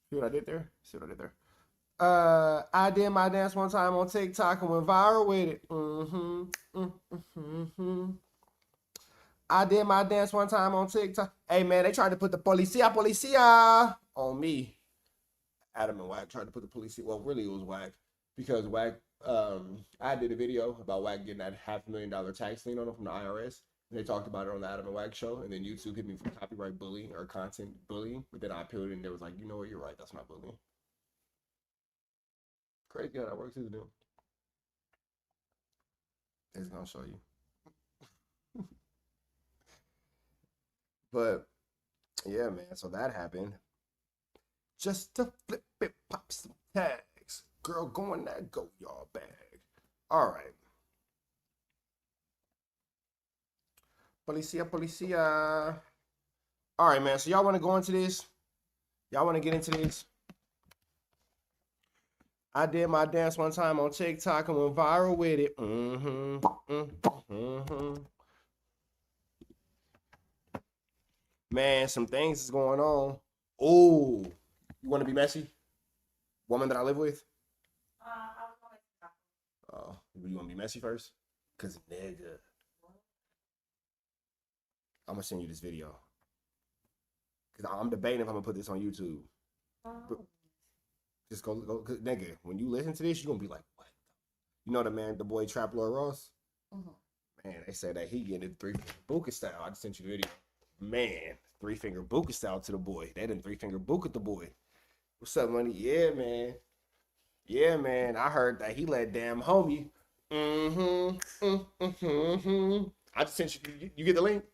See what I did there? See what I did there? I did my dance one time on TikTok and went viral with it. I did my dance one time on TikTok. Hey man, they tried to put the policia on me. Adam and Wack tried to put the policia. Well, really it was Wack because Wack. I did a video about Wack getting that $500,000 tax lien on him from the IRS. And they talked about it on the Adam and Wack show, and then YouTube hit me for copyright bullying or content bullying. But then I appealed it, and they was like, you know what, you're right, that's not bullying. Crazy how that works, isn't it? It's gonna show you. But yeah, man. So that happened. Just to flip it, pop some tags. Girl, go in that go y'all bag. All right. Policia, policia. All right, man. So y'all want to go into this? Y'all want to get into this? I did my dance one time on TikTok and went viral with it. Man, some things is going on. Oh, you want to be messy? Woman that I live with? Oh, you want to be messy first? Cause nigga, I'm gonna send you this video. Cause I'm debating if I'm gonna put this on YouTube. But just go, nigga. When you listen to this, you are gonna be like, what? You know the boy Trap Lord Ross? Man, they said that he getting it 3-finger buka style. I just sent you the video. Man, 3-finger buka style to the boy. They didn't 3-finger buka the boy. What's up, money? Yeah, man. Yeah, man. I heard that he let damn homie. I just sent you. You get the link?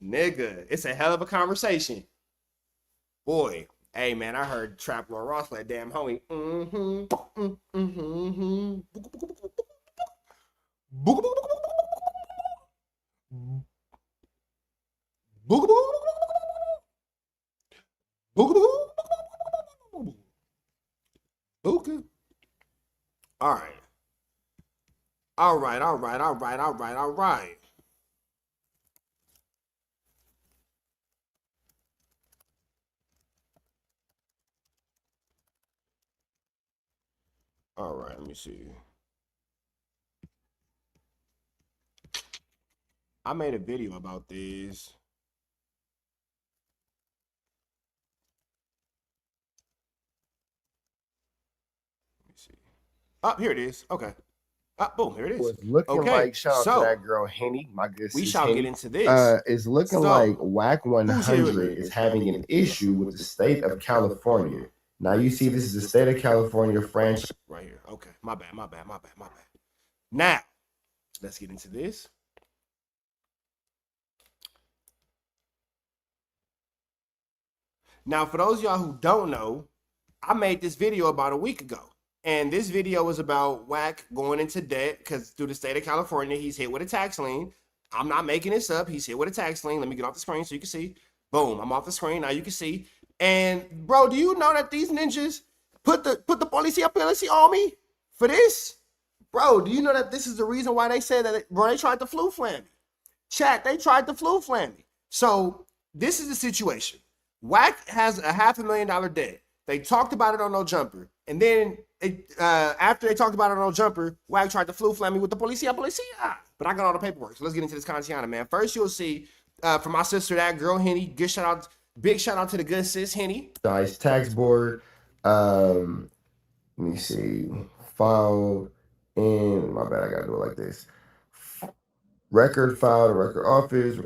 Nigga, it's a hell of a conversation. Boy, hey, man, I heard Trap Lord Ross let damn homie. Buka. All right. All right, all right, all right, all right, all right. All right, let me see. I made a video about this. Let me see. Oh, here it is. Okay. Boom, here it is. Was looking Okay, like, shout out so to that girl Henny, my good we sis shall get Henny. into this. It's looking So, like Wack who's here with 100 me? is having an issue with the state of California. Now you see, this is the state of California franchise. Right here. Okay. My bad. Now, let's get into this. Now, for those of y'all who don't know, I made this video about a week ago. And this video was about Wack going into debt because through the state of California, he's hit with a tax lien. I'm not making this up. He's hit with a tax lien. Let me get off the screen so you can see. Boom, I'm off the screen. Now you can see. And bro, do you know that these ninjas put the policia on me for this? Bro, do you know that this is the reason why they said that, bro, they tried to flu flam me. Chat, they tried to flu flam me. So this is the situation. Wack has a $500,000 debt. They talked about it on No Jumper. And then after they talked about it on No Jumper, Wack tried to flu flam me with the policia. But I got all the paperwork. So let's get into this Kantiana, man. First, you'll see from my sister, that girl, Henny. Big shout out to the good sis, Henny. Nice tax board. Let me see. Filed in, my bad, I gotta do it like this. Record filed, record office,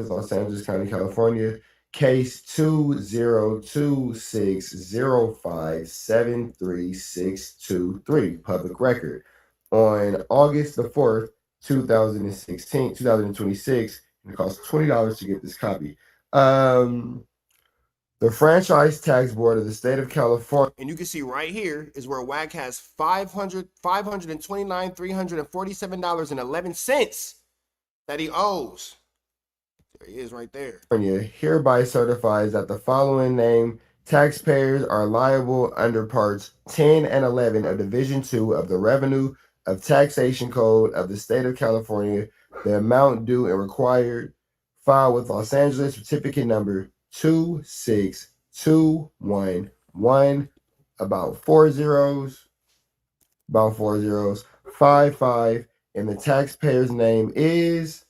Los Angeles County, California. Case 20260573623, public record. On August the 4th, 2026, it costs $20 to get this copy. The Franchise Tax Board of the state of California. And you can see right here is where Wack has $529,347.11 that he owes. There he is right there. Hereby certifies that the following named taxpayers are liable under Parts 10 and 11 of Division 2 of the Revenue of Taxation Code of the state of California, the amount due and required, filed with Los Angeles certificate number 26214 1, about 4 zeros, 5, and the taxpayer's name is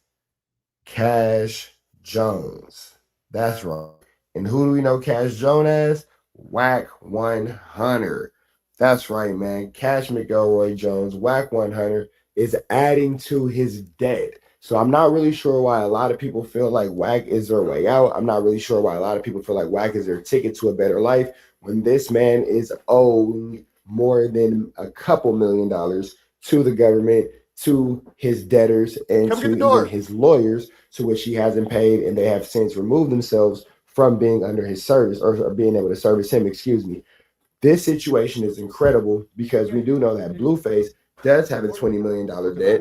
Cash Jones. That's right. And who do we know Cash Jones as? Wack 100. That's right, man. Cash McElroy Jones, Wack 100, is adding to his debt. So I'm not really sure why a lot of people feel like Wack is their way out. I'm not really sure why a lot of people feel like Wack is their ticket to a better life when this man is owing more than a couple $1,000,000 to the government, to his debtors, and to even his lawyers, to which he hasn't paid, and they have since removed themselves from being under his service or being able to service him, excuse me. This situation is incredible because we do know that Blueface does have a $20 million debt.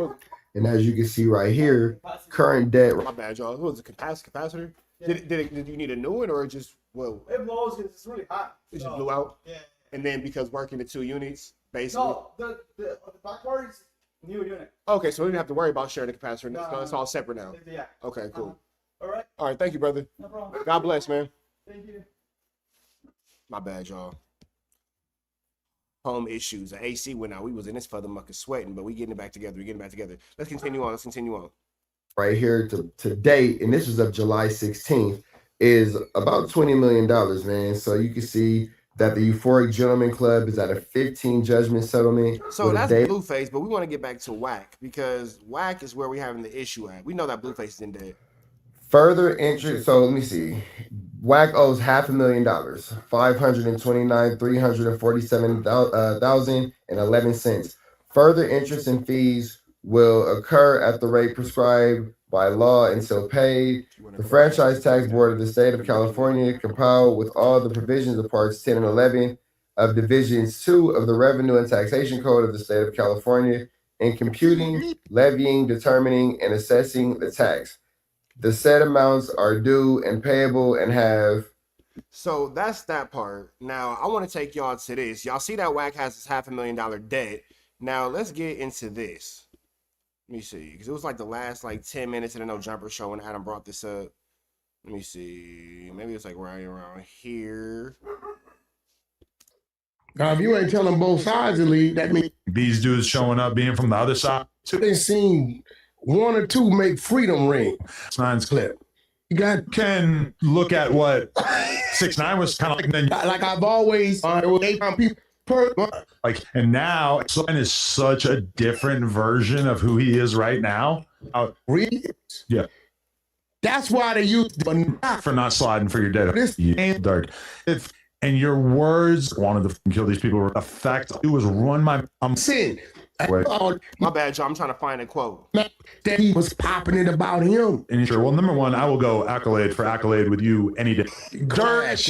And as you can see right here, current debt. My bad, y'all. What was the capacitor? Did you need a new one or just, well? It blows because it's really hot. It just blew out? Yeah. And then because working the 2 units, basically? No, the back part is new unit. Okay, so we didn't have to worry about sharing the capacitor. No, it's all separate now. Yeah. Okay, cool. All right. All right, thank you, brother. No problem. God bless, man. Thank you. My bad, y'all. Home issues. The AC went out. We was in this motherfucker sweating, but we getting it back together. Let's continue on. Right here to date, and this was of July 16th, is about $20 million, man. So you can see that the Euphoric Gentleman Club is at a 15 judgment settlement. So that's Blueface, but we want to get back to Wack because Wack is where we're having the issue at. We know that Blueface is in debt. Further interest. So let me see. Wack owes $500,000, $529,347,011. Further interest and fees will occur at the rate prescribed by law until paid. The Franchise Tax Board of the State of California, compiled with all the provisions of Parts 10 and 11 of Divisions 2 of the Revenue and Taxation Code of the State of California, in computing, levying, determining, and assessing the tax. The said amounts are due and payable and have. So that's that part. Now I want to take y'all to this. Y'all see that Wack has this $500,000 debt. Now let's get into this. Let me see, because it was like the last 10 minutes of the No Jumper show when Adam brought this up. Let me see. Maybe it's like right around here. Now, if you ain't telling both sides of the league, that means these dudes showing up being from the other side. They seen one or two make Freedom ring. 6ix9ine's clip. You can look at what 6ix9ine was kind of like. Then, like I've always, people like, and now 6ix9ine is such a different version of who he is right now. Really? Yeah. That's why they use for not sliding for your dead. This dark. And your words wanted to kill these people. The fact it was run my sin. My bad, Joe. I'm trying to find a quote. That he was popping it about him. And sure, well, number one, I will go accolade for accolade with you any day. Dirt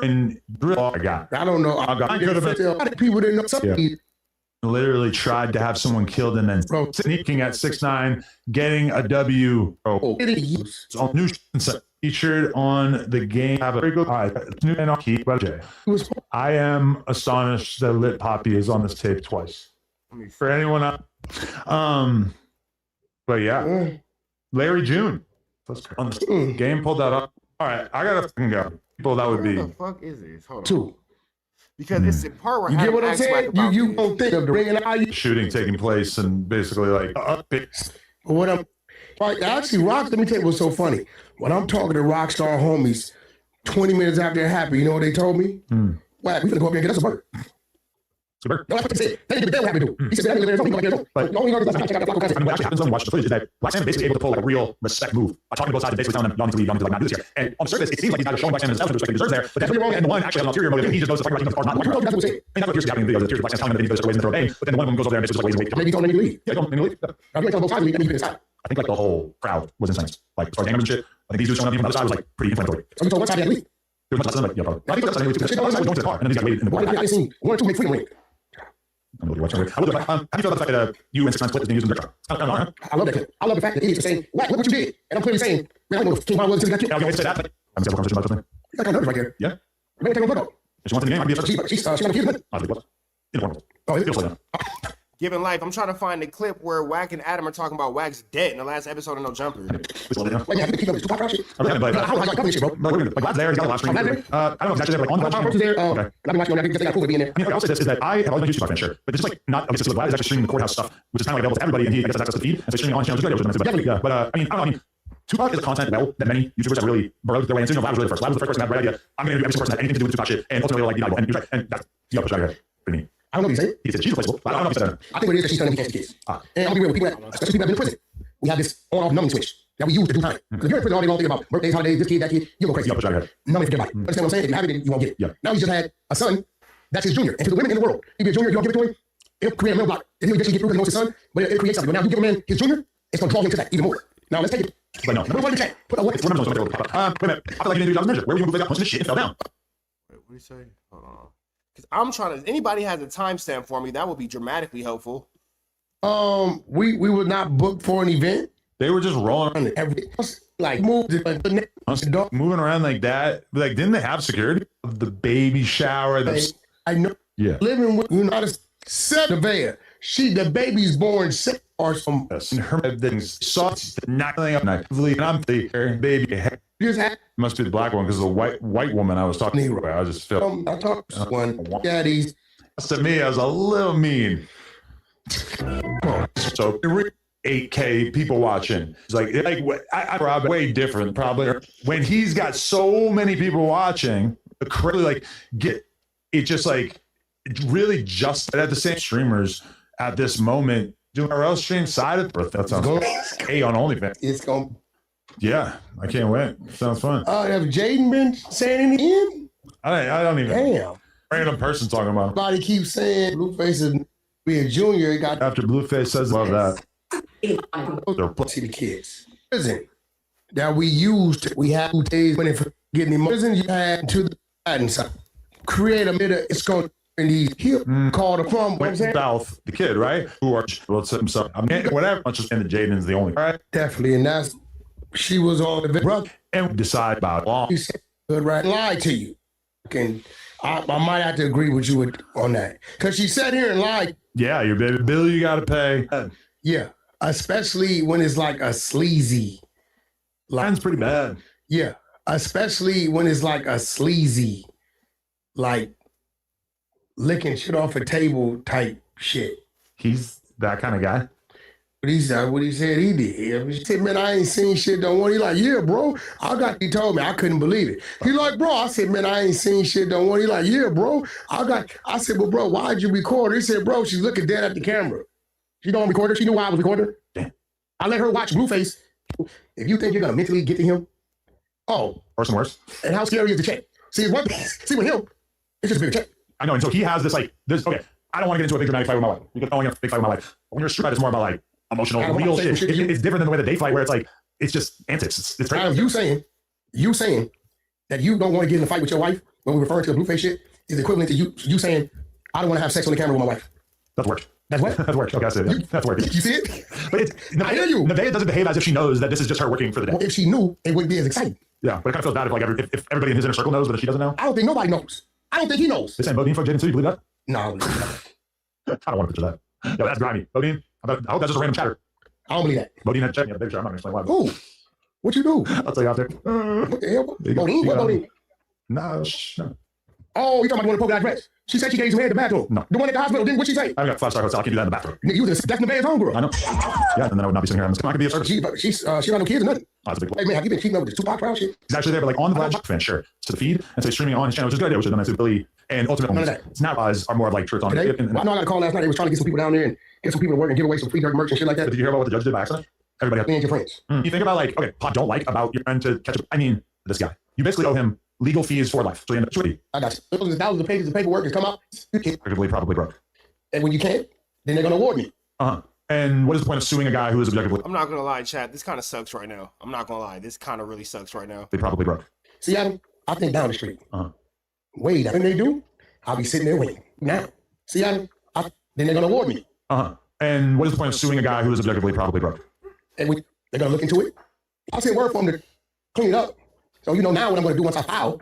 and drill. I got. I don't know. I could have been. People didn't know something. Yeah. Literally tried to have someone killed and then sneaking at 6ix9ine, getting a W. It's on new featured on the game. Have a very good. All right, new and I'll keep. I am astonished that Lit Poppy is on this tape twice. For anyone else, but yeah, Larry June on the game pulled that up. All right, I gotta fucking go. People, that would be. What the fuck is this? Hold on. 2. Because it's the part where you get what I'm saying. You don't think of the ring and shooting taking place and basically what I'm actually Rock. Let me tell you what's so funny. When I'm talking to Rockstar homies, 20 minutes after it happened, you know what they told me? Wack, we finna go up here and get us a burger. No, that's what they said. They didn't have to do. He said, I happens when watch the footage is that Black Sam is basically able to pull a real respect move by talking to both sides and basically telling them, y'all need to leave, not do this here. And on the surface, it seems like he's not showing Black Sam the respect he deserves there, but that's really wrong. And the one actually has an ulterior motive. He just knows the fucking part not. That's what appears to be happening in the video. The Black Sam's telling him that he goes ways in the throw but then one of them goes over there and basically ways away. Maybe he told him to leave. Yeah, he told him to leave. I think both sides leave and he inside. I think the whole crowd was insane. Like, as far as gang members and shit, I think these dudes showing up from the other side was pretty inflammatory. So one side had to leave. There was much less than yeah, probably. I think that's something too. The other side was going to the car, and then these guys waited in the car. I seen 1 or 2 make Freedom ring. I will do how do you feel about the fact that you and 6ix9ine split is being used in the truck? I love that clip. I love the fact that idiots are saying, look what you did. And I'm clearly saying, man, I don't know if King Von was until he got killed. Yeah, say that. I'm having a conversation about something. You got nervous right there. Yeah. Maybe take a photo. If she wants in the game, I'd be a she's got a kid. I think it was. Informal. Oh, it feels like that. Given life, I'm trying to find the clip where Wack and Adam are talking about Wack's debt in the last episode of No Jumper. Wait, you keep up with Tupac Brown shit? Okay, but I don't like your shit, bro. like Vlad's there. He's got a live stream. Vlad there? I don't know if he's actually there, like on the live Tom stream. Cruise is there. Okay. I've been watching on that because they got cool with being there. I mean, I'll say this is that I have always been a huge Tupac fan, sure, but it's just like not obviously Vlad is actually streaming the courthouse stuff, which is kind of like available to everybody, and he I guess has access to the feed, and so streaming on channels, which is good. But yeah, but I mean, I don't know. I mean, Tupac is a content well that many YouTubers have really burrowed their way into. Vlad was really the first. Vlad was the first person to have the right idea. I'm going to do every single person that had anything to do with Tupac shit, and ultimately like be valuable. And you're right, and that's push out here. Pretty neat. I don't know what you say. He said she's replaceable. I don't know if he said that. I think what it is that she's telling me cancer kids. And I'll be real with people, especially people that have been in prison. We have this on-off numbing switch that we use to do time. Because if you're in prison all day long thinking about birthdays, holidays, this kid, that kid, you go crazy. Push out here. Numbing forget about it. Understand what I'm saying? If you have it, then you won't get it. Yeah. Now he's just had a son that's his junior. And to the women in the world, he'll be a junior, you don't give it to him, it'll create a mental block. And he'll eventually get through because he wants his son, but it'll create something. But now you give a man his junior, it's going to draw him to that even more. Now let's take it. But no. Put a chat. Put a what? Wait a minute. I feel like you didn't do that measure. Where were you moving that? Punching this shit and fell down. Wait, what do you say? Hold on. Because I'm trying to. Anybody has a timestamp for me? That would be dramatically helpful. We would not book for an event. They were just rolling around. Every like moved Moving around like that. Like, didn't they have security? The baby shower. I know. Yeah. Living with United States Nevaeh. The baby's born sick or some. And her things sauce knocking up nicely. And I'm the baby. Just had Must be the black one because the white woman I was talking to. I just felt. I talked to one. Yeah, these. To me, I was a little mean. So 8K people watching. It's like I probably way different. Probably when he's got so many people watching, like get it just like really just at the same streamers at this moment doing our else stream side of birth. That sounds hey on OnlyFans. It's going. Yeah, I can't wait. Sounds fun. Have Jaden been saying anything? I don't even. Damn. Random person talking about him. Everybody keeps saying Blueface is being junior. It got After Blueface says love that. see the kids. Prison that we used. We had 2 days when for getting in prison. You had to the and side. Create a middle. It's going in these here called a from. What I'm saying? South, the kid, right? Who are well, himself. I mean, whatever. I'm just saying that Jaden's the only. All right. Definitely, and that's she was on the brother. And decide about law. He said, "Good, right? Lied to you." And I might have to agree with you on that because she sat here and lied. Yeah, your baby bill you got to pay. Yeah, especially when it's like a sleazy. Line's pretty bad. Yeah, especially when it's like a sleazy, like licking shit off a table type shit. He's that kind of guy. But he said what he said he did. He said, "Man, I ain't seen shit. Don't want." He like, "Yeah, bro." He told me I couldn't believe it. He like, "Bro," I said, "Man, I ain't seen shit. Don't want." He like, "Yeah, bro." I said, "Well, bro, why'd you record her?" He said, "Bro, she's looking dead at the camera. She don't record her. She knew why I was recording her. Damn. I let her watch Blueface. If you think you're gonna mentally get to him, Worse and worse. and how scary is the check? See, it's one thing. See, with him, it's just a bigger check. I know. And so he has this like this. Okay, I don't want to get into a big dramatic fight with my wife because I don't want to big fight with my wife. When you're straight, it's more about like emotional, real shit. It's different than the way that they fight, where it's like it's just antics. It's Now, crazy. you saying that you don't want to get in a fight with your wife when we refer to the Blueface shit is equivalent to you saying I don't want to have sex on the camera with my wife. That's work. That's what? That's work. Okay, I see it. That's work. You see it? But it's I hear you. Nevaeh doesn't behave as if she knows that this is just her working for the day. Well, if she knew, it wouldn't be as exciting. Yeah, but it kind of feels bad if like if everybody in his inner circle knows, but if she doesn't know. I don't think nobody knows. I don't think he knows. This ain't Bodine for Jaden too. You believe that? No, I don't want to picture that. Yo, that's grimy. Bodine. I hope that's just a random chatter. I don't believe that. Bodine had checked me. I'm not gonna explain why. Who? What you do? I'll tell you out there. What the hell? You go. Bodine? What Bodine? No. Oh, you talking about the one that poke that dress? She said she gave some head in the bathroom. No. The one at the hospital, didn't what she say? I got a 5-star hotel. I can't do that in the bathroom. Nigga, you was that's Nevaeh's homegirl. I know. Yeah, and then I would not be sitting here. I'm just not gonna be a service. She don't have no kids or nothing. Oh, that's a big Hey man, have you been keeping up with the Tupac crowd shit? He's actually there, but like on the Vlad fan, sure. To the feed, and so he's streaming on his channel, which is good, which is nice to Billy and Ultimate None of Homies. Snap are more of like shirts on. Today, And, well, I know I got a call last night. They was trying to get some people down there and get some people to work and give away some free dirt merch and shit like that. but did you hear about what the judge did by accident? Everybody. Me and your friends. You think about like, okay, Pod don't like about your friend to catch up. I mean, this guy. You basically owe him legal fees for life. So you end up with I got thousands and thousands of pages of paperwork that come out. You can't. probably broke. And when you can't, then they're gonna award me. And what is the point of suing a guy who is objectively? I'm not gonna lie, chat. This kind of sucks right now. I'm not gonna lie. This kind of really sucks right now. They probably broke. See, Adam, I think down the street. Uh-huh. Way down. When they do, I'll be sitting there waiting. Now, see, Adam, then they're gonna award me. And what is the point of suing a guy who is objectively probably broke? And they're gonna look into it. I'll send word for them to clean it up. So you know now what I'm gonna do once I file.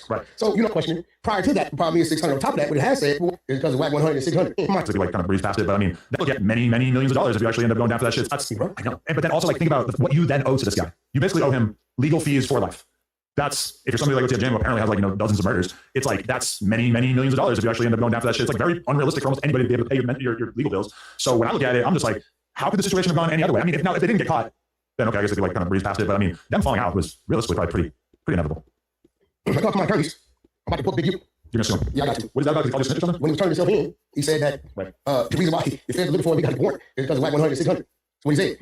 Right. So you know, question prior to that, probably 600 on top of that, what it has said is because of Wack 100 and 600. To like kind of breeze past it, but I mean, that will get many, many millions of dollars if you actually end up going down for that shit. That's, I know. But then also like think about what you then owe to this guy. You basically owe him legal fees for life. That's if you're somebody like Jim, who apparently has like dozens of murders. It's like that's many, many millions of dollars if you actually end up going down for that shit. It's like very unrealistic for almost anybody to be able to pay your legal bills. So when I look at it, I'm just like, how could the situation have gone any other way? I mean, if they didn't get caught, then okay, I guess they could like kind of breeze past it. But I mean, them falling out was realistically probably pretty inevitable. I talked to my attorneys. I'm about to put Big U. You're gonna sue him. Yeah, I got to. What is that about? Did he call you a snitch or something? When he was turning himself in, he said that the reason why the feds are looking for him, he got the warrant, is because of Wack 100 and 600. That's what he said.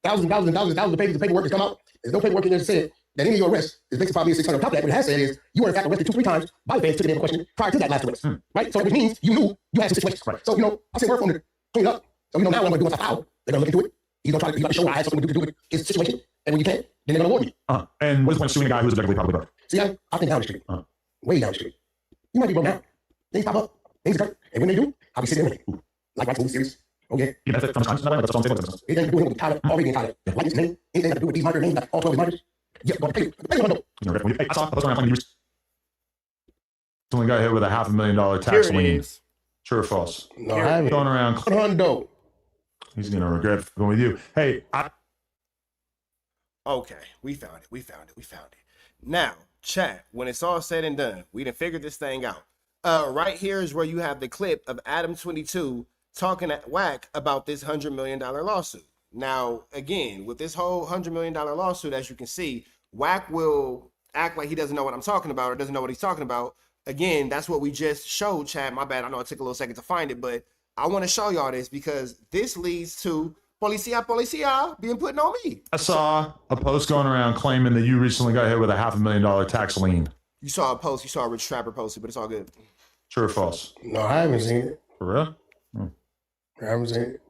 Thousands and thousands and thousands and thousands of pages of paperwork has come out. There's no paperwork in there that said that any of your arrests is based upon being 600. On top of that, what it has said is you were in fact arrested 2-3 times by the feds, took it into question prior to that last arrest. Right? So which means you knew you had some situations. Right. So, I sent word for him to clean it up. So, now what I'm going to do once I file, they're going to look into it. He's going to show I had something to do with his situation. And when you can't, then they're going to award you. And what is the point of suing a guy who's objectively probably broke? See, I think down the street. Way down the street. You might be broke now. Things pop up. Things occur. And when they do, I'll be sitting there with like watching movie series. Okay. You benefit from his conscience, that's what I'm saying. It ain't doing with Tyler, already in Tyler. Like his name, anything to do with these minor names, like all 12 of these minors. Yeah, but pay what I know. Hey, I saw a post around years. Someone got hit with a $500,000 Here tax it lien. is. True or false? No, I haven't. Going around. Hundo. He's gonna regret going with you. Hey, Okay, we found it. Now, chat, when it's all said and done, we done figured this thing out. Right here is where you have the clip of Adam22 talking at Wack about this $100 million lawsuit. Now, again, with this whole $100 million lawsuit, as you can see, Wack will act like he doesn't know what I'm talking about or doesn't know what he's talking about. Again, that's what we just showed, chat. My bad, I know it took a little second to find it, but I want to show y'all this because this leads to policia being put on me. I saw a post going around claiming that you recently got hit with a $500,000 tax lien. You saw a post, you saw a Rich Trapper posted, but it's all good. True or false? No, I haven't seen it. For real? I haven't seen it.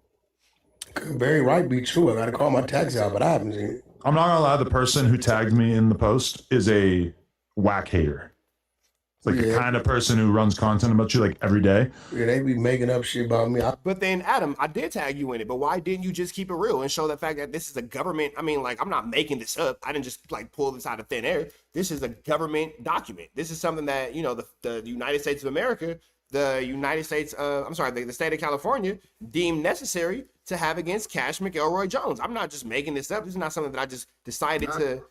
Could very right be true. I got to call my tax out, but I haven't seen it. I'm not gonna lie, the person who tagged me in the post is a Wack hater. It's like the kind of person who runs content about you like every day. Yeah, they be making up shit about me. But then, Adam, I did tag you in it, but why didn't you just keep it real and show the fact that this is a government? I mean, like, I'm not making this up. I didn't just like pull this out of thin air. This is a government document. This is something that, the United States of America, the state of California deemed necessary to have against Cash McElroy Jones. I'm not just making this up. This is not something that I just decided to,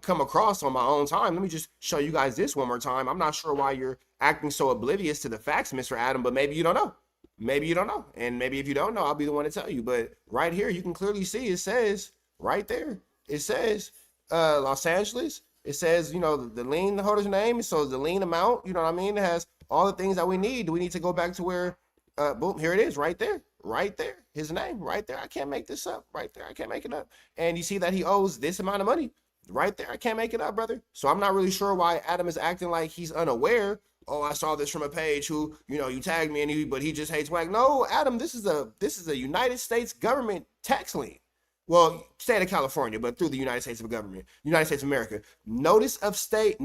come across on my own time. Let me just show you guys this one more time. I'm not sure why you're acting so oblivious to the facts, Mr. Adam, but maybe you don't know. Maybe you don't know. And maybe if you don't know, I'll be the one to tell you. But right here, you can clearly see it says right there, it says Los Angeles. It says, the lien holder's name. So the lien amount, you know what I mean? It has all the things that we need. Do we need to go back to where, boom, here it is right there. Right there, his name right there. I can't make this up. Right there, I can't make it up. And you see that he owes this amount of money. Right there, I can't make it up, brother. So I'm not really sure why Adam is acting like he's unaware. Oh, I saw this from a page who, you tagged me and but he just hates Wack. No, Adam, this is a United States government tax lien. Well, state of California, but through the United States of government, United States of America. Notice of state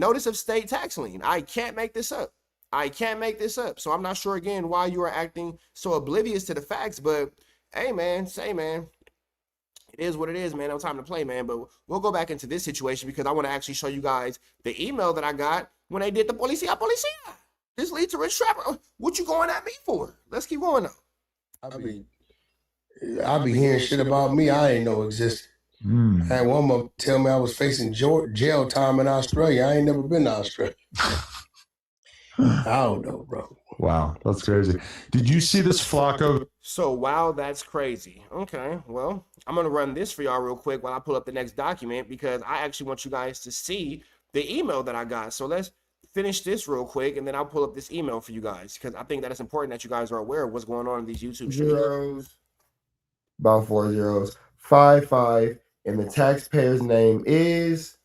tax lien. I can't make this up. So I'm not sure again why you are acting so oblivious to the facts, but hey man, it is what it is, man. No time to play, man. But we'll go back into this situation because I want to actually show you guys the email that I got when they did the policia. This leads to Rich Trapper. What you going at me for? Let's keep going though. I be hearing shit about me I ain't know existed. I had one month tell me I was facing jail time in Australia. I ain't never been to Australia. I don't know, bro. Wow, that's crazy. Did you see this flock of? So, wow, that's crazy. Okay, well, I'm going to run this for y'all real quick while I pull up the next document because I actually want you guys to see the email that I got. So let's finish this real quick and then I'll pull up this email for you guys because I think that it's important that you guys are aware of what's going on in these YouTube zeros. About 4 zeros. 55. And the taxpayer's name is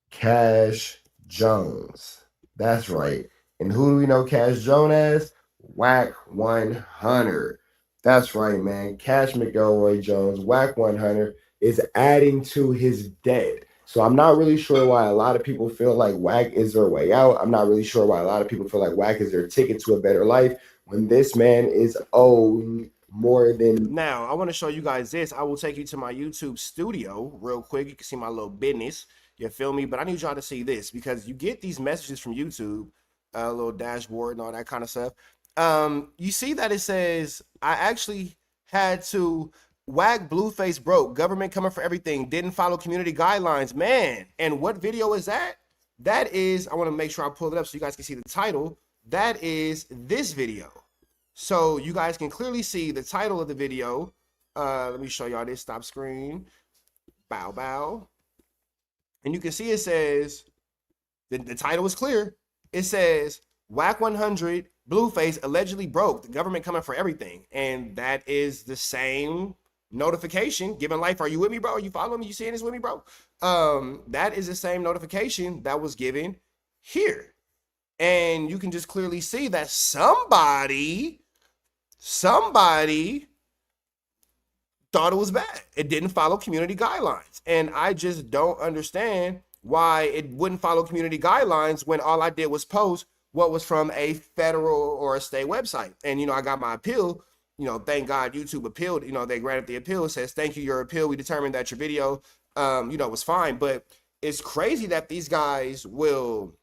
Cash Jones. That's right. And who do we know Cash Jones as? Wack 100. That's right, man. Cash McElroy Jones, Wack 100, is adding to his debt. So I'm not really sure why a lot of people feel like Wack is their way out. I'm not really sure why a lot of people feel like Wack is their ticket to a better life when this man is owed more than... Now, I want to show you guys this. I will take you to my YouTube studio real quick. You can see my little business. You feel me? But I need y'all to see this because you get these messages from YouTube, a little dashboard and all that kind of stuff. You see that it says, I actually had to Wack Blueface broke. Government coming for everything. Didn't follow community guidelines. Man, and what video is that? That is, I want to make sure I pull it up so you guys can see the title. That is this video. So you guys can clearly see the title of the video. Let me show y'all this. Stop screen. Bow, bow. And you can see it says, the title is clear. It says, Wack 100, Blueface allegedly broke. The government coming for everything. And that is the same notification. Given life, are you with me, bro? Are you following me? You seeing this with me, bro? That is the same notification that was given here. And you can just clearly see that somebody thought it was bad. It didn't follow community guidelines. And I just don't understand why it wouldn't follow community guidelines when all I did was post what was from a federal or a state website. And, you know, I got my appeal. You know, thank God YouTube appealed. You know, they granted the appeal. It says, thank you, your appeal. We determined that your video, you know, was fine. But it's crazy that these guys will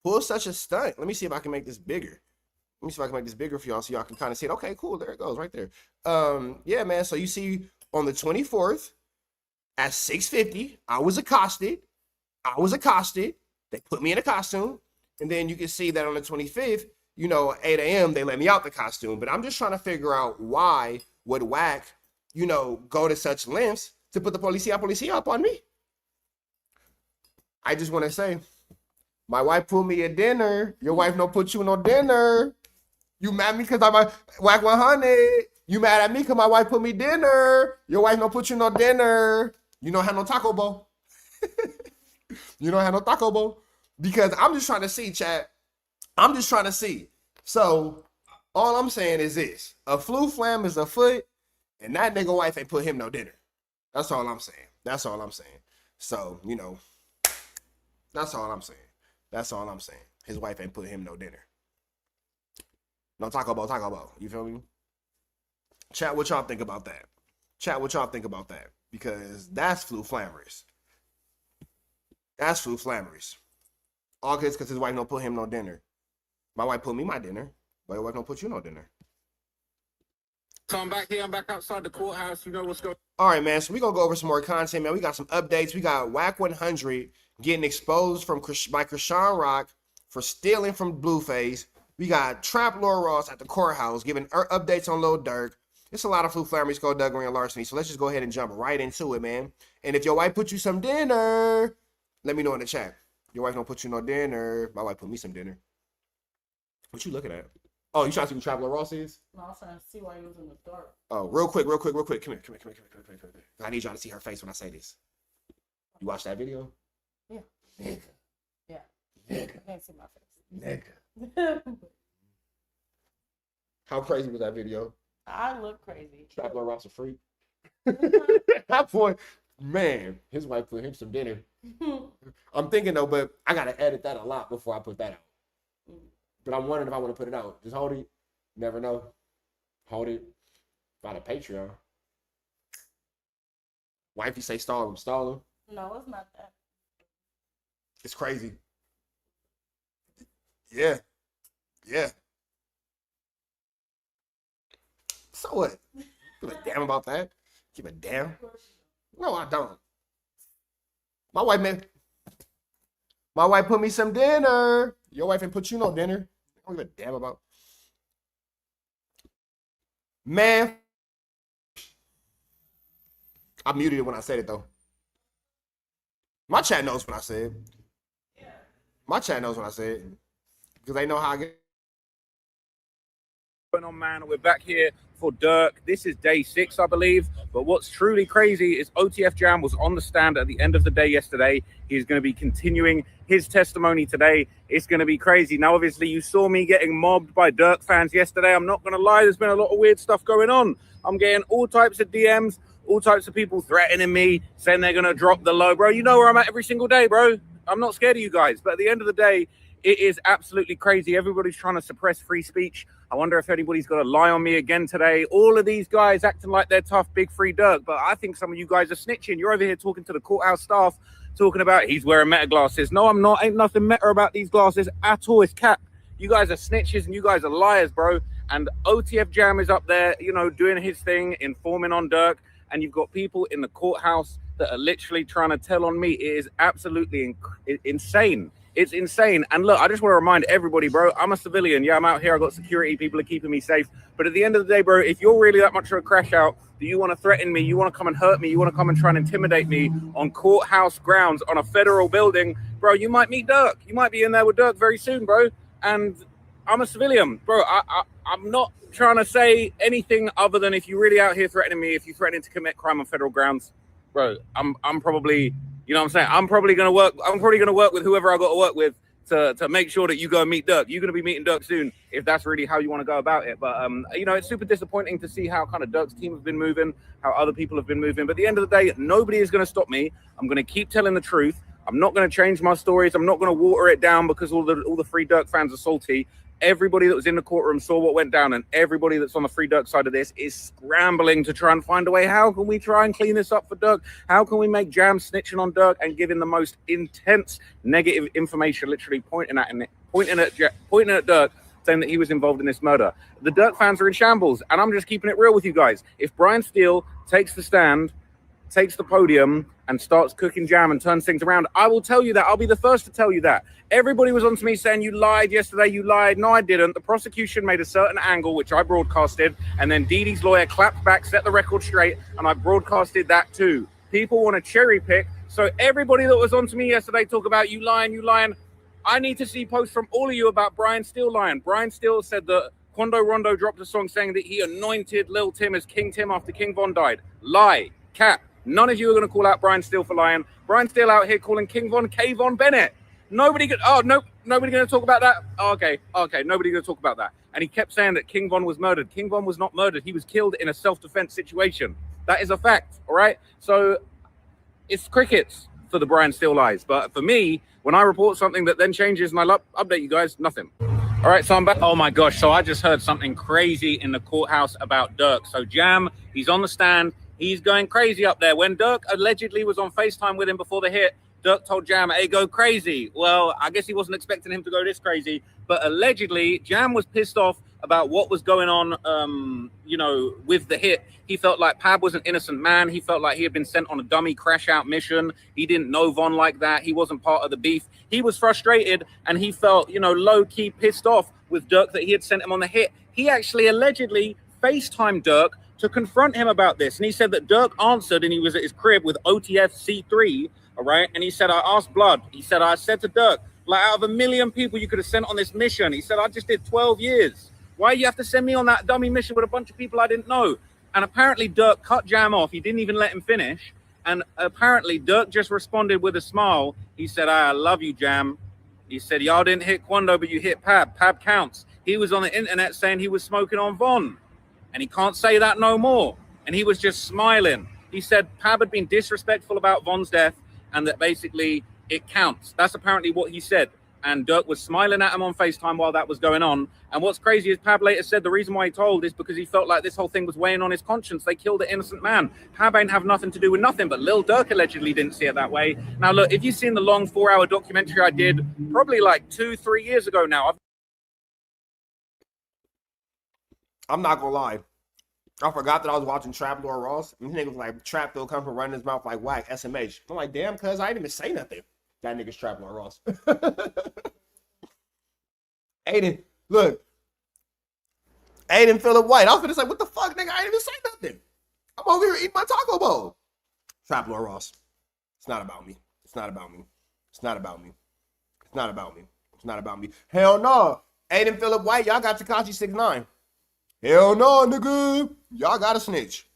pull such a stunt. Let me see if I can make this bigger. Let me see if I can make this bigger for y'all so y'all can kind of see it. Okay, cool. There it goes right there. Yeah, man. So you see on the 24th at 6:50, I was accosted. They put me in a costume. And then you can see that on the 25th, you know, 8 a.m., they let me out the costume. But I'm just trying to figure out why would Wack, you know, go to such lengths to put the policia up on me. I just want to say, my wife put me a dinner. Your wife no put you no dinner. You mad at me because I'm a Wack 100. You mad at me because my wife put me dinner. Your wife no put you no dinner. You don't have no taco bowl. You don't have no taco bowl. Because I'm just trying to see, chat. I'm just trying to see. So all I'm saying is this. A flu flam is afoot, and that nigga wife ain't put him no dinner. That's all I'm saying. That's all I'm saying. So, you know, that's all I'm saying. That's all I'm saying. His wife ain't put him no dinner. No taco bell. You feel me? Chat what y'all think about that. Chat what y'all think about that. Because that's flu flammers. That's flu flammers. All kids because his wife don't put him no dinner. My wife put me my dinner, but your wife don't put you no dinner. So I'm back here. I'm back outside the courthouse. You know what's going on. All right, man. So we're going to go over some more content, man. We got some updates. We got Wack 100 getting exposed by Chrisean Rock for stealing from Blueface. We got Trap Lord Ross at the courthouse giving updates on Lil Durk. It's a lot of flu flammery, skullduggery, and larceny. So let's just go ahead and jump right into it, man. And if your wife put you some dinner, let me know in the chat. Your wife don't put you no dinner. My wife put me some dinner. What you looking at? Oh, you trying to see what Trap Lord Ross is? No, I was trying to see why he was in the dark. Oh, real quick. Come here. I need y'all to see her face when I say this. You watched that video? Yeah. Nigga. Yeah. Nigga. I can't see my face. Nigga. How crazy was that video? I look crazy. Trap Lord Ross a freak. That boy, man, his wife put him some dinner. I'm thinking though, but I gotta edit that a lot before I put that out. But I'm wondering if I want to put it out. Just hold it. Never know. Hold it. Got a Patreon. Wifey say stall him. No, it's not that. It's crazy. Yeah. So what? Give a damn about that? Give a damn? No, I don't. My wife put me some dinner. Your wife ain't put you no dinner. I don't give a damn about. Man. I muted it when I said it though. My chat knows what I said. My chat knows what I said. Because they know how I get. Going on, man? We're back here for Dirk. This is day 6, I believe. But what's truly crazy is OTF Jam was on the stand at the end of the day yesterday. He's going to be continuing his testimony today. It's going to be crazy. Now, obviously, you saw me getting mobbed by Dirk fans yesterday. I'm not going to lie. There's been a lot of weird stuff going on. I'm getting all types of DMs, all types of people threatening me, saying they're going to drop the low. Bro, you know where I'm at every single day, bro. I'm not scared of you guys. But at the end of the day, it is absolutely crazy. Everybody's trying to suppress free speech. I wonder if anybody's got to lie on me again today. All of these guys acting like they're tough, big free Dirk. But I think some of you guys are snitching. You're over here talking to the courthouse staff, talking about he's wearing meta glasses. No, I'm not. Ain't nothing meta about these glasses at all. It's cap. You guys are snitches and you guys are liars, bro. And OTF Jam is up there, you know, doing his thing, informing on Dirk. And you've got people in the courthouse that are literally trying to tell on me. It is absolutely insane. It's insane. And look, I just want to remind everybody, bro, I'm a civilian. Yeah, I'm out here. I got security. People are keeping me safe. But at the end of the day, bro, if you're really that much of a crash out, do you want to threaten me? You want to come and hurt me? You want to come and try and intimidate me on courthouse grounds on a federal building? Bro, you might meet Dirk. You might be in there with Dirk very soon, bro. And I'm a civilian, bro. I'm not trying to say anything other than if you're really out here threatening me, if you're threatening to commit crime on federal grounds, bro, I'm probably, you know what I'm saying? I'm probably going to work with whoever I got to work with to make sure that you go and meet Dirk. You're going to be meeting Dirk soon if that's really how you want to go about it. But, you know, it's super disappointing to see how kind of Dirk's team have been moving, how other people have been moving. But at the end of the day, nobody is going to stop me. I'm going to keep telling the truth. I'm not going to change my stories. I'm not going to water it down because all the Free Dirk fans are salty. Everybody that was in the courtroom saw what went down, and everybody that's on the Free Dirk side of this is scrambling to try and find a way. How can we try and clean this up for Dirk? How can we make Jam snitching on Dirk and giving the most intense negative information, literally pointing at Dirk, saying that he was involved in this murder? The Dirk fans are in shambles, and I'm just keeping it real with you guys. If Brian Steele takes the stand, takes the podium and starts cooking Jam and turns things around, I will tell you that. I'll be the first to tell you that. Everybody was on to me saying, you lied yesterday, you lied. No, I didn't. The prosecution made a certain angle, which I broadcasted, and then Dee Dee's lawyer clapped back, set the record straight, and I broadcasted that too. People want to cherry pick. So everybody that was on to me yesterday talk about you lying, you lying. I need to see posts from all of you about Brian Steele lying. Brian Steele said that Quando Rondo dropped a song saying that he anointed Lil Tim as King Tim after King Von died. Lie. Cap. None of you are going to call out Brian Steele for lying. Brian Steele out here calling King Von K Von Bennett. Nobody going to talk about that. Oh, okay, nobody going to talk about that. And he kept saying that King Von was murdered. King Von was not murdered. He was killed in a self-defense situation. That is a fact. All right. So it's crickets for the Brian Steele lies. But for me, when I report something that then changes and I update you guys, nothing. All right, so I'm back. Oh my gosh, so I just heard something crazy in the courthouse about Dirk. So Jam, he's on the stand. He's going crazy up there. When Dirk allegedly was on FaceTime with him before the hit, Dirk told Jam, hey, go crazy. Well, I guess he wasn't expecting him to go this crazy, but allegedly Jam was pissed off about what was going on, you know, with the hit. He felt like Pab was an innocent man. He felt like he had been sent on a dummy crash out mission. He didn't know Von like that. He wasn't part of the beef. He was frustrated and he felt, you know, low key pissed off with Dirk that he had sent him on the hit. He actually allegedly FaceTimed Dirk to confront him about this. And he said that Dirk answered and he was at his crib with OTF C3, all right? And he said, I asked Blood. He said, I said to Dirk, like, out of 1 million people you could have sent on this mission, he said, I just did 12 years. Why you have to send me on that dummy mission with a bunch of people I didn't know? And apparently Dirk cut Jam off. He didn't even let him finish. And apparently Dirk just responded with a smile. He said, I love you, Jam. He said, y'all didn't hit Quando, but you hit Pab. Pab counts. He was on the internet saying he was smoking on Von. And he can't say that no more. And he was just smiling. He said Pab had been disrespectful about Von's death and that basically it counts. That's apparently what he said. And Dirk was smiling at him on FaceTime while that was going on. And what's crazy is Pab later said the reason why he told is because he felt like this whole thing was weighing on his conscience. They killed an innocent man. Pab ain't have nothing to do with nothing, but Lil Durk allegedly didn't see it that way. Now, look, if you've seen the long 4-hour documentary I did probably like 2-3 years ago now. I'm not going to lie. I forgot that I was watching Trap Lord Ross. And this nigga was like, Trap Bill come from running his mouth like Wack, SMH. I'm like, damn, cuz I didn't even say nothing. That nigga's Trap Lord Ross. Aiden, look. Aiden Phillip White. I was gonna say, what the fuck, nigga? I didn't even say nothing. I'm over here eating my taco bowl. Trap Lord Ross. It's not about me. It's not about me. It's not about me. It's not about me. It's not about me. Hell no. Aiden Phillip White, y'all got Tekashi 6ix9ine. Hell no, nigga. Y'all got a snitch.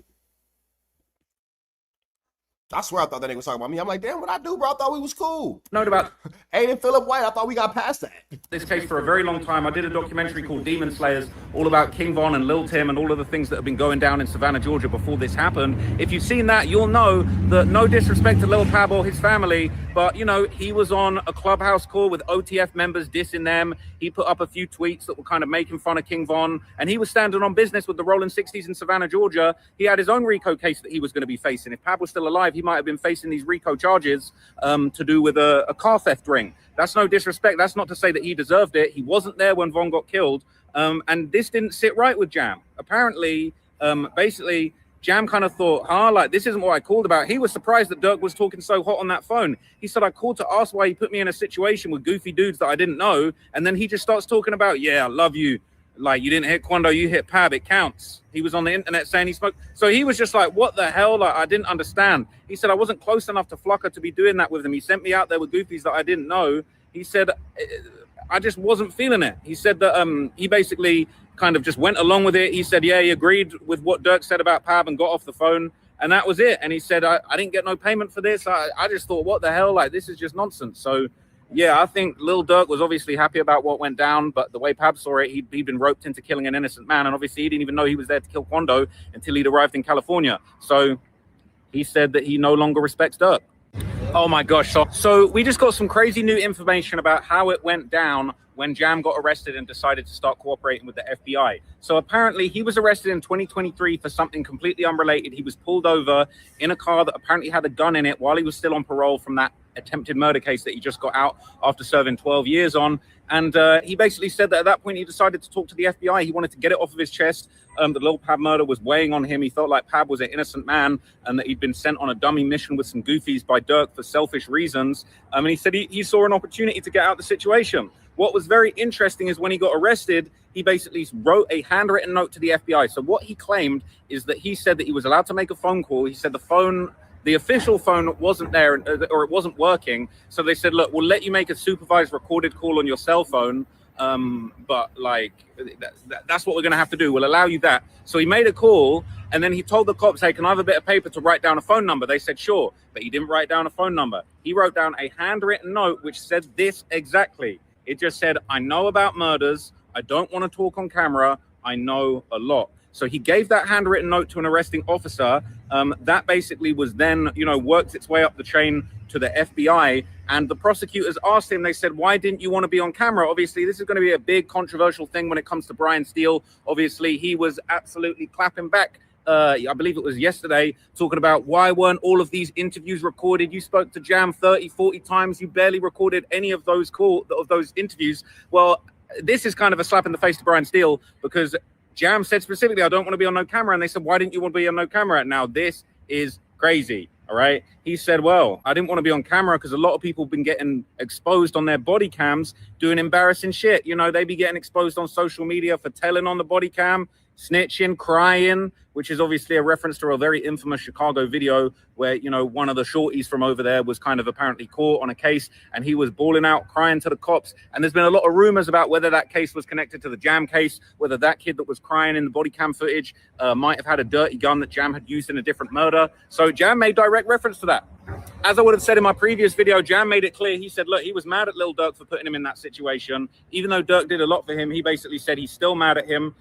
I swear I thought that nigga was talking about me. I'm like, damn, what I do, bro? I thought we was cool. Note about Aiden Phillip White, I thought we got past that. this case for a very long time. I did a documentary called Demon Slayers, all about King Von and Lil Tim and all of the things that have been going down in Savannah, Georgia before this happened. If you've seen that, you'll know that no disrespect to Lil Pab or his family, but, you know, he was on a Clubhouse call with OTF members dissing them. He put up a few tweets that were kind of making fun of King Von, and he was standing on business with the Rolling 60s in Savannah, Georgia. He had his own RICO case that he was going to be facing. If Pab was still alive, he might have been facing these RICO charges to do with a car theft ring. That's no disrespect. That's not to say that he deserved it. He wasn't there when Von got killed. And this didn't sit right with Jam. Apparently, basically, Jam kind of thought, like, this isn't what I called about. He was surprised that Dirk was talking so hot on that phone. He said, I called to ask why he put me in a situation with goofy dudes that I didn't know. And then he just starts talking about, yeah, I love you. Like, you didn't hit Quando, you hit Pab, it counts. He was on the internet saying he smoked. So he was just like, what the hell? Like, I didn't understand. He said, I wasn't close enough to Flucker to be doing that with him. He sent me out there with goofies that I didn't know. He said, I just wasn't feeling it. He said that he basically kind of just went along with it. He said, yeah, he agreed with what Dirk said about Pab and got off the phone. And that was it. And he said, I didn't get no payment for this. I just thought, what the hell? Like, this is just nonsense. So, yeah, I think Lil Durk was obviously happy about what went down. But the way Pab saw it, he'd been roped into killing an innocent man. And obviously, he didn't even know he was there to kill Quando until he'd arrived in California. So he said that he no longer respects Dirk. Oh, my gosh. So we just got some crazy new information about how it went down when Jam got arrested and decided to start cooperating with the FBI. So apparently he was arrested in 2023 for something completely unrelated. He was pulled over in a car that apparently had a gun in it while he was still on parole from that attempted murder case that he just got out after serving 12 years on. And he basically said that at that point he decided to talk to the FBI. He wanted to get it off of his chest. The Lil Pab murder was weighing on him. He felt like Pab was an innocent man and that he'd been sent on a dummy mission with some goofies by Dirk for selfish reasons. And he said he saw an opportunity to get out of the situation. What was very interesting is when he got arrested, he basically wrote a handwritten note to the FBI. So what he claimed is that he said that he was allowed to make a phone call. He said the official phone wasn't there or it wasn't working. So they said, look, we'll let you make a supervised recorded call on your cell phone. But like, that's what we're going to have to do. We'll allow you that. So he made a call and then he told the cops, hey, can I have a bit of paper to write down a phone number? They said, sure. But he didn't write down a phone number. He wrote down a handwritten note, which said this exactly. It just said, I know about murders. I don't want to talk on camera. I know a lot. So he gave that handwritten note to an arresting officer. That basically was then, worked its way up the chain to the FBI. And the prosecutors asked him, they said, why didn't you want to be on camera? Obviously, this is going to be a big controversial thing when it comes to Brian Steele. Obviously, he was absolutely clapping back. I believe it was yesterday, talking about why weren't all of these interviews recorded? You spoke to Jam 30, 40 times. You barely recorded any of those interviews. Well, this is kind of a slap in the face to Brian Steele because Jam said specifically, I don't want to be on no camera. And they said, why didn't you want to be on no camera? Now, this is crazy. All right. He said, well, I didn't want to be on camera because a lot of people have been getting exposed on their body cams doing embarrassing shit. They be getting exposed on social media for telling on the body cam, snitching, crying, which is obviously a reference to a very infamous Chicago video where, one of the shorties from over there was kind of apparently caught on a case and he was bawling out, crying to the cops. And there's been a lot of rumors about whether that case was connected to the Jam case, whether that kid that was crying in the body cam footage might have had a dirty gun that Jam had used in a different murder. So Jam made direct reference to that. As I would have said in my previous video, Jam made it clear. He said, look, he was mad at Lil Durk for putting him in that situation. Even though Durk did a lot for him, he basically said he's still mad at him.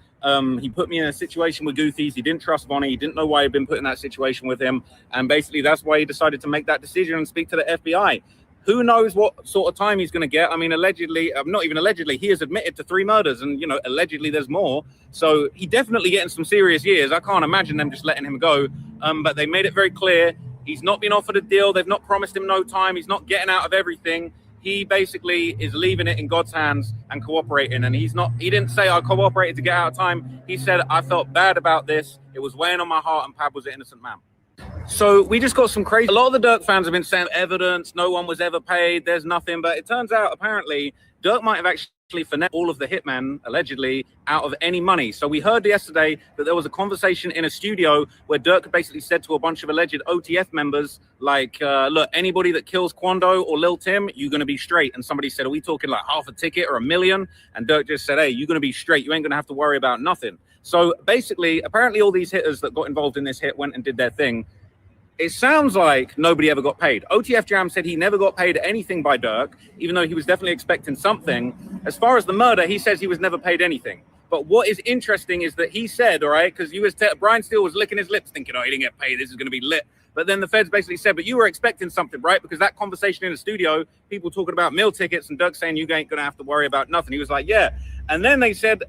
He put me in a situation with goofies. He didn't trust Vonnie. He didn't know why he'd been put in that situation with him. And basically, that's why he decided to make that decision and speak to the FBI. Who knows what sort of time he's going to get? I mean, allegedly, not even allegedly, he has admitted to 3 murders and, allegedly there's more. So he definitely getting some serious years. I can't imagine them just letting him go. But they made it very clear. He's not been offered a deal. They've not promised him no time. He's not getting out of everything. He basically is leaving it in God's hands and cooperating. And he didn't say I cooperated to get out of time. He said, I felt bad about this. It was weighing on my heart and Pab was an innocent man. So we just got some crazy. A lot of the Dirk fans have been saying evidence. No one was ever paid. There's nothing. But it turns out apparently Dirk might have actually finessed all of the hitmen, allegedly, out of any money. So we heard yesterday that there was a conversation in a studio where Dirk basically said to a bunch of alleged OTF members, like, look, anybody that kills Quando or Lil Tim, you're going to be straight. And somebody said, are we talking like half a ticket or $1 million? And Dirk just said, hey, you're going to be straight. You ain't going to have to worry about nothing. So basically, apparently all these hitters that got involved in this hit went and did their thing. It sounds like nobody ever got paid. OTF Jam said he never got paid anything by Dirk, even though he was definitely expecting something. As far as the murder, he says he was never paid anything. But what is interesting is that he said, all right, because Brian Steele was licking his lips thinking, oh, he didn't get paid. This is going to be lit. But then the feds basically said, but you were expecting something, right? Because that conversation in the studio, people talking about meal tickets and Dirk saying you ain't going to have to worry about nothing. He was like, yeah. And then they said,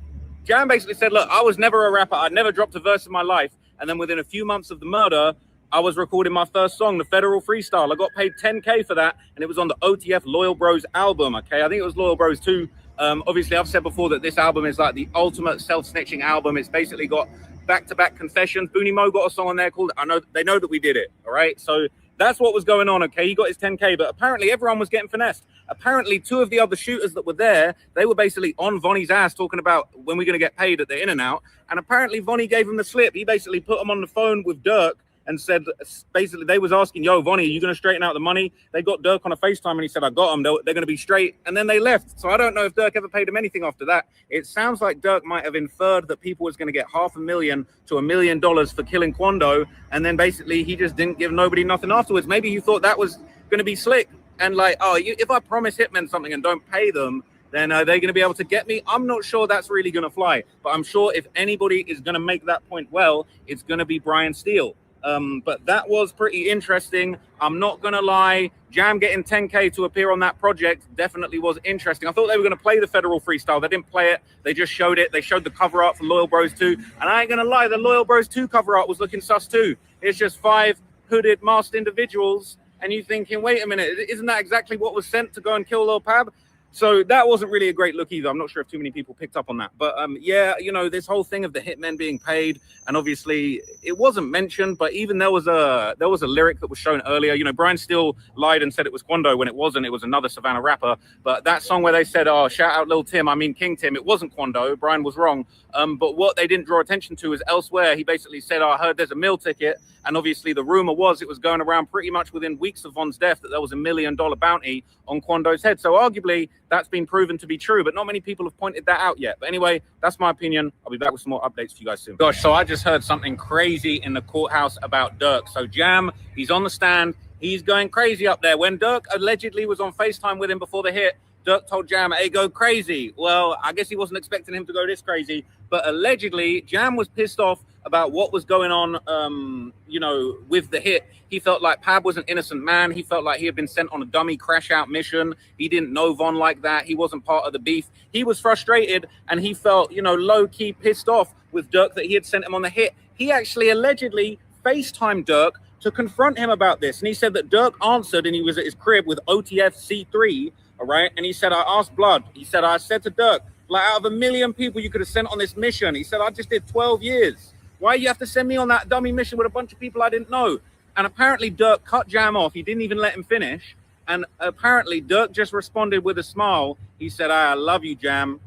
Jam basically said, look, I was never a rapper. I'd never dropped a verse in my life. And then within a few months of the murder, I was recording my first song, the Federal Freestyle. I got paid 10K for that, and it was on the OTF Loyal Bros album, okay? I think it was Loyal Bros 2. Obviously, I've said before that this album is like the ultimate self-snitching album. It's basically got back-to-back confessions. Booney Mo got a song on there called They Know That We Did It, all right? So that's what was going on, okay? He got his 10K, but apparently everyone was getting finessed. Apparently, two of the other shooters that were there, they were basically on Vonnie's ass talking about when we're going to get paid at the In-N-Out. And apparently, Vonnie gave him the slip. He basically put him on the phone with Dirk and said, basically, they was asking, yo, Vonnie, are you going to straighten out the money? They got Dirk on a FaceTime, and he said, I got them. They're going to be straight. And then they left. So I don't know if Dirk ever paid him anything after that. It sounds like Dirk might have inferred that people was going to get $500,000 to $1 million for killing Quando. And then basically, he just didn't give nobody nothing afterwards. Maybe he thought that was going to be slick. And like, if I promise hitmen something and don't pay them, then are they going to be able to get me? I'm not sure that's really going to fly. But I'm sure if anybody is going to make that point well, it's going to be Brian Steele. But that was pretty interesting. I'm not going to lie. Jam getting 10K to appear on that project definitely was interesting. I thought they were going to play the Federal Freestyle. They didn't play it. They just showed it. They showed the cover art for Loyal Bros 2. And I ain't going to lie, the Loyal Bros 2 cover art was looking sus too. It's just 5 hooded masked individuals. And you thinking, wait a minute, isn't that exactly what was sent to go and kill Lil Pab? So that wasn't really a great look either. I'm not sure if too many people picked up on that. But yeah, you know, this whole thing of the hitmen being paid, and obviously it wasn't mentioned, but even there was a lyric that was shown earlier. You know, Brian Steele lied and said it was Quando when it wasn't. It was another Savannah rapper. But that song where they said, oh, shout out Lil Tim, I mean King Tim, it wasn't Quando. Brian was wrong. But what they didn't draw attention to is elsewhere. He basically said, oh, I heard there's a meal ticket. And obviously the rumor was it was going around pretty much within weeks of Von's death that there was $1 million bounty on Quando's head. So arguably that's been proven to be true, but not many people have pointed that out yet. But anyway, that's my opinion. I'll be back with some more updates for you guys soon. Gosh, so I just heard something crazy in the courthouse about Dirk. So Jam, he's on the stand. He's going crazy up there. When Dirk allegedly was on FaceTime with him before the hit, Dirk told Jam, hey, go crazy. Well, I guess he wasn't expecting him to go this crazy, but allegedly Jam was pissed off about what was going on, you know, with the hit. He felt like Pab was an innocent man. He felt like he had been sent on a dummy crash out mission. He didn't know Von like that. He wasn't part of the beef. He was frustrated and he felt, you know, low key pissed off with Dirk that he had sent him on the hit. He actually allegedly FaceTimed Dirk to confront him about this. And he said that Dirk answered and he was at his crib with OTF C3, all right? And he said, I asked Blood. He said, I said to Dirk, like out of 1 million people you could have sent on this mission. He said, I just did 12 years. Why you have to send me on that dummy mission with a bunch of people I didn't know? And apparently Dirk cut Jam off. He didn't even let him finish. And apparently Dirk just responded with a smile. He said, I love you, Jam.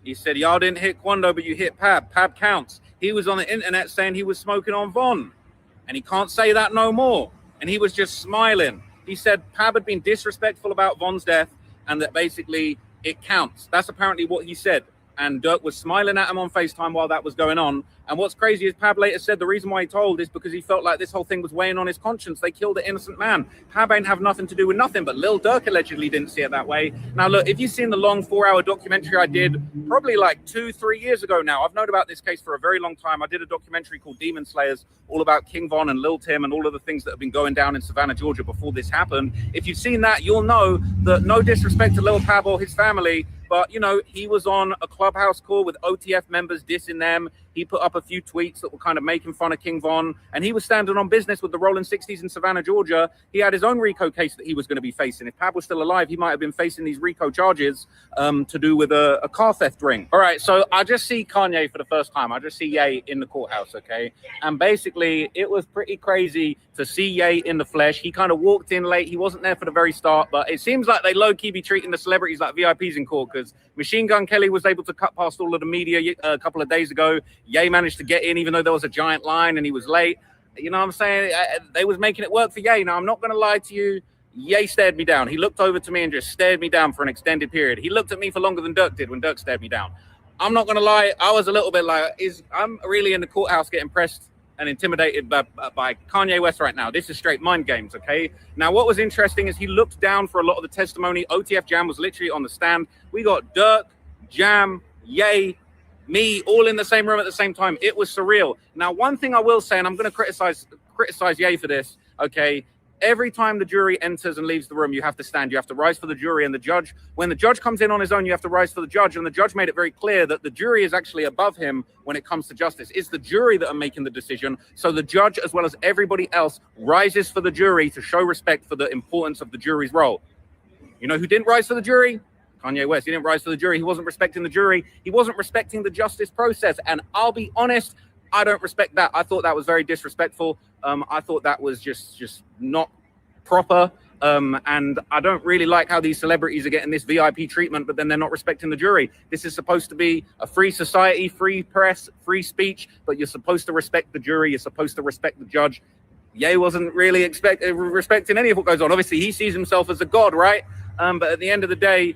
He said, y'all didn't hit Quando, but you hit Pab. Pab counts. He was on the internet saying he was smoking on Von. And he can't say that no more. And he was just smiling. He said Pab had been disrespectful about Von's death and that basically it counts. That's apparently what he said. And Dirk was smiling at him on FaceTime while that was going on. And what's crazy is Pab later said the reason why he told is because he felt like this whole thing was weighing on his conscience. They killed an innocent man. Pab ain't have nothing to do with nothing, but Lil Durk allegedly didn't see it that way. Now, look, if you've seen the long 4-hour documentary I did probably like 2-3 years ago now, I've known about this case for a very long time. I did a documentary called Demon Slayers, all about King Von and Lil Tim and all of the things that have been going down in Savannah, Georgia before this happened. If you've seen that, you'll know that no disrespect to Lil Pab or his family, but, you know, he was on a Clubhouse call with OTF members dissing them. He put up a few tweets that were kind of making fun of King Von, and he was standing on business with the Rolling 60s in Savannah, Georgia. He had his own RICO case that he was going to be facing. If Pab was still alive, he might have been facing these RICO charges to do with a car theft ring. All right, so I just see Kanye for the first time. I just see Ye in the courthouse, okay? And basically, it was pretty crazy to see Ye in the flesh. He kind of walked in late. He wasn't there for the very start, but it seems like they low-key be treating the celebrities like VIPs in court, because Machine Gun Kelly was able to cut past all of the media a couple of days ago. Ye managed to get in even though there was a giant line and he was late. You know what I'm saying? They was making it work for Ye. Now, I'm not going to lie to you. Ye stared me down. He looked over to me and just stared me down for an extended period. He looked at me for longer than Dirk did when Dirk stared me down. I'm not going to lie. I was a little bit like, I'm really in the courthouse getting pressed and intimidated by Kanye West right now. This is straight mind games, okay? Now, what was interesting is he looked down for a lot of the testimony. OTF Jam was literally on the stand. We got Dirk, Jam, Ye, me, all in the same room at the same time. It was surreal. Now, one thing I will say, and I'm going to criticize Ye for this, okay? every time the jury enters and leaves the room, you have to stand. You have to rise for the jury, and the judge, when the judge comes in on his own, you have to rise for the judge. And the judge made it very clear that the jury is actually above him when it comes to justice. It's the jury that are making the decision. So the judge, as well as everybody else, rises for the jury to show respect for the importance of the jury's role. You know who didn't rise for the jury? Kanye West. He didn't rise for the jury. He wasn't respecting the jury. He wasn't respecting the justice process. And I'll be honest, I don't respect that. I thought that was very disrespectful. I thought that was just not proper. And I don't really like how these celebrities are getting this VIP treatment, but then they're not respecting the jury. This is supposed to be a free society, free press, free speech, but you're supposed to respect the jury. You're supposed to respect the judge. Ye wasn't really respecting any of what goes on. Obviously, he sees himself as a god, right? But at the end of the day,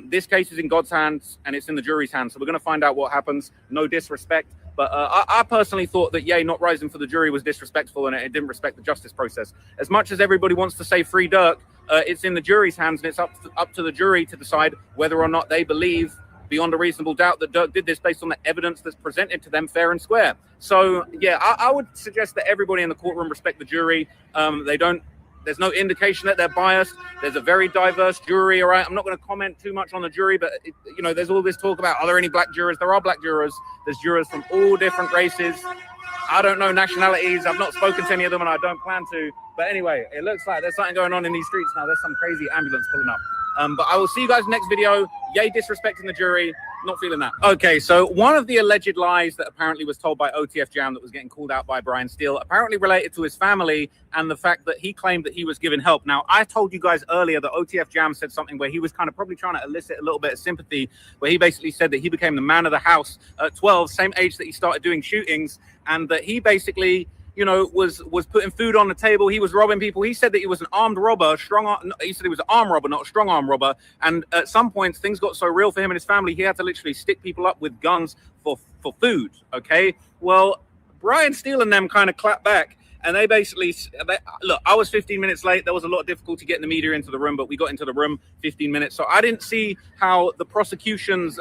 this case is in God's hands and it's in the jury's hands. So we're going to find out what happens. No disrespect. But I personally thought that Ye not rising for the jury was disrespectful and it didn't respect the justice process. As much as everybody wants to say free Dirk, it's in the jury's hands and it's up to the jury to decide whether or not they believe beyond a reasonable doubt that Dirk did this based on the evidence that's presented to them fair and square. So, yeah, I would suggest that everybody in the courtroom respect the jury. There's no indication that they're biased. There's a very diverse jury, all right? I'm not going to comment too much on the jury, but, there's all this talk about, are there any black jurors? There are black jurors. There's jurors from all different races. I don't know nationalities. I've not spoken to any of them, and I don't plan to. But anyway, it looks like there's something going on in these streets now. There's some crazy ambulance pulling up. But I will see you guys next video. Ye disrespecting the jury. Not feeling that. Okay, so one of the alleged lies that apparently was told by OTF Jam that was getting called out by Brian Steele apparently related to his family and the fact that he claimed that he was given help. Now, I told you guys earlier that OTF Jam said something where he was kind of probably trying to elicit a little bit of sympathy, where he basically said that he became the man of the house at 12, same age that he started doing shootings, and that he basically was putting food on the table. He was robbing people. He said that he was an armed robber, he said he was an armed robber, not a strong arm robber. And at some points, things got so real for him and his family, he had to literally stick people up with guns for food, okay? Well, Brian Steele and them kind of clapped back. And they basically, look, I was 15 minutes late. There was a lot of difficulty getting the media into the room, but we got into the room 15 minutes. So I didn't see how the prosecution's,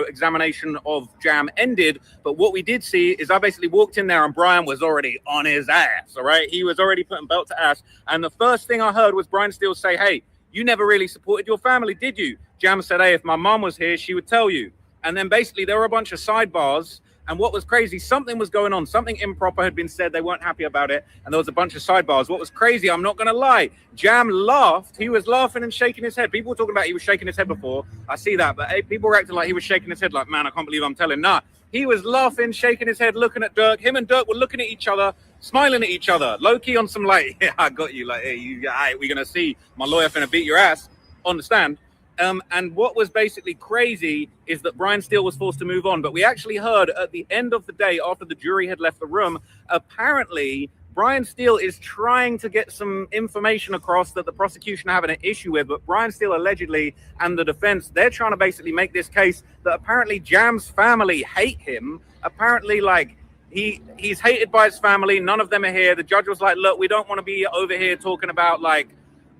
examination of Jam ended. But what we did see is I basically walked in there and Brian was already on his ass, all right? He was already putting belt to ass. And the first thing I heard was Brian Steele say, hey, you never really supported your family, did you? Jam said, hey, if my mom was here, she would tell you. And then basically there were a bunch of sidebars. And what was crazy, something was going on. Something improper had been said. They weren't happy about it. And there was a bunch of sidebars. What was crazy, I'm not going to lie, Jam laughed. He was laughing and shaking his head. People were talking about he was shaking his head before. I see that. But people were acting like he was shaking his head like, man, I can't believe I'm telling. Nah, he was laughing, shaking his head, looking at Dirk. Him and Dirk were looking at each other, smiling at each other. Low-key on some like, yeah, I got you. Like, hey, we're going to see my lawyer finna beat your ass on the stand. And what was basically crazy is that Brian Steele was forced to move on. But we actually heard at the end of the day, after the jury had left the room, apparently Brian Steele is trying to get some information across that the prosecution are having an issue with. But Brian Steele allegedly and the defense, they're trying to basically make this case that apparently Jam's family hate him. Apparently, like, he's hated by his family. None of them are here. The judge was like, look, we don't want to be over here talking about, like,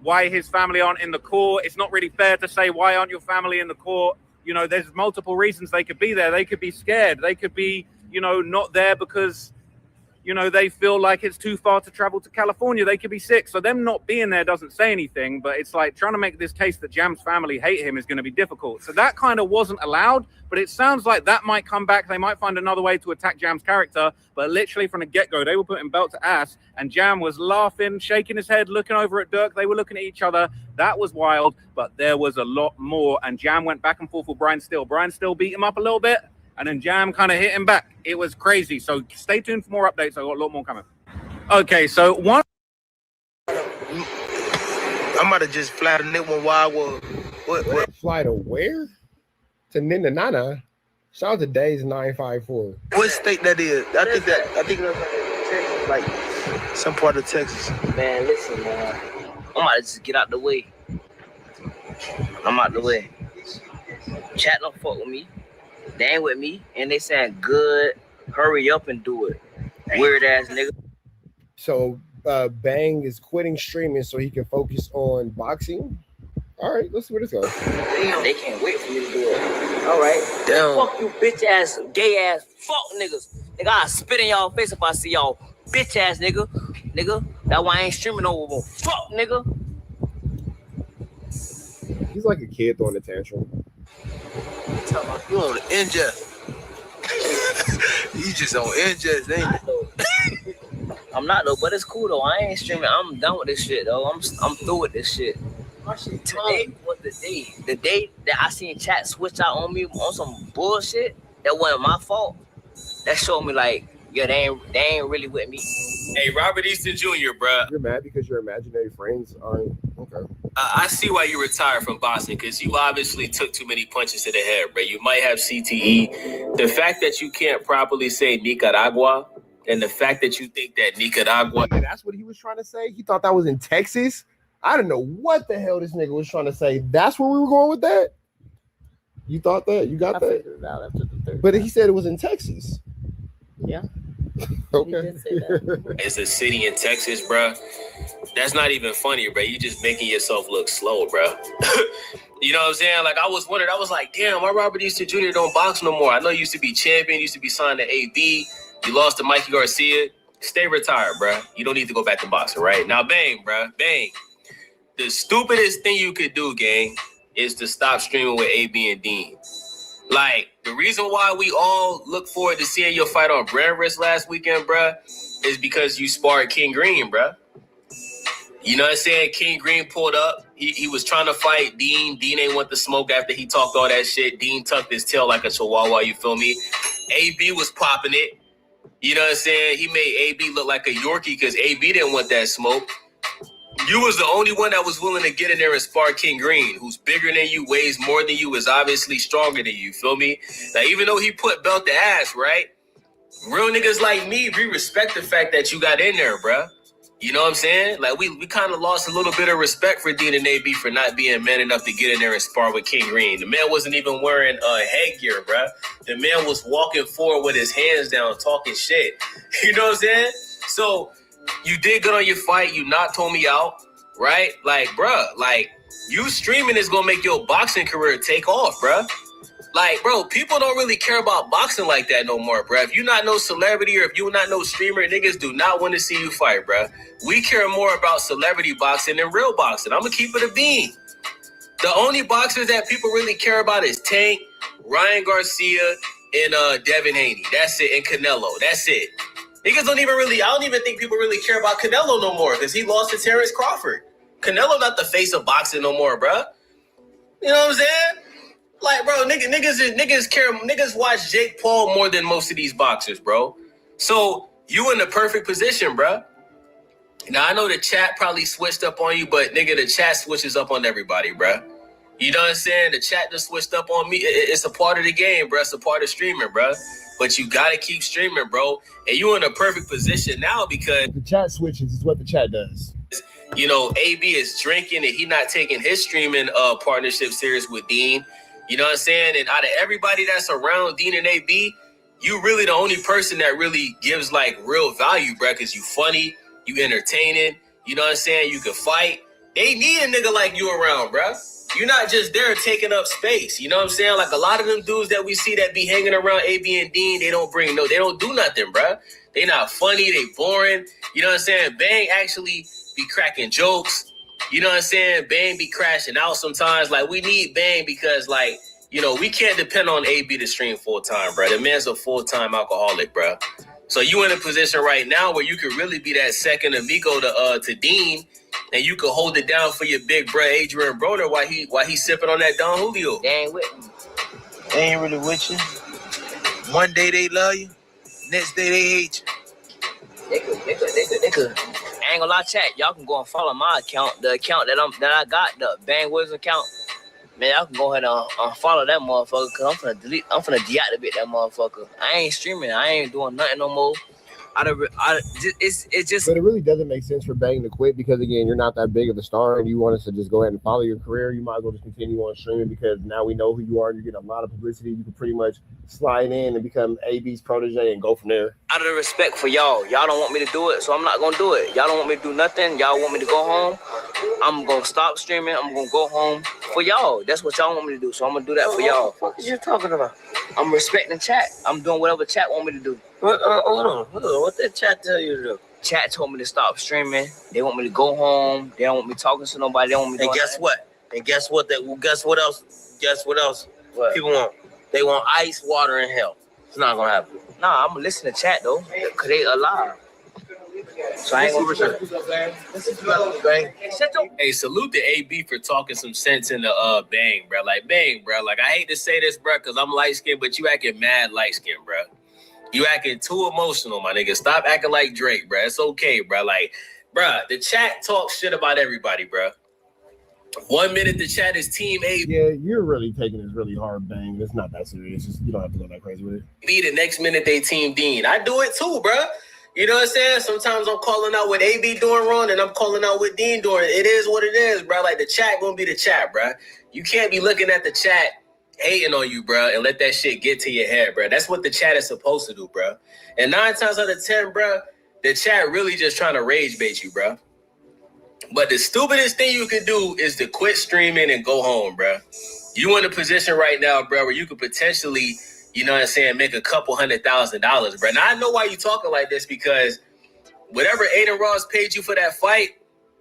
why his family aren't in the court. It's not really fair to say, why aren't your family in the court? There's multiple reasons they could be there. They could be scared. They could be, not there because, they feel like it's too far to travel to California. They could be sick. So them not being there doesn't say anything, but it's like trying to make this case that Jam's family hate him is going to be difficult. So that kind of wasn't allowed, but it sounds like that might come back. They might find another way to attack Jam's character, but literally from the get-go, they were putting belt to ass and Jam was laughing, shaking his head, looking over at Dirk. They were looking at each other. That was wild, but there was a lot more. And Jam went back and forth with Brian Steele. Brian Steele beat him up a little bit, and then Jam kind of hit him back. It was crazy. So stay tuned for more updates. I got a lot more coming. Okay, so one. I might have just fly to that one while I was. What? Fly to where? To Nana. Shout out to Days 954. What state that is? I think that's like some part of Texas. Man, listen, man. I'm about to just get out the way. I'm out the way. Chat don't fuck with me. They ain't with me, and they saying good. Hurry up and do it. Weird ass nigga. So Bang is quitting streaming so he can focus on boxing. All right, let's see where this goes. Damn, they can't wait for me to do it. All right. Damn. Fuck you, bitch ass, gay ass, fuck niggas. Nigga, I spit in y'all face if I see y'all bitch ass nigga. That's why I ain't streaming no more. Fuck, nigga. He's like a kid throwing a tantrum. You on the ingest. You just on ingest, ain't you? I'm not though, but it's cool though. I ain't streaming. I'm done with this shit though. I'm through with this shit. Today was the day. The day that I seen chat switch out on me on some bullshit that wasn't my fault. That showed me like, yeah, they ain't really with me. Hey, Robert Easton Jr., bruh. You're mad because your imaginary friends aren't okay. I see why you retired from boxing, because you obviously took too many punches to the head, bro. You might have CTE. The fact that you can't properly say Nicaragua, and the fact that you think that Nicaragua... And that's what he was trying to say? He thought that was in Texas? I didn't know what the hell this nigga was trying to say. That's where we were going with that? You thought that? You got that? figured it out after the third But time. he said it was in Texas. Yeah. Okay. He did say that. It's a city in Texas, bro. That's not even funny, bro. You just making yourself look slow, bro. You know what I'm saying? Like, I was wondering, I was like, damn, why Robert Easton Jr. don't box no more? I know you used to be champion, used to be signed to AB. You lost to Mikey Garcia. Stay retired, bro. You don't need to go back to boxing, right? Now, bang, bro. Bang. The stupidest thing you could do, gang, is to stop streaming with AB and Dean. Like, the reason why we all look forward to seeing your fight on Brand Risk last weekend, bruh, is because you sparred King Green, bruh. You know what I'm saying? King Green pulled up. He was trying to fight Dean. Dean ain't want the smoke after he talked all that shit. Dean tucked his tail like a chihuahua, you feel me? AB was popping it. You know what I'm saying? He made AB look like a Yorkie because AB didn't want that smoke. You was the only one that was willing to get in there and spar King Green, who's bigger than you, weighs more than you, is obviously stronger than you, feel me? Now, even though he put belt to ass, right? Real niggas like me, we respect the fact that you got in there, bruh. You know what I'm saying? Like, we kind of lost a little bit of respect for Dean and AB for not being man enough to get in there and spar with King Green. The man wasn't even wearing headgear, bruh. The man was walking forward with his hands down, talking shit. You know what I'm saying? So... you did good on your fight. You knocked Tommy out, right? Like, bruh, like, you streaming is going to make your boxing career take off, bruh. Like, bro, people don't really care about boxing like that no more, bruh. If you're not no celebrity or if you're not no streamer, niggas do not want to see you fight, bruh. We care more about celebrity boxing than real boxing. I'm going to keep it a bean. The only boxers that people really care about is Tank, Ryan Garcia, and Devin Haney. That's it. And Canelo. That's it. Niggas don't even really, I don't even think people really care about Canelo no more because he lost to Terrence Crawford. Canelo not the face of boxing no more, bruh. You know what I'm saying? Like, bro, niggas watch Jake Paul more than most of these boxers, bro. So you in the perfect position, bruh. Now, I know the chat probably switched up on you, but nigga, the chat switches up on everybody, bruh. You know what I'm saying? The chat just switched up on me. It's a part of the game, bruh. It's a part of streaming, bruh. But you gotta keep streaming, bro. And you in a perfect position now because the chat switches is what the chat does. You know, AB is drinking and he not taking his streaming partnership serious with Dean. You know what I'm saying? And out of everybody that's around Dean and AB, you really the only person that really gives like real value, bro. Cause you funny, you entertaining. You know what I'm saying? You can fight. They need a nigga like you around, bro. You're not just there taking up space. You know what I'm saying? Like a lot of them dudes that we see that be hanging around AB and Dean, they don't do nothing, bruh. They not funny, they boring. You know what I'm saying? Bang actually be cracking jokes. You know what I'm saying? Bang be crashing out sometimes. Like we need Bang because like, you know, we can't depend on AB to stream full time, bruh. The man's a full-time alcoholic, bruh. So you in a position right now where you could really be that second amigo to Dean. And you can hold it down for your big bro Adrian Broner while he sipping on that Don Julio. They ain't with me. They ain't really with you. One day they love you, next day they hate you. They could. I ain't gonna lie, chat. Y'all can go and follow my account, the account that I got, the Bang Wiz account. Man, y'all can go ahead and follow that motherfucker because I'm finna deactivate that motherfucker. I ain't streaming. I ain't doing nothing no more. It's just. But it really doesn't make sense for Bang to quit because again, you're not that big of a star, and you want us to just go ahead and follow your career. You might as well just continue on streaming because now we know who you are. And you're getting a lot of publicity. You can pretty much slide in and become AB's protege and go from there. Out of the respect for y'all don't want me to do it, so I'm not gonna do it. Y'all don't want me to do nothing. Y'all want me to go home. I'm gonna stop streaming. I'm gonna go home for y'all. That's what y'all want me to do, so I'm gonna do that for y'all. What are you talking about? I'm respecting chat. I'm doing whatever chat want me to do. Hold on. What did chat tell you to do? Chat told me to stop streaming. They want me to go home. They don't want me talking to nobody. They don't want me. And guess what? And guess what? Guess what else? Guess what else? What? People want. They want ice, water, and hell. It's not gonna happen. Nah, I'm gonna listen to Chat though, cause they alive. So I ain't gonna return. Hey, salute to AB for talking some sense in the Bang, bro. Like Bang, bro. Like I hate to say this, bro, cause I'm light skinned, but you acting mad light skinned, bro. You acting too emotional, my nigga. Stop acting like Drake, bro. It's okay, bro. Like, bro, the chat talks shit about everybody, bro. 1 minute the chat is Team A. Yeah, you're really taking this really hard, Bang. It's not that serious. You don't have to go that crazy with it. B, the next minute they Team Dean. I do it too, bro. You know what I'm saying? Sometimes I'm calling out what AB doing wrong, and I'm calling out what Dean doing. It is what it is, bro. Like the chat gonna be the chat, bro. You can't be looking at the chat hating on you, bro, and let that shit get to your head, bro. That's what the chat is supposed to do, bro. And 9 times out of 10, bro, the chat really just trying to rage bait you, bro. But the stupidest thing you could do is to quit streaming and go home, bro. You in a position right now, bro, where you could potentially, you know what I'm saying, make a couple $100,000, bro. Now, I know why you talking like this, because whatever Aiden Ross paid you for that fight,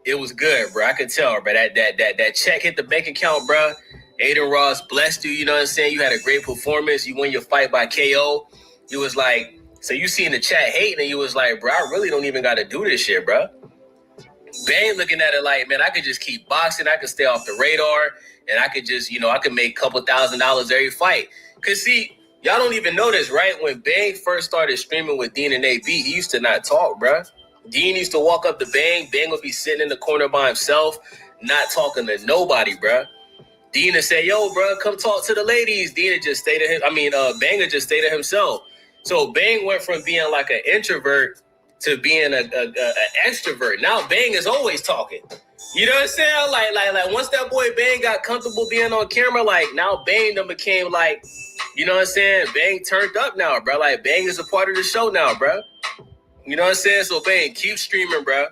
it was good, bro. I could tell, bro. That check hit the bank account, bro. Aiden Ross blessed you, you know what I'm saying? You had a great performance. You won your fight by KO. You was like, so you seen the chat hating, and you was like, bro, I really don't even got to do this shit, bro. Bang looking at it like, man, I could just keep boxing. I could stay off the radar, and I could just, you know, I could make a couple $1,000s every fight. Because, see, y'all don't even know this, right? When Bang first started streaming with Dean and AB, he used to not talk, bro. Dean used to walk up to Bang. Bang would be sitting in the corner by himself, not talking to nobody, bro. Dean would say, yo, bro, come talk to the ladies. Dean would just stay to him. Bang would just stay to himself. So Bang went from being like an introvert to being an extrovert. Now Bang is always talking. You know what I'm saying? Like once that boy Bang got comfortable being on camera, like now Bang done became like, you know what I'm saying? Bang turned up now, bro. Like Bang is a part of the show now, bro. You know what I'm saying? So Bang, keep streaming, bro.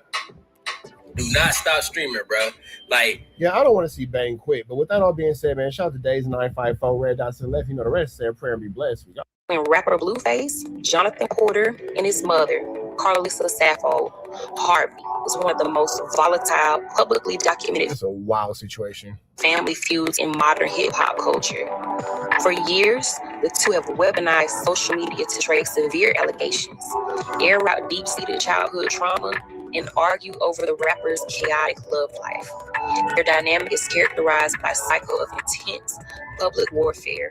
Do not stop streaming, bro. Like, yeah, I don't want to see Bang quit. But with that all being said, man, shout out to Days 954, Red Dots to the left. You know the rest. Say a prayer and be blessed. Rapper Blueface, Jonathan Porter, and his mother, Carlissa Sappho, Harvey, was one of the most volatile, publicly documented It's a wild situation. family feuds in modern hip-hop culture. For years, the two have weaponized social media to trace severe allegations, air out deep-seated childhood trauma, and argue over the rapper's chaotic love life. Their dynamic is characterized by a cycle of intense public warfare,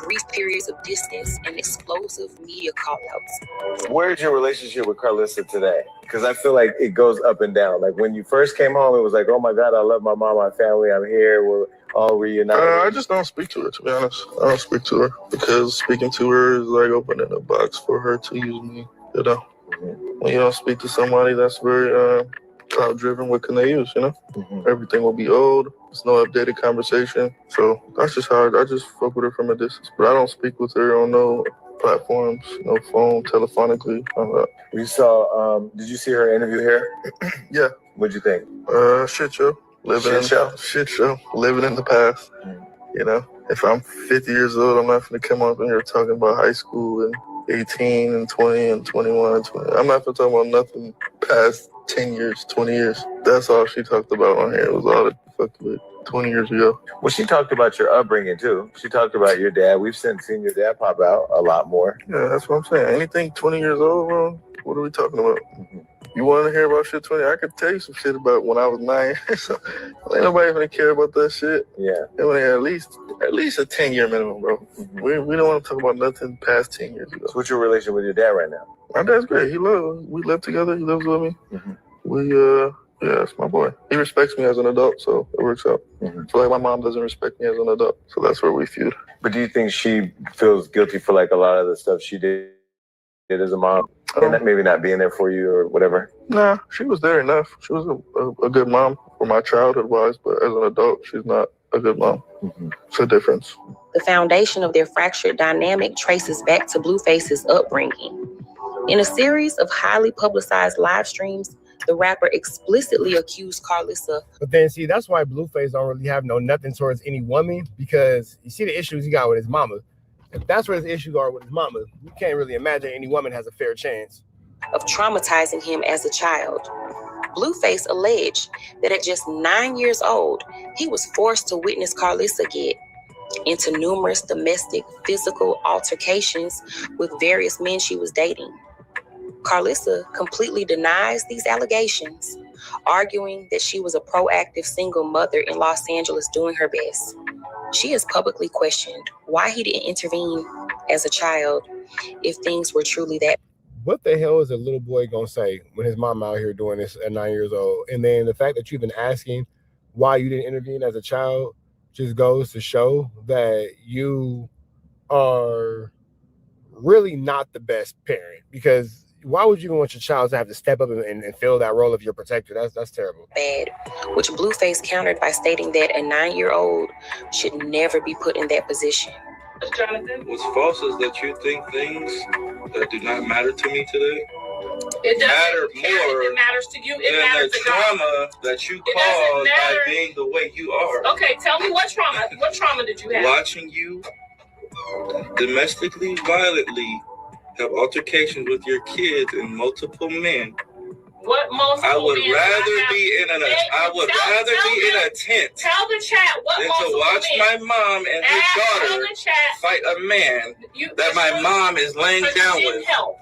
brief periods of distance, and explosive media call-outs. Where's your relationship with Carlissa today? Because I feel like it goes up and down. Like when you first came home, it was like, oh my God, I love my mom, my family, I'm here, we're all reunited. I just don't speak to her, to be honest. I don't speak to her because speaking to her is like opening a box for her to use me, you know? When you don't speak to somebody that's very cloud driven, what can they use, you know? Everything will be old. There's no updated conversation. So that's just how I just fuck with her from a distance. But I don't speak with her on no platforms, no phone, telephonically, all that. We saw, did you see her interview here? Yeah. What'd you think? Shit show. Shit show. Living in the past. You know, if I'm 50 years old, I'm not going to come up in here talking about high school and 18 and 20 and 21 and 20. I'm not going to talk about nothing past 10 years, 20 years. That's all she talked about on here. It was all that fucked with 20 years ago. Well, she talked about your upbringing, too. She talked about your dad. We've seen your dad pop out a lot more. Yeah, that's what I'm saying. Anything 20 years old, bro, what are we talking about? You want to hear about shit 20? I could tell you some shit about when I was 9. So ain't nobody gonna care about that shit. Yeah. They want to have at least a 10-year minimum, bro. We don't want to talk about nothing past 10 years ago. So what's your relationship with your dad right now? My dad's great. We live together. He lives with me. Yeah, it's my boy. He respects me as an adult, so it works out. I feel like my mom doesn't respect me as an adult, so that's where we feud. But do you think she feels guilty for like a lot of the stuff she did as a mom? And maybe not being there for you or whatever? Nah, she was there enough. She was a good mom for my childhood-wise, but as an adult, she's not a good mom. It's a difference. The foundation of their fractured dynamic traces back to Blueface's upbringing. In a series of highly publicized live streams, the rapper explicitly accused Carlissa. But then, see, that's why Blueface don't really have nothing towards any woman, because you see the issues he got with his mama. If that's where his issues are with his mama, you can't really imagine any woman has a fair chance. of traumatizing him as a child. Blueface alleged that at just 9 years old, he was forced to witness Carlissa get into numerous domestic physical altercations with various men she was dating. Carlissa completely denies these allegations, arguing that she was a proactive single mother in Los Angeles doing her best. She has publicly questioned why he didn't intervene as a child if things were truly that. What the hell is a little boy gonna say when his mom out here doing this at 9 years old? And then the fact that you've been asking why you didn't intervene as a child just goes to show that you are really not the best parent. Because why would you even want your child to have to step up and fill that role of your protector? That's terrible. Bad, which Blueface countered by stating that a 9-year-old should never be put in that position. Jonathan, what's false is that you think things that do not matter to me today matter more. It matters to you. It than matters the to God. trauma that you caused by being the way you are. Okay, tell me what trauma. What trauma did you have? Watching you domestically, violently have altercations with your kids and multiple men. What multiple I would men rather I be in an. I would rather be in a tent Tell the chat what than to multiple watch men. my mom and his Tell daughter the chat. fight a man that my mom is laying Because you down didn't with. help.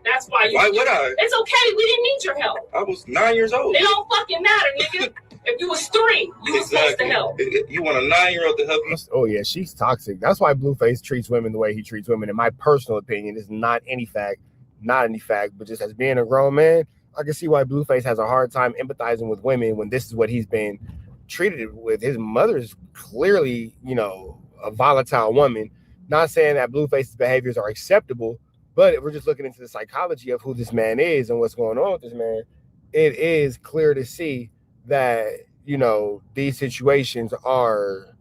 That's why you. Why would I? It's okay. We didn't need your help. I was 9 years old. It don't fucking matter, nigga. If you was 3, you was supposed to help. You want a 9-year-old to help you? Oh yeah, she's toxic. That's why Blueface treats women the way he treats women. In my personal opinion, it's not any fact, but just as being a grown man, I can see why Blueface has a hard time empathizing with women when this is what he's been treated with. His mother is clearly, a volatile woman. Not saying that Blueface's behaviors are acceptable, but if we're just looking into the psychology of who this man is and what's going on with this man, it is clear to see that, these situations are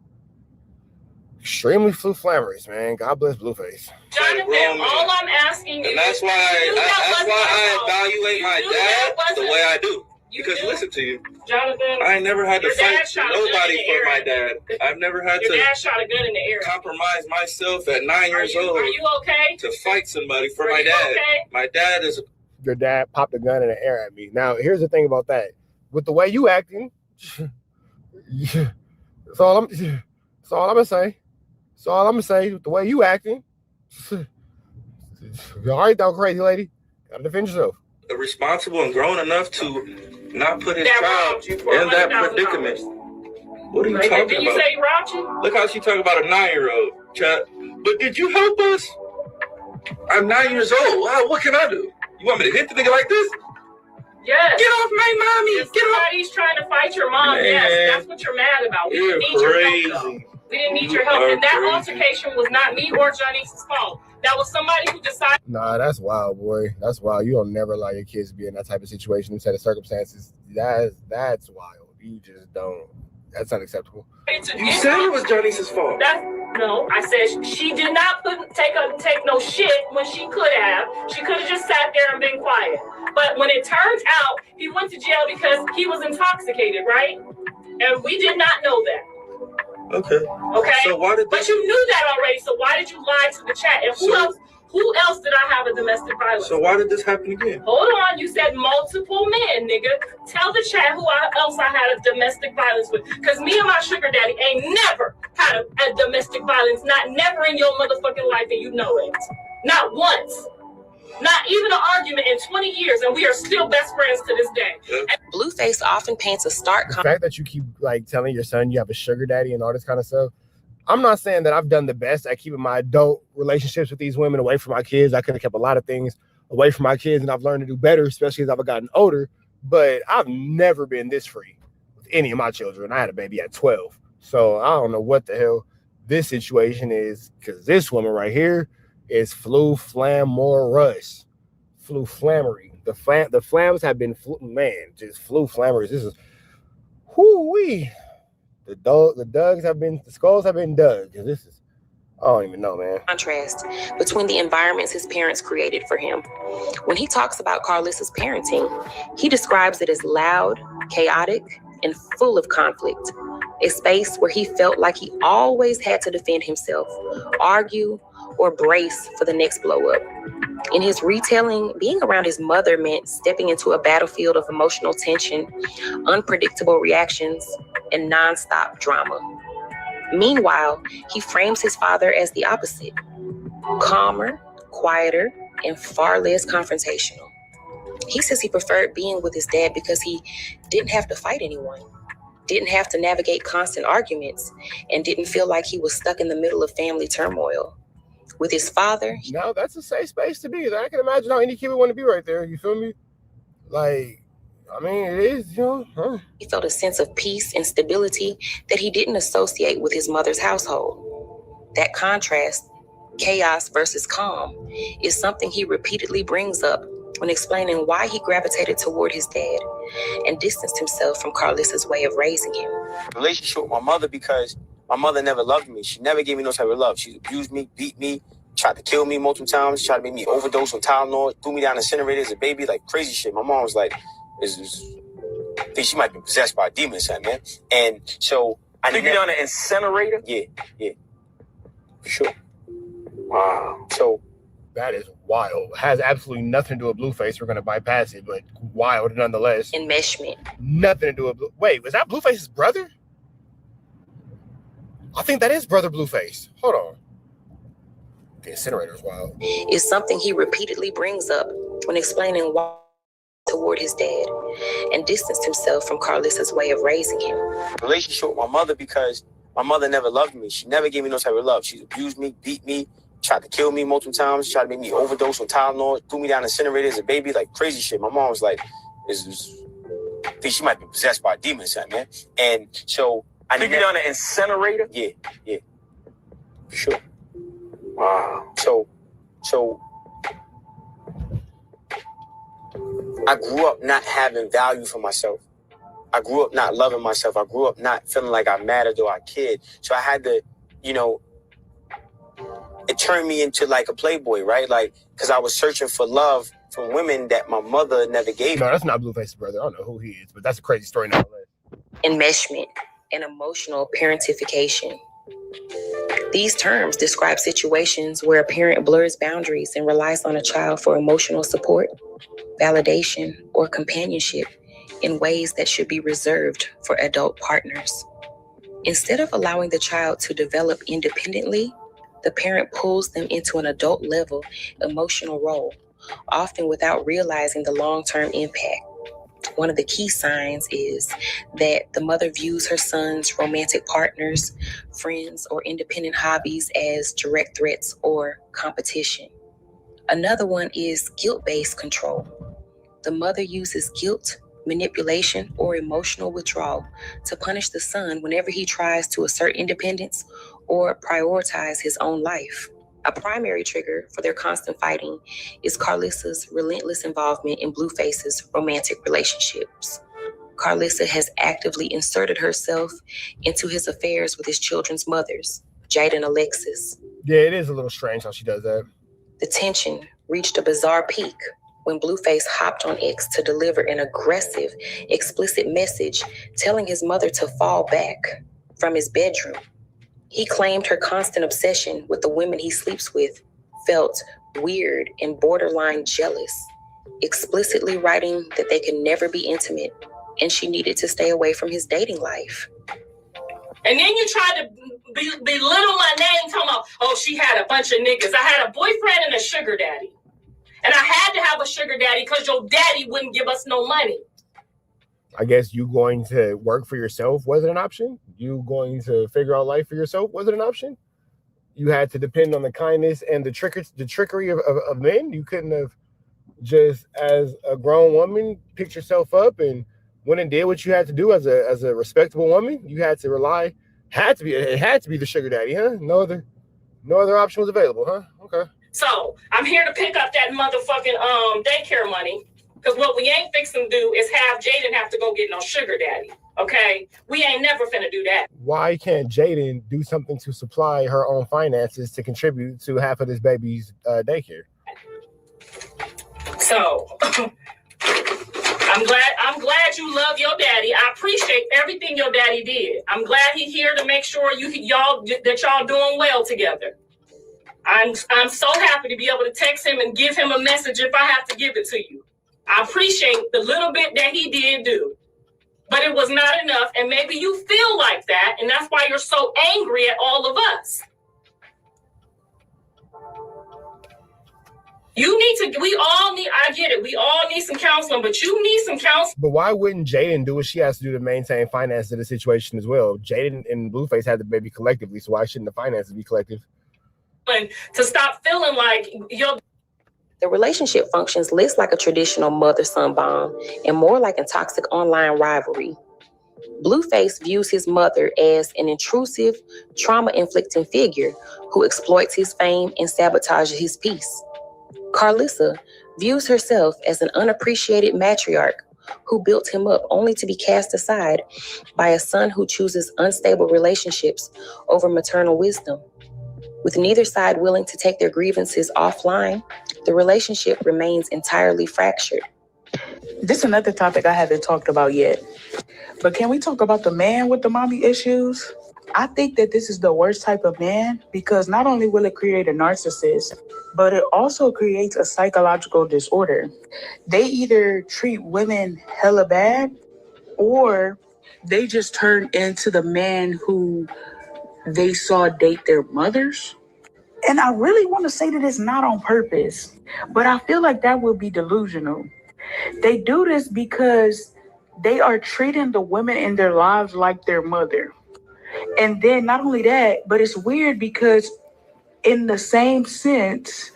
extremely flamorous, man. God bless Blueface. Jonathan, all I'm asking you. And that's why I evaluate my dad the way I do. Because listen to you, Jonathan, I never had to your dad fight shot a gun nobody in the for air. my dad. I've never had Your to dad shot a gun in the air. compromise myself at 9 years old. Are you okay? To fight somebody for Are my you dad. okay? My dad is. Your dad popped a gun in the air at me. Now, here's the thing about that. With the way you acting, that's all I'm gonna say. That's all I'm gonna say. With the way you acting, you're all right though, crazy lady. Gotta defend yourself. Responsible and grown enough to not put his child in that predicament. What are you talking Did about? you say he robbed you? Look how she talking about a 9-year-old, chat. But did you help us? I'm 9 years old. Wow, what can I do? You want me to hit the nigga like this? Yes. Get off my mommy. If somebody's trying to fight your mom, Man, yes, that's what you're mad about. We didn't need your help, though. We didn't need your help. And that altercation was not me or Janice's fault. That was somebody who decided. Nah, that's wild, boy. That's wild. You don't never allow your kids to be in that type of situation, in set of circumstances. That's wild. You just don't. That's unacceptable. You said it was Janice's fault. No, I said she did not take no shit when she could have. She could have just sat there and been quiet. But when it turns out he went to jail because he was intoxicated, right? And we did not know that. Okay. So why did But you knew that already, so why did you lie to the chat? And who else did I have a domestic violence? So why did this happen again? Hold on, you said multiple men, nigga. Tell the chat who else I had a domestic violence with. Because me and my sugar daddy ain't never had a domestic violence. Never in your motherfucking life, and you know it. Not once. Not even an argument in 20 years, and we are still best friends to this day. Blueface often paints a stark The fact that you keep telling your son you have a sugar daddy and all this kind of stuff, I'm not saying that I've done the best at keeping my adult relationships with these women away from my kids. I could have kept a lot of things away from my kids, and I've learned to do better, especially as I've gotten older. But I've never been this free with any of my children. I had a baby at 12. So I don't know what the hell this situation is, because this woman right here is flamorous. The flams have been, just flamorous. This is, whoo-wee. The skulls have been dug. This is, I don't even know, man. Contrast between the environments his parents created for him. When he talks about Carlissa's parenting, he describes it as loud, chaotic, and full of conflict. A space where he felt like he always had to defend himself, argue, or brace for the next blow up. In his retelling, being around his mother meant stepping into a battlefield of emotional tension, unpredictable reactions, and nonstop drama. Meanwhile, he frames his father as the opposite: calmer, quieter, and far less confrontational. He says he preferred being with his dad because he didn't have to fight anyone, didn't have to navigate constant arguments, and didn't feel like he was stuck in the middle of family turmoil. With his father, No, that's a safe space to be. I can imagine how any kid would want to be right there. You feel me? Like, I mean, it is, he felt a sense of peace and stability that he didn't associate with his mother's household. That contrast, chaos versus calm, is something he repeatedly brings up when explaining why he gravitated toward his dad and distanced himself from Carlissa's way of raising him. Relationship with my mother because my mother never loved me. She never gave me no type of love. She abused me, beat me, tried to kill me multiple times, tried to make me overdose on Tylenol, threw me down the incinerator as a baby, like crazy shit. My mom was like, I think she might be possessed by a demon or something, man. And so I Threw you down the incinerator? Yeah. For sure. Wow. So that is wild. It has absolutely nothing to do with Blueface. We're going to bypass it, but wild nonetheless. Enmeshment. Nothing to do with Wait, was that Blueface's brother? I think that is brother Blueface. Hold on. The incinerator's wild. Is something he repeatedly brings up when explaining why toward his dad and distanced himself from Carlissa's way of raising him. Relationship with my mother because my mother never loved me. She never gave me no type of love. She abused me, beat me, tried to kill me multiple times, tried to make me overdose on Tylenol, threw me down the incinerator as a baby, like crazy shit. My mom was like, I think she might be possessed by a demon or something, man. And so I threw you down the incinerator? Yeah. For sure. Wow. So I grew up not having value for myself. I grew up not loving myself. I grew up not feeling like I mattered or I cared. So I had to, it turned me into like a playboy, right? Like, because I was searching for love from women that my mother never gave me. No, that's not Blueface's brother. I don't know who he is, but that's a crazy story nonetheless. Enmeshment and emotional parentification. These terms describe situations where a parent blurs boundaries and relies on a child for emotional support, validation, or companionship in ways that should be reserved for adult partners. Instead of allowing the child to develop independently, the parent pulls them into an adult-level emotional role, often without realizing the long-term impact. One of the key signs is that the mother views her son's romantic partners, friends, or independent hobbies as direct threats or competition. Another one is guilt-based control. The mother uses guilt, manipulation, or emotional withdrawal to punish the son whenever he tries to assert independence or prioritize his own life. A primary trigger for their constant fighting is Carlissa's relentless involvement in Blueface's romantic relationships. Carlissa has actively inserted herself into his affairs with his children's mothers, Jade and Alexis. Yeah, it is a little strange how she does that. The tension reached a bizarre peak when Blueface hopped on X to deliver an aggressive, explicit message telling his mother to fall back from his bedroom. He claimed her constant obsession with the women he sleeps with felt weird and borderline jealous, explicitly writing that they could never be intimate and she needed to stay away from his dating life. And then you tried to belittle my name, talking about, oh, she had a bunch of niggas. I had a boyfriend and a sugar daddy. And I had to have a sugar daddy because your daddy wouldn't give us no money. I guess you going to work for yourself wasn't an option. You going to figure out life for yourself wasn't an option. You had to depend on the kindness and the trickery of men. You couldn't have just, as a grown woman, picked yourself up and went and did what you had to do as a respectable woman. You had to rely. It had to be the sugar daddy, huh? No other option was available, huh? Okay. So I'm here to pick up that motherfucking daycare money. Because what we ain't fixing to do is have Jaden have to go get no sugar daddy. Okay? We ain't never finna do that. Why can't Jaden do something to supply her own finances to contribute to half of this baby's daycare? So I'm glad you love your daddy. I appreciate everything your daddy did. I'm glad he's here to make sure y'all doing well together. I'm so happy to be able to text him and give him a message if I have to give it to you. I appreciate the little bit that he did do, but it was not enough. And maybe you feel like that, and that's why you're so angry at all of us. I get it. We all need some counseling, but you need some counseling. But why wouldn't Jaden do what she has to do to maintain finance of the situation as well? Jaden and Blueface had the baby collectively, so why shouldn't the finances be collective? To stop feeling like you're... The relationship functions less like a traditional mother-son bond and more like a toxic online rivalry. Blueface views his mother as an intrusive, trauma-inflicting figure who exploits his fame and sabotages his peace. Carlissa views herself as an unappreciated matriarch who built him up only to be cast aside by a son who chooses unstable relationships over maternal wisdom. With neither side willing to take their grievances offline, the relationship remains entirely fractured. This is another topic I haven't talked about yet. But can we talk about the man with the mommy issues? I think that this is the worst type of man because not only will it create a narcissist, but it also creates a psychological disorder. They either treat women hella bad or they just turn into the man who they saw date their mothers. And I really want to say that it's not on purpose, but I feel like that would be delusional. They do this because they are treating the women in their lives like their mother. And then not only that, but it's weird because in the same sense,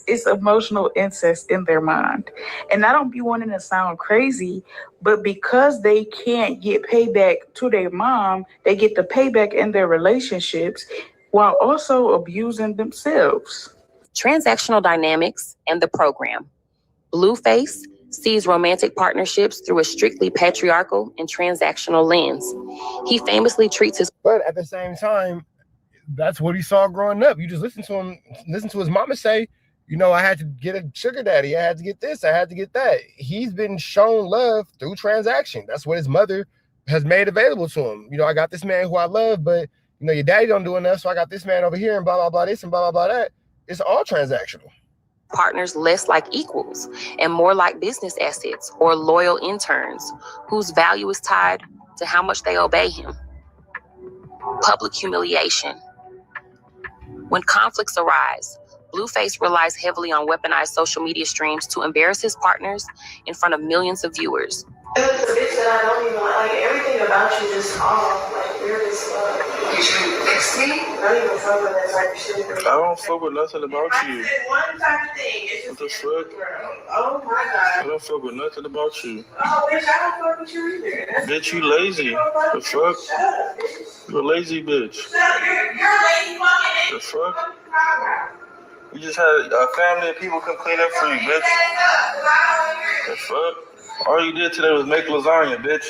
it's emotional incest in their mind. And I don't be wanting to sound crazy, but because they can't get payback to their mom, they get the payback in their relationships while also abusing themselves. Transactional dynamics and the program. Blueface sees romantic partnerships through a strictly patriarchal and transactional lens. He famously treats his... But at the same time, that's what he saw growing up. You just listen to his mama say, you know, I had to get a sugar daddy. I had to get this. I had to get that. He's been shown love through transaction. That's what his mother has made available to him. You know, I got this man who I love, but, you know, your daddy don't do enough, so I got this man over here and blah, blah, blah, this and blah, blah, blah, that. It's all transactional. Partners less like equals and more like business assets or loyal interns whose value is tied to how much they obey him. Public humiliation. When conflicts arise, Blueface relies heavily on weaponized social media streams to embarrass his partners in front of millions of viewers. It's a bitch that I don't even like. Everything about you just off. Like, you're just see? Not even fuck with that type of shit. I don't fuck with nothing about you. I said one type of thing. It's just what the fuck? Oh my god. I don't fuck with nothing about you. Oh, bitch, I don't fuck with you either. Bitch, you lazy. The fuck? You're a lazy bitch. You're lazy fucking. The fuck? You just had a family of people come clean up for you, bitch. The fuck? All you did today was make lasagna, bitch.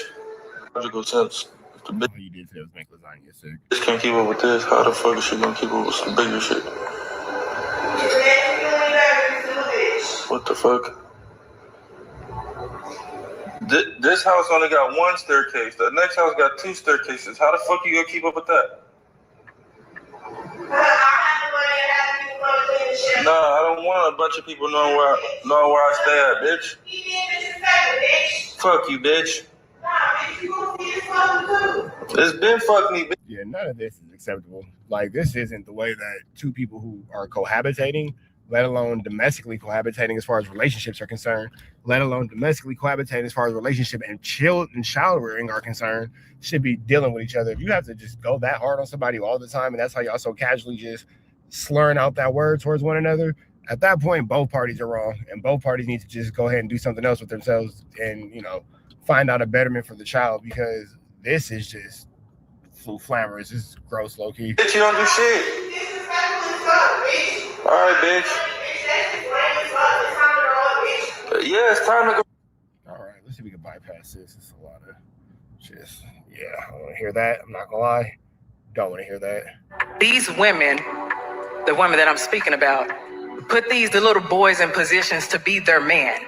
Logical sense. All you did today was make lasagna, sick. Bitch can't keep up with this. How the fuck is she gonna keep up with some bigger shit? What the fuck? This house only got one staircase. The next house got 2 staircases. How the fuck you gonna keep up with that? Nah, I don't want a bunch of people knowing where I stay at, bitch. Fuck you, bitch. It's been fuck me, bitch. Yeah, none of this is acceptable. Like, this isn't the way that two people who are cohabitating, let alone domestically cohabitating as far as relationships are concerned, let alone domestically cohabitating as far as relationship and child rearing are concerned, should be dealing with each other. If you have to just go that hard on somebody all the time, and that's how y'all so casually just slurring out that word towards one another, at that point, both parties are wrong, and both parties need to just go ahead and do something else with themselves and, you know, find out a betterment for the child, because this is just flamorous. This is gross, low-key. Bitch, you don't do shit. All right, bitch. Yeah, it's time to go. All right, let's see if we can bypass this. It's a lot of just, yeah, I don't want to hear that. I'm not going to lie. Don't want to hear that. These women, the women that I'm speaking about, put the little boys in positions to be their man.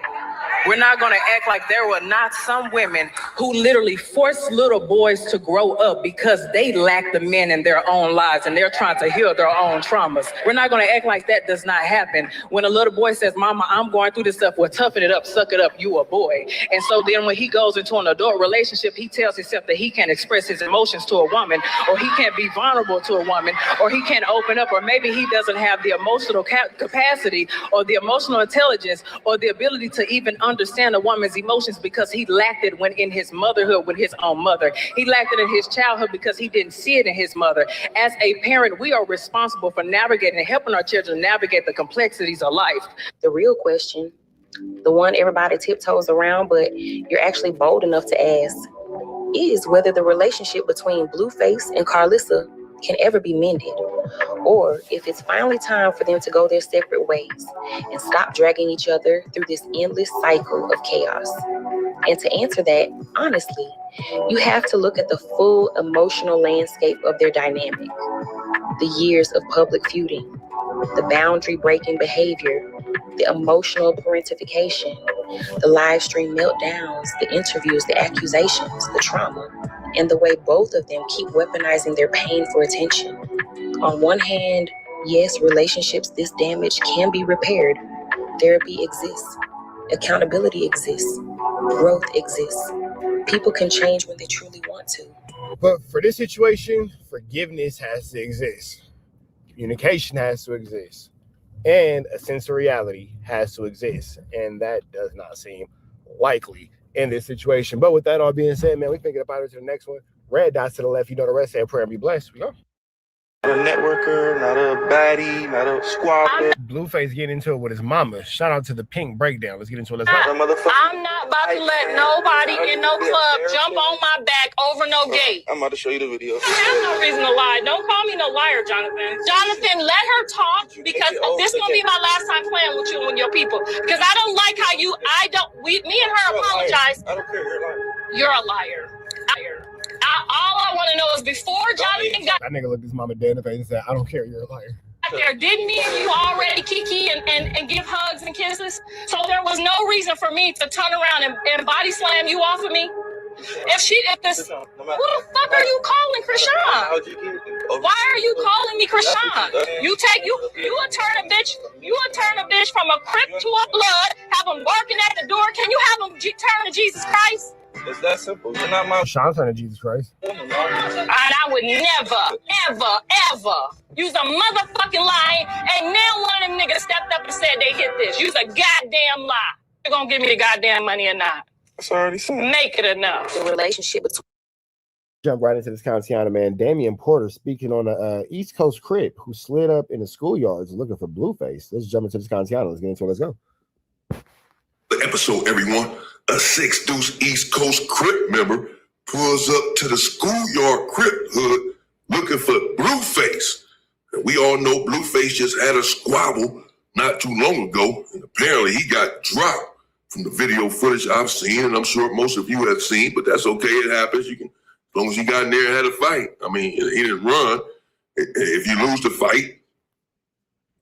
We're not going to act like there were not some women who literally forced little boys to grow up because they lack the men in their own lives and they're trying to heal their own traumas. We're not going to act like that does not happen. When a little boy says, Mama, I'm going through this stuff, well, toughen it up, suck it up, you a boy. And so then when he goes into an adult relationship, he tells himself that he can't express his emotions to a woman, or he can't be vulnerable to a woman, or he can't open up, or maybe he doesn't have the emotional capacity or the emotional intelligence or the ability to even understand a woman's emotions because he lacked it when in his motherhood with his own mother. He lacked it in his childhood because he didn't see it in his mother. As a parent, we are responsible for navigating and helping our children navigate the complexities of life. The real question, the one everybody tiptoes around, but you're actually bold enough to ask, is whether the relationship between Blueface and Carlissa can ever be mended, or if it's finally time for them to go their separate ways and stop dragging each other through this endless cycle of chaos. And to answer that, honestly, you have to look at the full emotional landscape of their dynamic. The years of public feuding, the boundary-breaking behavior, the emotional parentification, the live stream meltdowns, the interviews, the accusations, the trauma, and the way both of them keep weaponizing their pain for attention. On one hand, yes, relationships this damaged can be repaired. Therapy exists. Accountability exists. Growth exists. People can change when they truly want to. But for this situation, forgiveness has to exist. Communication has to exist. And a sense of reality has to exist. And that does not seem likely in this situation. But with that all being said, man, we can get up out to the next one. Red dots to the left, you know the rest. Say a prayer and be blessed. We go. Not a networker, not a baddie, not a squad. Blueface getting into it with his mama. Shout out to the Pink Breakdown. Let's get into it. Let's go. I'm not about to let nobody in no club jump on my back over no gate. I'm about to show you the video. I have no reason to lie. Don't call me no liar, Jonathan. Jonathan, let her talk because this is gonna be my last time playing with you and your people. Because I don't like how you. Me and her apologize. I don't care. You're a liar. You're a liar. All I want to know is before Jonathan got that nigga looked his mama dead in the face and said, I don't care, you're a liar. there, did me and you already kiki and give hugs and kisses? So there was no reason for me to turn around and body slam you off of me? Who the fuck are you calling Chrisean? Why are you calling me Chrisean? You turn a bitch from a Crip to a Blood, have them barking at the door. Can you have them turn to Jesus Christ? It's that simple. You're not my Sean turning to Jesus Christ. And I would never, ever use a motherfucking lie. And now one of them niggas stepped up and said they hit this. Use a goddamn lie. You're gonna give me the goddamn money or not? It's already said. Make it enough. The relationship between Jump right into this Contiana, man. Damian Porter speaking on a East Coast Crip who slid up in the schoolyards looking for Blueface. Let's jump into this Contiana. Let's get into it. Let's go. The episode, everyone. A 6 Deuce East Coast Crip member pulls up to the schoolyard Crip hood looking for Blueface. And we all know Blueface just had a squabble not too long ago, and apparently he got dropped from the video footage I've seen, and I'm sure most of you have seen, but that's okay. It happens. You can, as long as you got in there and had a fight. I mean, he didn't run. If you lose the fight,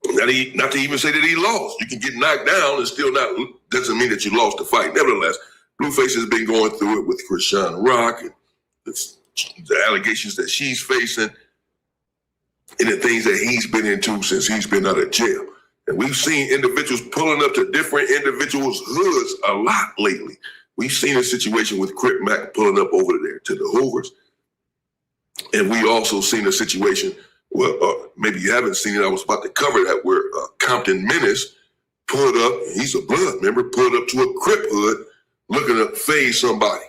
not to even say that he lost. You can get knocked down and still not, doesn't mean that you lost the fight. Nevertheless, Blueface has been going through it with Chrisean Rock and the allegations that she's facing and the things that he's been into since he's been out of jail. And we've seen individuals pulling up to different individuals' hoods a lot lately. We've seen a situation with Crip Mac pulling up over there to the Hoovers. And we also seen a situation, well, maybe you haven't seen it, I was about to cover that, where Compton Menace pulled up, he's a blood member, pulled up to a Crip hood looking to fade somebody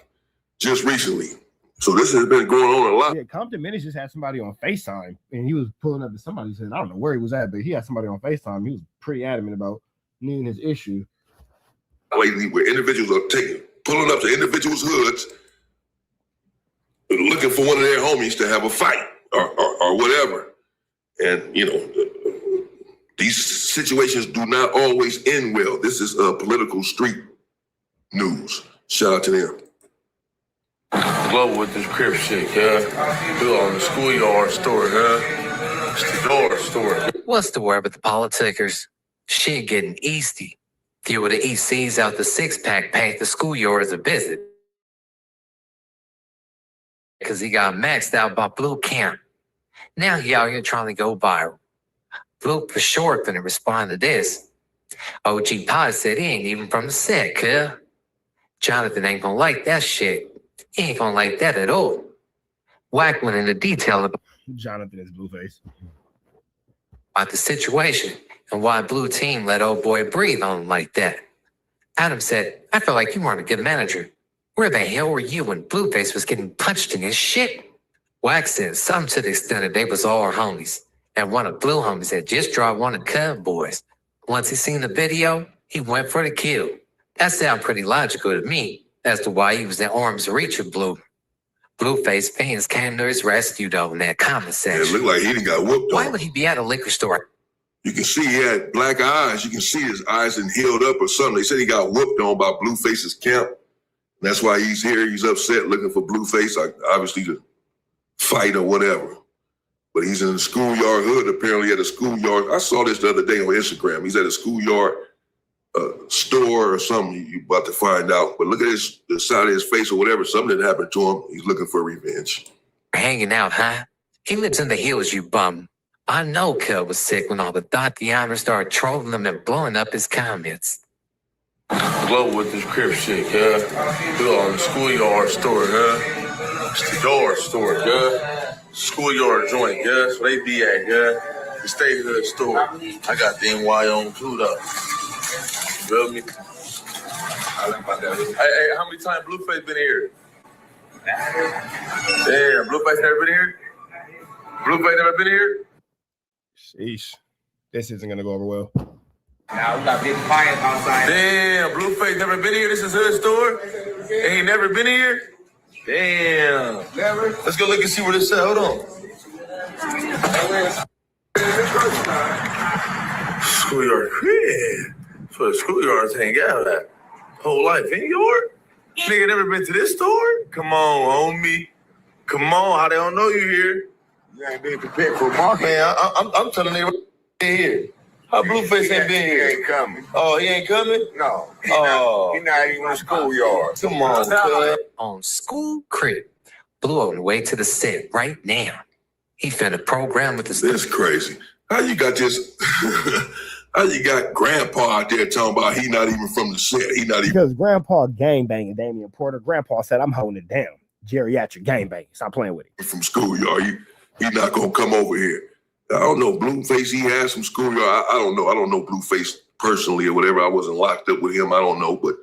just recently. So this has been going on a lot. Yeah, Compton Menace just had somebody on FaceTime, and he was pulling up to somebody who said, I don't know where he was at, but he had somebody on FaceTime. He was pretty adamant about needing his issue. Lately, where individuals are pulling up to individuals' hoods, looking for one of their homies to have a fight or whatever. And, you know, these situations do not always end well. This is political street news. Shout out to them. Global with this Crip shit, yeah. We on the schoolyard story, huh? It's the door story. What's the word with the politicers? Shit getting easty. Few of the ECs out the six-pack paid the schoolyards a visit. Because he got maxed out by Blue Camp. Now he out here trying to go viral. Blue for sure finna respond to this. OG Pod said he ain't even from the set, cuz. Jonathan ain't gonna like that shit. He ain't gonna like that at all. Wack went into detail about Jonathan is Blueface. the situation and why Blue Team let old boy breathe on him like that. Adam said, I feel like you weren't a good manager. Where the hell were you when Blueface was getting punched in his shit? Wack said something to the extent that they was all homies. And one of Blue homies had just dropped one of Cub boys. Once he seen the video, he went for the kill. That sounded pretty logical to me as to why he was in arm's reach of Blue. Blueface fans came to his rescue though in that comment section. It looked like he done got whooped on. Why would he be at a liquor store? You can see he had black eyes. You can see his eyes and healed up or something. They said he got whooped on by Blueface's camp. And that's why he's here. He's upset looking for Blueface, like obviously to fight or whatever. But he's in the schoolyard hood, apparently at a schoolyard. I saw this the other day on Instagram. He's at a schoolyard store or something. You're about to find out. But look at the side of his face or whatever. Something that happened to him. He's looking for revenge. Hanging out, huh? He lives in the hills, you bum. I know Cub was sick when all the Tatianas started trolling him and blowing up his comments. Blow with this crib shit, yeah. Do it on the schoolyard store, yeah. It's the yard store, yeah. Schoolyard joint, yeah. So they be at, yeah. The state hood store. I got the NY on too, though. You feel me? Hey, how many times Blueface been here? Damn, Blueface never been here? Blueface never been here? Sheesh. This isn't going to go over well. Now we got big fires outside. Damn, Blueface never been here. This is hood store. They ain't never been here. Damn. Never. Let's go look and see where this is. Hold on. Schoolyard crib. For the schoolyards hang out at. Whole life in your nigga never been to this store? Come on, homie. Come on, how they don't know you here? You ain't been prepared for market. Man, I'm telling you here. How Blueface ain't been here? He ain't coming. Oh, he ain't coming? No. He not even in the schoolyard. Come on, cuz. On school crib. Blue on the way to the set right now. He finna program with the... This is crazy. How you got this... How you got Grandpa out there talking about he not even from the set? He not even... Because Grandpa gangbanging Damian Porter. Grandpa said, I'm holding it down. Geriatric gangbang. Stop playing with it. From schoolyard. He not going to come over here. I don't know. Blueface, he has some schoolyard. I don't know. I don't know Blueface personally or whatever. I wasn't locked up with him. I don't know. But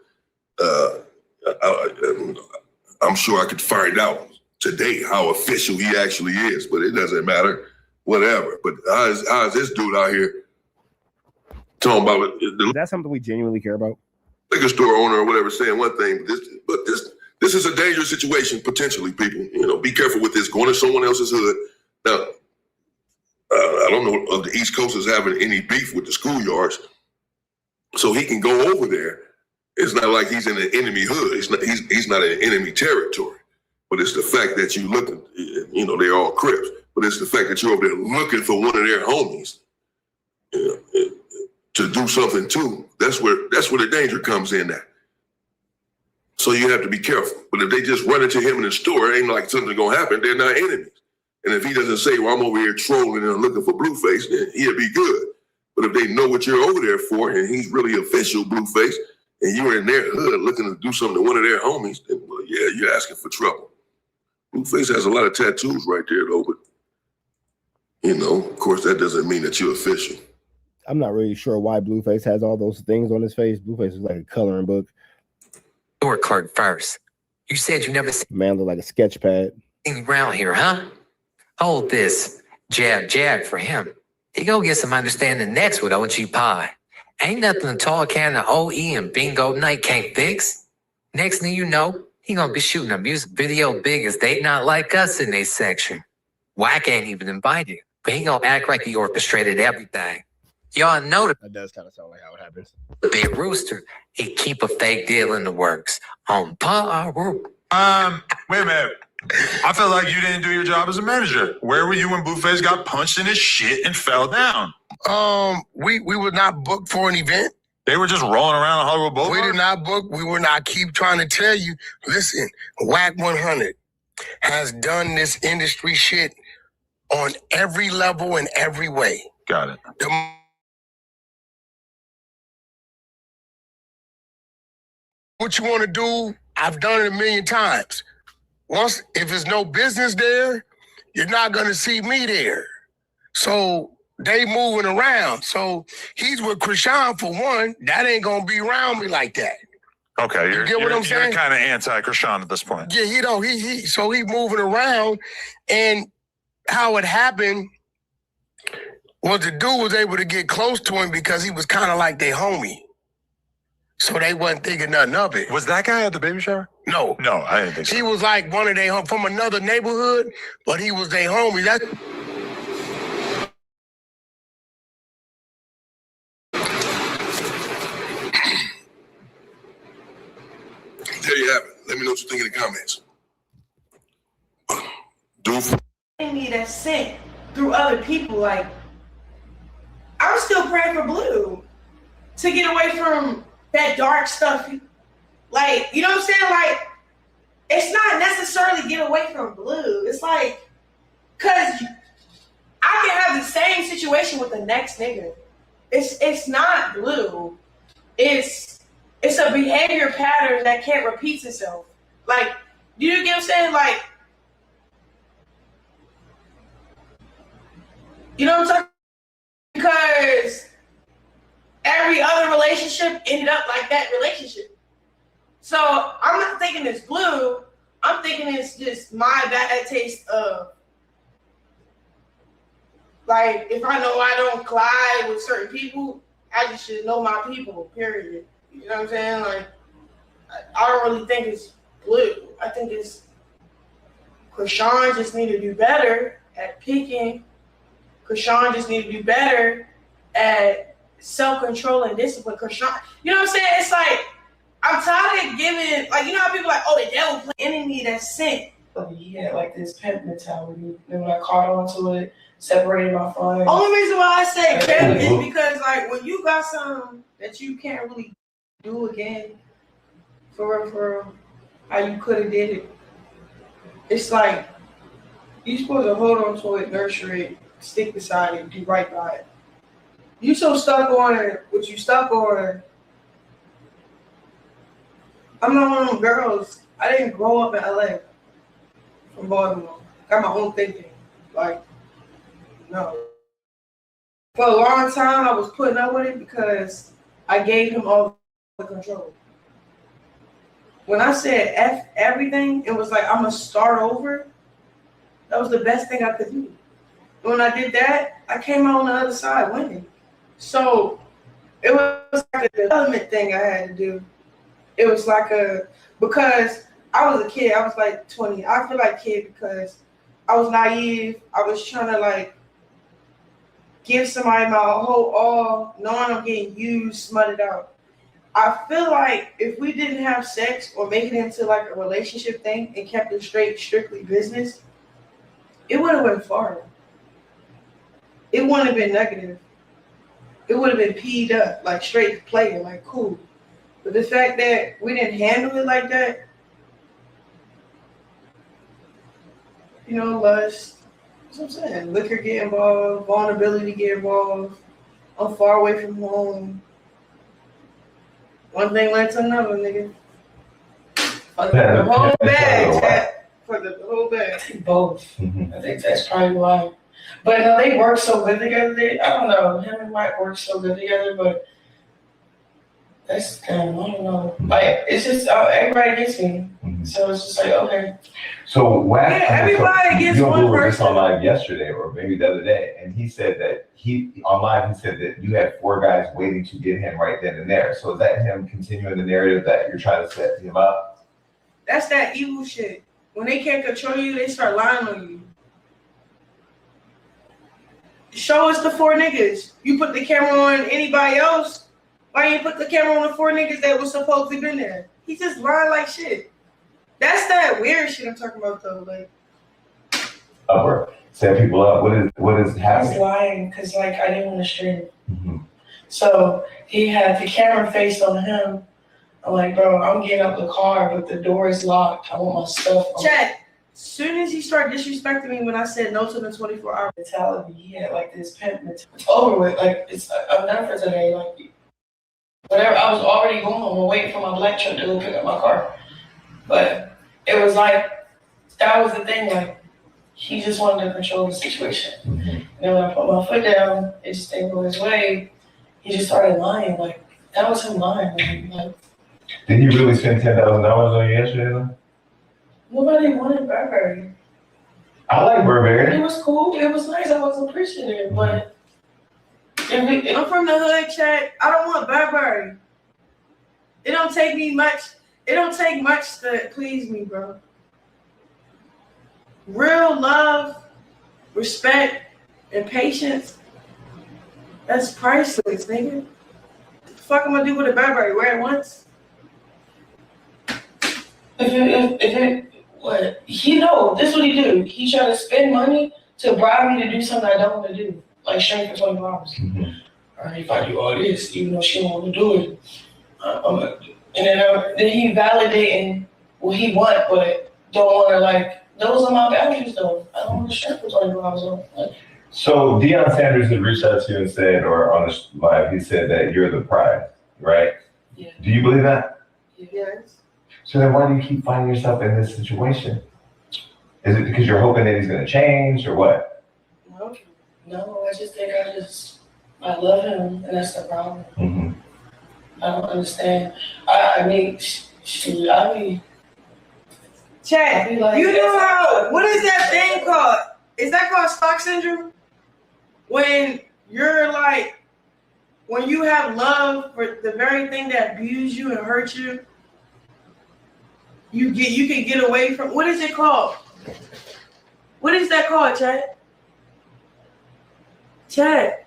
I'm sure I could find out today how official he actually is. But it doesn't matter. Whatever. But how is this dude out here talking about it? Is that something we genuinely care about? Liquor store owner or whatever saying one thing. But this is a dangerous situation, potentially, people. You know, be careful with this. Going to someone else's hood. Now, I don't know if the East Coast is having any beef with the schoolyards, so he can go over there. It's not like he's in an enemy hood. He's not in enemy territory. But it's the fact that you look, you know, they're all Crips. But it's the fact that you're over there looking for one of their homies, you know, to do something too. That's where the danger comes in at. So you have to be careful. But if they just run into him in the store, it ain't like something gonna happen. They're not enemies. And if he doesn't say, well, I'm over here trolling and looking for Blueface, then he'll be good. But if they know what you're over there for and he's really official Blueface and you're in their hood looking to do something to one of their homies, then, well, yeah, you're asking for trouble. Blueface has a lot of tattoos right there, though. But, you know, of course, that doesn't mean that you're official. I'm not really sure why Blueface has all those things on his face. Blueface is like a coloring book. Door clerk first. You said you never seen Man look like a sketch pad. me around here, huh? Hold this. Jab for him. He go get some understanding next with OG Pie. Ain't nothing a tall can of OE and bingo night can't fix. Next thing you know, he gonna be shooting a music video big as They Not Like Us in their section. Wack ain't even invited, but he gonna act like he orchestrated everything. Y'all know That does kind of sound like how it happens. the Big Rooster, he keep a fake deal in the works. On power. Wait a minute. I felt like you didn't do your job as a manager. Where were you when Blueface got punched in his shit and fell down? We were not booked for an event. They were just rolling around on Hollywood Boulevard? We did not book. We were not. Keep trying to tell you. Listen, Wack 100 has done this industry shit on every level and every way. Got it. What you want to do, I've done it a million times. Once, if there's no business there, you're not going to see me there. So they moving around. So he's with Chrisean for one. That ain't going to be around me like that. Okay, You get what I'm saying? You're kind of anti-Chrisean at this point. Yeah, so he moving around, and how it happened was the dude was able to get close to him because he was kind of like their homie. So they wasn't thinking nothing of it. Was that guy at the baby shower? No. No, I didn't think so. He was like one of their from another neighborhood, but he was their homie. That's There you have it. Let me know what you think in the comments. Me that sent through other people. Like, I'm still praying for Blue to get away from that dark stuff. Like, you know what I'm saying? Like, it's not necessarily get away from Blue. It's like, cause I can have the same situation with the next nigga. It's not Blue. It's a behavior pattern that can't repeat itself. Like, you get what I'm saying? Like, you know what I'm talking about? Because every other relationship ended up like that relationship. So I'm not thinking it's Blue. I'm thinking it's just my bad taste of, like, if I know I don't collide with certain people, I just should know my people, period. You know what I'm saying? Like, I don't really think it's Blue. I think it's Chrisean just need to do better at picking. Chrisean just need to do better at self-control and discipline. Chrisean, you know what I'm saying? It's like, I'm tired of giving, like, you know how people are like, oh, the devil play enemy that's sent. He had like this pimp mentality. And when I caught on to it, separated my phone. Only reason why I say pimp is because, like, when you got something that you can't really do again for how you could have did it, it's like, you're supposed to hold on to it, nurture it, stick beside it, do right by it. You so stuck on it, what you stuck on. I'm not one of them girls. I didn't grow up in LA from Baltimore. Got my own thinking. Like, no. For a long time, I was putting up with it because I gave him all the control. When I said F everything, it was like, I'm going to start over. That was the best thing I could do. When I did that, I came out on the other side winning. So it was like a development thing I had to do. It was like because I was a kid, I was like 20. I feel like kid because I was naive. I was trying to like give somebody my whole all, knowing I'm getting used, smutted out. I feel like if we didn't have sex or make it into like a relationship thing and kept it strictly business, it would have went far. It wouldn't have been negative. It would have been peed up, like straight player, like cool. But the fact that we didn't handle it like that, you know, lust, that's what I'm saying. Liquor get involved, vulnerability get involved. I'm far away from home. One thing led to another, nigga. The whole bag, chat. For the whole bag. Both. I think that's probably why. But they work so good together. I don't know. Him and Wack work so good together, but that's kind of, I don't know. Like, it's just, everybody gets me. So it's just like, okay. So Wack, everybody gets you and one Blue were just person. on live yesterday, or maybe the other day, and he said that he said that you had 4 guys waiting to get him right then and there. So is that him continuing the narrative that you're trying to set him up? That's that evil shit. When they can't control you, they start lying on you. Show us the 4 niggas. You put the camera on anybody else. Why you put the camera on the 4 niggas that was supposed to be there? He just lied like shit. That's that weird shit I'm talking about though. Like, Or set people up. What is I was happening? lying because like I didn't want to stream. So he had the camera faced on him. I'm like, bro, I'm getting out the car, but the door is locked. I want my stuff. Check. As soon as he started disrespecting me when I said no to the 24-hour mentality, he had like this pimp mentality. It's over with. Like, I'm done for today. Like, whatever. I was already going home, waiting for my black truck to go pick up my car. But it was like, that was the thing. Like, he just wanted to control the situation. And then when I put my foot down, it just didn't go his way. He just started lying. Like, that was him lying. Like, did he really spend $10,000 on you yesterday, though? Nobody wanted Burberry. I like Burberry. It was cool. It was nice. I was appreciative, but I'm from the hood, Chad. I don't want Burberry. It don't take me much. It don't take much to please me, bro. Real love, respect, and patience. That's priceless, nigga. What the fuck am I gonna do with a Burberry? Wear it once? What? He know. This is what he do. He try to spend money to bribe me to do something I don't want to do. Like shrink for 24 hours. All right, if I do all this, even though she don't want to do it. And then he validating what he want, but don't want to like, those are my boundaries though. I don't want to shrink for 24 hours. Like, so Deion Sanders had reached out to you and said, or on this live, he said that you're the prize, right? Yeah. Do you believe that? Yes. So then why do you keep finding yourself in this situation? Is it because you're hoping that he's going to change or what? No, I just think I love him, and that's the problem. I don't understand. I mean, Chad, like, you know how, what is that thing called? Is that called stock syndrome? When you're like, when you have love for the very thing that abused you and hurt you, you can get away from, what is it called? What is that called, Chad? Chad,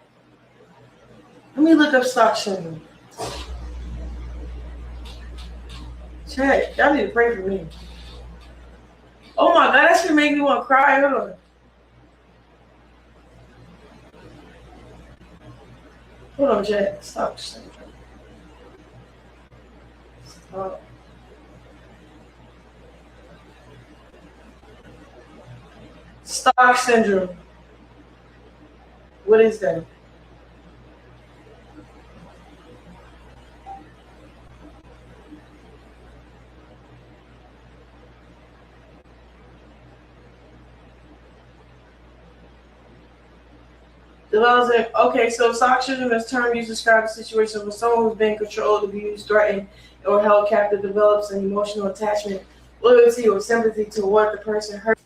let me look up stock syndrome. Chad, y'all need to pray for me. Oh my God, that should make me want to cry. Hold on. Hold on, Chad. Stock syndrome. Stop. Stock syndrome. What is that? Okay, so stock syndrome is a term used to describe a situation where someone who's been controlled, abused, threatened, or held captive develops an emotional attachment, loyalty, or sympathy to what the person hurt.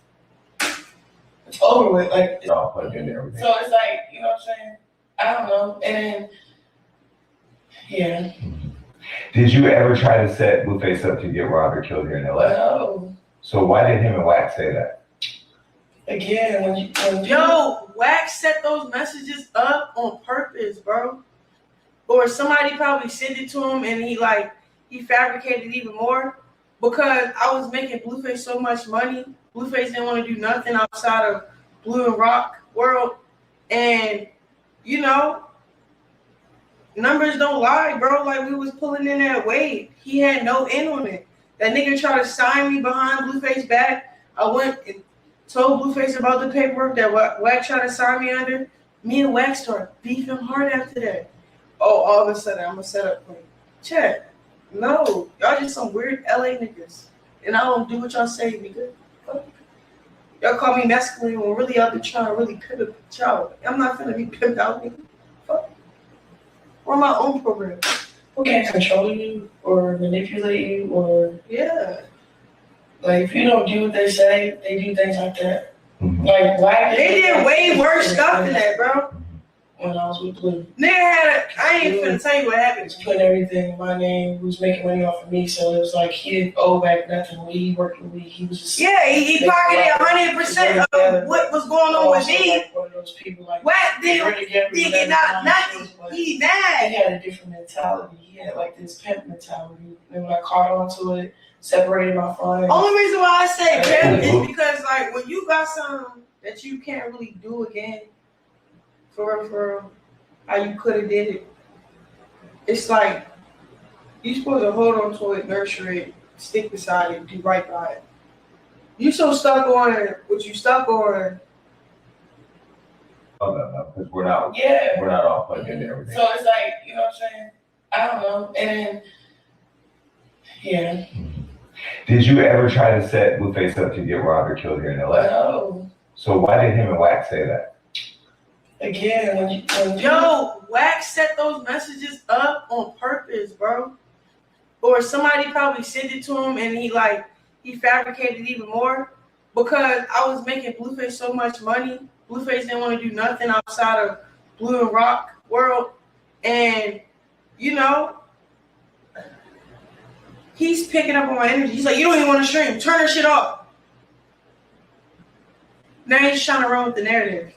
It's over with. Like, it's all plugged into everything. So it's like, you know what I'm saying? I don't know. And then, yeah. Did you ever try to set Blueface up to get robbed or killed here in LA? No. So why did him and Wack say that? Again, Yo, Wack set those messages up on purpose, bro. Or somebody probably sent it to him and he fabricated even more. Because I was making Blueface so much money. Blueface didn't want to do nothing outside of Blue and Rock world. And, you know, numbers don't lie, bro. Like, we was pulling in that weight. He had no end on it. That nigga tried to sign me behind Blueface back. I went and told Blueface about the paperwork that Wack tried to sign me under. Me and Wack started beefing hard after that. Oh, all of a sudden, I'm going to set up for you. Check. No, y'all just some weird LA niggas. And I don't do what y'all say, nigga. Y'all call me masculine when really I've been trying to really pimp a child. I'm not finna be pimped out, nigga. Fuck. Or my own program. Who can't control you or manipulate you or yeah. Like if you don't do what they say, they do things like that. Like Wack, they did way worse stuff than that, bro. When I was with Blue. Nigga had I ain't finna tell you what happened. He was putting everything in my name. He was making money off of me, so it was like he didn't owe Wack nothing. When he worked with me, he was just he pocketed 100% of what was going on with me. Like one of those people like Wack didn't get out nothing. He mad. He had a different mentality. He had like this pimp mentality. And when I caught onto it, separated my friends. Only reason why I say pimp is because like when you got something that you can't really do again. For real, how you could have did it. it's like you're supposed to hold on to it, nurture it, stick beside it, do right by it. You so stuck on what you stuck on. Oh, no, because we're not all plugged into everything. So it's like, you know what I'm saying? I don't know. And then, yeah. Did you ever try to set Blueface up to get robbed or killed here in LA? No. So why did him and Wack say that? Again, when Yo, Wack set those messages up on purpose, bro. Or somebody probably sent it to him and he fabricated even more because I was making Blueface so much money. Blueface didn't want to do nothing outside of Blue and Rock world. And, you know, he's picking up on my energy. He's like, you don't even want to stream. Turn that shit off. Now he's trying to run with the narrative.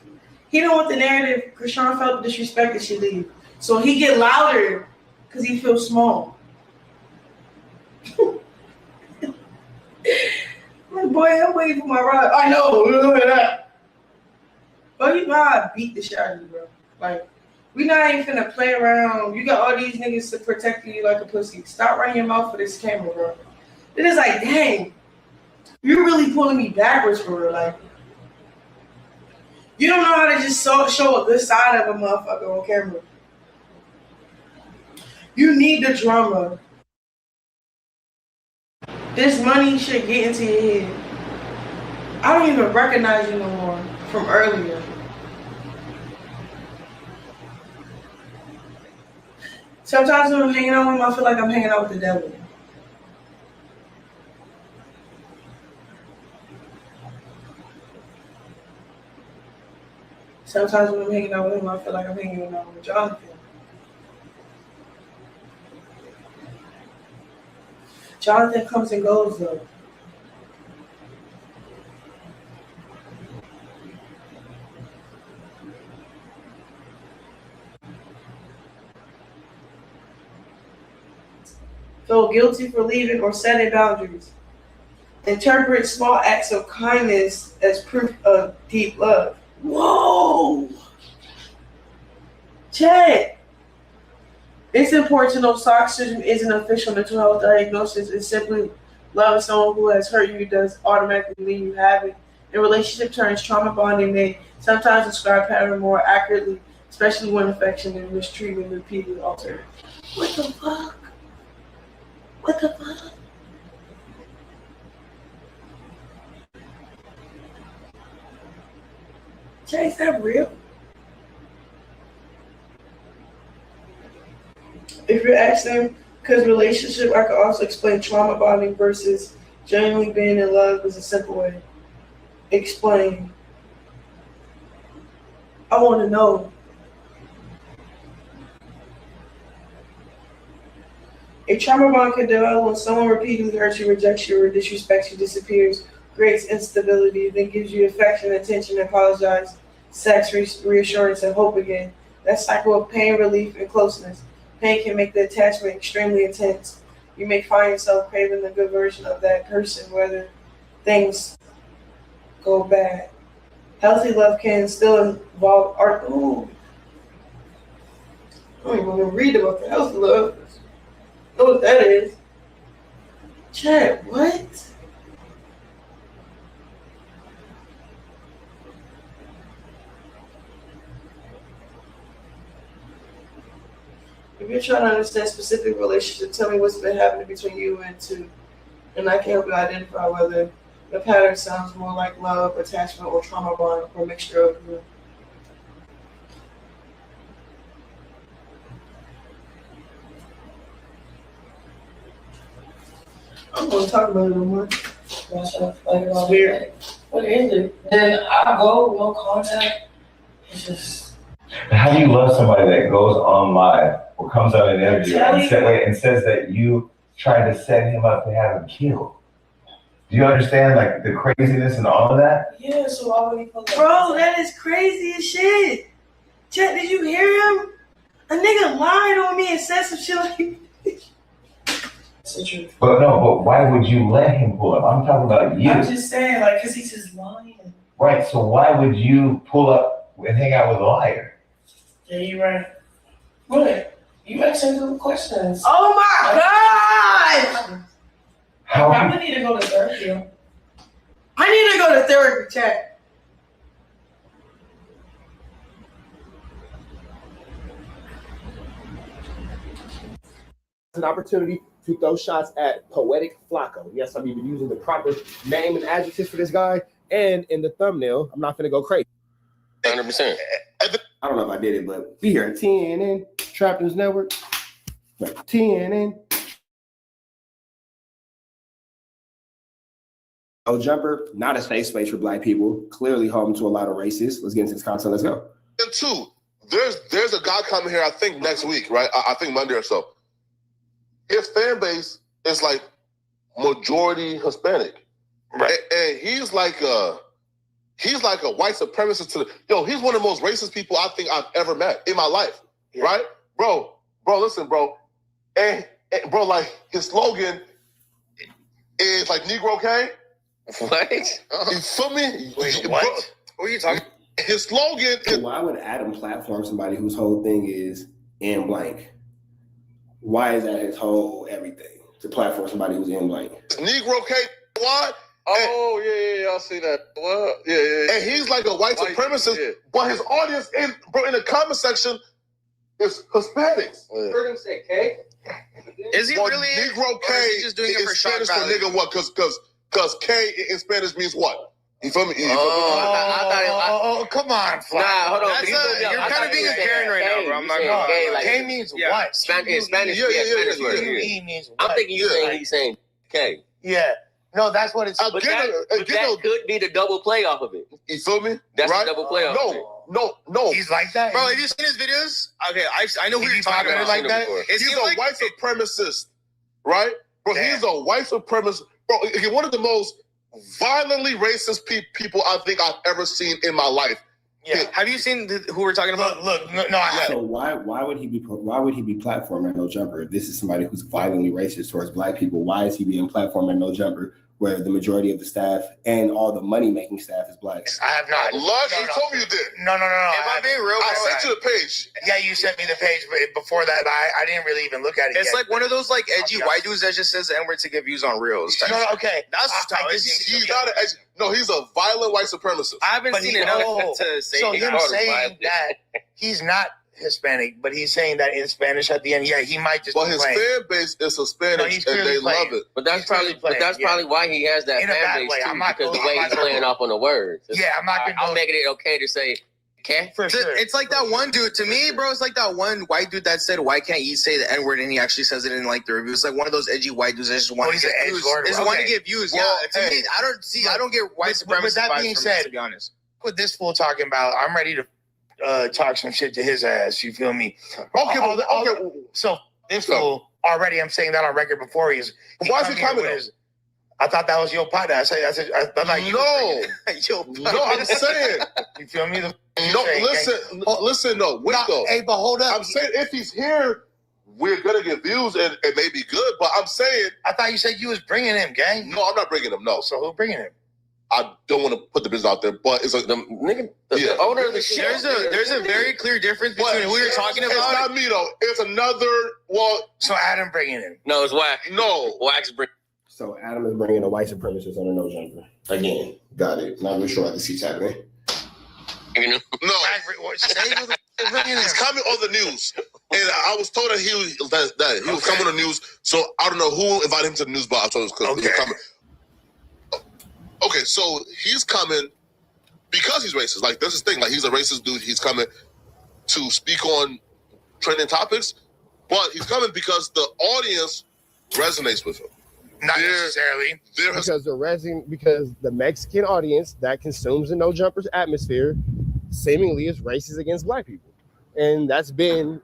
He don't want the narrative. Chrisean felt disrespected, she leave. So he get louder because he feels small. Like, boy, I'm waiting for my ride. I know, look at that. But you know how I beat the shit out of you, bro. Like, we not even finna play around. You got all these niggas to protect you like a pussy. Stop running your mouth for this camera, bro. It is like, dang, you're really pulling me backwards for real. Like, you don't know how to just show a good side of a motherfucker on camera. You need the drama. This money should get into your head. I don't even recognize you no more from earlier. Sometimes when I'm hanging out with him, I feel like I'm hanging out with the devil. Sometimes when I'm hanging out with him, I feel like I'm hanging out with Jonathan. Jonathan comes and goes, though. Feel guilty for leaving or setting boundaries. Interpret small acts of kindness as proof of deep love. Whoa! Chat. It's important to know toxicity isn't an official mental health diagnosis. It's simply loving someone who has hurt you does automatically mean you have it. In relationship terms, trauma bonding may sometimes describe pattern more accurately, especially when affection and mistreatment repeatedly alter. What the fuck? What the fuck? Jay, is that real? If you're asking, because relationship, I could also explain trauma bonding versus genuinely being in love is a simple way. Explain. I want to know. A trauma bond can develop when someone repeatedly hurts you, rejects you, or disrespects you, disappears, creates instability, then gives you affection, attention, apologize, sex, reassurance, and hope again. That cycle of pain, relief, and closeness. Pain can make the attachment extremely intense. You may find yourself craving the good version of that person, whether things go bad. Healthy love can still involve art. Ooh. I don't even want to read about the healthy love. I know what that is. Chat, what? If you're trying to understand specific relationship, tell me what's been happening between you and two. And I can help you identify whether the pattern sounds more like love, attachment, or trauma bond, or a mixture of them. I don't want to talk about it no more. It's weird. What is it? Then I go, no contact. It's just. How do you love somebody that goes on live or comes out in an interview and says that you tried to set him up to have him killed? Do you understand like the craziness and all of that? Yeah, so why would he put that? Bro, that is crazy as shit. Chet, did you hear him? A nigga lied on me and said some shit like But why would you let him pull up? I'm talking about you. I'm just saying, like, because he's just lying. Right, so why would you pull up and hang out with a liar? Yeah, you're right. What? You asking good questions. Oh my God! How? I'm gonna need to go to therapy. I need to go to therapy, chat. An opportunity to throw shots at Poetic Flacco. Yes, I'm even using the proper name and adjectives for this guy. And in the thumbnail, I'm not going to go crazy. 100%. I don't know if I did it, but we here at TNN, Trap News Network. Right, TNN. No Jumper, not a safe space for Black people. Clearly home to a lot of racists. Let's get into this content. Let's go. And two, there's a guy coming here, I think next week, right? I think Monday or so. His fan base is like majority Hispanic. Right. And he's like a white supremacist he's one of the most racist people I think I've ever met in my life. Yeah. Right? Bro, listen, bro. And bro, like his slogan is like Negro okay? What? You feel me? Wait, bro, what? What are you talking? His slogan is... Why would Adam platform somebody whose whole thing is in blank? Why is that his whole everything? To platform somebody who's in blank. Negro okay? Why? Oh, yeah, I see that. What? Yeah. And he's like a white supremacist, but his audience in the comment section is Hispanics. Heard him say K? Is he really? Negro K is he just doing it for Spanish shock for value? nigga what? Because K in Spanish means what? You feel me? Come on, Fly. Nah, hold on. You're kind of being a Karen right now, bro. I'm not gonna lie. K means what? Spanish word. K means what? I'm thinking he's saying K. Yeah. No, that's what it's. But that could be the double play off of it. You feel me? That's right? the double play off of it. No. He's like that, bro. Have you seen his videos? Okay, I know who you're talking about. Like that. He's a white supremacist, right? Bro, he's a white supremacist. Bro, he's one of the most violently racist people I think I've ever seen in my life. Yeah. Have you seen who we're talking about? Look, no, I haven't. So why would he be platforming No Jumper if this is somebody who's violently racist towards Black people? Why is he being platformed at No Jumper where the majority of the staff and all the money making staff is Black? I have not. Lars, you told me you did. No. If I'm being real, I sent you the page. Yeah, you sent me the page, but before that, I didn't really even look at it. It's like one of those like edgy white dudes that just says the N-word to get views on reels. No, okay. That's how it seems. He's not an edgy. No, he's a violent white supremacist. I haven't seen enough to say. So him saying that he's not Hispanic, but he's saying that in Spanish at the end. Yeah, he might just. But his fan base is Hispanic, and they love it. But that's probably why he has that fan base too, because the way he's playing off on the words. Yeah, I'm not gonna. I'm making it okay to say. Okay. For sure. It's like that one dude. To me, bro, it's like that one white dude that said, "Why can't you say the N-word?" And he actually says it in like the review. It's like one of those edgy white dudes that just want to get views. Just want to get views. Well, yeah. To me, I don't get white supremacy. With that being said, to be honest, with this fool talking about, I'm ready to talk some shit to his ass. You feel me? Okay. So this fool already. I'm saying that on record before he's. Why is he coming? I thought that was your partner. I thought like you. No, I'm saying. You feel me? Listen. No, wait though. Hey, but hold up. I'm saying if he's here, we're gonna get views and it may be good. But I'm saying. I thought you said you was bringing him, gang. No, I'm not bringing him. No. So who bringing him? I don't want to put the business out there, but it's like the owner of the show. There's a very clear difference between who you're talking about. It's not me though. It's another. Well, so Adam bringing him. No, it's Wack. No, Wack's bringing. So Adam is bringing a white supremacist on a No Jumper. Again, got it. Not really sure how this keeps happening. No. He's coming on the news. And I was told that he was coming on the news. So I don't know who invited him to the news, but I told him because he was coming. Okay, so he's coming because he's racist. Like, that's his thing. Like, he's a racist dude. He's coming to speak on trending topics. But he's coming because the audience resonates with him. Not necessarily. Because the Mexican audience that consumes the No Jumpers atmosphere seemingly is racist against Black people. And that's been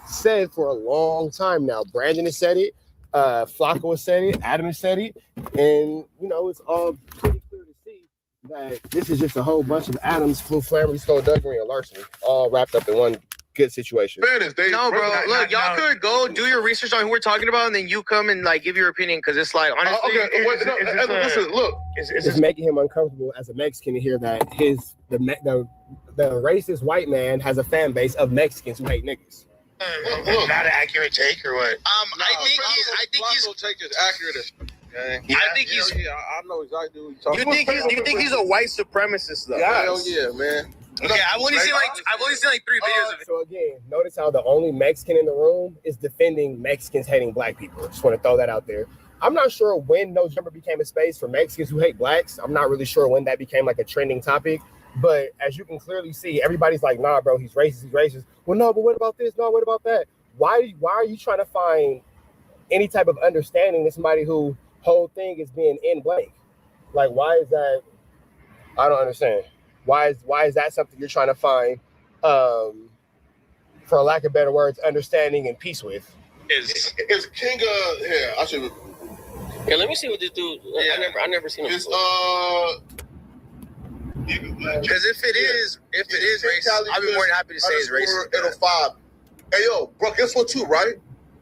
said for a long time now. Brandon has said it, Flacco has said it, Adam has said it, and it's all pretty clear to see that this is just a whole bunch of Adams, flammery, skullduggery, and larceny all wrapped up in one good situation. No, bro. Look, y'all could go do your research on who we're talking about, and then you come and like give your opinion because it's like honestly. Listen, look, it's making him uncomfortable as a Mexican to hear that the racist white man has a fan base of Mexicans who hate niggas. Not an accurate take or what? I think he's take is accurate as okay? I think he's. Yeah, I know exactly what you're You talking about. think he's a white supremacist though? Hell yeah, man. Okay, I've only seen like 3 videos of it. So again, notice how the only Mexican in the room is defending Mexicans hating black people. Just want to throw that out there. I'm not sure when November became a space for Mexicans who hate blacks. I'm not really sure when that became like a trending topic. But as you can clearly see, everybody's like, nah, bro, he's racist, he's racist. Well, no, but what about this? No, what about that? Why are you trying to find any type of understanding to somebody who whole thing is being in blank? Like, why is that? I don't understand. Why is that something you're trying to find, for lack of better words, understanding and peace with? Is King here? I should. Yeah, let me see what this dude. I never seen him. It's Because if it is racist, I'd be more than happy to say it's racist. 805. Hey yo, bro, guess what too, right?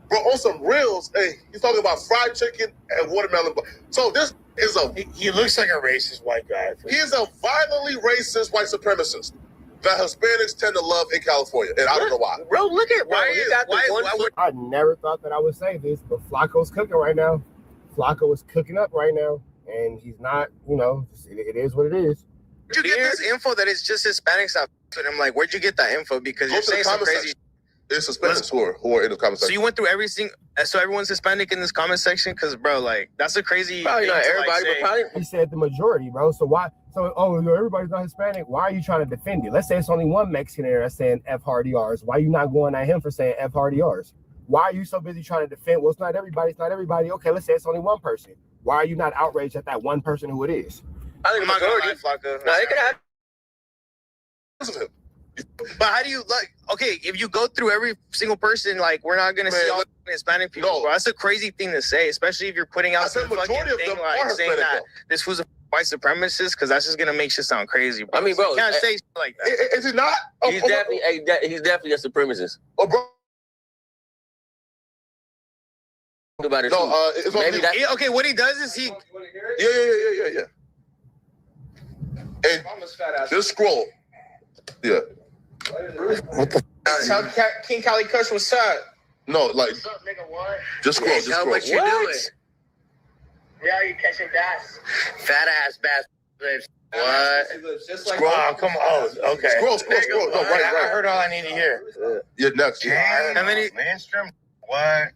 Bro, on some reels, hey, he's talking about fried chicken and watermelon. So this is he looks like a racist white guy. He is a violently racist white supremacist that Hispanics tend to love in California, and I don't know why. Bro, look at I never thought that I would say this, but Flacco's cooking right now. Flacco is cooking up right now, and he's not. It is what it is. Where'd you get this info that it's just Hispanics that and I'm like, where'd you get that info? Because you're saying some crazy. It's Hispanics who are in the comment section. So you went through so everyone's Hispanic in this comment section? Because, bro, like, that's a crazy. Probably not everybody, but probably. He said the majority, bro. So why? So everybody's not Hispanic. Why are you trying to defend it? Let's say it's only one Mexican there that's saying F hard R's. Why are you not going at him for saying F hard R's? Why are you so busy trying to defend? Well, it's not everybody. It's not everybody. Okay, let's say it's only one person. Why are you not outraged at that one person who it is? I think majority. No, it could have. But how do you okay, if you go through every single person, like, we're not gonna see all Hispanic people, bro. That's a crazy thing to say, especially if you're putting out some fucking thing like saying that this was a white supremacist, because that's just gonna make shit sound crazy, bro. I mean, bro, you can't say shit like that. Is he not? He's definitely a supremacist. Oh, bro. About it. No, maybe okay, what he does is he. Yeah. And just scroll. Yeah. What the? Tell King Cali Kush what's up. No, like. What's up, nigga? What? Just scroll. Just scroll. What you doing? Yeah, are you catching bass? Fat ass bass. What? Just like Scroll. come on. Oh, okay. Scroll. No, right. I heard all I need to hear. You're next. How many? Mainstream. What?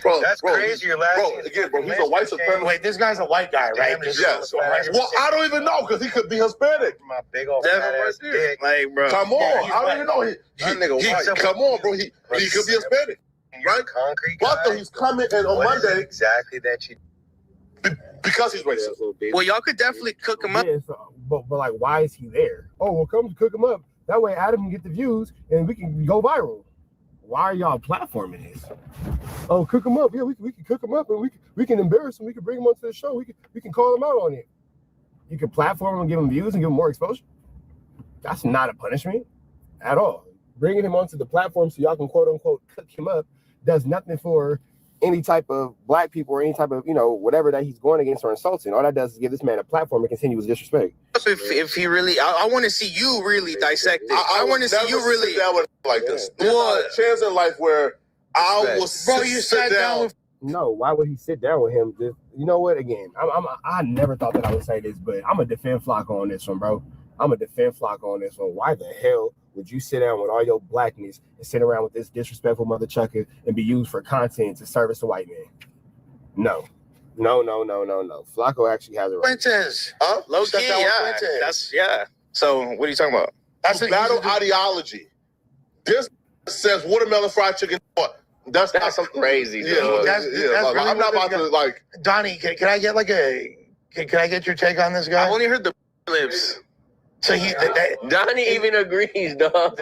Bro, that's crazy. Your last bro, again, bro, he's a white supremacist. Wait, this guy's a white guy, right? Yes. Well, I don't even know because he could be Hispanic. My big old ass dick. Like, bro. Come on, I don't even know. Come on, bro. He could be Hispanic, right? Concrete. But though he's coming and on Monday exactly that you. Because he's racist. Well, y'all could definitely cook him up. Yeah, but like, why is he there? Oh, well, come cook him up. That way, Adam can get the views and we can go viral. Why are y'all platforming this? Oh, cook him up. Yeah, we can cook him up and we can embarrass him. We can bring him onto the show. We can call him out on it. You can platform him and give him views and give him more exposure. That's not a punishment at all. Bringing him onto the platform so y'all can quote unquote cook him up does nothing for any type of black people or any type of, whatever that he's going against or insulting. All that does is give this man a platform and continue his disrespect. If he really, I want to see you really dissect it. I want to see you really. Sit down with like this. There's not a chance in life where I will sit down with. No, why would he sit down with him? Just, you know what? Again, I never thought that I would say this, but I'm gonna defend Flacco on this one, bro. I'm gonna defend Flacco on this one. Why the hell would you sit down with all your blackness and sit around with this disrespectful mother chucker and be used for content to service a white man? No. Flacco actually has it right. Fuentes. Low key, yeah. So what are you talking about? That's a battle ideology. This says watermelon fried chicken. That's not something crazy. Yeah, that's really I'm not about to like. Donnie, can I get can I get your take on this guy? I've only heard the lips. So Donnie even agrees, dog.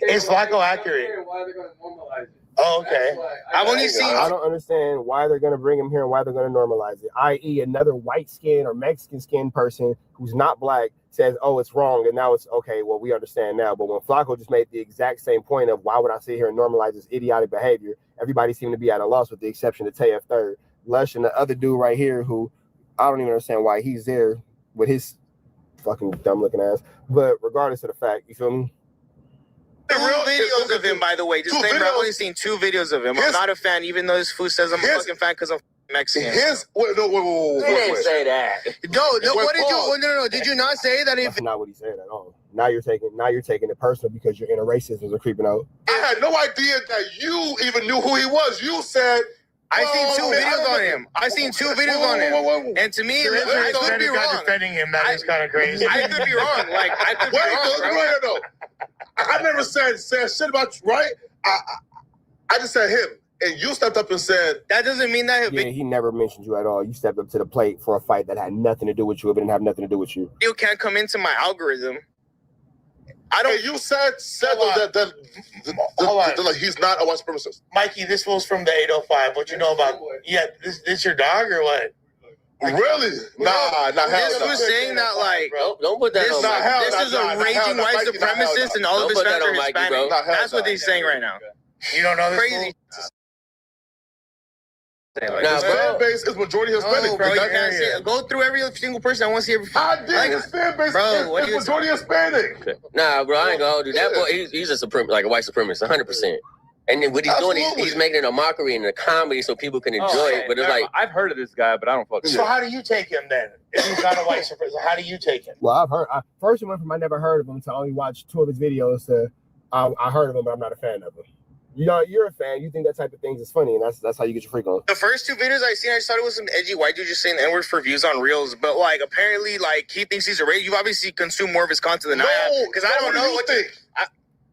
Is Flacco accurate? Why are they going to normalize it? Oh, okay. I've only seen. I don't understand why they're going to bring him here and why they're going to normalize it. I.e., another white skin or Mexican skin person who's not black says, "Oh, it's wrong," and now it's okay. Well, we understand now. But when Flacco just made the exact same point of why would I sit here and normalize this idiotic behavior, everybody seemed to be at a loss with the exception of Tayef Third, Lush, and the other dude right here who I don't even understand why he's there with his fucking dumb looking ass. But regardless of the fact, you feel me? videos of him, by the way. Disclaimer, I've only seen 2 videos of him. I'm not a fan, even though this fool says I'm a fucking fan because I'm Mexican. He didn't say that. No. Did you not say that if That's not what he said at all. Now you're taking it personal because your inner racism are creeping out. I had no idea that you even knew who he was. You said I seen 2 videos on him. I seen 2 videos on him. And to me, I could be wrong. Defending him, that is kind of crazy. I could be wrong. Like I could be wrong. No. I never said shit about you, right? I just said him. And you stepped up and said... That doesn't mean that... Yeah, he never mentioned you at all. You stepped up to the plate for a fight that had nothing to do with you. It didn't have nothing to do with you. You can't come into my algorithm. I don't... Hey, you said that like he's not a white supremacist. Mikey, this was from the 805. What you know about... Yeah, this your dog or what? Really? Nah, This was saying that, like... Don't put that this, on This is a raging white supremacist and all of his fans are Hispanic. That's what they're saying right now. You don't know this? Crazy. His fan base is majority Hispanic. Oh, bro, you can't say it. Go through every single person. I want to see every. I did. His fan base is majority Hispanic. Nah, bro, I ain't gonna hold you. That boy, he's a like a white supremacist, 100%. And then what he's doing, he's making it a mockery and a comedy so people can enjoy it. But it's like I've heard of this guy, but I don't fucking. So how do you take him then? If he's not a white supremacist, how do you take him? Well, I've heard. First, it went from I never heard of him to only watched 2 of his videos to I heard of him, but I'm not a fan of him. You know, you're a fan. You think that type of things is funny, and that's how you get your freak on. The first 2 videos I seen, I just thought it was some edgy white dude just saying the N-word for views on Reels. But like, apparently, like he thinks he's a racist. You've obviously consumed more of his content than I have, because I don't know what you think.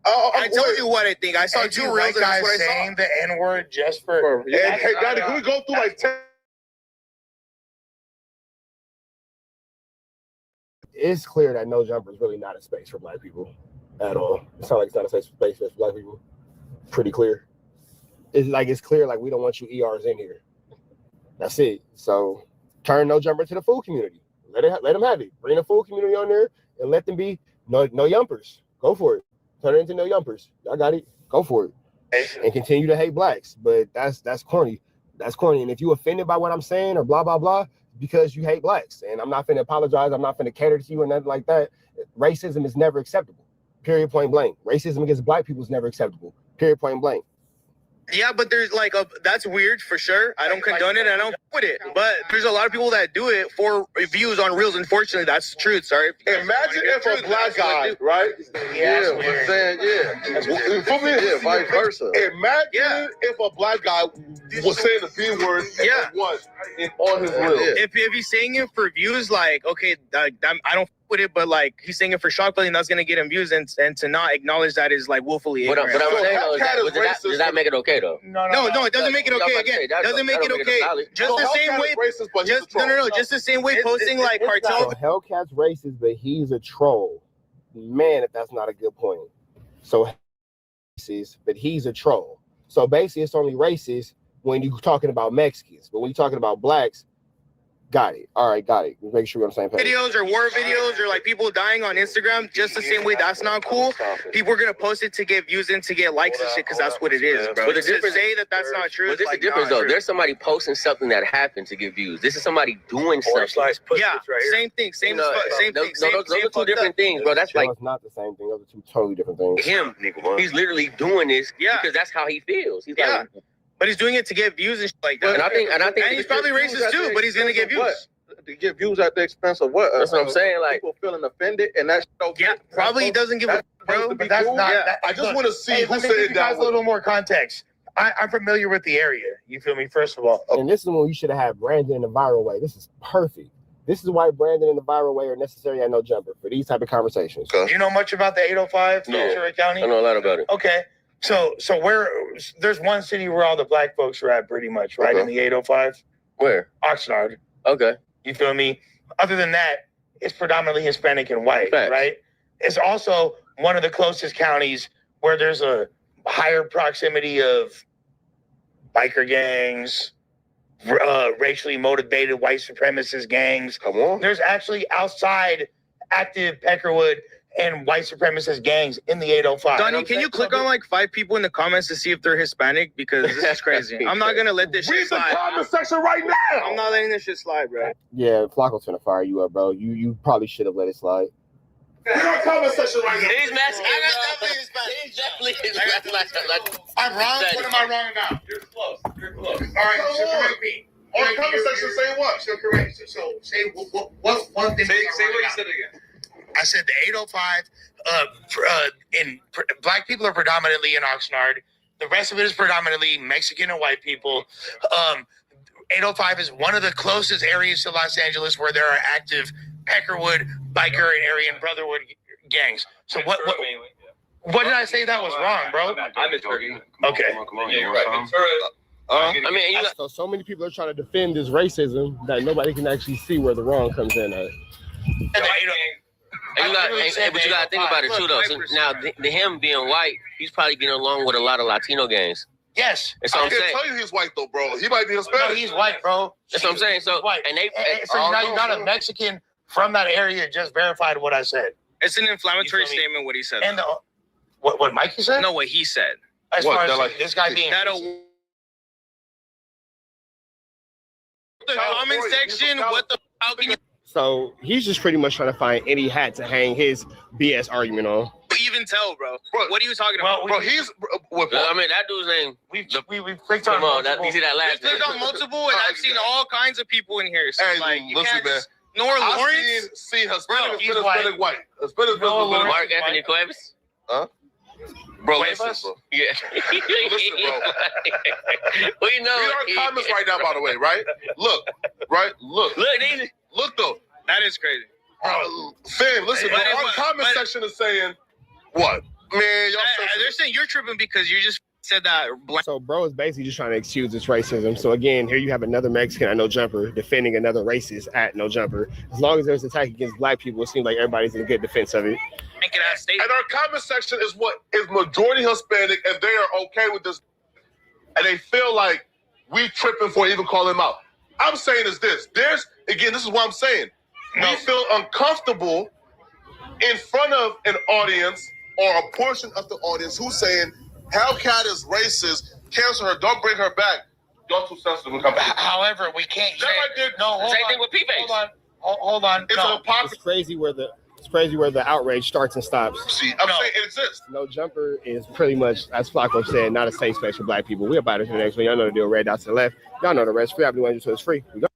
I told you what I think. I saw 2 Reels, and that's what I saw. Saying the N-word just for. Hey, Daddy, can we go through like 10? It's clear that No Jumper is really not a space for black people at all. It's not like it's not a space for black people. Pretty clear. It's clear like we don't want you ERs in here. That's it. So turn No Jumper to the full community. Let them have it. Bring the full community on there and let them be no yumpers. Go for it. Turn it into no yumpers. Y'all got it. Go for it. And continue to hate blacks. But that's corny. That's corny. And if you offended by what I'm saying or blah blah blah, because you hate blacks. And I'm not finna apologize. I'm not finna cater to you or nothing like that. Racism is never acceptable. Period, point blank. Racism against black people is never acceptable. Period, point blank. Yeah, but there's like that's weird for sure. I don't condone it. I don't with it. But there's a lot of people that do it for views on Reels. Unfortunately, that's the truth. Sorry. Imagine if a black guy, right? Yeah, I'm saying, yeah, vice versa. Imagine if a black guy was saying the B word once on his Reel. If he's saying it for views, like okay, I don't with it, but like he's saying it for shock value, and that's gonna get him views, and to not acknowledge that is like willfully ignorant. But I'm saying though, does that make it okay though? No, it doesn't make it okay. Again, doesn't make it okay. Just the same way. Just the same way posting like cartel. So Hellcat's racist, but he's a troll. Man, if that's not a good point. So racist, but he's a troll. So basically, it's only racist when you're talking about Mexicans, but when you're talking about blacks. Got it. All right, got it. Make sure we're on the same page. Videos or war videos or like people dying on Instagram, just the same way that's not cool. People are gonna post it to get views and to get likes and shit because that's what it is, bro. But the to say that's not true. But there's like, a difference though. There's somebody posting something that happened to get views. This is somebody doing something. Yeah, same thing. Same thing. Those are 2 different things, bro. That's like it's not the same thing. Those are 2 totally different things. Him, he's literally doing this because that's how he feels. He's like, but he's doing it to get views and shit like that. And I think he's probably racist too, but he's gonna get views. To get views at the expense of what? That's what I'm saying. Like people feeling offended, and that's probably he doesn't give a bro. But that's not. I just want to see who said that. A little more context. I'm familiar with the area. You feel me? First of all, and this is when you should have had Brandon in the viral way. This is perfect. This is why Brandon and the viral way are necessary at No Jumper for these type of conversations. Do you know much about the 805 Ventura County? I know a lot about it. Okay. So there's one city where all the black folks are at pretty much, right? In the 805? Where? Oxnard. Okay. You feel me? Other than that, it's predominantly Hispanic and white, right? It's also one of the closest counties where there's a higher proximity of biker gangs, racially motivated white supremacist gangs. Come on. There's actually outside active Peckerwood and white supremacist gangs in the 805. Donnie, can you click on like 5 people in the comments to see if they're Hispanic? Because this is crazy. I'm not gonna let this shit slide. Read the comment section right now. I'm not letting this shit slide, bro. Yeah, Flacco's gonna fire you up, bro. You probably should have let it slide. Read the comment section right now. He's Mexican. Please. I'm wrong. What am I wrong about? You're close. You're close. All right, so correct me. On the comment section, say what? So correct. So say what one thing. Say what you said again. I said the 805. Black people are predominantly in Oxnard. The rest of it is predominantly Mexican and white people. 805 is one of the closest areas to Los Angeles where there are active Peckerwood, Biker, and Aryan Brotherhood gangs. So what did I say that was wrong, bro? I misheard you. Okay. Come on. Yeah, you're right. So many people are trying to defend this racism that nobody can actually see where the wrong comes in at. But you got to think about it too, though. So now, him being white, he's probably getting along with a lot of Latino gangs. Yes, that's what I'm saying. I can't tell you he's white though, bro. He might be Hispanic. No, he's white, bro. That's what I'm saying. So, white. So now you got a Mexican from that area just verified what I said. It's an inflammatory statement what he said. And what Mikey said? No, what he said. As far as this guy being the comment section, how can you So he's just pretty much trying to find any hat to hang his BS argument on. even tell, bro? What are you talking about? Bro, he's. I mean, that dude's name. We clicked on multiple. You see that last? We clicked on multiple, and I've seen all kinds of people in here. So Hey, like, you listen, can't man. just Nor Lawrence. See Hispanic, Bro, he's Hispanic white. Hispanic, Mark Anthony Cuevas. Huh? Bro, listen, bro. Yeah. Listen, bro. Well, you know, read our comments right now, by the way, right? Look, right? Look. Look, though. That is crazy. Fam, listen, bro. Our comment section is saying, what? Man, y'all they're saying you're tripping because you just said that black. So bro is basically just trying to excuse this racism. So again, here you have another Mexican at No Jumper defending another racist at No Jumper. As long as there's an attack against black people, it seems like everybody's in good defense of it. And our comment section is what is majority Hispanic, and they are okay with this. And they feel like we tripping for even calling them out. I'm saying is this. Again, this is what I'm saying. We feel uncomfortable in front of an audience or a portion of the audience who's saying, Hellcat is racist, cancel her, don't bring her back. Y'all too sensitive. However, we can't say Same thing with Blueface. Hold on. It's crazy where the outrage starts and stops. See, I'm saying it exists. No Jumper is pretty much, as Flacco said, not a safe space for black people. We're about it to the next one. Y'all know the deal. Red dots to the left. Y'all know the rest. Free everyone, so it's free. We go.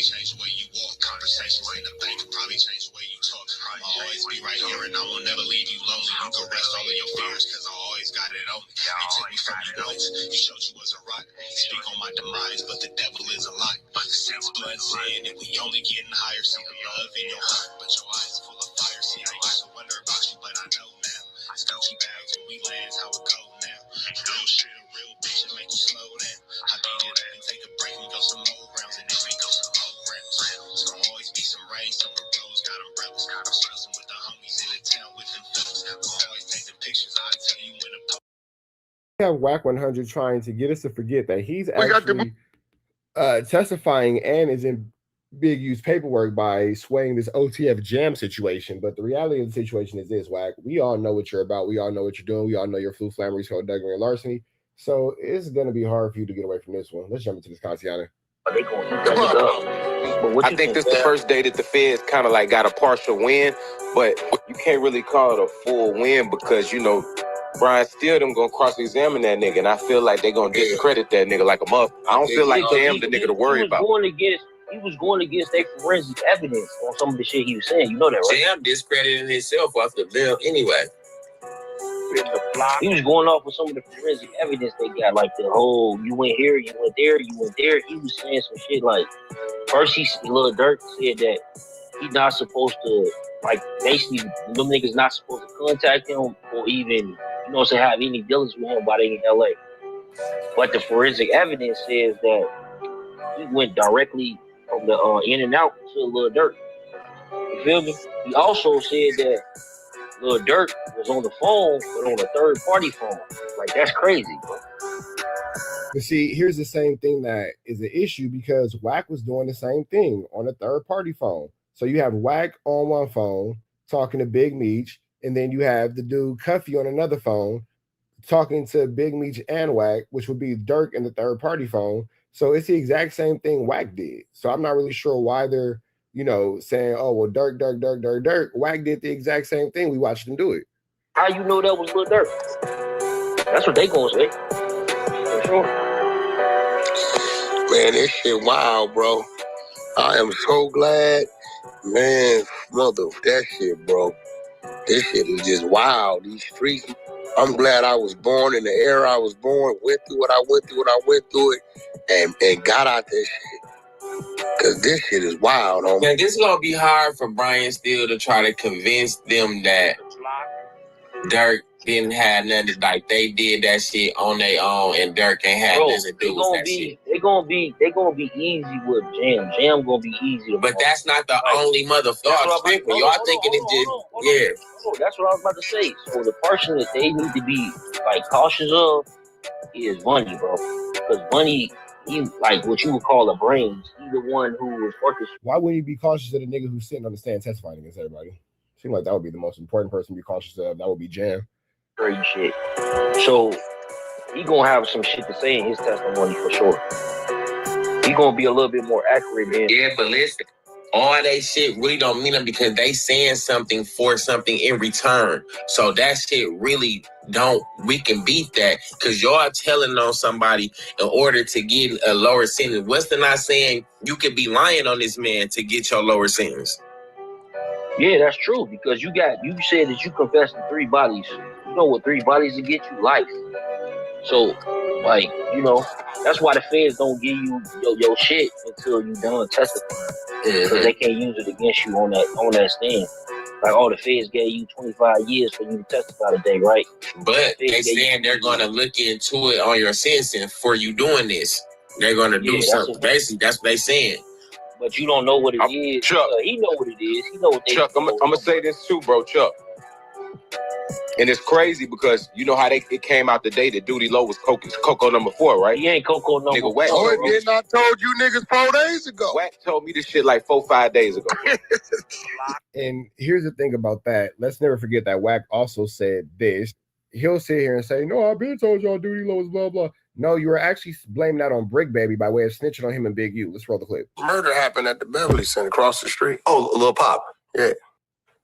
Change the way you walk, conversations in the bank will probably change the way you talk. I'ma always be right here and I will never leave you lonely. You can rest all of your fears cause I always got it on me. They took me from you once, you showed you was a rock. Speak on my demise, but the devil is a lie. Since blood's in and we only getting higher. See the love in your heart, but your eyes full of fire. See, I used to wonder about you, but I know now. It's Gucci bags when we land, how it go now. Real shit, a real bitch, and make you slow down. I beat it up and take a break and go some more rounds, and then we go some more rounds. It's gonna always be some rain, some of the roads got umbrellas. I'm stressing with the homies in the town with them fellas. We'll always take the pictures, I'll tell you when to post. We have Wack 100 trying to get us to forget that he's actually testifying and is in big use paperwork by swaying this OTF jam situation. But the reality of the situation is this, Wack. We all know what you're about. We all know what you're doing. We all know your flu, flammery, skullduggery, and larceny. So it's going to be hard for you to get away from this one. Let's jump into this, Cassiano. I think this is the first day that the feds kind of like got a partial win, but you can't really call it a full win because, you know, Brian Steele them gonna cross-examine that nigga, and I feel like they gonna discredit that nigga like a mother. I don't feel like damn the nigga to worry about. He was going against their forensic evidence on some of the shit he was saying. You know that, right? Jam discrediting himself off the limb anyway. He was going off with some of the forensic evidence they got, like the whole you went here, you went there, you went there. He was saying some shit like, first Lil Durk said that he's not supposed to, like, basically them niggas not supposed to contact him or even, you know, to have any dealings with him while they in LA. But the forensic evidence says that he went directly from the in and out to Lil Durk. You feel me? He also said that Lil Durk was on the phone, but on a third-party phone. Like, that's crazy, bro. But see, here's the same thing that is an issue because Wack was doing the same thing on a third-party phone. So you have Wack on one phone talking to Big Meech, and then you have the dude Cuffy on another phone talking to Big Meech and Wack, which would be Durk in the third-party phone. So it's the exact same thing Wack did. So I'm not really sure why they're, saying, oh, well, Dirk. Wack did the exact same thing. We watched him do it. How you know that was Lil Durk? That's what they gonna say. For sure. Man, this shit wild, bro. I am so glad, man, mother, that shit, bro. This shit is just wild. These streets. I'm glad I was born in the era I was born, went through what I went through it, and got out this shit. Cause this shit is wild, homie. Man, this is gonna be hard for Brian Steele to try to convince them that Dirk didn't have nothing, like they did that shit on their own, and Dirk ain't had nothing to do with that shit. They gonna be easy with Jam. Jam gonna be easy. But that's not the only motherfucker. Y'all thinking it's just That's what I was about to say. So the person that they need to be like cautious of is Bunny, bro. Because Bunny, he like what you would call a brains. He's the one who was orchestrating. Why wouldn't you be cautious of the nigga who's sitting on the stand testifying against everybody? Seems like that would be the most important person to be cautious of. That would be Jam. Crazy shit. So he gonna have some shit to say in his testimony for sure. He gonna be a little bit more accurate than. Yeah, but listen, all that shit really don't mean them because they saying something for something in return. So that shit really we can beat that because y'all telling on somebody in order to get a lower sentence. Weston not saying you could be lying on this man to get your lower sentence. Yeah, that's true because you said that you confessed to 3 bodies. You know what 3 bodies to get you? Life. So, like, that's why the feds don't give you your shit until you done testifying. Because they can't use it against you on that stand. Like, the feds gave you 25 years for you to testify today, right? But they saying they're going to look into it on your sentencing for you doing this. They're going to do something. Basically, that's what they saying. But you don't know what it is. Chuck. He know what it is. He know what they Chuck, I'm going to say this too, bro, Chuck. And it's crazy because you know how it came out the day that Duty Low was Coco number 4, right? He ain't Coco number 4. Wack. Oh, it did not told you niggas 4 days ago. Wack told me this shit like 4-5 days ago. And here's the thing about that. Let's never forget that Wack also said this. He'll sit here and say, no, I've been told y'all Duty Low is blah, blah. No, you were actually blaming that on Brick Baby by way of snitching on him and Big U. Let's roll the clip. Murder happened at the Beverly Center across the street. Oh, Lil Pop. Yeah.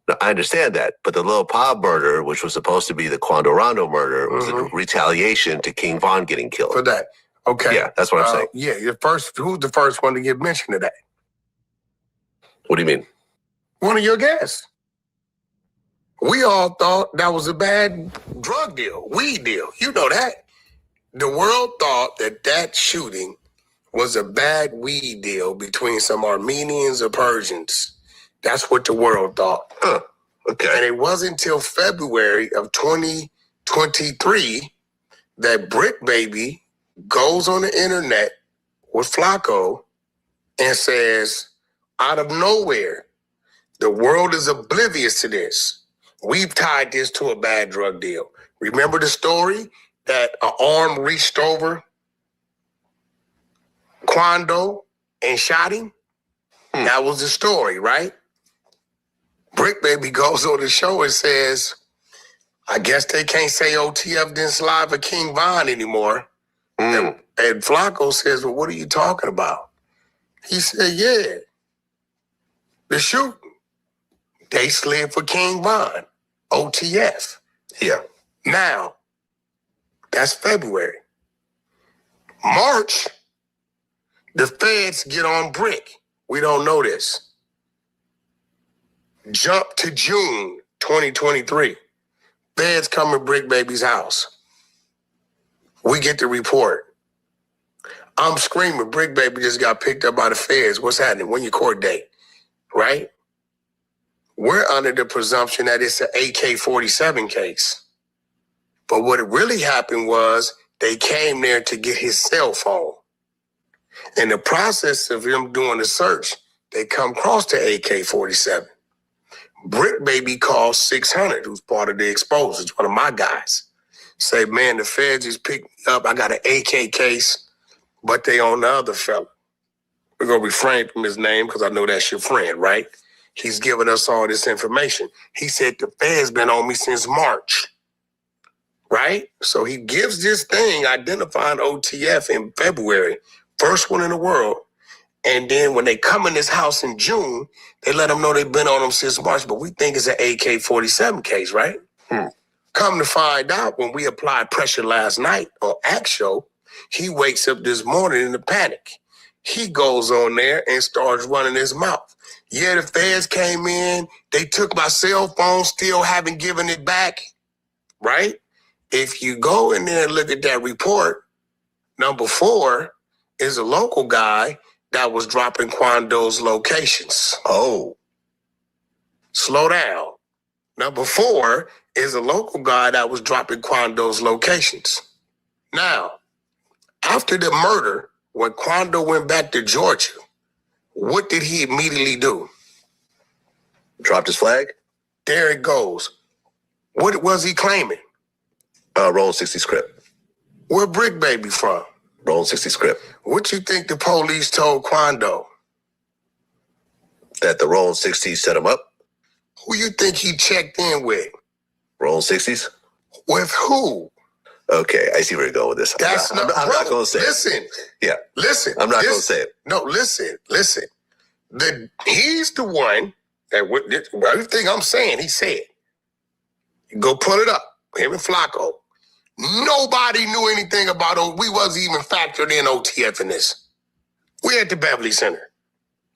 No, I understand that, but the Lil Pop murder, which was supposed to be the Quando Rondo murder, was a retaliation to King Von getting killed. For that. Okay. Yeah, that's what I'm saying. Yeah, who's the first one to get mentioned today? What do you mean? One of your guests. We all thought that was a bad drug deal, weed deal. You know that. The world thought that shooting was a bad weed deal between some Armenians or Persians. That's what the world thought. Okay. And it wasn't until February of 2023 that Brick Baby goes on the internet with Flacco and says, out of nowhere, the world is oblivious to this. We've tied this to a bad drug deal. Remember the story that an arm reached over Quando and shot him? That was the story, right? Brick Baby goes on the show and says, I guess they can't say OTF didn't slide for King Von anymore. And Flacco says, well, what are you talking about? He said, yeah, the shooting. They slid for King Von, OTF. Yeah. Now, that's February. March, the feds get on Brick. We don't know this. Jump to June 2023. Feds come to Brick Baby's house. We get the report. I'm screaming, Brick Baby just got picked up by the feds. What's happening? When your court date? Right? We're under the presumption that it's an AK-47 case. But what really happened was they came there to get his cell phone. In the process of him doing the search, they come across the AK-47. Brick Baby calls 600, who's part of the exposers, one of my guys. Say, man, the feds just picked me up. I got an AK case, but they on the other fella. We're going to refrain from his name because I know that's your friend, right? He's giving us all this information. He said the feds been on me since March, right? So he gives this thing identifying OTF in February. First one in the world. And then when they come in this house in June, they let them know they've been on them since March. But we think it's an AK-47 case, right? Come to find out, when we applied pressure last night on Act Show, he wakes up this morning in a panic. He goes on there and starts running his mouth. Yeah, the feds came in. They took my cell phone, still haven't given it back, right? If you go in there and look at that report, number 4 is a local guy that was dropping Quando's locations. Oh. Slow down. Number 4 is a local guy that was dropping Quando's locations. Now, after the murder, when Quando went back to Georgia, what did he immediately do? Dropped his flag? There it goes. What was he claiming? Roll 60 script. Where Brick Baby from? Roll 60 script. What you think the police told Quando? That the Roll 60s set him up? Who you think he checked in with? Roll 60s? With who? Okay, I see where you're going with this. I'm not going to say listen, it. Yeah. Listen. I'm not going to say it. No, listen. He's the one that everything I'm saying, he said. Go pull it up. Him and Flacco. Nobody knew anything about it. We wasn't even factored in OTF in this. We at the Beverly Center.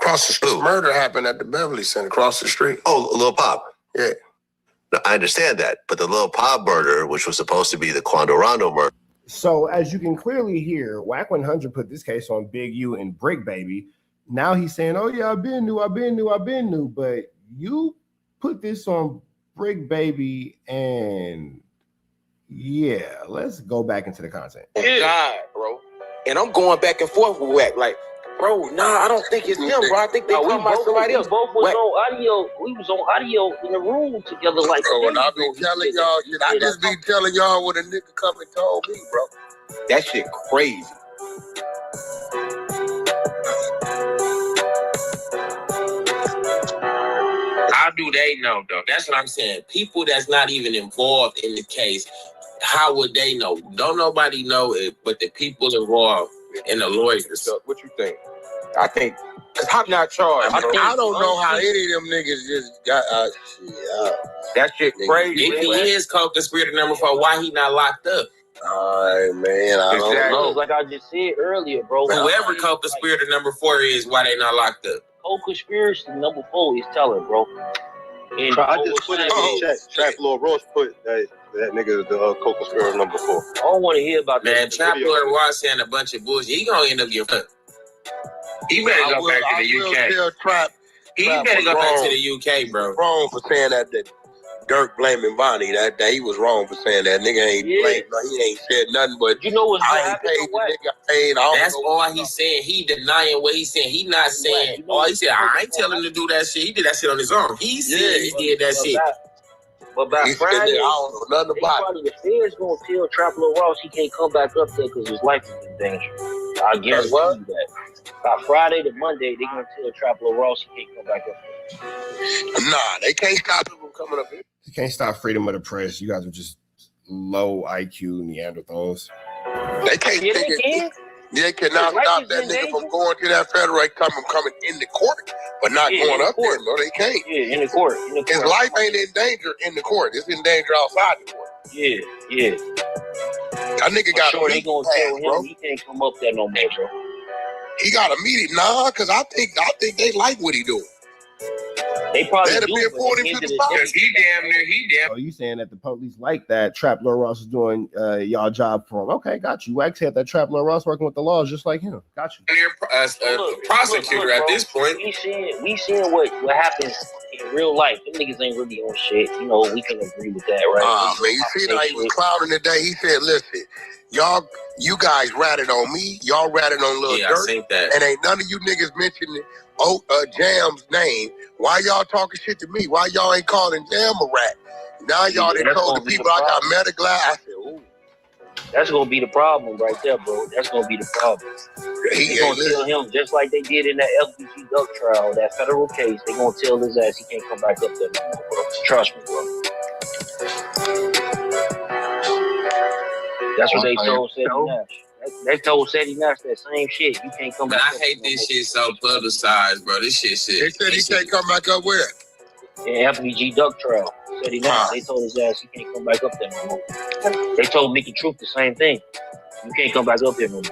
Across the street. Murder happened at the Beverly Center, across the street. Oh, Lil Pop. Yeah. No, I understand that, but the Lil Pop murder, which was supposed to be the Quando Rondo murder. So as you can clearly hear, Wack 100 put this case on Big U and Brick Baby. Now he's saying, oh yeah, I've been new. But you put this on Brick Baby, and yeah, let's go back into the content. God, bro. And I'm going back and forth with Wack. Like, bro, I don't think it's him, bro. I think they talking about somebody else. We both was on audio. We was on audio in the room together. Like, bro, and I be telling y'all shit. I just be telling y'all what a nigga come and told me, bro. That shit crazy. How do they know, though? That's what I'm saying. People that's not even involved in the case, how would they know? Don't nobody know it, but the people involved and the lawyers. What you think? I think, because I'm not charged. I don't know how any of them niggas just got that shit crazy. If he is co-conspirator number 4, why he not locked up? All right, man. I don't know. Like I just said earlier, bro. Whoever co-conspirator number 4 is, why they not locked up? Co-conspiracy number 4 is telling, bro. And I just put it in the chat. Trap Lord Ross put that nigga is the co-conspirator number 4. I don't want to hear about that. Man, Trap Lord Ross saying a bunch of bullshit. He gonna end up getting fucked. He better go back to the UK. He better go back to the UK, bro. Wrong for saying that Dirk blaming Vonnie. That he was wrong for saying that. Nigga ain't blamed. He ain't said nothing, but you know what's I ain't paid the nigga paid. That's all he's saying. He denying what he's saying. He not saying. Oh, he said I ain't telling him to do that shit. He did that shit on his own. He said he did that shit. But by Friday, I don't know nothing about it. The feds gonna tell Trap Lord Ross he can't come back up there because his life is in danger. I guarantee you that. By Friday to Monday, they gonna tell Trap Lord Ross he can't come back up there. Nah, they can't stop him from coming up here. You can't stop freedom of the press. You guys are just low IQ Neanderthals. They can't take it. They cannot stop that nigga from going to that federal coming in the court, but not going up there. No, they can't. Yeah, in the court. His life ain't in danger in the court. It's in danger outside the court. Yeah. That nigga got a meeting pass, bro. He can't come up there no more, bro. He got a meeting, because I think they like what he doing. They probably do. He damn near. Oh, you saying that the police like that Trap Lord Ross is doing y'all job for him? Okay, got you. Wax had that Trap Lord Ross working with the laws just like him. Got you. Prosecutor at this point. We seeing what happens in real life. Them niggas ain't really on shit. You know, we can agree with that, right? Man, you see how he was clowning today? He said, listen, you guys ratted on me. Y'all ratted on Lil Durk. I think that. And ain't none of you niggas mentioning Jam's name. Why y'all talking shit to me? Why y'all ain't calling Jam a rat? Now y'all done told the people I got Metaglass. I said, ooh. That's gonna be the problem right there, bro. That's gonna be the problem. They gonna tell him just like they did in that LBG Duck trial, that federal case. They gonna tell his ass he can't come back up there no more, bro. Trust me, bro. That's what they told Seth Nash. They told Sadie Nash that same shit. You can't come Man, back. I hate this shit so publicized, bro. This shit. They said he can't come back up where? Yeah, FBG Duck Trail. Sadie Nash, they told his ass he can't come back up there no more. They told Mickey Truth the same thing. You can't come back up there no more.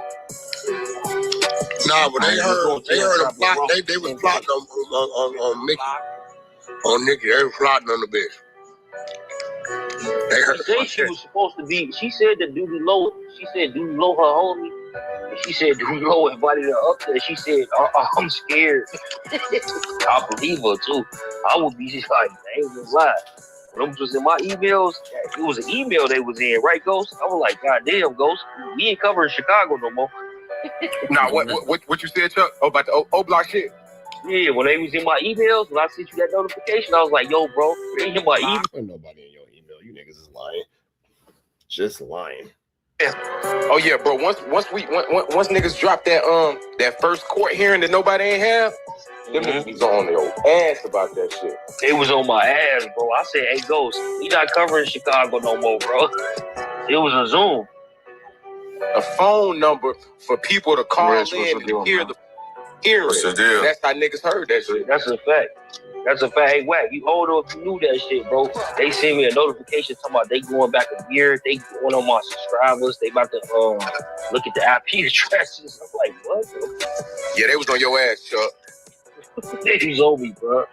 Nah, but they heard a plot. They was plotting on Mickey. On Nikki, they was plotting on the bitch. They heard. She said she was supposed to be. She said that Doody Low. She said Doody Low her homie. And she said Doody Low invited her up there. She said, "I'm scared." I believe her too. I would be just like, I ain't gonna lie. When it was in my emails, it was an email they was in, right, Ghost? I was like, God damn, Ghost, we ain't covering Chicago no more. Nah, what you said, Chuck? Oh, about the O-Block shit? Yeah, when they was in my emails, when I sent you that notification, I was like, yo, bro, they in my email. Ain't nobody in your email. You niggas is lying. Just lying. Oh yeah, bro. Once niggas dropped that first court hearing that nobody ain't have, them niggas was on their ass about that shit. They was on my ass, bro. I said, hey, Ghost, we not covering Chicago no more, bro. It was a Zoom. A phone number for people to call in and hear the hearing. What's the deal? That's how niggas heard that shit. That's a fact. That's a fact. Hey, Wack, you older if you knew that shit, bro. They sent me a notification talking about they going back a year. They going on my subscribers. They about to look at the IP addresses. I'm like, what? Yeah, they was on your ass, Chuck. They was on me, bro.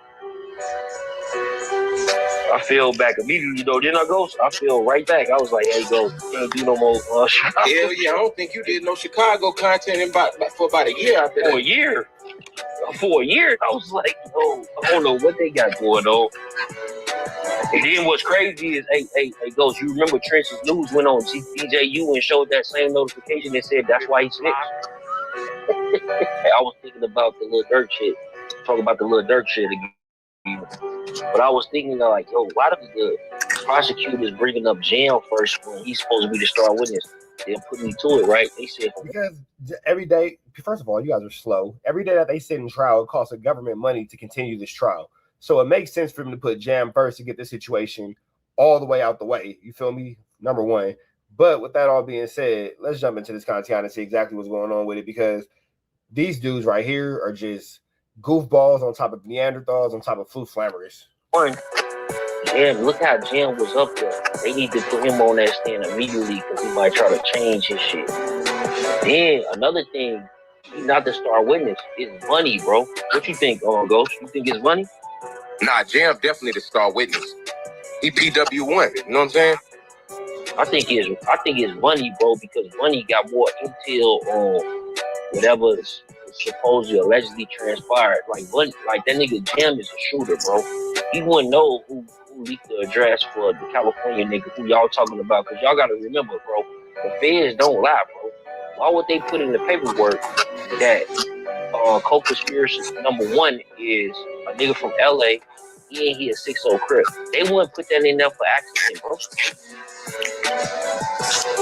I fell back immediately, though. Didn't I, Ghost? I fell right back. I was like, hey, Ghost, can't do no more Chicago. Hell yeah, I don't think you did no Chicago content for about a year after that. For a year? For a year? I was like, yo, I don't know what they got going on. And then what's crazy is, hey, Ghost, you remember Trench's News went on DJU and showed that same notification and said that's why he snitched? I was thinking about the Lil Durk shit. Talking about the Lil Durk shit again. But I was thinking, like, yo, why did the prosecutors bringing up Jam first when he's supposed to be the star witness? They're putting me to it, right? They said, because every day, first of all, you guys are slow. Every day that they sit in trial, it costs the government money to continue this trial. So it makes sense for them to put Jam first to get the situation all the way out the way. You feel me? Number one. But with that all being said, let's jump into this content and see exactly what's going on with it, because these dudes right here are just goofballs on top of Neanderthals on top of Flu Flammers. Jam, look how Jam was up there. They need to put him on that stand immediately because he might try to change his shit. Then another thing, he's not the star witness. It's money, bro. What you think, Ghost? You think it's money? Nah, Jam definitely the star witness. He PW1. You know what I'm saying? I think it's money, bro, because money got more intel on whatever is supposedly allegedly transpired. Like that nigga Jam is a shooter, bro. He wouldn't know who leaked the address for the California nigga who y'all talking about, because y'all gotta remember, bro, the feds don't lie, bro. Why would they put in the paperwork that co-conspiracy #1 is a nigga from LA, he a 6-0 Crip? They wouldn't put that in there for accident, bro.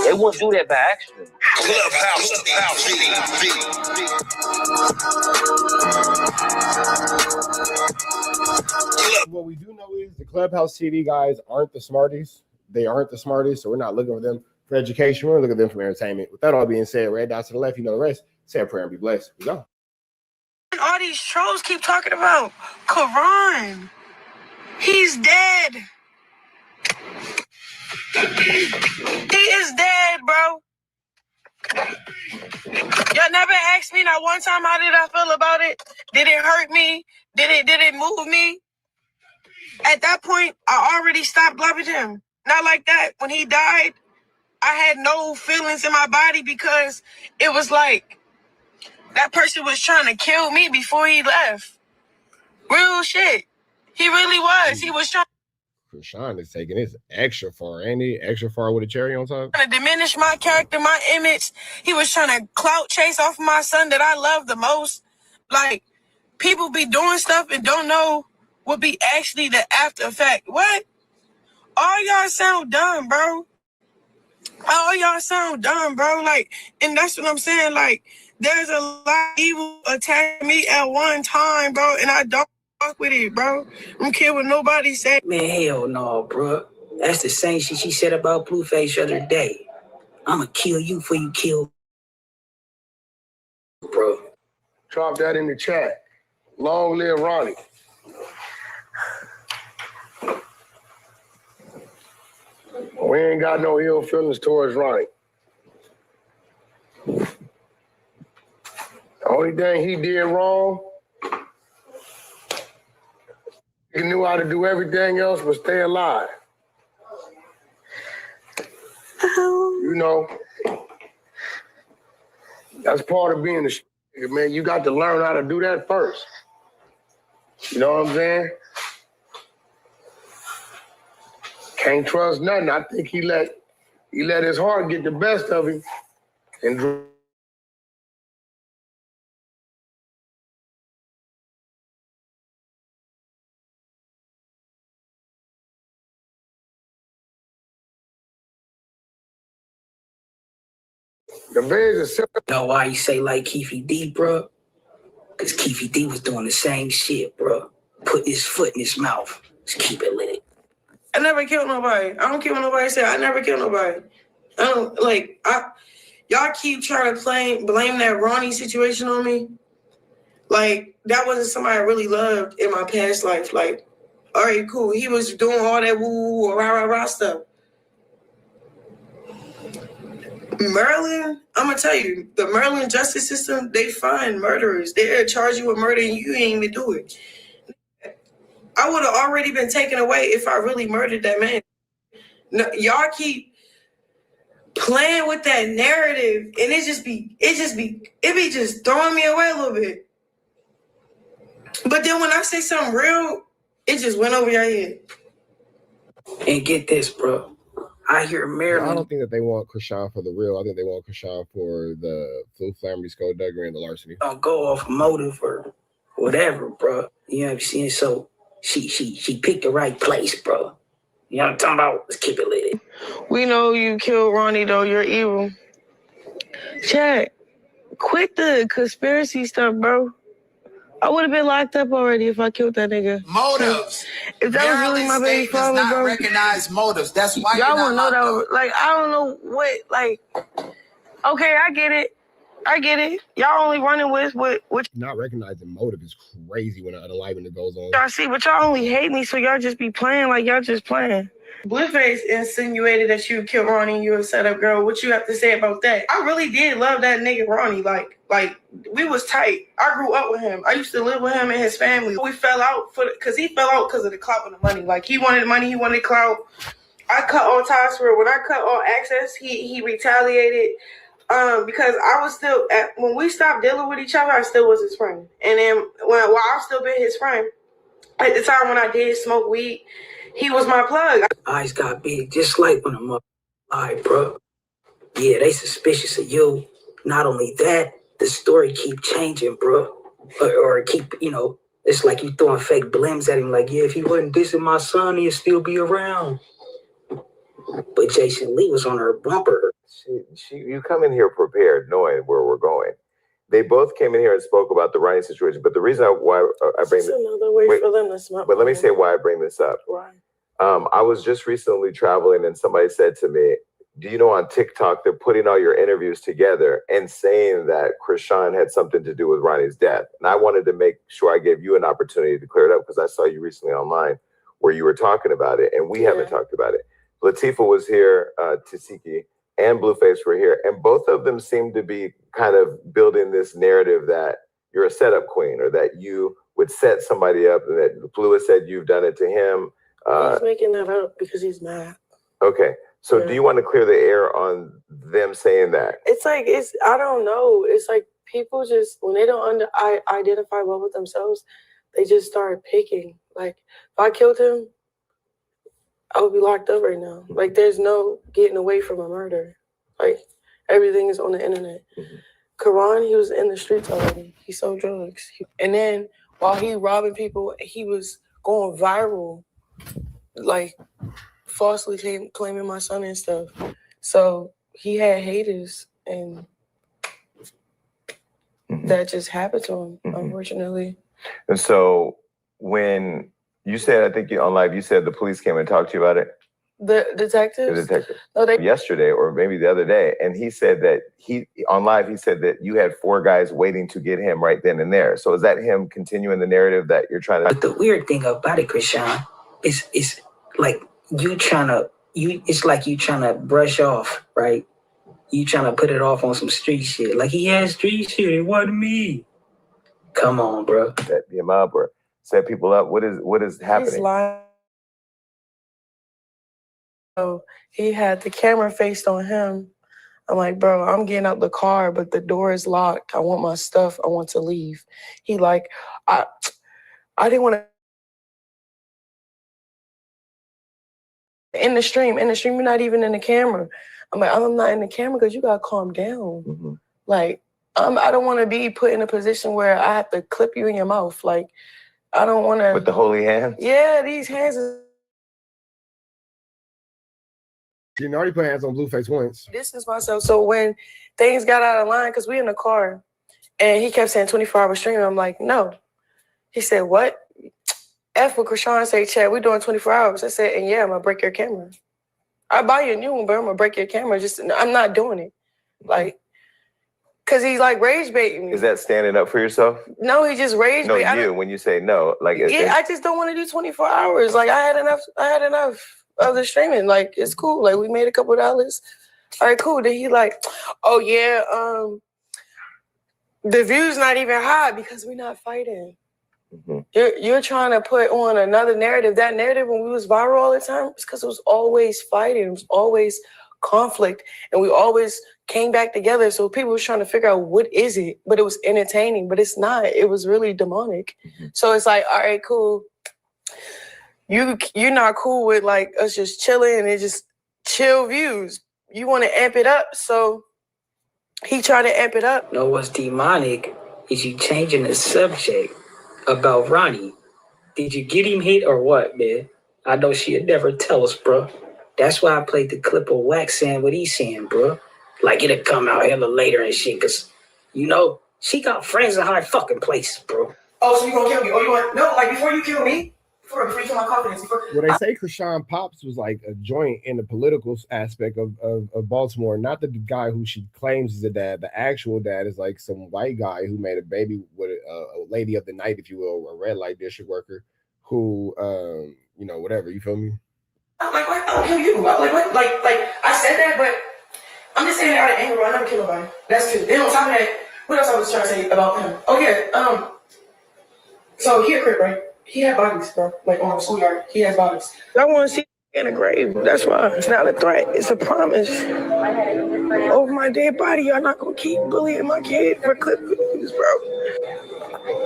They wouldn't do that by accident. What we do know is the Clubhouse TV guys aren't the smartest. They aren't the smartest, so we're not looking for them for education. We're looking at them for entertainment. With that all being said, red dots to the left, you know the rest. Say a prayer and be blessed. We go. All these trolls keep talking about Quran. He's dead. He is dead, bro. Y'all never asked me not one time how did I feel about it? Did it hurt me? Did it move me? At that point, I already stopped loving him. Not like that. When he died, I had no feelings in my body because it was like that person was trying to kill me before he left. Real shit. He really was. He was trying Chrisean is taking this extra far, ain't he? Extra far with a cherry on top. to diminish my character, my image. He was trying to clout chase off my son that I love the most. Like, people be doing stuff and don't know what be actually the after effect. What? All y'all sound dumb, bro. All y'all sound dumb, bro. Like, and that's what I'm saying. Like, there's a lot of evil attacking me at one time, bro, and I don't fuck with it, bro. I don't care what nobody say. Man, hell no, bro. That's the same shit she said about Blueface the other day. I'ma kill you before you kill bro. Drop that in the chat. Long live Ronnie. We ain't got no ill feelings towards Ronnie. The only thing he did wrong, he knew how to do everything else but stay alive. You know, that's part of being a nigga, man. You got to learn how to do that first. You know what I'm saying? Can't trust nothing. I think he let his heart get the best of him and the beds are simple. Know why you say like Keefy D, bro? Because Keefy D was doing the same shit, bro. Put his foot in his mouth. Just keep it lit. I never killed nobody. I don't care what nobody say. I never killed nobody. I don't y'all keep trying to blame that Ronnie situation on me. Like, that wasn't somebody I really loved in my past life. Like, all right, cool. He was doing all that woo or rah stuff. Maryland, I'm gonna tell you, the Maryland justice system, they find murderers. They'll charge you with murder and you ain't even do it. I would have already been taken away if I really murdered that man. No, y'all keep playing with that narrative, and it be just throwing me away a little bit. But then when I say something real, it just went over your head. And get this, bro. I hear Maryland. I don't think that they want Chrisean for the real. I think they want Chrisean for the Flu Flambery, skullduggery, and the larceny. I'll go off motive or whatever, bro. You know what I'm saying? So she picked the right place, bro. You know what I'm talking about? Let's keep it lit. We know you killed Ronnie, though. You're evil. Chad, quit the conspiracy stuff, bro. I would have been locked up already if I killed that nigga. Motives. If that was really my baby father, does not bro. recognize motives. That's why y'all you're wouldn't know that. Like, I don't know what. Like, okay, I get it. Y'all only running with Not recognizing motive is crazy when an unalignment goes on. y'all see, but y'all only hate me, so y'all just be playing like y'all just playing. Blueface insinuated that you killed Ronnie and you a setup girl. What you have to say about that? I really did love that nigga Ronnie. Like we was tight. I grew up with him. I used to live with him and his family. We fell out because he fell out because of the clout and the money. Like, he wanted money, he wanted clout. I cut all ties for it. When I cut all access, he retaliated. Because I was still when we stopped dealing with each other, I still was his friend. And then while I've still been his friend, at the time when I did smoke weed, he was my plug. Eyes got big, just like when I'm up. All right, bro. Yeah, they suspicious of you. Not only that, the story keep changing, bro. Or keep, it's like you throwing fake blims at him. Like, yeah, if he wasn't dissing my son, he'd still be around. But Jason Lee was on her bumper. You come in here prepared, knowing where we're going. They both came in here and spoke about the Ronnie situation. But the reason why I bring this, another way for them to smoke. But let me say why I bring this up. Right. I was just recently traveling, and somebody said to me, "Do you know on TikTok they're putting all your interviews together and saying that Chrisean had something to do with Ronnie's death?" And I wanted to make sure I gave you an opportunity to clear it up because I saw you recently online where you were talking about it, and we haven't talked about it. Latifah was here, Tasiki and Blueface were here, and both of them seem to be kind of building this narrative that you're a setup queen or that you would set somebody up, and that Blue has said you've done it to him. He's making that up because he's mad. Okay, so do you want to clear the air on them saying that? I don't know. It's like people just, when they don't identify well with themselves, they just start picking. Like, if I killed him, I would be locked up right now. Like, there's no getting away from a murder. Like, everything is on the internet. Mm-hmm. Karan, he was in the streets already. He sold drugs. And then while he robbing people, he was going viral, like falsely claiming my son and stuff. So he had haters, and that just happened to him, unfortunately. And so when you said, I think on live, you said the police came and talked to you about it? The detectives? The detective. No, they yesterday or maybe the other day, and he said that on live he said that you had 4 guys waiting to get him right then and there. So is that him continuing the narrative that you're trying to? But the weird thing about it, Chrisean, is like it's like you trying to brush off, right? You trying to put it off on some street shit. Like he had street shit, it wasn't me. Come on, bro. Set him up or set people up. What is happening? He's lying. So he had the camera faced on him. I'm like, bro, I'm getting out the car, but the door is locked. I want my stuff. I want to leave. He like, I didn't want to. In the stream, you're not even in the camera. I'm like, I'm not in the camera because you got to calm down. Mm-hmm. Like, I don't want to be put in a position where I have to clip you in your mouth. Like, I don't want to. With the holy hands? Yeah, these hands is. You already put hands on Blueface once. Distance myself. So when things got out of line, because we in the car, and he kept saying 24-hour streaming, I'm like, no. He said, what? F what Chrisean say, Chad, we doing 24 hours. I said, and yeah, I'm going to break your camera. I'll buy you a new one, but I'm going to break your camera. I'm not doing it. Like, because he's like rage baiting me. Is that standing up for yourself? No, he just rage baiting. No, when you say no. Like, I just don't want to do 24 hours. Like, I had enough of the streaming. Like, it's cool. Like, we made a couple dollars. All right, cool. Then he like, oh yeah, the view's not even high because we're not fighting. Mm-hmm. You're trying to put on another narrative. That narrative when we was viral all the time, it's because it was always fighting. It was always conflict. And we always came back together. So people was trying to figure out what is it, but it was entertaining, but it's not. It was really demonic. Mm-hmm. So it's like, all right, cool. You're not cool with like us just chilling and just chill views. You want to amp it up, so he tried to amp it up. No, what's demonic is you changing the subject about Ronnie. Did you get him hit or what, man? I know she'd never tell us, bro. That's why I played the clip of Wack saying what he's saying, bro. Like it'll come out hella later and shit, cause you know she got friends in high fucking places, bro. Oh, so you gonna kill me? Oh, you want no? Like before you kill me. Before you kill my confidence. Well, they say Chrisean Pops was like a joint in the political aspect of Baltimore. Not the guy who she claims is the dad. The actual dad is like some white guy who made a baby with a lady of the night, if you will, a red light district worker who, whatever. You feel me? I'm like, what? I don't kill you. Like, what? Like I said that, but I'm just saying that out of anger, bro. I never kill nobody. That's true. Then on top of that, what else I was trying to say about him? Oh yeah, so here, Crip, right? He had bodies, bro. Like on the schoolyard, he has bodies. I want to see in a grave. That's why it's not a threat. It's a promise. Over my dead body, y'all not gonna keep bullying my kid for clip views, bro.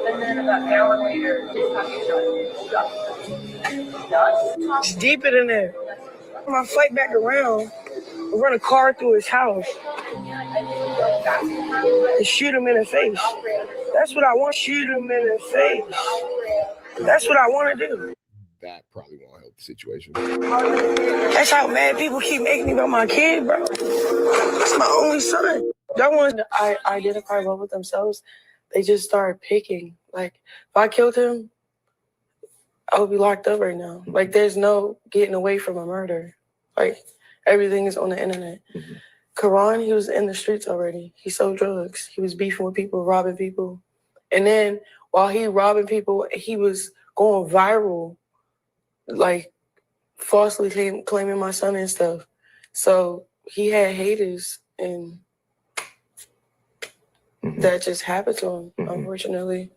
And then about an hour later, it's deeper than that. I'm gonna fight back around, run a car through his house, and shoot him in the face. That's what I want. Shoot him in the face. That's what I want to do. That probably won't help the situation. That's how mad people keep making me about my kid, bro. That's my only son. That one I identify well with themselves. They just start picking. Like, if I killed him, I would be locked up right now. Like, there's no getting away from a murder. Like, everything is on the internet. Mm-hmm. Karan, he was in the streets already. He sold drugs. He was beefing with people, robbing people. And then while he robbing people, he was going viral, like falsely claiming my son and stuff. So he had haters, and that just happened to him, unfortunately.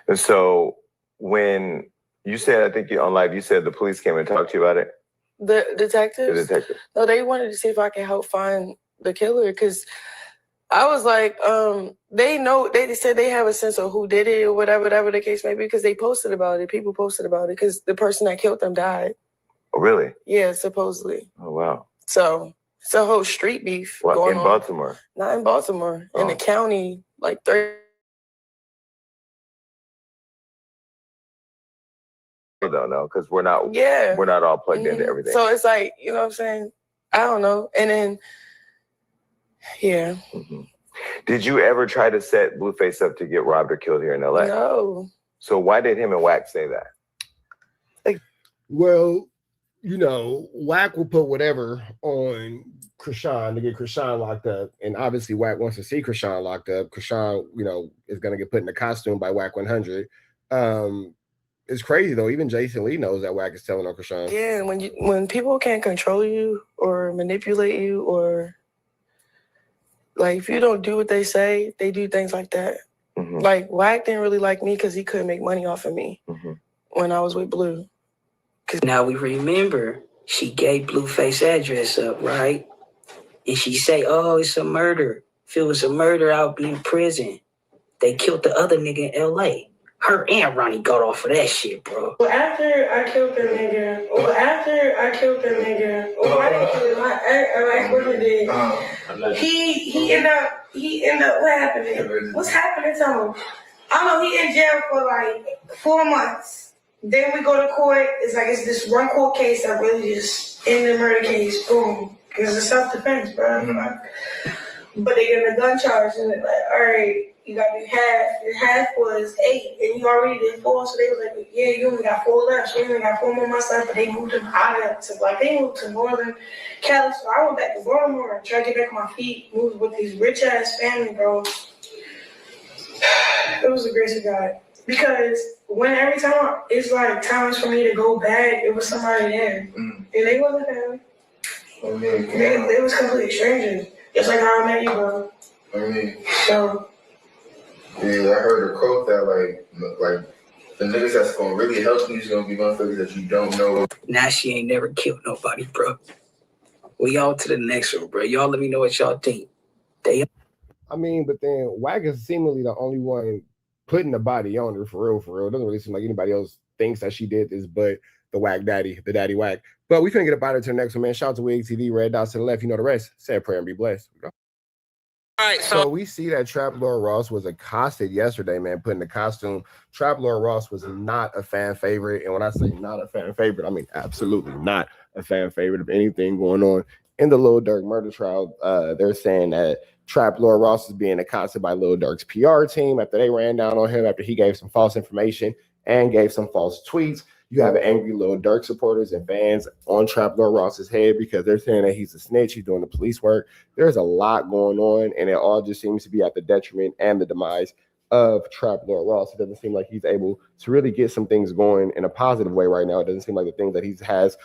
And so when you said, I think on live, you said the police came and talked to you about it? The detectives? The detectives. No, they wanted to see if I could help find the killer, because I was like, they said they have a sense of who did it or whatever the case may be, because they posted about it. People posted about it because the person that killed them died. Oh, really? Yeah, supposedly. Oh, wow. So it's a whole street beef going on. Baltimore? Not in Baltimore. In the county, like 30. I don't know, because we're not all plugged into everything. So it's like, you know what I'm saying? I don't know. And then, yeah. Mm-hmm. Did you ever try to set Blueface up to get robbed or killed here in LA? No. So why did him and Wack say that? Well, you know, Wack will put whatever on Chrisean to get Chrisean locked up. And obviously Wack wants to see Chrisean locked up. Chrisean, you know, is going to get put in a costume by Wack 100. It's crazy though. Even Jason Lee knows that Wack is telling on Chrisean. Yeah, when people can't control you or manipulate you, or like if you don't do what they say, they do things like that. Mm-hmm. Like Wack didn't really like me because he couldn't make money off of me when I was with Blue. Now we remember she gave Blueface address up, right? And she say, oh, it's a murder. If it was a murder, I'll be in prison. They killed the other nigga in L.A. Her and Ronnie got off of that shit, bro. After I killed that nigga, I didn't kill him. My ex-boyfriend did. He ended up, what happened? What's happening to him? I don't know, he in jail for like 4 months. Then we go to court. It's like it's this one court case that really just in the murder case, boom. Because it's self-defense, bro. But they get a gun charge and they're like, all right, you got to do half. Your half was 8 and you already did 4. So they was like, yeah, you only got 4 left. So you only got 4 more months left. But they moved him out of to like they moved to Northern Cali. So I went back to Baltimore and tried to get back on my feet, moved with these rich ass family, bro. It was the grace of God. Because when every time it's like times for me to go back, it was somebody there. And they wasn't family. They was completely strangers. Just like how I met you, bro. So yeah, I heard a quote that like the niggas that's gonna really help you is gonna be motherfuckers that you don't know. Now she ain't never killed nobody, bro. We on to the next one, bro. Y'all let me know what y'all think. I mean, but then Wack is seemingly the only one putting the body on her for real. It doesn't really seem like anybody else thinks that she did this, but the Wack daddy, the daddy Wack. But we finna get up out of to the next one, man. Shout out to Wig TV, red dots to the left. You know the rest. Say a prayer and be blessed. All right, so we see that Trap Lord Ross was accosted yesterday, man, put in the costume. Trap Lord Ross was not a fan favorite. And when I say not a fan favorite, I mean absolutely not a fan favorite of anything going on in the Lil Durk murder trial. They're saying that Trap Lord Ross is being accosted by Lil Durk's PR team after they ran down on him after he gave some false information and gave some false tweets. You have angry Lil Durk supporters and fans on Trap Lord Ross's head because they're saying that he's a snitch, he's doing the police work. There's a lot going on, and it all just seems to be at the detriment and the demise of Trap Lord Ross. It doesn't seem like he's able to really get some things going in a positive way right now. It doesn't seem like the things that he has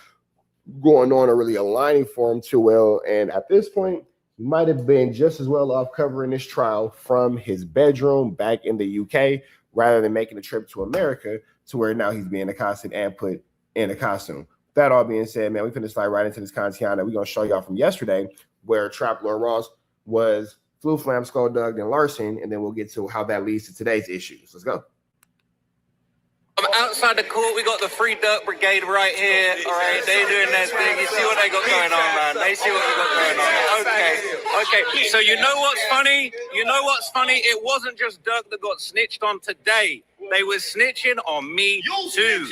going on are really aligning for him too well. And at this point, he might have been just as well off covering this trial from his bedroom back in the UK rather than making a trip to America to where now he's being accosted and put in a costume. That all being said, man, we finna slide right into this content that we're going to show y'all from yesterday where Trap Lord Ross was Flu Flam, Skull Dug, and Larson, and then we'll get to how that leads to today's issues. Let's go. Outside the court, we got the Free Dirt Brigade right here. All right, they're doing their thing. You see what they got going on, man. They see what they got going on. Okay. So you know what's funny? It wasn't just Dirk that got snitched on today. They were snitching on me too.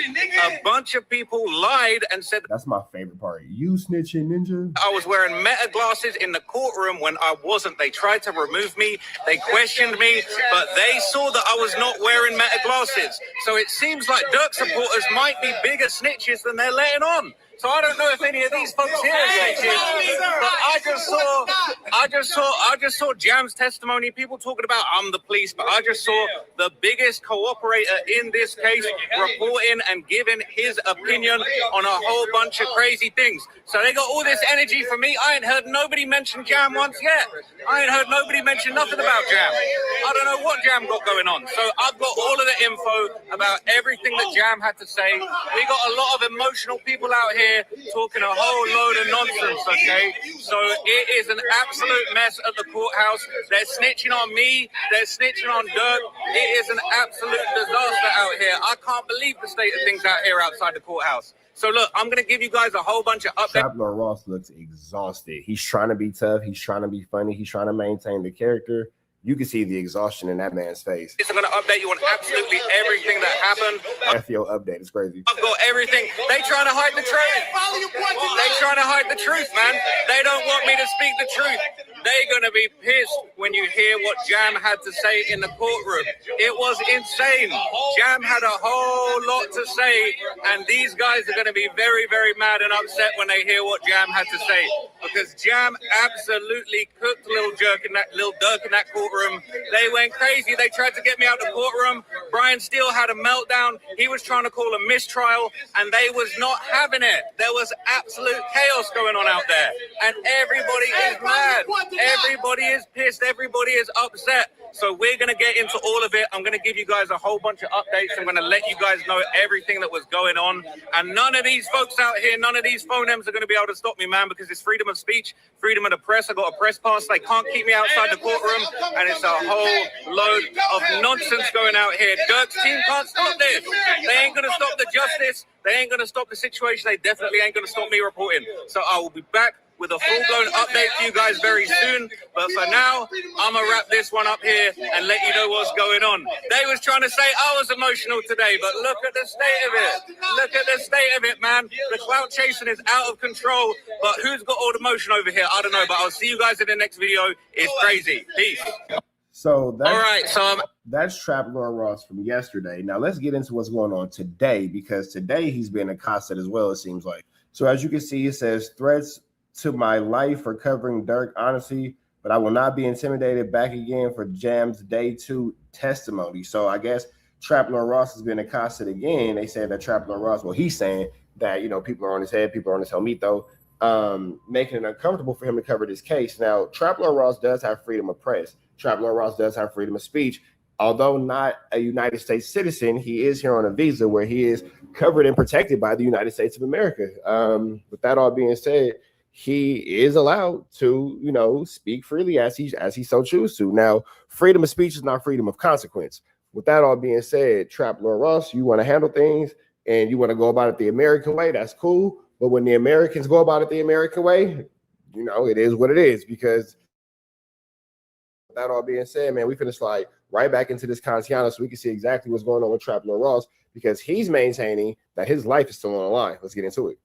A bunch of people lied and said that's my favorite part. You snitching, ninja. I was wearing Meta glasses in the courtroom when I wasn't. They tried to remove me. They questioned me, but they saw that I was not wearing Meta glasses. So it seems like Dirk supporters might be bigger snitches than they're letting on. So I don't know if any of these folks here are snitches, but I just saw Jam's testimony. People talking about I'm the police, but I just saw the biggest cooperator in this case reporting and giving his opinion on a whole bunch of crazy things. So they got all this energy for me. I ain't heard nobody mention Jam once yet. I ain't heard nobody mention nothing about Jam. I don't know what Jam got going on. So I've got all of the info about everything that Jam had to say. We got a lot of emotional people out here talking a whole load of nonsense, okay? So it is an absolute mess at the courthouse. They're snitching on me. They're snitching on Dirk. It is an absolute disaster out here. I can't believe the state of things out here outside the courthouse. So look, I'm going to give you guys a whole bunch of updates. Trap Lord Ross looks exhausted. He's trying to be tough. He's trying to be funny. He's trying to maintain the character. You can see the exhaustion in that man's face. I'm going to update you on absolutely everything that happened. FO update is crazy. I've got everything. They trying to hide the truth. They trying to hide the truth, man. They don't want me to speak the truth. They're going to be pissed when you hear what Jam had to say in the courtroom. It was insane. Jam had a whole lot to say, and these guys are going to be very, very mad and upset when they hear what Jam had to say, because Jam absolutely cooked Lil Durk in that courtroom. They went crazy. They tried to get me out of the courtroom. Brian Steele had a meltdown. He was trying to call a mistrial, and they was not having it. There was absolute chaos going on out there, and everybody is mad. Everybody is pissed. Everybody is upset. So we're going to get into all of it. I'm going to give you guys a whole bunch of updates. I'm going to let you guys know everything that was going on. And none of these folks out here, none of these phone M's are going to be able to stop me, man, because it's freedom of speech, freedom of the press. I got a press pass. They can't keep me outside the courtroom. And it's a whole load of nonsense going out here. Durk's team can't stop this. They ain't going to stop the justice. They ain't going to stop the situation. They definitely ain't going to stop me reporting. So I will be back with a full-blown update for you guys very soon. But for now, I'm going to wrap this one up here and let you know what's going on. They was trying to say I was emotional today, but look at the state of it. Look at the state of it, man. The clout chasing is out of control, but who's got all the motion over here? I don't know, but I'll see you guys in the next video. It's crazy. Peace. So that's, all right, so that's Trap Lord Ross from yesterday. Now let's get into what's going on today, because today he's been accosted as well, it seems like. So as you can see, it says threats to my life for covering Durk, honestly, but I will not be intimidated. Back again for Jam's day 2 testimony. So I guess Trap Lord Ross has been accosted again. They said that Trap Lord Ross, well, he's saying that, you know, people are on his head, people are on his helmito, making it uncomfortable for him to cover this case. Now, Trap Lord Ross does have freedom of press. Trap Lord Ross does have freedom of speech. Although not a United States citizen, he is here on a visa where he is covered and protected by the United States of America. With that all being said, he is allowed to, you know, speak freely as he so chooses to. Now, freedom of speech is not freedom of consequence. With that all being said, Trap Lord Ross, you want to handle things and you want to go about it the American way, that's cool. But when the Americans go about it the American way, you know, it is what it is. Because with that all being said, man, we finna slide right back into this Kantiano so we can see exactly what's going on with Trap Lord Ross, because he's maintaining that his life is still on the line. Let's get into it.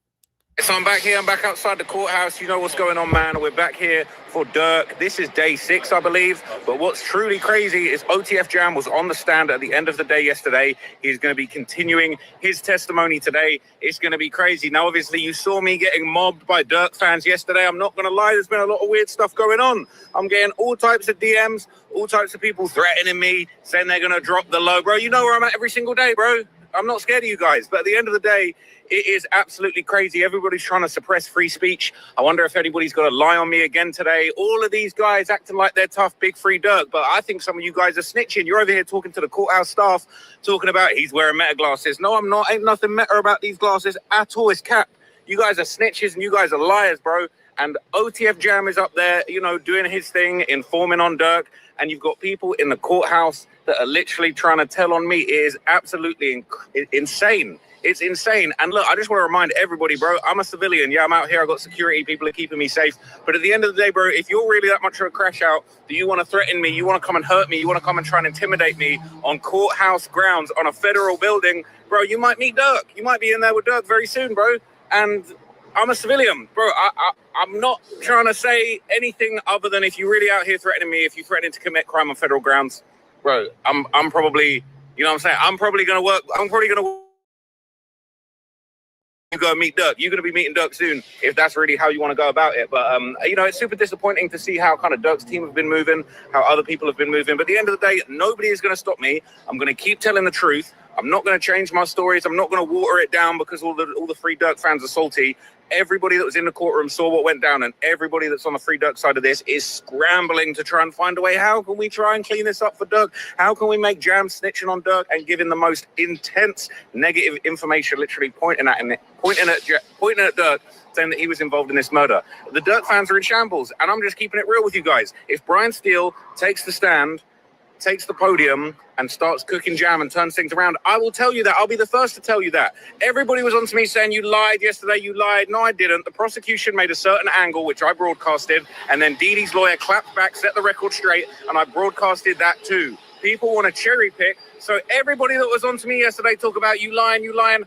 So I'm back here. I'm back outside the courthouse. You know what's going on, man. We're back here for Durk. This is day 6, I believe. But what's truly crazy is OTF Jam was on the stand at the end of the day yesterday. He's going to be continuing his testimony today. It's going to be crazy. Now, obviously, you saw me getting mobbed by Durk fans yesterday. I'm not going to lie. There's been a lot of weird stuff going on. I'm getting all types of DMs, all types of people threatening me, saying they're going to drop the low. Bro, you know where I'm at every single day, bro. I'm not scared of you guys. But at the end of the day, it is absolutely crazy. Everybody's trying to suppress free speech. I wonder if anybody's going to lie on me again today. All of these guys acting like they're tough, big free Durk. But I think some of you guys are snitching. You're over here talking to the courthouse staff, talking about he's wearing meta glasses. No, I'm not. Ain't nothing meta about these glasses at all. It's cap. You guys are snitches and you guys are liars, bro. And OTF Jam is up there, you know, doing his thing, informing on Durk. And you've got people in the courthouse that are literally trying to tell on me. It is absolutely insane. It's insane. And look, I just want to remind everybody, bro, I'm a civilian. Yeah, I'm out here. I got security. People are keeping me safe. But at the end of the day, bro, if you're really that much of a crash out, do you want to threaten me? You want to come and hurt me? You want to come and try and intimidate me on courthouse grounds on a federal building? Bro, you might meet Durk. You might be in there with Durk very soon, bro. And I'm a civilian, bro. I'm not trying to say anything other than if you're really out here threatening me, if you're threatening to commit crime on federal grounds, bro, I'm probably, you know what I'm saying? I'm probably going to you go meet Durk. You're going to be meeting Durk soon if that's really how you want to go about it. But, you know, it's super disappointing to see how kind of Durk's team have been moving, how other people have been moving. But at the end of the day, nobody is going to stop me. I'm going to keep telling the truth. I'm not going to change my stories. I'm not going to water it down because all the free Durk fans are salty. Everybody that was in the courtroom saw what went down, and everybody that's on the free Durk side of this is scrambling to try and find a way. How can we try and clean this up for Durk? How can we make Jam snitching on Durk and giving the most intense negative information, literally pointing at Durk, saying that he was involved in this murder? The Durk fans are in shambles, and I'm just keeping it real with you guys. If Brian Steele takes the stand takes the podium and starts cooking jam and turns things around, I will tell you that. I'll be the first to tell you that. Everybody was on to me saying, you lied yesterday, you lied. No, I didn't. The prosecution made a certain angle, which I broadcasted, and then Dee Dee's lawyer clapped back, set the record straight, and I broadcasted that too. People want to cherry pick. So everybody that was on to me yesterday talk about you lying, you lying.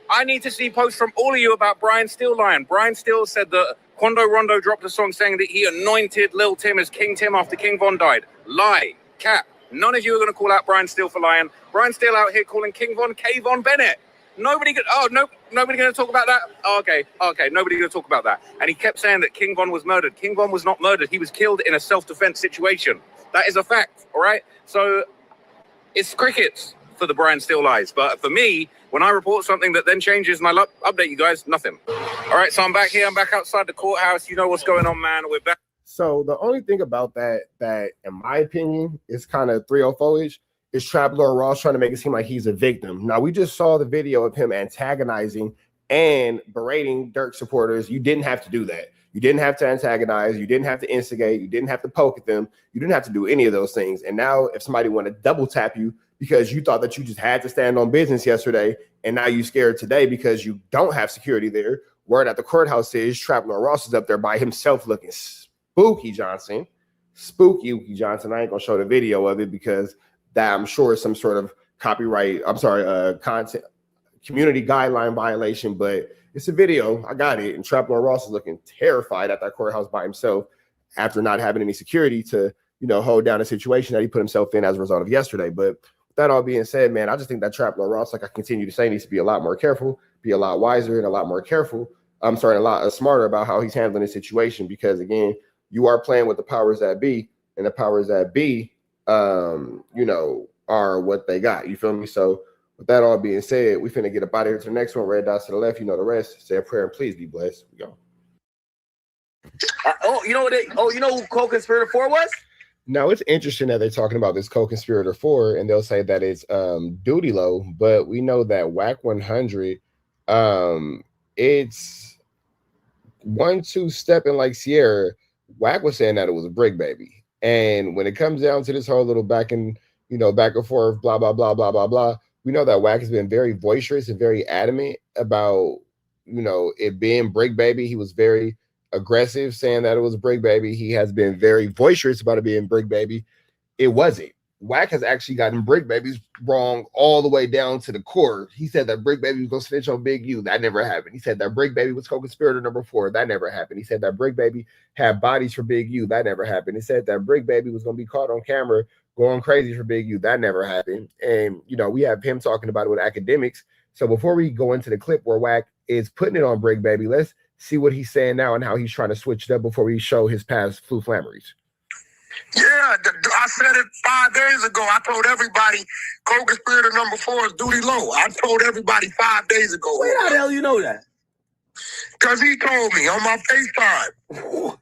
I need to see posts from all of you about Brian Steele lying. Brian Steele said that Quando Rondo dropped a song saying that he anointed Lil Tim as King Tim after King Von died. Lie. Cap. None of you are going to call out Brian Steele for lying. Brian Steele out here calling King Von K-Von Bennett. Nobody going to talk about that? Oh, okay, nobody going to talk about that. And he kept saying that King Von was murdered. King Von was not murdered. He was killed in a self-defense situation. That is a fact, all right? So it's crickets for the Brian Steele lies. But for me, when I report something that then changes and I update you guys, nothing. All right, so I'm back here. I'm back outside the courthouse. You know what's going on, man. We're back. So the only thing about that, in my opinion, is kind of 304-ish, is Trap Lord Ross trying to make it seem like he's a victim. Now, we just saw the video of him antagonizing and berating Dirk supporters. You didn't have to do that. You didn't have to antagonize. You didn't have to instigate. You didn't have to poke at them. You didn't have to do any of those things. And now if somebody want to double tap you because you thought that you just had to stand on business yesterday, and now you're scared today because you don't have security there, word at the courthouse is Trap Lord Ross is up there by himself looking spooky Johnson. I ain't going to show the video of it because that I'm sure is some sort of content community guideline violation, but it's a video. I got it. And Trap Lord Ross is looking terrified at that courthouse by himself after not having any security to, hold down a situation that he put himself in as a result of yesterday. But with that all being said, man, I just think that Trap Lord Ross, like I continue to say, needs to be a lot more careful, be a lot wiser and a lot more careful. A lot smarter about how he's handling the situation, because again, you are playing with the powers that be, and the powers that be, are what they got. You feel me? So with that all being said, we finna get up out of here to the next one. Red dots to the left. You know the rest. Say a prayer and please be blessed. We go. You know who co-conspirator 4 was? Now it's interesting that they're talking about this co-conspirator 4, and they'll say that it's Duty Low, but we know that Wack 100, it's 1-2 stepping like Sierra. Wack was saying that it was a brick baby, and when it comes down to this whole little back and forth, blah blah blah blah blah blah, we know that Wack has been very boisterous and very adamant about it being brick baby. He was very aggressive saying that it was a brick baby. He has been very boisterous about it being brick baby. It wasn't. Wack has actually gotten brick babies wrong all the way down to the core. He said that brick baby was gonna snitch on Big U. That never happened. He said that brick baby was co-conspirator number 4. That never happened. He said that brick baby had bodies for Big U. That never happened. He said that brick baby was gonna be caught on camera going crazy for Big U. That never happened. And we have him talking about it with academics. So before we go into the clip where Wack is putting it on brick baby, let's see what he's saying now and how he's trying to switch it up before we show his past flu flammeries. Yeah, I said it 5 days ago. I told everybody co-conspirator number 4 is Duty Low. I told everybody 5 days ago. Where the hell you know that? Because he told me on my FaceTime.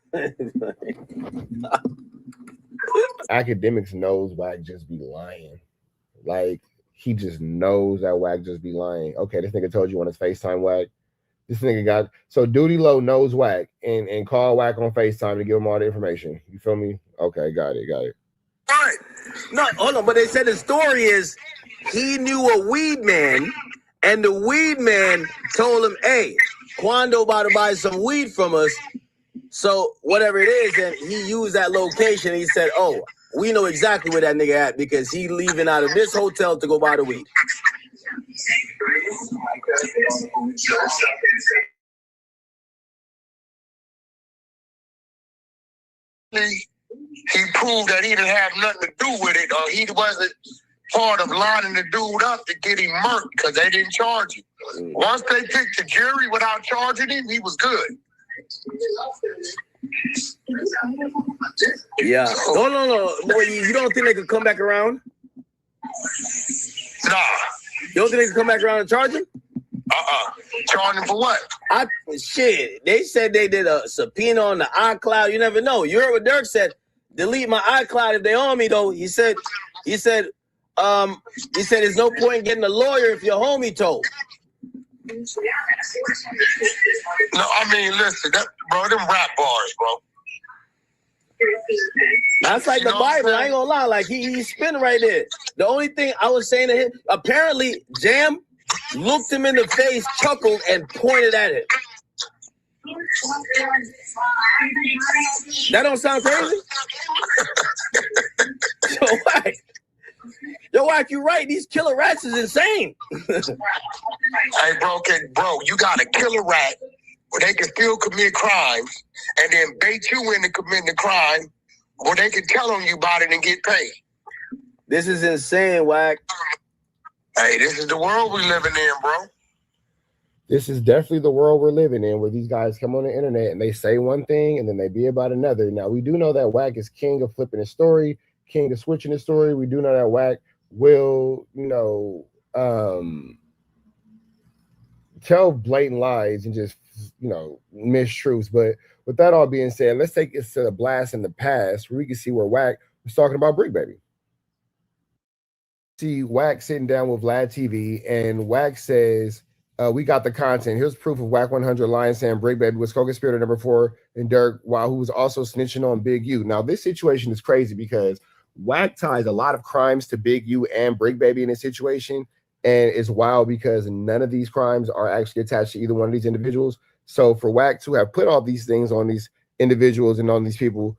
Academics knows Wack just be lying. Like, he just knows that Wack just be lying. Okay, this nigga told you on his FaceTime, Wack. This nigga got, so Duty Low knows Wack and call Wack on FaceTime to give him all the information. You feel me? Okay, got it. What? No, hold on, but they said the story is he knew a weed man, and the weed man told him, hey, Quando about to buy some weed from us. So whatever it is, and he used that location. He said, oh, we know exactly where that nigga at because he leaving out of this hotel to go buy the weed. He proved that he didn't have nothing to do with it, or he wasn't part of lining the dude up to get him murked because they didn't charge him. Once they picked the jury without charging him, he was good. Yeah. No. Boy, you don't think they could come back around? Nah. You don't think they could come back around and charge him? Charge him for what? Shit. They said they did a subpoena on the iCloud. You never know. You heard what Dirk said. Delete my iCloud if they on me, though. He said, there's no point in getting a lawyer if your homie told. No, I mean, listen, bro, them rap bars, bro. That's like the Bible. I ain't gonna lie. Like he's spinning right there. The only thing I was saying to him, apparently, Jam looked him in the face, chuckled, and pointed at him. That don't sound crazy? Yo, Wack, you right. These killer rats is insane. Hey, bro, you got a killer rat where they can still commit crimes and then bait you into committing the crime where they can tell on you about it and get paid. This is insane, Wack. Hey, this is the world we living in, bro. This is definitely the world we're living in, where these guys come on the internet and they say one thing and then they be about another. Now, we do know that Wack is king of flipping his story, king of switching his story. We do know that Wack will, tell blatant lies and just, mistruths. But with that all being said, let's take this to the blast in the past where we can see where Wack was talking about Brick Baby. See Wack sitting down with Vlad TV, and Wack says, we got the content. Here's proof of Wack 100 lying saying Brick Baby was co-conspirator number 4 and Dirk, while who was also snitching on Big U. Now, this situation is crazy because Wack ties a lot of crimes to Big U and Brick Baby in this situation. And it's wild because none of these crimes are actually attached to either one of these individuals. So for Wack to have put all these things on these individuals and on these people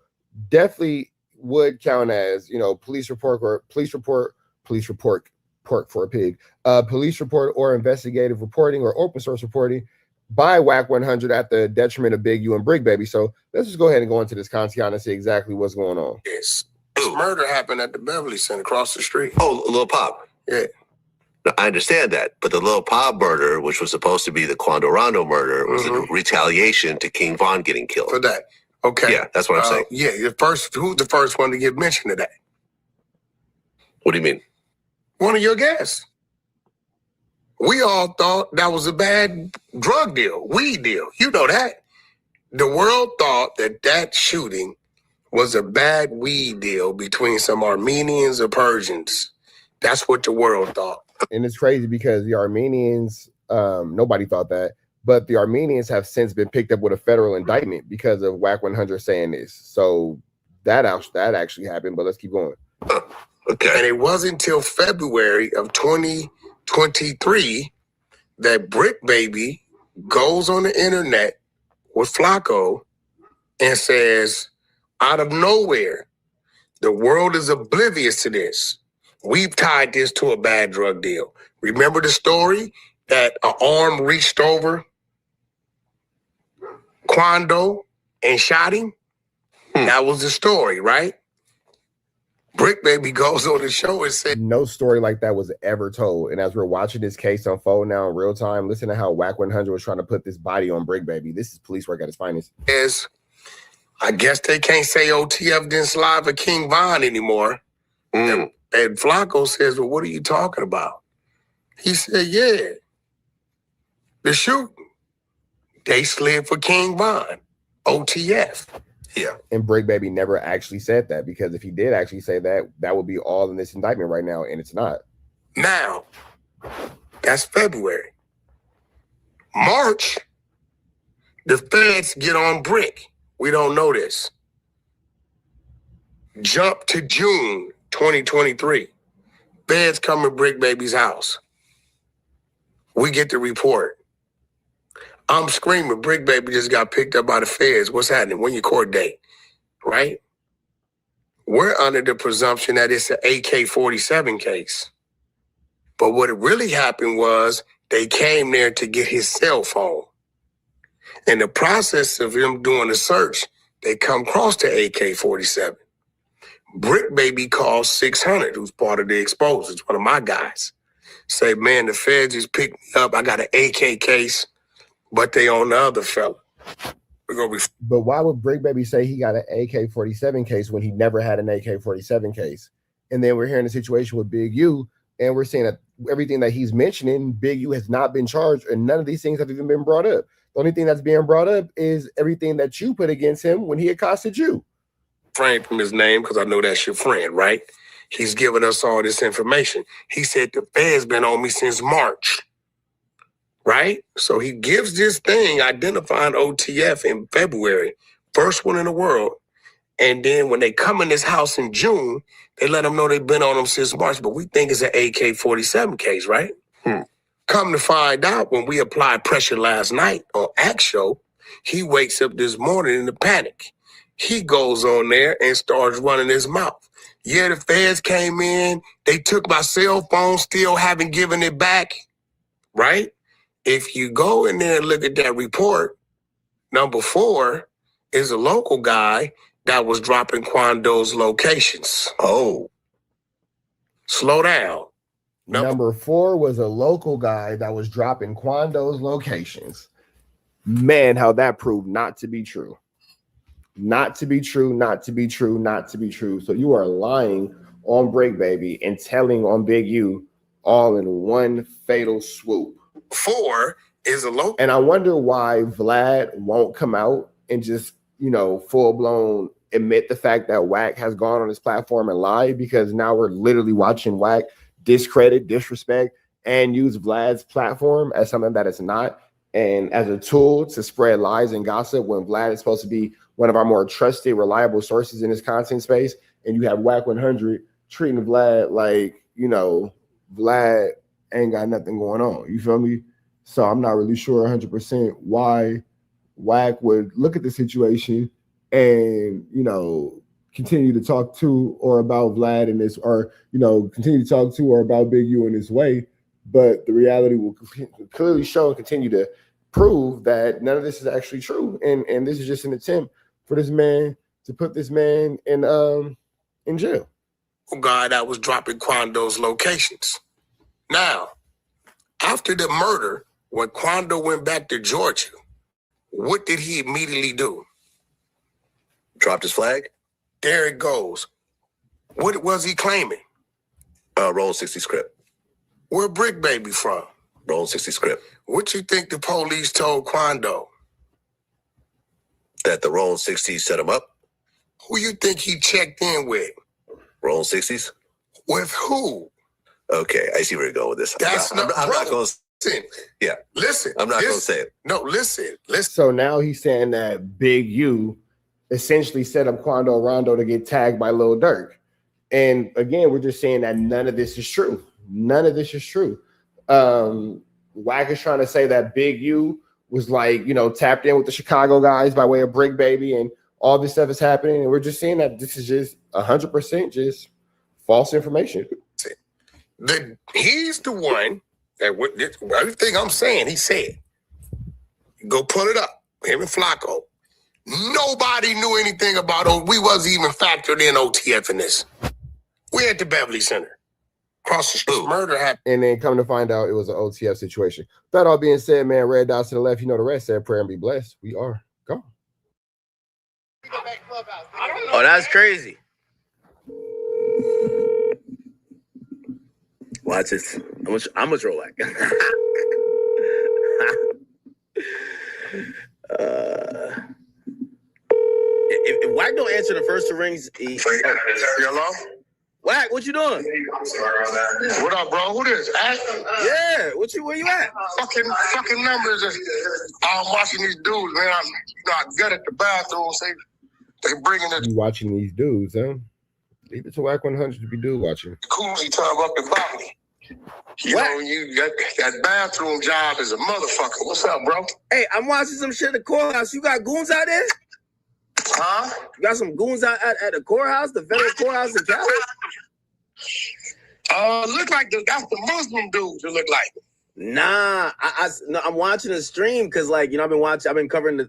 definitely would count as, police report or investigative reporting or open source reporting by Wack 100 at the detriment of Big U and Brick Baby. So let's just go ahead and go into this Contiana and see exactly what's going on. Yes. This murder happened at the Beverly Center across the street. Oh, Lil Pop. Yeah. No, I understand that, but the Lil Pop murder, which was supposed to be the Quando Rondo murder, was in retaliation to King Von getting killed. For that. Okay. Yeah, that's what I'm saying. Yeah, who's the first one to get mentioned of that? What do you mean? One of your guests. We all thought that was a bad drug deal, weed deal. You know that. The world thought that shooting was a bad weed deal between some Armenians or Persians. That's what the world thought. And it's crazy because the Armenians, nobody thought that, but the Armenians have since been picked up with a federal indictment because of Wack 100 saying this. So that actually happened, but let's keep going. Okay. And it wasn't until February of 2023 that Brick Baby goes on the internet with Flacco and says, out of nowhere, the world is oblivious to this. We've tied this to a bad drug deal. Remember the story that an arm reached over Quando and shot him? That was the story, right? Brick Baby goes on the show and said, no story like that was ever told. And as we're watching this case unfold now in real time, listen to how Wack 100 was trying to put this body on Brick Baby. This is police work at its finest. I guess they can't say OTF didn't slide for King Von anymore. And Flacco says, well, what are you talking about? He said, yeah, the shooting. They slid for King Von, OTF. Yeah. And Brick Baby never actually said that, because if he did actually say that, that would be all in this indictment right now, and it's not. Now, that's February. March, the feds get on Brick. We don't know this. Jump to June 2023. Feds come to Brick Baby's house. We get the report. I'm screaming, Brick Baby just got picked up by the feds. What's happening? When your court date? Right? We're under the presumption that it's an AK-47 case. But what really happened was they came there to get his cell phone. In the process of him doing the search, they come across the AK-47. Brick Baby calls 600, who's part of the exposers, one of my guys. Say, man, the feds just picked me up. I got an AK case, but they on the other fella. We're gonna be. But why would Brick Baby say he got an AK-47 case when he never had an AK-47 case? And then we're hearing the situation with Big U, and we're seeing that everything that he's mentioning, Big U has not been charged, and none of these things have even been brought up. The only thing that's being brought up is everything that you put against him when he accosted you. Refrain from his name because I know that's your friend, right? He's giving us all this information. He said the feds been on me since March, right? So he gives this thing identifying OTF in February, first one in the world, And then when they come in this house in June, they let them know they've been on them since March, but we think it's an AK-47 case, right? Come to find out, when we applied pressure last night on Act Show, he wakes up this morning in a panic. He goes on there and starts running his mouth. Yeah, the feds came in. They took my cell phone, still haven't given it back, right? If you go in there and look at that report, number 4 is a local guy that was dropping Quando's locations. Oh. Slow down. Number 4 was a local guy that was dropping Quando's locations. Man, how that proved not to be true. Not to be true, not to be true, not to be true. So you are lying on Break Baby and telling on Big U all in one fatal swoop. 4 is a local. And I wonder why Vlad won't come out and just, full blown admit the fact that Wack has gone on his platform and lied, because now we're literally watching Wack discredit, disrespect, and use Vlad's platform as something that it's not, and as a tool to spread lies and gossip when Vlad is supposed to be one of our more trusted, reliable sources in this content space. And you have Wack 100 treating Vlad like, Vlad ain't got nothing going on. You feel me? So I'm not really sure 100% why Wack would look at the situation and, continue to talk to or about Vlad in this, or, continue to talk to or about Big U in this way. But the reality will clearly show and continue to prove that none of this is actually true. And this is just an attempt for this man to put this man in jail. Guy that was dropping Quando's locations. Now, after the murder, when Quando went back to Georgia, what did he immediately do? Dropped his flag? There it goes. What was he claiming? Roll 60 script. Where Brick Baby from? Roll 60 script. What you think the police told Quando? That the Roll 60s set him up? Who you think he checked in with? Roll 60s? With who? Okay, I see where you're going with this. I'm not going to listen. Yeah. Listen. I'm not going to say it. No, listen. So now he's saying that Big U essentially set up Quando Rondo to get tagged by Lil Durk. And again, we're just saying that none of this is true. None of this is true. Wack is trying to say that Big U was tapped in with the Chicago guys by way of Brick Baby, and all this stuff is happening. And we're just saying that this is just 100% just false information. He's the one that everything I'm saying, he said. Go pull it up. Him and Flacco. Nobody knew anything about it. We wasn't even factored in OTF in this. We're at the Beverly Center. Across the street. Murder happened. And then come to find out it was an OTF situation. That all being said, man, red dots to the left. You know the rest. Said prayer and be blessed. We are gone. Oh, that's crazy. Watch this. I'm gonna throw like. If Wack don't answer the first two rings, Hello? Wack, what you doing? What up, bro? Who this? Ash? Yeah, where you at? Fucking numbers. I'm watching these dudes, man. I got at the bathroom. They bringing the You watching these dudes, huh? Leave it to Wack 100 to be dude watching. koozie tub up in Bobby. You got that bathroom job is a motherfucker. What's up, bro? Hey, I'm watching some shit at the courthouse. You got goons out there? Huh? You got some goons out at the courthouse, the federal courthouse in Cali? Look like that's the Muslim dudes. It look like. Nah, I'm watching a stream because, I've been covering the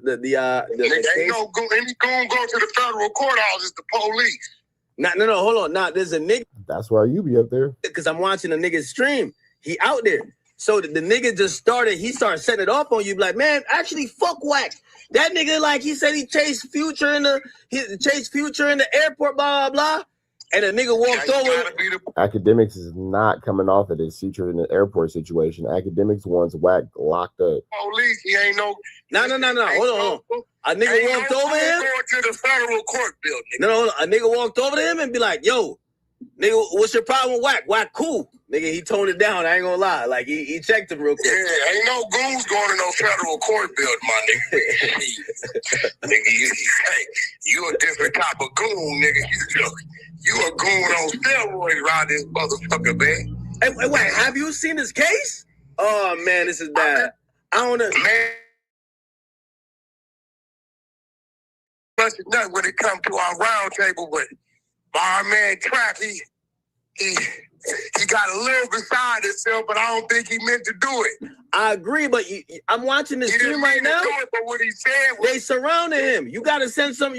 Ain't no goon. Any goon go to the federal courthouse is the police. No, hold on. Nah, there's a nigga. That's why you be up there. Because I'm watching a nigga stream. He out there. So the nigga just started setting it off on you. Be like, man, actually, fuck Wack. That nigga, he said he chased Future in the airport, blah, blah, blah. And the nigga walked over. Academics is not coming off of this Future in the airport situation. Academics wants Wack locked up. Police, he ain't no. No. Hold on. A nigga walked over him. Going to the federal court building. No. A nigga walked over to him and be like, yo, Nigga, what's your problem with Wack? Wack cool. Nigga, he toned it down. I ain't gonna lie. Like, he checked him real quick. Yeah, ain't no goons going to no federal court build, my nigga. Nigga, you a different type of goon, nigga. You a goon on steroids around this motherfucker, man. Hey, wait, have you seen this case? Oh, man, this is bad. I don't know. Man, nothing when it comes to our round table, but my man Trap, he got a little beside himself, but I don't think he meant to do it. I agree, but I'm watching this stream right now. But what he said was, they surrounded him. You gotta send some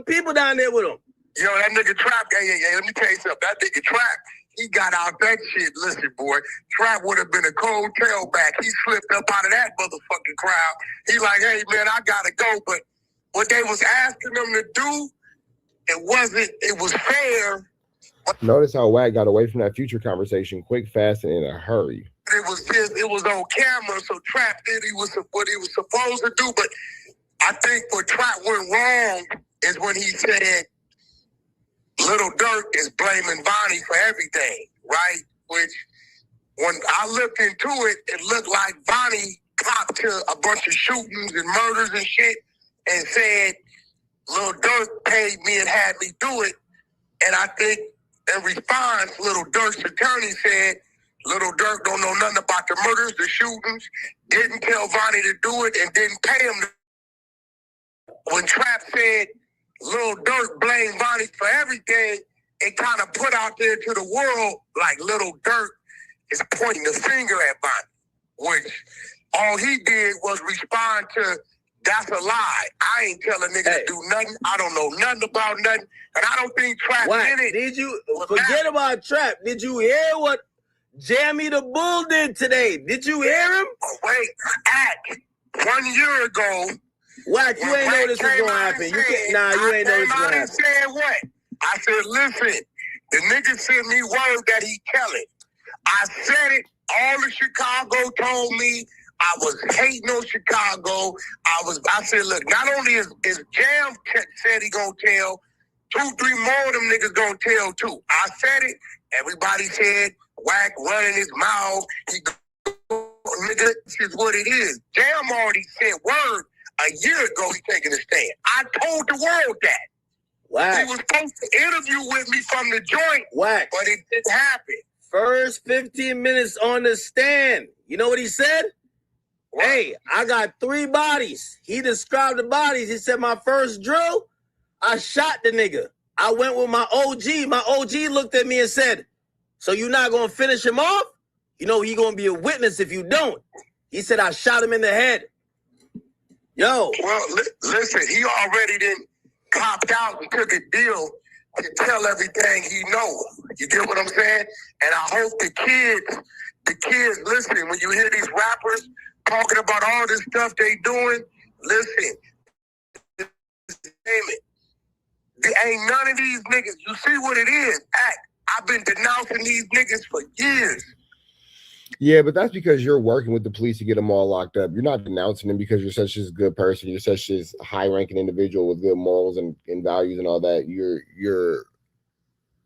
people down there with him. Yo, that nigga Trap, hey, let me tell you something. That nigga Trap, he got out that shit. Listen, boy, Trap would have been a cold tailback. He slipped up out of that motherfucking crowd. He like, hey, man, I gotta go. But what they was asking him to do, it was fair. Notice how Wack got away from that Future conversation quick, fast, and in a hurry. It was on camera, so Trap did what he was supposed to do. But I think what Trap went wrong is when he said Little Durk is blaming Vonnie for everything, right? Which, when I looked into it, it looked like Vonnie copped to a bunch of shootings and murders and shit and said, Little Durk paid me and had me do it. And I think in response, Little Durk's attorney said, Little Durk don't know nothing about the murders, the shootings, didn't tell Vonnie to do it, and didn't pay him. When Trap said Little Durk blamed Vonnie for everything, it kind of put out there to the world like Little Durk is pointing the finger at Vonnie, which all he did was respond to, that's a lie. I ain't telling niggas to do nothing. I don't know nothing about nothing. And I don't think Trap did it. Did you forget about Trap? Did you hear what Jamie the Bull did today? Did you hear him? Oh, wait, 1 year ago. Wack, you ain't know this was gonna happen. You ain't know this was gonna happen. Said what? I said, listen, the nigga sent me word that he telling. I said it. All of Chicago told me I was hating on Chicago. I said, look, not only is Jam said he gonna tell, 2-3 more of them niggas gonna tell too. I said it. Everybody said Wack running his mouth. Nigga, this is what it is. Jam already said word a year ago. He taking a stand. I told the world that. Wack. He was supposed to interview with me from the joint, Wack, but it didn't happen. First 15 minutes on the stand. You know what he said? What? Hey, I got 3 bodies. He described the bodies. He said, my first drill, I shot the nigga. I went with my OG. My OG looked at me and said, so you not going to finish him off? You know, he going to be a witness if you don't. He said, I shot him in the head. Yo. Well, listen, he already done copped out and took a deal to tell everything he know. You get what I'm saying? And I hope the kids listen, when you hear these rappers talking about all this stuff they doing, listen. Damn it. There ain't none of these niggas. You see what it is? I've been denouncing these niggas for years. Yeah, but that's because you're working with the police to get them all locked up. You're not denouncing them because you're such a good person. You're such a high-ranking individual with good morals and values and all that. You're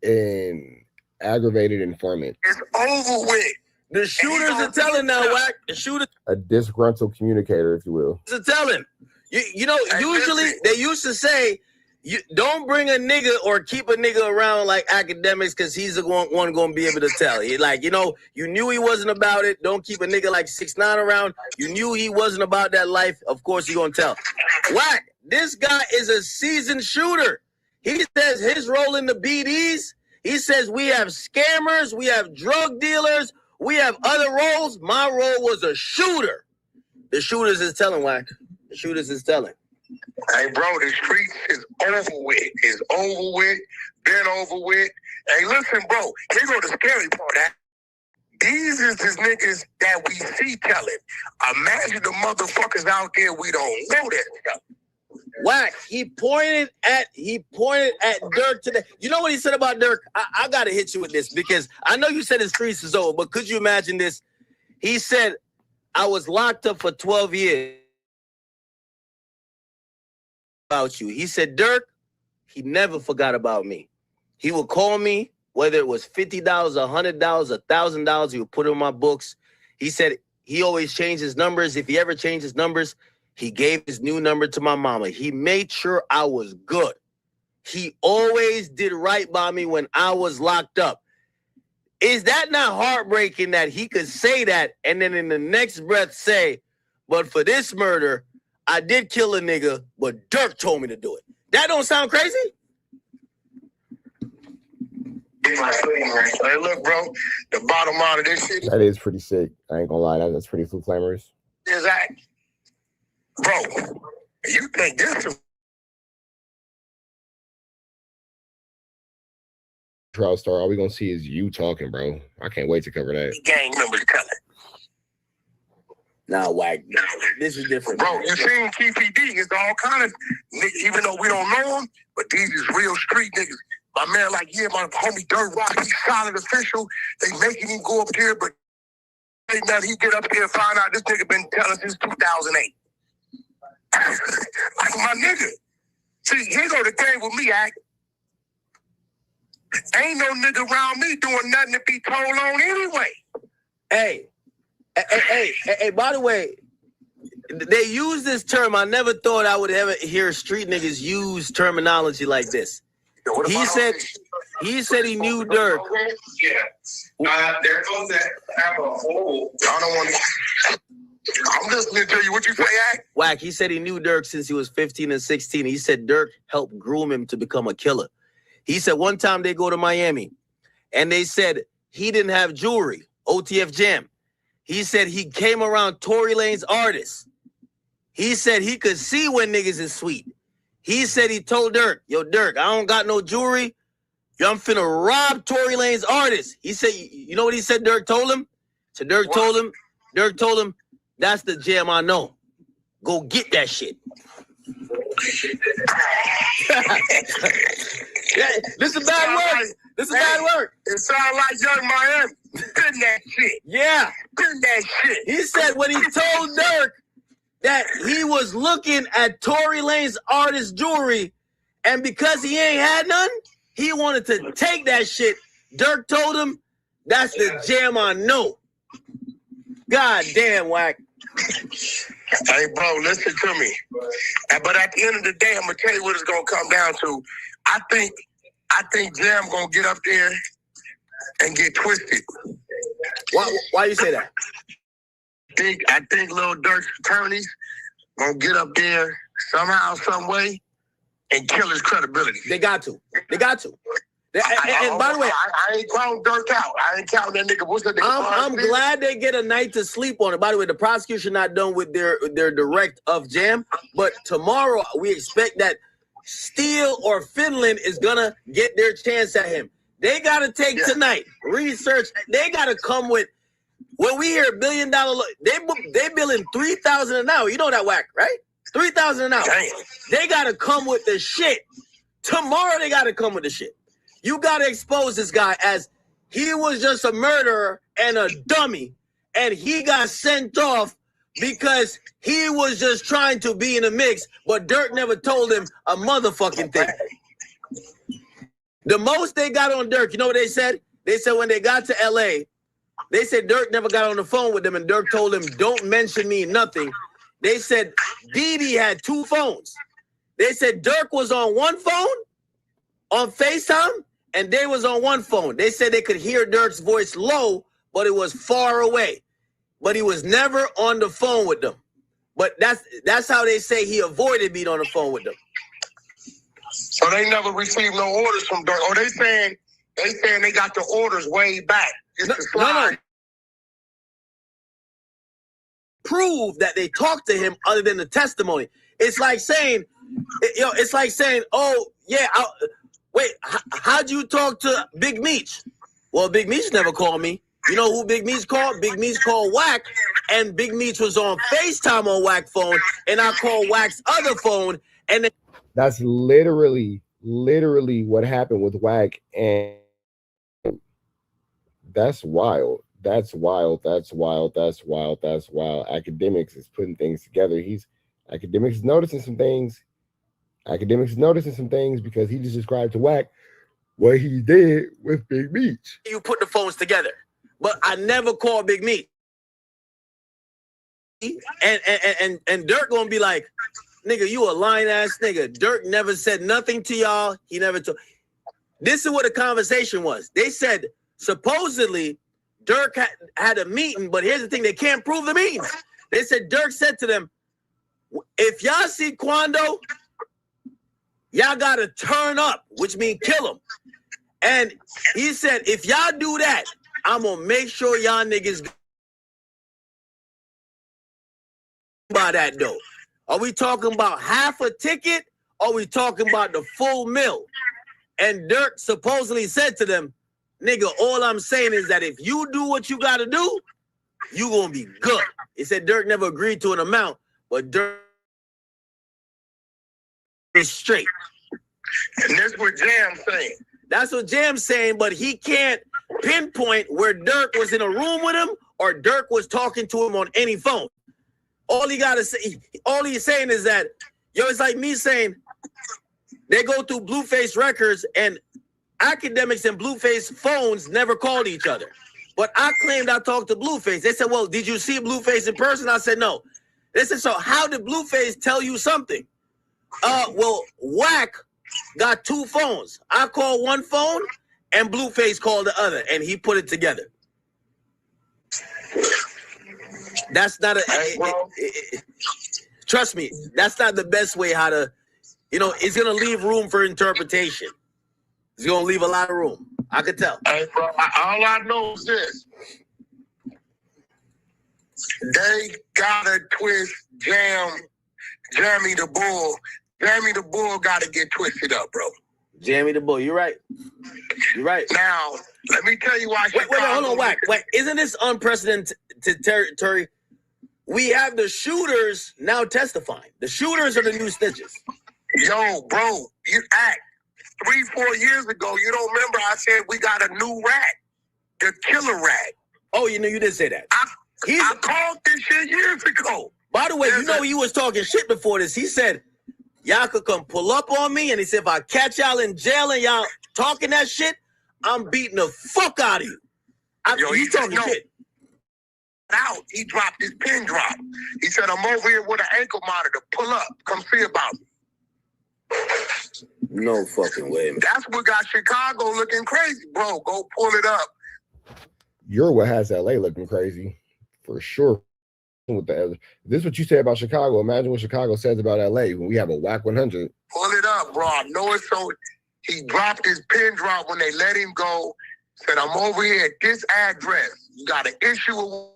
an aggravated informant. It's over with. The shooters are telling now, Wack. The shooters. A disgruntled communicator, if you will. Are telling. You know, usually they used to say, you don't bring a nigga or keep a nigga around like academics because he's the one going to be able to tell. He like, you know, you knew he wasn't about it. Don't keep a nigga like 6ix9ine around. You knew he wasn't about that life. Of course, you're going to tell. Wack, this guy is a seasoned shooter. He says his role in the BDs, he says we have scammers, we have drug dealers, we have other roles. My role was a shooter. The shooters is telling, Wack. The shooters is telling. Hey, bro, the streets is over with. It's over with. Been over with. Hey, listen, bro. Here go the scary part. These is the niggas that we see telling. Imagine the motherfuckers out there we don't know that stuff. Wack, he pointed at Durk today. You know what he said about Durk? I gotta hit you with this because I know you said his streets is over, but could you imagine this? He said, I was locked up for 12 years. About you. He said, Durk, he never forgot about me. He would call me whether it was $50, $100, $1,000, he would put it in my books. He said he always changed his numbers. If he ever changed his numbers, he gave his new number to my mama. He made sure I was good. He always did right by me when I was locked up. Is that not heartbreaking that he could say that and then in the next breath say, but for this murder, I did kill a nigga, but Dirk told me to do it? That don't sound crazy? Hey, look, bro, the bottom line of this shit That is pretty sick. I ain't gonna lie. That's pretty flu flammers. is that, bro, you think this is Trial star. All we gonna see is you talking, bro. I can't wait to cover that. gang members telling? Nah, Wack, this is different. Bro, you seen TPD, it's all kind of niggas, even though we don't know them, but these is real street niggas. My man, like, yeah, my homie Dirt Rock, he's solid official. They making him go up here, but now he get up here and find out this nigga been telling since 2008. Like, my nigga. See, here go the thing with me, Act. Ain't no nigga around me doing nothing to be told on anyway. Hey, by the way, they use this term. I never thought I would ever hear street niggas use terminology like this. He said he knew Dirk. Yeah. There goes that have a hole. I don't want to. I'm listening to you. What you say, Act? Wack, he said he knew Dirk since he was 15 and 16. He said Dirk helped groom him to become a killer. He said one time they go to Miami and they said he didn't have jewelry, OTF Jam. He said he came around Tory Lanez artists. He said he could see when niggas is sweet. He said he told Dirk, yo, Dirk, I don't got no jewelry. Yo, I'm finna rob Tory Lanez artists. He said, you know what he said Dirk told him? So Dirk told him, that's the jam I know. Go get that shit. This is bad work. This is bad work. It sounds like Young Miami. Pin that shit. Yeah. Pin that shit. He said when he told Dirk that he was looking at Tory Lanez artist jewelry, and because he ain't had none, he wanted to take that shit. Dirk told him, that's the jam I know. God damn, Wack. Hey, bro, listen to me. But at the end of the day, I'm gonna tell you what it's gonna come down to. I think Jam gonna get up there and get twisted. Why you say that? I think Lil Durk's attorneys gonna get up there somehow, some way, and kill his credibility. They got to. And by the way, I ain't counting Dirk out. I ain't counting that nigga. What's that nigga? I'm glad they get a night to sleep on it. By the way, the prosecution not done with their direct of Jam, but tomorrow we expect that Steele or Finland is gonna get their chance at him. They gotta take tonight, research. They gotta come with, when we hear $1 billion, they billing $3,000 an hour. You know that, Wack, right? $3,000 an hour. Damn. They gotta come with the shit. Tomorrow they gotta come with the shit. You gotta expose this guy as he was just a murderer and a dummy, and he got sent off because he was just trying to be in the mix, but Dirk never told him a motherfucking thing. The most they got on Dirk, you know what they said? They said when they got to LA, they said Dirk never got on the phone with them, and Dirk told him, don't mention me, nothing. They said Didi had 2 phones. They said Dirk was on one phone on FaceTime, and they was on one phone. They said they could hear Dirk's voice low, but it was far away. But he was never on the phone with them. But that's how they say he avoided being on the phone with them. So they never received no orders from Dirk. Or they saying they got the orders way back. No. Prove that they talked to him other than the testimony. It's like saying, oh yeah, wait, how'd you talk to Big Meech? Well, Big Meech never called me. You know who Big Meech called? Big Meech called Wack, and Big Meech was on FaceTime on Wack phone, and I called Wack's other phone, and then that's literally what happened with Wack, and that's wild. That's wild. Academics is putting things together. Academics is noticing some things. Because he just described to Wack what he did with Big Meech. You put the phones together, but I never called Big Meech. And Dirk gonna be like, nigga, you a lying ass nigga. Dirk never said nothing to y'all. He never told. This is what the conversation was. They said supposedly Dirk had a meeting, but here's the thing: they can't prove the meeting. They said Dirk said to them, "If y'all see Quando, y'all gotta turn up, which means kill him." And he said, "If y'all do that, I'm gonna make sure y'all niggas." By that though, are we talking about half a ticket? Or are we talking about the full mill? And Dirk supposedly said to them, "Nigga, all I'm saying is that if you do what you gotta do, you gonna be good." He said Dirk never agreed to an amount, but Dirk is straight. And that's what Jam's saying. That's what Jam's saying, but he can't pinpoint where Dirk was in a room with him or Dirk was talking to him on any phone. All he gotta say, all he's saying is that, yo, it's like me saying they go through Blueface records and academics and Blueface phones never called each other. But I claimed I talked to Blueface. They said, "Well, did you see Blueface in person?" I said, "No." They said, "So how did Blueface tell you something?" Well, Wack got two phones. I called one phone and Blueface called the other, and he put it together. That's not trust me, that's not the best way how to, it's going to leave room for interpretation. It's going to leave a lot of room. I could tell. Hey, bro, all I know is this. They gotta twist Jammy the Bull. Jammy the Bull gotta get twisted up, bro. Jammy the Bull, you're right. You're right. Now, let me tell you why. Wait, hold on, Wack. Wait, isn't this unprecedented territory? We have the shooters now testifying. The shooters are the new snitches. Yo, bro, you act 3-4 years ago. You don't remember? I said we got a new rat, the killer rat. Oh, you did say that. I called this shit years ago. By the way, he was talking shit before this. He said, "Y'all could come pull up on me," and he said, "If I catch y'all in jail and y'all talking that shit, I'm beating the fuck out of you." He's talking shit. Out, he dropped his pin drop. He said, "I'm over here with an ankle monitor. Pull up. Come see about me." No fucking way, man. That's what got Chicago looking crazy, bro. Go pull it up. You're what has LA looking crazy, for sure. This is what you say about Chicago. Imagine what Chicago says about LA when we have a Wack 100. Pull it up, bro. I know it's so. He dropped his pin drop when they let him go. Said, "I'm over here at this address. You got an issue."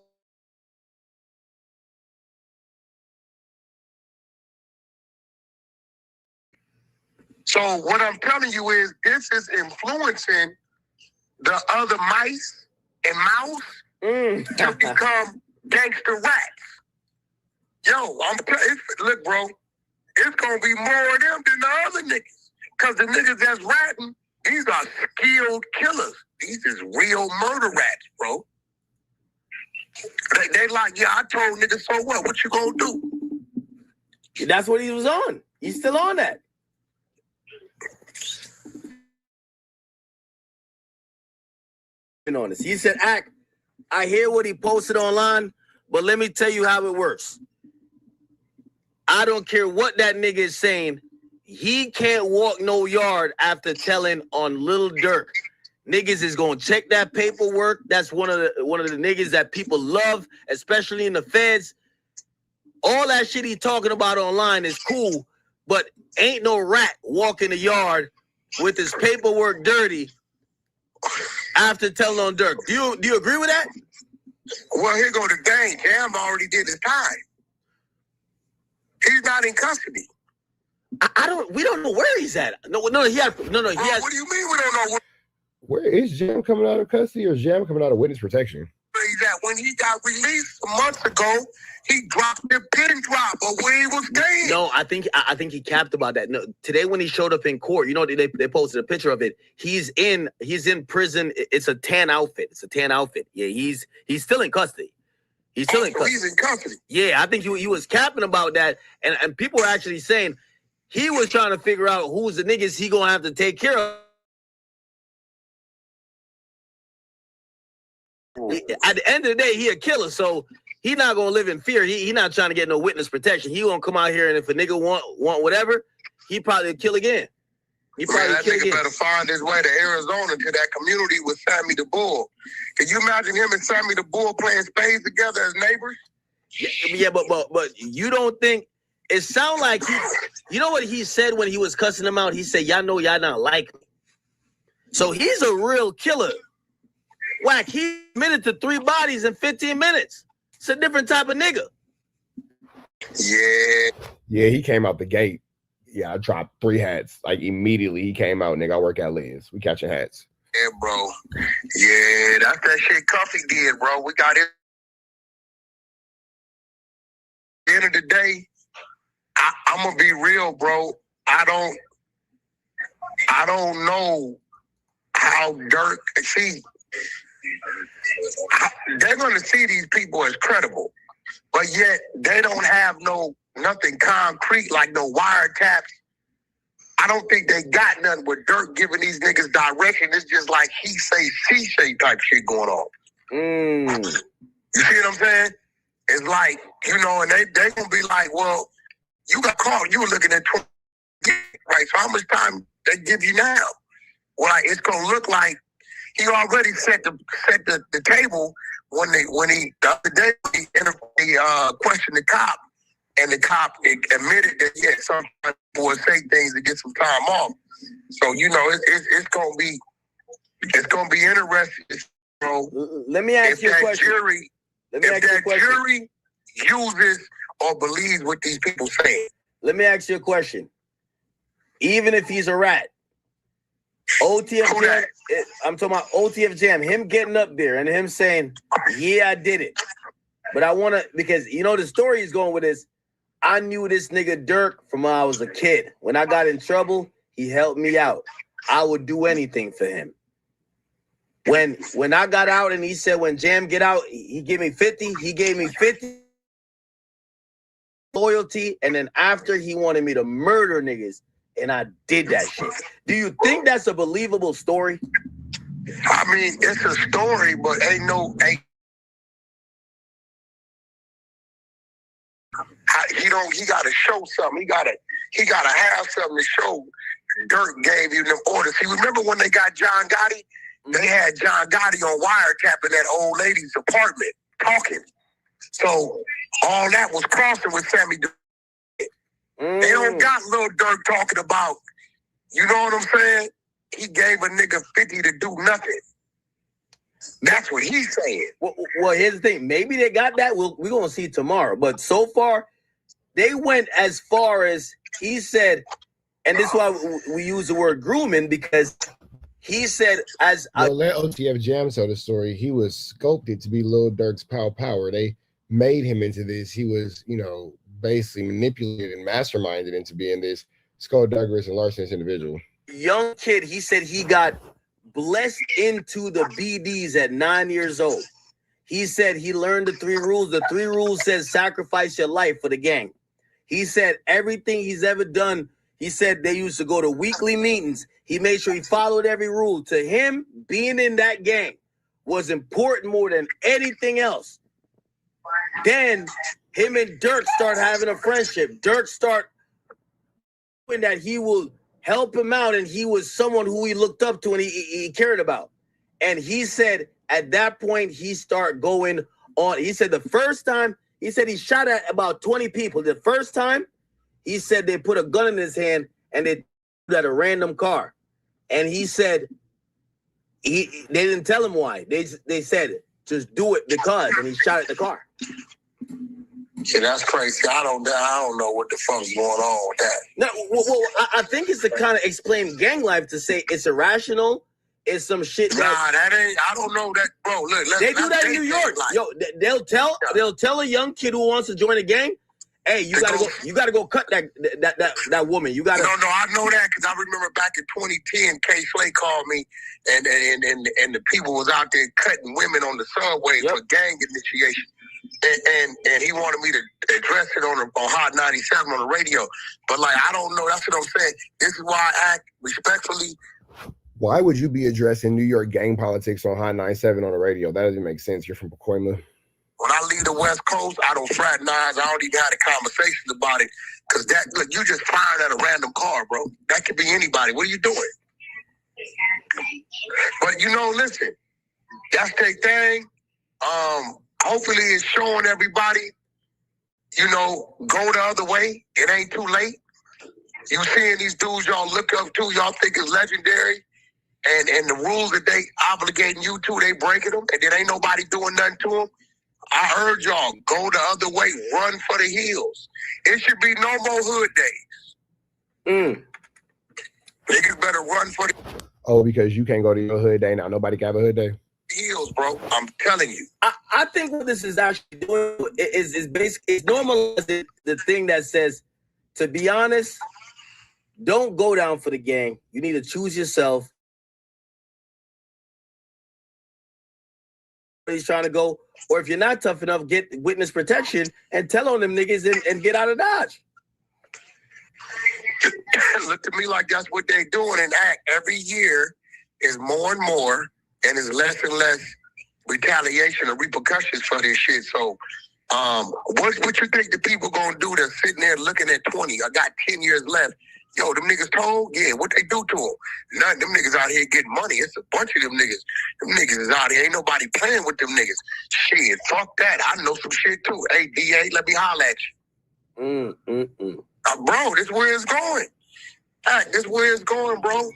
So what I'm telling you is this is influencing the other mice and mouse to become gangster rats. Yo, look, bro, it's gonna be more of them than the other niggas. Cause the niggas that's ratting, these are skilled killers. These is real murder rats, bro. They like, yeah, I told niggas, so what? What you gonna do? That's what he was on. He's still on that. On this. He said, I hear what he posted online, but let me tell you how it works. I don't care what that nigga is saying. He can't walk no yard after telling on Lil Durk. Niggas is gonna check that paperwork. That's one of the niggas that people love, especially in the feds. All that shit he talking about online is cool, but ain't no rat walking the yard with his paperwork dirty after telling on Durk. Do you agree with that? Well, here go the thing. Jam already did his time. He's not in custody. We don't know where he's at. What do you mean we don't know Where is Jam coming out of custody or is Jam coming out of witness protection? where he's at? When he got released a month ago, he dropped the pin drop of where he was staying. No, I think he capped about that. No, today when he showed up in court, they posted a picture of it. He's in prison. It's a tan outfit. Yeah, he's still in custody. He's still in custody. He's in custody. Yeah, I think he was capping about that, and people were actually saying he was trying to figure out who's the niggas he gonna have to take care of. At the end of the day, he a killer, so he not gonna live in fear. He not trying to get no witness protection. He gonna come out here, and if a nigga want whatever, he probably kill again. He probably that kill nigga again. better find his way to Arizona to that community with Sammy the Bull. Can you imagine him and Sammy the Bull playing spades together as neighbors? Yeah, but you don't think it sound like you know what he said when he was cussing him out? He said, "Y'all know y'all not like me." So he's a real killer. Wack, he admitted to 3 bodies in 15 minutes. It's a different type of nigga. Yeah, he came out the gate. Yeah, I dropped 3 hats. Like immediately he came out, nigga. I work at Liz. We catching hats. Yeah, bro. Yeah, that's that shit Cuffy did, bro. We got it. At the end of the day, I'm gonna be real, bro. I don't know how Dirk see. They're gonna see these people as credible, but yet they don't have nothing concrete like no wiretaps. I don't think they got nothing with Dirk giving these niggas direction. It's just like he say, she say type shit going on. You see what I'm saying? It's like, you know, and they gonna be like, well, you got caught. You were looking at 20, right? So how much time they give you now? Well, like, it's gonna look like he already set the table when he the other day he questioned the cop, and the cop admitted that some people will say things to get some time off. So you know it's gonna be interesting, bro. Let me ask you a question. If that jury uses or believes what these people say. Let me ask you a question. Even if he's a rat, OTF Jam, I'm talking about OTF Jam, him getting up there and him saying, yeah, I did it. But I want to, because you know the story he's going with is, I knew this nigga Dirk from when I was a kid. When I got in trouble, he helped me out. I would do anything for him. When I got out and he said when Jam get out, he gave me 50. He gave me 50 loyalty. And then after he wanted me to murder niggas. And I did that shit. Do you think that's a believable story? I mean, it's a story, but he gotta show something. He gotta have something to show. Dirk gave you them orders. See, remember when they got John Gotti? They had John Gotti on wiretap in that old lady's apartment talking. So all that was crossing with Sammy. They don't got Lil Dirk talking about, you know what I'm saying? He gave a nigga 50 to do nothing. That's what he's saying. Well, here's the thing. Maybe they got that. We're going to see tomorrow. But so far, they went as far as he said, and this is why we use the word grooming, because he said let OTF Jam tell the story. He was sculpted to be Lil Durk's power. They made him into this. He was, you know, basically manipulated and masterminded into being this skullduggerous and larcenous individual. Young kid, he said he got blessed into the BDs at 9 years old. He said he learned the 3 rules. The 3 rules says sacrifice your life for the gang. He said everything he's ever done, he said they used to go to weekly meetings. He made sure he followed every rule. To him, being in that gang was important more than anything else. Then him and Dirk start having a friendship. Dirk start doing that he will help him out, and he was someone who he looked up to and he cared about. And he said at that point he started going on. He said the first time, he said he shot at about 20 people. The first time, he said they put a gun in his hand and they at a random car. And he said they didn't tell him why. They said just do it because, and he shot at the car. Yeah, that's crazy. I don't know what the fuck's going on with that. No, well, I think it's to kind of explain gang life, to say it's irrational. It's some shit. That ain't. I don't know that, bro. Look, they do that in New York. Yo, they'll tell a young kid who wants to join a gang, hey, you gotta go cut that woman. You gotta. No, I know that because I remember back in 2010, K. Slay called me, and the people was out there cutting women on the subway for gang initiation. And he wanted me to address it on Hot 97 on the radio. But, like, I don't know. That's what I'm saying. This is why I act respectfully. Why would you be addressing New York gang politics on Hot 97 on the radio? That doesn't make sense. You're from Pacoima. When I leave the West Coast, I don't fraternize. I don't even have a conversation about it. Because look, you just fired at a random car, bro. That could be anybody. What are you doing? But listen, that's their thing. Hopefully it's showing everybody, go the other way. It ain't too late. You seeing these dudes y'all look up to, y'all think is legendary. And the rules that they obligating you to, they breaking them. And then ain't nobody doing nothing to them. I urge y'all, go the other way, run for the hills. It should be no more hood days. Niggas better run for the Oh, because you can't go to your hood day now. Nobody can have a hood day. hills, bro. I'm telling you. I think what this is actually doing is basically it's normalizing the thing that says, to be honest, don't go down for the gang. You need to choose yourself. He's trying to go, or if you're not tough enough, get witness protection and tell on them niggas and get out of Dodge. Look to me like that's what they doing and act every year is more and more, and is less and less retaliation or repercussions for this shit. So, what you think the people gonna do that's sitting there looking at 20? I got 10 years left. Yo, them niggas told? Yeah, what they do to them? None of them niggas out here getting money. It's a bunch of them niggas. Them niggas is out here. Ain't nobody playing with them niggas. Shit, fuck that. I know some shit too. Hey, DA, let me holler at you. Bro, this where it's going. This where it's going, bro.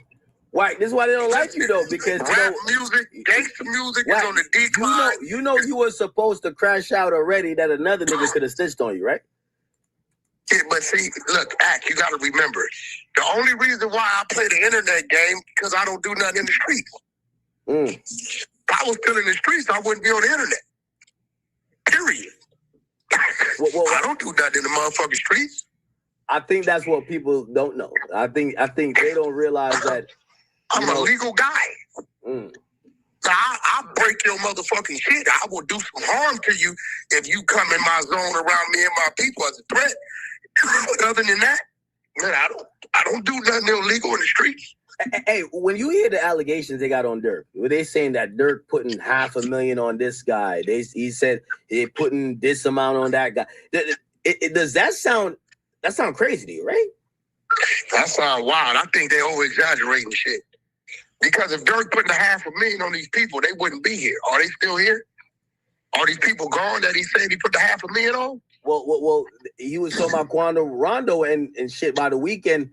Right, this is why they don't like you though, because rap music, gangster music is on the decline. You know you were supposed to crash out already that another nigga could have stitched on you, right? Yeah, but see, look, you got to remember, the only reason why I play the internet game because I don't do nothing in the streets. If I was still in the streets, I wouldn't be on the internet. Period. I don't do nothing in the motherfucking streets. I think that's what people don't know. I think they don't realize that I'm a legal guy. So I'll break your motherfucking shit. I will do some harm to you if you come in my zone around me and my people as a threat. But other than that, man, I don't do nothing illegal in the streets. Hey, when you hear the allegations they got on Dirk, were they saying that Dirk putting $500,000 on this guy? He said they putting this amount on that guy. Does that sound crazy to you, right? That sounds wild. I think they over exaggerating shit. Because if Dirk putting $500,000 on these people, they wouldn't be here. Are they still here? Are these people gone that he said he put the $500,000 on? Well, he was talking about Quando Rondo and shit by the weekend.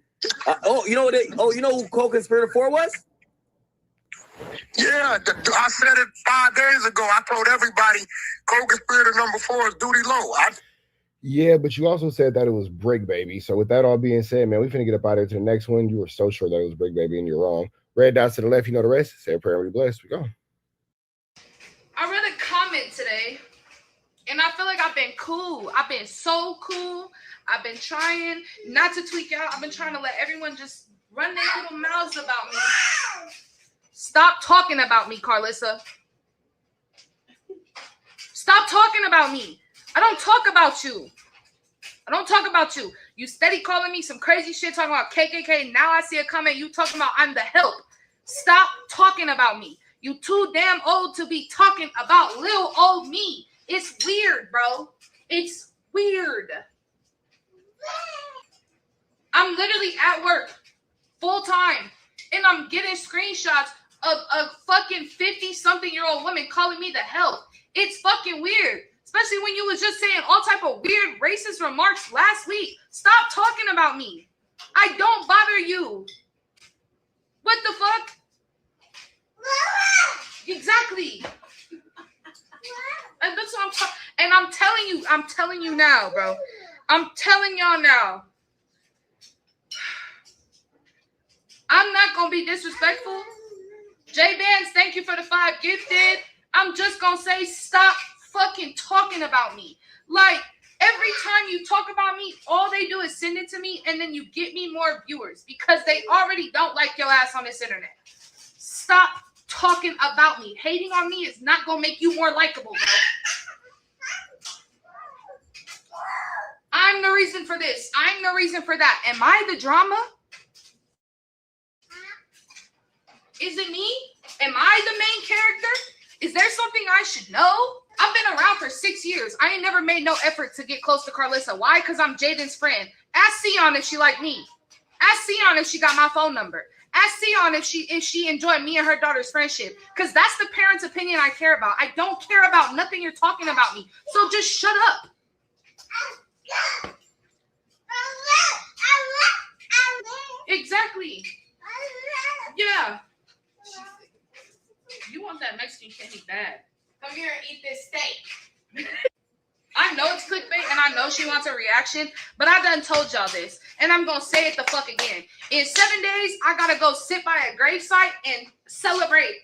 You know who co-conspirator 4 was? Yeah, I said it 5 days ago. I told everybody co-conspirator number 4 is Duty Low. Yeah, but you also said that it was Brick Baby. So with that all being said, man, we finna get up out of here to the next one. You were so sure that it was Brick Baby and you're wrong. Red dots to the left, you know the rest. Say a prayer and be blessed. We go. I read a comment today, and I feel like I've been cool. I've been so cool. I've been trying not to tweak out. I've been trying to let everyone just run their little mouths about me. Stop talking about me, Carlissa. Stop talking about me. I don't talk about you. I don't talk about you. You steady calling me some crazy shit, talking about KKK. Now I see a comment, you talking about I'm the help. Stop talking about me. You too damn old to be talking about little old me. It's weird, bro. It's weird. I'm literally at work full time, and I'm getting screenshots of a fucking 50-something-year-old woman calling me the help. It's fucking weird. Especially when you was just saying all type of weird racist remarks last week. Stop talking about me. I don't bother you. What the fuck? Exactly. And that's what I'm talking. And I'm telling you now, bro. I'm telling y'all now. I'm not gonna be disrespectful. J Bands, thank you for the 5 gifted. I'm just gonna say stop fucking talking about me. Like, every time you talk about me, all they do is send it to me, and then you get me more viewers because they already don't like your ass on this internet. Stop talking about me. Hating on me is not gonna make you more likable, bro. I'm the reason for this. I'm the reason for that. Am I the drama? Is it me? Am I the main character? Is there something I should know? I've been around for 6 years. I ain't never made no effort to get close to Carlissa. Why? Because I'm Jaden's friend. Ask Sion if she like me. Ask Sion if she got my phone number. Ask Sion if she enjoyed me and her daughter's friendship. Because that's the parent's opinion I care about. I don't care about nothing you're talking about me. So just shut up. Exactly. Yeah. You want that Mexican candy bad. Come here and eat this steak. I know it's clickbait and I know she wants a reaction, but I done told y'all this. And I'm going to say it the fuck again. In 7 days, I got to go sit by a gravesite and celebrate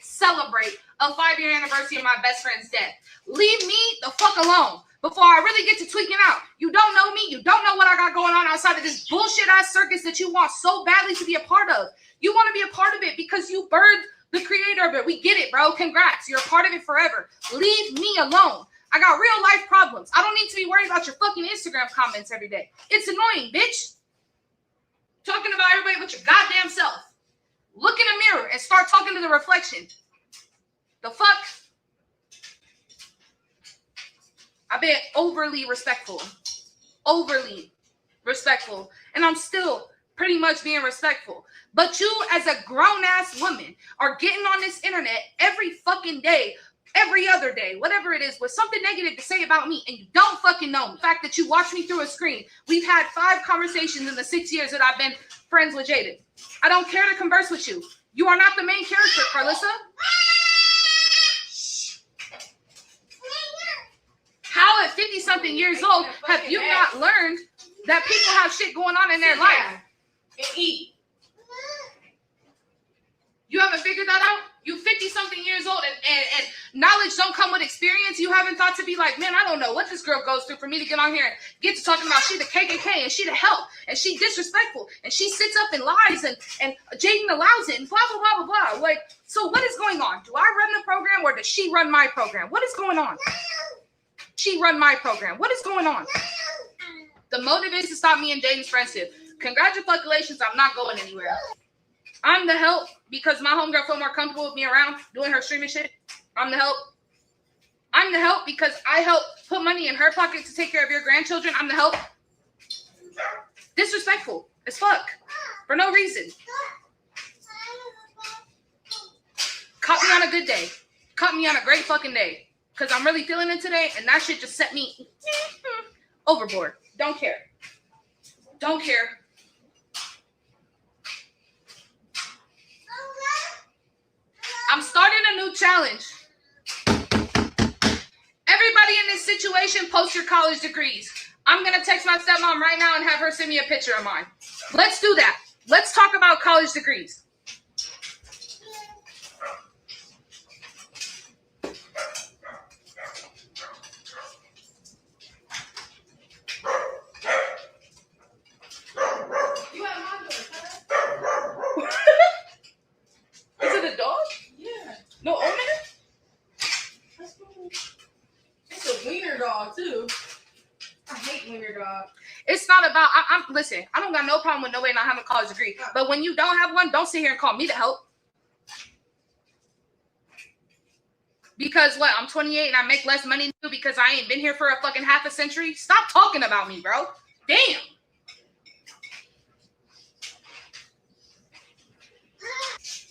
a 5-year anniversary of my best friend's death. Leave me the fuck alone before I really get to tweaking out. You don't know me. You don't know what I got going on outside of this bullshit ass circus that you want so badly to be a part of. You want to be a part of it because you birthed the creator of it. We get it, bro. Congrats. You're a part of it forever. Leave me alone. I got real life problems. I don't need to be worried about your fucking Instagram comments every day. It's annoying, bitch. Talking about everybody but your goddamn self. Look in the mirror and start talking to the reflection. The fuck? I've been overly respectful. Overly respectful. And I'm still pretty much being respectful. But you, as a grown-ass woman, are getting on this internet every fucking day, every other day, whatever it is, with something negative to say about me, and you don't fucking know me. The fact that you watch me through a screen. We've had 5 conversations in the 6 years that I've been friends with Jaden. I don't care to converse with you. You are not the main character, Carlissa. How at 50-something years old have you not learned that people have shit going on in their life? And eat. You haven't figured that out? You 50-something years old and knowledge don't come with experience. You haven't thought to be like, man, I don't know what this girl goes through for me to get on here and get to talking about she the KKK and she the help and she disrespectful and she sits up and lies and Jaden allows it and blah, blah, blah, blah, blah. Like, so what is going on? Do I run the program or does she run my program? What is going on? She run my program. What is going on? The motive is to stop me and Jaden's friendship. Congratulations, I'm not going anywhere. I'm the help because my homegirl feel more comfortable with me around doing her streaming shit. I'm the help. I'm the help because I help put money in her pocket to take care of your grandchildren. I'm the help. Disrespectful as fuck for no reason. Caught me on a good day. Caught me on a great fucking day because I'm really feeling it today and that shit just set me overboard. Don't care. Don't care. I'm starting a new challenge. Everybody in this situation, post your college degrees. I'm going to text my stepmom right now and have her send me a picture of mine. Let's do that. Let's talk about college degrees. You have my door. Is it a dog? Yeah. No owner? That's cool. It's a wiener dog too. I hate wiener dog. It's not about. Listen. I don't got no problem with nobody not having a college degree. But when you don't have one, don't sit here and call me to help. Because what? I'm 28 and I make less money than you because I ain't been here for a fucking half a century. Stop talking about me, bro. Damn.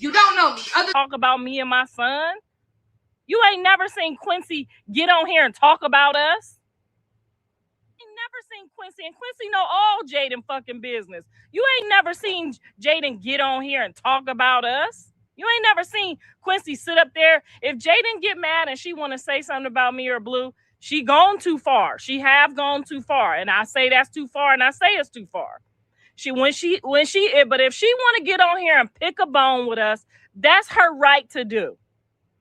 You don't know me. Talk about me and my son. You ain't never seen Quincy get on here and talk about us. You ain't never seen Quincy, and Quincy know all Jaden fucking business. You ain't never seen Jaden get on here and talk about us. You ain't never seen Quincy sit up there. If Jaden get mad and she want to say something about me or Blue, she gone too far. She have gone too far. And I say that's too far, and I say it's too far. But if she want to get on here and pick a bone with us, that's her right to do.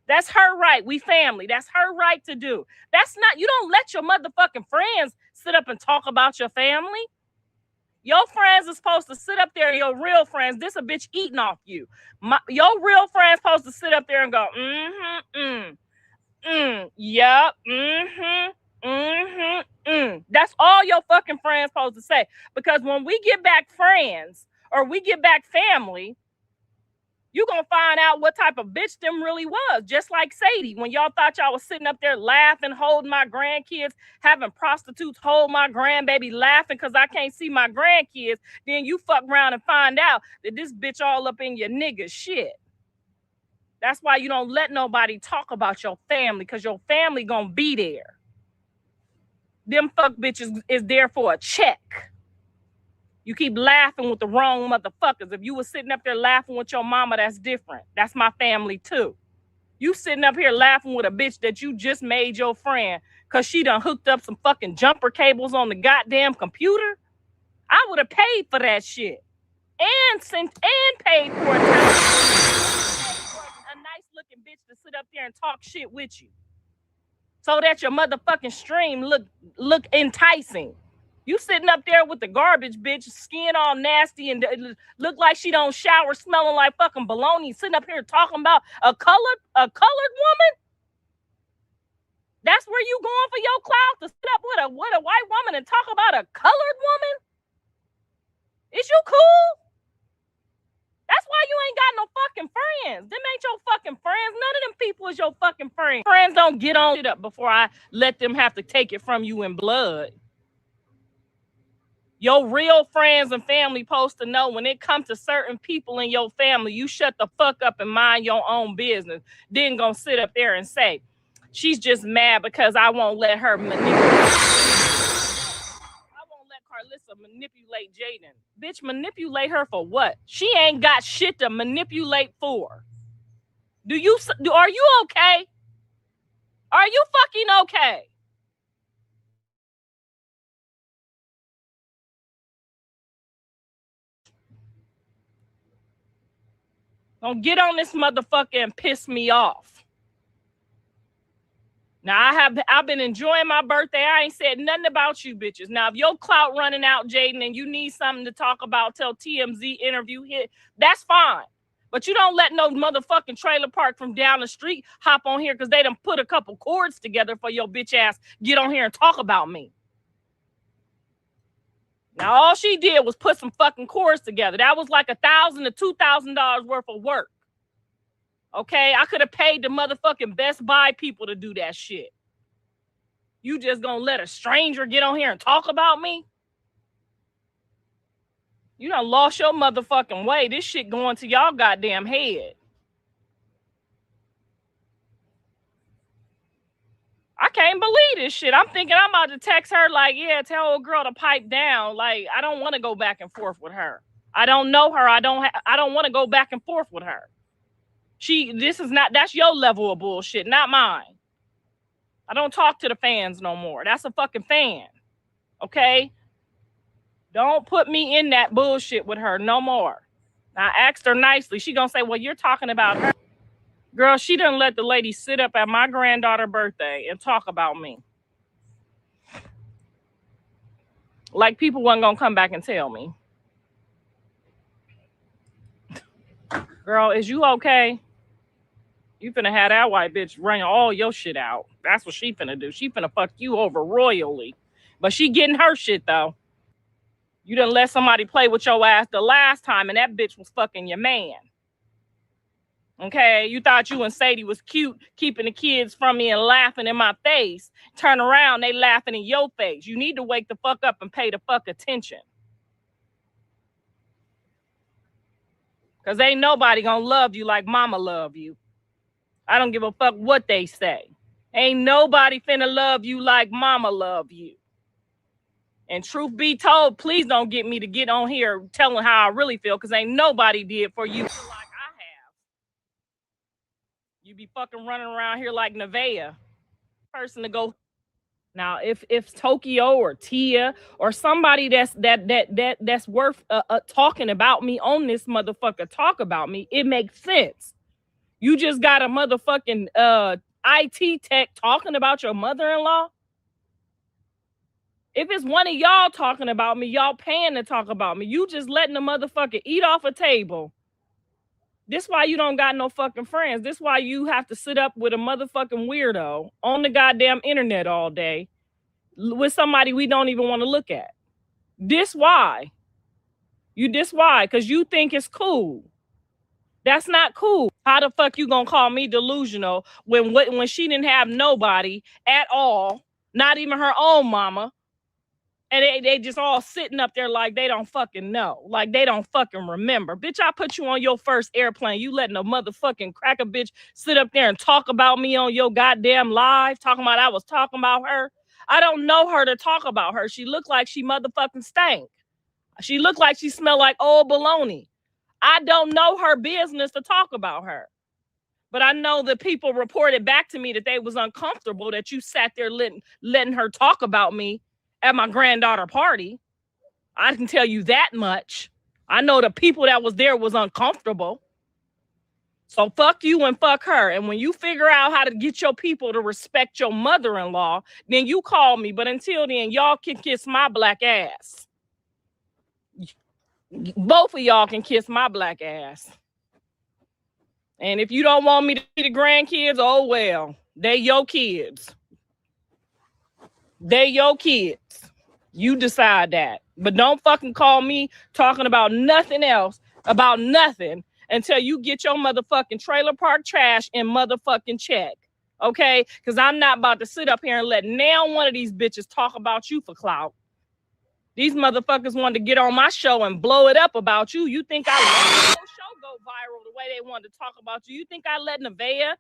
That's her right. We family. That's her right to do. That's not, you don't let your motherfucking friends sit up and talk about your family. Your friends are supposed to sit up there, your real friends. This a bitch eating off you. Your real friends supposed to sit up there and go, yep, That's all your fucking friends supposed to say. Because when we get back friends or we get back family, You gonna find out what type of bitch them really was. Just like Sadie, when y'all thought y'all was sitting up there laughing, holding my grandkids, having prostitutes hold my grandbaby, laughing because I can't see my grandkids. Then you fuck around and find out that this bitch all up in your nigga shit. That's why you don't let nobody talk about your family, because your family gonna be there. Them fuck bitches is there for a check. You keep laughing with the wrong motherfuckers. If you was sitting up there laughing with your mama, that's different. That's my family too. You sitting up here laughing with a bitch that you just made your friend because she done hooked up some fucking jumper cables on the goddamn computer. I would have paid for that shit. And paid for it. A nice looking bitch to sit up there and talk shit with you. So that your motherfucking stream look enticing. You sitting up there with the garbage bitch, skin all nasty and look like she don't shower, smelling like fucking bologna, sitting up here talking about a colored woman? That's where you going for your clout, to sit up with a white woman and talk about a colored woman? Is you cool? That's why you ain't got no fucking friends. Them ain't your fucking friends. None of them people is your fucking friends. Friends don't get on shit up before I let them have to take it from you in blood. Your real friends and family supposed to know when it comes to certain people in your family, you shut the fuck up and mind your own business. Then gonna sit up there and say, she's just mad because I won't let her manipulate. I won't let Carlissa manipulate Jaden. Bitch, manipulate her for what? She ain't got shit to manipulate for. Are you okay? Are you fucking okay? Don't get on this motherfucker and piss me off. Now, I've been enjoying my birthday. I ain't said nothing about you bitches. Now, if your clout running out, Jaden, and you need something to talk about till TMZ interview hit, that's fine. But you don't let no motherfucking trailer park from down the street hop on here because they done put a couple cords together for your bitch ass get on here and talk about me. Now, all she did was put some fucking cords together. That was like $1,000 to $2,000 worth of work. Okay? I could have paid the motherfucking Best Buy people to do that shit. You just gonna let a stranger get on here and talk about me? You done lost your motherfucking way. This shit going to y'all goddamn head. I can't believe this shit. I'm thinking I'm about to text her like, yeah, tell old girl to pipe down. Like, I don't want to go back and forth with her. I don't know her. I don't want to go back and forth with her. That's your level of bullshit, not mine. I don't talk to the fans no more. That's a fucking fan. Okay? Don't put me in that bullshit with her no more. I asked her nicely. She gonna say, well, you're talking about her. Girl, she done let the lady sit up at my granddaughter's birthday and talk about me. Like people wasn't gonna come back and tell me. Girl, is you okay? You finna have that white bitch running all your shit out. That's what she finna do. She finna fuck you over royally. But she getting her shit though. You done let somebody play with your ass the last time and that bitch was fucking your man. Okay, you thought you and Sadie was cute, keeping the kids from me and laughing in my face. Turn around, they laughing in your face. You need to wake the fuck up and pay the fuck attention. Because ain't nobody gonna love you like mama love you. I don't give a fuck what they say. Ain't nobody finna love you like mama love you. And truth be told, please don't get me to get on here telling how I really feel, because ain't nobody did for you like I have. You be fucking running around here like Nevaeh. Person to go. Now, if Tokyo or Tia or somebody that's worth talking about me on this motherfucker talk about me, it makes sense. You just got a motherfucking IT tech talking about your mother-in-law. If it's one of y'all talking about me, y'all paying to talk about me. You just letting the motherfucker eat off a table. This why you don't got no fucking friends. This why you have to sit up with a motherfucking weirdo on the goddamn internet all day with somebody we don't even want to look at. This why. Because you think it's cool. That's not cool. How the fuck you gonna call me delusional when she didn't have nobody at all, not even her own mama, and they just all sitting up there like they don't fucking know, like they don't fucking remember. Bitch, I put you on your first airplane. You letting a motherfucking cracker bitch sit up there and talk about me on your goddamn live, talking about I was talking about her. I don't know her to talk about her. She looked like she motherfucking stank. She looked like she smelled like old bologna. I don't know her business to talk about her. But I know that people reported back to me that they was uncomfortable that you sat there letting her talk about me at my granddaughter party. I can tell you that much. I know the people that was there was uncomfortable. So fuck you and fuck her. And when you figure out how to get your people to respect your mother-in-law, then you call me. But until then, y'all can kiss my black ass. Both of y'all can kiss my black ass. And if you don't want me to be the grandkids, oh well. They your kids. They your kids. You decide that. But don't fucking call me talking about nothing else, about nothing, until you get your motherfucking trailer park trash in motherfucking check. Okay? Because I'm not about to sit up here and let now one of these bitches talk about you for clout. These motherfuckers wanted to get on my show and blow it up about you. You think I let the whole show go viral the way they wanted to talk about you? You think I let Nevaeh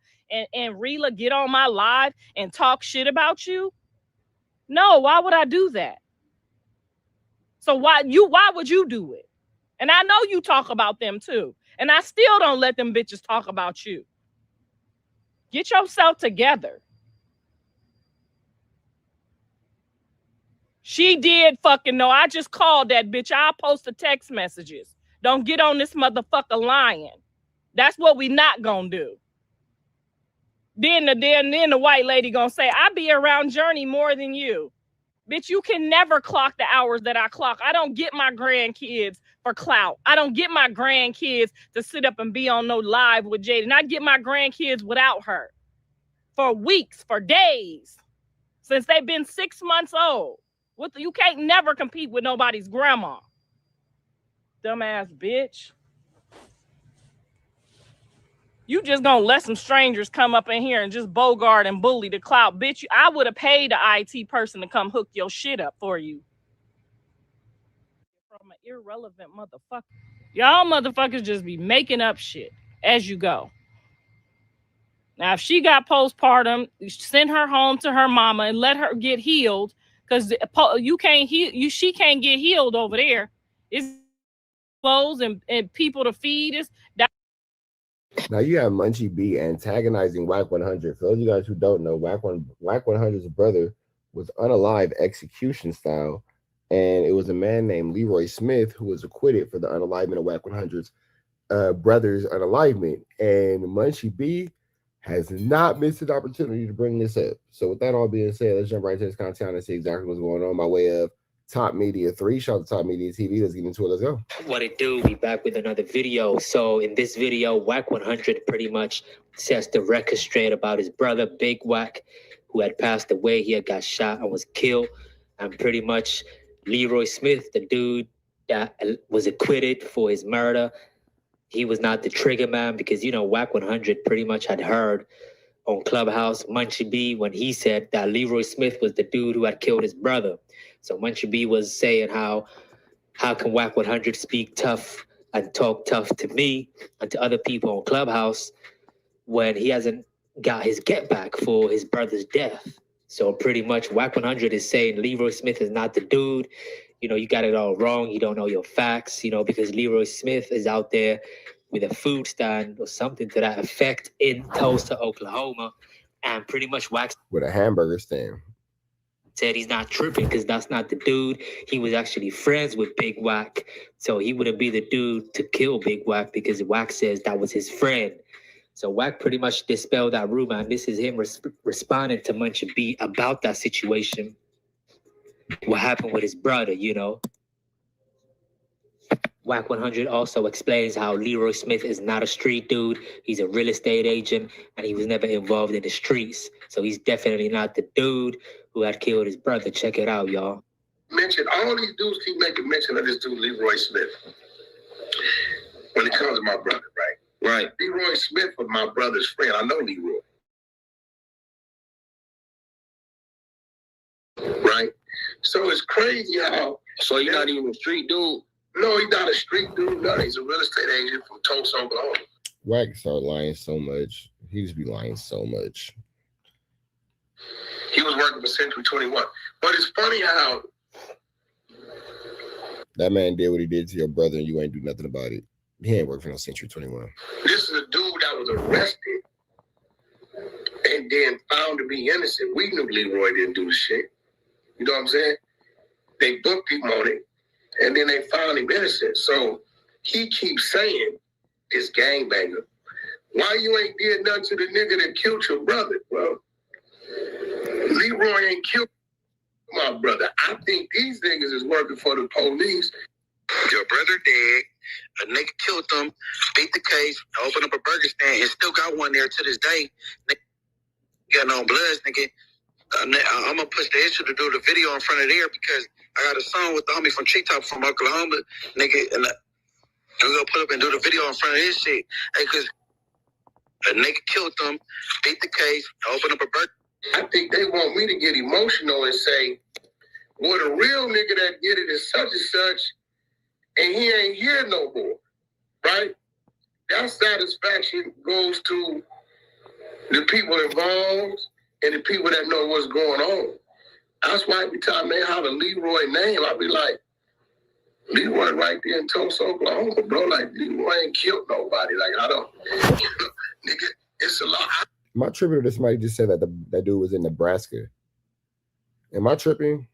and Rila get on my live and talk shit about you? No, why would I do that? So why would you do it? And I know you talk about them too. And I still don't let them bitches talk about you. Get yourself together. She did fucking know. I just called that bitch. I'll post the text messages. Don't get on this motherfucker lying. That's what we not gonna do. Then the white lady gonna say, I be around Journey more than you. Bitch, you can never clock the hours that I clock. I don't get my grandkids for clout. I don't get my grandkids to sit up and be on no live with Jaden. I get my grandkids without her. For weeks, for days. Since they've been 6 months old. You can't never compete with nobody's grandma. Dumbass bitch. You just gonna let some strangers come up in here and just bogart and bully the clout. Bitch, I would have paid the IT person to come hook your shit up for you. From an irrelevant motherfucker. Y'all motherfuckers just be making up shit as you go. Now, if she got postpartum, send her home to her mama and let her get healed. Because you can't heal, she can't get healed over there. It's clothes and people to feed. Now you have Munchie B antagonizing Wack 100. For those of you guys who don't know, Wack 100's brother was unalive execution style, and it was a man named Leroy Smith who was acquitted for the unalivement of Wack 100's brother's unalivement. And Munchie B has not missed an opportunity to bring this up. So with that all being said, let's jump right into this content and see exactly what's going on by way of Top Media 3. Shout out to Top Media TV. Let's get into it. Let's go. What it do? We back with another video. So in this video, Wack 100 pretty much sets the record straight about his brother, Big Wack, who had passed away. He had got shot and was killed. And pretty much Leroy Smith, the dude that was acquitted for his murder, he was not the trigger man because, you know, Wack 100 pretty much had heard on Clubhouse Munchie B when he said that Leroy Smith was the dude who had killed his brother. So Munchie B was saying how can Wack 100 speak tough and talk tough to me and to other people on Clubhouse when he hasn't got his get back for his brother's death. So pretty much Wack 100 is saying Leroy Smith is not the dude. You know, you got it all wrong. You don't know your facts, you know, because Leroy Smith is out there with a food stand or something to that effect in Tulsa, Oklahoma. And pretty much Wack with a hamburger stand said he's not tripping because that's not the dude. He was actually friends with Big Wack. So he wouldn't be the dude to kill Big Wack because Wack says that was his friend. So Wack pretty much dispelled that rumor. And this is him responding to Munchie B about that situation. What happened with his brother, you know. Wack 100 also explains how Leroy Smith is not a street dude. He's a real estate agent, and he was never involved in the streets. So he's definitely not the dude who had killed his brother. Check it out, y'all. Mention all these dudes keep making mention of this dude Leroy Smith. When it comes to my brother, right? Right. Leroy Smith was my brother's friend. I know Leroy. Right? So it's crazy how... So you're not even a street dude? No, he's not a street dude. No, he's a real estate agent from Tulsa, Oklahoma. Wack started lying so much. He just be lying so much. He was working for Century 21. But it's funny how... That man did what he did to your brother and you ain't do nothing about it. He ain't work for no Century 21. This is a dude that was arrested and then found to be innocent. We knew Leroy didn't do the shit. You know what I'm saying? They booked him on it, and then they found him innocent. So he keeps saying, this gangbanger, why you ain't did nothing to the nigga that killed your brother, bro? Leroy ain't killed my brother. I think these niggas is working for the police. Your brother dead, a nigga killed them, beat the case, opened up a burger stand, and still got one there to this day. Nigga got no bloods, nigga. I'm gonna push the issue to do the video in front of there because I got a song with the homie from Treetop from Oklahoma, nigga, and I'm gonna put up and do the video in front of this shit. Hey, cause a nigga killed them, beat the case, opened up a burger. I think they want me to get emotional and say, well, the real nigga that did it is such and such, and he ain't here no more, right? That satisfaction goes to the people involved and the people that know what's going on. That's why every time they holler Leroy name, I be like, Leroy right there in Tulsa, Oklahoma, bro. Like, Leroy ain't killed nobody. Like, I don't, nigga, it's a lot. My tripping to somebody just said that that dude was in Nebraska. Am I tripping?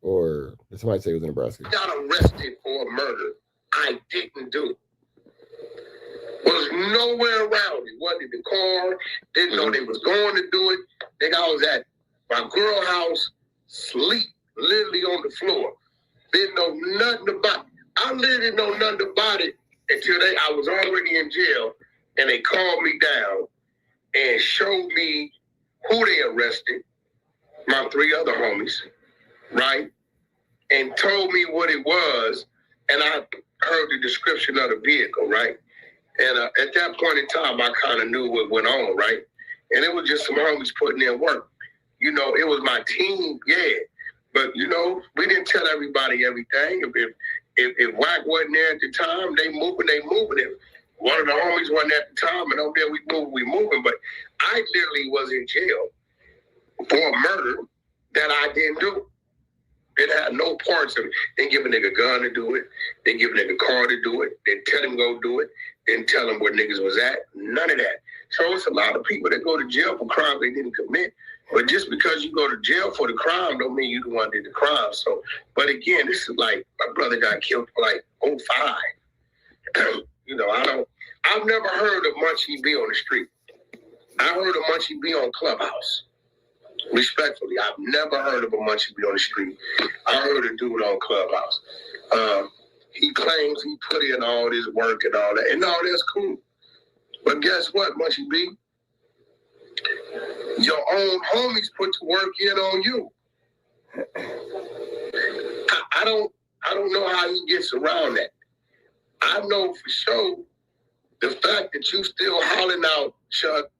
Or did somebody say he was in Nebraska? Got arrested for a murder. I didn't do it. Was nowhere around it. Wasn't in the car. Didn't know they was going to do it. Nigga, I was at my girl house, sleep, literally on the floor. Didn't know nothing about it. I literally didn't know nothing about it until I was already in jail, and they called me down and showed me who they arrested, my 3 other homies, right? And told me what it was, and I heard the description of the vehicle, right? And at that point in time, I kind of knew what went on, right? And it was just some homies putting in work. You know, it was my team, yeah. But, you know, we didn't tell everybody everything. If Wack wasn't there at the time, they moving. If one of the homies wasn't at the time, and over there we moving. But I literally was in jail for a murder that I didn't do. It had no parts of it. Didn't give a nigga gun to do it. Didn't give a nigga car to do it. Didn't tell him go do it. Didn't tell him where niggas was at. None of that. So it's a lot of people that go to jail for crimes they didn't commit. But just because you go to jail for the crime don't mean you the one did the crime. So, but again, this is like my brother got killed for like 05. You know, I've never heard of Munchie B on the street. I heard of Munchie B on Clubhouse. Respectfully, I've never heard of a Munchie B on the street. I heard a dude on Clubhouse. He claims he put in all this work and all that. And no, that's cool. But guess what, Munchie B? Your own homies put the work in on you. I don't know how he gets around that. I know for sure the fact that you still hollering out, Chuck,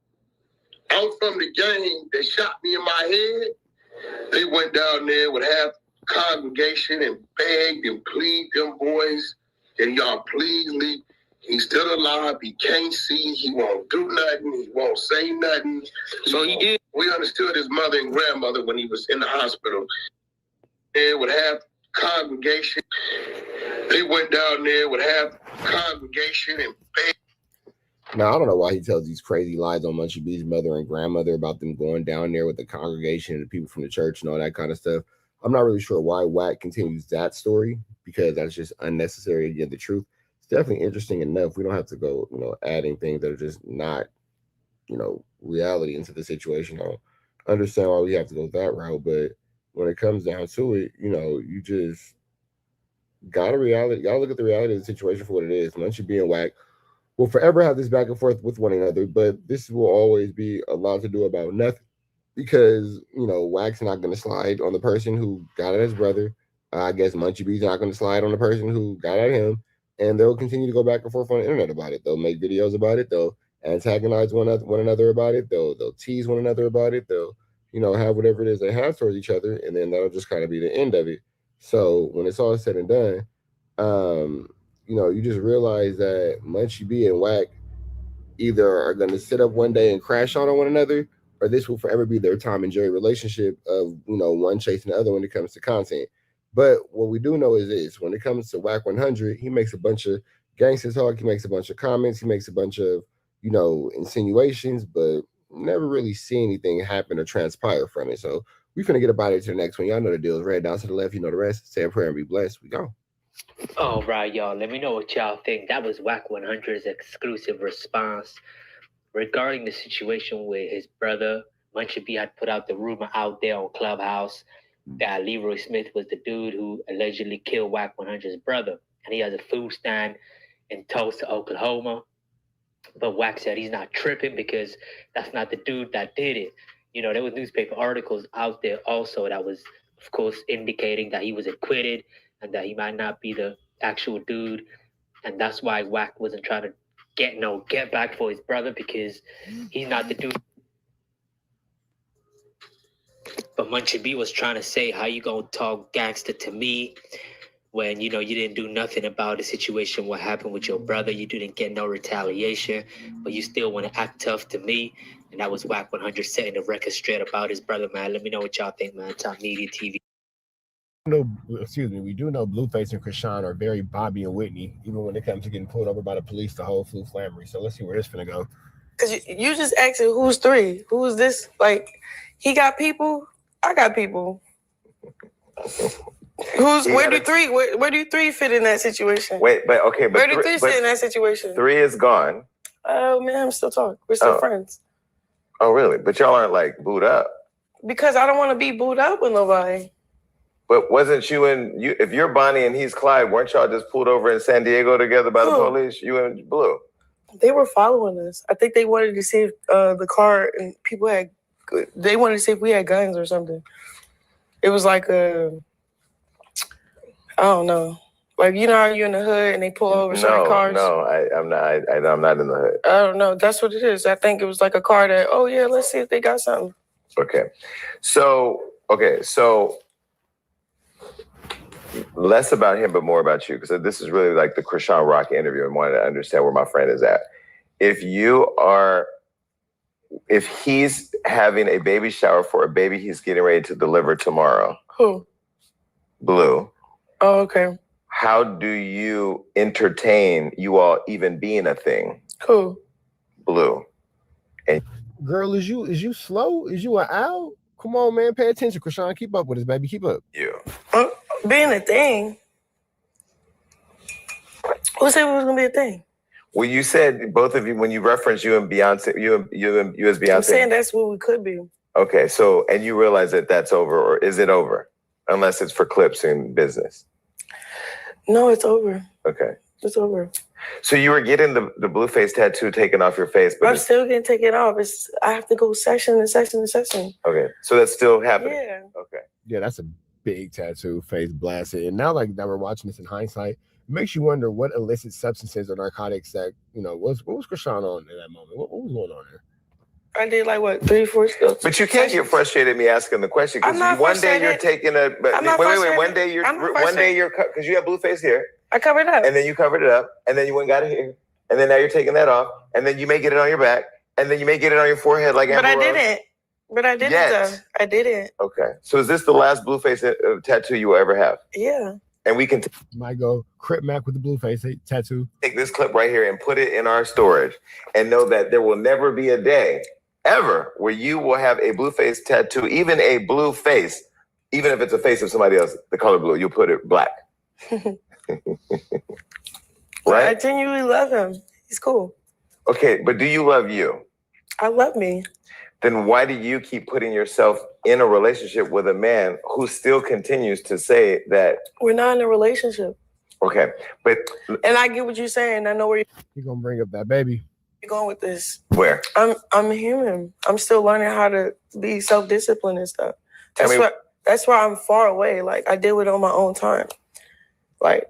I'm from the gang that shot me in my head. They went down there with half the congregation and begged and pleaded them boys, and y'all please leave. He's still alive. He can't see. He won't do nothing. He won't say nothing. So he did. We understood his mother and grandmother when he was in the hospital. There with half the congregation. They went down there with half the congregation and begged. Now, I don't know why he tells these crazy lies on Munchie B's mother and grandmother about them going down there with the congregation and the people from the church and all that kind of stuff. I'm not really sure why Wack continues that story because that's just unnecessary to get the truth. It's definitely interesting enough. We don't have to go, adding things that are just not, reality into the situation. I don't understand why we have to go that route, but when it comes down to it, you just gotta look at the reality of the situation for what it is. Munchie B and Wack will forever have this back and forth with one another, but this will always be a lot to do about nothing because, Wack's not going to slide on the person who got at his brother. I guess Munchie B's not going to slide on the person who got at him. and they'll continue to go back and forth on the internet about it. They'll make videos about it. They'll antagonize one another about it. They'll tease one another about it. They'll, you know, have whatever it is they have towards each other, and then that'll just kind of be the end of it. So when it's all said and done, you know, you just realize that Munchie B and Wack either are going to sit up one day and crash on one another, or this will forever be their Tom and Jerry relationship of, you know, one chasing the other when it comes to content. But what we do know is this: when it comes to Wack 100, he makes a bunch of gangster talk, he makes a bunch of comments, he makes a bunch of, you know, insinuations, but never really see anything happen or transpire from it. So we're going to get about it to the next one. Y'all know the deal is red down to the left. You know the rest. Say a prayer and be blessed. We go. All right, y'all. Let me know what y'all think. That was Wack 100's exclusive response regarding the situation with his brother. Munchie B had put out the rumor out there on Clubhouse that Leroy Smith was the dude who allegedly killed Wack 100's brother. And he has a food stand in Tulsa, Oklahoma. But Wack said he's not tripping because that's not the dude that did it. You know, there was newspaper articles out there also that was, of course, indicating that he was acquitted and that he might not be the actual dude. And that's why Wack wasn't trying to get back for his brother, because he's not the dude. But Munchie B was trying to say, how you gonna talk gangster to me when, you know, you didn't do nothing about the situation, what happened with your brother. You didn't get no retaliation, but you still want to act tough to me. And that was Wack 100 setting the record straight about his brother, man. Let me know what y'all think, man. Top Media TV. We do know Blueface and Chrisean are very Bobby and Whitney, even when it comes to getting pulled over by the police, the whole flu flammery. So let's see where this finna go. Because you just asking who's three? Who's this? Like, he got people, I got people. Where do three fit in that situation? Wait, but okay, but where do three fit in that situation? 3 is gone. Oh man, I'm still talking. We're still friends. Oh really? But y'all aren't like booed up. Because I don't want to be booed up with nobody. But wasn't you if you're Bonnie and he's Clyde, weren't y'all just pulled over in San Diego together by the police? You and Blue. They were following us. I think they wanted to see if the car and people they wanted to see if we had guns or something. It was like I don't know. Like, you know how you're in the hood and they pull over certain cars? No, I'm not in the hood. I don't know. That's what it is. I think it was like a car that, oh yeah, let's see if they got something. Okay. So less about him, but more about you, because this is really like the Chrisean Rock interview and wanted to understand where my friend is at. If he's having a baby shower for a baby he's getting ready to deliver tomorrow. Who? Blue. Oh, okay. How do you entertain you all even being a thing? Who? Blue. And girl, is you slow? Is you an owl? Come on, man, pay attention, Chrisean. Keep up with us, baby. Keep up. Yeah. Being a thing. Who said it was gonna be a thing? Well, you said both of you when you referenced you and Beyonce, you as Beyonce. I'm saying that's what we could be. Okay, so and you realize that that's over, or is it over? Unless it's for clips and business. No, it's over. Okay. It's over. So you were getting the Blueface tattoo taken off your face, but I'm still getting taken off. I have to go session to session to session. Okay, so that's still happening. Yeah. Okay. Yeah, that's a big tattoo, face blasted. And now, like that we're watching this in hindsight, it makes you wonder what illicit substances or narcotics that, you know, what was Chrisean on in that moment? What was going on there? I did like what 3-4 stuff. But you can't get frustrated me asking the question, because one day you're taking a. But wait. One day you're because you have Blueface here. I covered it up. And then you covered it up, and then you went and got it here, and then now you're taking that off, and then you may get it on your back, and then you may get it on your forehead like Amber Rose. But I didn't though. I didn't. Okay. So is this the last Blueface tattoo you will ever have? Yeah. And we can might go Crip Mac with the Blueface tattoo. Take this clip right here and put it in our storage, and know that there will never be a day ever where you will have a Blueface tattoo, even a blue face, even if it's a face of somebody else, the color blue, you'll put it black. Right? I genuinely love him. He's cool. Okay, but do you love you? I love me. Then why do you keep putting yourself in a relationship with a man who still continues to say that we're not in a relationship? Okay, but and I get what you're saying. I know where you're gonna bring up that baby. You're going with this. Where? I'm human. I'm still learning how to be self-disciplined and stuff. That's why I'm far away. Like I deal with it on my own time. Like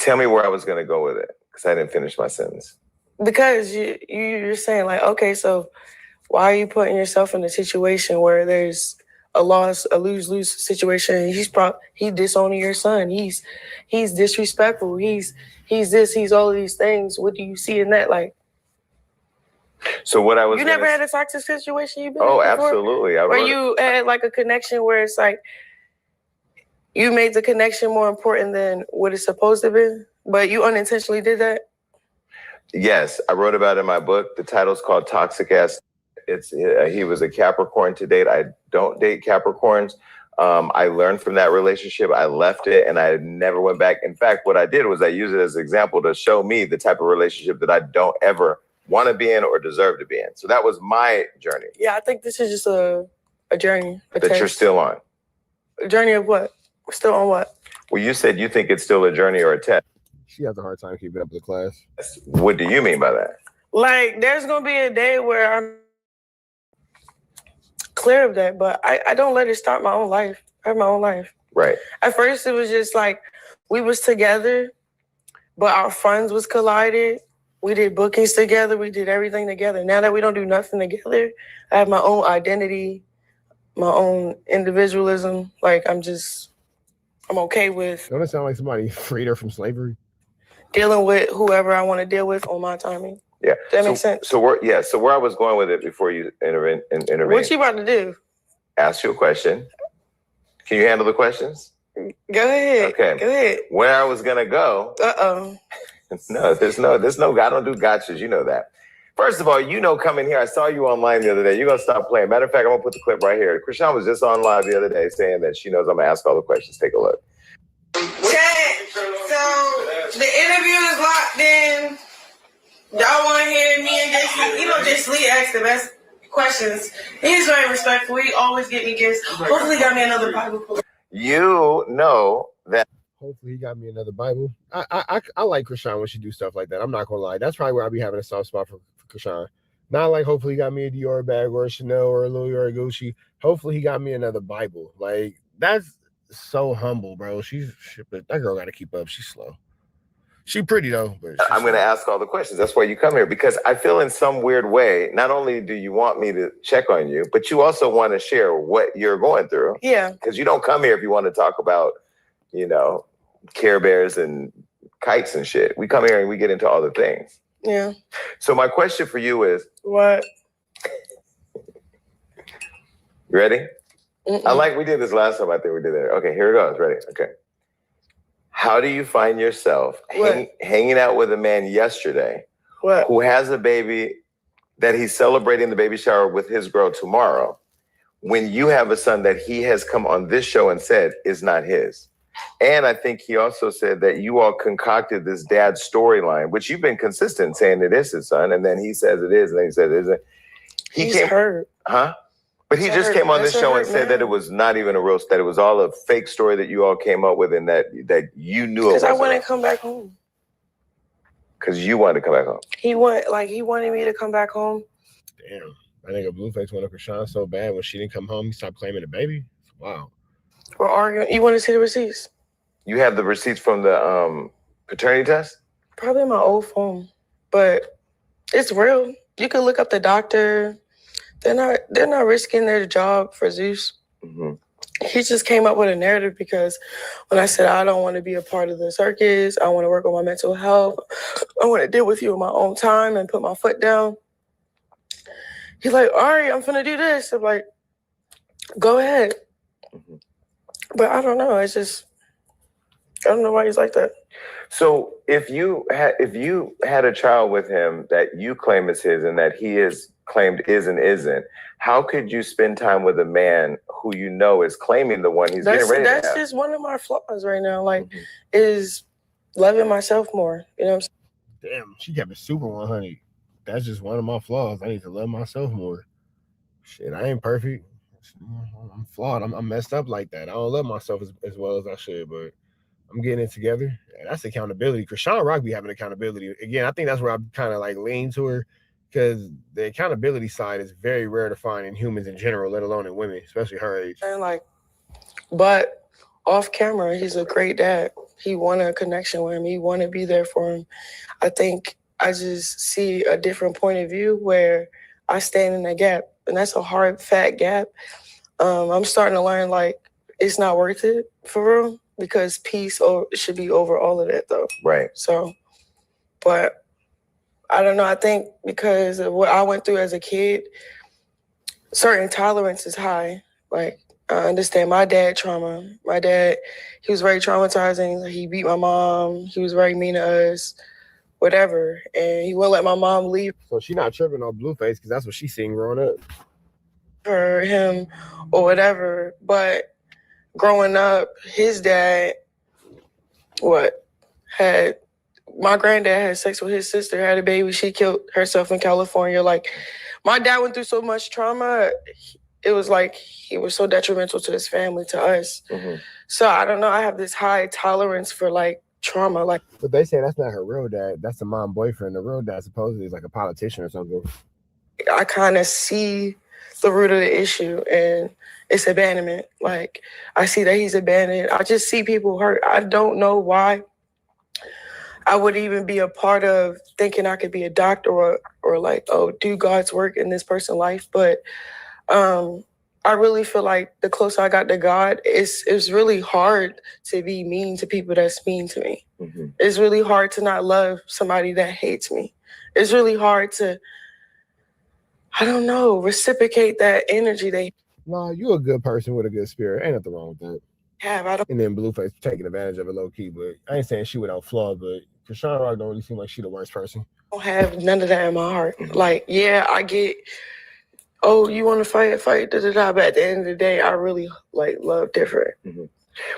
Tell me where I was going to go with it, because I didn't finish my sentence. Because you're saying like, okay, so why are you putting yourself in a situation where there's a lose-lose situation? He's disowning your son. He's disrespectful. He's this. He's all of these things. What do you see in that? Like, So what I was you never had a toxic situation you've been Oh, in before? absolutely. Where you had like a connection where it's like you made the connection more important than what it's supposed to be, but you unintentionally did that? Yes, I wrote about it in my book. The title's called Toxic Ass. He was a Capricorn to date. I don't date Capricorns. I learned from that relationship. I left it and I never went back. In fact, what I did was I used it as an example to show me the type of relationship that I don't ever want to be in or deserve to be in. So that was my journey. Yeah, I think this is just a journey. You're still on. A journey of what? We're still on what? Well, you said you think it's still a journey or a test. She has a hard time keeping up with the class. What do you mean by that? Like, there's going to be a day where I'm clear of that, but I don't let it start my own life. I have my own life. Right. At first, it was just like we was together, but our funds was collided. We did bookings together. We did everything together. Now that we don't do nothing together, I have my own identity, my own individualism. Like, I'm okay with Don't it sound like somebody freed her from slavery? dealing with whoever I want to deal with on my timing. Yeah. That makes sense. So where I was going with it before you intervene. What you about to do? Ask you a question. Can you handle the questions? Go ahead. Okay. Go ahead. Where I was gonna go. No, there's no I don't do gotchas, you know that. First of all, coming here, I saw you online the other day. You're gonna stop playing. Matter of fact, I'm gonna put the clip right here. Chrisean was just on live the other day saying that she knows I'm gonna ask all the questions. Take a look. Chat, so the interview is locked in. Y'all want to hear me and Jason? Jason Lee asked the best questions. He's very respectful. He always get me gifts. Hopefully, got me another Bible. You know that. Hopefully, he got me another Bible. I like Chrisean when she do stuff like that. I'm not gonna lie. That's probably where I be having a soft spot for Chrisean. Not like hopefully he got me a Dior bag or a Chanel or a Louis or a Gucci. Hopefully, he got me another Bible. Like, that's so humble, bro. That girl got to keep up. She's slow. She pretty though. But I'm going to ask all the questions. That's why you come here, because I feel in some weird way, not only do you want me to check on you, but you also want to share what you're going through. Yeah. Because you don't come here if you want to talk about, Care Bears and kites and shit. We come here and we get into all the things. Yeah. So my question for you is. What? You ready? I like we did this last time. I think we did it. Okay, here it goes. Ready? Okay. How do you find yourself hanging out with a man yesterday who has a baby that he's celebrating the baby shower with his girl tomorrow, when you have a son that he has come on this show and said is not his? And I think he also said that you all concocted this dad storyline, which you've been consistent saying it is his son, and then he says it is, and then he says it isn't. He's hurt. Huh? But he just came on this show and said that it was not even a roast, that it was all a fake story that you all came up with, and that you knew it was. Because I wanted to come back home. Because you wanted to come back home. He wanted me to come back home. Damn. I think a Blueface wanted Chrisean so bad when she didn't come home, he stopped claiming the baby. Wow. We're arguing. You want to see the receipts? You have the receipts from the paternity test? Probably my old phone, but it's real. You can look up the doctor. They're not risking their job for Zeus. Mm-hmm. He just came up with a narrative because when I said I don't want to be a part of the circus, I want to work on my mental health, I want to deal with you in my own time and put my foot down. He's like, all right, I'm finna do this. I'm like, go ahead. Mm-hmm. But I don't know. It's just, I don't know why he's like that. So if you had a child with him that you claim is his and that he is claimed is and isn't, how could you spend time with a man who you know is claiming the one he's getting ready to have? That's just one of my flaws right now. Like, is loving myself more. You know what I'm saying? Damn, she kept it super 100. That's just one of my flaws. I need to love myself more. Shit, I ain't perfect. I'm flawed. I'm messed up like that. I don't love myself as well as I should, but I'm getting it together. And that's accountability. Chrisean Rock be having accountability. Again, I think that's where I kind of like lean to her, because the accountability side is very rare to find in humans in general, let alone in women, especially her age. And but off camera, he's a great dad. He wanted a connection with him. He wanted to be there for him. I think I just see a different point of view where I stand in that gap, and that's a hard, fat gap. I'm starting to learn, like, it's not worth it for real, because peace should be over all of that, though. Right. So, but I don't know. I think because of what I went through as a kid, certain tolerance is high. Like, I understand my dad trauma. My dad, he was very traumatizing. He beat my mom. He was very mean to us, whatever. And he wouldn't let my mom leave So she not tripping on Blueface because that's what she seen growing up. for him or whatever. But growing up, his dad, my granddad had sex with his sister, had a baby. She killed herself in California. Like, my dad went through so much trauma. It was like he was so detrimental to his family, to us. Mm-hmm. So I don't know. I have this high tolerance for like trauma. Like, but they say that's not her real dad. That's the mom boyfriend. The real dad supposedly is like a politician or something. I kind of see the root of the issue, and it's abandonment. Like, I see that he's abandoned. I just see people hurt. I don't know why I would even be a part of thinking I could be a doctor or like, do God's work in this person's life. But I really feel like the closer I got to God, it's really hard to be mean to people that's mean to me. Mm-hmm. It's really hard to not love somebody that hates me. It's really hard to, I don't know, reciprocate that energy. No, you a good person with a good spirit. Ain't nothing wrong with that. And then Blueface taking advantage of it low key, but I ain't saying she without flaws, but Chrisean Rock don't really seem like she the worst person. I don't have none of that in my heart. Like, yeah, I get, you want to fight, da-da-da. But at the end of the day, I really like love different. Mm-hmm.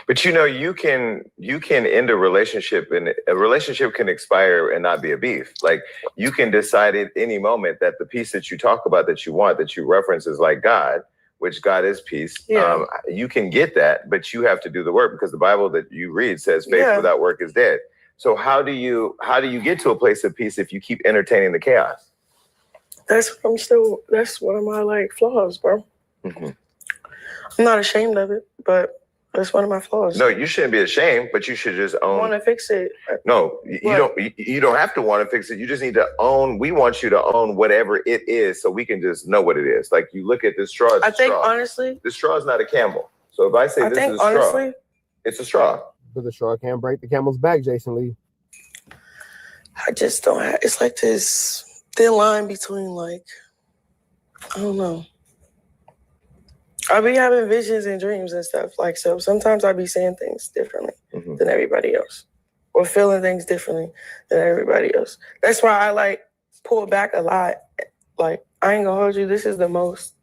But you can end a relationship, and a relationship can expire and not be a beef. Like, you can decide at any moment that the peace that you talk about, that you want, that you reference is like God, which God is peace. Yeah. You can get that, but you have to do the work, because the Bible that you read says faith without work is dead. So how do you get to a place of peace if you keep entertaining the chaos? That's one of my like flaws, bro. Mm-hmm. I'm not ashamed of it, but that's one of my flaws. No, you shouldn't be ashamed, but you should just own. I want to fix it. No, you don't have to want to fix it. You just need to own. We want you to own whatever it is, so we can just know what it is. Like, you look at this straw. Honestly, this straw is not a camel. So if I say this is a straw, it's a straw. But the straw can't break the camel's back, Jason Lee. I just don't have. It's like this thin line between, like, I don't know. I be having visions and dreams and stuff. Like, so sometimes I be seeing things differently than everybody else, or feeling things differently than everybody else. That's why I like pull back a lot. Like, I ain't gonna hold you. This is the most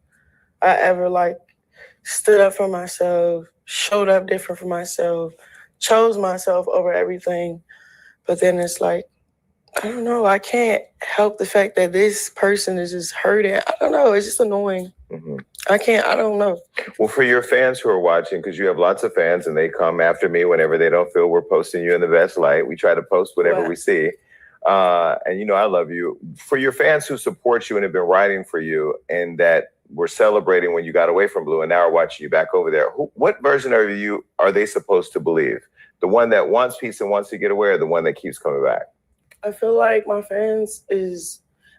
I ever like stood up for myself, showed up different for myself, chose myself over everything. But then it's like, I don't know. I can't help the fact that this person is just hurting. I don't know. It's just annoying. Mm-hmm. I don't know. Well, for your fans who are watching, because you have lots of fans and they come after me whenever they don't feel we're posting you in the best light. We try to post whatever we see. And I love you. For your fans who support you and have been writing for you, and that were celebrating when you got away from Blue and now are watching you back over there, what version of you are they supposed to believe? The one that wants peace and wants to get away, or the one that keeps coming back? I feel like my fans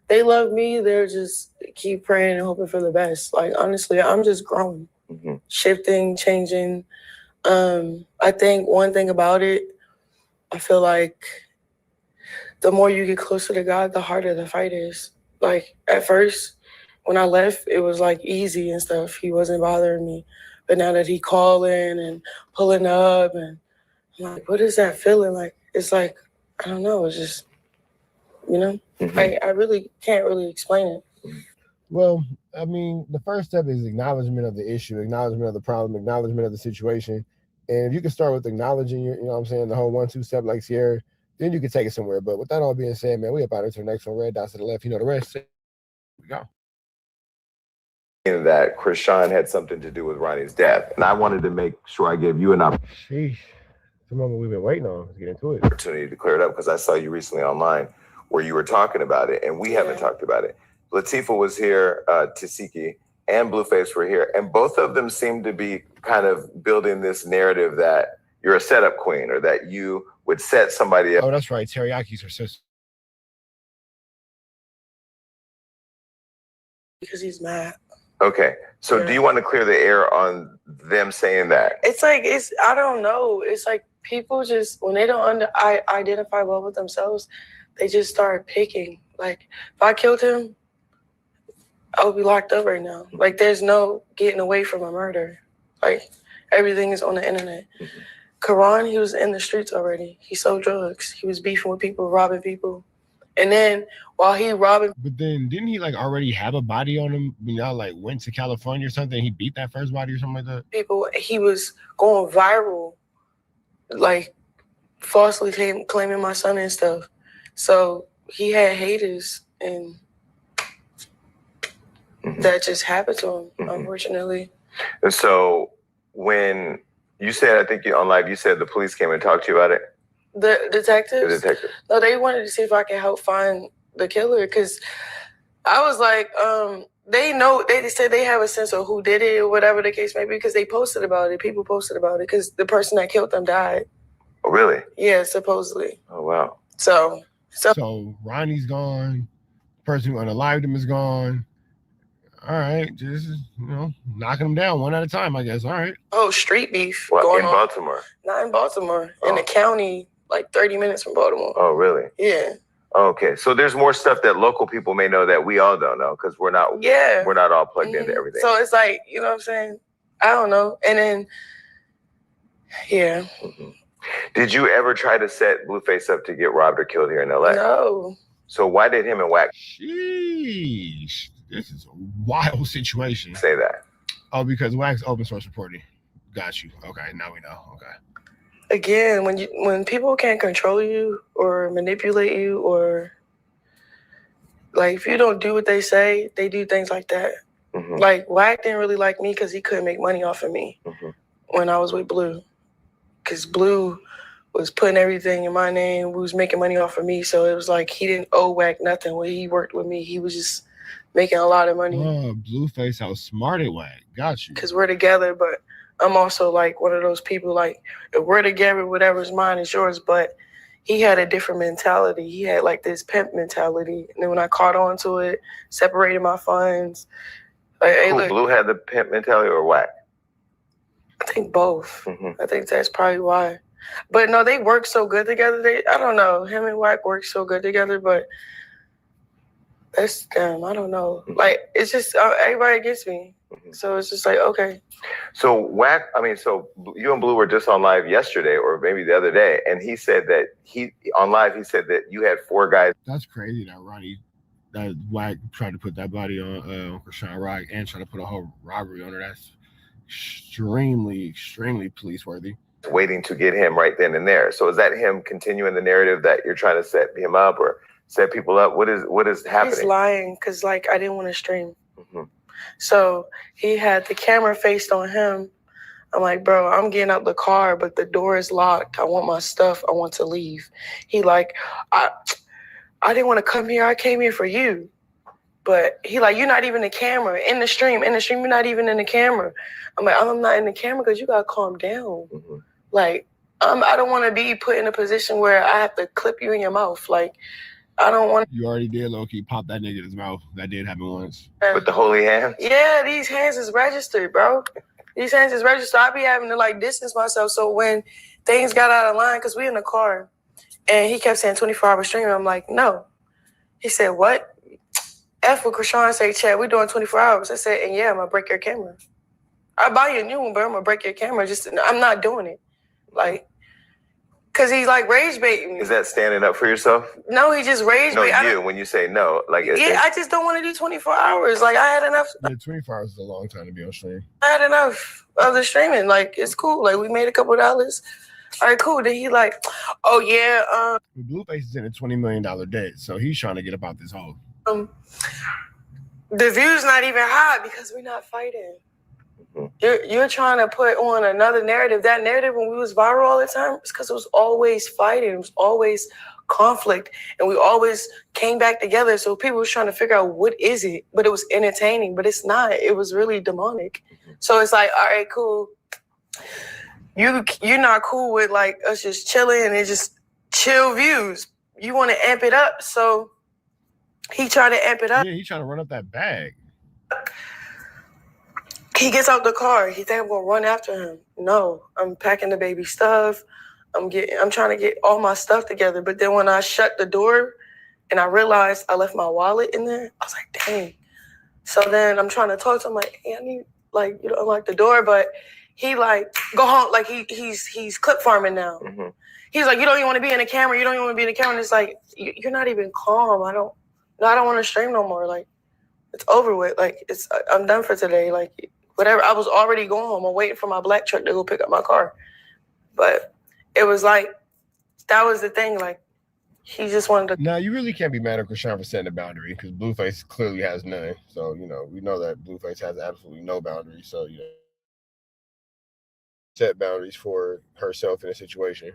they love me. They're just keep praying and hoping for the best. Like, honestly, I'm just growing, shifting, changing. I think one thing about it, I feel like the more you get closer to God, the harder the fight is. Like, at first, when I left, it was like easy and stuff. He wasn't bothering me. But now that he calling and pulling up, and I'm like, what is that feeling like? It's like, I don't know. It's just, I really can't really explain it. Well, I mean, the first step is acknowledgement of the issue, acknowledgement of the problem, acknowledgement of the situation. And if you can start with acknowledging the whole 1-2 step like Sierra, then you can take it somewhere. But with that all being said, man, we up out here to the next one. Red dots to the left. You know the rest. Here we go. That Chrisean had something to do with Ronnie's death. And I wanted to make sure I gave you an opportunity. The moment we've been waiting on. Let's get into it. Opportunity to clear it up, because I saw you recently online where you were talking about it, and we haven't talked about it. Latifah was here, Tasiki, and Blueface were here, and both of them seemed to be kind of building this narrative that you're a setup queen, or that you would set somebody up. Oh, that's right. Teriyaki's her sister. Because he's mad. Okay, so do you want to clear the air on them saying that? It's like, I don't know. It's like people just, when they don't identify well with themselves, they just start picking. Like, if I killed him, I would be locked up right now. Like, there's no getting away from a murder. Like, everything is on the internet. Chrisean, he was in the streets already. He sold drugs. He was beefing with people, robbing people. And then while he robbing, but then didn't he like already have a body on him when y'all like went to California or something? He beat that first body or something like that. People, he was going viral, like falsely claiming my son and stuff. So he had haters, and that just happened to him, unfortunately. And so when you said, I think you on live, you said the police came and talked to you about it. The detectives? The detective. No, they wanted to see if I could help find the killer, because I was like, they said they have a sense of who did it or whatever the case may be, because they posted about it. People posted about it because the person that killed them died. Oh, really? Yeah, supposedly. Oh, wow. So Ronnie's gone. The person who unalived him is gone. All right, just knocking them down one at a time, I guess. All right. Oh, street beef going on in Baltimore? Not in Baltimore. In the county, like 30 minutes from Baltimore. Oh, really? Yeah. Okay, so there's more stuff that local people may know that we all don't know, because we're not all plugged into everything. So it's like, you know what I'm saying? I don't know. And then, yeah. Did you ever try to set Blueface up to get robbed or killed here in LA? No. So why did him and Wack? Sheesh, this is a wild situation. Say that. Oh, because Wack's open source reporting. Got you. Okay, now we know. Okay. Again, when people can't control you or manipulate you, or like if you don't do what they say, they do things like that. Like Wack didn't really like me because he couldn't make money off of me when I was with Blue, because Blue was putting everything in my name. We was making money off of me, so it was like he didn't owe Wack nothing when he worked with me. He was just making a lot of money. Oh, Blueface outsmarted Wack. Got you. Because we're together, but I'm also like one of those people, like, if we're together, whatever's mine is yours. But he had a different mentality. He had like this pimp mentality. And then when I caught on to it, separated my funds. Like, hey, look, Blue had the pimp mentality or Wack? I think both. I think that's probably why. But no, they work so good together. I don't know. Him and Wack work so good together, but that's them. I don't know. Like, it's just everybody gets me. So it's just like, okay. So Wack, so you and Blue were just on live yesterday or maybe the other day, and he said that he said that you had 4 guys. That's crazy that Wack tried to put that body on Chrisean Rock and tried to put a whole robbery on her. That's extremely, extremely police worthy. Waiting to get him right then and there. So is that him continuing the narrative that you're trying to set him up or set people up? What is happening? He's lying because like I didn't want to stream. So he had the camera faced on him. I'm like, bro, I'm getting out the car, but the door is locked. I want my stuff. I want to leave. He like, I didn't want to come here. I came here for you. But he like, you're not even in the camera. In the stream, you're not even in the camera. I'm like, I'm not in the camera because you got to calm down. Like, I don't want to be put in a position where I have to clip you in your mouth. Like, I don't want. You already did, low-key, pop that nigga in his mouth. That did happen once. With the holy hands? Yeah, these hands is registered, bro. These hands is registered. I be having to like distance myself. So when things got out of line, because we in the car, and he kept saying 24-hour streaming, I'm like, no. He said, what? F what Chrisean say, Chad, we doing 24 hours. I said, and yeah, I'm gonna break your camera. I'll buy you a new one, but I'm gonna break your camera. I'm not doing it. Like, cause he's like rage baiting me. Is that standing up for yourself? No, he just rage baiting. No, when you say no, like I just don't want to do 24 hours. Like I had enough. Yeah, 24 hours is a long time to be on stream. I had enough of the streaming. Like it's cool. Like we made a couple $. All right, cool. Then he like, oh yeah. Blueface is in a $20 million debt, so he's trying to get about this hole. The view's not even high because we're not fighting. You're trying to put on another narrative. That narrative when we was viral all the time, it's because it was always fighting. It was always conflict. And we always came back together. So people was trying to figure out what is it? But it was entertaining. But it's not. It was really demonic. So it's like, all right, cool. you're not cool with like us just chilling and it's just chill views. You want to amp it up, so he tried to amp it up. Yeah, he trying to run up that bag. He gets out the car. He think I'm gonna run after him. No, I'm packing the baby stuff. I'm trying to get all my stuff together. But then when I shut the door and I realized I left my wallet in there, I was like, dang. So then I'm trying to talk to him like, hey, I need like you to unlock the door, but he like go home like he's clip farming now. Mm-hmm. He's like, you don't even want to be in the camera. You don't even want to be in the camera. And it's like you're not even calm. I don't want to stream no more. Like it's over with. Like I'm done for today. Like whatever. I was already going home. I'm waiting for my black truck to go pick up my car. But it was like that was the thing. Like he just wanted to. Now you really can't be mad at Chrisean for setting a boundary because Blueface clearly has none. So we know that Blueface has absolutely no boundaries. So set boundaries for herself in a situation.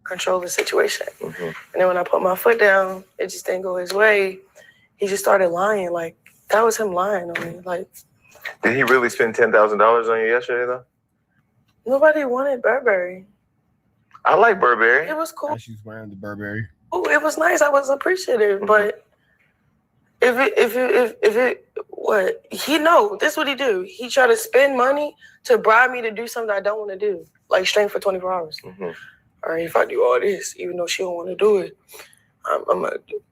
Control the situation. Mm-hmm. And then when I put my foot down, it just didn't go his way. He just started lying. Like that was him lying on me. Like, did he really spend $10,000 on you yesterday though? Nobody wanted Burberry. I like Burberry. It was cool. She's wearing the Burberry. Oh, it was nice. I was appreciative, but if it what he know, this is what he do. He try to spend money to bribe me to do something I don't want to do, like stream for 24 hours. Mm-hmm. All right, if I do all this, even though she don't want to do it,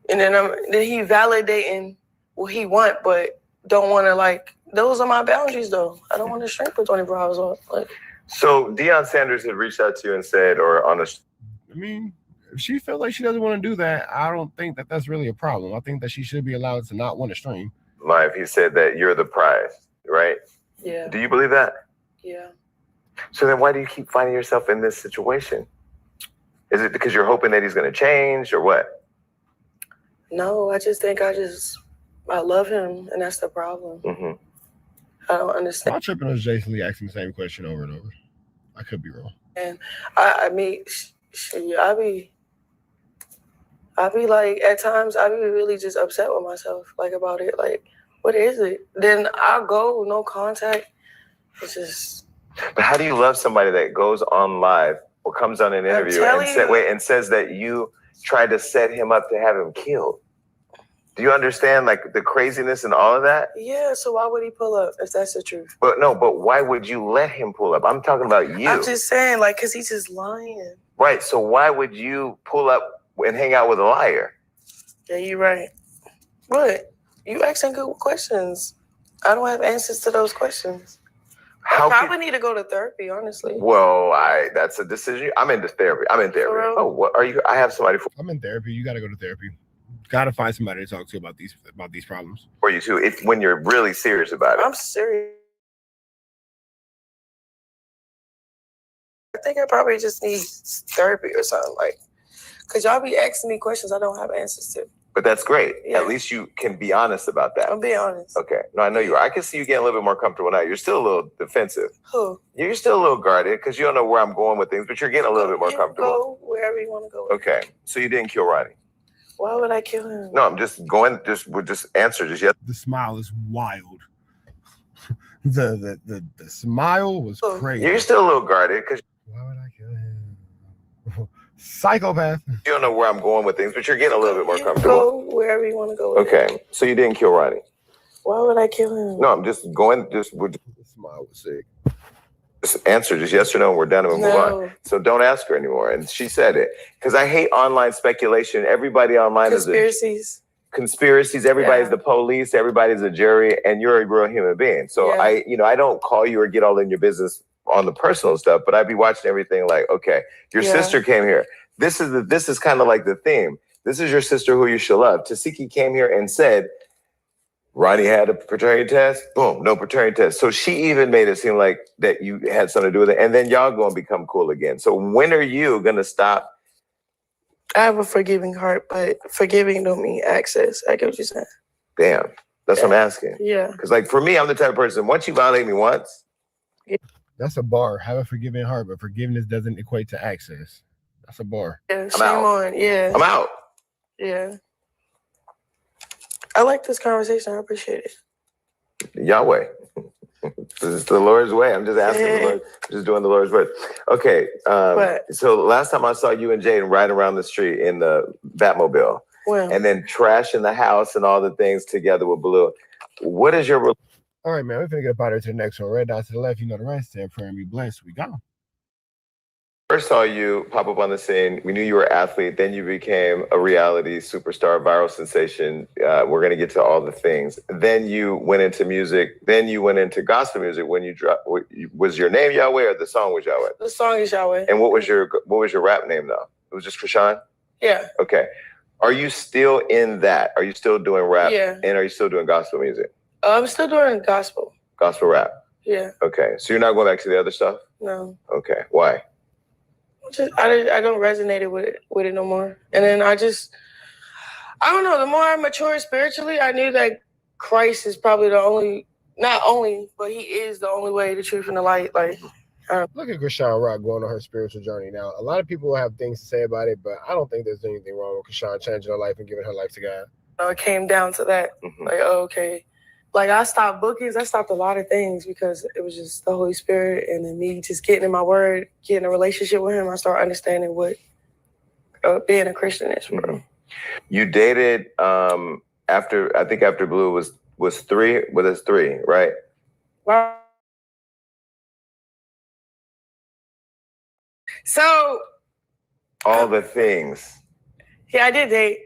and then he validating what he want, but don't want to like. Those are my boundaries, though. I don't want to stream for 24 hours. Like. So Deion Sanders had reached out to you and said, or on a. I mean, if she feels like she doesn't want to do that, I don't think that that's really a problem. I think that she should be allowed to not want to stream. Live, he said that you're the prize, right? Yeah. Do you believe that? Yeah. So then why do you keep finding yourself in this situation? Is it because you're hoping that he's going to change or what? No, I just think I love him, and that's the problem. Mm-hmm. I don't understand. I'm tripping on Jason Lee asking the same question over and over. I could be wrong. And I mean, I be like, at times, I be really just upset with myself, like, about it. Like, what is it? Then I'll go, no contact. It's just. But how do you love somebody that goes on live or comes on an interview and says that you tried to set him up to have him killed? Do you understand, like, the craziness and all of that? Yeah, so why would he pull up if that's the truth? But why would you let him pull up? I'm talking about you. I'm just saying, like, because he's just lying. Right, so why would you pull up and hang out with a liar? Yeah, you're right. What? You asking good questions. I don't have answers to those questions. I probably need to go to therapy, honestly. Well, that's a decision. I'm into therapy. Oh, what are you? I have somebody for. I'm in therapy. You got to go to therapy. Got to find somebody to talk to about these problems. For you too, when you're really serious about it. I'm serious. I think I probably just need therapy or something, like, because y'all be asking me questions I don't have answers to. But that's great. Yeah. At least you can be honest about that. I'm being honest. Okay. No, I know you are. I can see you getting a little bit more comfortable now. You're still a little defensive. Who? You're still a little guarded because you don't know where I'm going with things, but you're getting a little bit more comfortable. Go wherever you want to go. Okay. So you didn't kill Ronnie? Why would I kill him? No, I'm just going. We'll just answer just yet. The smile is wild. the smile was crazy. You're still a little guarded because. Why would I kill him? Psychopath. You don't know where I'm going with things, but you're getting a little bit more comfortable. Go wherever you want to go. Okay, so you didn't kill Ronnie. Why would I kill him? No, I'm just going. The smile was sick. Just answer just yes or no, and we're done and we'll move on. So don't ask her anymore. And she said it because I hate online speculation. Everybody online is conspiracies. Everybody's the police. Everybody's a jury, and you're a real human being. So I don't call you or get all in your business on the personal stuff, but I'd be watching everything like, okay, your sister came here. This is kind of like the theme. This is your sister who you should love. Tasiki came here and said, Ronnie had a paternity test. Boom, no paternity test. So she even made it seem like that you had something to do with it. And then y'all going to become cool again. So when are you going to stop? I have a forgiving heart, but forgiving don't mean access. I get what you're saying. Damn, that's what I'm asking. Yeah. Because like for me, I'm the type of person, once you violate me once. That's a bar. Have a forgiving heart, but forgiveness doesn't equate to access. That's a bar. Yeah, shame on. Yeah. I'm out. Yeah. I like this conversation. I appreciate it. Yahweh. This is the Lord's way. I'm just asking the Lord, just doing the Lord's word. Okay. So last time I saw you and Jaden riding around the street in the Batmobile, and then trashing the house and all the things together with Blue. What is your? All right, man. We're gonna get up out of here to the next one. Red dot to the left. You know the right. Stand prayer and be blessed. We go. First saw you pop up on the scene. We knew you were an athlete. Then you became a reality superstar, viral sensation. We're going to get to all the things. Then you went into music. Then you went into gospel music. When you dropped, was your name Yahweh or the song was Yahweh? The song is Yahweh. And what was your rap name though? It was just Chrisean? Yeah. Okay. Are you still in that? Are you still doing rap? Yeah. And are you still doing gospel music? I'm still doing gospel. Gospel rap? Yeah. Okay. So you're not going back to the other stuff? No. Okay. Why? I don't resonate with it no more. And then I don't know, the more I mature spiritually, I knew that Christ is probably not only, but he is the only way, the truth, and the light. Like, look at Chrisean Rock going on her spiritual journey. Now, a lot of people will have things to say about it, but I don't think there's anything wrong with Chrisean changing her life and giving her life to God. It came down to that. Like, oh, okay. Like, I stopped bookings. I stopped a lot of things because it was just the Holy Spirit and then me just getting in my word, getting a relationship with him. I started understanding what being a Christian is, bro. You dated after Blue was three, right? Wow. So all the things. Yeah, I did date.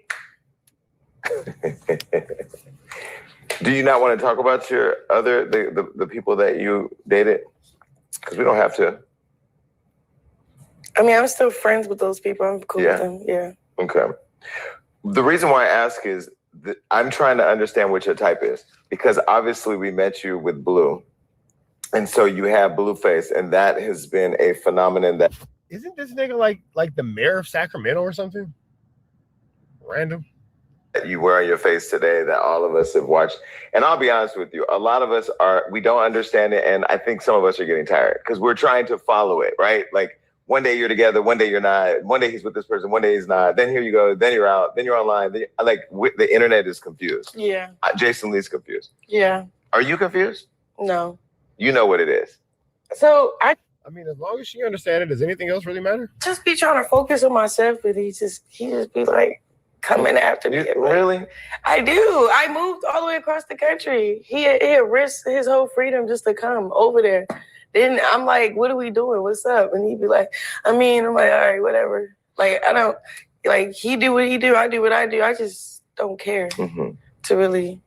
Do you not want to talk about your the people that you dated? Because we don't have to. I mean, I'm still friends with those people. I'm cool with them. Yeah. Okay. The reason why I ask is that I'm trying to understand what your type is, because obviously we met you with Blue, and so you have Blueface, and that has been a phenomenon that. Isn't this nigga like the mayor of Sacramento or something? Random. That you wear on your face today that all of us have watched. And I'll be honest with you, a lot of us we don't understand it. And I think some of us are getting tired because we're trying to follow it, right? Like one day you're together, one day you're not, one day he's with this person, one day he's not. Then here you go, then you're out, then you're online. The internet is confused. Yeah. Jason Lee's confused. Yeah. Are you confused? No. You know what it is. So I mean, as long as she understands it, does anything else really matter? Just be trying to focus on myself, but he just be like, coming after me. Really? I do. I moved all the way across the country. He had risked his whole freedom just to come over there. Then I'm like, what are we doing? What's up? And he'd be like, I'm like, all right, whatever. Like, I don't, like, he do what he do. I do what I do. I just don't care to really.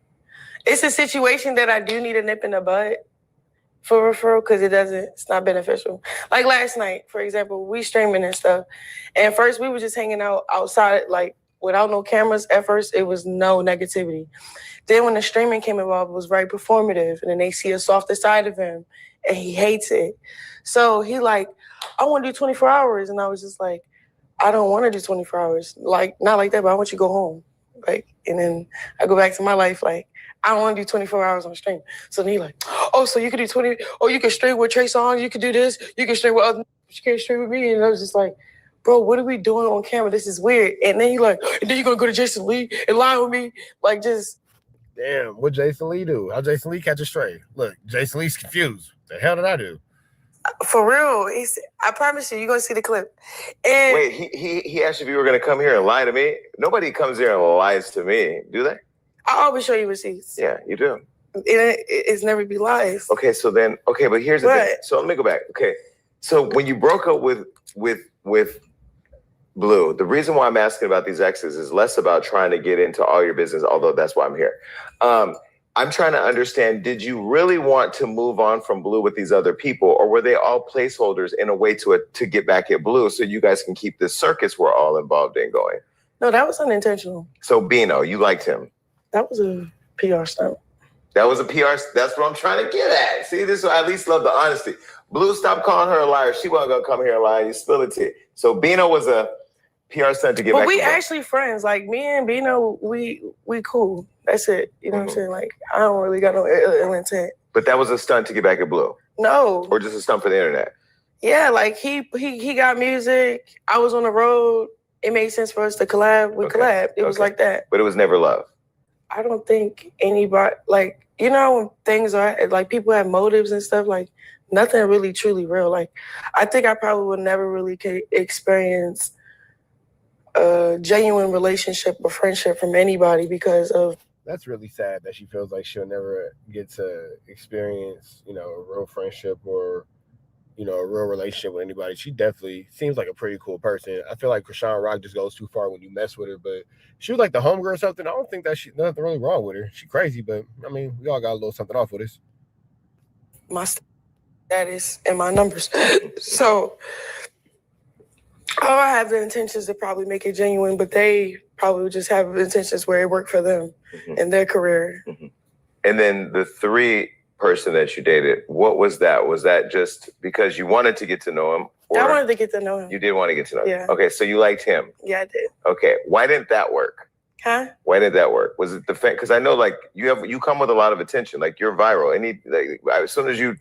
It's a situation that I do need a nip in the butt for referral because it's not beneficial. Like last night, for example, we streaming and stuff. And first we were just hanging out outside, like, without no cameras. At first, it was no negativity. Then when the streaming came involved, it was very performative. And then they see a softer side of him, and he hates it. So he like, I want to do 24 hours. And I was just like, I don't want to do 24 hours. Like, not like that, but I want you to go home. Like, and then I go back to my life, like, I don't want to do 24 hours on stream. So then he like, oh, so you could do 20, oh, you can stream with Trey Songz, you could do this, you can stream with other, you can't stream with me. And I was just like, bro, what are we doing on camera? This is weird. And then he like, and then you're gonna go to Jason Lee and lie with me? Like, just. Damn, what Jason Lee do? How Jason Lee catch a stray? Look, Jason Lee's confused. The hell did I do? For real. I promise you're gonna see the clip. And wait, he asked if you were gonna come here and lie to me? Nobody comes here and lies to me, do they? I'll always show you receipts. Yeah, you do. It's never be lies. Okay, so then, but here's the thing. So let me go back. Okay, so when you broke up with Blue, the reason why I'm asking about these exes is less about trying to get into all your business, although that's why I'm here. I'm trying to understand, did you really want to move on from Blue with these other people, or were they all placeholders in a way to get back at Blue so you guys can keep this circus we're all involved in going? No, that was unintentional. So Bino, you liked him? That was a PR stunt. That was a PR, that's what I'm trying to get at. See, this I at least love the honesty. Blue, stop calling her a liar. She wasn't gonna come here and lie. You spill it to you. So Bino was a PR stunt to get back. But we actually friends. Like me and Bino, we cool. That's it. You know what I'm saying? Like I don't really got no ill intent. But that was a stunt to get back at Blue. No. Or just a stunt for the internet. Yeah, like he got music. I was on the road. It made sense for us to collab. We collab. It was like that. But it was never love. I don't think anybody, like, you know, when things are like people have motives and stuff, like nothing really truly real. Like I think I probably would never really experience a genuine relationship or friendship from anybody because of. That's really sad that she feels like she'll never get to experience, you know, a real friendship or, you know, a real relationship with anybody. She definitely seems like a pretty cool person. I feel like Chrisean Rock just goes too far when you mess with her, but she was like the homegirl or something. I don't think that nothing really wrong with her. She crazy, but I mean, we all got a little something off with us. My status and my numbers. So I have the intentions to probably make it genuine, but they probably just have intentions where it worked for them in their career. And then the 3 person that you dated, what was that? Was that just because you wanted to get to know him? Or I wanted to get to know him. You did want to get to know him? Yeah. Okay, so you liked him? Yeah, I did. Okay, why didn't that work? Huh? Why did that work? Was it the fact? Because I know, like, you come with a lot of attention. Like, you're viral. As soon as you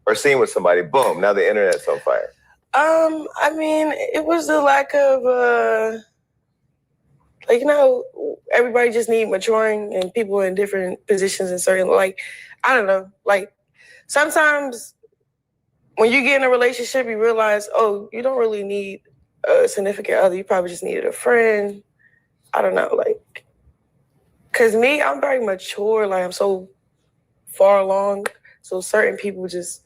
are seen with somebody, boom, now the internet's on fire. I mean, it was the lack of, like, you know, everybody just need maturing and people in different positions and certain, like, I don't know, like, sometimes when you get in a relationship, you realize, oh, you don't really need a significant other. You probably just needed a friend. I don't know, like, because me, I'm very mature. Like, I'm so far along. So certain people just,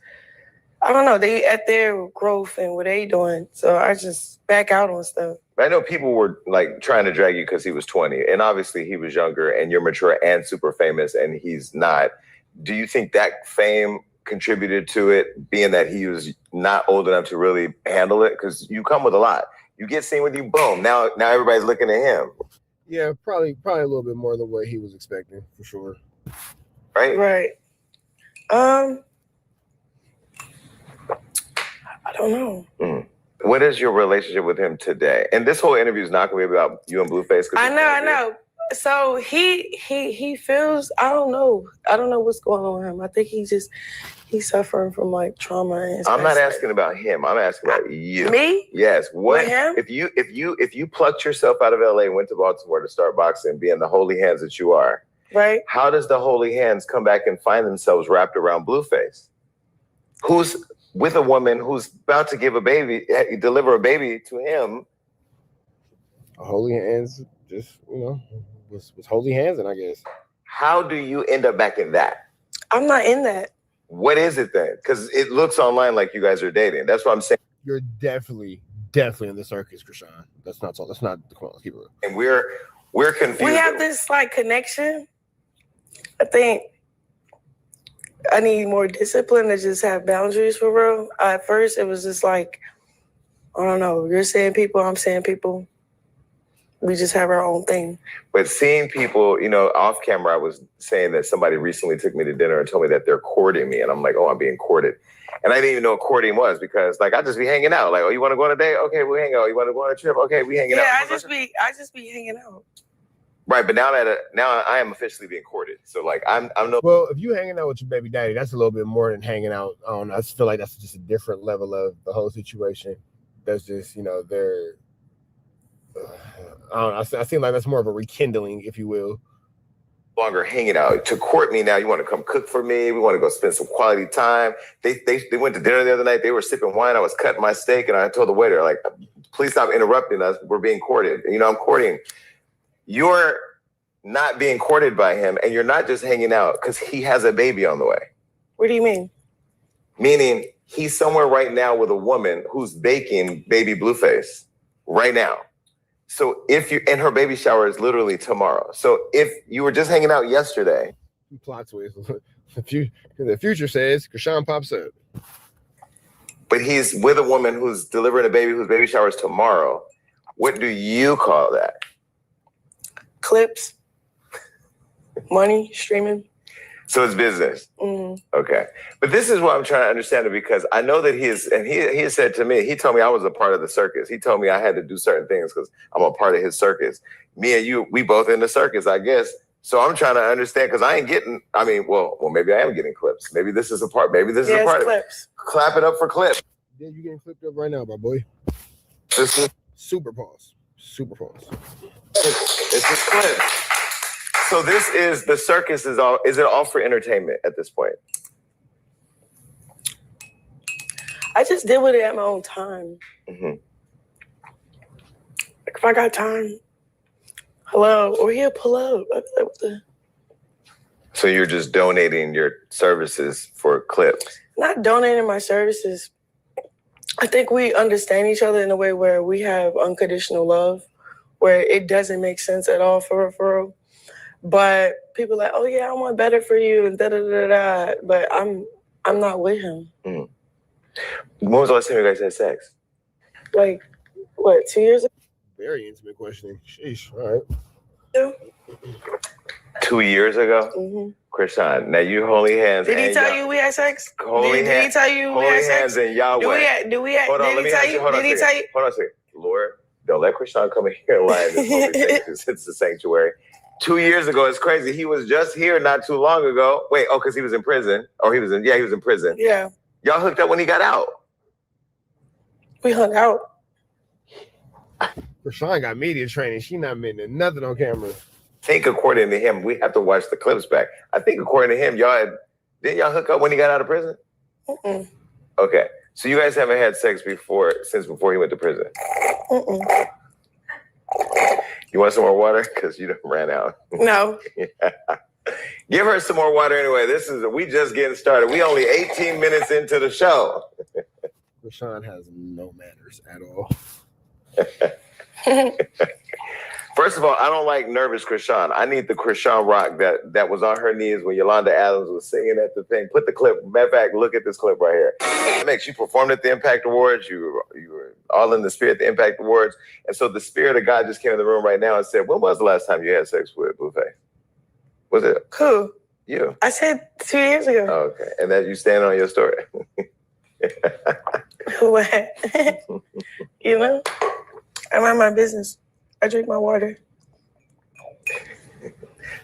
I don't know, they at their growth and what they doing. So I just back out on stuff. I know people were like trying to drag you because he was 20, and obviously he was younger, and you're mature and super famous, and he's not. Do you think that fame contributed to it, being that he was not old enough to really handle it? Because you come with a lot. You get seen with you, boom. Now everybody's looking at him. Yeah, probably a little bit more than what he was expecting, for sure. Right? Right. I don't know. What is your relationship with him today? And this whole interview is not going to be about you and Blueface. I know. So he feels, I don't know what's going on with him. I think he's suffering from like trauma. And I'm not asking about him. I'm asking about you. Me? Yes. What With him? if you plucked yourself out of LA and went to Baltimore to start boxing, being the holy hands that you are? Right. How does the holy hands come back and find themselves wrapped around Blueface, who's with a woman who's about to deliver a baby to him? Holy hands, just, you know, was holy hands, and I guess. How do you end up back in that? I'm not in that. What is it then? Because it looks online like you guys are dating. That's what I'm saying. You're definitely in the circus, Chrisean. That's not the come on, let's keep it real. And we're confused. We have this like connection. I think I need more discipline to just have boundaries for real. At first, it was just like, I don't know, you're saying people, I'm saying people. We just have our own thing. But seeing people, you know, off camera, I was saying that somebody recently took me to dinner and told me that they're courting me. And I'm like, oh, I'm being courted. And I didn't even know what courting was because, like, I just be hanging out. Like, oh, you want to go on a date? Okay, we'll hang out. You want to go on a trip? Okay, we hanging out. Yeah, I just be hanging out. Right, but now I am officially being courted. So like I'm no. Well, if you hanging out with your baby daddy, that's a little bit more than hanging out. I don't know. I just feel like that's just a different level of the whole situation. That's just, you know, they're. I don't know. I seem like that's more of a rekindling, if you will. Longer hanging out to court me now. You want to come cook for me? We want to go spend some quality time. They went to dinner the other night. They were sipping wine. I was cutting my steak, and I told the waiter, like, please stop interrupting us. We're being courted. You know, I'm courting. You're not being courted by him, and you're not just hanging out because he has a baby on the way. What do you mean? Meaning he's somewhere right now with a woman who's baking baby Blueface right now. So and her baby shower is literally tomorrow. So if you were just hanging out yesterday. Plot twist. The future says Chrisean pops up. But he's with a woman who's delivering a baby whose baby shower is tomorrow. What do you call that? Clips, money, streaming. So it's business. Mm-hmm. Okay. But this is what I'm trying to understand, because I know that he has said to me, he told me I was a part of the circus. He told me I had to do certain things because I'm a part of his circus. Me and you, we both in the circus, I guess. So I'm trying to understand, because I ain't getting, well, maybe I am getting clips. Maybe this is a part. Maybe this is a part. Clips. Clap it up for clips. Yeah, you getting clipped up right now, my boy. This is super pause. Super pause. It's a clip. So this is the circus is it all for entertainment at this point? I just deal with it at my own time. Mm-hmm. Like if I got time, hello, or he'll pull up. So you're just donating your services for clips? Not donating my services. I think we understand each other in a way where we have unconditional love, where it doesn't make sense at all for real. But people are like, oh yeah, I want better for you and da da da da. But I'm not with him. Mm. When was the last time you guys had sex? Like, what, 2 years ago? Very intimate questioning. Sheesh. All right. Yeah. 2 years ago? Mm-hmm. Chrisean, now you holding hands. Did he tell you we had sex? Did he tell you we had sex? Hands in Yahweh. Hold on, let me ask you. Hold on a second. Lord, don't let Chrisean come in here and lie in this movie thing because it's the sanctuary. 2 years ago, it's crazy. He was just here not too long ago. Wait, because he was in prison. He was in prison. Yeah. Y'all hooked up when he got out. We hung out. Chrisean got media training. She not admitting nothing on camera. I think according to him, we have to watch the clips back. I think according to him, didn't y'all hook up when he got out of prison? Mm-mm. Okay. So you guys haven't had sex since before he went to prison? Mm-mm. You want some more water? Because you done ran out. No. Yeah. Give her some more water anyway. We just getting started. We only 18 minutes into the show. Chrisean has no manners at all. First of all, I don't like nervous Chrisean. I need the Chrisean rock that was on her knees when Yolanda Adams was singing at the thing. Put the clip. Matter of fact, look at this clip right here. You performed at the Impact Awards. You were all in the spirit at the Impact Awards. And so the spirit of God just came in the room right now and said, when was the last time you had sex with Blueface? Was it? Who? You. I said 2 years ago. Oh, okay. And that you stand on your story. What? You know? I mind my business. I drink my water.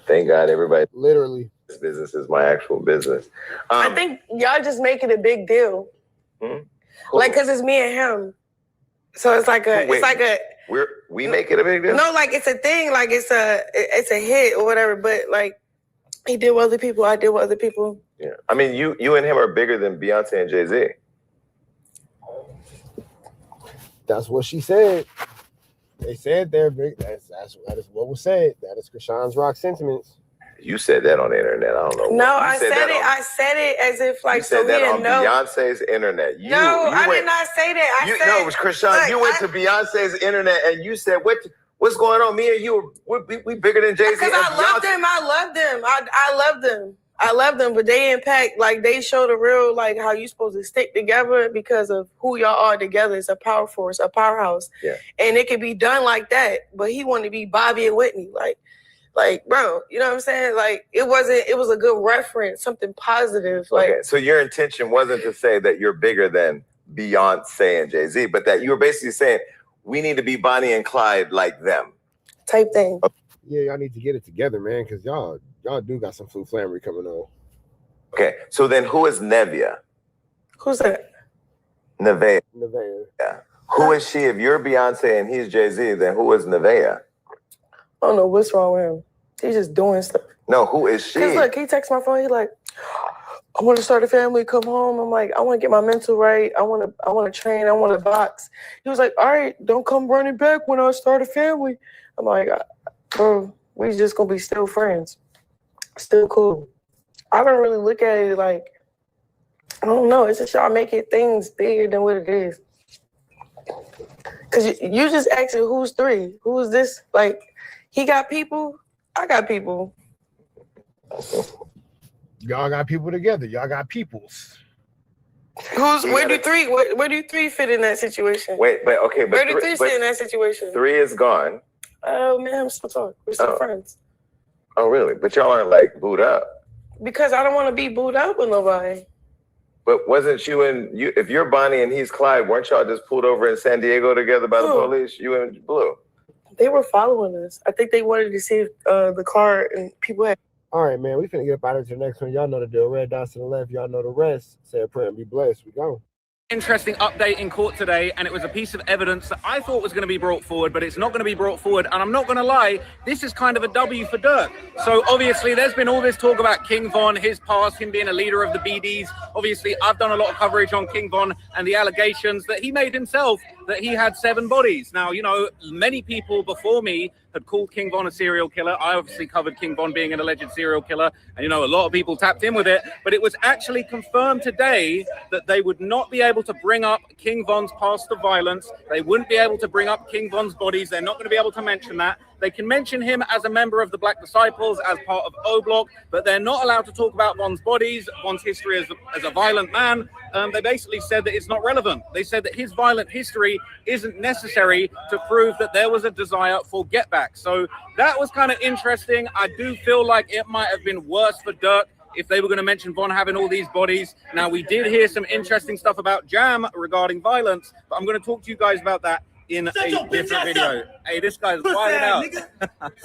Thank God, everybody. Literally. This business is my actual business. I think y'all just make it a big deal. Cool. Like, because it's me and him. So it's like we make it a big deal? No, like it's a thing. Like it's a hit or whatever. But like he did with other people. I did with other people. Yeah. I mean, you and him are bigger than Beyonce and Jay-Z. That's what she said. They said they're big. That is what was said. That is Chrisean's rock sentiments. You said that on the internet. I don't know. No, I said it as if like you said so that he on didn't know. Beyonce's internet. I did not say that. No, it was Chrisean. You went to Beyonce's internet and you said, "What's going on? Me and you, we bigger than Jay-Z." Because I love them. I love them, but they impact, like they show the real, like how you supposed to stick together because of who y'all are together. It's a power force, a powerhouse. Yeah. And it can be done like that, but he wanted to be Bobby and Whitney. Like, bro, you know what I'm saying? Like, it was a good reference, something positive. Like, okay, so your intention wasn't to say that you're bigger than Beyonce and Jay-Z, but that you were basically saying we need to be Bonnie and Clyde like them. Type thing. Yeah, y'all need to get it together, man, because y'all do got some flammery coming on. Okay, so then who is Nevia? Who's that? Nevaeh. Yeah. Who is she? If you're Beyonce and he's Jay-Z, then who is Nevaeh? I don't know what's wrong with him. He's just doing stuff. No, who is she? Because look, he texts my phone. He's like, I want to start a family, come home. I'm like, I want to get my mental right. I want to train. I want to box. He was like, all right, don't come running back when I start a family. I'm like, bro, we just going to be still friends. Still cool. I don't really look at it like, I don't know. It's just y'all making things bigger than what it is. Because you just asking who's three? Who is this? Like, he got people, I got people. Y'all got people together. Y'all got peoples. Where do three fit in that situation? Wait, but okay, but where do three fit in that situation? 3 is gone. Oh man, I'm still talking. We're still friends. Oh really? But y'all aren't like booed up. Because I don't want to be booed up with nobody. But wasn't you and you? If you're Bonnie and he's Clyde, weren't y'all just pulled over in San Diego together by the police? You and Blue. They were following us. I think they wanted to see if the car and people had. All right, man. We finna get up out of the next one. Y'all know the deal. Red dots to the left. Y'all know the rest. Say a prayer and be blessed. We go. Interesting update in court today, and it was a piece of evidence that I thought was going to be brought forward, but it's not going to be brought forward. And I'm not going to lie, this is kind of a W for Dirk. So obviously there's been all this talk about King Von, his past, him being a leader of the BDs. Obviously I've done a lot of coverage on King Von and the allegations that he made himself that he had 7 bodies. Now, you know, many people before me had called King Von a serial killer. I obviously covered King Von being an alleged serial killer, and you know, a lot of people tapped in with it, but it was actually confirmed today that they would not be able to bring up King Von's past of violence. They wouldn't be able to bring up King Von's bodies. They're not going to be able to mention that. They can mention him as a member of the Black Disciples, as part of O Block, but they're not allowed to talk about Von's bodies, Von's history as a violent man. They basically said that it's not relevant. They said that his violent history isn't necessary to prove that there was a desire for get back. So that was kind of interesting. I do feel like it might have been worse for Dirk if they were going to mention Von having all these bodies. Now, we did hear some interesting stuff about Jam regarding violence, but I'm going to talk to you guys about that in a different video. Hey, this guy's wilding out.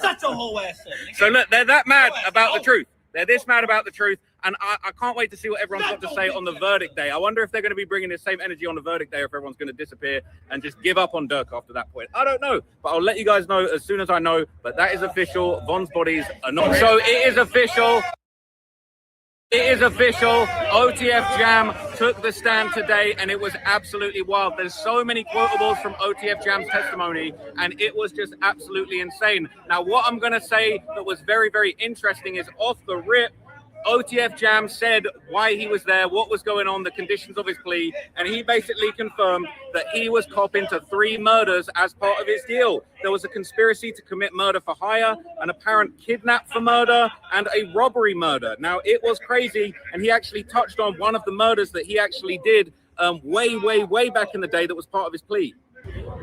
Shut your whole ass up, nigga. So look, they're that mad about the truth. They're this mad about the truth. And I can't wait to see what everyone's got to say on the verdict day. I wonder if they're going to be bringing the same energy on the verdict day, or if everyone's going to disappear and just give up on Dirk after that point. I don't know, but I'll let you guys know as soon as I know. But that is official. Von's bodies are not. So it is official. It is official. OTF Jam took the stand today, and it was absolutely wild. There's so many quotables from OTF Jam's testimony, and it was just absolutely insane. Now, what I'm going to say that was very, very interesting is off the rip, OTF Jam said why he was there, what was going on, the conditions of his plea, and he basically confirmed that he was copping to 3 murders as part of his deal. There was a conspiracy to commit murder for hire, an apparent kidnap for murder, and a robbery murder. Now, it was crazy, and he actually touched on one of the murders that he actually did way back in the day that was part of his plea.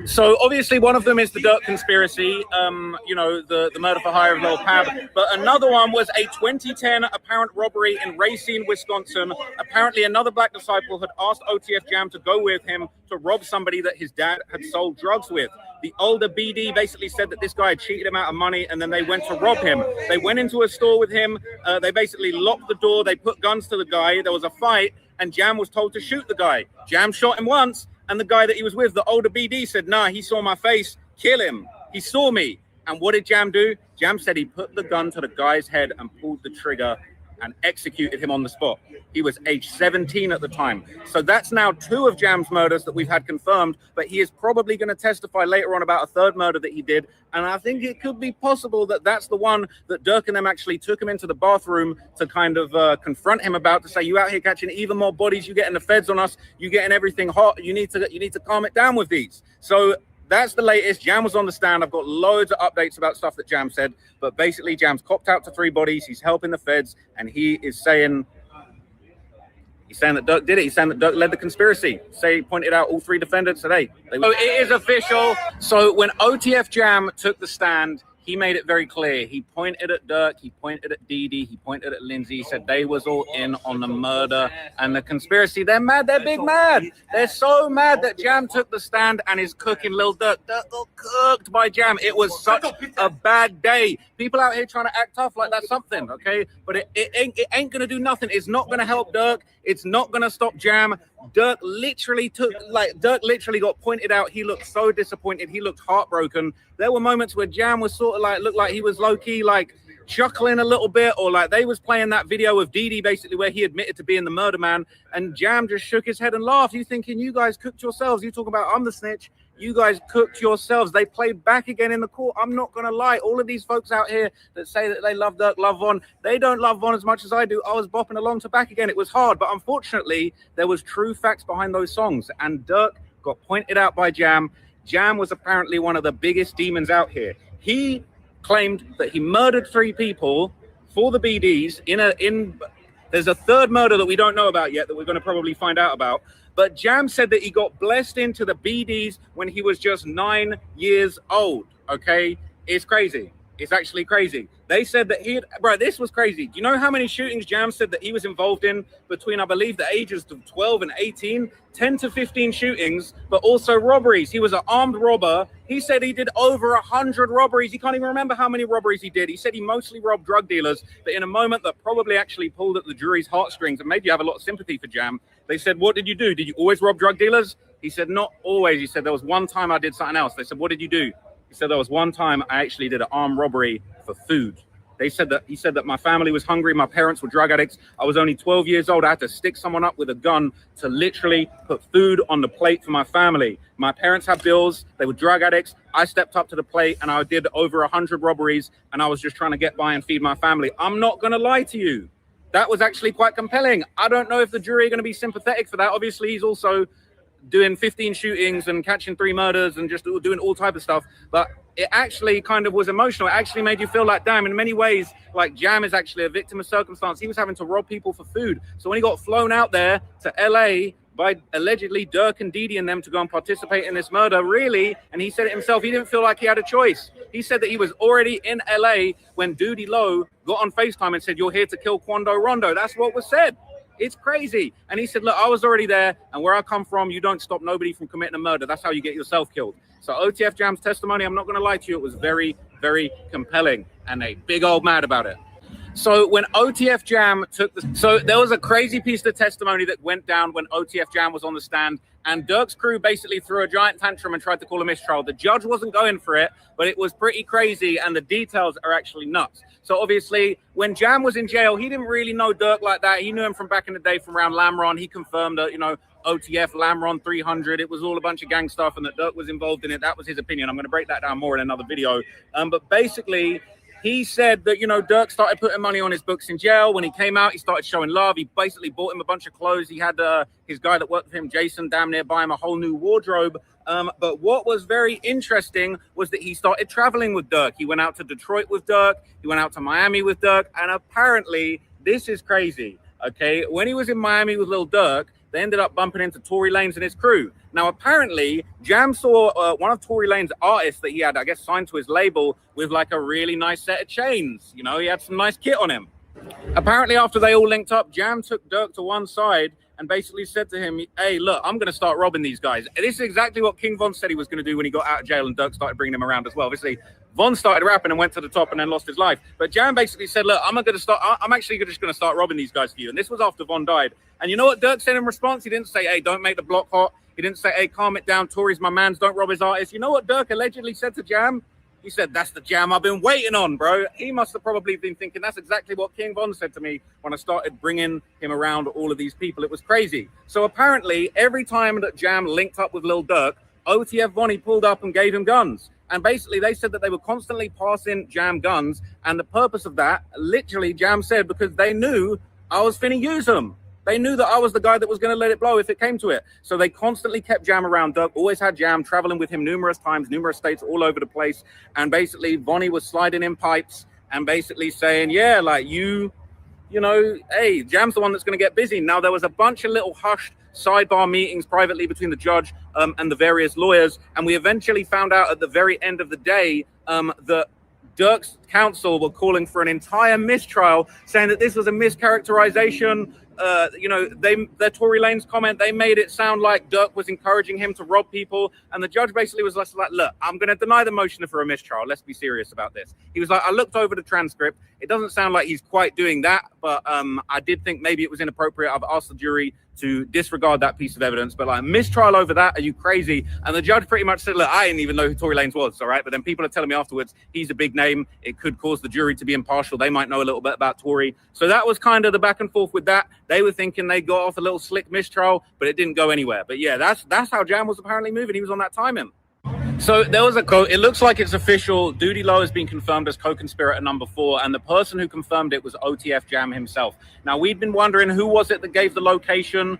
So obviously one of them is the Dirk conspiracy, you know, the murder for hire of Lil Pab. But another one was a 2010 apparent robbery in Racine, Wisconsin. Apparently another Black Disciple had asked OTF Jam to go with him to rob somebody that his dad had sold drugs with. The older BD basically said that this guy had cheated him out of money, and then they went to rob him. They went into a store with him. They basically locked the door. They put guns to the guy. There was a fight, and Jam was told to shoot the guy. Jam shot him once. And the guy that he was with, the older BD, said, nah, he saw my face, kill him. He saw me. And what did Jam do? Jam said he put the gun to the guy's head and pulled the trigger and executed him on the spot. He was age 17 at the time. So that's now 2 of Jam's murders that we've had confirmed, but he is probably going to testify later on about a 3rd murder that he did. And I think it could be possible that that's the one that Dirk and them actually took him into the bathroom to kind of confront him about, to say, you out here catching even more bodies, you getting the feds on us, you getting everything hot, you need to calm it down with these. So that's the latest. Jam was on the stand. I've got loads of updates about stuff that Jam said, but basically Jam's copped out to 3 bodies. He's helping the feds, and he is saying that Dirk did it. He's saying that Dirk led the conspiracy. He pointed out all 3 defendants today. So it is official. So when OTF Jam took the stand, he made it very clear. He pointed at Dirk, he pointed at Dee Dee, he pointed at Lindsay. He said they was all in on the murder and the conspiracy. They're mad. They're big mad. They're so mad that Jam took the stand and is cooking Lil Dirk. Dirk got cooked by Jam. It was such a bad day. People out here trying to act tough like that's something, okay? But it ain't going to do nothing. It's not going to help Dirk. It's not going to stop Jam. Dirk literally got pointed out. He looked so disappointed. He looked heartbroken. There were moments where Jam was sort of like, looked like he was low-key like chuckling a little bit, or like they was playing that video of Dee Dee basically where he admitted to being the murder man, and Jam just shook his head and laughed. You thinking you guys cooked yourselves. You talk about I'm the snitch. You guys cooked yourselves. They played back again in the court. I'm not going to lie. All of these folks out here that say that they love Dirk, love Von, they don't love Von as much as I do. I was bopping along to Back Again. It was hard, but unfortunately, there was true facts behind those songs, and Dirk got pointed out by Jam. Jam was apparently one of the biggest demons out here. He claimed that he murdered 3 people for the BDs there's a 3rd murder that we don't know about yet that we're going to probably find out about. But Jam said that he got blessed into the BDs when he was just 9 years old. Okay, it's crazy. It's actually crazy. They said that this was crazy. Do you know how many shootings Jam said that he was involved in between, I believe, the ages of 12 and 18? 10 to 15 shootings, but also robberies. He was an armed robber. He said he did over 100 robberies. He can't even remember how many robberies he did. He said he mostly robbed drug dealers, but in a moment that probably actually pulled at the jury's heartstrings and made you have a lot of sympathy for Jam. They said, what did you do? Did you always rob drug dealers? He said, not always. He said, there was one time I did something else. They said, what did you do? He said, there was one time I actually did an armed robbery for food. He said that my family was hungry. My parents were drug addicts. I was only 12 years old. I had to stick someone up with a gun to literally put food on the plate for my family. My parents had bills. They were drug addicts. I stepped up to the plate and I did over 100 robberies and I was just trying to get by and feed my family. I'm not going to lie to you. That was actually quite compelling. I don't know if the jury are going to be sympathetic for that. Obviously, he's also doing 15 shootings and catching 3 murders and just doing all type of stuff. But it actually kind of was emotional. It actually made you feel like, damn, in many ways, like Jam is actually a victim of circumstance. He was having to rob people for food. So when he got flown out there to LA by allegedly Dirk and Didi and them to go and participate in this murder, really, and he said it himself, he didn't feel like he had a choice. He said that he was already in LA when Doody Lowe got on FaceTime and said, you're here to kill Quando Rondo. That's what was said. It's crazy. And he said, look, I was already there, and where I come from, you don't stop nobody from committing a murder. That's how you get yourself killed. So OTF Jam's testimony, I'm not going to lie to you, it was very, very compelling, and they big old mad about it. So when OTF Jam so there was a crazy piece of testimony that went down when OTF Jam was on the stand, and Dirk's crew basically threw a giant tantrum and tried to call a mistrial. The judge wasn't going for it, but it was pretty crazy, and the details are actually nuts. So obviously, when Jam was in jail, he didn't really know Dirk like that. He knew him from back in the day from around Lamron. He confirmed that, you know, OTF, Lamron 300, it was all a bunch of gang stuff and that Dirk was involved in it. That was his opinion. I'm going to break that down more in another video. But basically, he said that, you know, Dirk started putting money on his books in jail. When he came out, he started showing love. He basically bought him a bunch of clothes. He had his guy that worked with him, Jason, damn near buy him a whole new wardrobe. But what was very interesting was that he started traveling with Dirk. He went out to Detroit with Dirk. He went out to Miami with Dirk. And apparently, this is crazy, okay? When he was in Miami with Lil Durk, they ended up bumping into Tory Lanez and his crew. Now, apparently, Jam saw one of Tory Lanez' artists that he had, I guess, signed to his label with like a really nice set of chains. You know, he had some nice kit on him. Apparently, after they all linked up, Jam took Dirk to one side and basically said to him, hey, look, I'm going to start robbing these guys. And this is exactly what King Von said he was going to do when he got out of jail, and Dirk started bringing him around as well. Obviously, Von started rapping and went to the top and then lost his life. But Jam basically said, look, I'm actually just going to start robbing these guys for you. And this was after Von died. And you know what Dirk said in response? He didn't say, hey, don't make the block hot. He didn't say, hey, calm it down. Tory's my mans, don't rob his artists. You know what Dirk allegedly said to Jam? He said, that's the Jam I've been waiting on, bro. He must have probably been thinking that's exactly what King Von said to me when I started bringing him around all of these people. It was crazy. So apparently, every time that Jam linked up with Lil Durk, OTF Vonnie pulled up and gave him guns. And basically, they said that they were constantly passing Jam guns. And the purpose of that, literally, Jam said, because they knew I was finna use them. They knew that I was the guy that was going to let it blow if it came to it. So they constantly kept Jam around. Dirk always had Jam traveling with him numerous times, numerous states all over the place. And basically, Vonnie was sliding in pipes and basically saying, yeah, like you know, hey, Jam's the one that's going to get busy. Now, there was a bunch of little hushed sidebar meetings privately between the judge and the various lawyers. And we eventually found out at the very end of the day that Dirk's counsel were calling for an entire mistrial, saying that this was a mischaracterization. You know, their Tory Lanez comment, they made it sound like Dirk was encouraging him to rob people. And the judge basically was like, look, I'm going to deny the motion for a mistrial. Let's be serious about this. He was like, I looked over the transcript. It doesn't sound like he's quite doing that. But I did think maybe it was inappropriate. I've asked the jury to disregard that piece of evidence. But like, mistrial over that? Are you crazy? And the judge pretty much said, look, I didn't even know who Tory Lanez was. All right. But then people are telling me afterwards, he's a big name. It could cause the jury to be impartial. They might know a little bit about Tory. So that was kind of the back and forth with that. They were thinking they got off a little slick mistrial, but it didn't go anywhere. But yeah, that's how Jam was apparently moving. He was on that timing. So there was a quote. It looks like it's official. Doody Lowe has been confirmed as co-conspirator number 4, and the person who confirmed it was OTF Jam himself. Now, we'd been wondering who was it that gave the location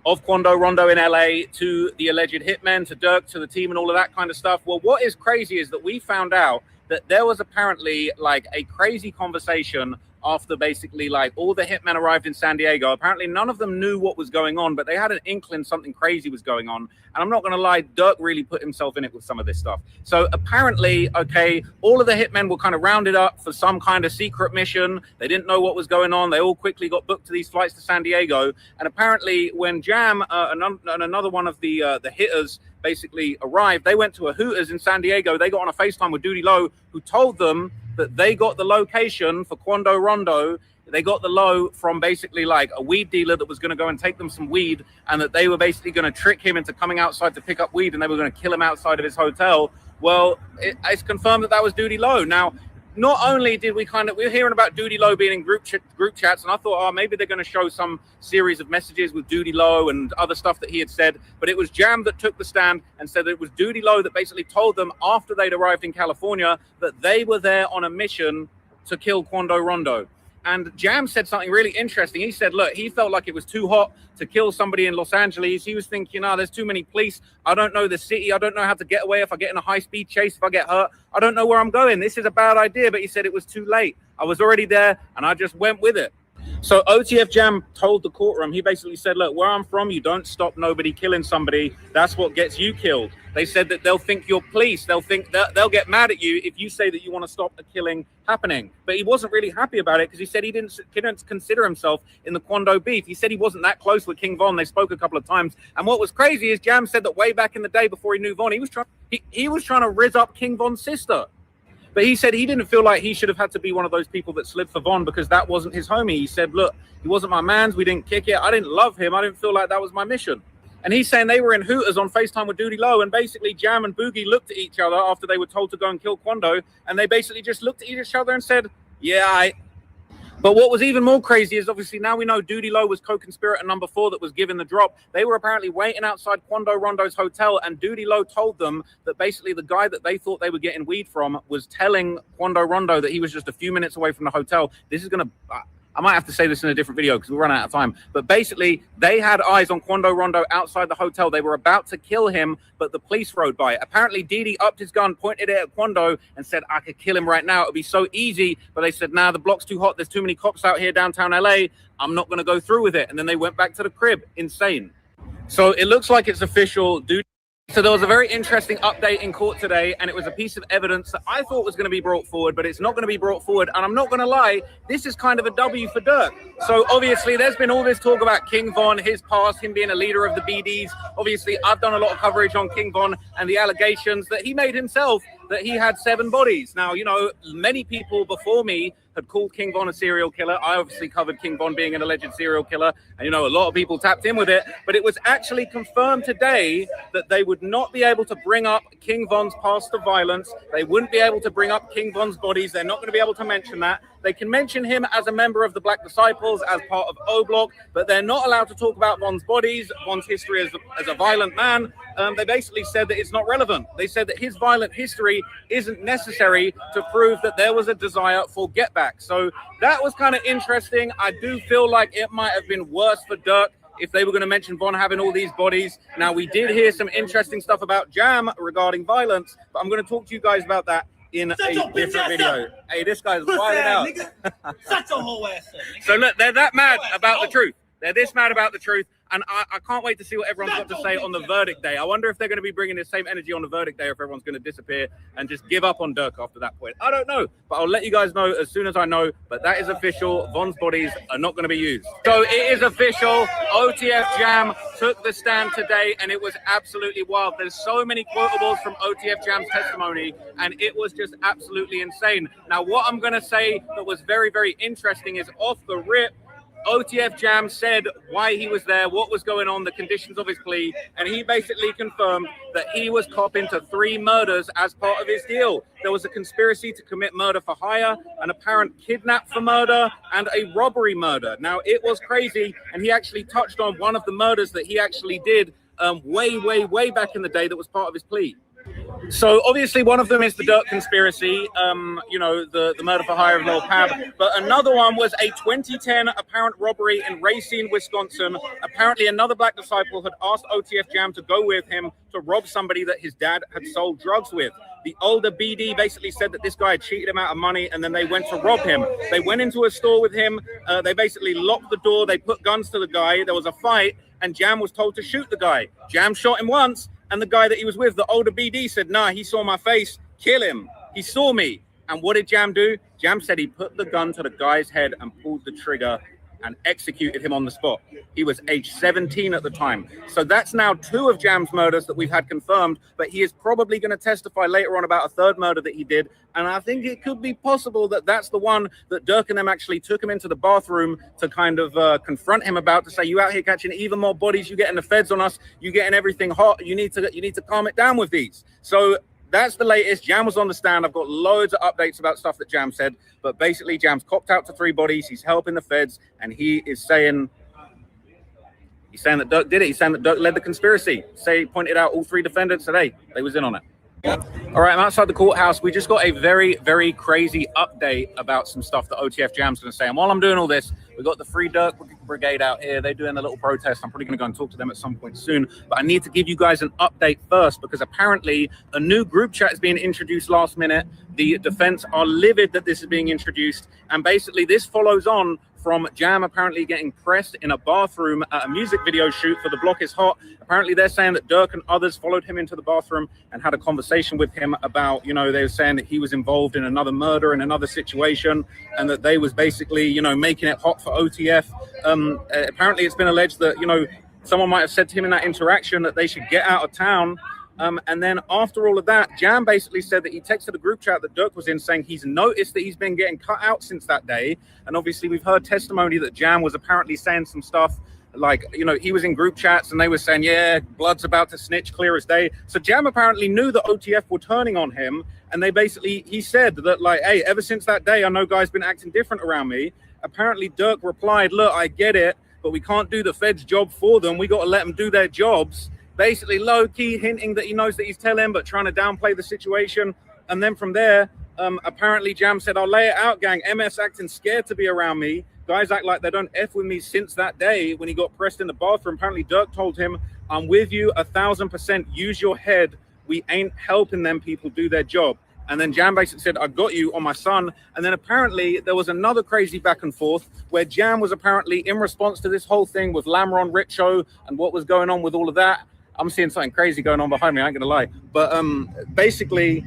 of Quando Rondo in LA to the alleged hitmen, to Dirk, to the team, and all of that kind of stuff. Well, what is crazy is that we found out that there was apparently like a crazy conversation after basically like all the hitmen arrived in San Diego. Apparently none of them knew what was going on, but they had an inkling something crazy was going on. And I'm not going to lie, Dirk really put himself in it with some of this stuff. So apparently, okay, all of the hitmen were kind of rounded up for some kind of secret mission. They didn't know what was going on. They all quickly got booked to these flights to San Diego. And apparently when Jam and another one of the hitters basically arrived, they went to a Hooters in San Diego. They got on a FaceTime with Doody Lowe, who told them that they got the location for Quando Rondo they got the low from basically like a weed dealer that was going to go and take them some weed, and that they were basically going to trick him into coming outside to pick up weed, and they were going to kill him outside of his hotel. Well, it's confirmed that was Duty Low. Now, not only did we were hearing about Duty Low being in group chats, and I thought, oh, maybe they're going to show some series of messages with Duty Low and other stuff that he had said, but it was Jam that took the stand and said that it was Duty Low that basically told them after they'd arrived in California that they were there on a mission to kill Quando Rondo. And Jam said something really interesting. He said, look, he felt like it was too hot to kill somebody in Los Angeles. He was thinking, there's too many police. I don't know the city. I don't know how to get away if I get in a high-speed chase, if I get hurt. I don't know where I'm going. This is a bad idea. But he said it was too late. I was already there, and I just went with it. So OTF Jam told the courtroom, he basically said, look, where I'm from, you don't stop nobody killing somebody. That's what gets you killed. They said that they'll think you're police. They'll think that they'll get mad at you if you say that you want to stop a killing happening. But he wasn't really happy about it because he said he didn't consider himself in the Quando beef. He said he wasn't that close with King Von. They spoke a couple of times. And what was crazy is Jam said that way back in the day before he knew Von, he was trying to rizz up King Von's sister. But he said he didn't feel like he should have had to be one of those people that slid for Von because that wasn't his homie. He said, look, he wasn't my man's. We didn't kick it. I didn't love him. I didn't feel like that was my mission. And he's saying they were in Hooters on FaceTime with Duty Low, and basically Jam and Boogie looked at each other after they were told to go and kill Quando, and they basically just looked at each other and said, yeah, But what was even more crazy is obviously now we know Duty Low was co-conspirator number 4 that was given the drop. They were apparently waiting outside Quando Rondo's hotel, and Duty Low told them that basically the guy that they thought they were getting weed from was telling Quando Rondo that he was just a few minutes away from the hotel. This is going to... I might have to say this in a different video because we're running out of time. But basically, they had eyes on Quando Rondo outside the hotel. They were about to kill him, but the police rode by. Apparently, Didi upped his gun, pointed it at Quando, and said, I could kill him right now. It would be so easy. But they said, nah, the block's too hot. There's too many cops out here downtown LA. I'm not going to go through with it. And then they went back to the crib. Insane. So it looks like it's official. So there was a very interesting update in court today, and it was a piece of evidence that I thought was going to be brought forward, but it's not going to be brought forward. And I'm not going to lie, this is kind of a W for Dirk. So obviously there's been all this talk about King Von, his past, him being a leader of the BDs. Obviously I've done a lot of coverage on King Von and the allegations that he made himself that he had 7 bodies. Now, you know, many people before me had called King Von a serial killer. I obviously covered King Von being an alleged serial killer. And, you know, a lot of people tapped in with it. But it was actually confirmed today that they would not be able to bring up King Von's past of violence. They wouldn't be able to bring up King Von's bodies. They're not going to be able to mention that. They can mention him as a member of the Black Disciples, as part of O-Block, but they're not allowed to talk about Von's bodies, Von's history as a violent man. They basically said that it's not relevant. They said that his violent history isn't necessary to prove that there was a desire for get back. So that was kind of interesting. I do feel like it might have been worse for Dirk if they were going to mention Von having all these bodies. Now, we did hear some interesting stuff about Jam regarding violence, but I'm going to talk to you guys about that in a different video. Hey, this guy's wilding out. Such a whole ass up, nigga. So look, they're that mad about the truth. They're this mad about the truth. And I can't wait to see what everyone's got to say on the verdict day. I wonder if they're going to be bringing the same energy on the verdict day, or if everyone's going to disappear and just give up on Dirk after that point. I don't know, but I'll let you guys know as soon as I know. But that is official. Von's bodies are not going to be used. So it is official. OTF Jam took the stand today, and it was absolutely wild. There's so many quotables from OTF Jam's testimony, and it was just absolutely insane. Now, what I'm going to say that was very, very interesting is off the rip, OTF Jam said why he was there, what was going on, the conditions of his plea, and he basically confirmed that he was copping to 3 murders as part of his deal. There was a conspiracy to commit murder for hire, an apparent kidnap for murder, and a robbery murder. Now, it was crazy, and he actually touched on one of the murders that he actually did way back in the day that was part of his plea. So obviously one of them is the Dirk conspiracy, you know, the murder for hire of Lil Pab. But another one was a 2010 apparent robbery in Racine, Wisconsin. Apparently another Black Disciple had asked OTF Jam to go with him to rob somebody that his dad had sold drugs with. The older BD basically said that this guy had cheated him out of money, and then they went to rob him. They went into a store with him. They basically locked the door. They put guns to the guy. There was a fight, and Jam was told to shoot the guy. Jam shot him once. And the guy that he was with, the older BD, said, nah, he saw my face, kill him. He saw me. And what did Jam do? Jam said he put the gun to the guy's head and pulled the trigger and executed him on the spot. He was age 17 at the time. So that's now 2 of Jam's murders that we've had confirmed, but he is probably going to testify later on about a 3rd murder that he did. And I think it could be possible that that's the one that Dirk and them actually took him into the bathroom to kind of confront him about, to say, you out here catching even more bodies, you getting the feds on us, you getting everything hot, you need to calm it down with these. So that's the latest. Jam was on the stand. I've got loads of updates about stuff that Jam said, but basically Jam's copped out to 3 bodies. He's helping the feds, and he is saying that Dirk did it. He's saying that Dirk led the conspiracy. He pointed out all 3 defendants today. They was in on it. All right, I'm outside the courthouse. We just got a very, very crazy update about some stuff that OTF Jam's going to say. And while I'm doing all this, we got the Free Dirk Brigade out here. They're doing a little protest. I'm probably going to go and talk to them at some point soon. But I need to give you guys an update first, because apparently a new group chat is being introduced last minute. The defense are livid that this is being introduced. And basically this follows on from Jam apparently getting pressed in a bathroom at a music video shoot for The Block Is Hot. Apparently they're saying that Dirk and others followed him into the bathroom and had a conversation with him about, they were saying that he was involved in another murder in another situation, and that they was basically, making it hot for OTF. Apparently it's been alleged that, someone might have said to him in that interaction that they should get out of town. And then after all of that, Jam basically said that he texted a group chat that Dirk was in saying he's noticed that he's been getting cut out since that day. And obviously we've heard testimony that Jam was apparently saying some stuff like, he was in group chats and they were saying, yeah, blood's about to snitch, clear as day. So Jam apparently knew that OTF were turning on him. And he said that, like, hey, ever since that day, I know guys been acting different around me. Apparently Dirk replied, look, I get it, but we can't do the feds' job for them. We got to let them do their jobs. Basically low-key hinting that he knows that he's telling, but trying to downplay the situation. And then from there, apparently Jam said, I'll lay it out, gang. MF's acting scared to be around me. Guys act like they don't F with me since that day when he got pressed in the bathroom. Apparently Dirk told him, I'm with you 1,000%. Use your head. We ain't helping them people do their job. And then Jam basically said, I got you on my son. And then apparently there was another crazy back and forth where Jam was apparently in response to this whole thing with Lamron Richo and what was going on with all of that. I'm seeing something crazy going on behind me, I ain't gonna lie. But basically,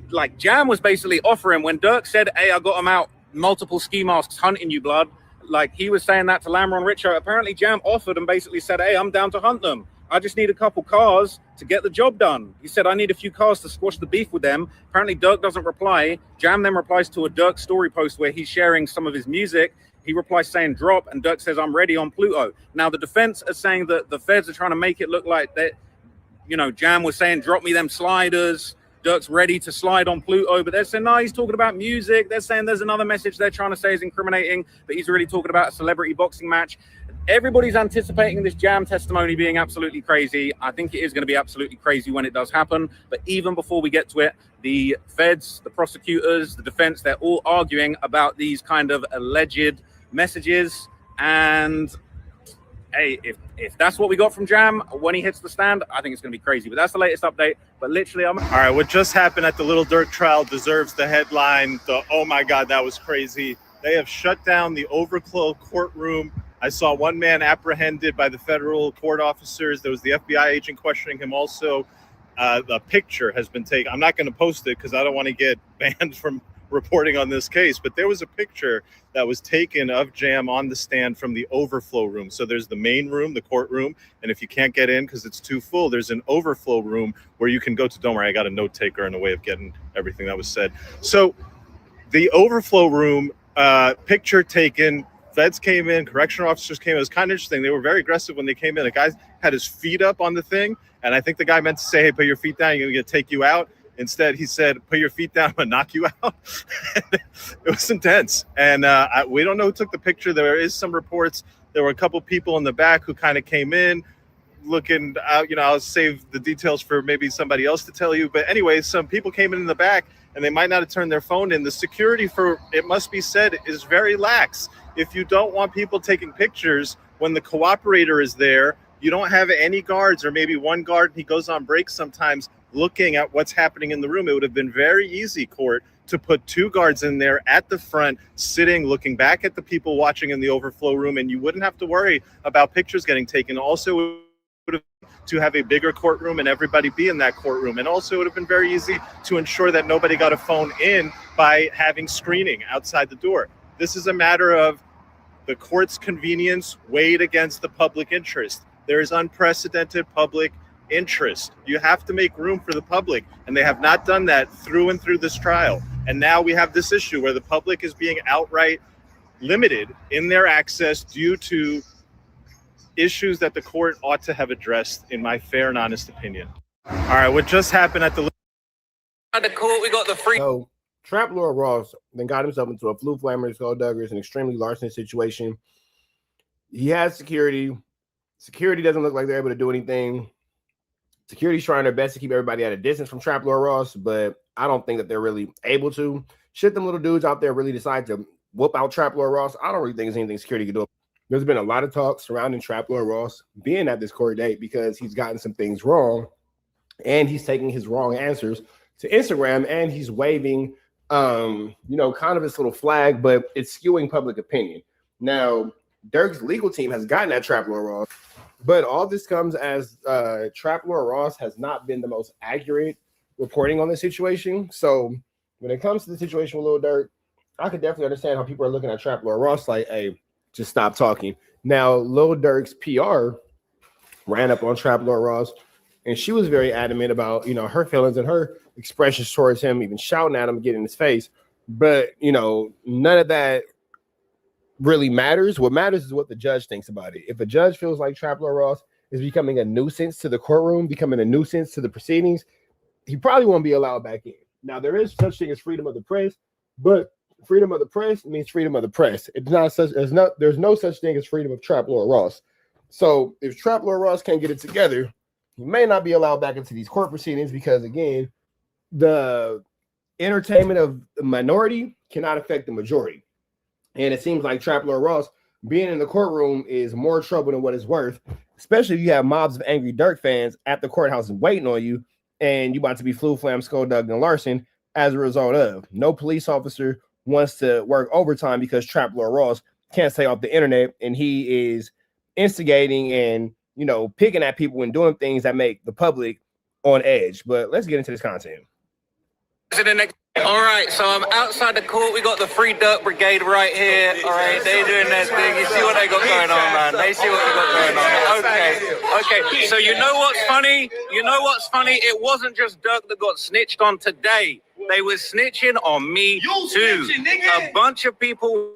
like, Jam was basically offering, when Dirk said, hey, I got him out, multiple ski masks hunting you, blood. Like, he was saying that to Lamron Richo. Apparently Jam offered and basically said, hey, I'm down to hunt them. I just need a couple cars to get the job done. He said, I need a few cars to squash the beef with them. Apparently Dirk doesn't reply. Jam then replies to a Dirk story post where he's sharing some of his music. He replies saying drop, and Dirk says, I'm ready on Pluto. Now, the defense are saying that the feds are trying to make it look like that, Jam was saying, drop me them sliders. Dirk's ready to slide on Pluto, but they're saying, no, he's talking about music. They're saying there's another message they're trying to say is incriminating, but he's really talking about a celebrity boxing match. Everybody's anticipating this Jam testimony being absolutely crazy. I think it is going to be absolutely crazy when it does happen. But even before we get to it, the feds, the prosecutors, the defense, they're all arguing about these kind of alleged messages. And hey, if that's what we got from Jam when he hits the stand, I think it's going to be crazy. But that's the latest update. But literally, all right, what just happened at the Little Dirk trial deserves the headline. Oh my God, that was crazy. They have shut down the overflow courtroom. I saw one man apprehended by the federal court officers. There was the FBI agent questioning him also. The picture has been taken. I'm not going to post it because I don't want to get banned from reporting on this case, but there was a picture that was taken of Jam on the stand from the overflow room. So there's the main room, the courtroom, and if you can't get in because it's too full, there's an overflow room where you can go to. Don't worry, I got a note taker in the way of getting everything that was said. So the overflow room, picture taken, feds came in, correctional officers came in. It was kind of interesting. They were very aggressive when they came in. The guy had his feet up on the thing, and I think the guy meant to say, hey, put your feet down, you're going to take you out. Instead, he said, put your feet down, I'm going to knock you out. It was intense. And we don't know who took the picture. There is some reports. There were a couple people in the back who kind of came in looking out. I'll save the details for maybe somebody else to tell you. But anyway, some people came in the back, and they might not have turned their phone in. The security, for it must be said, is very lax. If you don't want people taking pictures when the cooperator is there, you don't have any guards, or maybe one guard, he goes on break sometimes looking at what's happening in the room. It would have been very easy, court, to put 2 guards in there at the front, sitting, looking back at the people watching in the overflow room, and you wouldn't have to worry about pictures getting taken. Also, it would have to have a bigger courtroom and everybody be in that courtroom. And also, it would have been very easy to ensure that nobody got a phone in by having screening outside the door. This is a matter of the court's convenience weighed against the public interest. There is unprecedented public interest. You have to make room for the public, and they have not done that through and through this trial. And now we have this issue where the public is being outright limited in their access due to issues that the court ought to have addressed, in my fair and honest opinion. All right, what just happened at the court? We got the free. So Trap Lord Ross then got himself into a Flu Flammer, Skullduggers, an extremely larceny situation. He has security. Security doesn't look like they're able to do anything. Security's trying their best to keep everybody at a distance from Trap Lord Ross, but I don't think that they're really able to. Should them little dudes out there really decide to whoop out Trap Lord Ross, I don't really think there's anything security can do. There's been a lot of talk surrounding Trap Lord Ross being at this court date because he's gotten some things wrong, and he's taking his wrong answers to Instagram, and he's waving, kind of this little flag, but it's skewing public opinion. Now, Dirk's legal team has gotten at Trap Lord Ross, but all this comes as Trap Lord Ross has not been the most accurate reporting on the situation. So when it comes to the situation with Lil Durk, I could definitely understand how people are looking at Trap Lord Ross like, hey, just stop talking. Now, Lil Durk's PR ran up on Trap Lord Ross, and she was very adamant about, her feelings and her expressions towards him, even shouting at him, getting in his face. But, none of that really matters. What matters is what the judge thinks about it. If a judge feels like Trap Lord Ross is becoming a nuisance to the courtroom, becoming a nuisance to the proceedings, he probably won't be allowed back in. Now, there is such thing as freedom of the press, but freedom of the press means freedom of the press. It's not such there's no such thing as freedom of Trap Lord Ross. So if Trap Lord Ross can't get it together, he may not be allowed back into these court proceedings because, again, the entertainment of the minority cannot affect the majority. And it seems like Trap Lord Ross being in the courtroom is more trouble than what it's worth, especially if you have mobs of angry Dirk fans at the courthouse and waiting on you, and you about to be Flu Flam, Skulldug, and Larson as a result of. No police officer wants to work overtime because Trap Lord Ross can't stay off the internet, and he is instigating and, picking at people and doing things that make the public on edge. But let's get into this content. All right, so I'm outside the court. We got the Free Dirt Brigade right here. All right, they're doing their thing. You see what they got going on, man. They see what they got going on. Okay. So you know what's funny? It wasn't just Dirk that got snitched on today. They were snitching on me too. A bunch of people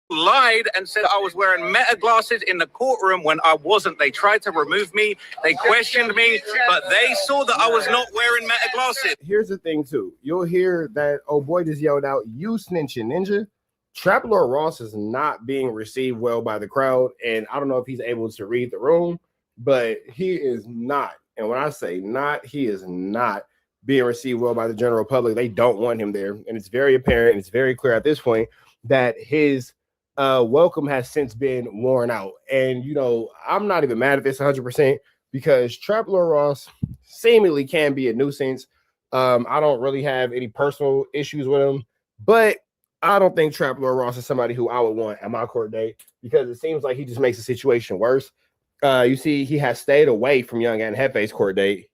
lied and said I was wearing Meta glasses in the courtroom when I wasn't. They tried to remove me. They questioned me, but they saw that I was not wearing Meta glasses. Here's the thing too. You'll hear that old boy just yelled out, "You snitching ninja." Trap Lord Ross is not being received well by the crowd, and I don't know if he's able to read the room, but he is not. And when I say not, he is not being received well by the general public. They don't want him there, and it's very apparent. It's very clear at this point that his welcome has since been worn out. And I'm not even mad at this 100% because Trap Lord Ross seemingly can be a nuisance. I don't really have any personal issues with him, but I don't think Trap Lord Ross is somebody who I would want at my court date because it seems like he just makes the situation worse. You see, he has stayed away from Young and Hefe's court date,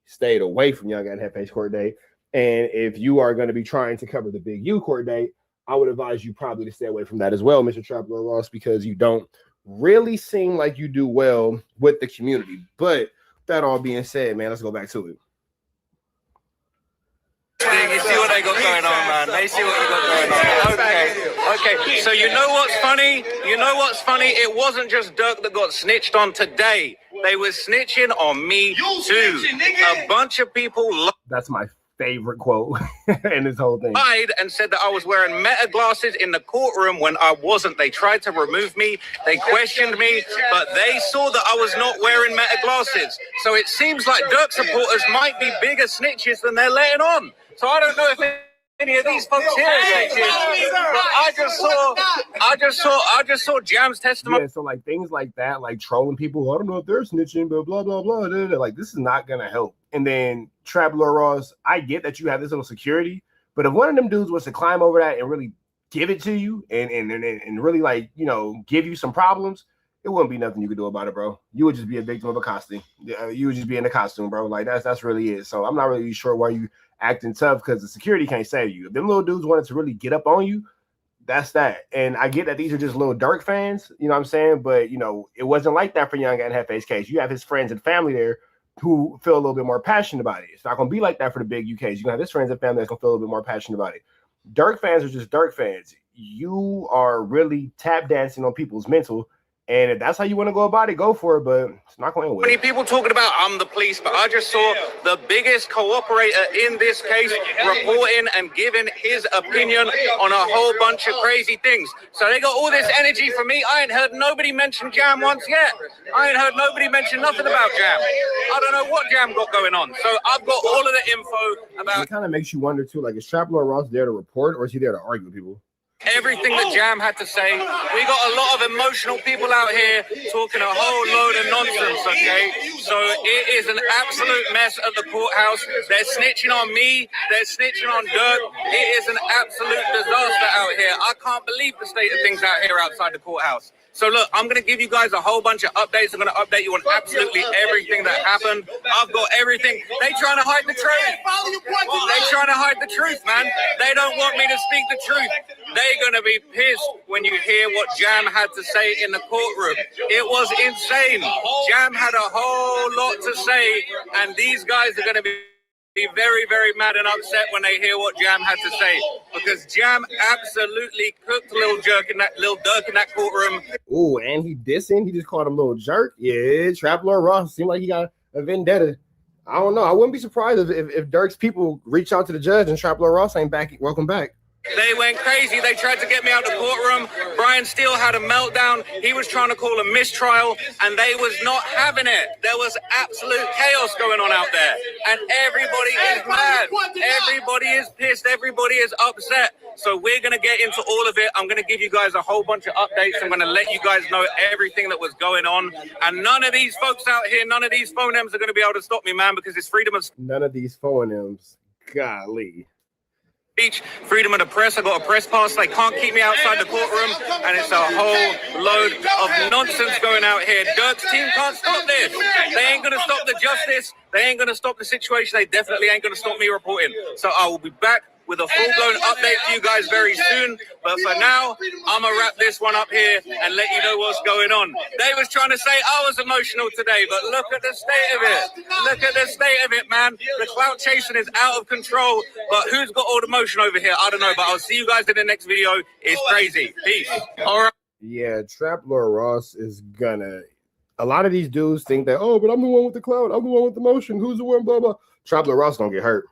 And if you are going to be trying to cover the Big U court date, I would advise you probably to stay away from that as well, Mr. Trap Lord Ross, because you don't really seem like you do well with the community. But that all being said, man, let's go back to it. You see what they got going on, man. They see what you got going on. Okay. So you know what's funny? It wasn't just Dirk that got snitched on today. They were snitching on me too. A bunch of people. That's my favorite quote in this whole thing. Lied and said that I was wearing Meta glasses in the courtroom when I wasn't. They tried to remove me. They questioned me, but they saw that I was not wearing Meta glasses. So it seems like Dirk supporters might be bigger snitches than they're letting on. So I don't know if any of these folks here are snitches, but I just saw Jam's testimony. Yeah, so like things like that, like trolling people. I don't know if they're snitching, but blah blah blah. Like this is not gonna help. And then Trap Lord Ross, I get that you have this little security, but if one of them dudes was to climb over that and really give it to you and really like give you some problems, it wouldn't be nothing you could do about it, bro. You would just be a victim of a costume. You would just be in a costume, bro. Like that's really it. So I'm not really sure why you acting tough because the security can't save you. If them little dudes wanted to really get up on you, that's that. And I get that these are just little Dirk fans, you know what I'm saying? But, you know, it wasn't like that for Young and Hefe's case. You have his friends and family there who feel a little bit more passionate about it. It's not going to be like that for the big UKs. You're going to have his friends and family that's going to feel a little bit more passionate about it. Dirk fans are just Dirk fans. You are really tap dancing on people's mental. And if that's how you want to go about it, go for it. But it's not going to Many people talking about I'm the police, but I just saw the biggest cooperator in this case reporting and giving his opinion on a whole bunch of crazy things. So they got all this energy from me. I ain't heard nobody mention Jam once yet. I ain't heard nobody mention nothing about Jam. I don't know what Jam got going on. So I've got all of the info about. It kind of makes you wonder too, like, is Trap Lord Ross there to report or is he there to argue with people? Everything that Jam had to say. We got a lot of emotional people out here talking a whole load of nonsense, okay? So it is an absolute mess at the courthouse. They're snitching on me. They're snitching on Dirk. It is an absolute disaster out here. I can't believe the state of things out here outside the courthouse. So look, I'm going to give you guys a whole bunch of updates. I'm going to update you on absolutely everything that happened. I've got everything. They trying to hide the truth. They trying to hide the truth, man. They don't want me to speak the truth. They're going to be pissed when you hear what Jam had to say in the courtroom. It was insane. Jam had a whole lot to say, and these guys are going to be very, very mad and upset when they hear what Jam had to say, because Jam absolutely cooked Lil Dirk in that courtroom. Ooh, and he dissing. He just called him Lil Jerk. Yeah, Trap Lord Ross seemed like he got a vendetta. I don't know. I wouldn't be surprised if Dirk's people reach out to the judge and Trap Lord Ross ain't back. Welcome back. They went crazy. They tried to get me out of the courtroom. Brian Steele had a meltdown. He was trying to call a mistrial, and they was not having it. There was absolute chaos going on out there, and everybody is mad. Everybody is pissed. Everybody is upset. So we're going to get into all of it. I'm going to give you guys a whole bunch of updates. I'm going to let you guys know everything that was going on. And none of these folks out here, none of these phonems are going to be able to stop me, man, because it's freedom of... None of these phonems. Golly. Speech, freedom of the press. I got a press pass. They can't keep me outside the courtroom, and it's a whole load of nonsense going out here. Dirk's team can't stop this. They ain't gonna stop the justice. They ain't gonna stop the situation. They definitely ain't gonna stop me reporting. So I will be back with a full-blown update for you guys very soon. But for now, I'm gonna wrap this one up here and let you know what's going on. They was trying to say I was emotional today, but look at the state of it. Look at the state of it, man. The clout chasing is out of control. But who's got all the motion over here? I don't know, but I'll see you guys in the next video. It's crazy. Peace. All right. Yeah, Trap Lord Ross is gonna... A lot of these dudes think that, oh, but I'm the one with the clout. I'm the one with the motion. Who's the one, blah, blah. Trap Lord Ross don't get hurt.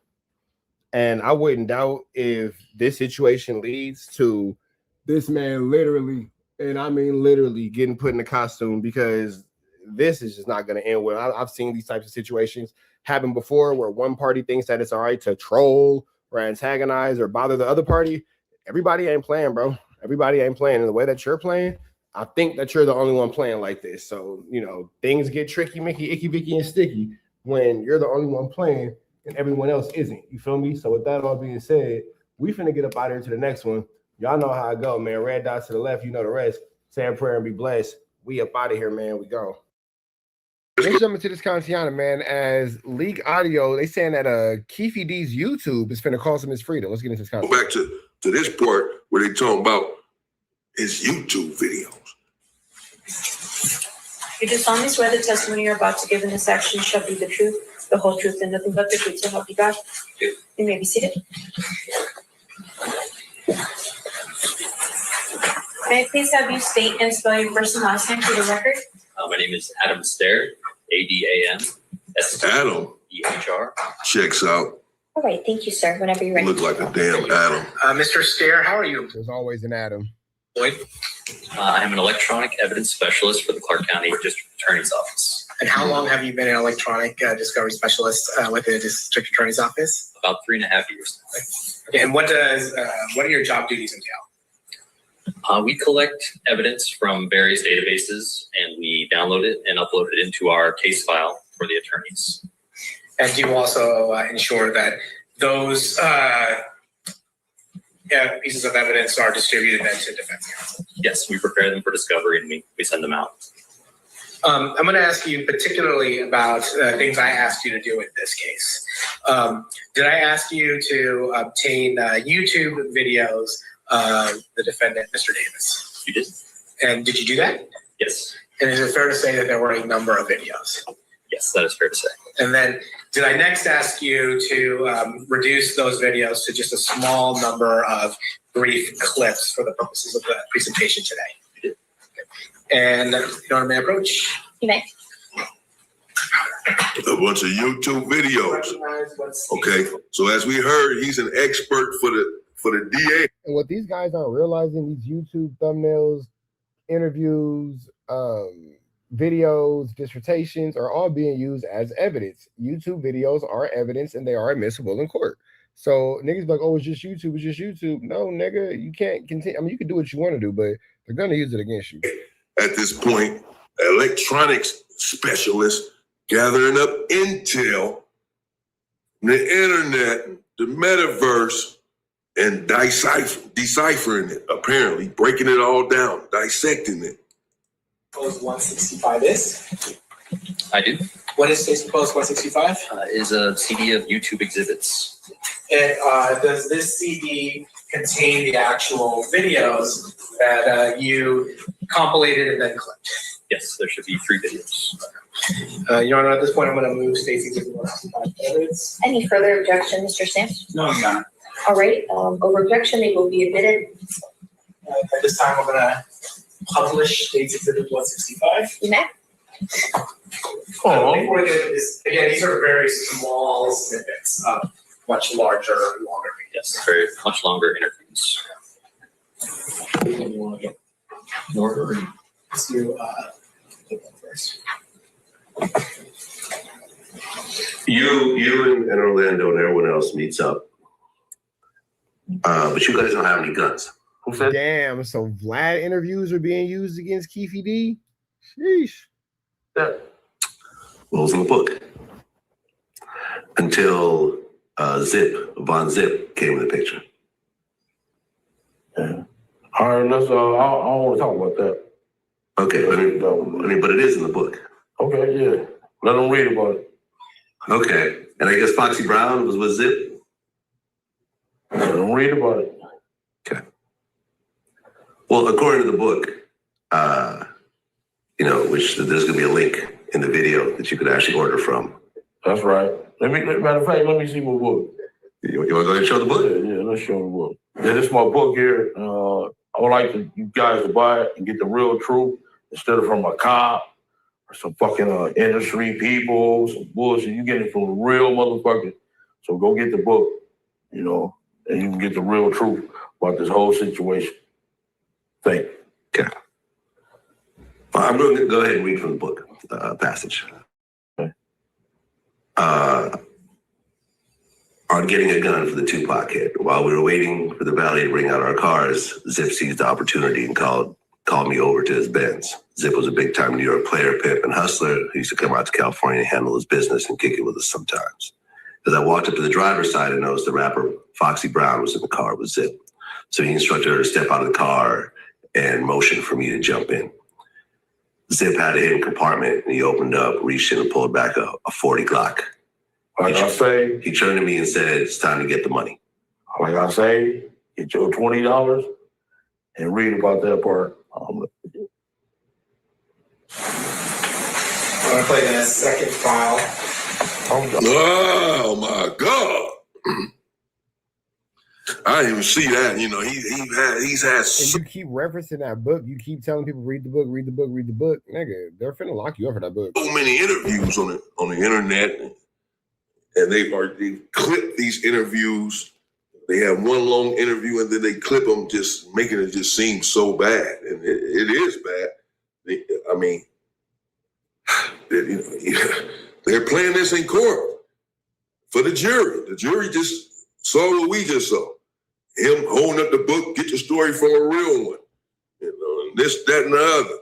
And I wouldn't doubt if this situation leads to this man literally, and I mean literally, getting put in a costume, because this is just not going to end well. I've seen these types of situations happen before where one party thinks that it's all right to troll or antagonize or bother the other party. Everybody ain't playing, bro. Everybody ain't playing. And the way that you're playing, I think that you're the only one playing like this. So, you know, things get tricky, Mickey, icky, Vicky, and sticky when you're the only one playing and everyone else isn't. You feel me? So with that all being said, we finna get up out here to the next one. Y'all know how I go, man. Red dots to the left, you know the rest. Say a prayer and be blessed. We up out of here, man. We go. Let's jump into this Kantiana, man. As leak audio, they saying that Keefe D's YouTube is finna cost him his freedom. Let's get into this content. Go back to this part where they talking about his YouTube videos. You do solemnly swear the testimony you're about to give in this action shall be the truth, the whole truth, and nothing but the truth, so help you God. You may be seated. May I please have you state and spell your first and last name for the record? My name is Adam Stair, ADAM. Adam. EHR. Checks out. All right, thank you, sir. Whenever you're ready. Look like a damn Adam. Mr. Stair, how are you? There's always an Adam. Lloyd. I am an electronic evidence specialist for the Clark County District Attorney's Office. And how long have you been an electronic discovery specialist with the District Attorney's Office? About 3.5 years. Okay, and what are your job duties entail? We collect evidence from various databases and we download it and upload it into our case file for the attorneys. And do you also ensure that those pieces of evidence are distributed then to defense counsel? Yes, we prepare them for discovery and we send them out. I'm going to ask you particularly about things I asked you to do in this case. Did I ask you to obtain YouTube videos the defendant, Mr. Davis. You did? And did you do that? Yes. And is it fair to say that there were a number of videos? Yes, that is fair to say. And then did I next ask you to reduce those videos to just a small number of brief clips for the purposes of the presentation today? You did. And Your Honor, may I approach? You may. A bunch of YouTube videos. Okay, so as we heard, he's an expert for the DA. And what these guys aren't realizing, these YouTube thumbnails, interviews, videos, dissertations are all being used as evidence. YouTube videos are evidence and they are admissible in court. So niggas be like, oh, it's just YouTube, it's just YouTube. No, nigga, you can't continue. I mean, you can do what you want to do, but they're going to use it against you. At this point, electronics specialists gathering up intel, the internet, the metaverse, and deciphering it, apparently, breaking it all down, dissecting it. Post 165 is? I do. What is Post 165? Is a CD of YouTube exhibits. And does this CD contain the actual videos that you compilated and then clipped? Yes, there should be 3 videos. Your Honor, at this point, I'm going to move Stacy to 165 evidence. Any further objection, Mr. Stamps? No, I'm not. All right, over objection, they will be admitted. At this time, I'm going to publish State's Exhibit 165. You may. Before we get into this, again, these are very small snippets of much larger, longer videos. Yes, very much longer interviews. You want to get in order? Let's do take one first. You and Orlando and everyone else meets up. But you guys don't have any guns. Who said? Damn, so Vlad interviews are being used against Keefe D? Sheesh. Yeah. What was in the book? Until Von Zip came in the picture. Yeah. All right, let's. I don't want to talk about that. Okay, but it is in the book. Okay, yeah. Let them read about it. Okay, and I guess Foxy Brown was with Zip. Let them read about it. Okay. Well, according to the book, which there's going to be a link in the video that you could actually order from. That's right. Matter of fact, let me see my book. You want to go ahead and show the book? Yeah, let's show the book. Yeah, this is my book here. I would like you guys to buy it and get the real truth instead of from a cop or some fucking industry people, some bullshit. You get it from a real motherfucker. So go get the book, and you can get the real truth about this whole situation. Thank you. Okay. I'm going to go ahead and read from the book passage. Okay. On getting a gun for the Tupac hit. While we were waiting for the valet to bring out our cars, Zip seized the opportunity and called me over to his Benz. Zip was a big-time New York player, pimp, and hustler who used to come out to California and handle his business and kick it with us sometimes. As I walked up to the driver's side, I noticed the rapper Foxy Brown was in the car with Zip. So he instructed her to step out of the car and motioned for me to jump in. Zip had a hidden compartment, and he opened up, reached in, and pulled back a 40 Glock. Like I say, he turned to me and said, "It's time to get the money." Like I say, get your $20 and read about that part. I'm going to play that second file. Oh my God. I didn't even see that. He's had. And you keep referencing that book. You keep telling people read the book, read the book, read the book. Nigga, they're finna lock you up for that book. So many interviews on the internet, and they clip these interviews. They have one long interview, and then they clip them, just making it just seem so bad, and it is bad. They're playing this in court for the jury. The jury just saw what we just saw. Him holding up the book, get your story from a real one. And this, that, and the other.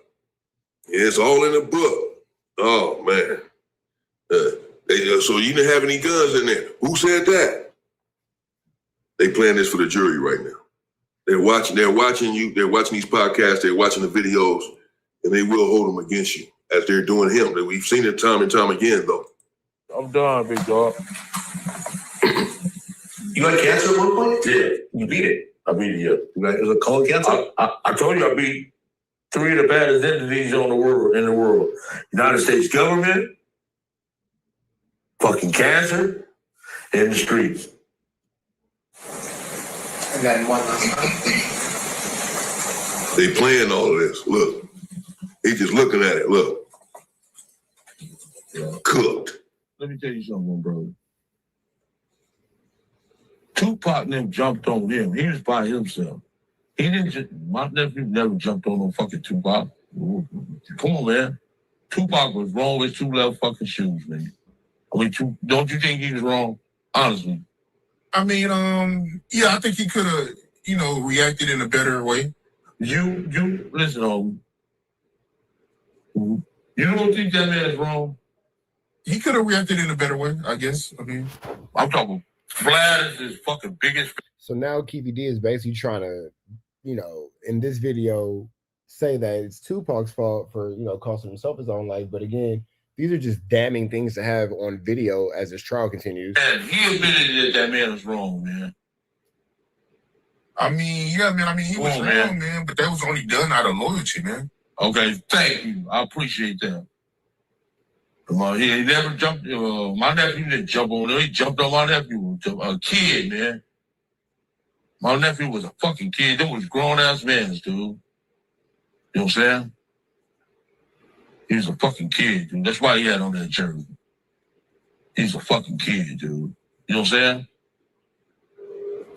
It's all in the book. Oh, man. So you didn't have any guns in there. Who said that? They playing this for the jury right now. They're watching you. They're watching these podcasts. They're watching the videos, and they will hold them against you as they're doing him. We've seen it time and time again, though. I'm done, big dog. You had cancer at one point? Yeah. You beat it. I beat you. Is it colon cancer? I told you I beat 3 of the baddest entities in the world. United States government, fucking cancer, and the streets. And then one last time. They playing all of this. Look. He just looking at it. Look. Cooked. Let me tell you something, brother. Tupac and them jumped on him. He was by himself. He didn't just, my nephew never jumped on no fucking Tupac. Come on, man. Tupac was wrong with 2 left fucking shoes, man. I mean, don't you think he was wrong? Honestly. I mean, yeah, I think he could have, reacted in a better way. You listen, you don't think that man is wrong? He could have reacted in a better way, I guess. I mean, I'm talking flat as his fucking biggest. So now Keefy D is basically trying to, in this video, say that it's Tupac's fault for, costing himself his own life. But again, these are just damning things to have on video as this trial continues. And he admitted that man was wrong, man. I mean, yeah, man. I mean, he was wrong, man. But that was only done out of loyalty, man. Okay, thank you. I appreciate that. He never jumped. My nephew didn't jump on him. He jumped on my nephew, a kid, man. My nephew was a fucking kid. They was grown-ass men, dude. You know what I'm saying? He was a fucking kid, dude. That's why he had on that jersey. He's a fucking kid, dude. You know what I'm saying?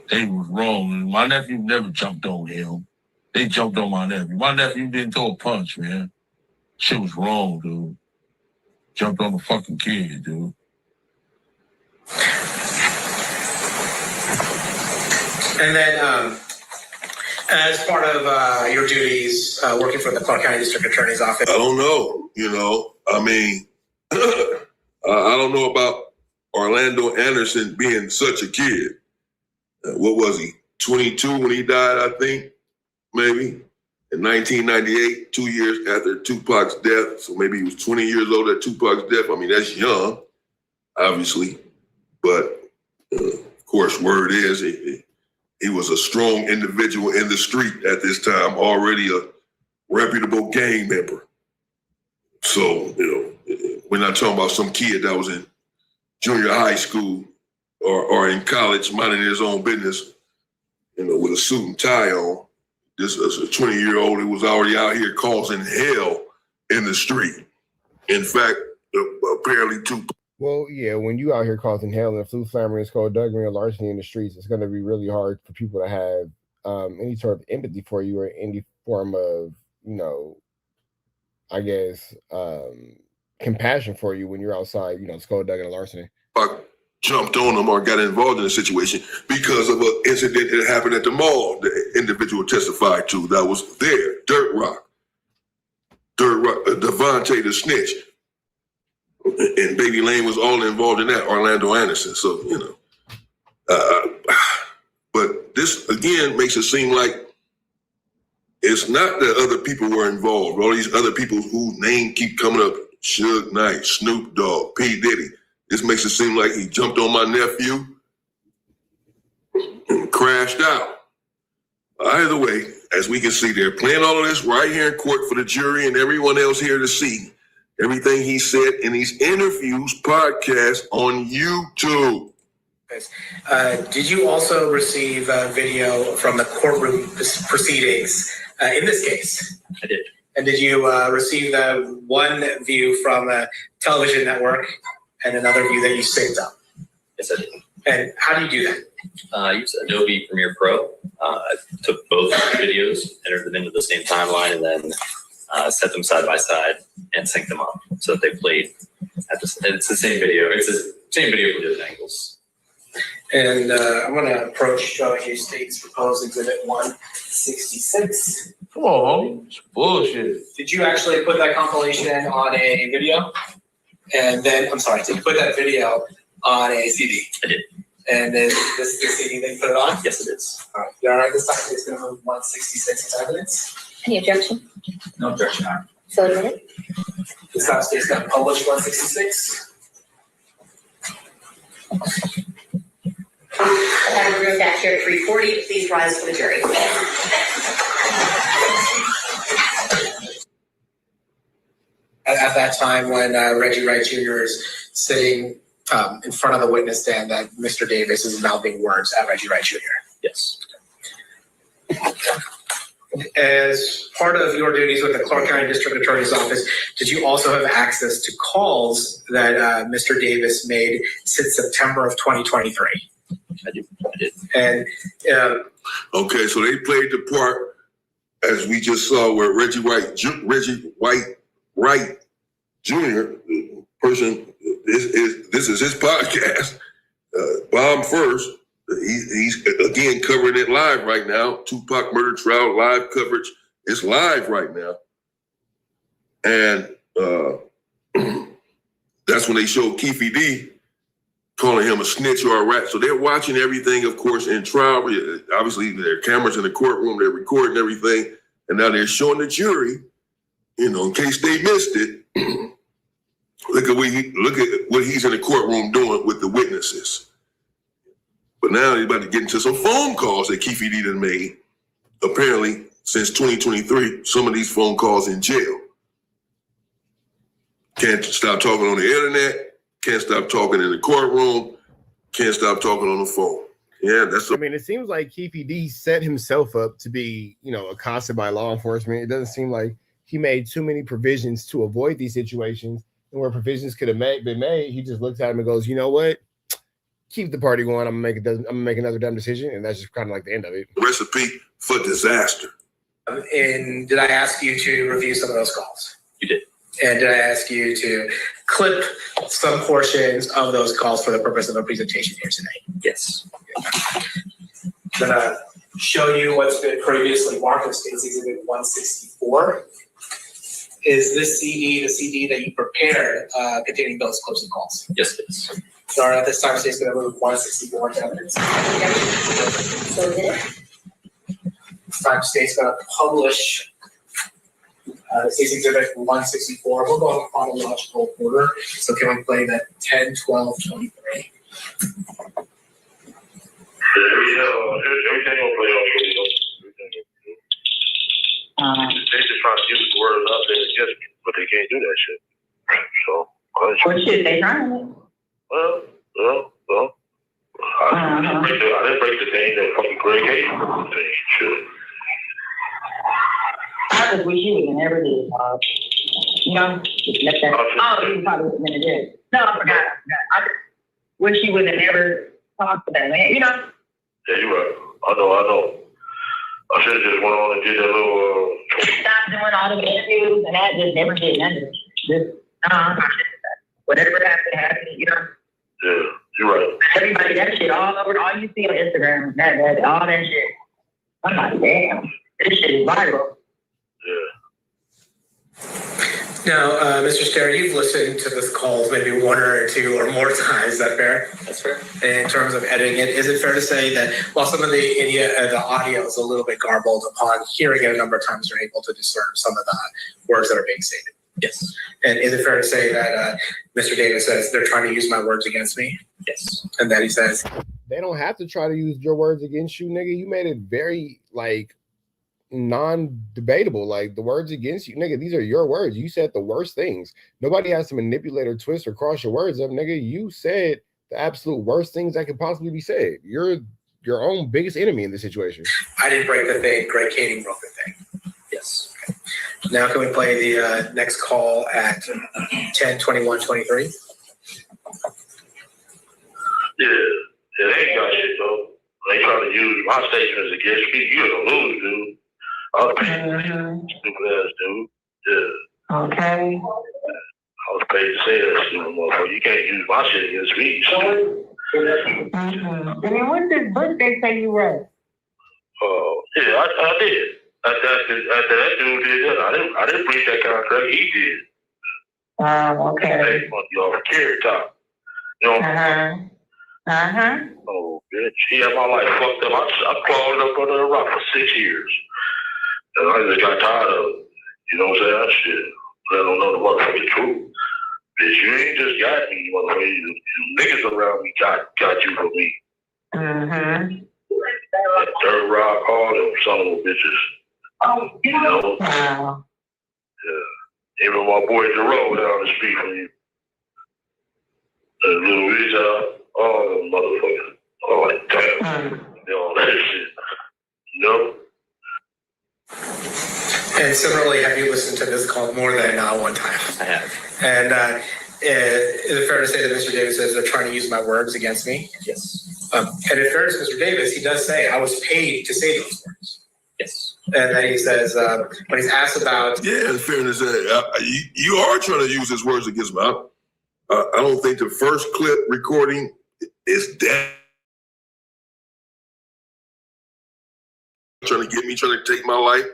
They was wrong. My nephew never jumped on him. They jumped on my nephew. My nephew didn't throw a punch, man. Shit was wrong, dude. Jumped on the fucking kid, dude. And then, as part of your duties working for the Clark County District Attorney's Office. I don't know, I mean, I don't know about Orlando Anderson being such a kid. What was he, 22 when he died, I think, maybe? In 1998, 2 years after Tupac's death. So maybe he was 20 years old at Tupac's death. I mean, that's young, obviously. But, of course, word is he was a strong individual in the street at this time, already a reputable gang member. So, we're not talking about some kid that was in junior high school or in college minding his own business, with a suit and tie on. This is a 20-year-old who was already out here causing hell in the street. In fact, apparently Well, yeah, when you out here causing hell and flute flammering, skullduggery, and larceny in the streets, it's going to be really hard for people to have any sort of empathy for you or any form of, I guess, compassion for you when you're outside, skullduggery and larceny. Jumped on them or got involved in the situation because of an incident that happened at the mall. The individual testified to that was there. Dirt Rock, Devontae the snitch, and Baby Lane was all involved in that. Orlando Anderson. So but this again makes it seem like it's not that other people were involved. All these other people whose name keep coming up: Suge Knight, Snoop Dogg, P. Diddy. This makes it seem like he jumped on my nephew and crashed out. Either way, as we can see, they're playing all of this right here in court for the jury and everyone else here to see everything he said in these interviews, podcasts on YouTube. Did you also receive video from the courtroom proceedings in this case? I did. And did you receive the one view from a television network and another view that you synced up? Yes, I did. And how do you do that? I used Adobe Premiere Pro. I took both videos, entered them into the same timeline, and then set them side by side and synced them up so that they played at the. It's the same video. It's the same video from different angles. And I'm going to approach Judge State's proposed Exhibit 166. Come on, it's bullshit. Did you actually put that compilation on a video? And then, I'm sorry, did you put that video on a CD? I did. And then this is the CD that you put it on? Yes, it is. All right. You all right this time? It's going to move 166 as evidence. Any objection? No objection. So admitted. This time state's going to publish 166. I have a room back here at 340. Please rise for the jury. At that time when Reggie Wright Jr. is sitting in front of the witness stand, that Mr. Davis is mouthing words at Reggie Wright Jr. Yes. As part of your duties with the Clark County District Attorney's Office, did you also have access to calls that Mr. Davis made since September of 2023? I did. And okay, so they played the part as we just saw where Reggie Wright Jr., the person, this is his podcast, Bomb First. He's again covering it live right now. Tupac murder trial live coverage. It's live right now. And that's when they showed Keefe D calling him a snitch or a rat. So they're watching everything, of course, in trial. Obviously, there are cameras in the courtroom. They're recording everything. And now they're showing the jury, in case they missed it, look at what he's in the courtroom doing with the witnesses. But now they're about to get into some phone calls that Keefe D done made. Apparently, since 2023, some of these phone calls in jail. Can't stop talking on the internet. Can't stop talking in the courtroom. Can't stop talking on the phone. Yeah, I mean, it seems like Keefe D set himself up to be, accosted by law enforcement. It doesn't seem like he made too many provisions to avoid these situations. And where provisions could have been made, he just looks at him and goes, you know what? Keep the party going. I'm gonna make another dumb decision, and that's just kind of like the end of it. Recipe for disaster. And did I ask you to review some of those calls? You did. And did I ask you to clip some portions of those calls for the purpose of a presentation here tonight? Yes. I'm gonna show you what's been previously marked as Exhibit 164. Is this CD the CD that you prepared containing those clips and calls? Yes, it is. So at this time, State's going to move 164 to evidence. This time, State's going to publish State's Exhibit 164. We'll go in chronological order. So can we play that 10, 12, 23? Everything will play on video. They just trying to use the word up there against me, but they can't do that shit. So, what shit they trying to? Well, I didn't break the thing that fucking Greg hated. Shit. I just wish you would have never did, just let that. You probably would have been there. No, I forgot. I just wish you would have never talked to that man, Yeah, you're right. I know. I should have just went on and did that little. Stop doing all the interviews and that. Just never did nothing. Whatever happened, Yeah, you're right. Everybody, that shit all over, all you see on Instagram, that all that shit. I'm like, damn, this shit is viral. Now, Mr. Stair, you've listened to this call maybe one or two or more times. Is that fair? That's fair. In terms of editing it, is it fair to say that while some of the audio is a little bit garbled, upon hearing it a number of times, you're able to discern some of the words that are being stated? Yes. And is it fair to say that Mr. Davis says they're trying to use my words against me? Yes. And that he says they don't have to try to use your words against you, nigga. You made it very non-debatable. Like the words against you, nigga, these are your words. You said the worst things. Nobody has to manipulate or twist or cross your words up, nigga. You said the absolute worst things that could possibly be said. You're your own biggest enemy in this situation. I didn't break the thing. Greg Kading broke the thing. Yes. Okay. Now can we play the next call at 10, 21, 23? Yeah, they ain't got shit though. They trying to use my statements against me. You're gonna lose, dude. Stupid ass dude. Yeah. Okay. I was paid to say that, stupid motherfucker. You can't use my shit against me. I mean, what did they say you wrote? Yeah, I did. After that dude did that, I didn't breach that contract. He did. Okay. Hey, y'all for carry top. You know. Oh, bitch. She had my life fucked up. I crawled up under a rock for 6 years. And I just got tired of it. You know what I'm saying? That shit. Let them know the motherfucking truth. Bitch, you ain't just got me, motherfucker. You niggas around me got you for me. Mm-hmm. Third Rock, all them son of a bitches. Oh, You know? wow. Yeah. Even my boy Jerome down the street from you. Little Rita, all them motherfuckers. Oh, like damn. You know, that shit. You know? And similarly, have you listened to this call more than one time? I have. And is it fair to say that Mr. Davis says they're trying to use my words against me? Yes. And in fairness to Mr. Davis, he does say I was paid to say those words. Yes. And then he says, when he's asked about... Yeah, in fairness, you are trying to use his words against me. I don't think the first clip recording is that trying to take my life.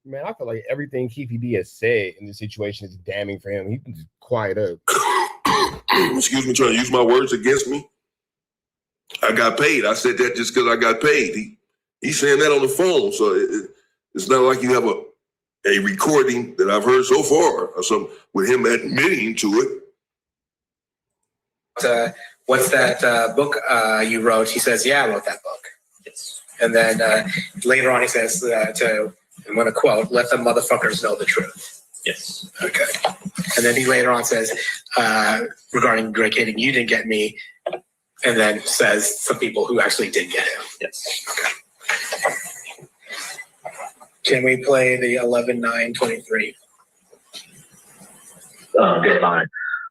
Man, I feel like everything Keefe D has said in this situation is damning for him. He can just quiet up. Excuse me, trying to use my words against me. I got paid. I said that just because I got paid. He's saying that on the phone, so it's not like you have a recording that I've heard so far or something with him admitting to it. What's that book you wrote? He says, yeah, I wrote that book. Yes. And then later on he says I'm going to quote, let the motherfuckers know the truth. Yes. Okay. And then he later on says, regarding Greg Kading, you didn't get me. And then says some people who actually did get him. Yes. Okay. Can we play the 11-9-23? Deadline.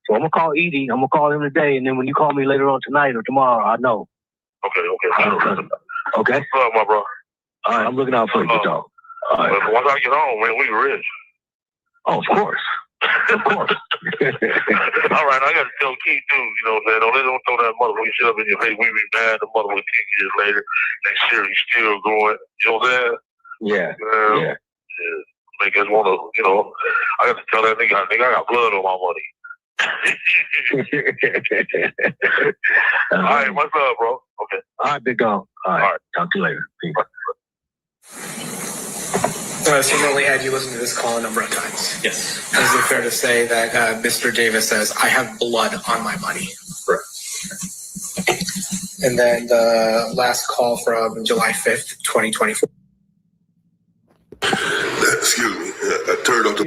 So I'm going to call Edie. I'm going to call him today. And then when you call me later on tonight or tomorrow, I know. Okay. Okay? What's up, my bro? All right, I'm looking out for you, dog. All right. Well, once I get home, man, we rich. Oh, of course. Of course. All right, I got to tell Keith, too, you know what I'm saying? Don't throw that motherfucking shit up in your face. We be mad the motherfucking 10 years later. That series still going. You know what I'm saying? Yeah. Make us want to, you know, I got to tell that nigga, I got blood on my money. All right, what's up, bro? Okay. All right, big dog. All right. Talk to you later. Peace. Similarly, had you listened to this call a number of times? Yes. Is it fair to say that Mr. Davis says, I have blood on my money? Correct. And then the last call from July 5th, 2024. Excuse me. I turned off the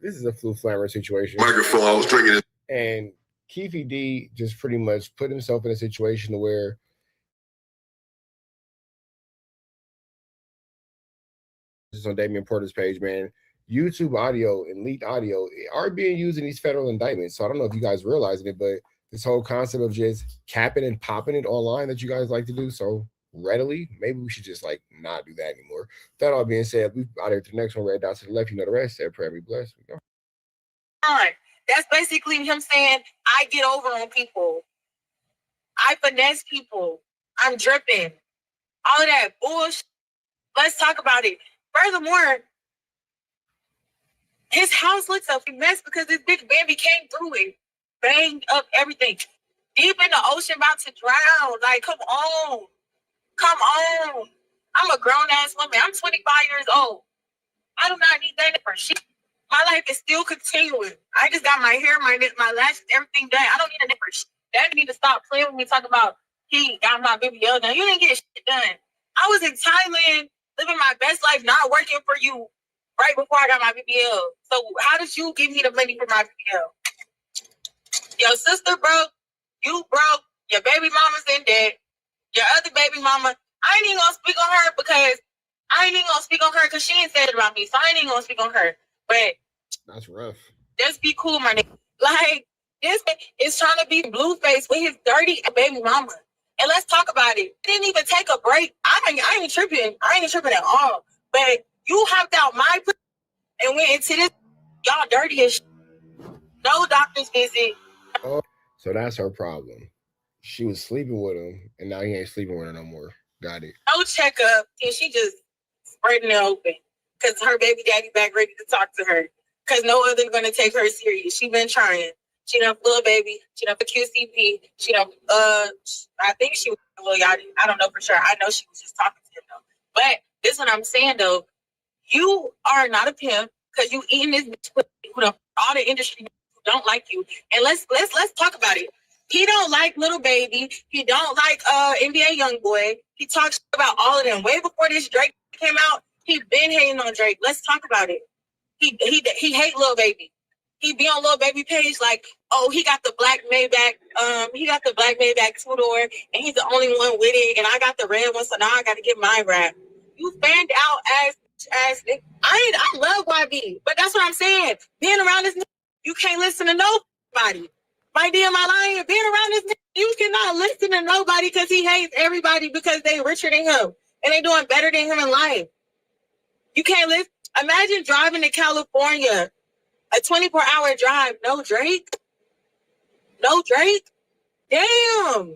this is a flu flammer situation. microphone. I was drinking it. And Keefe D just pretty much put himself in a situation where just on Damian Porter's page, man, YouTube audio and leaked audio are being used in these federal indictments. So I don't know if you guys realizing it, but this whole concept of just capping and popping it online that you guys like to do so readily, maybe we should just like not do that anymore. That all being said, we out here to the next one, red dot to the left. You know the rest. Say prayer, be blessed. We go. That's basically him saying, I get over on people. I finesse people. I'm dripping. All of that bullshit. Let's talk about it. Furthermore, his house looks a mess because this big baby came through it. Banged up everything. Deep in the ocean, about to drown. Like, come on. Come on. I'm a grown-ass woman. I'm 25 years old. I do not need that for shit. My life is still continuing. I just got my hair, my lashes, everything done. I don't need a nipper shit. That need to stop playing with me. Talk about he got my BBL done. You didn't get shit done. I was in Thailand living my best life, not working for you right before I got my BBL. So how did you give me the money for my BBL? Your sister broke. You broke. Your baby mama's in debt. Your other baby mama. I ain't even gonna speak on her because she ain't said it about me. So I ain't even gonna speak on her. But that's rough. Just be cool, my nigga. Like, this is trying to be Blueface with his dirty baby mama. And let's talk about it. Didn't even take a break. I ain't tripping. I ain't tripping at all. But you hopped out my and went into this. Y'all dirty as shit. No doctor's visit. Oh, so that's her problem. She was sleeping with him, and now he ain't sleeping with her no more. Got it. No checkup, and she just spreading it open. Because her baby daddy back ready to talk to her. Because no other going to take her serious. She been trying. She done little baby. She done for QCP. She done, I think she was a little yachty. I don't know for sure. I know she was just talking to him though. But this is what I'm saying though. You are not a pimp because you eating this bitch with all the industry who don't like you. And let's talk about it. He don't like Little Baby. He don't like NBA Youngboy. He talks about all of them. Way before this Drake came out, he been hating on Drake. Let's talk about it. He hate Lil Baby. He be on Lil Baby page like, oh, he got the black Maybach, two-door, and he's the only one with it, and I got the red one, so now I got to get mine wrapped. You fanned out as I love YB, but that's what I'm saying. Being around this nigga, you can't listen to nobody. My dear, my lion, being around this nigga, you cannot listen to nobody because he hates everybody because they richer than him and they doing better than him in life. You can't listen. Imagine driving to California, a 24-hour drive, no Drake. No Drake? Damn.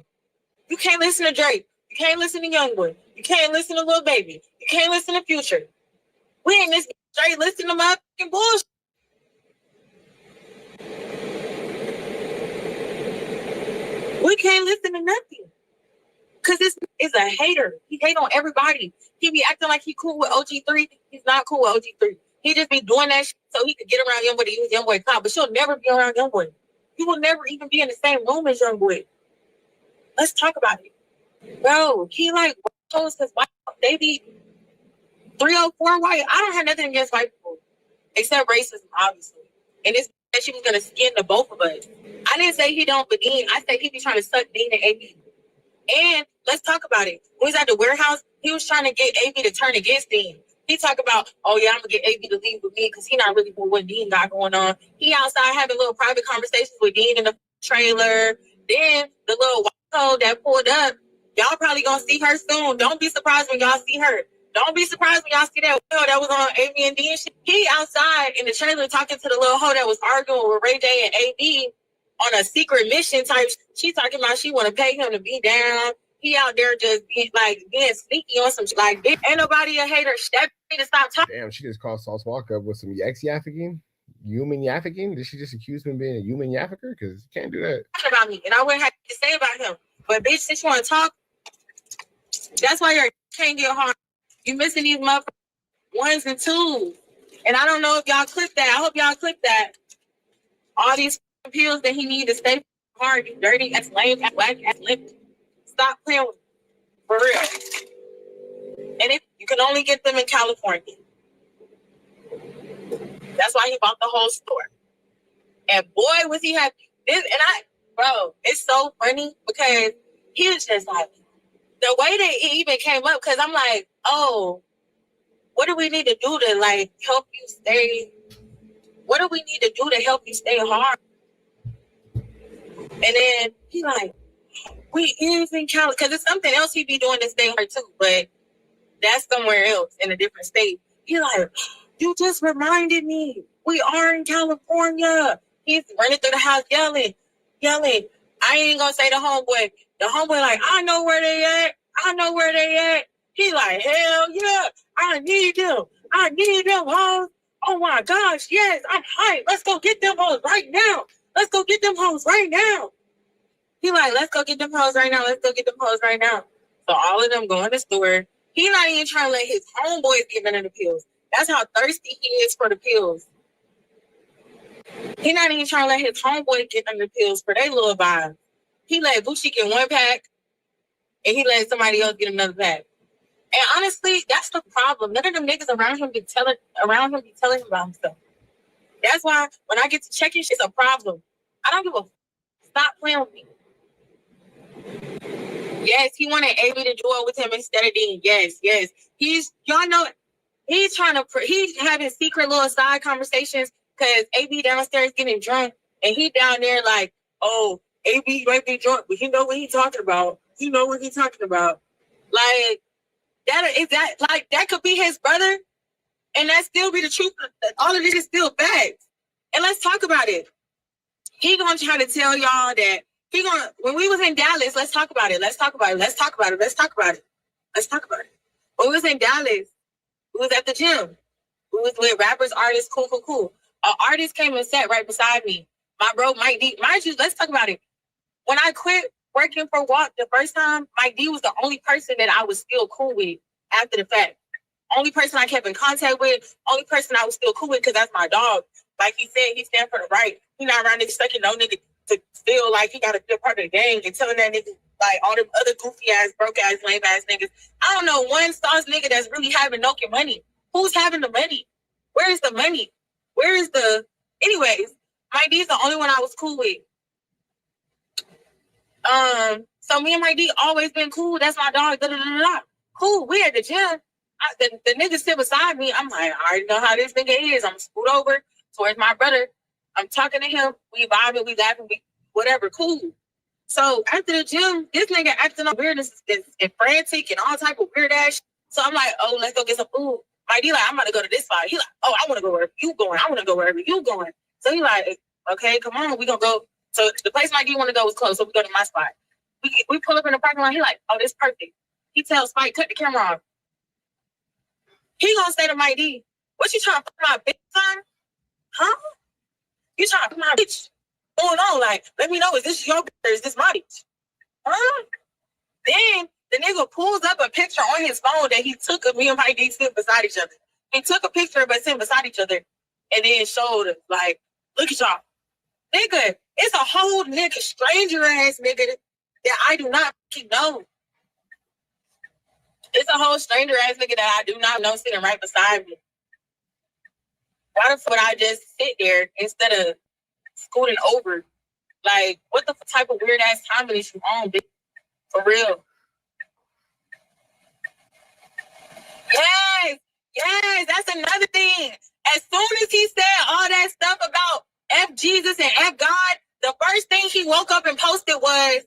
You can't listen to Drake. You can't listen to Youngboy. You can't listen to Lil Baby. You can't listen to Future. We ain't this straight listening to motherfucking bullshit. We can't listen to nothing. Because this is a hater. He hate on everybody. He be acting like he cool with OG3. He's not cool with OG3. He just be doing that shit so he could get around Youngboy to use Youngboy clout. But she'll never be around Youngboy. You will never even be in the same room as Youngboy. Let's talk about it. Bro, he like hoes because they be 304 white. I don't have nothing against white people. Except racism, obviously. And it's that she was going to skin the both of us. I didn't say he don't, but Dean, I said he be trying to suck Dean and AB. And let's talk about it. When he was at the warehouse, he was trying to get AB to turn against Dean. He talk about, oh yeah, I'm going to get AB to leave with me because he not really with what Dean got going on. He outside having little private conversations with Dean in the trailer. Then the little white code that pulled up, y'all probably going to see her soon. Don't be surprised when y'all see her. Don't be surprised when y'all see that hoe that was on AB and D and shit. He outside in the trailer talking to the little hoe that was arguing with Ray J and AB on a secret mission type. She talking about she want to pay him to be down. He out there just being sneaky on some shit like this. Ain't nobody a hater. That need to stop talking. Damn, she just called Sauce Walk up with some yaffiking. Human yaffiking? Did she just accuse him of being a human yaffiker? Because you can't do that. About me, and I wouldn't have to say about him. But bitch, since you want to talk, that's why you can't get hard. You missing these motherfuckers 1s and 2s. And I don't know if y'all clipped that. I hope y'all clipped that. All these pills that he need to stay hard, you dirty ass, lame ass, whack ass, limp. Stop playing with me. For real. And you can only get them in California. That's why he bought the whole store. And boy, was he happy. Bro, it's so funny because he was just like, the way that it even came up, because I'm like, oh, what do we need to do to like help you stay? What do we need to do to help you stay hard? And then he like, we is in California, because it's something else he be doing to stay hard too, but that's somewhere else in a different state. He like, you just reminded me, we are in California. He's running through the house yelling. I ain't gonna say the homeboy. The homeboy like, I know where they at. He like, hell yeah, I need them, hoes. Oh my gosh, yes, I'm hyped. Let's go get them hoes right now. He like, let's go get them hoes right now. So all of them go in the store. He not even trying to let his homeboys get none of the pills. That's how thirsty he is for the pills. He not even trying to let his homeboy get none of the pills for their little vibe. He let Bucci get 1 pack, and he let somebody else get another pack. And honestly, that's the problem. None of them niggas around him be telling him about himself. That's why when I get to checking, it's a problem. I don't give a stop playing with me. Yes, he wanted AB to duel with him instead of Dean. Yes. He's having secret little side conversations because AB downstairs getting drunk, and he down there like, oh, AB might be drunk, but he know what he's talking about. Like, that could be his brother, and that still be the truth. All of this is still facts. And let's talk about it. He gonna try to tell y'all that when we was in Dallas, let's talk about it. When we was in Dallas, we was at the gym. We was with rappers, artists, cool. An artist came and sat right beside me. My bro, Mike D. Mind you, let's talk about it. When I quit working for Wack the first time, Mike D was the only person that I was still cool with after the fact. Only person I kept in contact with, only person I was still cool with because that's my dog. Like he said, he stand for the right. He not around niggas sucking no nigga to feel like he got to be a part of the gang and telling that nigga like all them other goofy ass, broke ass, lame ass niggas. I don't know one sauce nigga that's really having no money. Who's having the money? Where is the money? Where is the? Anyways, Mike D's the only one I was cool with. So me and Mike D always been cool. That's my dog. Da, da, da, da, da. Cool. We at the gym. The nigga sit beside me. I'm like, I already know how this nigga is. I'm scoot over towards my brother. I'm talking to him. We vibing. We laughing. We whatever. Cool. So after the gym, this nigga acting all weirdness and frantic and all type of weird ass shit. So I'm like, oh, let's go get some food. Mike D like, I'm about to go to this spot. He like, oh, I want to go wherever you going. I want to go wherever you going. So he like, okay, come on, we gonna go. So the place Mike D want to go was close, so we go to my spot. We pull up in the parking lot. He like, oh, this perfect. He tells Spike, cut the camera off. He gonna say to Mike D, what you trying to put my bitch on? Huh? You trying to put my bitch going on? Like, let me know, is this your bitch or is this my bitch? Huh? Then the nigga pulls up a picture on his phone that he took of me and Mike D sitting beside each other. He took a picture of us sitting beside each other and then showed us, like, look at y'all. Nigga, it's a whole nigga, stranger ass nigga that I do not know. It's a whole stranger ass nigga that I do not know sitting right beside me. Why the fuck would I just sit there instead of scooting over? Like, what the type of weird ass timing is you on, bitch? For real. Yes, that's another thing. As soon as he said all that stuff about F Jesus and F God, the first thing he woke up and posted was,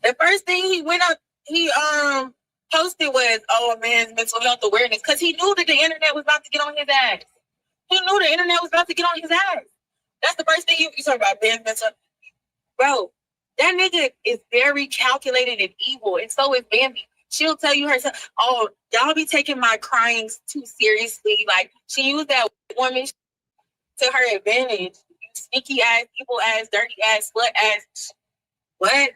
the first thing he posted was, oh, man's mental health awareness, because he knew that the internet was about to get on his ass. He knew the internet was about to get on his ass. That's the first thing you talk about, man's mental. Bro, that nigga is very calculated and evil, and so is Bambi. She'll tell you herself, oh, y'all be taking my crying too seriously. Like, she used that woman to her advantage. You sneaky ass, evil ass, dirty ass, slut ass. What?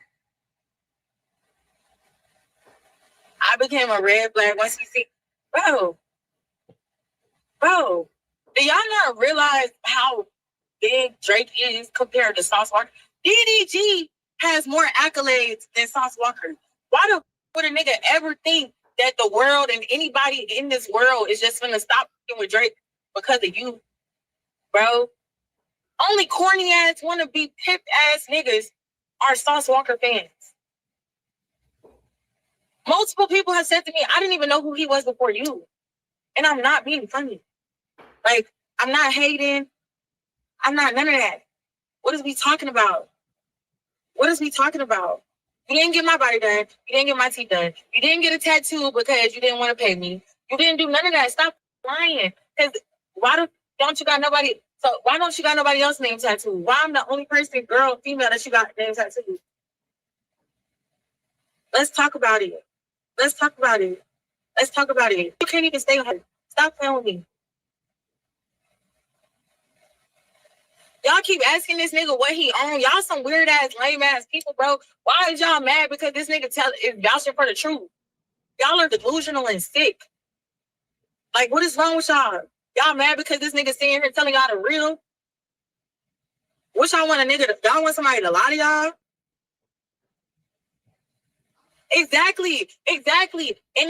I became a red flag once you see, bro, do y'all not realize how big Drake is compared to Sauce Walker? DDG has more accolades than Sauce Walker. Why the would a nigga ever think that the world and anybody in this world is just gonna stop with Drake because of you, bro? Only corny ass wanna be pimped ass niggas are Sauce Walker fans. Multiple people have said to me, I didn't even know who he was before you. And I'm not being funny. Like, I'm not hating. I'm not none of that. What is we talking about? What is we talking about? You didn't get my body done. You didn't get my teeth done. You didn't get a tattoo because you didn't want to pay me. You didn't do none of that. Stop lying. Because why don't you got nobody else's name tattooed? Why I'm the only person, girl, female, that you got name tattooed? Let's talk about it. Let's talk about it. Let's talk about it. You can't even stay home. Stop playing with me. Y'all keep asking this nigga what he own. Y'all some weird ass, lame ass people, bro. Why is y'all mad because this nigga is vouching for the truth? Y'all are delusional and sick. Like, what is wrong with y'all? Y'all mad because this nigga sitting here telling y'all the real? What y'all want y'all want somebody to lie to y'all? Exactly. And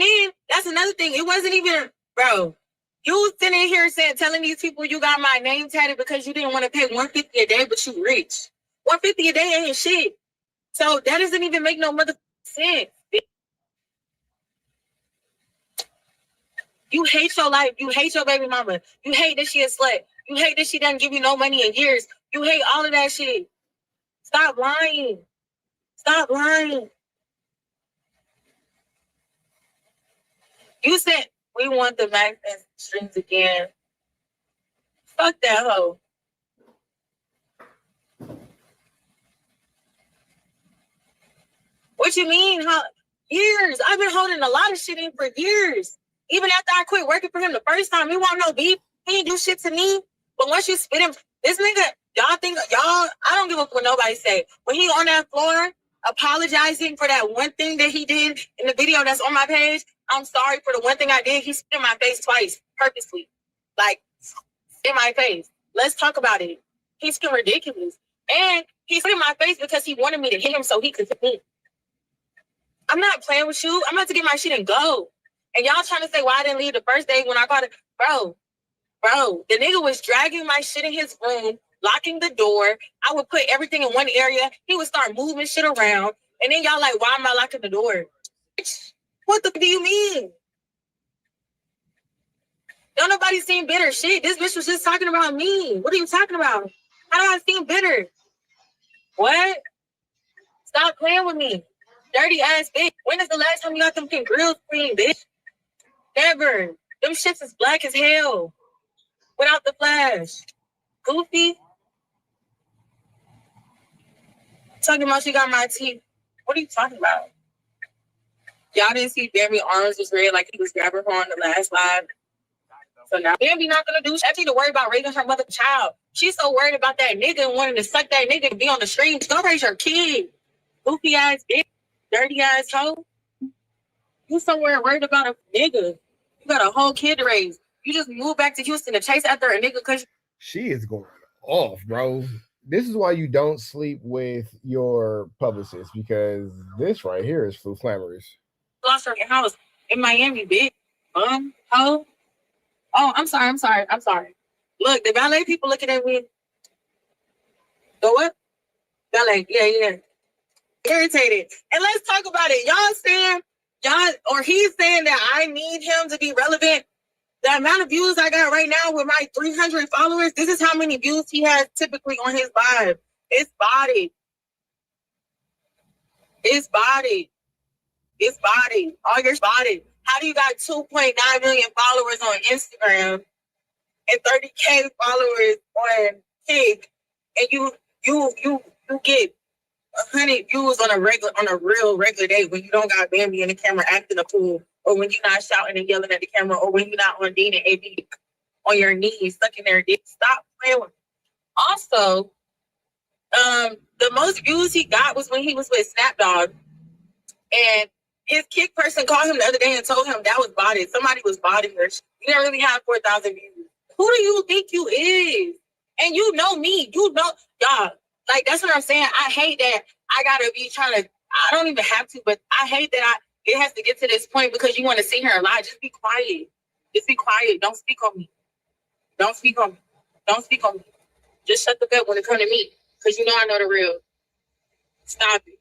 then that's another thing. It wasn't even, bro. You sitting here telling these people you got my name tatted because you didn't want to pay $150 a day, but you rich. $150 a day ain't shit. So that doesn't even make no motherfucking sense. You hate your life. You hate your baby mama. You hate that she a slut. You hate that she doesn't give you no money in years. You hate all of that shit. Stop lying. Stop lying. You said we want the Max and strings again. Fuck that hoe. What you mean? How? Years. I've been holding a lot of shit in for years. Even after I quit working for him the first time, he want no beef. He ain't do shit to me. But once you spit him, this nigga, I don't give a fuck what nobody say. When he on that floor apologizing for that one thing that he did in the video that's on my page, I'm sorry for the one thing I did. He spit in my face twice, purposely. Like, in my face. Let's talk about it. He's been ridiculous. And he's in my face because he wanted me to hit him so he could hit me. I'm not playing with you. I'm about to get my shit and go. And y'all trying to say why I didn't leave the first day when I called it. Bro, the nigga was dragging my shit in his room, locking the door. I would put everything in one area. He would start moving shit around. And then y'all like, why am I locking the door? What the do you mean? Don't nobody seem bitter. Shit, this bitch was just talking about me. What are you talking about? How do I seem bitter? What? Stop playing with me. Dirty ass bitch. When is the last time you got them fucking grills clean, bitch? Never. Them shits is black as hell. Without the flash. Goofy. Talking about she got my teeth. What are you talking about? Y'all didn't see Bambi's arms was red like he was grabbing her on the last live. So now Bambi not gonna do shit to worry about raising her mother child. She's so worried about that nigga and wanting to suck that nigga and be on the stream. Go raise your kid. Goofy ass bitch. Dirty ass hoe. You somewhere worried about a nigga. You got a whole kid to raise. You just moved back to Houston to chase after a nigga because she is going off, bro. This is why you don't sleep with your publicist, because this right here is flamorous. Lost her house in Miami, bitch. Hoe. Oh, I'm sorry. Look, the ballet people looking at me. The what? Ballet, yeah. Irritated. And let's talk about it. He's saying that I need him to be relevant. The amount of views I got right now with my 300 followers, this is how many views he has typically on his live. It's bodied. All your spotted. How do you got 2.9 million followers on Instagram and 30K followers on Tik, and you get 100 views on a real regular day when you don't got Bambi in the camera acting a fool, or when you're not shouting and yelling at the camera, or when you're not on Dean and AB on your knees sucking their dick. Stop playing with me. Also, the most views he got was when he was with Snapdog, and his kick person called him the other day and told him that was bodied. Somebody was bodying her. You didn't really have 4,000 views. Who do you think you is? And you know me. You know, y'all. Like, that's what I'm saying. I hate that I gotta be trying to. I don't even have to, but I hate that it has to get to this point because you want to see her lie. Just be quiet. Don't speak on me. Just shut the fuck up when it comes to me, because you know I know the real. Stop it.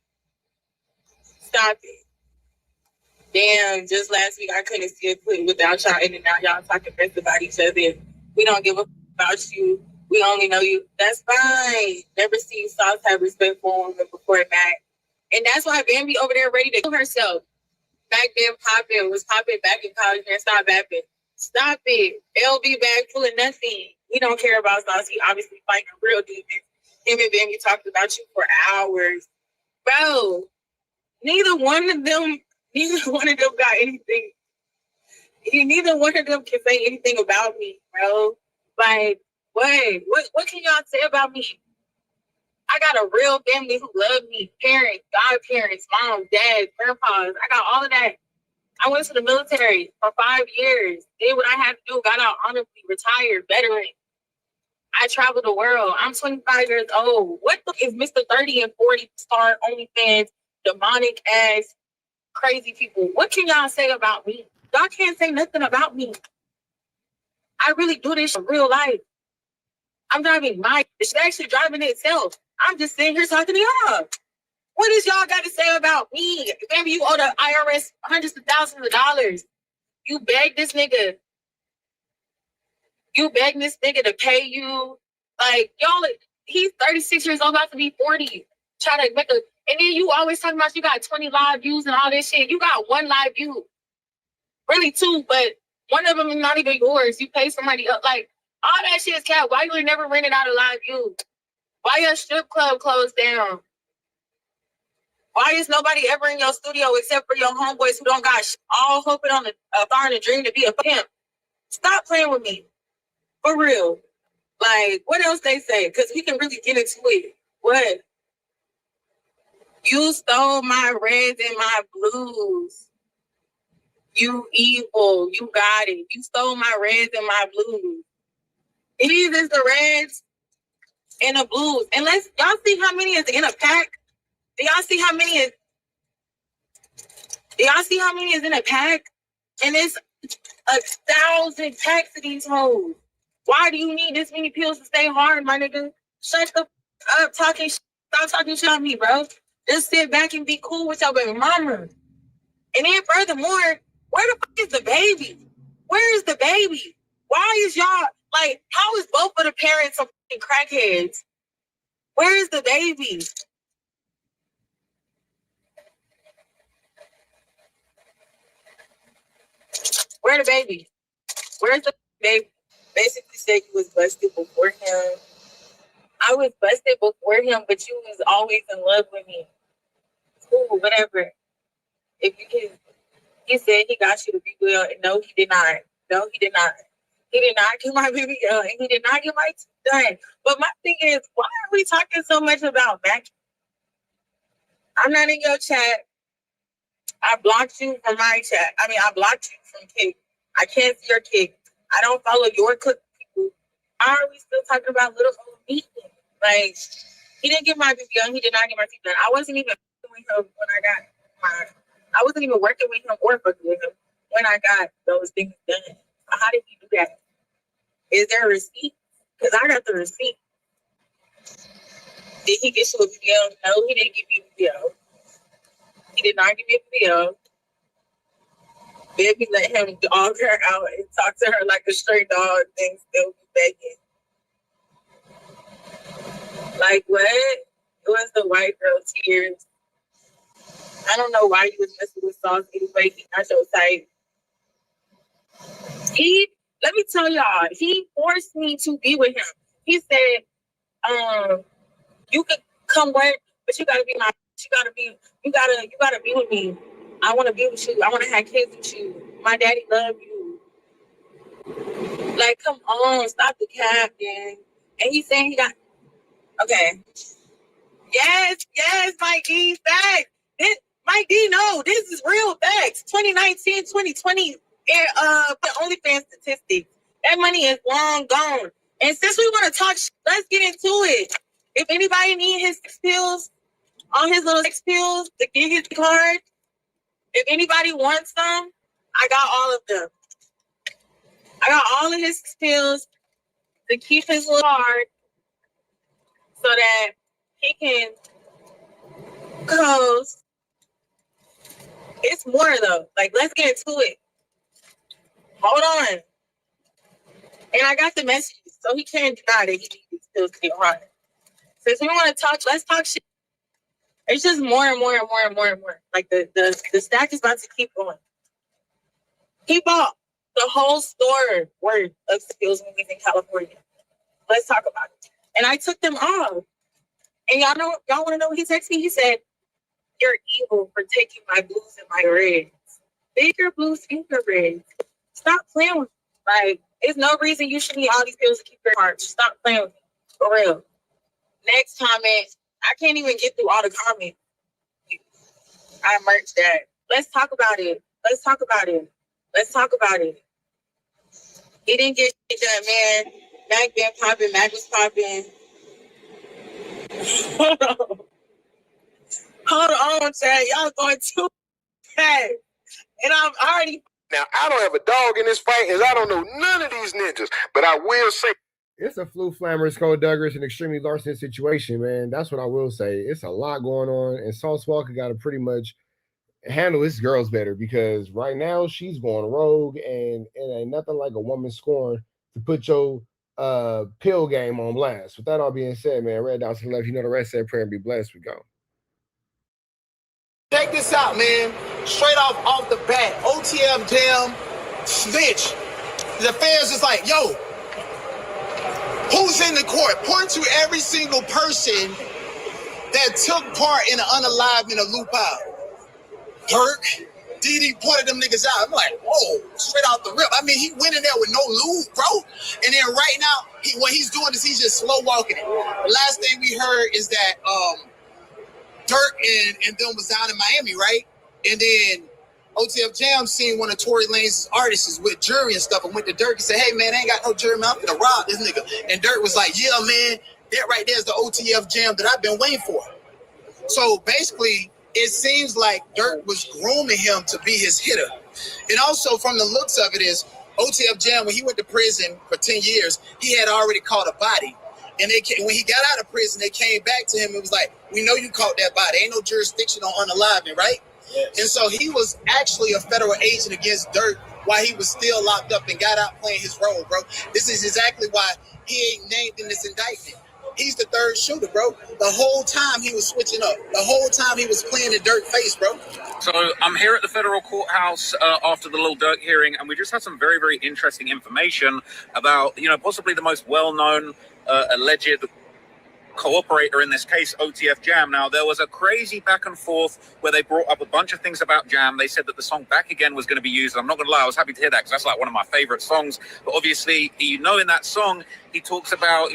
Damn, just last week I couldn't see a clip without y'all in and out. Y'all talking best about each other. We don't give a about you. We only know you. That's fine. Never seen Sauce have respect for women before that. And that's why Bambi over there ready to kill herself. Back then was popping back in college and stop bapping. Stop it. LB bag full of nothing. We don't care about Sauce. He obviously fighting real demons. Him and Bambi talked about you for hours. Bro, neither one of them got anything. Neither one of them can say anything about me, bro. Like, what can y'all say about me? I got a real family who love me. Parents, godparents, moms, dads, grandpas. I got all of that. I went to the military for 5 years. Did what I had to do. Got out honorably, retired, veteran. I traveled the world. I'm 25 years old. What the is Mr. 30 and 40 star OnlyFans, demonic ass, crazy people? What can y'all say about me? Y'all can't say nothing about me. I really do this in real life. I'm driving it's actually driving itself. I'm just sitting here talking to y'all. What does y'all got to say about me? Maybe you owe the IRS hundreds of thousands of dollars. You begged this nigga. To pay you. Like, y'all, he's 36 years old, about to be 40. Try to make and then you always talking about you got 20 live views and all this shit. You got one live view. Really two, but one of them is not even yours. You pay somebody up. Like, all that shit is cap. Why you ain't never rented out a live view? Why your strip club closed down? Why is nobody ever in your studio except for your homeboys who don't got all hoping on a fire and a dream to be a pimp? Stop playing with me. For real. Like, what else they say? Because we can really get into it. What? You stole my reds and my blues. You evil. You got it. You stole my reds and my blues. These is the reds and the blues. And y'all see how many is in a pack? Do y'all see how many is in a pack? And it's 1,000 packs of these hoes. Why do you need this many pills to stay hard, my nigga? Shut the up talking shit. Stop talking shit on me, bro. Just sit back and be cool with your baby mama. And then furthermore, where the fuck is the baby? Where is the baby? Why is y'all, like, how is both of the parents some fucking crackheads? Where is the baby? Where the baby? Where's the baby? Basically said you was busted before him. I was busted before him, but you was always in love with me. Cool, whatever. If you can, he said he got you to be well, and no, he did not. No, he did not. He did not get my baby and he did not get my teeth done. But my thing is, why are we talking so much about Mac? I'm not in your chat. I blocked you from my chat. I mean, I blocked you from Kick. I can't see your Kick. I don't follow your Cook people. Why are we still talking about little old me? Like, he didn't get my baby done. He did not get my teeth done. I wasn't even working with him when I wasn't even working with him or fucking with him when I got those things done. So how did he do that? Is there a receipt? Because I got the receipt. Did he get you a video? No, he didn't give me a video. He did not give me a video. Baby let him dog her out and talk to her like a stray dog and still be begging. Like what? It was the white girl tears. I don't know why you was messing with Sauce anyway. He not your type. Let me tell y'all, he forced me to be with him. He said, you could come work, but you gotta be with me. I wanna be with you. I wanna have kids with you. My daddy love you. Like, come on, stop the cap, gang. And he's saying he got okay. Yes, Mike D, facts. Mike D, no, this is real facts. 2019, 2020, the OnlyFans statistics. That money is long gone. And since we want to talk, let's get into it. If anybody need his sex pills, all his little sex pills to get his card, if anybody wants them, I got all of them. I got all of his sex pills to keep his little card so that he can close. It's more though. Like, let's get into it. Hold on. And I got the messages, so he can't deny that he needs his pills to get hard. Since we want to talk, let's talk shit. It's just more and more and more and more and more. Like the stack is about to keep going. He bought the whole store worth of skills movies in California. Let's talk about it. And I took them off. And y'all want to know what he texted me? He said, "You're evil for taking my blues and my reds. Bigger blues, bigger reds. Stop playing with me. Like, there's no reason you should need all these pills to keep your heart. Stop playing with me. For real." Next comment. I can't even get through all the comments. I merged that. Let's talk about it. Let's talk about it. Let's talk about it. He didn't get shit done, man. Mac been popping. Mac was popping. Hold on, Chad. Y'all going too fast. And I'm already... Now, I don't have a dog in this fight, as I don't know none of these ninjas, but I will say... It's a Flu Flammer, Skulldugger's, and extremely larceny situation, man. That's what I will say. It's a lot going on, and Sauce Walker got to pretty much handle his girls better because right now she's going rogue, and it ain't nothing like a woman scorn to put your pill game on blast. With that all being said, man, red down to the left, you know the rest, say a prayer and be blessed. We go. Check this out, man. Straight off the bat, OTM Jam snitch. The fans is like, yo, who's in the court? Point to every single person that took part in the unalivement of Lupa. Dirk, Didi pointed them niggas out. I'm like, whoa, straight out the rip. I mean, he went in there with no lube, bro. And then right now, what he's doing is he's just slow walking it. The last thing we heard is that Dirk and them was down in Miami, right? And then OTF Jam seen one of Tory Lanez's artists with jury and stuff and went to Dirk and said, hey, man, I ain't got no jury, man. I'm gonna rob this nigga. And Dirk was like, yeah, man, that right there is the OTF Jam that I've been waiting for. So basically, it seems like Dirk was grooming him to be his hitter. And also from the looks of it is, OTF Jam, when he went to prison for 10 years, he had already caught a body. And when he got out of prison, they came back to him and was like, we know you caught that body. Ain't no jurisdiction on unaliving, right? Yes. And so he was actually a federal agent against Dirk while he was still locked up and got out playing his role, bro. This is exactly why he ain't named in this indictment. He's the third shooter, bro. The whole time he was switching up. The whole time he was playing the Dirk face, bro. So I'm here at the federal courthouse after the Lil Durk hearing, and we just had some very, very interesting information about, possibly the most well-known alleged cooperator in this case, OTF Jam. Now, there was a crazy back and forth where they brought up a bunch of things about Jam. They said that the song Back Again was going to be used. I'm not going to lie, I was happy to hear that because that's like one of my favorite songs. But obviously, in that song, he talks about,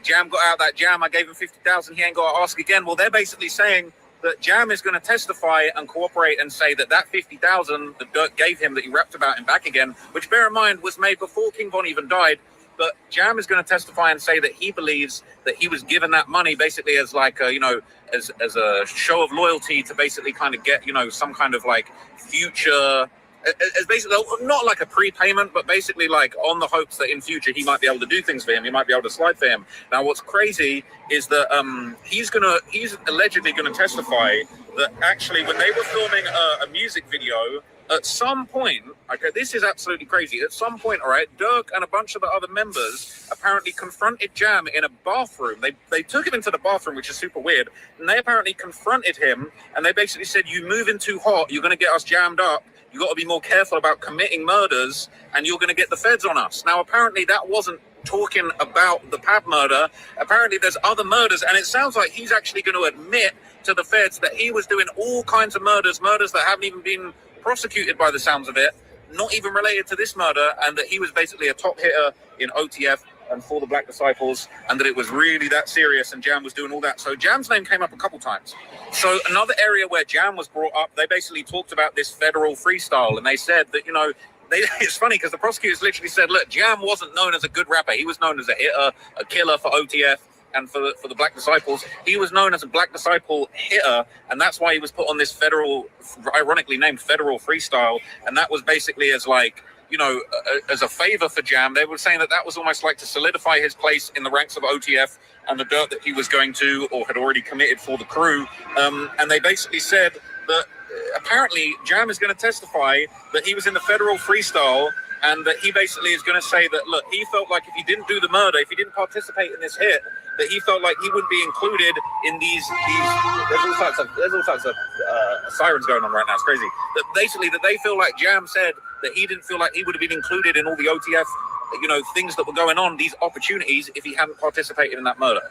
Jam got out that jam. I gave him 50,000. He ain't got to ask again. Well, they're basically saying that Jam is going to testify and cooperate and say that 50,000 that Dirk gave him that he rapped about in Back Again, which bear in mind was made before King Von even died. But Jam is going to testify and say that he believes that he was given that money basically as like, as a show of loyalty to basically kind of get, some kind of like future, as basically not like a prepayment, but basically like on the hopes that in future he might be able to do things for him. He might be able to slide for him. Now, what's crazy is that he's allegedly going to testify that actually when they were filming a music video, at some point, okay, this is absolutely crazy. At some point, all right, Dirk and a bunch of the other members apparently confronted Jam in a bathroom. They took him into the bathroom, which is super weird. And they apparently confronted him and they basically said, you moving too hot, you're going to get us jammed up. You got to be more careful about committing murders and you're going to get the feds on us. Now, apparently that wasn't talking about the Pab murder. Apparently there's other murders. And it sounds like he's actually going to admit to the feds that he was doing all kinds of murders that haven't even been prosecuted by the sounds of it, not even related to this murder, and that he was basically a top hitter in OTF and for the Black Disciples, and that it was really that serious and Jam was doing all that. So Jam's name came up a couple times. So another area where Jam was brought up, they basically talked about this federal freestyle, and they said that, it's funny because the prosecutors literally said, look, Jam wasn't known as a good rapper. He was known as a hitter, a killer for OTF. And for the Black Disciples, he was known as a Black Disciple hitter, and that's why he was put on this federal, ironically named federal freestyle. And that was basically as like, as a favor for Jam. They were saying that was almost like to solidify his place in the ranks of OTF and the dirt that he was going to or had already committed for the crew. And they basically said that apparently Jam is going to testify that he was in the federal freestyle. And that he basically is going to say that, look, he felt like if he didn't do the murder, if he didn't participate in this hit, that he felt like he wouldn't be included in these. There's all sorts of sirens going on right now. It's crazy. That basically that they feel like Jam said that he didn't feel like he would have been included in all the OTF, things that were going on, these opportunities, if he hadn't participated in that murder.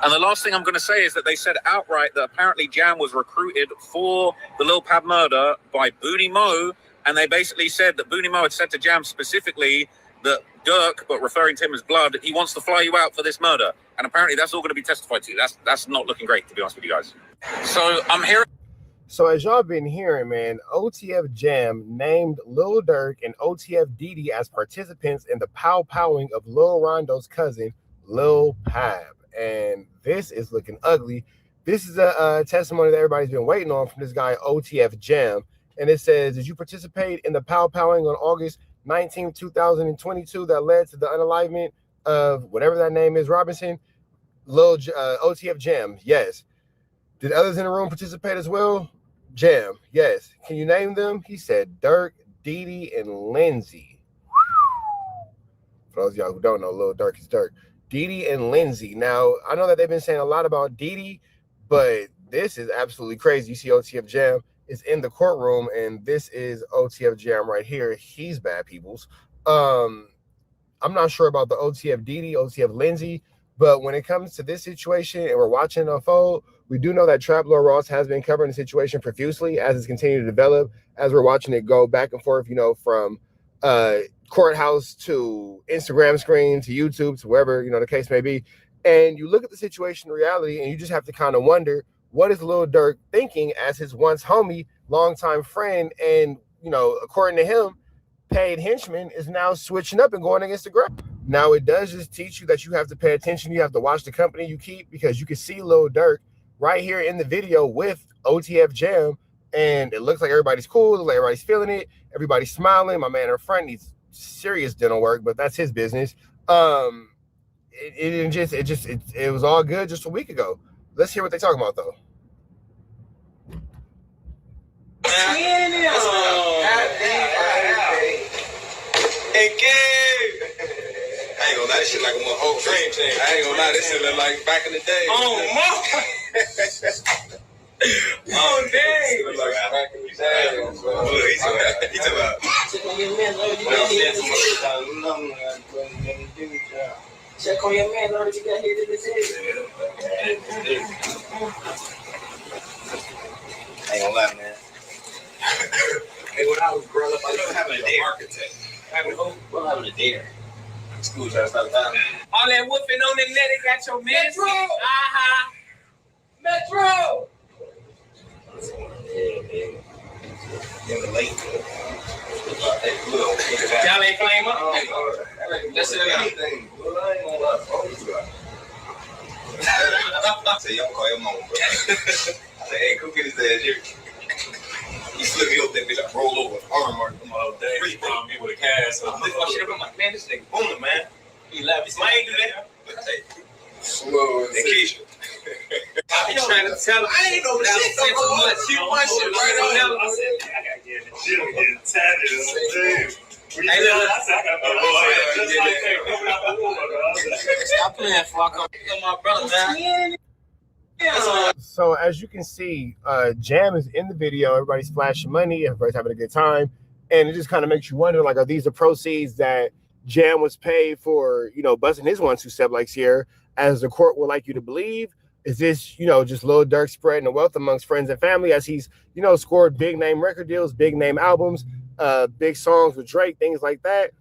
And the last thing I'm going to say is that they said outright that apparently Jam was recruited for the Lil Pab murder by Booty Mo. And they basically said that Booty Mo had said to Jam specifically that Dirk, but referring to him as Blood, he wants to fly you out for this murder. And apparently that's all going to be testified to. That's not looking great, to be honest with you guys. So I'm here. So as y'all been hearing, man, OTF Jam named Lil Durk and OTF Didi as participants in the pow-powing of Lil Rondo's cousin, Lil Pab. And this is looking ugly. This is a testimony that everybody's been waiting on from this guy, OTF Jam. And it says, did you participate in the pow-powing on August 19, 2022 that led to the unalivement of whatever that name is, Robinson? OTF Jam, yes. Did others in the room participate as well? Jam, yes. Can you name them? He said Dirk, Didi, and Lindsay. For those of y'all who don't know, Lil Durk is Dirk. Didi and Lindsay. Now, I know that they've been saying a lot about Didi, but this is absolutely crazy. You see OTF Jam is in the courtroom, and this is OTF Jam right here. He's bad, peoples. I'm not sure about the OTF Didi, OTF Lindsay, but when it comes to this situation and we're watching it unfold, we do know that Trap Lord Ross has been covering the situation profusely as it's continued to develop, as we're watching it go back and forth, from courthouse to Instagram screen to YouTube to wherever, the case may be. And you look at the situation in reality and you just have to kind of wonder, what is Lil Durk thinking as his once homie, longtime friend, and according to him, paid henchman is now switching up and going against the grain. Now, it does just teach you that you have to pay attention. You have to watch the company you keep, because you can see Lil Durk right here in the video with OTF Jam, and it looks like everybody's cool. It looks like everybody's feeling it. Everybody's smiling. My man in front needs serious dental work, but that's his business. It was all good just a week ago. Let's hear what they talking about though. Hey, kid. I ain't gonna lie, this shit like a whole dream thing. I ain't gonna lie, this shit look like back in the day. Oh, Mark. Oh, dang. Look like back in the day. He's about. Check on your man, know that you got here to this head. I ain't gonna lie, man. Hey, when I was growing up, I was having a dare. Architect. Having a dare. School trying to stop time. All that whooping on the net, it got your Metro. Metro. In the late. Y'all ain't flame up. That's it. I ain't gonna lie. I say, y'all call your mom, bro. I say, hey, come get his ass here. He slipped me up that bitch. I roll over, arm mark him all day. He found me with a cast. I lift my shit up. I'm like, man, this nigga booming, man. He laughed. He said, I ain't do that. I say, slow and Keisha. I be trying to tell him. I ain't know that shit so much. You want shit right on. I said, I gotta get in the gym, get tatted. Hey, look, I said, I gotta stop playing, Flacco. My brother, man. So as you can see, Jam is in the video. Everybody's flashing money. Everybody's having a good time. And it just kind of makes you wonder, like, are these the proceeds that Jam was paid for, busting his 1-2 step like Sierra, as the court would like you to believe? Is this, just Lil Durk spreading the wealth amongst friends and family as he's, scored big name record deals, big name albums, big songs with Drake, things like that?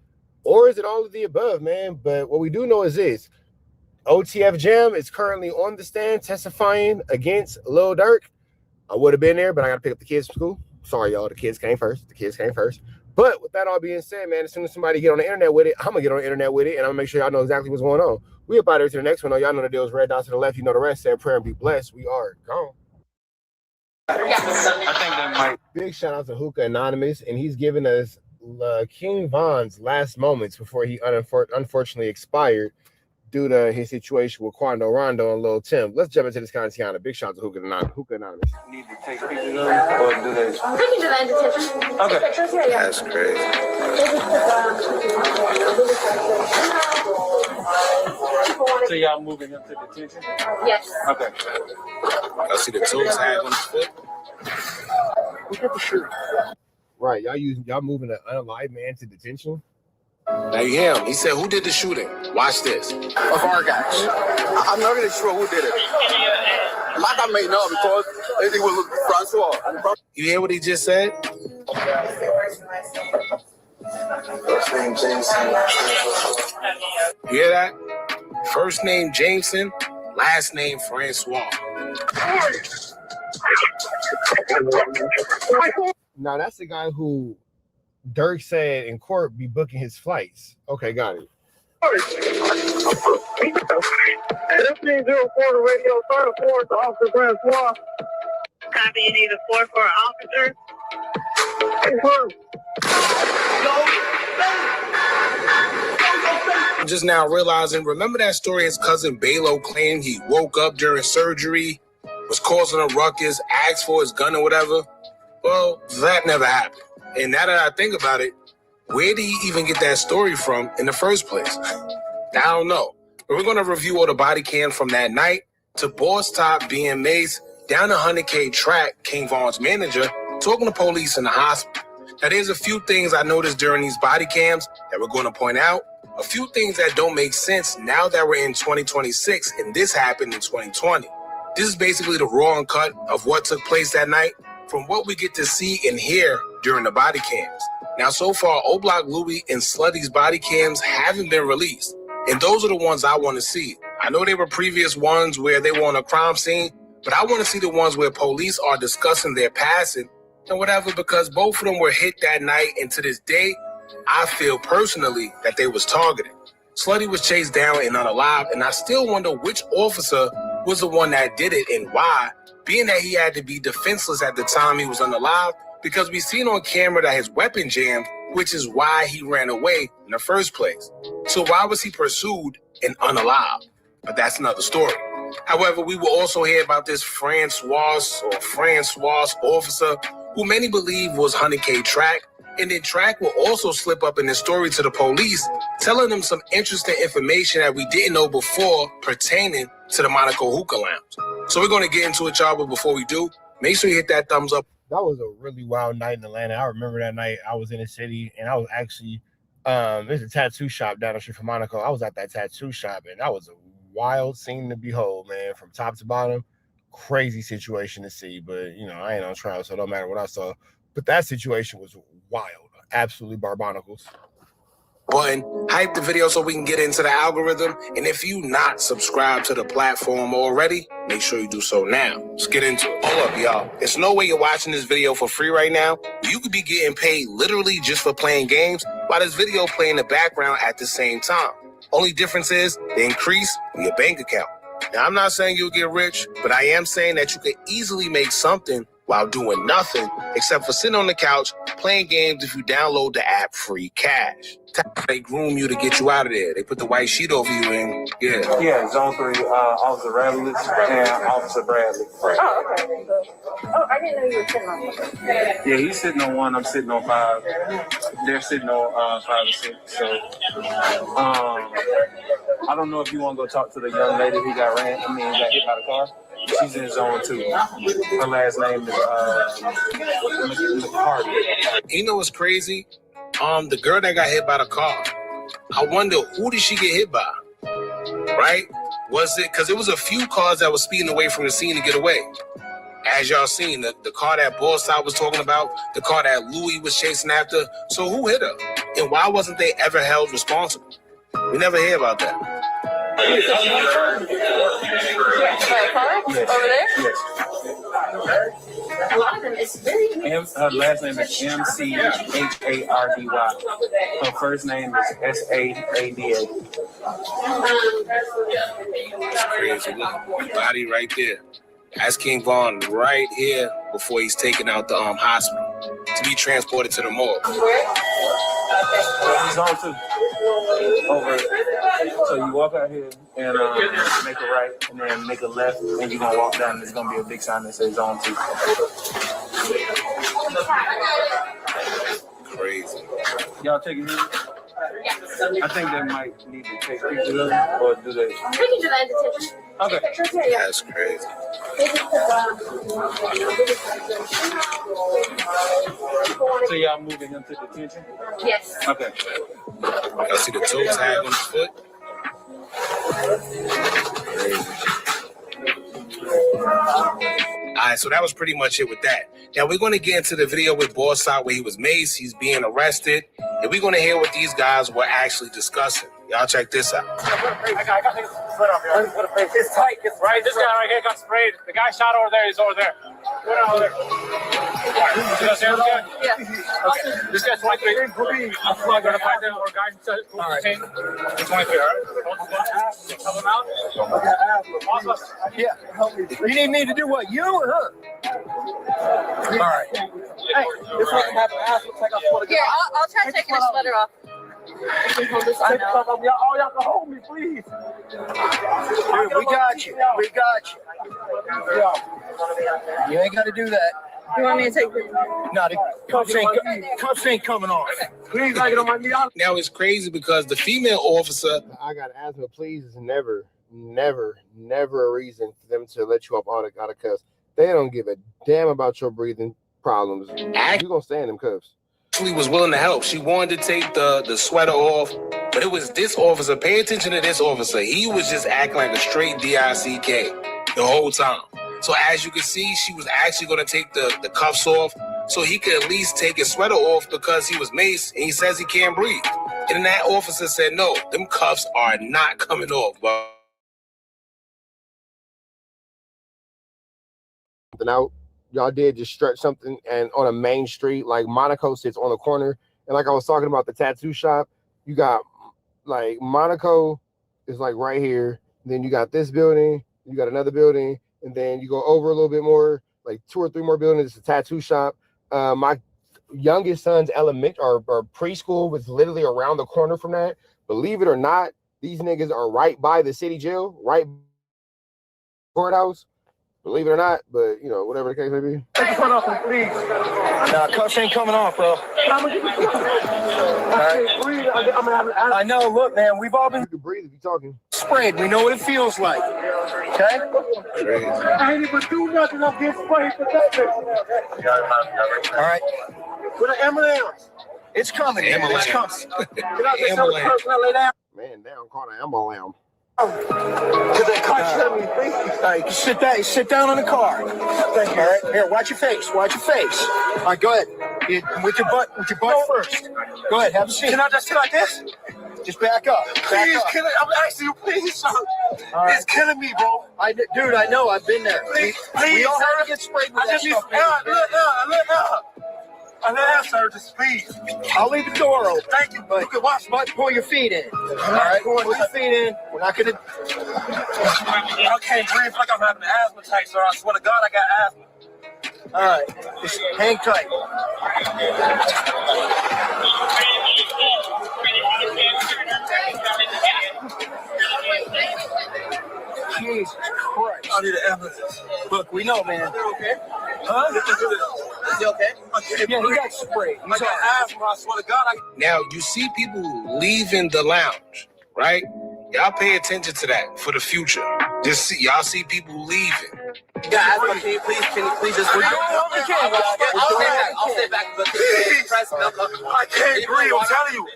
Or is it all of the above, man? But what we do know is this. OTF Jam is currently on the stand testifying against Lil Durk. I would have been there, but I got to pick up the kids from school. Sorry, y'all. The kids came first. But with that all being said, man, as soon as somebody get on the internet with it, I'm going to get on the internet with it, and I'm going to make sure y'all know exactly what's going on. We up out here to the next one. Y'all know the deal is red dots to the left. You know the rest. Say a prayer and be blessed. We are gone. I think that might. Big shout out to Hookah Anonymous, and he's giving us King Von's last moments before he unfortunately expired due to his situation with Quando Rondo and Lil Tim. Let's jump into this content. Big shout out to Hookah Anonymous. Need to take pictures of them, or do they? I can do that in detention. Okay. Pictures here, yeah. That's crazy. So y'all moving him to detention? Yes. Okay. I see the toes have on his foot. Look at the shoe. Right, y'all moving an unalive man to detention? Now you hear him. He said, who did the shooting? Watch this. Of our guys. I'm not really sure who did it. Like I may know because it was Francois. You hear what he just said? First name Jameson. You hear that? First name Jameson, last name Francois. Now that's the guy who Durk said in court be booking his flights. Okay, got it. This means 04 to radio 34 to Officer Francois. Copy, you need a 4 officer. I'm just now realizing, remember that story his cousin Balo claimed he woke up during surgery, was causing a ruckus, asked for his gun or whatever? Well, that never happened. And now that I think about it, where did he even get that story from in the first place? I don't know. But we're going to review all the body cams from that night to Boss Top being maced down the 100K track, King Von's manager, talking to police in the hospital. Now, there's a few things I noticed during these body cams that we're going to point out. A few things that don't make sense now that we're in 2026 and this happened in 2020. This is basically the raw uncut of what took place that night from what we get to see and hear during the body cams. Now, so far, O-Block Louie and Slutty's body cams haven't been released, and those are the ones I want to see. I know there were previous ones where they were on a crime scene, but I want to see the ones where police are discussing their passing and whatever, because both of them were hit that night, and to this day, I feel personally that they was targeted. Slutty was chased down and unalived, and I still wonder which officer was the one that did it and why, being that he had to be defenseless at the time he was unalived, because we seen on camera that his weapon jammed, which is why he ran away in the first place. So why was he pursued and unalived? But that's another story. However, we will also hear about this Francois officer who many believe was 100K Track, and then Track will also slip up in his story to the police, telling them some interesting information that we didn't know before pertaining to the Monaco Hookah Lounge. So we're going to get into it, y'all, but before we do, make sure you hit that thumbs up. That was a really wild night in Atlanta. I remember that night. I was in the city, and I was actually, there's a tattoo shop down the street from Monaco. I was at that tattoo shop, and that was a wild scene to behold, man, from top to bottom. Crazy situation to see, but, you know, I ain't on trial, so it don't matter what I saw. But that situation was wild. Absolutely barbonicles. Button, hype the video so we can get into the algorithm. And if you not subscribed to the platform already, make sure you do so now. Let's get into it. Hold up, y'all. There's no way you're watching this video for free right now. You could be getting paid literally just for playing games while this video play in the background at the same time. Only difference is the increase in your bank account. Now, I'm not saying you'll get rich, but I am saying that you could easily make something while doing nothing except for sitting on the couch playing games if you download the app Free Cash. They groom you to get you out of there. They put the white sheet over you and Yeah, Zone 3, Officer Radley and Officer Bradley. Oh, okay. Oh, I didn't know you were sitting on one. Yeah, he's sitting on 1, I'm sitting on 5. They're sitting on 5 and 6. So, I don't know if you want to go talk to the young lady who got hit by the car. She's in Zone 2. Her last name is McCarty. You know what's crazy? The girl that got hit by the car, I wonder who did she get hit by? Right? Was it because there was a few cars that was speeding away from the scene to get away? As y'all seen, the car that Borside was talking about, the car that Louis was chasing after. So who hit her? And why wasn't they ever held responsible? We never hear about that. Over there? Yes. A lot of them, it's very... Her last name is MCHARDY. Her first name is SAADA. Crazy. Body right there. That's King Von right here before he's taken out the hospital to be transported to the morgue. He's on too. Over. So you walk out here and make a right, and then make a left, and you're gonna walk down. And there's gonna be a big sign that says Zone 2. Crazy. Y'all taking him? I think they might need to take pictures of them, or do they? We can do that in detention. Okay. That's crazy. So y'all moving him to detention? Yes. Okay. I see the toe tag on his foot. All right, so that was pretty much it with that. Now we're going to get into the video with Borside where he was maced, he's being arrested, and we're going to hear what these guys were actually discussing. Y'all check this out. I got the sweat off here. It's tight. It's right. This guy right here got sprayed. The guy shot over there. He's over there. Go down over there. You guys hear this guy? Yeah. Okay. This guy's 23. I'm going to find out our guy who all right. 23, all right? Help him out? Yeah. Help me. You need me to do what? You or her? All right. Hey, this doesn't have an ass. Looks like I'm going to Here, I'll try taking the sweater off. You can hold this on now. Y'all can hold me, please. Dude, we got you. We got you. You ain't got to do that. You want me to take this? No, the cuffs ain't coming off. Please, like it on my knee. Now it's crazy because the female officer. I got asthma. Please is never a reason for them to let you up out of cuffs. They don't give a damn about your breathing problems. You're gonna stay in them cuffs. Actually was willing to help. She wanted to take the sweater off, but it was this officer. Pay attention to this officer. He was just acting like a straight DICK the whole time. So as you can see, she was actually going to take the cuffs off so he could at least take his sweater off because he was maced and he says he can't breathe. And then that officer said, no, them cuffs are not coming off, bro. Something out. y'all did just stretch something and on a main street, like Monaco sits on the corner. And like I was talking about the tattoo shop, you got like Monaco is like right here. Then you got this building, you got another building, and then you go over a little bit more, like 2 or 3 more buildings. It's a tattoo shop. My youngest son's or preschool was literally around the corner from that. Believe it or not, these niggas are right by the city jail, right courthouse. Believe it or not, but you know, whatever the case may be. Cut off, please. Nah, cuffs ain't coming off, bro. I know. Look, man, we've all been. You can breathe if you're talking. Sprayed. We know what it feels like. Okay. I ain't even do nothing. I'm getting sprayed for that. All right. With an ambulance. It's coming. It's coming. Can I just tell the person I lay down? Man, they don't call it ambulance. Because they can't me, please. All right, sit down in the car. Thank you. All right, here, watch your face. Watch your face. All right, go ahead. With your butt first. Go ahead, have a seat. Can I just sit like this? Just back up. Please, I'm asking you, please, sir. Right. It's killing me, bro. Dude, I know. I've been there. Please, we all have to get sprayed with that stuff. I let sir, just please. I'll leave the door open. Thank you, but you can watch, but pull your feet in. All right, pull your feet in. We're not gonna. I can't breathe like I'm having an asthma attack, sir. I swear to God, I got asthma. All right, just hang tight. Jesus Christ. I need an ambulance. Look, we know, man. They're okay? Huh? Is he okay? Yeah, he got sprayed. I got asthma, I swear to God. Now, you see people leaving the lounge, right? Y'all pay attention to that for the future. Y'all see people leaving. Yeah, asthma, can you please just... I'll stay back. But I can't breathe, I'm telling you.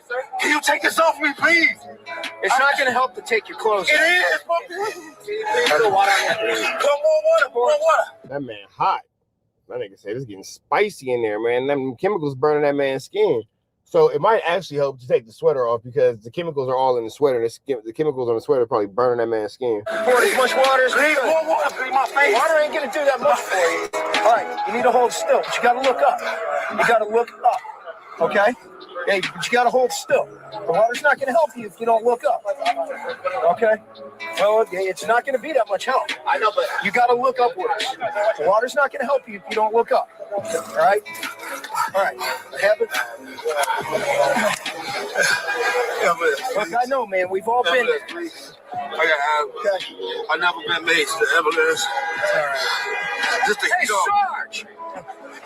Can you take this off me, please? It's not going to help to take your clothes off. It is, but please put water on me. Come on, water. That man hot. That nigga said it's getting spicy in there, man. Them chemicals burning that man's skin. So it might actually help to take the sweater off because the chemicals are all in the sweater. The chemicals on the sweater are probably burning that man's skin. Pour as much water as we more water, please, my face. Water ain't gonna do that much for you. All right, you need to hold still, but you gotta look up. You gotta look up, okay? Yeah, but you gotta hold still. The water's not gonna help you if you don't look up, okay? Well, it's not gonna be that much help. I know, but you gotta look upwards. The water's not gonna help you if you don't look up. All right? All right. Have it. Look, I know, man. We've all been. I've never been maced to ambulance. All right. Just the heat, Sarge!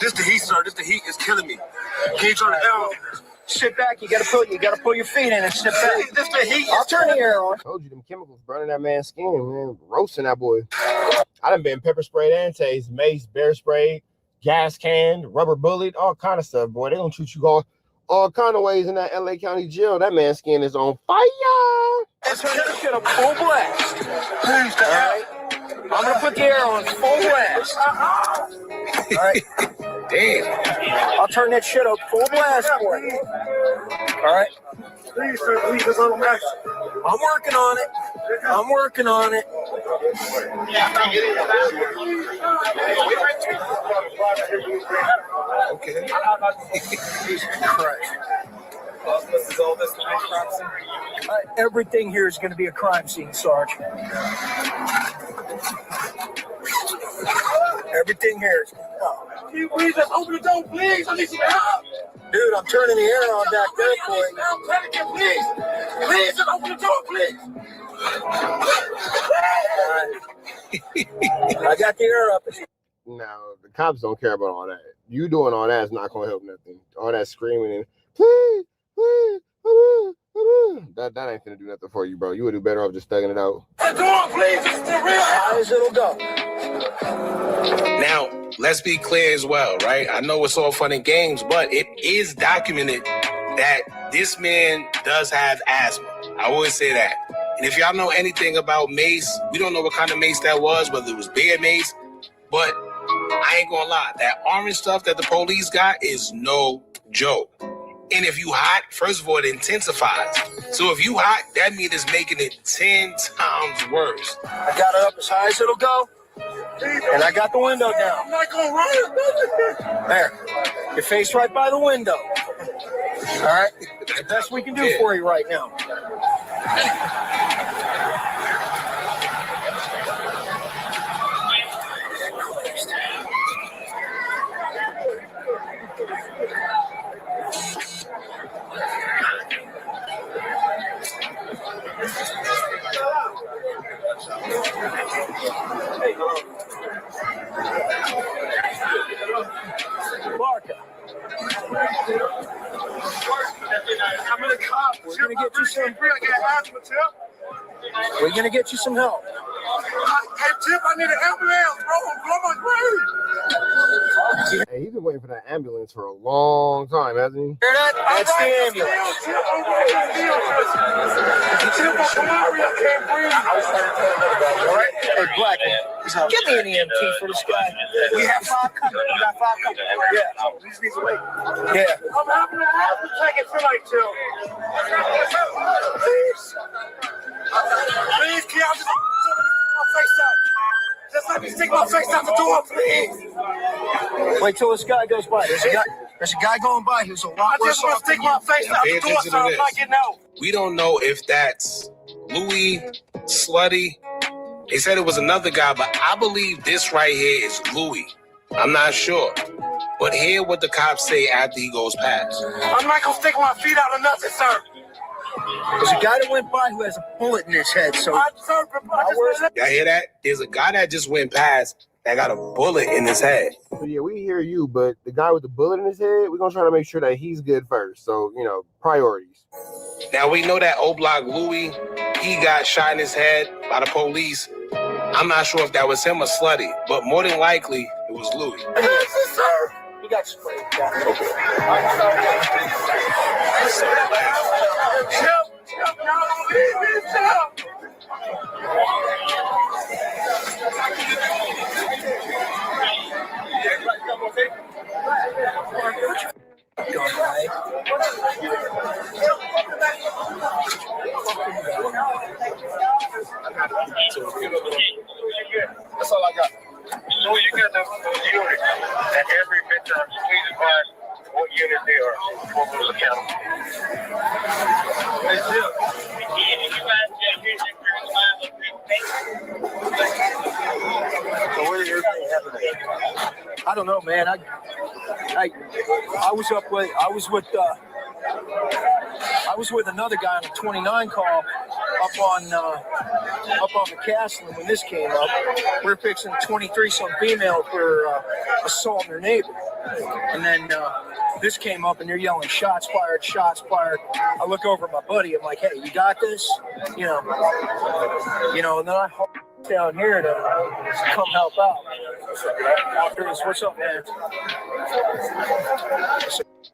Just the heat, sir. Just the heat is killing me. Can you turn it down? Sit back. You gotta pull your feet in and sit back. Just the heat. I'll turn the air on. I told you them chemicals burning that man's skin, man. Roasting that boy. I done been pepper sprayed and tased, mace, bear sprayed, gas canned, rubber bullet, all kind of stuff, boy. They gonna treat you all kind of ways in that LA County jail. That man's skin is on fire. Let's turn this shit up full blast. Please, all right. I'm gonna put the air on full blast. All right. Damn. I'll turn that shit up full blast for you. All right. Please, sir, please, just on the I'm working on it. I'm working on it. Okay. Jesus Christ. Everything here is going to be a crime scene, Sarge. Everything here is. Can you please just open the door, please? I need some help. Dude, I'm turning the air on back there for you. I'm panicking, please. Please just open the door, please. All right. I got the air up. Now, the cops don't care about all that. You doing all that is not going to help nothing. All that screaming and, please, that ain't going to do nothing for you, bro. You would do better off just thugging it out. The door, please. It's the real house. It'll go. Now, let's be clear as well, right? I know it's all fun and games, but it is documented that this man does have asthma. I always say that. And if y'all know anything about mace, we don't know what kind of mace that was, whether it was bear mace, but I ain't gonna lie, that orange stuff that the police got is no joke. And if you hot, first of all, it intensifies. So if you hot, that means it's making it 10 times worse. I got it up as high as it'll go. And I got the window down. I'm not gonna run. There. Your face right by the window. All right? The best we can do for you right now. I'm in the car. We're gonna get you some. I got asthma, Tip. We're gonna get you some help. Hey, Tip, I need an ambulance, bro. I'm blowing my brain. Hey, he's been waiting for that ambulance for a long time, hasn't he? Hear that? That's the ambulance. Hey, Black, give me an EMT for this guy. We have 5 coming. We got 5 coming. Yeah. We just need to wait. Yeah. I'm having a heart attack tonight, Tip. Please. Please, can y'all just my face out? Just let me stick my face out the door, please. Wait till this guy goes by. There's a guy going by who's a lot I worse just want off to stick than you. my face out the door so I'm not getting out. We don't know if that's Louis, Slutty. They said it was another guy, but I believe this right here is Louis. I'm not sure. But hear what the cops say after he goes past. I'm not gonna stick my feet out or nothing, sir. There's a guy that went by who has a bullet in his head. So Y'all hear that? There's a guy that just went past that got a bullet in his head. So yeah, we hear you, but the guy with the bullet in his head, we're gonna try to make sure that he's good first. So, you know, priorities. Now we know that O-Block Louis, he got shot in his head by the police. I'm not sure if that was him or Slutty, but more than likely it was Louis. sir. He got sprayed. Chip, no, leave me, Chip. That's all I got. So you get the unit, and every victim, please advise what unit they are. What was the count? So where did everything happen? I don't know, man. I was with another guy on a 29 call up on McCaslin when this came up. We're fixing 23-some female for assaulting their neighbor, and then this came up and they're yelling shots fired, shots fired. I look over at my buddy. I'm like, hey, you got this? You know, and then I down here to come help out. After this, what's up, man?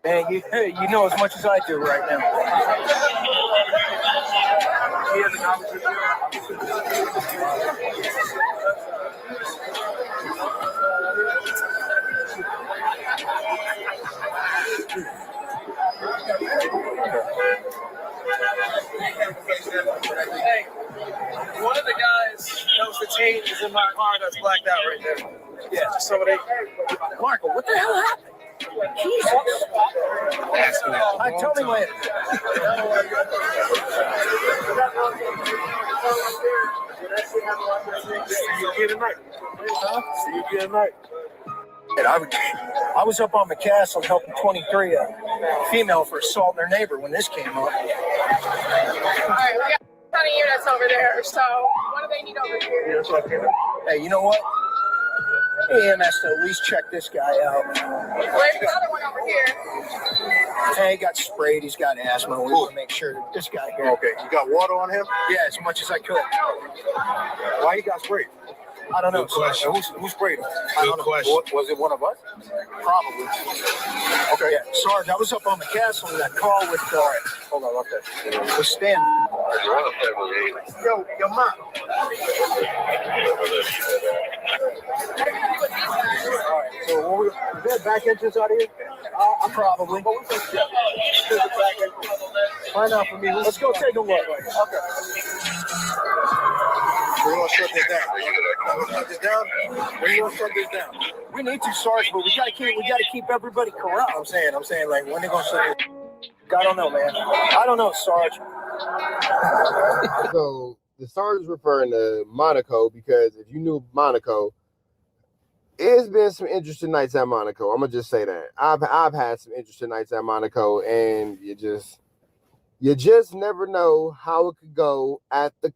Man, you know as much as I do right now. Hey, one of the guys that was detained is in my car that's blacked out right there. Yeah, somebody. Marco, what the hell happened? Jesus. Tell me later. See you again tonight. See you again tonight. And I was up on McCaslin helping 23, a female for assaulting their neighbor when this came up. All right, we got a ton of units over there, so what do they need over here? Hey, you know what? EMS to at least check this guy out. Where's the other one over here? Hey, he got sprayed. He's got asthma. We want to make sure that this guy here. Okay, you got water on him? Yeah, as much as I could. Why he got sprayed? I don't know. Good question. Who sprayed him? Good question. Was it one of us? Probably. Okay. Yeah, Sarge, I was up on McCaslin. That call with hold on, okay. With Stan. Yo, your mom. Alright, so is there back entrance out here? Probably. Find out for me. Let's go take a look. Okay. We're gonna shut this down. gonna shut this down. We're gonna shut this down. We need to, Sarge, but we gotta keep everybody corrupt. I'm saying, like, when they gonna shut this? I don't know, man. I don't know, Sarge. So the Sarge is referring to Monaco because if you knew Monaco, it's been some interesting nights at Monaco. I'm gonna just say that I've had some interesting nights at Monaco, and you just never know how it could go at the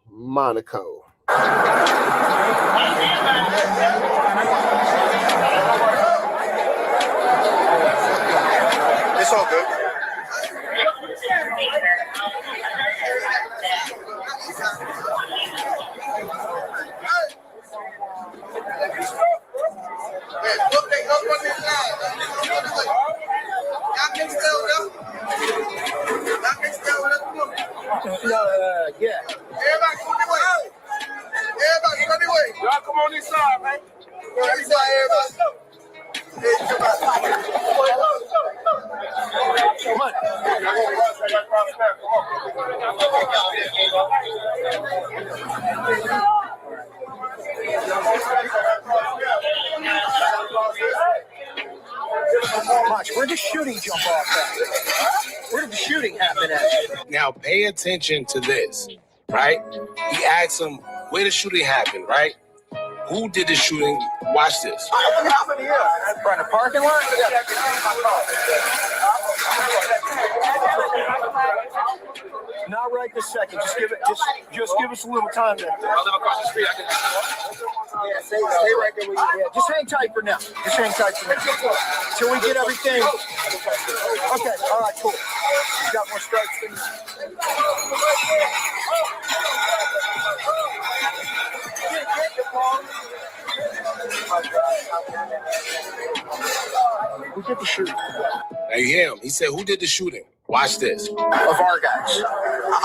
Monaco. It's all good. Yeah. Everybody come this way. Everybody come this way. Y'all come on this side, man. This side, everybody. Come on. Watch, where did the shooting jump off at? Where did the shooting happen at? Now pay attention to this, right? He asked him where the shooting happened, right? Who did the shooting? Watch this. From the parking lot? Not right this second. Just give us a little time there. I'll live across the street. Yeah, stay right there. Yeah, just hang tight for now. Till we get everything. Okay, all right, cool. You got more strikes than Who did the shooting? Now you hear him. He said, who did the shooting? Watch this. Of our guys.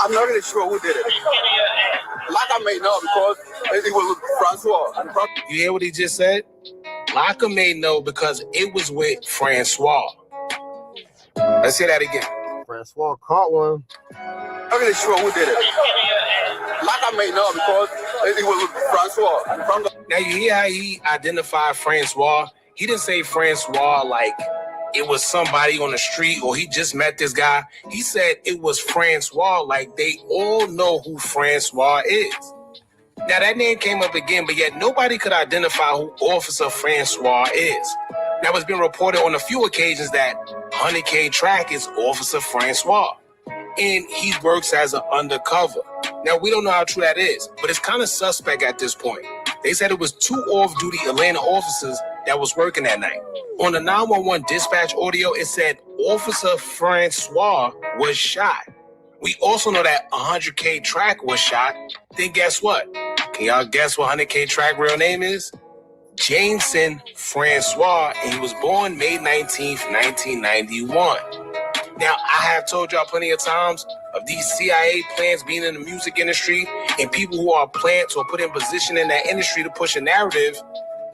I'm not really sure who did it. Like I may know because it was Francois. You hear what he just said? Locke may know because it was with Francois. Let's hear that again. Francois caught one. I'm not really sure who did it. Like I may know because it was with Francois. Now you hear how he identified Francois? He didn't say Francois like it was somebody on the street or he just met this guy. He said it was Francois, like they all know who Francois is. Now that name came up again, but yet nobody could identify who Officer Francois is. Now it's been reported on a few occasions that 100K Track is Officer Francois, and he works as an undercover. Now we don't know how true that is, but it's kind of suspect at this point. They said it was 2 off-duty Atlanta officers that was working that night. On the 911 dispatch audio, it said Officer Francois was shot. We also know that 100K Track was shot. Then guess what? Can y'all guess what 100K Track real name is? Jameson Francois, and he was born May 19th, 1991. Now, I have told y'all plenty of times of these CIA plans being in the music industry and people who are plants or put in position in that industry to push a narrative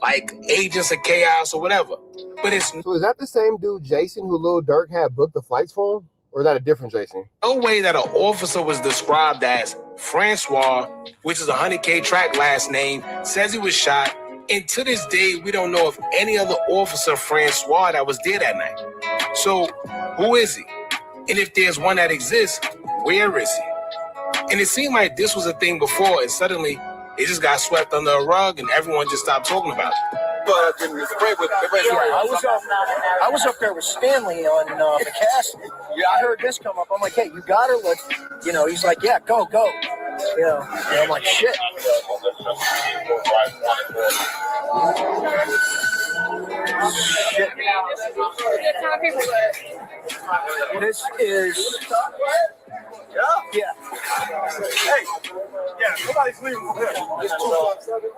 like Agents of Chaos or whatever. But it's So is that the same dude, Jason, who Lil Durk had booked the flights for him? Or is that a different Jason? no way that an officer was described as Francois, which is a 100K Track last name, says he was shot. And to this day, we don't know of any other officer Francois that was there that night. So who is he? And if there's one that exists, where is he? And it seemed like this was a thing before, and suddenly it just got swept under a rug and everyone just stopped talking about it. I was up there with Stanley on the cast. Yeah, I heard this come up. I'm like, hey, you got her? Look, he's like, yeah, go. And I'm like, shit. Shit. This is. Yeah. Hey, yeah, nobody's leaving from here. It's 257.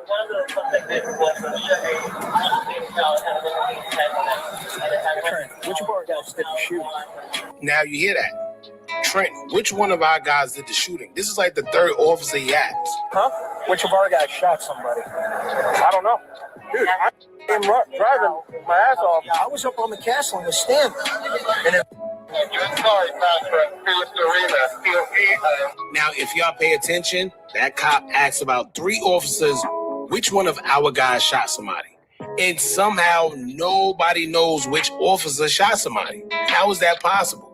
Which of our guys did the shooting? Now you hear that. Trent, which one of our guys did the shooting? This is like the third officer he asked. Huh? Which of our guys shot somebody? I don't know. Dude, I'm driving my ass off. I was up on the castle with Stanley. And it Now, if y'all pay attention, that cop asked about 3 officers which one of our guys shot somebody. And somehow nobody knows which officer shot somebody. How is that possible?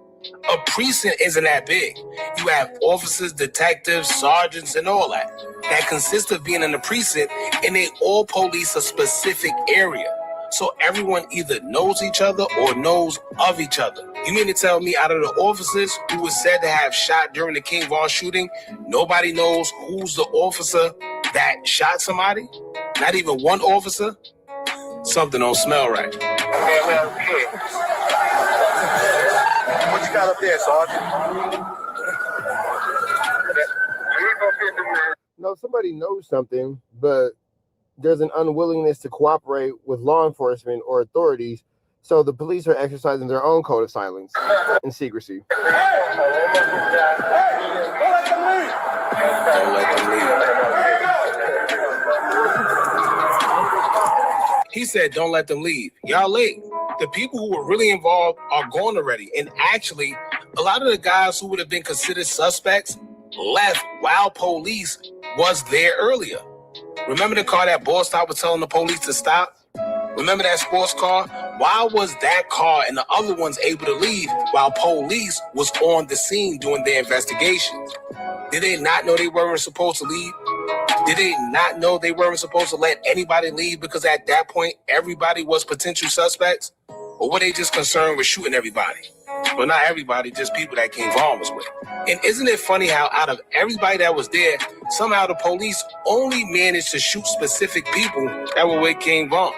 A precinct isn't that big. You have officers, detectives, sergeants, and all that. That consists of being in the precinct, and they all police a specific area. So everyone either knows each other or knows of each other. You mean to tell me out of the officers who was said to have shot during the King Von shooting, nobody knows who's the officer that shot somebody? Not even one officer? Something don't smell right. What you got up there, Sergeant? No, somebody knows something, but there's an unwillingness to cooperate with law enforcement or authorities, so the police are exercising their own code of silence and secrecy. Don't let them leave. He said, don't let them leave. Y'all late. The people who were really involved are gone already. And actually, a lot of the guys who would have been considered suspects left while police was there earlier. Remember the car that Boss Top was telling the police to stop? Remember that sports car? Why was that car and the other ones able to leave while police was on the scene doing their investigations? Did they not know they weren't supposed to leave? Did they not know they weren't supposed to let anybody leave because at that point, everybody was potential suspects? Or were they just concerned with shooting everybody? Well, not everybody, just people that King Von was with. And isn't it funny how out of everybody that was there, somehow the police only managed to shoot specific people that were with King Von?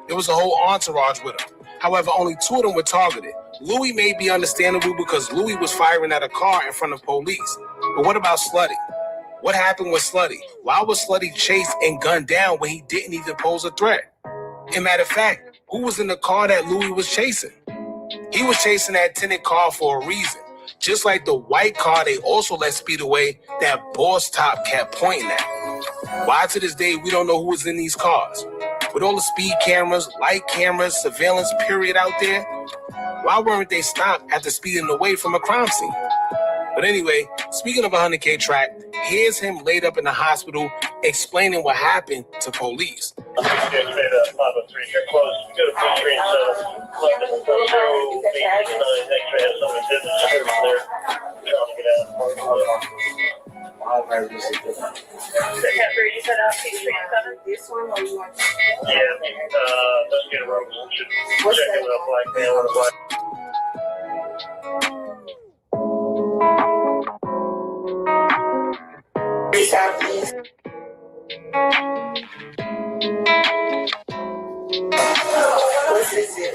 There was a whole entourage with him. However, only 2 of them were targeted. Louis may be understandable because Louis was firing at a car in front of police. But what about Slutty? What happened with Slutty? Why was Slutty chased and gunned down when he didn't even pose a threat? And matter of fact, who was in the car that Louis was chasing? He was chasing that tinted car for a reason. Just like the white car they also let speed away that Boss Top kept pointing at. Why to this day we don't know who was in these cars? With all the speed cameras, light cameras, surveillance period out there, why weren't they stopped after speeding away from a crime scene? But anyway, speaking of 100K track, here's him laid up in the hospital explaining what happened to police. Southeast. What's this? Is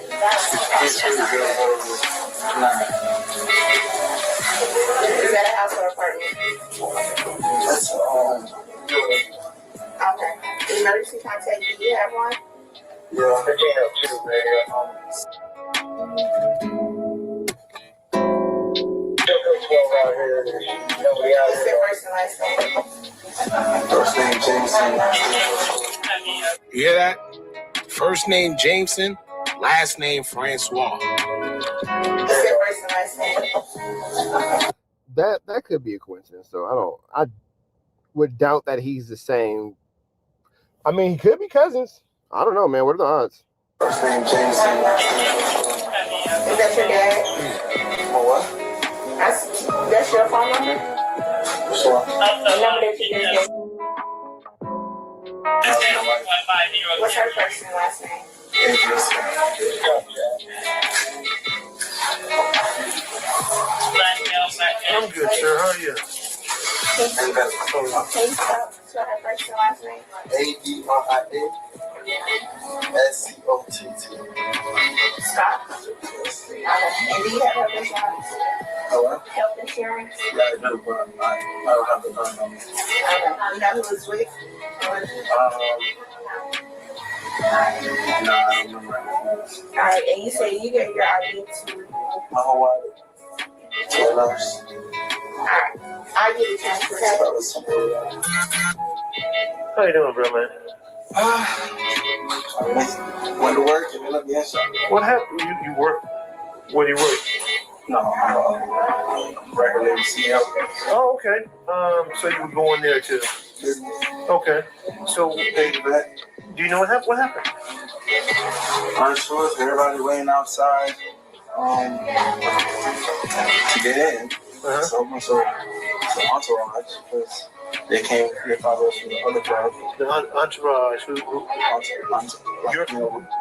that a house or apartment? That's okay. Emergency contact, do you have one? Yeah, I have 2, man. What's their first and last name? First name Jameson. You hear that? First name Jameson, last name Francois. What's their first and last name? That could be a coincidence, though. I would doubt that he's the same. I mean, he could be cousins. I don't know, man. What are the odds? First name Jameson. Is that your dad? What? That's your phone number? Sure. The number that you gave. What's her first and last name? I'm good, sir. How are you? Can you spell her first and last name? ADRIASCOTT. Scott? Okay. And do you have health insurance? Hello? Health insurance? Yeah, I do, but I don't have the phone number. Okay. You know who it's with? Nah, I don't remember. Alright, and you say you gave your ID to My whole wife. Alright. I'll give you transfer. How you doing, bro, man? Went to work and let me answer. What happened? You work? Where do you work? No, I'm regular CEO. Oh, okay. So you were going there to business? Okay. So, do you know what happened? What happened? Unsure. Everybody waiting outside to get in. So entourage, because they followed us from the other crowd. The entourage,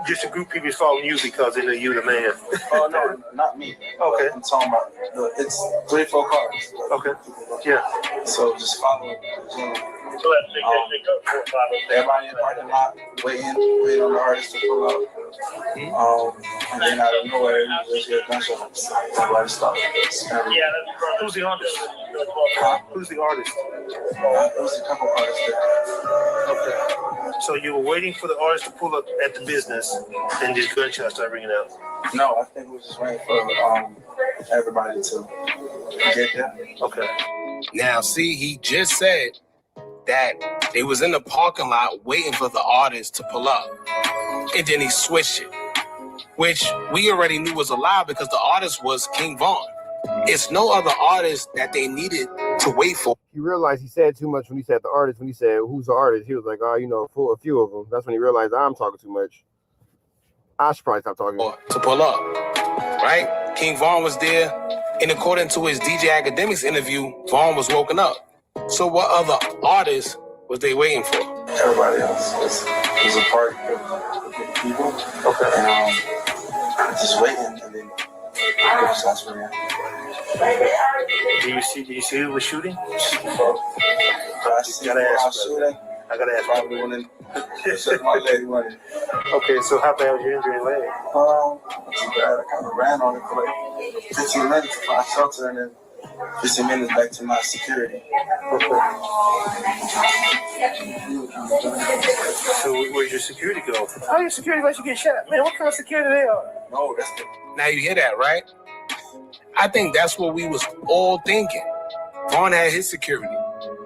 just a group of people following you because they know you the man. Oh no, not me. Okay. I'm talking about it's 3-4 cars. Okay. Yeah. So just follow it. Everybody in the parking lot waiting on the artist to pull up. And then out of nowhere, you just hear gunshots. Everybody stopped. Who's the artist? Who's the artist? There was a couple artists there. Okay. So you were waiting for the artist to pull up at the business, and these gunshots started ringing out. No, I think we were just waiting for everybody to get there. Okay. Now, see, he just said that they was in the parking lot waiting for the artist to pull up. And then he switched it, which we already knew was a lie because the artist was King Von. It's no other artist that they needed to wait for. He realized he said too much when he said the artist. When he said, who's the artist? He was like, oh, a few of them. That's when he realized I'm talking too much. I should probably stop talking. To pull up, right? King Von was there. And according to his DJ Academics interview, Vaughn was woken up. So what other artists was they waiting for? Everybody else. It was a party of people. Okay. And just waiting, and then shots ran. Do you see who was shooting? I gotta ask. Probably one in my leg running. Okay, so how bad was your injury in leg? Not too bad. I kind of ran on it for like 15 minutes to find shelter, and then 15 minutes back to my security. Okay. So where's your security go? How your security let you get shot? Man, what kind of security they are? No, that's the... Now you hear that, right? I think that's what we was all thinking. Vaughn had his security.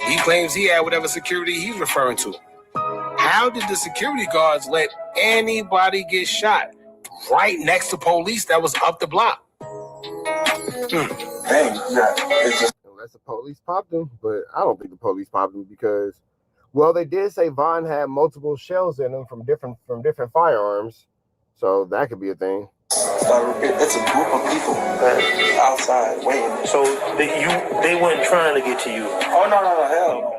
He claims he had whatever security he's referring to. How did the security guards let anybody get shot right next to police that was up the block? Unless the police popped him, but I don't think the police popped him because, well, they did say Vaughn had multiple shells in him from different firearms, so that could be a thing. It's a group of people outside waiting. So they weren't trying to get to you. Oh no, hell no.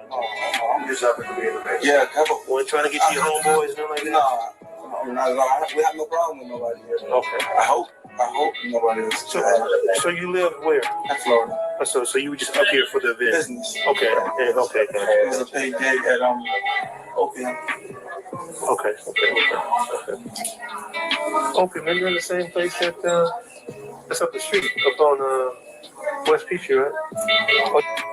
I'm just up in the bed. Yeah, a couple. Weren't trying to get to your homeboys and like that. No, not at all. We have no problem with nobody here. Okay. I hope nobody is. So you live where? In Florida. So you were just up here for the event? Business. Okay. Okay. It was a paid gig at Opium. Okay. Okay, man, you're in the same place that's up the street, up on West Peachtree, right?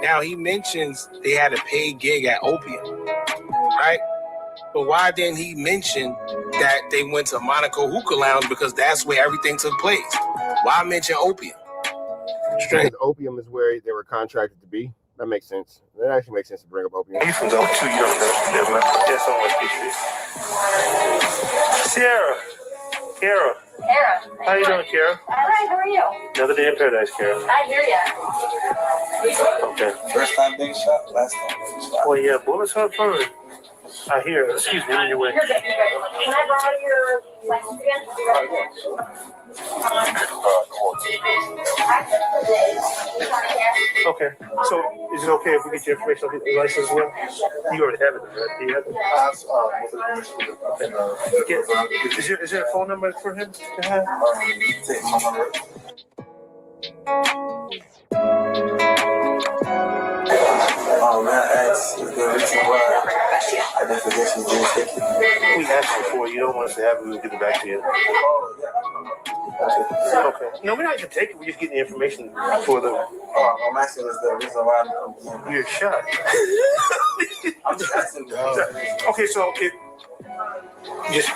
Now he mentions they had a paid gig at Opium, right? But why didn't he mention that they went to Monaco Hookah Lounge because that's where everything took place? Why mention Opium? Because Opium is where they were contracted to be. That makes sense. That actually makes sense to bring up Opium. You from Zone 2, you don't know. That's on West Peachtree. Sierra. Kara. How you doing, Kara? All right, how are you? Another day in paradise, Kara. I hear ya. Okay. First time being shot, last time being shot. Well, yeah, bullets are fun. I hear. Excuse me, on your way. You're good. Can I borrow your license again? Okay. So, is it okay if we get your information on your license as well? You already have it, right? Do you have it? Okay. Is there a phone number for him to have? Take my number. Oh man, that's the reason why I didn't forget you didn't take it. We asked you for it. You don't want us to have it. We'll give it back to you. Oh yeah. Okay. No, we're not going to take it. We're just getting the information for the... Oh, I'm asking is the reason why I'm You're shot. I'm just asking. Okay, so just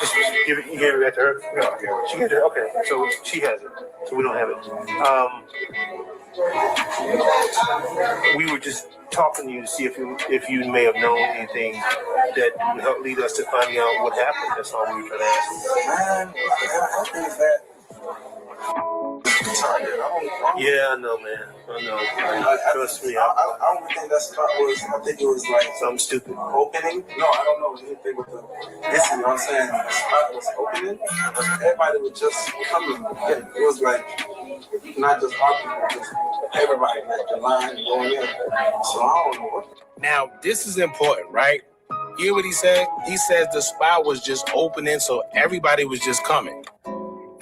give it. You gave it back to her. No, she gave it. Okay, so she has it. So we don't have it. We were just talking to you to see if you may have known anything that would help lead us to finding out what happened. That's all we were trying to ask. Man, what happened is that Yeah, I know, man. I know. Trust me. I don't think that spot was. I think it was like something stupid. Opening. No, I don't know anything with the. This is what I'm saying. The spot was opening. Everybody was just coming. It was like not just our people, just everybody, like the line going in. So I don't know what. Now, this is important, right? You hear what he said? He says the spot was just opening, so everybody was just coming.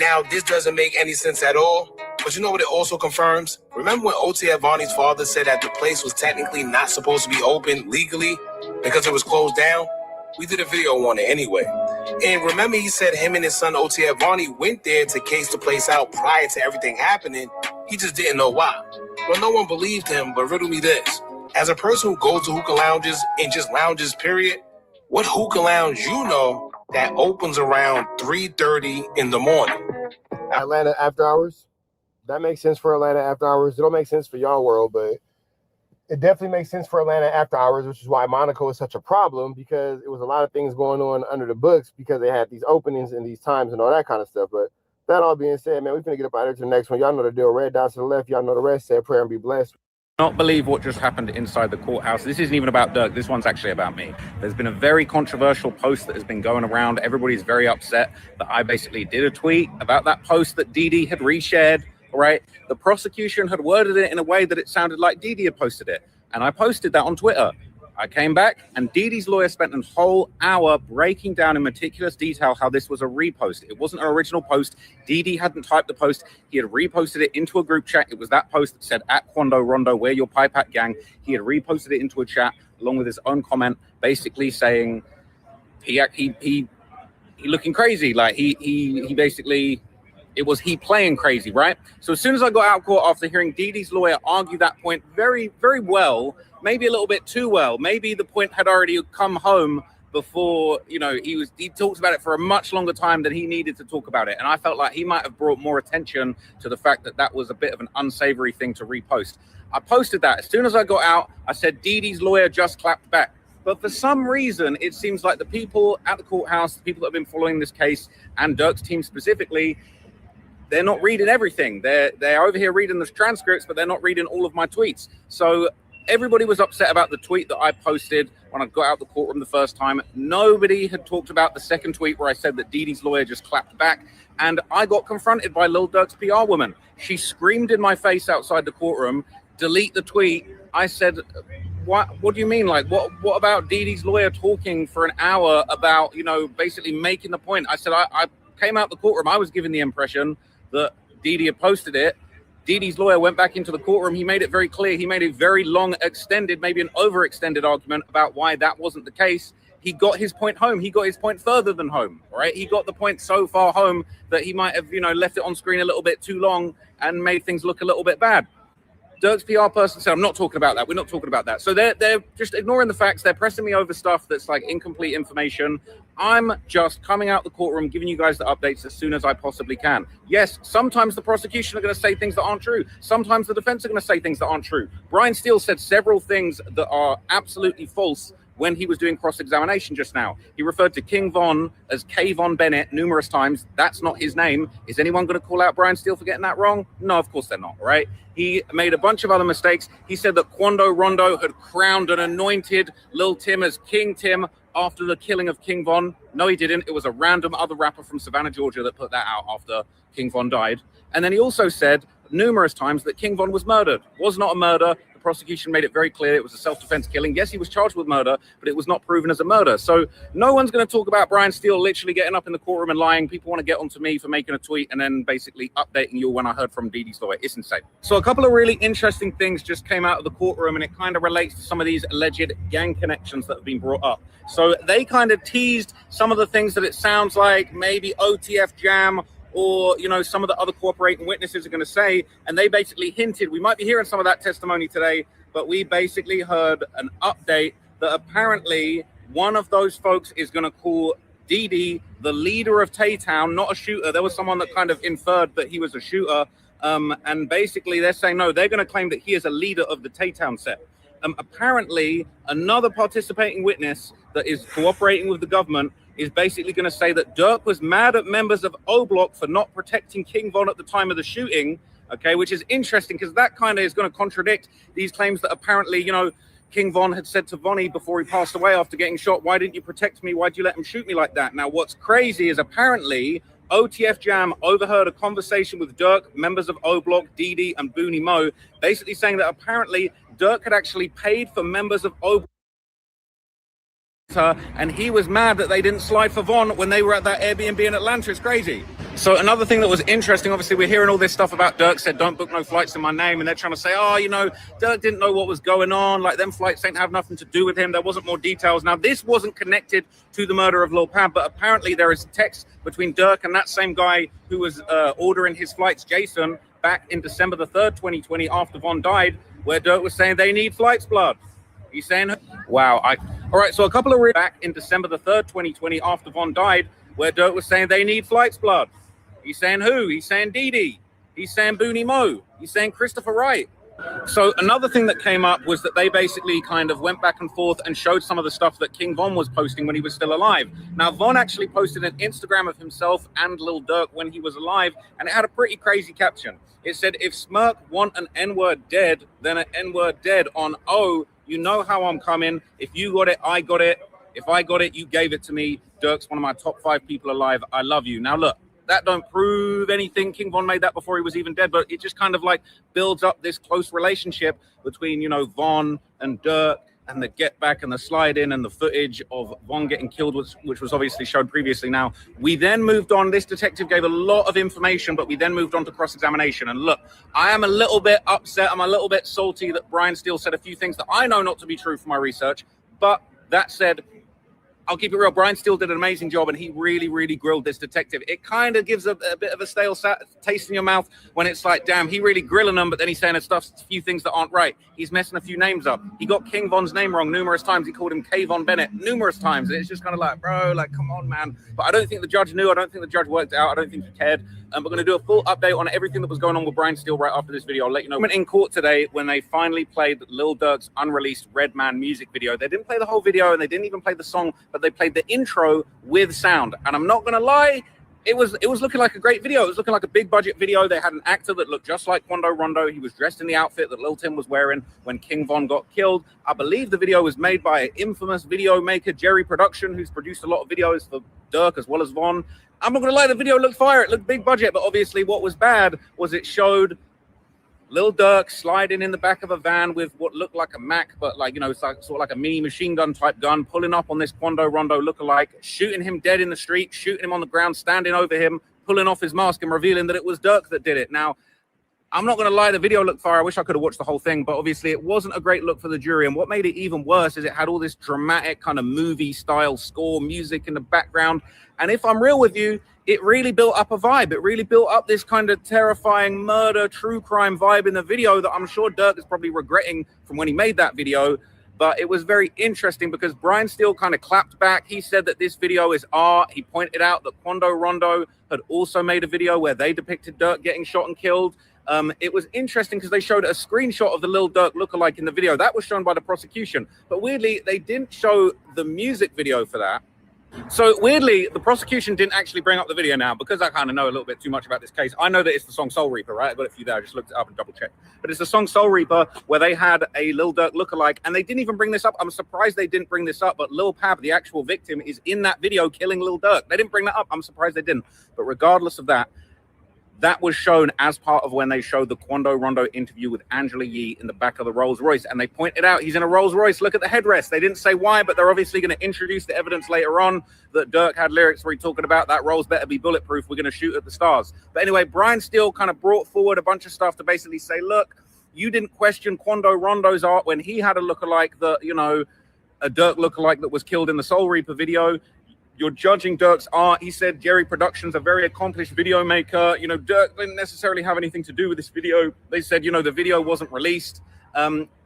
Now, this doesn't make any sense at all, but you know what it also confirms? Remember when O.T. Avani's father said that the place was technically not supposed to be open legally because it was closed down? We did a video on it anyway. And remember he said him and his son O.T. Avani went there to case the place out prior to everything happening. He just didn't know why. Well, no one believed him, but riddle me this. As a person who goes to hookah lounges and just lounges, period, what hookah lounge you know that opens around 3:30 in the morning? Atlanta after hours. That makes sense for Atlanta after hours. It don't make sense for y'all world, but it definitely makes sense for Atlanta after hours, which is why Monaco is such a problem, because it was a lot of things going on under the books because they had these openings and these times and all that kind of stuff. But that all being said, man, we're going to get up out of here to the next one. Y'all know the deal. Red dots to the left. Y'all know the rest. Say a prayer and be blessed. Not believe what just happened inside the courthouse. This isn't even about Dirk. This one's actually about me. There's been a very controversial post that has been going around. Everybody's very upset that I basically did a tweet about that post that Didi had reshared, right? The prosecution had worded it in a way that it sounded like Didi had posted it. And I posted that on Twitter. I came back and Didi's lawyer spent a whole hour breaking down in meticulous detail how this was a repost. It wasn't an original post. Didi hadn't typed the post. He had reposted it into a group chat. It was that post that said, @Quando Rondo, we're your pipe hat gang. He had reposted it into a chat along with his own comment, basically saying he looking crazy. Like he basically, it was he playing crazy, right? So as soon as I got out of court after hearing Didi's lawyer argue that point very, very well, maybe a little bit too well, maybe the point had already come home before, you know, he talked about it for a much longer time than he needed to talk about it. And I felt like he might have brought more attention to the fact that that was a bit of an unsavory thing to repost. I posted that. As soon as I got out, I said, Didi's lawyer just clapped back. But for some reason, it seems like the people at the courthouse, the people that have been following this case, and Dirk's team specifically, they're not reading everything. They're over here reading the transcripts, but they're not reading all of my tweets. So everybody was upset about the tweet that I posted when I got out the courtroom the first time. Nobody had talked about the second tweet where I said that Didi's lawyer just clapped back. And I got confronted by Lil Durk's PR woman. She screamed in my face outside the courtroom, delete the tweet. I said, what do you mean? Like, what about Didi's lawyer talking for an hour about, you know, basically making the point? I said, I came out the courtroom. I was given the impression that Didi had posted it. Didi's lawyer went back into the courtroom. He made it very clear. He made a very long, extended, maybe an overextended argument about why that wasn't the case. He got his point home. He got his point further than home, right? He got the point so far home that he might have, you know, left it on screen a little bit too long and made things look a little bit bad. Dirk's PR person said, I'm not talking about that. We're not talking about that. So they're just ignoring the facts. They're pressing me over stuff that's like incomplete information. I'm just coming out the courtroom, giving you guys the updates as soon as I possibly can. Yes, sometimes the prosecution are going to say things that aren't true. Sometimes the defense are going to say things that aren't true. Brian Steele said several things that are absolutely false when he was doing cross-examination just now. He referred to King Von as K. Von Bennett numerous times. That's not his name. Is anyone going to call out Brian Steele for getting that wrong? No, of course they're not, right? He made a bunch of other mistakes. He said that Quando Rondo had crowned and anointed Lil Tim as King Tim after the killing of King Von. No, he didn't. It was a random other rapper from Savannah, Georgia that put that out after King Von died. And then he also said numerous times that King Von was murdered. Was not a murder. The prosecution made it very clear it was a self-defense killing. Yes, he was charged with murder, but it was not proven as a murder. So no one's going to talk about Brian Steele literally getting up in the courtroom and lying. People want to get onto me for making a tweet and then basically updating you when I heard from Didi's lawyer. It's insane. So a couple of really interesting things just came out of the courtroom, and it kind of relates to some of these alleged gang connections that have been brought up. So they kind of teased some of the things that it sounds like maybe OTF Jam or, you know, some of the other cooperating witnesses are going to say, and they basically hinted, we might be hearing some of that testimony today, but we basically heard an update that apparently one of those folks is going to call Didi the leader of Tay-Town, not a shooter. There was someone that kind of inferred that he was a shooter, and basically they're saying, no, they're going to claim that he is a leader of the Tay-Town set. Apparently, another participating witness that is cooperating with the government is basically going to say that Dirk was mad at members of O Block for not protecting King Von at the time of the shooting, Okay, which is interesting because that kind of is going to contradict these claims that apparently, you know, King Von had said to Vonnie before he passed away after getting shot, why didn't you protect me? Why'd you let him shoot me like that? Now, what's crazy is apparently OTF Jam overheard a conversation with Dirk, members of O Block, Dee and Booney Mo, basically saying that apparently Dirk had actually paid for members of O Block, and he was mad that they didn't slide for Von when they were at that Airbnb in Atlanta. It's crazy. So another thing that was interesting, obviously we're hearing all this stuff about Dirk said don't book no flights in my name, and they're trying to say, oh, you know, Dirk didn't know what was going on, like them flights ain't have nothing to do with him, there wasn't more details. Now this wasn't connected to the murder of Lil Pab, but apparently there is text between Dirk and that same guy who was ordering his flights, Jason, back in December the 3rd, 2020, after Von died, where Dirk was saying they need flights, blood. He's saying, wow. All right, so a couple of back in December the 3rd, 2020, after Von died, where Dirk was saying they need flights, blood. He's saying who? He's saying Dee. He's saying Booney Mo. He's saying Christopher Wright. So another thing that came up was that they basically kind of went back and forth and showed some of the stuff that King Von was posting when he was still alive. Now, Von actually posted an Instagram of himself and Lil Durk when he was alive, and it had a pretty crazy caption. It said, if Smirk want an N-word dead, then an N-word dead on O. You know how I'm coming. If you got it, I got it. If I got it, you gave it to me. Dirk's one of my top 5 people alive. I love you. Now, look. That don't prove anything. King Von made that before he was even dead, but it just kind of like builds up this close relationship between, you know, Von and Dirk, and the get back and the slide in and the footage of Von getting killed, which was obviously shown previously. Now, we then moved on. This detective gave a lot of information, but we then moved on to cross-examination. And look, I am a little bit upset. I'm a little bit salty that Brian Steele said a few things that I know not to be true from my research. But that said, I'll keep it real. Brian Steele did an amazing job, and he really, really grilled this detective. It kind of gives a bit of a stale taste in your mouth when it's like, damn, he really grilling them, but then he's saying a few things that aren't right. He's messing a few names up. He got King Von's name wrong numerous times. He called him K. Von Bennett numerous times. It's just kind of like, bro, like, come on, man. But I don't think the judge knew. I don't think the judge worked out. I don't think he cared. We're going to do a full update on everything that was going on with Brian Steele right after this video. I'll let you know. In court today, when they finally played Lil Durk's unreleased Redman music video, they didn't play the whole video and they didn't even play the song, but they played the intro with sound. And I'm not going to lie, it was looking like a great video. It was looking like a big budget video. They had an actor that looked just like Quando Rondo. He was dressed in the outfit that Lil Tim was wearing when King Von got killed. I believe the video was made by an infamous video maker, Jerry Production, who's produced a lot of videos for Dirk as well as Von. I'm not going to lie, the video looked fire. It looked big budget, but obviously what was bad was it showed Lil Durk sliding in the back of a van with what looked like a Mac, but like, you know, it's like, sort of like a mini machine gun type gun, pulling up on this Quando Rondo lookalike, shooting him dead in the street, shooting him on the ground, standing over him, pulling off his mask and revealing that it was Dirk that did it. Now, I'm not going to lie, the video looked fire. I wish I could have watched the whole thing, but obviously it wasn't a great look for the jury. And what made it even worse is it had all this dramatic kind of movie style score music in the background. And if I'm real with you, it really built up a vibe. It really built up this kind of terrifying murder, true crime vibe in the video that I'm sure Dirk is probably regretting from when he made that video. But it was very interesting because Brian Steele kind of clapped back. He said that this video is art. He pointed out that Quando Rondo had also made a video where they depicted Dirk getting shot and killed. It was interesting because they showed a screenshot of the Lil Durk lookalike in the video. That was shown by the prosecution. But weirdly, they didn't show the music video for that. So weirdly, the prosecution didn't actually bring up the video now because I kind of know a little bit too much about this case. I know that it's the song Soul Reaper, right? I got a few there. I just looked it up and double checked. But it's the song Soul Reaper where they had a Lil Durk lookalike and they didn't even bring this up. I'm surprised they didn't bring this up, but Lil Pab, the actual victim, is in that video killing Lil Durk. They didn't bring that up. I'm surprised they didn't. But regardless of that, that was shown as part of when they showed the Quando Rondo interview with Angela Yee in the back of the Rolls Royce. And they pointed out he's in a Rolls Royce. Look at the headrest. They didn't say why, but they're obviously going to introduce the evidence later on that Dirk had lyrics where he's talking about that Rolls better be bulletproof. We're going to shoot at the stars. But anyway, Brian Steele kind of brought forward a bunch of stuff to basically say, look, you didn't question Quando Rondo's art when he had a lookalike that, you know, a Dirk lookalike that was killed in the Soul Reaper video. You're judging Dirk's art. He said Jerry Productions, a very accomplished video maker. You know, Dirk didn't necessarily have anything to do with this video. They said, you know, the video wasn't released.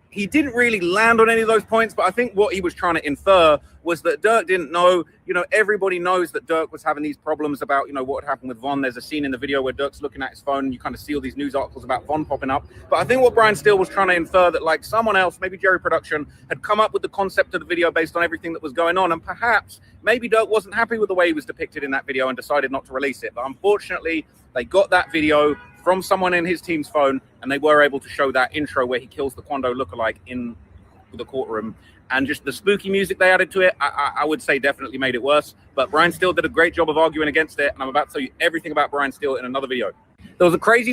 He didn't really land on any of those points, but I think what he was trying to infer was that Dirk didn't know. You know, everybody knows that Dirk was having these problems about, you know, what had happened with Von. There's a scene in the video where Dirk's looking at his phone and you kind of see all these news articles about Von popping up. But I think what Brian Steele was trying to infer that, like, someone else, maybe Jerry Production, had come up with the concept of the video based on everything that was going on. And perhaps maybe Dirk wasn't happy with the way he was depicted in that video and decided not to release it. But unfortunately, they got that video from someone in his team's phone, and they were able to show that intro where he kills the Quando lookalike in the courtroom. And just the spooky music they added to it, I would say definitely made it worse. But Brian Steele did a great job of arguing against it, and I'm about to tell you everything about Brian Steele in another video. There was a crazy...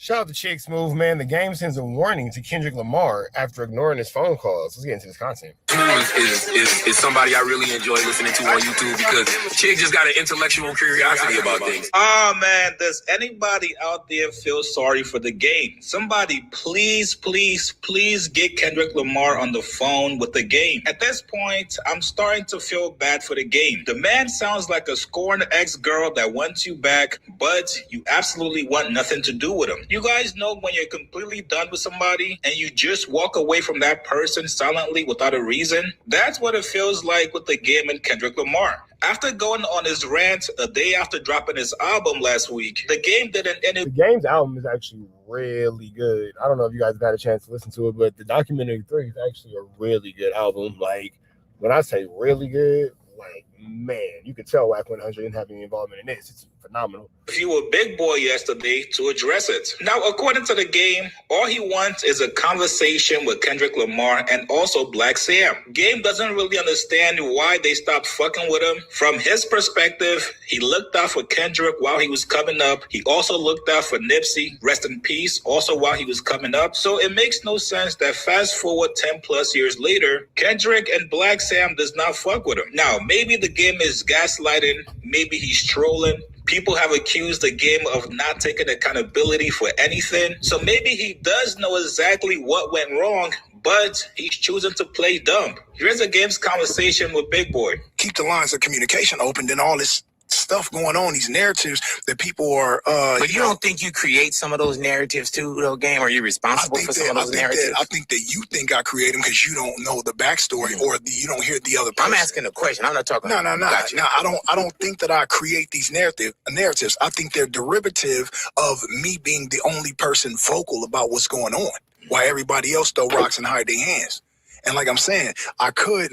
Shout out to Chick Smooth, man. The game sends a warning to Kendrick Lamar after ignoring his phone calls. Let's get into this content. Is somebody I really enjoy listening to on YouTube because Chick just got an intellectual curiosity about things. Oh man, does anybody out there feel sorry for the game? Somebody please get Kendrick Lamar on the phone with the game. At this point, I'm starting to feel bad for the game. The man sounds like a scorned ex-girl that wants you back, but you absolutely want nothing to do with him. You guys know when you're completely done with somebody and you just walk away from that person silently without a reason? That's what it feels like with the game and Kendrick Lamar. After going on his rant a day after dropping his album last week, the game didn't end. The game's album is actually really good. I don't know if you guys got a chance to listen to it, but the Documentary 3 is actually a really good album. Like, when I say really good, like, man, you could tell Wack 100 didn't have any involvement in this. It's phenomenal. You were big boy yesterday to address it. Now, according to the game, all he wants is a conversation with Kendrick Lamar and also Black Sam. Game doesn't really understand why they stopped fucking with him. From his perspective, he looked out for Kendrick while he was coming up. He also looked out for Nipsey, rest in peace, also while he was coming up. So it makes no sense that fast forward 10 plus years later, Kendrick and Black Sam does not fuck with him. Now, maybe the game is gaslighting, maybe he's trolling. People have accused the game of not taking accountability for anything. So maybe he does know exactly what went wrong, but he's choosing to play dumb. Here's the game's conversation with Big Boy. Keep the lines of communication open, then all this stuff going on, these narratives that people are but you don't think you create some of those narratives too, though, game? Are you responsible for some of those narratives? I think that you think I create them because you don't know the backstory or you don't hear the other person. I'm asking a question. I'm not talking. No. I don't think that I create these narratives. I think they're derivative of me being the only person vocal about what's going on, while everybody else throw rocks and hide their hands. And like I'm saying, I could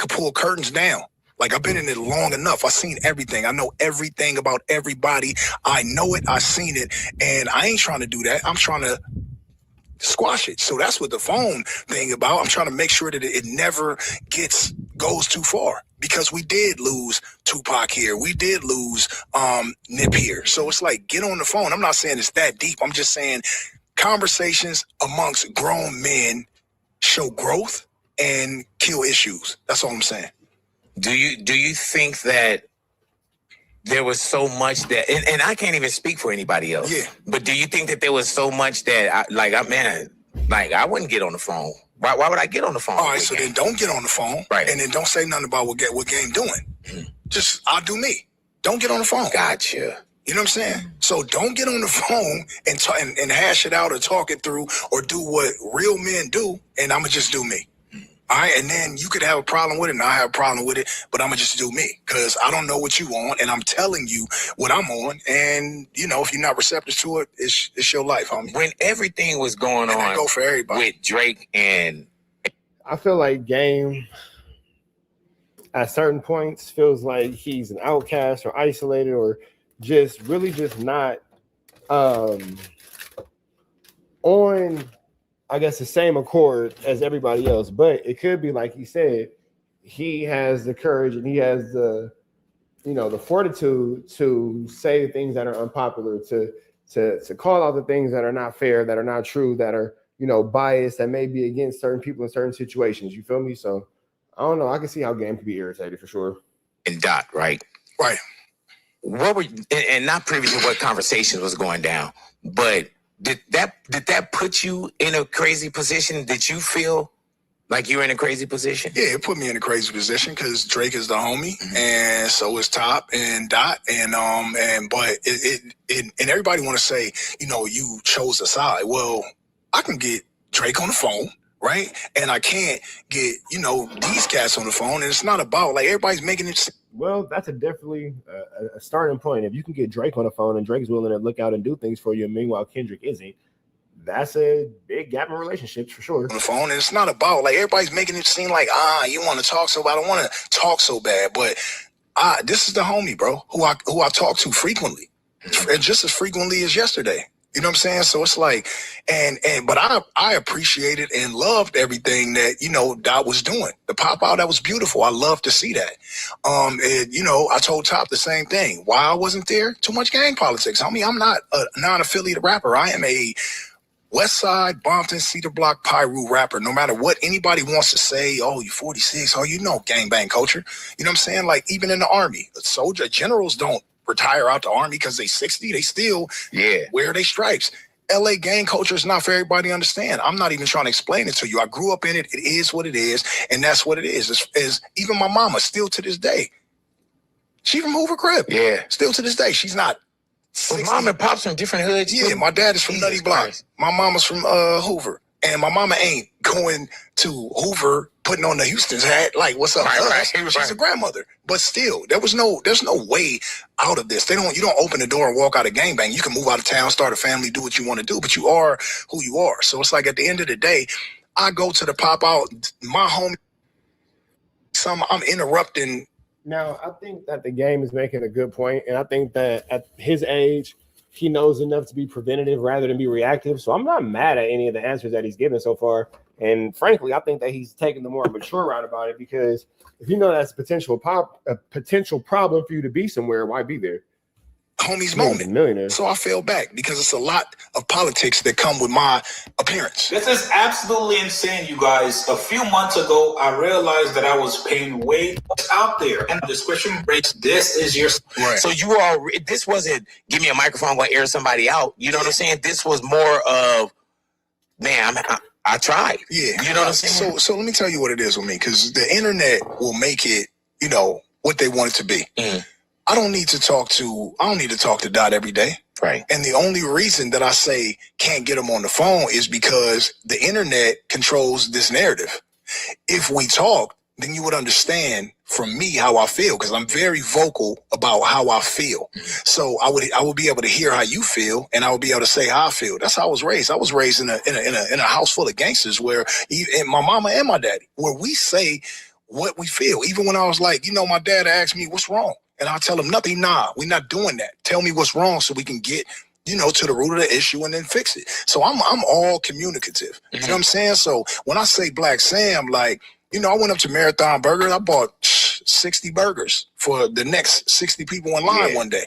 pull curtains down. Like, I've been in it long enough. I've seen everything. I know everything about everybody. I know it. I've seen it. And I ain't trying to do that. I'm trying to squash it. So that's what the phone thing about. I'm trying to make sure that it never goes too far. Because we did lose Tupac here. We did lose Nip here. So it's like, get on the phone. I'm not saying it's that deep. I'm just saying conversations amongst grown men show growth and kill issues. That's all I'm saying. Do you think that there was so much that, and I can't even speak for anybody else. Yeah. But do you think that there was so much that I wouldn't get on the phone? Why would I get on the phone? All right, so then don't get on the phone, right? And then don't say nothing about what game doing. Mm-hmm. Just I'll do me. Don't get on the phone. Gotcha. You know what I'm saying? So don't get on the phone and hash it out or talk it through or do what real men do, and I'ma just do me. All right, and then you could have a problem with it, and I have a problem with it, but I'm going to just do me, because I don't know what you want, and I'm telling you what I'm on, and, you know, if you're not receptive to it, it's your life, homie. When everything was going on I go for everybody. with Drake and... I feel like Game, at certain points, feels like he's an outcast or isolated or just really just not on... I guess the same accord as everybody else, but it could be like he said, he has the courage and he has the, the fortitude to say things that are unpopular, to call out the things that are not fair, that are not true, that are, biased, that may be against certain people in certain situations. You feel me? So I don't know. I can see how Game could be irritated for sure. And Dot, right? Right. What were and not privy to what conversations was going down, but did that put you in a crazy position? Did you feel like you were in a crazy position? Yeah, it put me in a crazy position because Drake is the homie, mm-hmm. and so is Top and Dot, but and everybody want to say, you chose a side. Well, I can get Drake on the phone, right? And I can't get these cats on the phone, and it's not about like everybody's making it. Well, that's definitely a starting point. If you can get Drake on the phone and Drake's willing to look out and do things for you, and meanwhile Kendrick isn't, that's a big gap in relationships for sure. On the phone, and it's not about like everybody's making it seem like you want to talk so bad. I don't want to talk so bad, but this is the homie, bro, who I talk to frequently. and just as frequently as yesterday. You know what I'm saying? So it's like, but I appreciated and loved everything that, you know, Dot was doing. The pop out, that was beautiful. I love to see that. And, you know, I told Top the same thing. Why I wasn't there? Too much gang politics. I mean, I'm not a non-affiliated rapper. I am a West Side, Bompton, Cedar Block, Pyru rapper. No matter what anybody wants to say, oh, you 46, oh, you know, gangbang culture. You know what I'm saying? Like, even in the Army, generals don't retire out the Army because they 60. They still wear their stripes. LA gang culture is not for everybody to understand. I'm not even trying to explain it to you. I grew up in it. It is what it is, and that's what it is. It's even my mama, still to this day. She from Hoover Crib. Yeah. Still to this day. She's not. Well, mom and pops from different hoods. Yeah, my dad is from Nutty Block. My mama's from Hoover. And my mama ain't going to Hoover putting on the Houston's hat like, what's up? She's a grandmother. But still, there's no way out of this. You don't open the door and walk out of gangbang. You can move out of town, start a family, do what you want to do, but you are who you are. So it's like at the end of the day, I go to the pop out, my homie, I'm interrupting. Now, I think that the game is making a good point, and I think that at his age, he knows enough to be preventative rather than be reactive. So I'm not mad at any of the answers that he's given so far. And frankly, I think that he's taken the more mature route about it, because if you know that's a potential problem for you to be somewhere, why be there? Homie's moment. So I fell back because it's a lot of politics that come with my appearance. This is absolutely insane, you guys. A few months ago, I realized that I was paying way out there. And the description breaks, this is your... Right. So this wasn't, give me a microphone, I'm going to air somebody out. You know what I'm saying? This was more of, man, I tried. Yeah. You know what I'm saying? So let me tell you what it is with me, because the internet will make it, you know, what they want it to be. I don't need to talk to Dot every day. Right. And the only reason that I say can't get him on the phone is because the internet controls this narrative. If we talk, then you would understand from me how I feel, because I'm very vocal about how I feel. So I would be able to hear how you feel, and I would be able to say how I feel. That's how I was raised. I was raised in a house full of gangsters where my mama and my daddy, where we say what we feel. Even when I was like, you know, my dad asked me what's wrong, and I'll tell him nothing. Nah, we're not doing that. Tell me what's wrong so we can get, you know, to the root of the issue and then fix it. So I'm all communicative. You know what I'm saying? So when I say Black Sam, like, you know, I went up to Marathon Burgers. I bought 60 burgers for the next 60 people in line one day.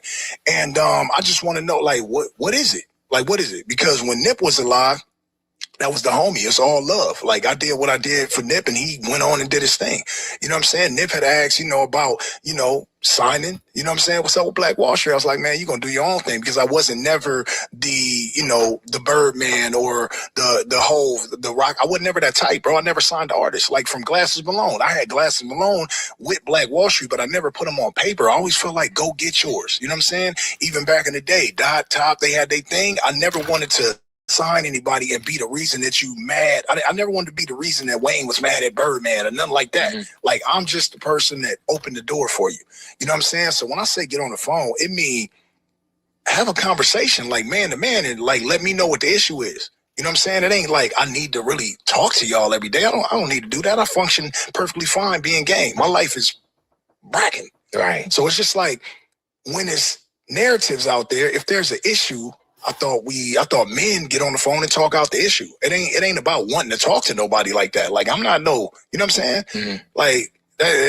And I just want to know, like, what is it? Like, what is it? Because when Nip was alive, that was the homie. It's all love. Like, I did what I did for Nip, and he went on and did his thing. You know what I'm saying? Nip had asked, you know, about, you know, signing. You know what I'm saying? What's up with Black Wall Street? I was like, man, you're going to do your own thing, because I wasn't never the, you know, the Birdman or the Rock. I wasn't never that type, bro. I never signed artists. Like, from Glasses Malone. I had Glasses Malone with Black Wall Street, but I never put them on paper. I always felt like, go get yours. You know what I'm saying? Even back in the day, Dot, Top, they had their thing. I never wanted to sign anybody and be the reason that you mad. I never wanted to be the reason that Wayne was mad at Birdman or nothing like that. Like, I'm just the person that opened the door for you. You know what I'm saying? So when I say get on the phone, it means have a conversation, like man to man, and like let me know what the issue is. You know what I'm saying? It ain't like I need to really talk to y'all every day. I don't need to do that. I function perfectly fine being gang. My life is bracking. Right. So it's just like when there's narratives out there, if there's an issue, I thought men get on the phone and talk out the issue. It ain't about wanting to talk to nobody like that. Like, I'm not you know what I'm saying? Like,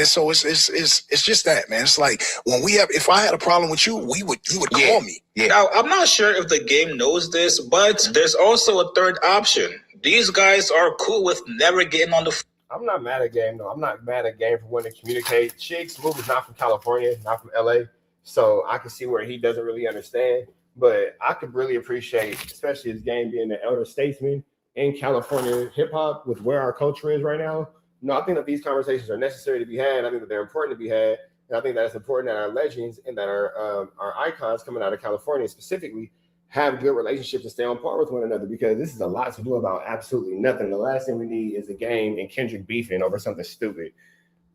so it's just that, man. It's like when if I had a problem with you, you would call me. Now, I'm not sure if the game knows this, but there's also a third option. These guys are cool with never getting on the phone. I'm not mad at Game, though. I'm not mad at Game for wanting to communicate. Chicks Move is not from California, not from LA, so I can see where he doesn't really understand. But I could really appreciate, especially his Game being the elder statesman in California hip hop with where our culture is right now. No, I think that these conversations are necessary to be had. I think that they're important to be had. And I think that it's important that our legends and that our icons coming out of California specifically have good relationships and stay on par with one another, because this is a lot to do about absolutely nothing. The last thing we need is a Game and Kendrick beefing over something stupid.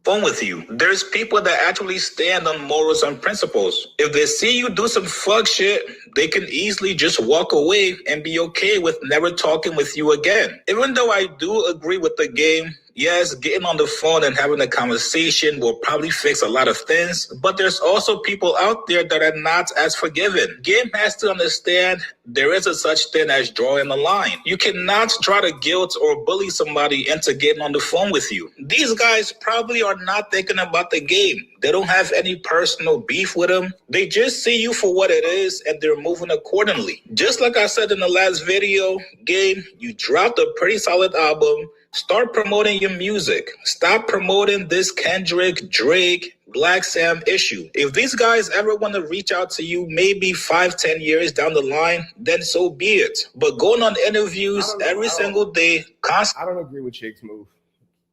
Phone with you. There's people that actually stand on morals and principles. If they see you do some fuck shit, they can easily just walk away and be okay with never talking with you again. Even though I do agree with the Game, Yes, getting on the phone and having a conversation will probably fix a lot of things, but there's also people out there that are not as forgiving. Game has to understand there is a such thing as drawing a line. You cannot try to guilt or bully somebody into getting on the phone with you. These guys probably are not thinking about the game. They don't have any personal beef with them. They just see you for what it is and they're moving accordingly. Just like I said in the last video, Game, you dropped a pretty solid album. Start promoting your music. Stop promoting this Kendrick, Drake, Black Sam issue. If these guys ever want to reach out to you, maybe 5-10 years down the line, then so be it. But going on interviews every single day, I don't agree with Chick's move.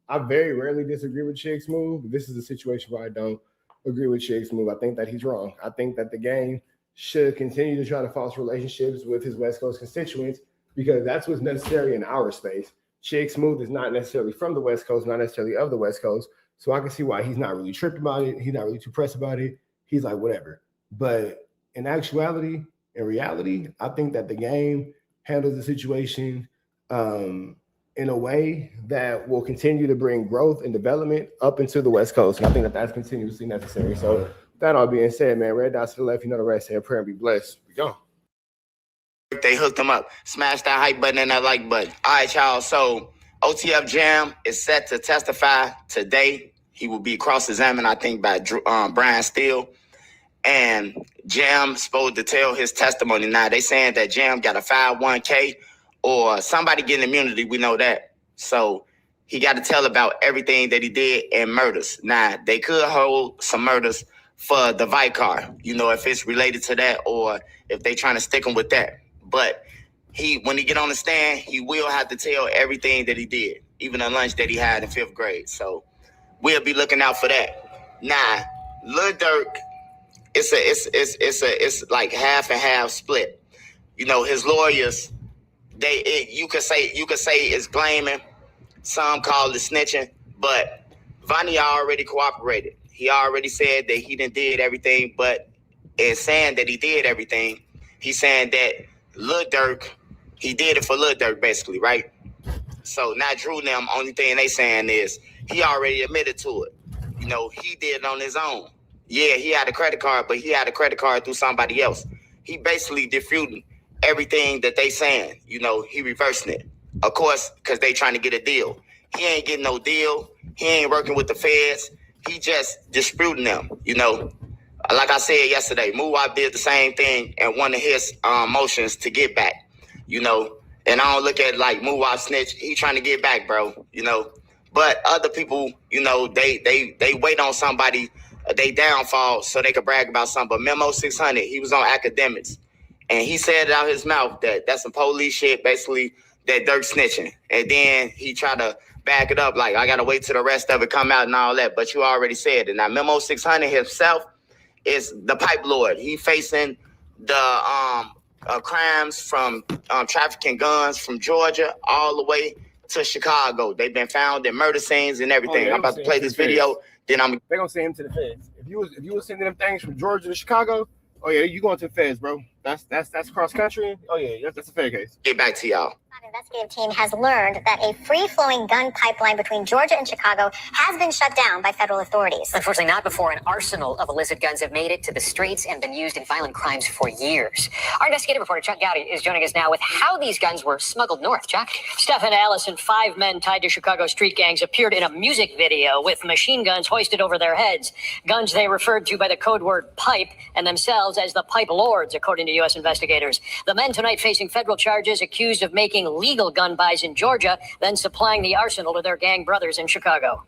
I very rarely disagree with Chick's move. This is a situation where I don't agree with Chick's move. I think that he's wrong. I think that the game should continue to try to foster relationships with his West Coast constituents because that's what's necessary in our space. Chick Smooth is not necessarily from the West Coast, not necessarily of the West Coast. So I can see why he's not really tripped about it. He's not really too pressed about it. He's like, whatever. But in actuality, in reality, I think that the game handles the situation in a way that will continue to bring growth and development up into the West Coast. And I think that that's continuously necessary. So that all being said, man, red dots to the left, you know the rest. Say a prayer and be blessed. We go. They hooked them up. Smash that hype button and that like button. All right, y'all. So OTF Jam is set to testify today. He will be cross-examined, I think, by Brian Steele. And Jam supposed to tell his testimony. Now, they saying that Jam got a 501k or somebody getting immunity. We know that. So he got to tell about everything that he did and murders. Now, they could hold some murders for the Vicar, you know, if it's related to that or if they trying to stick him with that. But when he get on the stand, he will have to tell everything that he did, even the lunch that he had in 5th grade. So we'll be looking out for that. Now, Lil Durk, it's like half and half split. You know, his lawyers, you could say it's blaming. Some call it snitching, but Vonnie already cooperated. He already said that he did everything, but in saying that he did everything, he's saying that Lil Durk, he did it for Lil Durk, basically, right? So now Drew and them, only thing they saying is he already admitted to it. You know, he did it on his own. Yeah, he had a credit card, but he had a credit card through somebody else. He basically disputing everything that they saying. You know, he reversing it. Of course, because they trying to get a deal. He ain't getting no deal. He ain't working with the feds. He just disputing them, you know. Like I said yesterday, Muwab did the same thing and one of his motions to get back, you know. And I don't look at it like Muwab snitch. He trying to get back, bro, you know. But other people, you know, they wait on somebody, they downfall so they could brag about something. But Memo 600, he was on academics. And he said it out his mouth that that's some police shit, basically, that Dirk snitching. And then he tried to back it up like, I got to wait till the rest of it come out and all that. But you already said it. Now, Memo 600 himself is the pipe lord. He facing the crimes from trafficking guns from Georgia all the way to Chicago. They've been found in murder scenes and everything. I'm about to play this video. Then they're gonna send him to the feds. If you was sending them things from Georgia to Chicago, oh yeah, you going to the feds, bro. That's cross country. Oh yeah, that's a fair case. Get back to y'all. An investigative team has learned that a free-flowing gun pipeline between Georgia and Chicago has been shut down by federal authorities. Unfortunately, not before an arsenal of illicit guns have made it to the streets and been used in violent crimes for years. Our investigative reporter, Chuck Gowdy, is joining us now with how these guns were smuggled north. Chuck? Stephen Allison, 5 men tied to Chicago street gangs, appeared in a music video with machine guns hoisted over their heads. Guns they referred to by the code word pipe and themselves as the pipe lords, according to U.S. investigators. The men tonight facing federal charges accused of making legal gun buys in Georgia, then supplying the arsenal to their gang brothers in Chicago.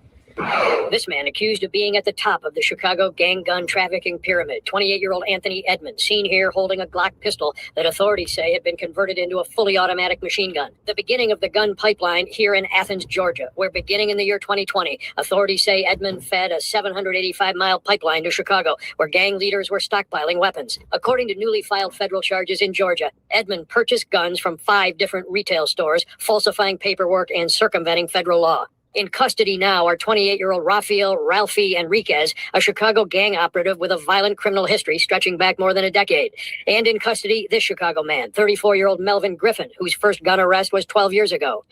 This man accused of being at the top of the Chicago gang gun trafficking pyramid, 28-year-old Anthony Edmonds, seen here holding a Glock pistol that authorities say had been converted into a fully automatic machine gun. The beginning of the gun pipeline here in Athens, Georgia, where beginning in the year 2020, authorities say Edmond fed a 785-mile pipeline to Chicago, where gang leaders were stockpiling weapons. According to newly filed federal charges in Georgia, Edmond purchased guns from 5 different retail stores, falsifying paperwork and circumventing federal law. In custody now are 28-year-old Rafael Ralphie Enriquez, a Chicago gang operative with a violent criminal history stretching back more than a decade. And in custody, this Chicago man, 34-year-old Melvin Griffin, whose first gun arrest was 12 years ago.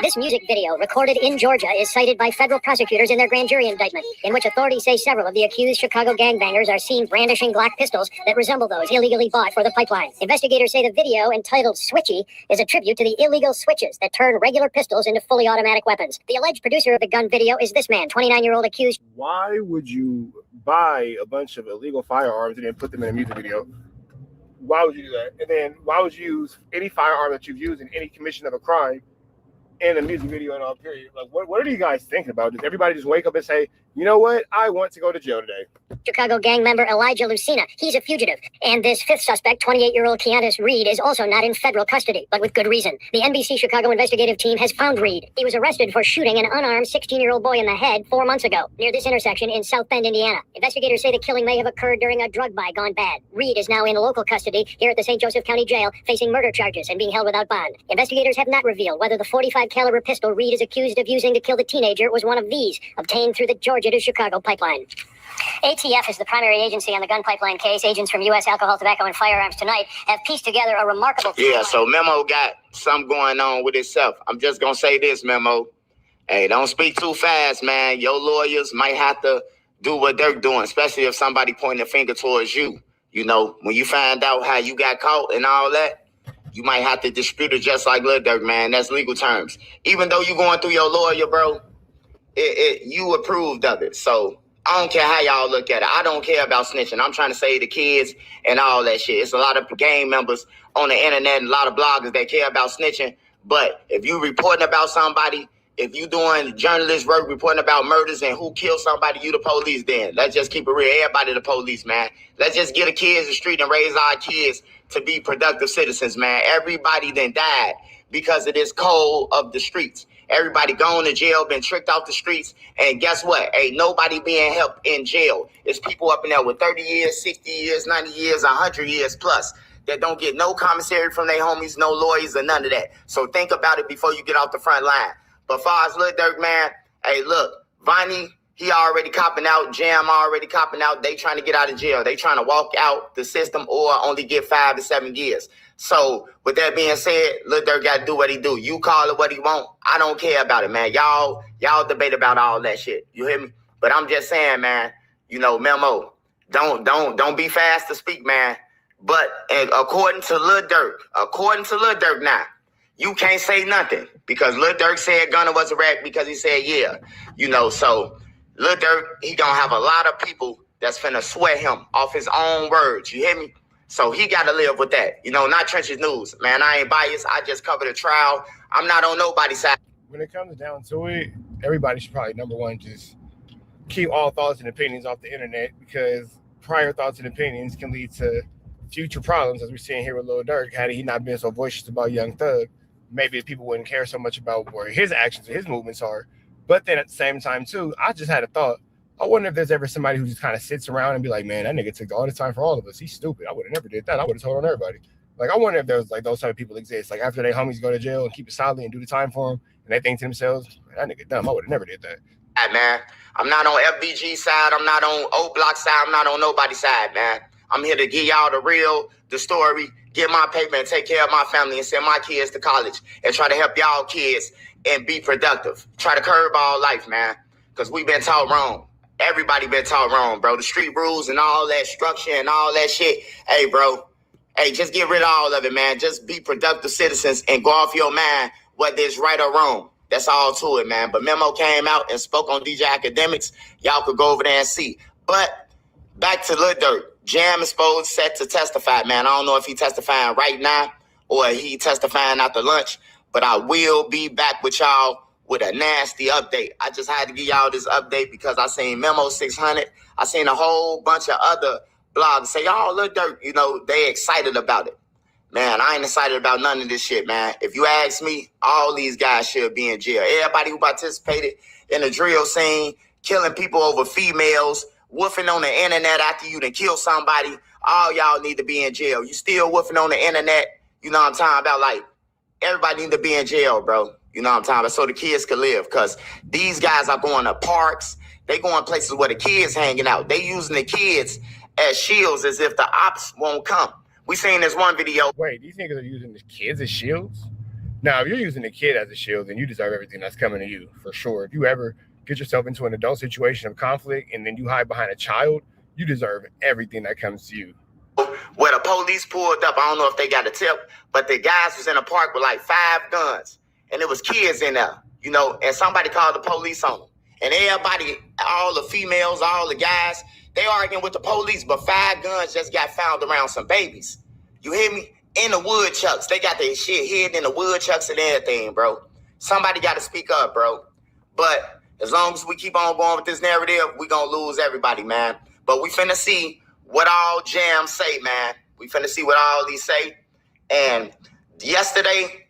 This music video, recorded in Georgia, is cited by federal prosecutors in their grand jury indictment, in which authorities say several of the accused Chicago gangbangers are seen brandishing Glock pistols that resemble those illegally bought for the pipeline. Investigators say the video, entitled Switchy, is a tribute to the illegal switches that turn regular pistols into fully automatic weapons. The alleged producer of the gun video is this man, 29-year-old accused. Why would you buy a bunch of illegal firearms and then put them in a music video? Why would you do that? And then why would you use any firearm that you've used in any commission of a crime in a music video and all period? Like, what are you guys thinking about? Does everybody just wake up and say, you know what, I want to go to jail today? Chicago gang member Elijah Lucina. He's a fugitive. And this fifth suspect, 28-year-old Keanis Reed, is also not in federal custody, but with good reason. The NBC Chicago investigative team has found Reed. He was arrested for shooting an unarmed 16-year-old boy in the head 4 months ago, near this intersection in South Bend, Indiana. Investigators say the killing may have occurred during a drug buy gone bad. Reed is now in local custody here at the St. Joseph County Jail, facing murder charges and being held without bond. Investigators have not revealed whether the .45 caliber pistol Reed is accused of using to kill the teenager was one of these, obtained through the Georgia to Chicago pipeline. ATF is the primary agency on the gun pipeline case. Agents from U.S. Alcohol, Tobacco, and Firearms tonight have pieced together a remarkable... Yeah, so Memo got something going on with itself. I'm just going to say this, Memo. Hey, don't speak too fast, man. Your lawyers might have to do what they're doing, especially if somebody pointing a finger towards you. You know, when you find out how you got caught and all that, you might have to dispute it just like Lil Durk, man. That's legal terms. Even though you're going through your lawyer, bro, you approved of it. So I don't care how y'all look at it. I don't care about snitching. I'm trying to save the kids and all that shit. It's a lot of gang members on the internet and a lot of bloggers that care about snitching. But if you reporting about somebody, if you doing journalist work, reporting about murders and who killed somebody, you the police then. Let's just keep it real. Everybody the police, man. Let's just get the kids in the street and raise our kids to be productive citizens, man. Everybody then died because of this code of the streets. Everybody going to jail, been tricked off the streets. And guess what? Ain't nobody being helped in jail. It's people up in there with 30 years, 60 years, 90 years, 100 years plus that don't get no commissary from their homies, no lawyers or none of that. So think about it before you get off the front line. But far as Lil Durk, man, hey, look, Vonnie, he already copping out. Jam already copping out. They trying to get out of jail. They trying to walk out the system or only get 5 to 7 years. So with that being said, Lil Durk got to do what he do. You call it what he want. I don't care about it, man. Y'all debate about all that shit. You hear me? But I'm just saying, man, you know, Memo, don't be fast to speak, man. But according to Lil Durk now, you can't say nothing because Lil Durk said Gunna was a rat because he said, yeah, you know, so Lil Durk, he gonna have a lot of people that's finna swear him off his own words. You hear me? So he got to live with that. You know, not Trenches News. Man, I ain't biased. I just covered a trial. I'm not on nobody's side. When it comes down to it, everybody should probably, number one, just keep all thoughts and opinions off the internet because prior thoughts and opinions can lead to future problems, as we're seeing here with Lil Durk. Had he not been so voicious about Young Thug, maybe people wouldn't care so much about where his actions and his movements are. But then at the same time, too, I just had a thought. I wonder if there's ever somebody who just kind of sits around and be like, man, that nigga took all the time for all of us. He's stupid. I would have never did that. I would have told on everybody. Like, I wonder if there's like those type of people exist. Like after their homies go to jail and keep it solid and do the time for them, and they think to themselves, man, that nigga dumb. I would have never did that. Hey, man, I'm not on FBG side. I'm not on O Block side. I'm not on nobody's side, man. I'm here to give y'all the story, get my paper and take care of my family and send my kids to college and try to help y'all kids and be productive. Try to curb all life, man, because we been taught wrong. Everybody been taught wrong, bro. The street rules and all that structure and all that shit. Hey, bro. Hey, just get rid of all of it, man. Just be productive citizens and go off your mind whether it's right or wrong. That's all to it, man. But Memo came out and spoke on DJ Academics. Y'all could go over there and see. But back to Lil Durk. Jam is supposed set to testify, man. I don't know if he testifying right now or he testifying after lunch. But I will be back with y'all with a nasty update. I just had to give y'all this update because I seen Memo 600. I seen a whole bunch of other blogs say, oh, Lil Durk, you know, they excited about it. Man, I ain't excited about none of this shit, man. If you ask me, all these guys should be in jail. Everybody who participated in the drill scene, killing people over females, woofing on the internet after you done kill somebody, all y'all need to be in jail. You still woofing on the internet, you know what I'm talking about? Like, everybody need to be in jail, bro. You know what I'm talking about? So the kids could live, because these guys are going to parks. They going places where the kids hanging out. They using the kids as shields as if the ops won't come. We seen this one video. Wait, these niggas are using the kids as shields? Now, if you're using the kid as a shield, then you deserve everything that's coming to you, for sure. If you ever get yourself into an adult situation of conflict and then you hide behind a child, you deserve everything that comes to you. Where the police pulled up, I don't know if they got a tip, but the guys was in a park with like 5 guns, and there was kids in there, you know, and somebody called the police on them. And everybody, all the females, all the guys, they arguing with the police, but 5 guns just got found around some babies. You hear me? In the woodchucks. They got their shit hidden in the woodchucks and everything, bro. Somebody got to speak up, bro. But as long as we keep on going with this narrative, we going to lose everybody, man. But we finna see what all jams say, man. We finna see what all these say. And yesterday,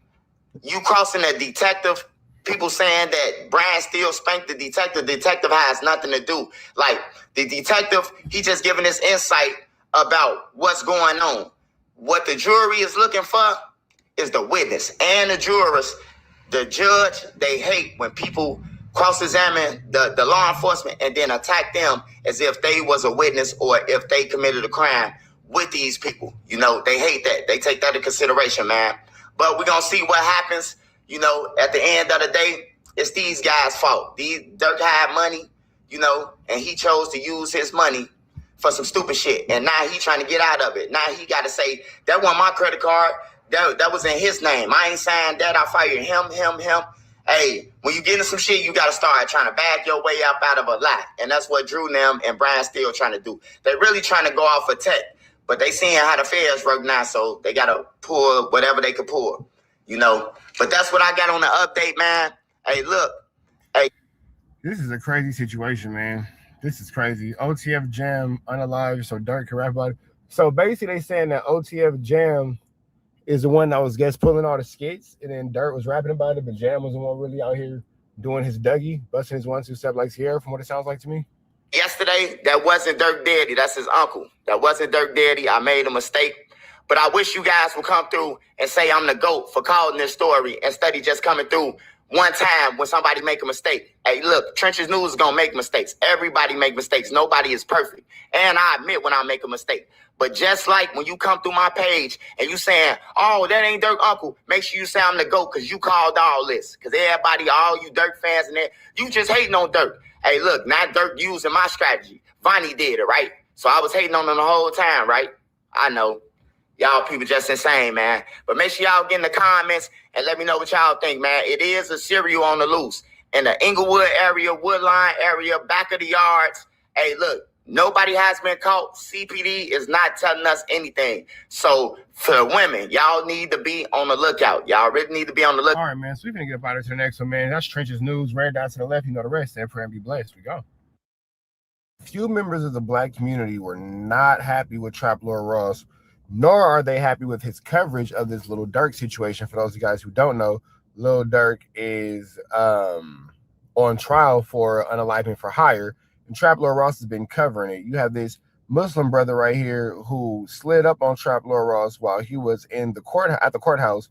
you crossing a detective, people saying that Brian still spanked the detective. The detective has nothing to do. Like, the detective, he just giving this insight about what's going on. What the jury is looking for is the witness and the jurors. The judge, they hate when people cross-examine the law enforcement and then attack them as if they was a witness or if they committed a crime with these people. You know, they hate that. They take that into consideration, man. But we're going to see what happens. You know, at the end of the day, it's these guys' fault. Dirk had money, you know, and he chose to use his money for some stupid shit. And now he trying to get out of it. Now he got to say, that wasn't my credit card. That was in his name. I ain't signed that. I fired him. Hey, when you get into some shit, you got to start trying to back your way up out of a lie. And that's what Drew, them, and Brian still trying to do. They really trying to go off for tech, but they seeing how the feds work now, so they got to pull whatever they could pull, you know. But that's what I got on the update, man. Hey, look. Hey. This is a crazy situation, man. This is crazy. OTF Jam unalive, so Dirk can rap about it. So basically, they saying that OTF Jam is the one that was pulling all the skits, and then Dirk was rapping about it, but Jam was the one really out here doing his Dougie, busting his 1-2 step like Sierra, from what it sounds like to me. Yesterday, that wasn't Dirk Daddy. That's his uncle. That wasn't Dirk Daddy. I made a mistake. But I wish you guys would come through and say I'm the GOAT for calling this story instead of just coming through one time when somebody make a mistake. Hey, look, Trenches News is going to make mistakes. Everybody make mistakes. Nobody is perfect. And I admit when I make a mistake. But just like when you come through my page and you saying, oh, that ain't Dirk uncle, make sure you say I'm the GOAT because you called all this. Because everybody, all you Dirk fans and that, you just hating on Dirk. Hey, look, not Dirk using my strategy. Vonnie did it, right? So I was hating on him the whole time, right? I know. Y'all people just insane, man. But make sure y'all get in the comments and let me know what y'all think, man. It is a serial on the loose. In the Inglewood area, Woodline area, back of the yards. Hey, look, nobody has been caught. CPD is not telling us anything. So for the women, y'all need to be on the lookout. Y'all really need to be on the lookout. All right, man. So we're going to get up out of to the next one, man. That's Trenches News. Red dot to the left. You know the rest. And pray and be blessed. We go. Few members of the Black community were not happy with Trap Lord Ross, nor are they happy with his coverage of this Lil Durk situation. For those of you guys who don't know, Lil Durk is on trial for unaliving for hire, and Trap Lord Ross has been covering it. You have this Muslim brother right here who slid up on Trap Lord Ross while he was in the courthouse,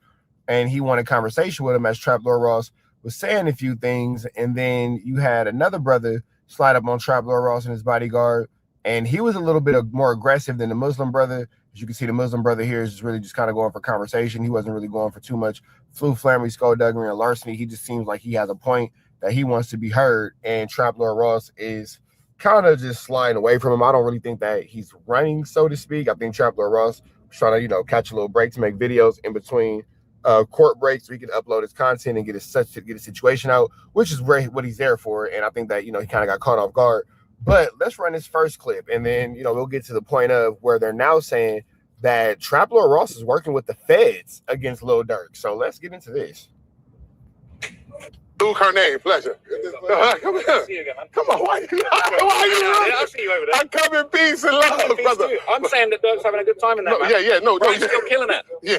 and he wanted conversation with him as Trap Lord Ross was saying a few things. And then you had another brother slide up on Trap Lord Ross and his bodyguard, and he was a little bit more aggressive than the Muslim brother. As you can see, the Muslim brother here is really just kind of going for conversation. He wasn't really going for too much flammery, skullduggery, and larceny. He just seems like he has a point that he wants to be heard, and Trap Lord Ross is kind of just sliding away from him. I don't really think that he's running, so to speak. I think Trap Lord Ross was trying to, catch a little break to make videos in between court breaks so he can upload his content and get his situation out, which is what he's there for. And I think that, he kind of got caught off guard. But let's run this first clip, and then, we'll get to the point of where they're now saying that Trap Lord Ross is working with the feds against Lil Durk. So let's get into this. Luke, her name, pleasure. Come here. Come on, why you I'll see you over there. I come in peace and love, brother. I'm saying that Doug's having a good time in that, man. No. Brian's still killing it. Yeah.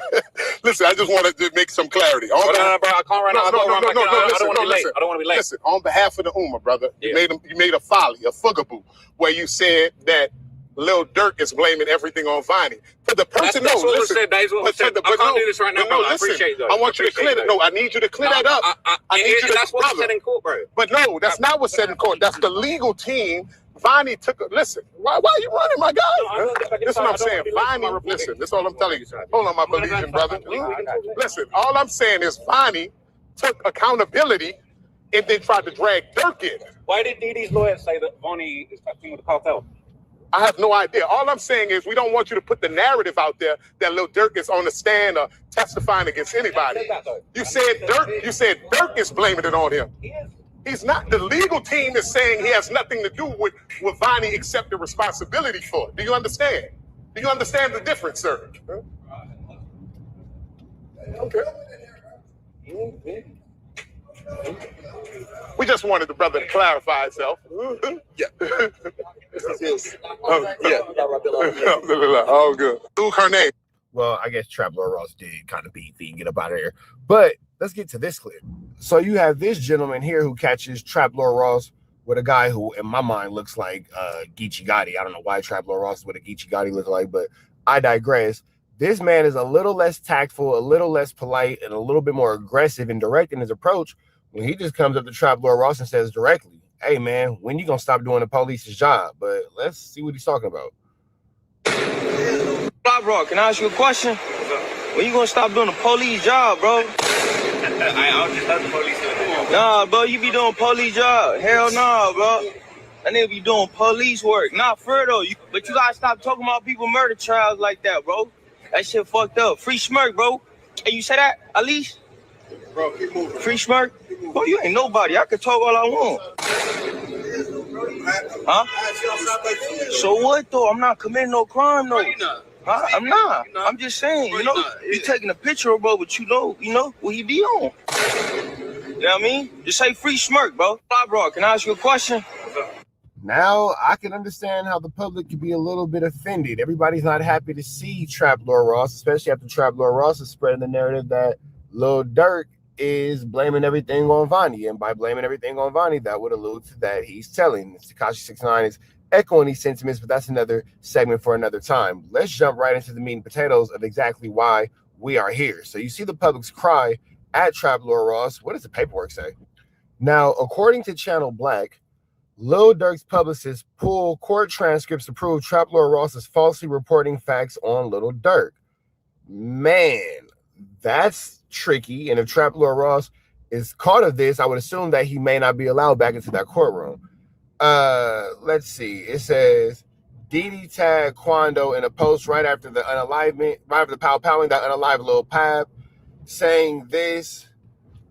Listen, I just wanted to make some clarity. No, bro, I can't run out. I don't want to be late. I don't want to be late. Listen, on behalf of the Ummah, brother, you made a folly, a fugaboo, where you said that Lil Durk is blaming everything on Vonnie. For the person, That's what listen, was said. That is what was said. I can't do this right now, no, bro. I listen, appreciate that. I want you to clear that. No, I need you to clear that up. I need you to, that's what was said in court, bro. But no, that's not what's said in court. That's the legal team. Vonnie took a, listen, why are you running, my guy? This is what I'm saying. Vonnie, listen, this is all I'm telling you. Hold on, my Belizean brother. Listen, all I'm saying is Vonnie took accountability and then tried to drag Durk in. Why did DD's lawyers say that Vonnie is touching with the cartel? I have no idea. All I'm saying is we don't want you to put the narrative out there that Lil Durk is on the stand or testifying against anybody. You said Durk is blaming it on him. He's not. The legal team is saying he has nothing to do with what Vonnie accepted responsibility for. Do you understand? Do you understand the difference, sir? Okay. We just wanted the brother to clarify himself. Yeah. All good. Luke, her name. Well, I guess Trap Lord Ross did kind of beat the and get up out of here. But let's get to this clip. So you have this gentleman here who catches Trap Lord Ross with a guy who, in my mind, looks like Geechee Gotti. I don't know why Trap Lord Ross is what a Geechee Gotti looks like, but I digress. This man is a little less tactful, a little less polite, and a little bit more aggressive and direct in his approach when he just comes up to Trap Lord Ross and says directly, hey, man, when you going to stop doing the police's job? But let's see what he's talking about. Bro, can I ask you a question? When you gonna stop doing the police job, bro? I'll just let the police do it. Nah, bro, you be doing police job. Hell nah, bro. That nigga be doing police work. Not for though. But you gotta stop talking about people murder trials like that, bro. That shit fucked up. Free Smirk, bro. Hey, you say that, at least? Bro, keep moving. Free Smirk? Bro, you ain't nobody. I can talk all I want. Huh? So what though? I'm not committing no crime though. Huh? I'm not. I'm just saying, you know, you taking a picture of bro, but you know what he be on. You know what I mean? Just say Free Smirk, bro. Bro, can I ask you a question? Now I can understand how the public could be a little bit offended. Everybody's not happy to see Trap Lord Ross, especially after Trap Lord Ross is spreading the narrative that Lil Durk is blaming everything on Vonnie. And by blaming everything on Vonnie, that would allude to that he's telling. Tekashi 6ix9ine is echoing these sentiments, but that's another segment for another time. Let's jump right into the meat and potatoes of exactly why we are here. So you see the public's cry at Trap Lord Ross. What does the paperwork say? Now, according to Channel Black, Lil Durk's publicists pull court transcripts to prove Trap Lord Ross is falsely reporting facts on Lil Durk. Man, that's tricky. And if Trap Lord Ross is caught of this, I would assume that he may not be allowed back into that courtroom. Let's see. It says Didi tagged Quando in a post right after the unalivement, right after the powing that unalived Lil Pab, saying this,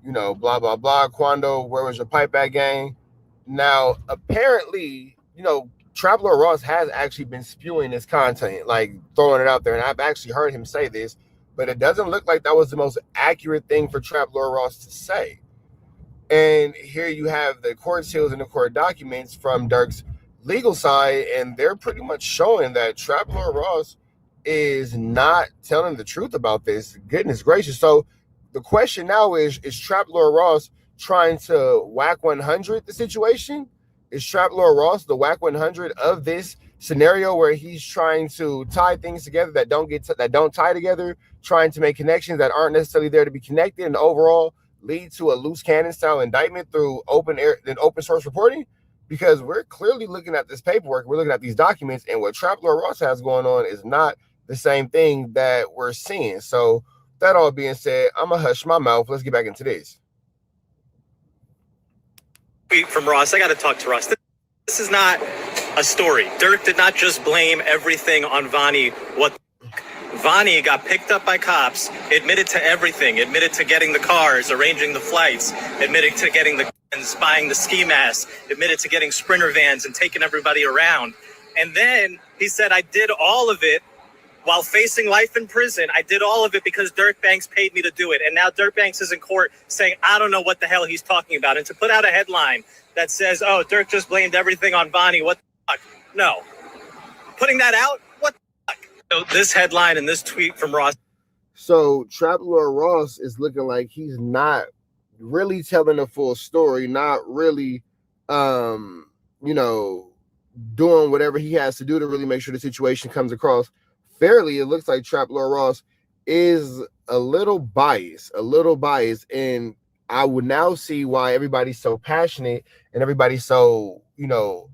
you know, blah blah blah. Quando, where was your pipe at, gang? Now, apparently, you know, Trap Lord Ross has actually been spewing this content, like throwing it out there, and I've actually heard him say this, but it doesn't look like that was the most accurate thing for Trap Lord Ross to say. And here you have the court seals and the court documents from Durk's legal side, and they're pretty much showing that Trap Lord Ross is not telling the truth about this. Goodness gracious. So the question now is Trap Lord Ross trying to Wack 100 the situation? Is Trap Lord Ross the Wack 100 of this scenario where he's trying to tie things together that don't tie together, trying to make connections that aren't necessarily there to be connected, and overall lead to a loose cannon style indictment through open source reporting? Because we're clearly looking at this paperwork, we're looking at these documents, and what Trap Lord Ross has going on is not the same thing that we're seeing. So that all being said, I'm gonna hush my mouth. Let's get back into this. From Ross, I got to talk to Ross. This is not a story. Durk did not just blame everything on Vonnie. Vonnie got picked up by cops, admitted to everything, admitted to getting the cars, arranging the flights, admitted to getting the guns, buying the ski masks, admitted to getting Sprinter vans and taking everybody around. And then he said, I did all of it while facing life in prison. I did all of it because Dirk Banks paid me to do it. And now Dirk Banks is in court saying, I don't know what the hell he's talking about. And to put out a headline that says, oh, Dirk just blamed everything on Vonnie, what the fuck? No. Putting that out? What the fuck? So this headline and this tweet from Ross. So Trap Lord Ross is looking like he's not really telling the full story, not really, doing whatever he has to do to really make sure the situation comes across fairly. It looks like Trap Lord Ross is a little biased, and I would now see why everybody's so passionate and everybody's so,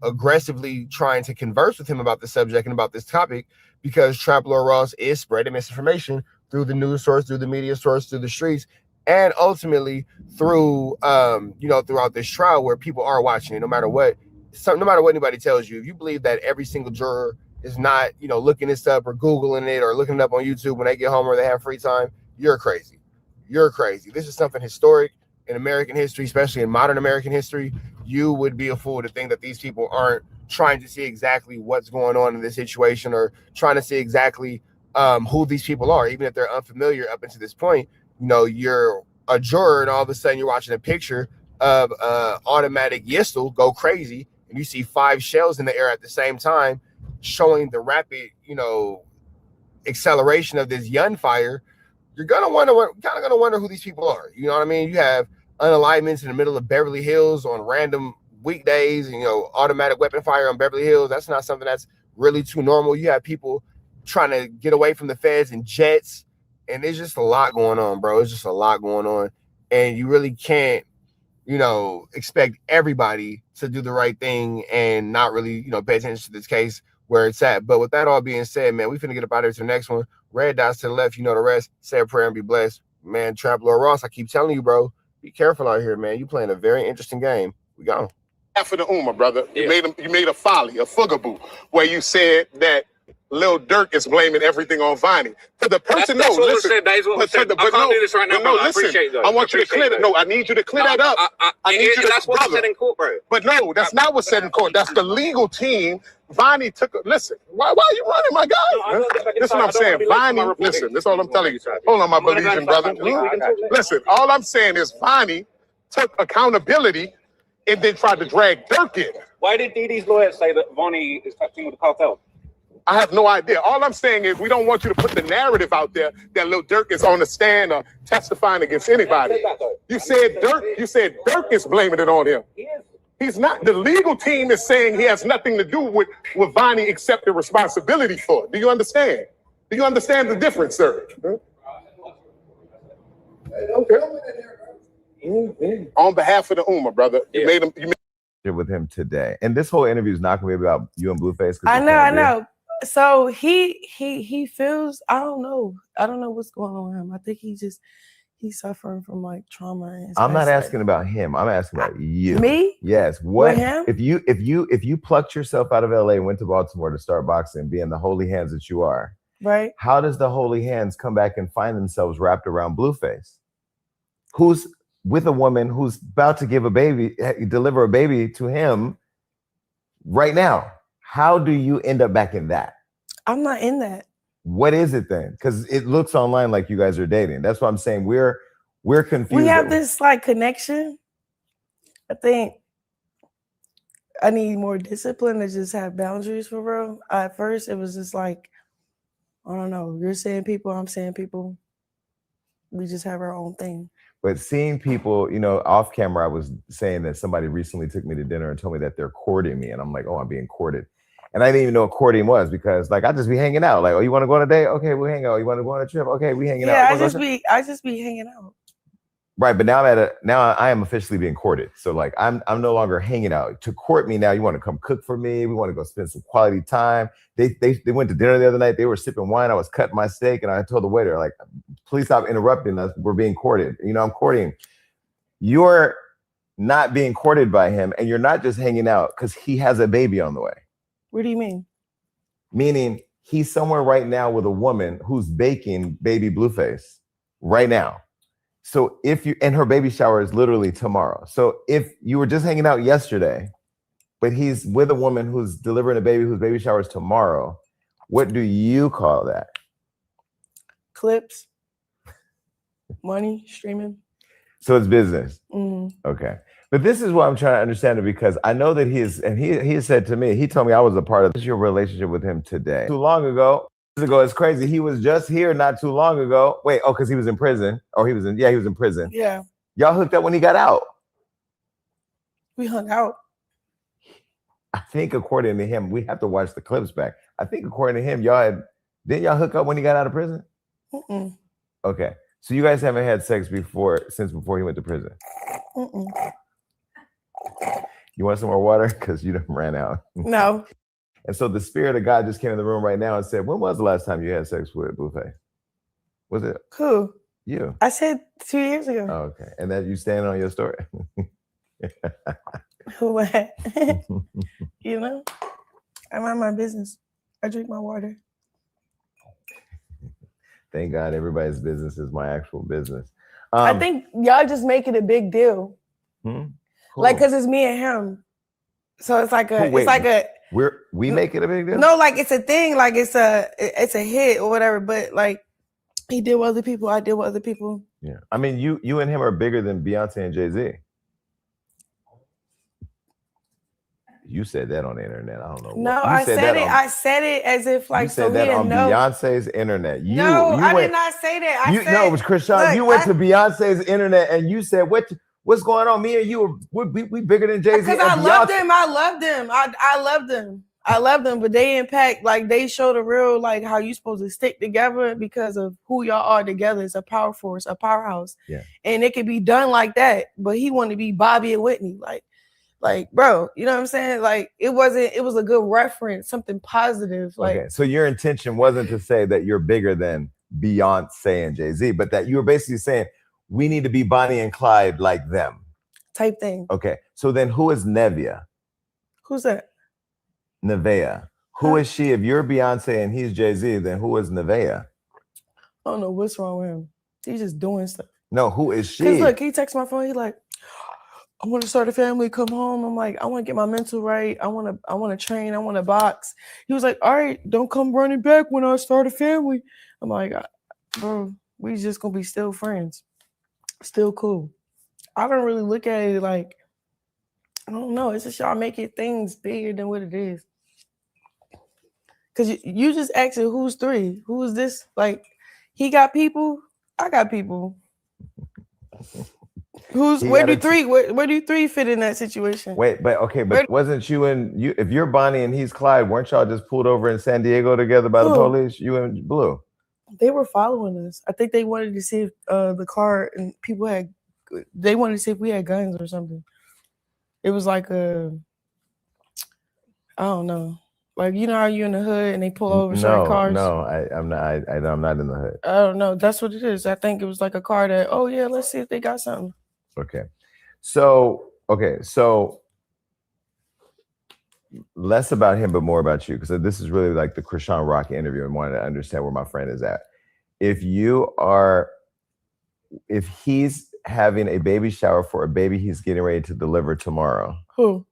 aggressively trying to converse with him about the subject and about this topic, because Trap Lord Ross is spreading misinformation through the news source, through the media source, through the streets, and ultimately through, throughout this trial where people are watching it, no matter what anybody tells you. If you believe that every single juror is not, looking this up or Googling it or looking it up on YouTube when they get home or they have free time, you're crazy. You're crazy. This is something historic in American history, especially in modern American history. You would be a fool to think that these people aren't trying to see exactly what's going on in this situation or trying to see exactly who these people are, even if they're unfamiliar up until this point. You're a juror and all of a sudden you're watching a picture of automatic Yistel go crazy and you see 5 shells in the air at the same time, showing the rapid, acceleration of this Yun fire. You're gonna wonder who these people are. You know what I mean? You have unalignments in the middle of Beverly Hills on random weekdays, automatic weapon fire on Beverly Hills. That's not something that's really too normal. You have people trying to get away from the feds in jets, and there's just a lot going on, bro. It's just a lot going on, and you really can't, expect everybody to do the right thing and not really, pay attention to this case where it's at. But with that all being said, man, we finna get up out of here to the next one. Red dots to the left, you know the rest. Say a prayer and be blessed. Man, Trap Lord Ross, I keep telling you, bro, be careful out here, man. You playing a very interesting game. We gone. After the Uma, brother, you made a folly, a fugaboo, where you said that Lil Durk is blaming everything on Vonnie. To the person, That's what listen. was said. That is what was said. I can't do this right now, no, but I listen. appreciate that. I want you to clear that. No, I need you to clear that up. That's what was said in court, bro. But no, that's not what's said in court. That's the legal team. Vonnie took. Listen, why are you running, my guy? This is what I'm saying. Vonnie, listen. This is all I'm telling you. Hold on, my Belizean brother. Listen, all I'm saying is Vonnie took accountability and then tried to drag Durk in. Why did DD's lawyers say that Vonnie is touching with the cartel? I have no idea. All I'm saying is we don't want you to put the narrative out there that Lil Durk is on the stand or testifying against anybody. You said Durk is blaming it on him. He's not. The legal team is saying he has nothing to do with Vonnie except the responsibility for it. Do you understand? Do you understand the difference, sir? Okay. On behalf of the Uma, brother, you made him. With him today, and this whole interview is not going to be about you and Blueface. I know. So he feels, I don't know what's going on with him. I think he's suffering from like trauma. I'm not asking about him. I'm asking about you. Me? Yes. What With him? if you plucked yourself out of LA and went to Baltimore to start boxing, being the holy hands that you are, right? How does the holy hands come back and find themselves wrapped around Blueface, who's with a woman who's about to deliver a baby to him right now? How do you end up back in that? I'm not in that. What is it then? Because it looks online like you guys are dating. That's what I'm saying. We're confused. We have this like connection. I think I need more discipline to just have boundaries for real. At first, it was just like, I don't know. You're saying people, I'm saying people. We just have our own thing. But seeing people, off camera, I was saying that somebody recently took me to dinner and told me that they're courting me. And I'm like, oh, I'm being courted. And I didn't even know what courting was because I just be hanging out. Like, oh, you want to go on a date? Okay, we'll hang out. You want to go on a trip? Okay, we hanging out. Yeah, I just be hanging out. Right, but now I am officially being courted. So like I'm no longer hanging out. To court me now, you want to come cook for me. We want to go spend some quality time. They went to dinner the other night. They were sipping wine. I was cutting my steak, and I told the waiter, like, please stop interrupting us. We're being courted. I'm courting. You're not being courted by him, and you're not just hanging out because he has a baby on the way. What do you mean? Meaning he's somewhere right now with a woman who's baking baby Blueface right now. So and her baby shower is literally tomorrow. So if you were just hanging out yesterday, but he's with a woman who's delivering a baby whose baby shower is tomorrow, what do you call that? Clips, money, streaming. So it's business. Mm-hmm. Okay. But this is what I'm trying to understand, because I know that he has said to me, he told me I was a part of your relationship with him today. Too long ago, it's crazy. He was just here not too long ago. Wait, because he was in prison. He was in prison. Yeah. Y'all hooked up when he got out. We hung out. I think according to him, we have to watch the clips back. I think according to him, didn't y'all hook up when he got out of prison? Mm-mm. Okay. So you guys haven't had sex since before he went to prison. Mm-mm. You want some more water? Because you done ran out. No. And so the spirit of God just came in the room right now and said, when was the last time you had sex with Blueface? Was it Who? you? I said 2 years ago. Oh, okay. And that you stand on your story. What? You know, I mind my business. I drink my water. Thank God everybody's business is my actual business. I think y'all just make it a big deal. Like, cause it's me and him. So it's like we make it a big deal? No, like it's a thing, like it's a hit or whatever, but like he did with other people, I did with other people. Yeah. I mean, you and him are bigger than Beyonce and Jay-Z. You said that on the internet. I don't know. No, I said it. I said it as if like you said that on Beyonce's internet. I did not say that. No, it was Chrisean. You went to Beyonce's internet and you said, "What's going on? Me and you we bigger than Jay-Z." Because I loved them. I loved them. I loved them. I love them, but they impact, like they show the real, like how you supposed to stick together because of who y'all are together. It's a power force, a powerhouse. Yeah. And it could be done like that, but he wanted to be Bobby and Whitney. Like, bro, you know what I'm saying? Like, it was a good reference, something positive. Like, okay, so your intention wasn't to say that you're bigger than Beyonce and Jay-Z, but that you were basically saying we need to be Bonnie and Clyde like them. Type thing. Okay, so then who is Nevia? Who's that? Nevaeh. Who is she? If you're Beyonce and he's Jay-Z, then who is Nevaeh? I don't know what's wrong with him. He's just doing stuff. No, who is she? Because look, he texts my phone. He's like, I want to start a family, come home. I'm like, I want to get my mental right. I want to train. I want to box. He was like, all right, don't come running back when I start a family. I'm like, bro, we just going to be still friends. Still cool. I don't really look at it like, I don't know. It's just y'all making things bigger than what it is. Because you just asking who's three? Who is this? Like, he got people, I got people. Where do three fit in that situation? Wait, but wasn't you if you're Bonnie and he's Clyde, weren't y'all just pulled over in San Diego together by the police? You and Blue. They were following us. I think they wanted to see if the car and people they wanted to see if we had guns or something. It was like I don't know. Like, you know how you in the hood and they pull over certain cars? No, I'm not in the hood. I don't know. That's what it is. I think it was like a car that, oh yeah, let's see if they got something. Okay. So less about him, but more about you. Because this is really like the Chrisean Rock interview and wanted to understand where my friend is at. If he's having a baby shower for a baby he's getting ready to deliver tomorrow. Who?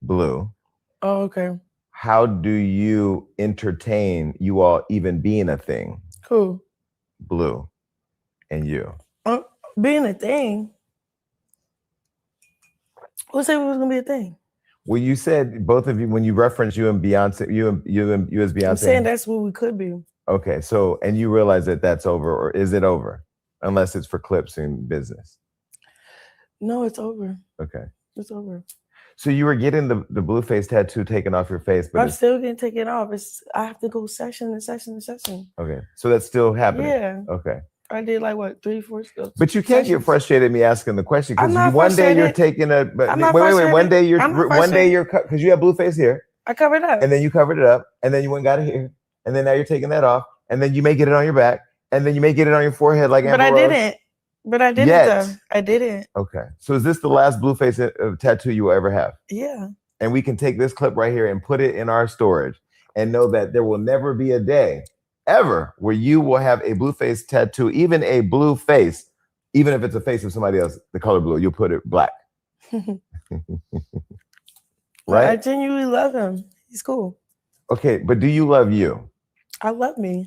Blue. Oh, okay. How do you entertain you all even being a thing? Who? Blue and you. Being a thing? Who said it was gonna be a thing? Well, you said both of you when you referenced you and Beyonce, you as Beyonce. I'm saying that's what we could be. Okay, so and you realize that that's over, or is it over? Unless it's for clips and business. No, it's over. Okay. It's over. So you were getting the Blueface tattoo taken off your face, but I'm still getting taken off. I have to go session to session to session. Okay, so that's still happening. Yeah. Okay. I did like what 3-4 steps. But you can't get frustrated at me asking the question because one day you're taking a. But I'm not wait. frustrated. One day you're frustrated. because you have Blueface here. I covered up. And then you covered it up, and then you went and got it here, and then now you're taking that off, and then you may get it on your back, and then you may get it on your forehead like Amber But I Rose. didn't. But I didn't though. I didn't. Okay. So is this the last Blueface tattoo you will ever have? Yeah. And we can take this clip right here and put it in our storage and know that there will never be a day ever where you will have a Blueface tattoo, even a blue face, even if it's a face of somebody else, the color blue, you'll put it black. Right? I genuinely love him. He's cool. Okay, but do you love you? I love me.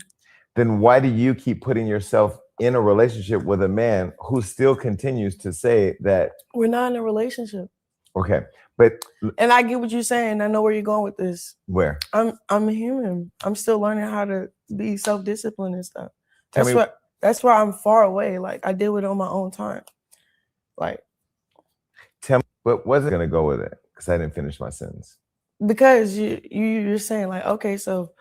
Then why do you keep putting yourself in a relationship with a man who still continues to say that we're not in a relationship? Okay, but and I get what you're saying. I know where you're going with this. Where? I'm a human. I'm still learning how to be self-disciplined and stuff. That's why I'm far away. Like I deal with it on my own time. Like, tell me, but wasn't gonna go with it because I didn't finish my sentence. because you're saying like, okay, so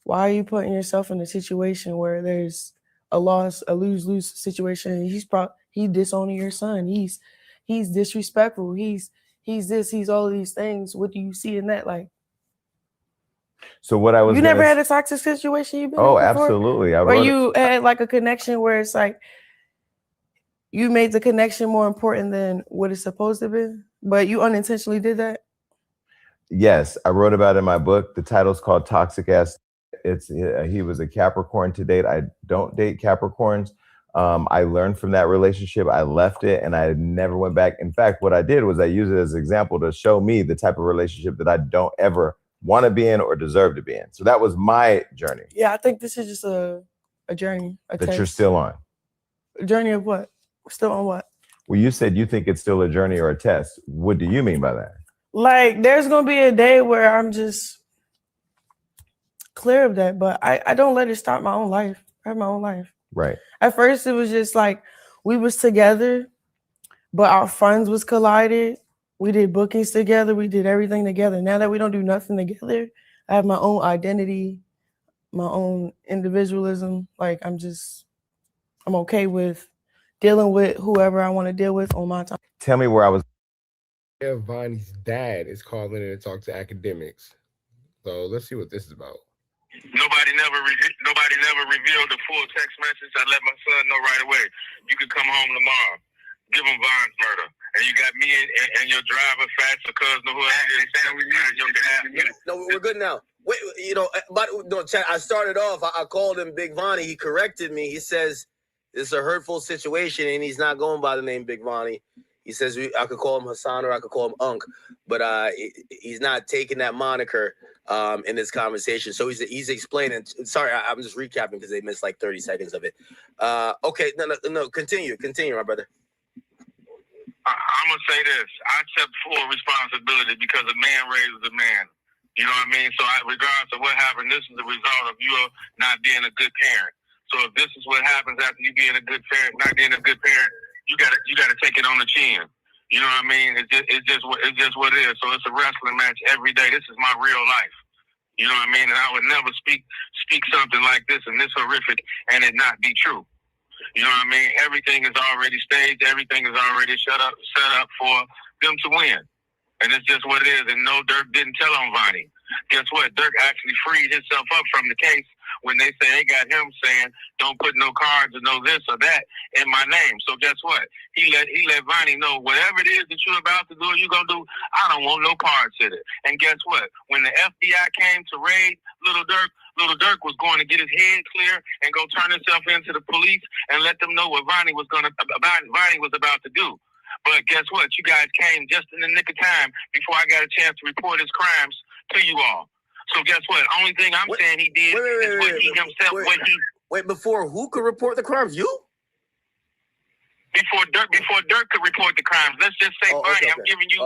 why are you putting yourself in a situation where there's a lose-lose situation? He disowning your son. He's disrespectful. He's this. He's all of these things. What do you see in that? Like, So what I was you never had a toxic situation you've been in before? Absolutely. Where you had like a connection where it's like you made the connection more important than what it's supposed to be, but you unintentionally did that? Yes, I wrote about it in my book. The title's called Toxic Ass. He was a Capricorn to date. I don't date Capricorns. I learned from that relationship. I left it and I never went back. In fact, what I did was I used it as an example to show me the type of relationship that I don't ever want to be in or deserve to be in. So that was my journey. Yeah, I think this is just a journey. That you're still on. A journey of what? Still on what? Well, you said you think it's still a journey or a test. What do you mean by that? Like, there's going to be a day where I'm just clear of that, but I don't let it stop my own life. I have my own life. Right. At first, it was just like we was together, but our funds was collided. We did bookings together. We did everything together. Now that we don't do nothing together, I have my own identity, my own individualism. Like, I'm okay with dealing with whoever I want to deal with on my time. Tell me where I was. Yeah, Vonnie's dad is calling in to talk to academics. So let's see what this is about. Nobody never revealed the full text message. I let my son know right away. You can come home tomorrow. Give him Von's murder. And you got me and your driver, Fats, or cousin, or whoever. No, we're good now. Wait, but no, Chad, I started off. I called him Big Vonnie. He corrected me. He says it's a hurtful situation, and he's not going by the name Big Vonnie. He says I could call him Hassan or I could call him Unk, but he's not taking that moniker in this conversation. So he's explaining. Sorry, I'm just recapping because they missed like 30 seconds of it. Okay, no, continue, my brother. I'm gonna say this: I accept full responsibility because a man raises a man. You know what I mean? So, regardless of what happened, this is the result of you not being a good parent. So, if this is what happens after you being a good parent, not being a good parent, you gotta take it on the chin. You know what I mean? It's just what it is. So, it's a wrestling match every day. This is my real life. You know what I mean? And I would never speak something like this and this horrific and it not be true. You know what I mean? Everything is already staged. Everything is already set up for them to win. And it's just what it is. And no, Dirk didn't tell on Vonnie. Guess what? Dirk actually freed himself up from the case when they say they got him saying, don't put no cards or no this or that in my name. So guess what? He let Vonnie know whatever it is that you're about to do or you're going to do, I don't want no parts in it. And guess what? When the FBI came to raid Little Dirk was going to get his head clear and go turn himself into the police and let them know what Vonnie was about to do. But guess what? You guys came just in the nick of time before I got a chance to report his crimes to you all. So guess what? Only thing I'm saying he did is what he himself. Wait, before who could report the crimes? You? Before Dirk could report the crimes. Let's just say Vonnie. I'm giving you.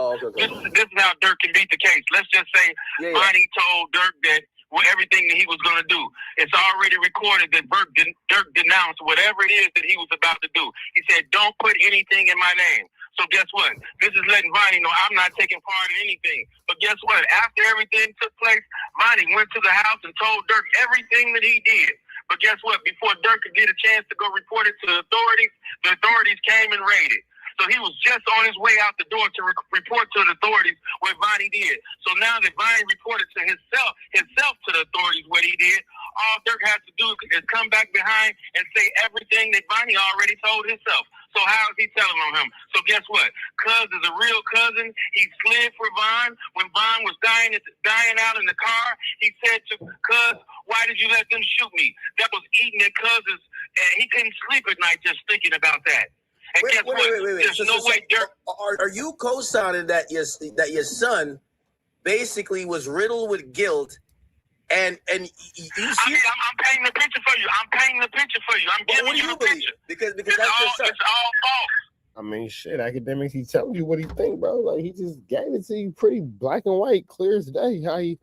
This is how Dirk can beat the case. Let's just say Vonnie told Dirk that. Everything that he was going to do. It's already recorded that Dirk denounced whatever it is that he was about to do. He said, don't put anything in my name. So guess what? This is letting Vonnie know I'm not taking part in anything. But guess what? After everything took place, Vonnie went to the house and told Dirk everything that he did. But guess what? Before Dirk could get a chance to go report it to the authorities came and raided. So he was just on his way out the door to report to the authorities what Vonnie did. So now that Vonnie reported to himself to the authorities what he did, all Dirk has to do is come back behind and say everything that Vonnie already told himself. So how is he telling on him? So guess what? Cuz is a real cousin. He slid for Von. When Von was dying out in the car, he said to Cuz, why did you let them shoot me? That was eating at Cuz's, and he couldn't sleep at night just thinking about that. And Wait. There's no way Dirk. Are you co-signing that your son basically was riddled with guilt, and you see? I'm painting the picture for you. I'm giving you the picture because it's all false. I mean, shit, academics, he tells you what he think, bro. Like, he just gave it to you pretty black and white, clear as day, how he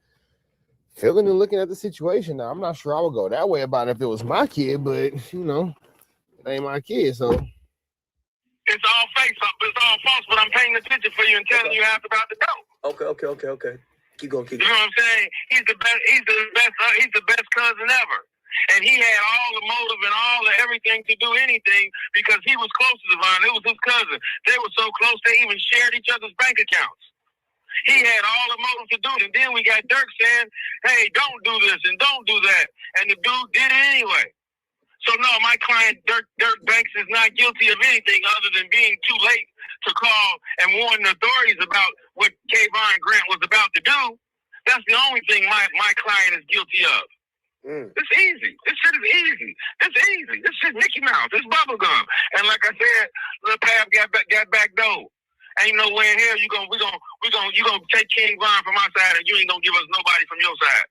feeling and looking at the situation. Now, I'm not sure I would go that way about it if it was my kid, but, it ain't my kid, so... It's all fake, it's all false, but I'm painting the picture for you and telling you half about the dope. Okay. Keep going. You know what I'm saying? He's the best. He's the best cousin ever. And he had all the motive and all the everything to do anything because he was close to Devon. It was his cousin. They were so close they even shared each other's bank accounts. He had all the motive to do it. And then we got Dirk saying, hey, don't do this and don't do that. And the dude did it anyway. So no, my client Dirk Banks is not guilty of anything other than being too late to call and warn the authorities about what Kayvon Grant was about to do. That's the only thing my client is guilty of. It's easy. This shit is easy. It's easy. This shit Mickey Mouse. It's bubblegum. And like I said, Lil Pav got back door. Ain't no way in hell you gonna take King Von from my side and you ain't gonna give us nobody from your side.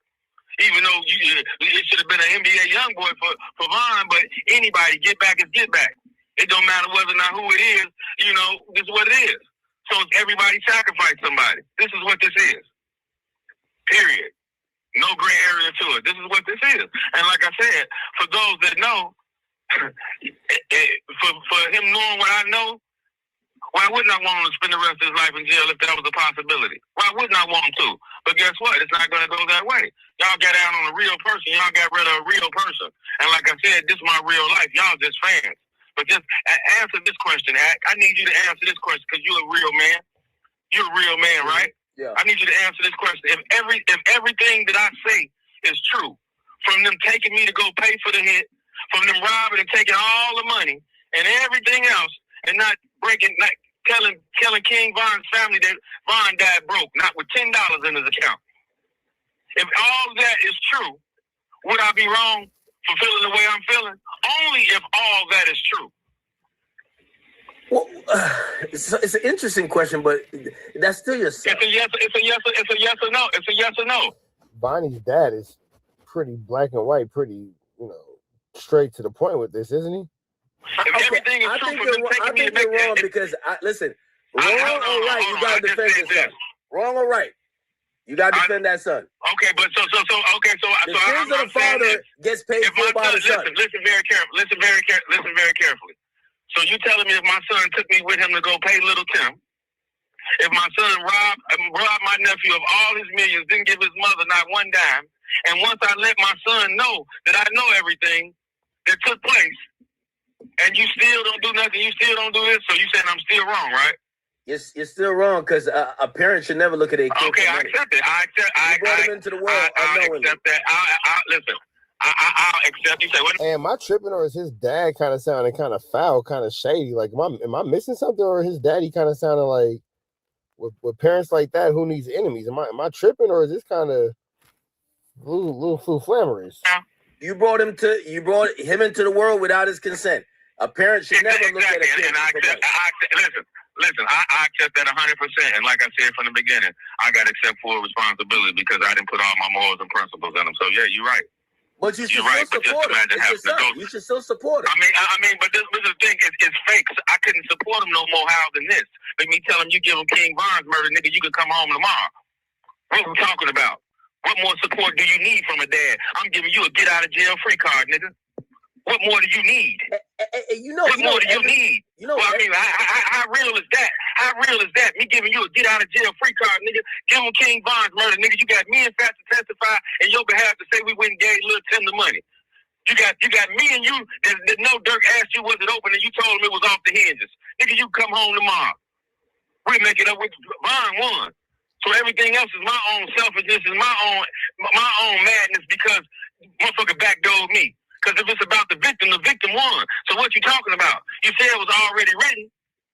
Even though it should have been an NBA young boy for Von, but anybody get back is get back. It don't matter whether or not who it is. You know, this is what it is. So everybody sacrifice somebody. This is what this is. Period. No gray area to it. This is what this is. And like I said, for those that know, for him knowing what I know, why wouldn't I want him to spend the rest of his life in jail if that was a possibility? Why wouldn't I want him to? But guess what? It's not going to go that way. Y'all got out on a real person. Y'all got rid of a real person. And like I said, this is my real life. Y'all just fans. But just answer this question, Ack. I need you to answer this question because you're a real man. You're a real man, right? Yeah. I need you to answer this question. If everything that I say is true, from them taking me to go pay for the hit, from them robbing and taking all the money and everything else, and not telling King Von's family that Von died broke, not with $10 in his account. If all that is true, would I be wrong for feeling the way I'm feeling? Only if all that is true. Well, it's an interesting question, but that's still yourself. It's a yes or no. It's a yes or no. Bonnie's dad is pretty black and white, pretty, straight to the point with this, isn't he? Everything is true. I think you're wrong because listen, wrong or right, you gotta defend yourself. Wrong or right, you gotta defend that son. Okay, but so the sins of the father gets paid for by the son. Listen very carefully. Listen very carefully. So you telling me if my son took me with him to go pay Little Tim, if my son robbed my nephew of all his millions, didn't give his mother not one dime, and once I let my son know that I know everything that took place, and you still don't do nothing, you still don't do this, so you saying I'm still wrong, right? You're still wrong because a parent should never look at a kid. Okay, I accept it. You brought him into the world unknowingly. I accept that. Listen. I'll accept you. Say what? Am I tripping, or is his dad kind of sounding kind of foul, kind of shady? Like, am I missing something, or his daddy kind of sounding like with parents like that, who needs enemies? Am I tripping, or is this kind of little flammerous? You brought him into the world without his consent. A parent should never look at a kid. Listen, I accept that 100%. And like I said from the beginning, I got to accept full responsibility because I didn't put all my morals and principles in them. So yeah, you're right. But you should still support him. You should still support him. I mean, but this is the thing. It's fake. I couldn't support him no more how than this. Let me tell him you give him King Von's murder, nigga, you can come home tomorrow. What are we talking about? What more support do you need from a dad? I'm giving you a get out of jail free card, nigga. What more do you need? What more do you need? How real is that? How real is that? Me giving you a get out of jail free card, nigga. Give him King Von's murder, nigga. You got me and Fat to testify in your behalf to say we went and gave Lil Tim the money. You got me and you that no Dirk asked you was it open and you told him it was off the hinges. Nigga, you come home tomorrow. We make it up with Von won. So everything else is my own selfishness, is my own madness because motherfucker backdoored me. Because if it's about the victim won. So what you talking about? You said it was already written.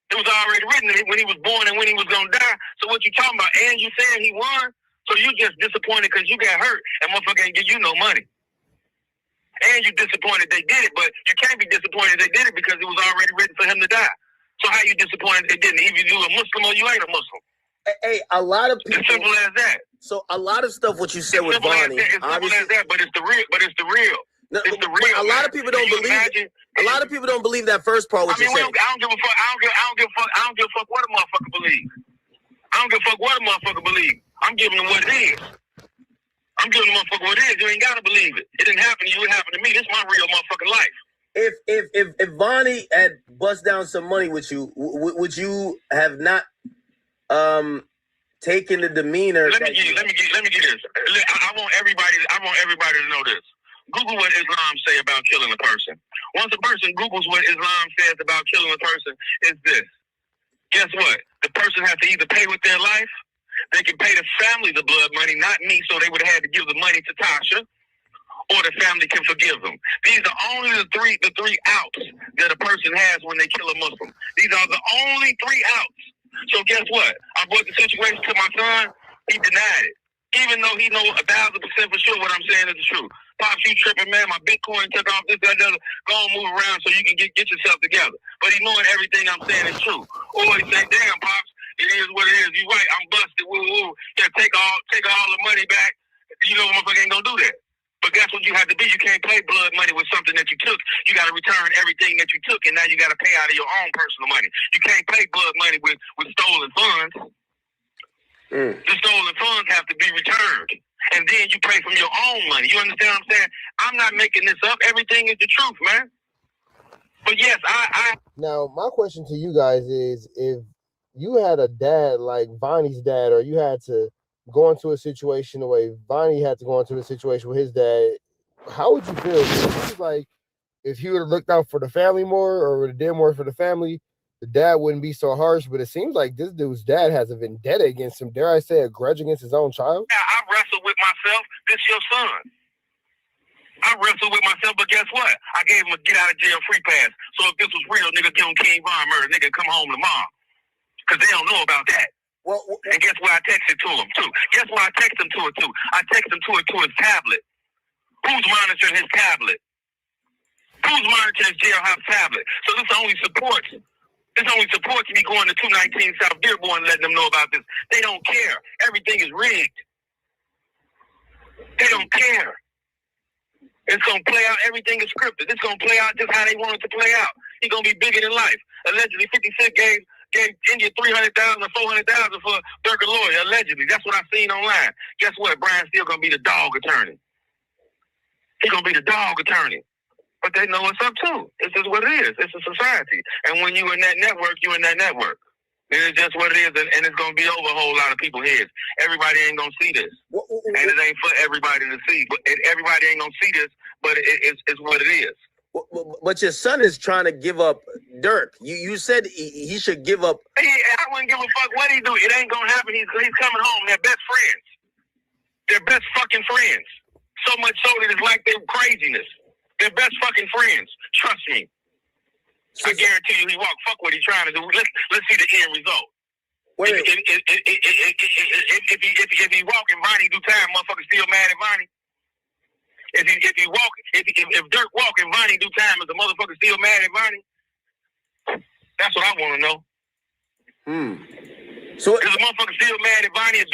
It was already written when he was born and when he was going to die. So what you talking about? And you saying he won? So you just disappointed because you got hurt and motherfucker ain't give you no money. And you disappointed they did it, but you can't be disappointed they did it because it was already written for him to die. So how you disappointed they didn't? Either you a Muslim or you ain't a Muslim. Hey, a lot of people. It's simple as that. So a lot of stuff what you said with Bonnie. It's simple as that, but it's the real. No, a lot of people don't believe it. A lot of people don't believe that first part. What you said. I don't give a fuck. I don't give a fuck what a motherfucker believes. I don't give a fuck what a motherfucker believes. I'm giving them what it is. I'm giving the motherfucker what it is. You ain't gotta believe it. It didn't happen to you. It happened to me. This is my real motherfucking life. If Bonnie had bust down some money with you, would you have not taking the demeanor. Let me get this. I want everybody to know this. Google what Islam say about killing a person. Once a person Googles what Islam says about killing a person, it's this. Guess what? The person has to either pay with their life, they can pay the family the blood money, not me, so they would have had to give the money to Tasha, or the family can forgive them. These are only the three outs that a person has when they kill a Muslim. These are the only 3 outs. So guess what? I brought the situation to my son. He denied it. Even though he know 1,000% for sure what I'm saying is the truth. Pops, you tripping, man. My Bitcoin took off this, that, that. Go and move around so you can get yourself together. But he knowing everything I'm saying is true. Or he say, damn, Pops, it is what it is. You right, I'm busted. Woo, woo. Yeah, take all the money back. You know, motherfucker ain't gonna do that. But that's what you have to be. You can't pay blood money with something that you took. You got to return everything that you took, and now you got to pay out of your own personal money. You can't pay blood money with stolen funds. The stolen funds have to be returned, and then you pay from your own money. You understand what I'm saying? I'm not making this up. Everything is the truth, man. But yes, I Now, my question to you guys is, if you had a dad like Vonnie's dad, or you had to go into a situation the way Vonnie had to go into a situation with his dad, how would you feel? It seems like if he would have looked out for the family more, or would have did more for the family, the dad wouldn't be so harsh. But it seems like this dude's dad has a vendetta against him. Dare I say, a grudge against his own child? Yeah, I wrestle with myself. This your son. I wrestle with myself, but guess what? I gave him a get out of jail free pass. So if this was real, nigga, give him King Von murder, nigga, come home tomorrow. Because they don't know about that. Well, and guess where I texted to him, too? Guess where I text him to it, too? I text him to it to his tablet. Who's monitoring his tablet? Who's monitoring his jailhouse tablet? So this only supports me going to 219 South Dearborn and letting them know about this. They don't care. Everything is rigged. They don't care. It's going to play out. Everything is scripted. It's going to play out just how they want it to play out. He's going to be bigger than life. Allegedly, 50 Cent gave India $300,000 or $400,000 for Durga lawyer. Allegedly. That's what I seen online. Guess what? Brian's still going to be the dog attorney. He's going to be the dog attorney. But they know what's up, too. It's just what it is. It's a society. And when you in that network, you in that network. It's just what it is, and it's going to be over a whole lot of people's heads. Everybody ain't going to see this. And it ain't for everybody to see. But everybody ain't going to see this, but it's what it is. But your son is trying to give up Dirk. You said he should give up. I wouldn't give a fuck what he do. It ain't going to happen. He's coming home. They're best friends. They're best fucking friends. So much so that it's like they're craziness. They're best fucking friends. Trust me. I guarantee you he won't. Fuck what he's trying to do. Let's see the end result. If he walk and Vonnie do time, motherfucker still mad at Vonnie. If Dirk walk and Vonnie do time, is the motherfucker still mad at Vonnie? That's what I want to know. So is the motherfucker still mad at Vonnie? If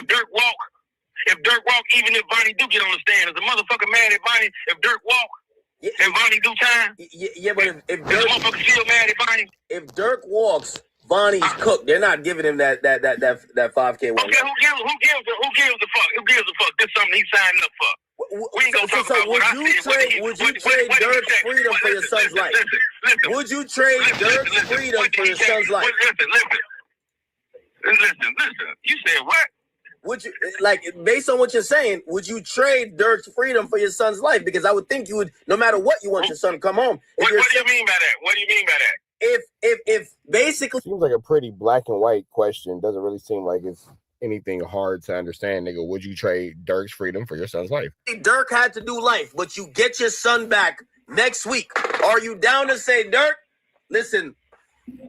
Dirk walk, even if Vonnie do get on the stand, is the motherfucker mad at Vonnie if Dirk walk? And Vonnie do time? Yeah, but if Dirk, motherfucker still mad at Vonnie? If Dirk walks, Vonnie's cooked. They're not giving him that 5K one. Okay, who gives a fuck? Who gives a fuck? This is something he signed up for. We ain't gonna talk about what I said. Would you trade Dirk's freedom for your son's life? Would you trade Dirk's freedom for your son's life? Listen. You said what? Would you, like, based on what you're saying, would you trade Dirk's freedom for your son's life? Because I would think you would, no matter what, you want your son to come home. What do you mean by that? What do you mean by that? If basically, seems like a pretty black and white question. Doesn't really seem like it's anything hard to understand, nigga. Would you trade Dirk's freedom for your son's life? Dirk had to do life, but you get your son back next week. Are you down to say, Dirk, listen,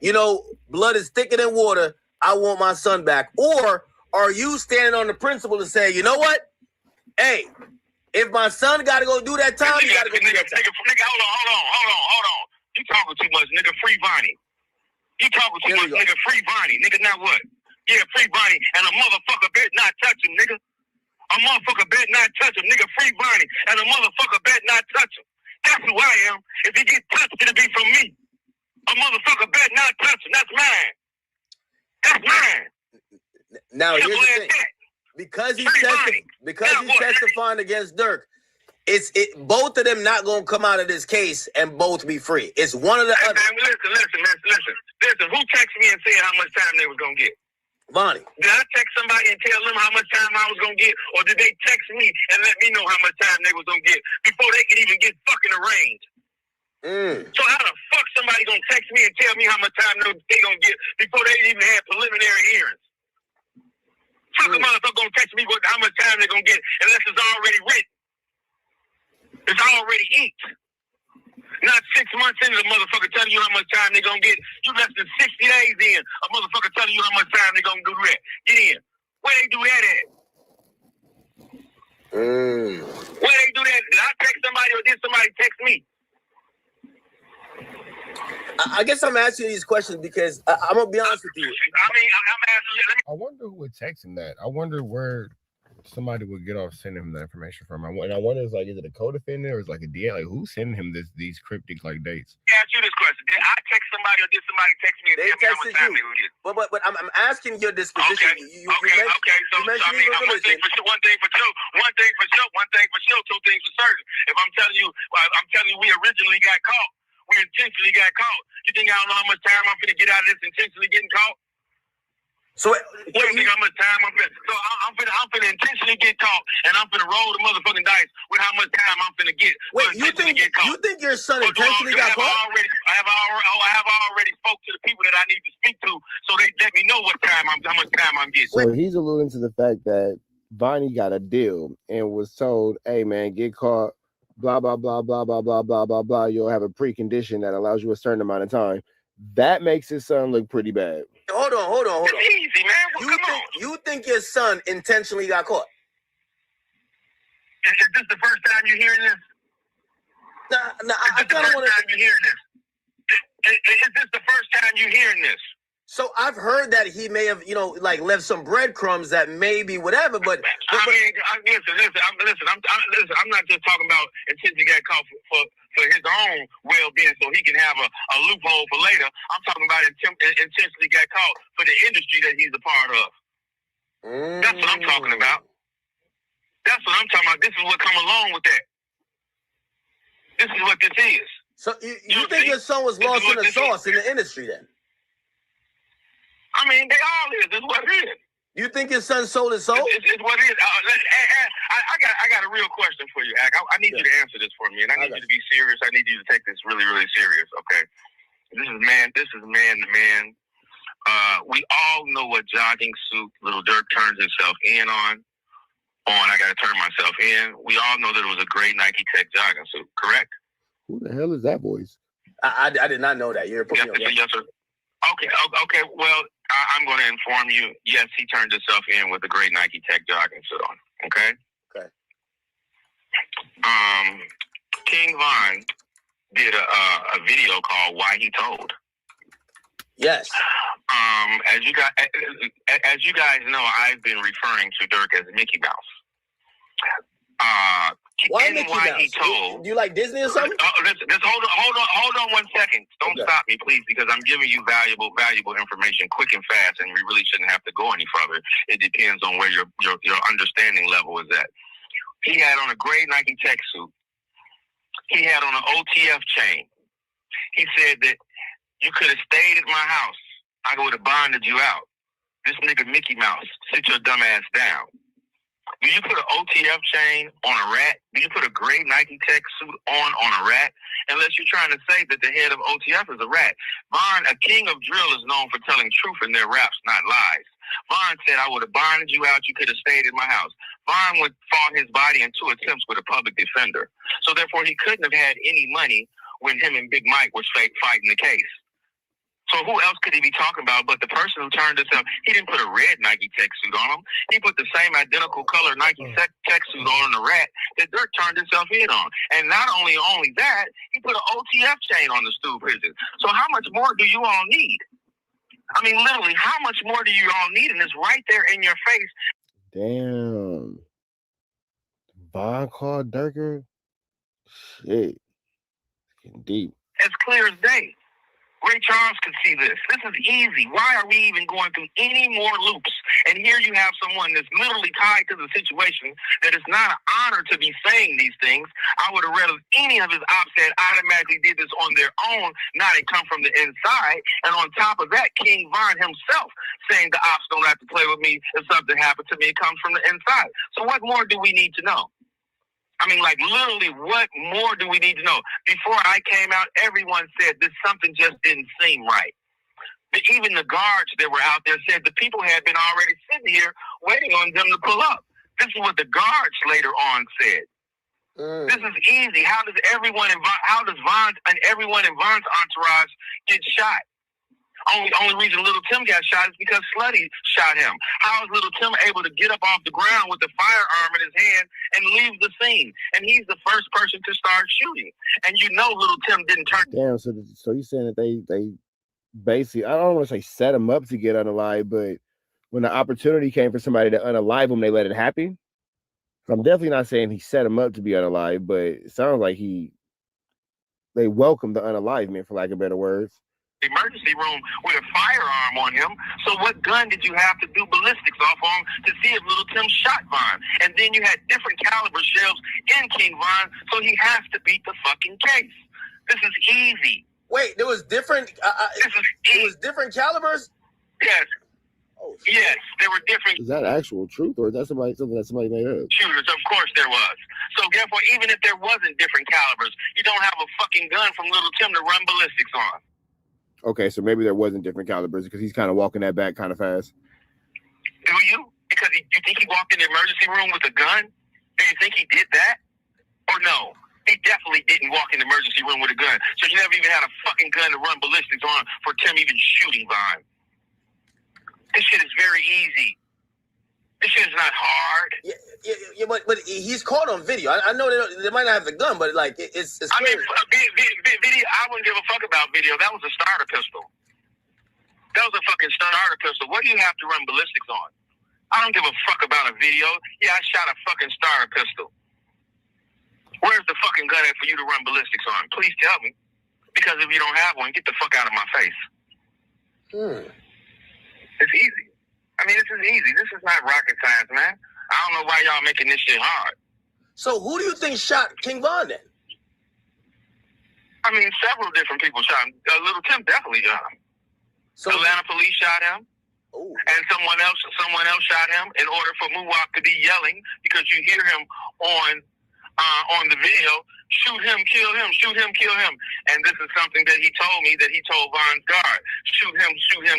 you know, blood is thicker than water. I want my son back. Or are you standing on the principle to say, you know what? Hey, if my son got to go do that time, he got to go do that time. Nigga, hold on. You talking too much, nigga. Free Vonnie. You talking too much, nigga. Free Vonnie. Nigga, now what? Yeah, free Vonnie. And a motherfucker bet not touch him, nigga. A motherfucker bet not touch him, nigga. Free Vonnie. And a motherfucker bet not touch him. That's who I am. If he get touched, it'll be from me. A motherfucker bet not touch him. That's mine. That's mine. Now, here's the thing. Because he's testifying against Dirk, both of them not gonna come out of this case and both be free. It's one of the other. Listen. Who texted me and said how much time they was gonna get? Vonnie. Did I text somebody and tell them how much time I was gonna get, or did they text me and let me know how much time they was gonna get before they could even get fucking arranged? So how the fuck somebody gonna text me and tell me how much time they gonna get before they even had preliminary hearings? Fuck a motherfucker gonna text me how much time they gonna get unless it's already written. It's already inked. Not 6 months into the motherfucker telling you how much time they gonna get. You less than 60 days in, a motherfucker telling you how much time they gonna do that. Get in. Where they do that at? Where they do that? Did I text somebody or did somebody text me? I guess I'm asking you these questions because I'm gonna be honest with you. I mean, I'm asking. I wonder who would text him that. I wonder where somebody would get off sending him that information from. And I wonder, is it a co-defendant or is it like a DA? Like, who's sending him these cryptic like dates? Ask you this question: did I text somebody or did somebody text me? They texted you. But I'm asking your disposition. Okay. So I mean, one thing for sure, two things for certain. If I'm telling you, we originally got caught. We intentionally got caught. You think I don't know how much time I'm finna get out of this intentionally getting caught? So you think how much time I'm finna? So I'm finna intentionally get caught, and I'm finna roll the motherfucking dice with how much time I'm finna get. Wait, you think your son intentionally got caught? I have already spoke to the people that I need to speak to, so they let me know how much time I'm getting. So he's alluding to the fact that Vonnie got a deal and was told, "Hey man, get caught. Blah blah blah blah blah blah blah blah blah. You'll have a precondition that allows you a certain amount of time." That makes his son look pretty bad. Hold on. It's easy, man. You think your son intentionally got caught? Is this the first time you're hearing this? Nah. I kind of want to. You're hearing this. Is this the first time you're hearing this? So I've heard that he may have, left some breadcrumbs that maybe whatever, but listen. I'm not just talking about intentionally got caught for his own well-being, so he can have a loophole for later. I'm talking about intentionally got caught for the industry that he's a part of. That's what I'm talking about. That's what I'm talking about. This is what come along with that. This is what this is. So you think your son was lost in the sauce in the industry then? I mean, they all is. It's what it is. You think his son sold his soul? It's what it is. I got a real question for you, Ack. I need you to answer this for me, and I need you to be serious. I need you to take this really, really serious, okay? This is man to man. We all know what jogging suit Little Dirk turns himself in on. I got to turn myself in. We all know that it was a gray Nike Tech jogging suit, correct? Who the hell is that voice? I did not know that. You're putting me on. Yes, sir. Okay. Well, I'm going to inform you. Yes, he turned himself in with a great Nike Tech jogging suit on. Okay. King Von did a video called "Why He Told." Yes. As you guys know, I've been referring to Dirk as Mickey Mouse. Why Mickey Mouse? He told. Do you like Disney or something? Listen, hold on 1 second. Don't stop me, please, because I'm giving you valuable information quick and fast, and we really shouldn't have to go any further. It depends on where your understanding level is at. He had on a gray Nike Tech suit. He had on an OTF chain. He said that you could have stayed at my house. I would have bonded you out. This nigga Mickey Mouse, sit your dumb ass down. Do you put an OTF chain on a rat? Do you put a gray Nike Tech suit on a rat? Unless you're trying to say that the head of OTF is a rat. Vaughn, a king of drill, is known for telling truth in their raps, not lies. Vaughn said, I would have bonded you out. You could have stayed in my house. Vaughn fought his body in 2 attempts with a public defender. So therefore, he couldn't have had any money when him and Big Mike was fighting the case. So who else could he be talking about but the person who turned himself? He didn't put a red Nike Tech suit on him. He put the same identical color Nike Tech suit on the rat that Dirk turned himself in on. And not only that, he put an OTF chain on the stool pigeon. So how much more do you all need? I mean, literally, how much more do you all need? And it's right there in your face. Damn. Von called Durker? Shit. It's getting deep. As clear as day. Ray Charles could see this. This is easy. Why are we even going through any more loops? And here you have someone that's literally tied to the situation that it's not an honor to be saying these things. I would have rather any of his ops that automatically did this on their own, not it come from the inside. And on top of that, King Von himself saying the ops don't have to play with me if something happened to me. It comes from the inside. So what more do we need to know? I mean, like, literally, what more do we need to know? Before I came out, everyone said this something just didn't seem right. But even the guards that were out there said the people had been already sitting here waiting on them to pull up. This is what the guards later on said. This is easy. How does everyone Von and everyone in Von's entourage get shot? Only reason Little Tim got shot is because Slutty shot him. How is Little Tim able to get up off the ground with the firearm in his hand and leave the scene? And he's the first person to start shooting. And you know Little Tim didn't turn. Damn, so you saying that they basically, I don't want to say set him up to get unalived, but when the opportunity came for somebody to unalive him, they let it happen? So I'm definitely not saying he set him up to be unalived, but it sounds like they welcomed the unalivement, for lack of better words. Emergency room with a firearm on him. So what gun did you have to do ballistics off on to see if Little Tim shot Von? And then you had different caliber shells in King Von, so he has to beat the fucking case. This is easy. Wait, there was different. It was different calibers. Yes. Oh, yes, there were different. Is that actual truth, or is that something that somebody made up? Shooters, of course there was. So therefore, even if there wasn't different calibers, you don't have a fucking gun from Little Tim to run ballistics on. Okay, so maybe there wasn't different calibers because he's kind of walking that back kind of fast. Do you? Because you think he walked in the emergency room with a gun? Do you think he did that? Or no? He definitely didn't walk in the emergency room with a gun. So you never even had a fucking gun to run ballistics on for Tim even shooting Von. This shit is very easy. This shit is not hard. Yeah, but he's caught on video. I know they might not have the gun, but like it's. I mean, video. I wouldn't give a fuck about video. That was a starter pistol. That was a fucking starter pistol. What do you have to run ballistics on? I don't give a fuck about a video. Yeah, I shot a fucking starter pistol. Where's the fucking gun at for you to run ballistics on? Please tell me. Because if you don't have one, get the fuck out of my face. It's easy. I mean, this is easy. This is not rocket science, man. I don't know why y'all making this shit hard. So who do you think shot King Von then? I mean, several different people shot him. Little Tim definitely shot him. So Atlanta police shot him. Ooh. And someone else shot him in order for Muwak to be yelling, because you hear him on the video, shoot him, kill him, shoot him, kill him. And this is something that he told me, that he told Von's guard. Shoot him,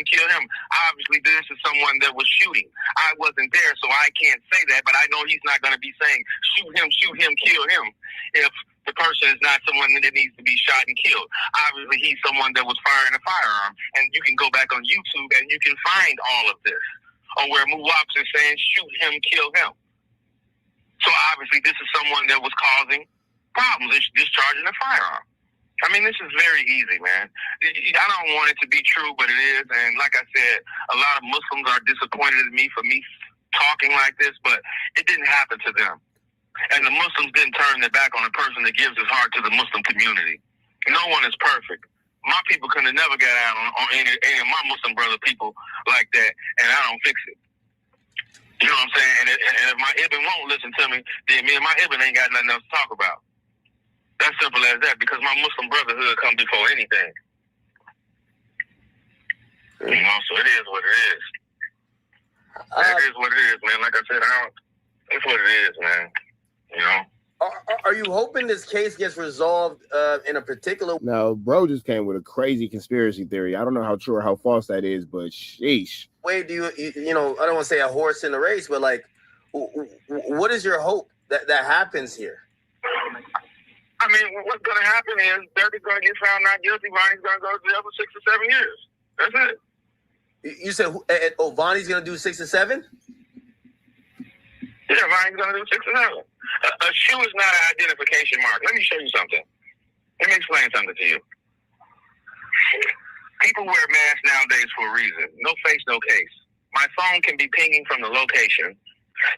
kill him. Obviously, this is someone that was shooting. I wasn't there, so I can't say that, but I know he's not going to be saying, shoot him, kill him, if the person is not someone that needs to be shot and killed. Obviously, he's someone that was firing a firearm. And you can go back on YouTube and you can find all of this, on where Muwak is saying, shoot him, kill him. So obviously, this is someone that was causing problems, discharging a firearm. I mean, this is very easy, man. I don't want it to be true, but it is. And like I said, a lot of Muslims are disappointed in me for me talking like this, but it didn't happen to them. And the Muslims didn't turn their back on a person that gives his heart to the Muslim community. No one is perfect. My people could have never got out on any of my Muslim brother people like that, and I don't fix it. You know what I'm saying? And if my Ibn won't listen to me, then me and my Ibn ain't got nothing else to talk about. That's simple as that, because my Muslim brotherhood comes before anything. You know, so it is what it is. It is what it is, man. Like I said, it's what it is, man. You know? Are you hoping this case gets resolved in a particular? No, bro just came with a crazy conspiracy theory. I don't know how true or how false that is, but sheesh. Way do you know, I don't want to say a horse in the race, but like, what is your hope that happens here? I mean, what's going to happen is Dirk is going to get found not guilty. Vonnie's going to go to jail for 6 or 7 years. That's it. You said, Vonnie's going to do 6 or 7? Yeah, Vonnie's going to do 6 or 7. A shoe is not an identification mark. Let me show you something. Let me explain something to you. People wear masks nowadays for a reason. No face, no case. My phone can be pinging from the location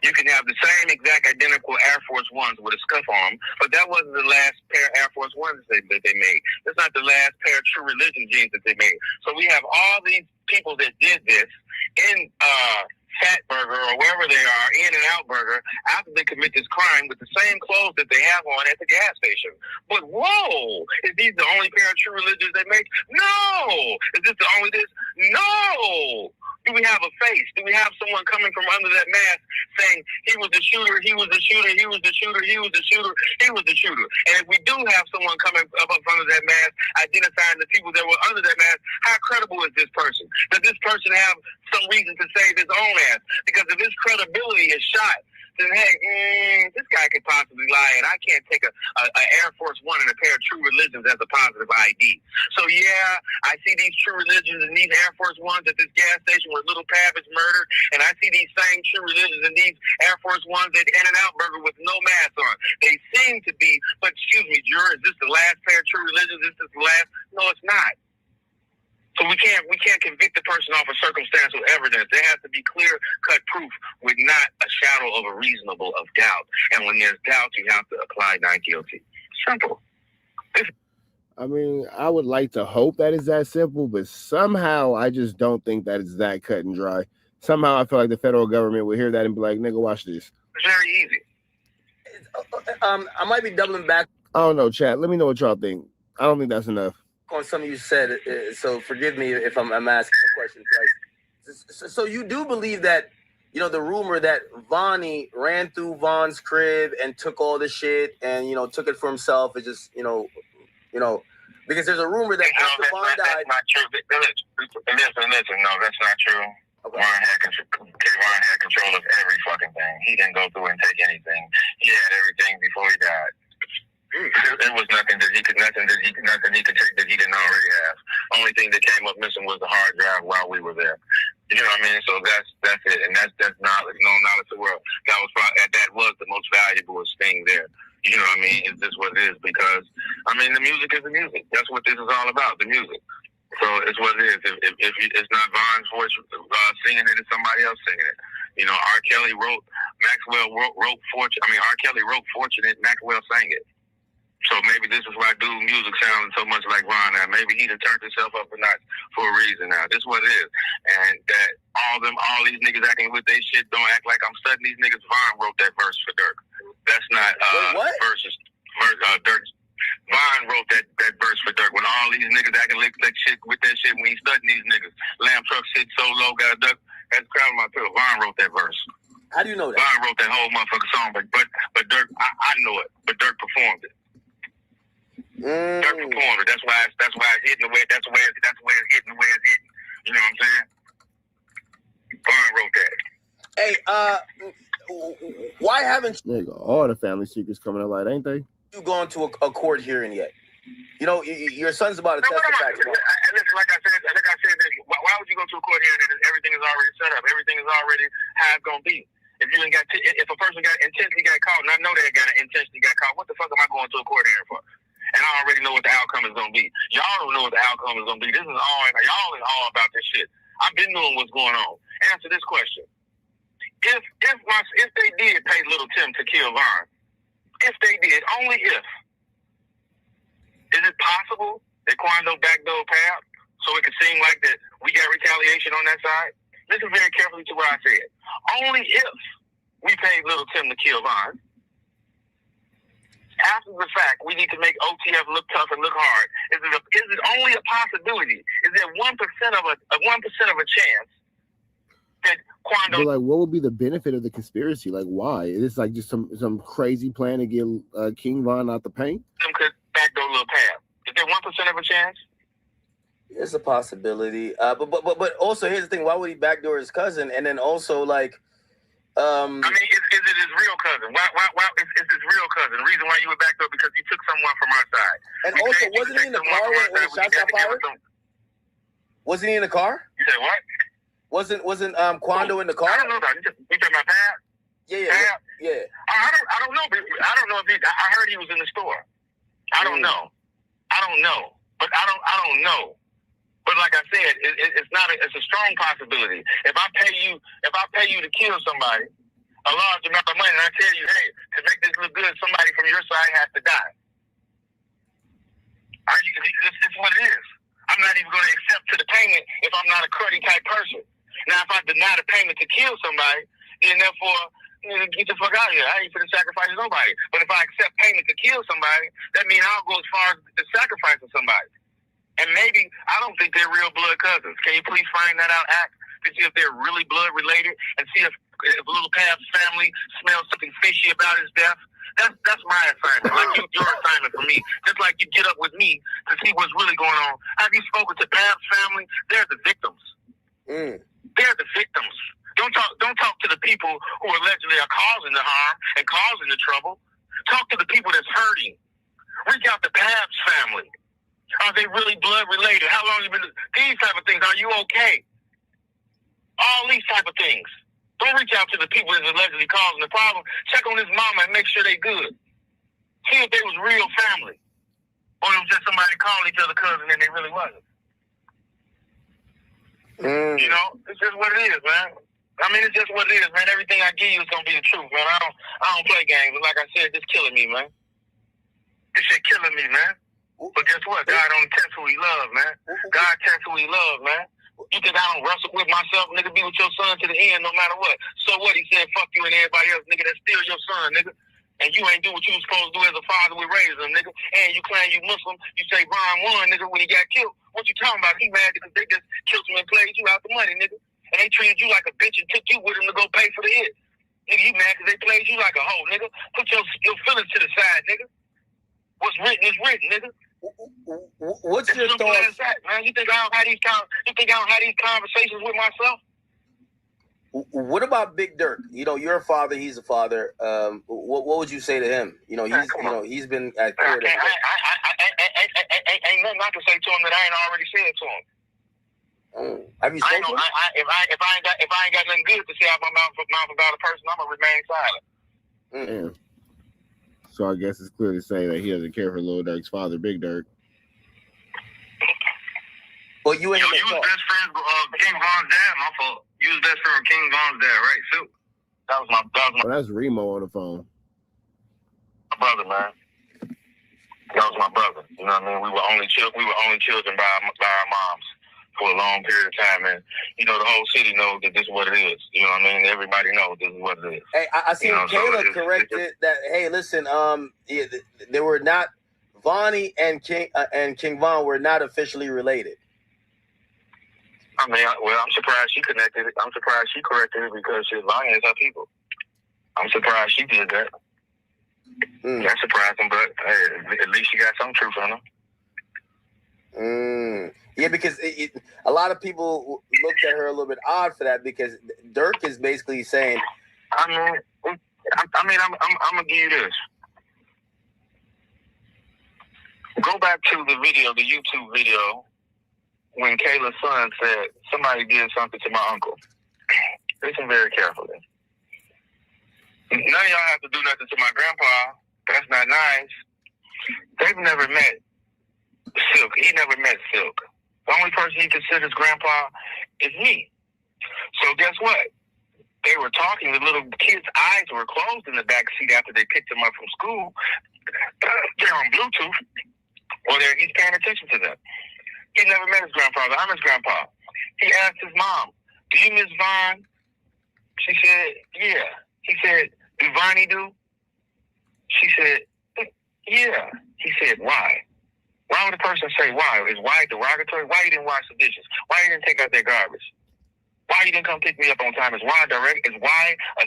You can have the same exact identical Air Force Ones with a scuff on them, but that wasn't the last pair of Air Force Ones that they made. That's not the last pair of True Religion jeans that they made. So we have all these people that did this in Fat Burger or wherever they are, In and Out Burger, after they commit this crime with the same clothes that they have on at the gas station. But whoa, is these the only pair of True Religions they make? No. Is this the only this? No. Do we have a face? Do we have someone coming from under that mask saying he was the shooter, he was the shooter, he was the shooter, he was the shooter, he was the shooter? And if we do have someone coming up under that mask, identifying the people that were under that mask, how credible is this person? Does this person have some reason to save his own ass? Because if his credibility is shot, then hey, this guy could possibly lie, and I can't take a Air Force One and a pair of True Religions as a positive ID. So yeah, I see these True Religions and these Air Force Ones at this gas station where Little Pav is murdered, and I see these same True Religions and these Air Force Ones at In and Out Burger with no mask on. They seem to be, but excuse me, juror, is this the last pair of True Religions? Is this the last? No, it's not. So we can't convict the person off of circumstantial evidence. There has to be clear-cut proof with not a shadow of a reasonable of doubt. And when there's doubt, you have to apply not guilty. Simple. I mean, I would like to hope that it's that simple, but somehow I just don't think that it's that cut and dry. Somehow I feel like the federal government would hear that and be like, nigga, watch this. It's very easy. I might be doubling back I don't know, chat. Let me know what y'all think. I don't think that's enough. on something you said, so forgive me if I'm asking a question twice. So you do believe that, you know, the rumor that Vonnie ran through Von's crib and took all the shit and, you know, took it for himself is just, you know, because there's a rumor that after Von died. That's not true. Listen, no, that's not true. Okay. Von had control of every fucking thing. He didn't go through and take anything. He had everything before he died. There was nothing that he could take that he didn't already have. Only thing that came up missing was the hard drive while we were there. You know what I mean? So that's it, and that's knowledge, no knowledge of the world. That was the most valuable thing there. You know what I mean? Is this what it is? Because I mean, the music is the music. That's what this is all about. The music. So it's what it is. If it's not Von's voice singing it, it's somebody else singing it. You know, R. Kelly wrote R. Kelly wrote Fortunate. Maxwell sang it. So maybe this is why dude music sounds so much like Von now. Maybe he done turned himself up a notch for a reason now. This is what it is. And that all these niggas acting with their shit don't act like I'm studying these niggas. Von wrote that verse for Dirk. That's not Dirk. Von wrote that verse for Dirk when all these niggas acting like shit with that shit when he's studying these niggas. Lamb truck sit so low, got a duck. That's crowd my pillow. Von wrote that verse. How do you know that? Von wrote that whole motherfucking song, but Dirk, I know it, but Dirk performed it. Dirk performed it. That's why it's hitting the way. That's where it's hitting the way it's hitting. You know what I'm saying? Von wrote that. Hey, why haven't Nigga, all the family secrets coming to light, ain't they? you gone to a court hearing yet? You know, your son's about to testify tomorrow. Listen, like I said, why would you go to a court hearing and everything is already set up? Everything is already how it's gonna be. If a person intentionally got caught, and I know they intentionally got caught, what the fuck am I going to a court hearing for? And I already know what the outcome is going to be. Y'all don't know what the outcome is going to be. Y'all is all about this shit. I've been knowing what's going on. Answer this question. If they did pay Little Tim to kill Von, if they did, only if, is it possible that Quando backdoor Pap so it could seem like that we got retaliation on that side? Listen very carefully to what I said. Only if we paid Little Tim to kill Von. After the fact, we need to make OTF look tough and look hard. Is it only a possibility? Is there 1% of a chance that Quando? But like, what would be the benefit of the conspiracy? Like, why? Is this like just some crazy plan to get King Von out the paint? Them could backdoor Lil Pap. Is there 1% of a chance? It's a possibility. But also here's the thing: why would he backdoor his cousin? And then also like, I mean, is it his real cousin? Why it's his real cousin? The reason why you were backdoor because you took someone from our side. And also, wasn't he in the car when the shots got fired? Wasn't he in the car? You said what? Wasn't Quando in the car? I don't know that. You talking about Pap? Yeah. I don't know. I don't know if I heard he was in the store. I don't know. But I don't know. But like I said, it's a strong possibility. If I pay you to kill somebody, a large amount of money, and I tell you, hey, to make this look good, somebody from your side has to die. This is what it is. I'm not even going to accept to the payment if I'm not a cruddy type person. Now, if I deny the payment to kill somebody, then therefore, get the fuck out of here. I ain't finna sacrifice nobody. But if I accept payment to kill somebody, that means I'll go as far as the sacrifice of somebody. And maybe, I don't think they're real blood cousins. Can you please find that out, Act, to see if they're really blood related, and see if Little Pab's family smells something fishy about his death? That's my assignment. Like your assignment for me. Just like you get up with me to see what's really going on. Have you spoken to Pab's family? They're the victims. They're the victims. Don't talk to the people who allegedly are causing the harm and causing the trouble. Talk to the people that's hurting. Reach out to Pab's family. Are they really blood related? How long have you been? These type of things. Are you okay? All these type of things. Don't reach out to the people that's allegedly causing the problem. Check on his mama and make sure they good. See if they was real family. Or it was just somebody calling each other cousin and they really wasn't. You know, it's just what it is, man. I mean, it's just what it is, man. Everything I give you is gonna be the truth, man. I don't play games. But like I said, it's killing me, man. This shit killing me, man. But guess what? God only tests who he love, man. God tests who he love, man. You think I don't wrestle with myself, nigga? Be with your son to the end, no matter what. So what? He said, fuck you and everybody else, nigga. That's still your son, nigga. And you ain't do what you was supposed to do as a father with raising him, nigga. And you claim you Muslim. You say Ron won, nigga, when he got killed. What you talking about? He mad because they just killed him and played you out the money, nigga. And they treated you like a bitch and took you with them to go pay for the hit. Nigga, you mad because they played you like a hoe, nigga. Put your feelings to the side, nigga. What's written is written, nigga. What's your thoughts? Man, you think I don't have these conversations with myself? What about Big Dirk? You know, you're a father. He's a father. What would you say to him? You know, he's been at court. Ain't nothing I can say to him that I ain't already said to him. Have you spoken? If I ain't got nothing good to say out my mouth about a person, I'm gonna remain silent. Yeah. So I guess it's clear to say that he doesn't care for Lil Durk's father, Big Dirk. Well, you ain't was best friend with King Von's dad. My fault. You was best friend with King Von's dad, right? So that was my. Oh, that's Remo on the phone. My brother, man. That was my brother. You know what I mean? We were only children by our moms for a long period of time, and you know the whole city knows that this is what it is. You know what I mean? Everybody knows this is what it is. Hey, I see Kayla corrected that. Hey, listen, they were not Vonnie and King Von were not officially related. I mean, I'm surprised she connected it. I'm surprised she corrected it because Vonnie is her people. I'm surprised she did that. That's surprising, but hey, at least she got some truth on her. Yeah, because a lot of people looked at her a little bit odd for that because Dirk is basically saying, I'm gonna give you this. Go back to the video, the YouTube video, when Kayla's son said somebody did something to my uncle. Listen very carefully. None of y'all have to do nothing to my grandpa. That's not nice. They've never met Silk. He never met Silk. The only person he considers grandpa is me. So guess what? They were talking. The little kid's eyes were closed in the back seat after they picked him up from school. They're on Bluetooth. Or he's paying attention to them. He never met his grandfather. I'm his grandpa. He asked his mom, do you miss Von? She said, yeah. He said, do Vonnie do? She said, yeah. He said, why? Why would a person say why? Is why derogatory? Why you didn't wash the dishes? Why you didn't take out their garbage? Why you didn't come pick me up on time? Is why a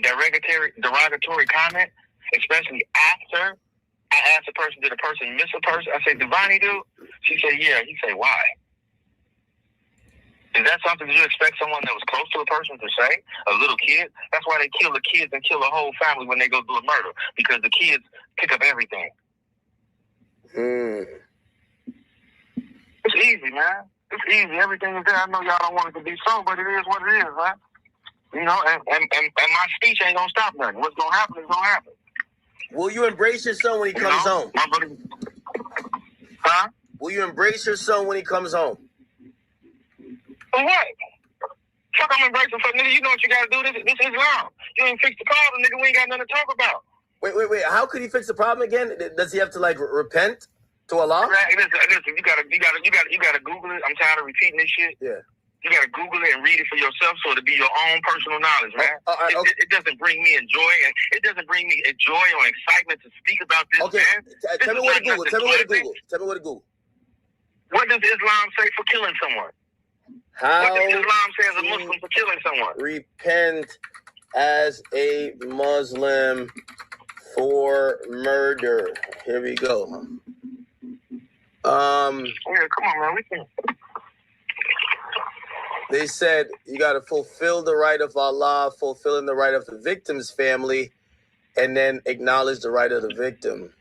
derogatory comment? Especially after I asked the person, did a person miss a person? I said, did Vonnie do? She said, yeah. He said, why? Is that something you expect someone that was close to a person to say? A little kid? That's why they kill the kids and kill a whole family when they go do a murder. Because the kids pick up everything. It's easy, man. It's easy. Everything is there. I know y'all don't want it to be so, but it is what it is, man. You know, and my speech ain't gonna stop nothing. What's gonna happen is gonna happen. Will you embrace your son when he comes home? Huh? Will you embrace your son when he comes home? For what? Fuck, I'm embracing for nigga. You know what you gotta do. This is Islam. You ain't fix the problem, nigga. We ain't got nothing to talk about. Wait. How could he fix the problem again? Does he have to like repent to Allah? Listen, you gotta Google it. I'm tired of repeating this shit. Yeah. You gotta Google it and read it for yourself, so it'll be your own personal knowledge, man. It doesn't bring me joy, and it doesn't bring me joy or excitement to speak about this, man. Tell me what to Google. Tell me what to Google. What does Islam say for killing someone? How what does Islam say as a Muslim for killing someone? Repent as a Muslim for murder. Here we go. Yeah, come on, man. We can. They said you got to fulfill the right of Allah, fulfilling the right of the victim's family, and then acknowledge the right of the victim.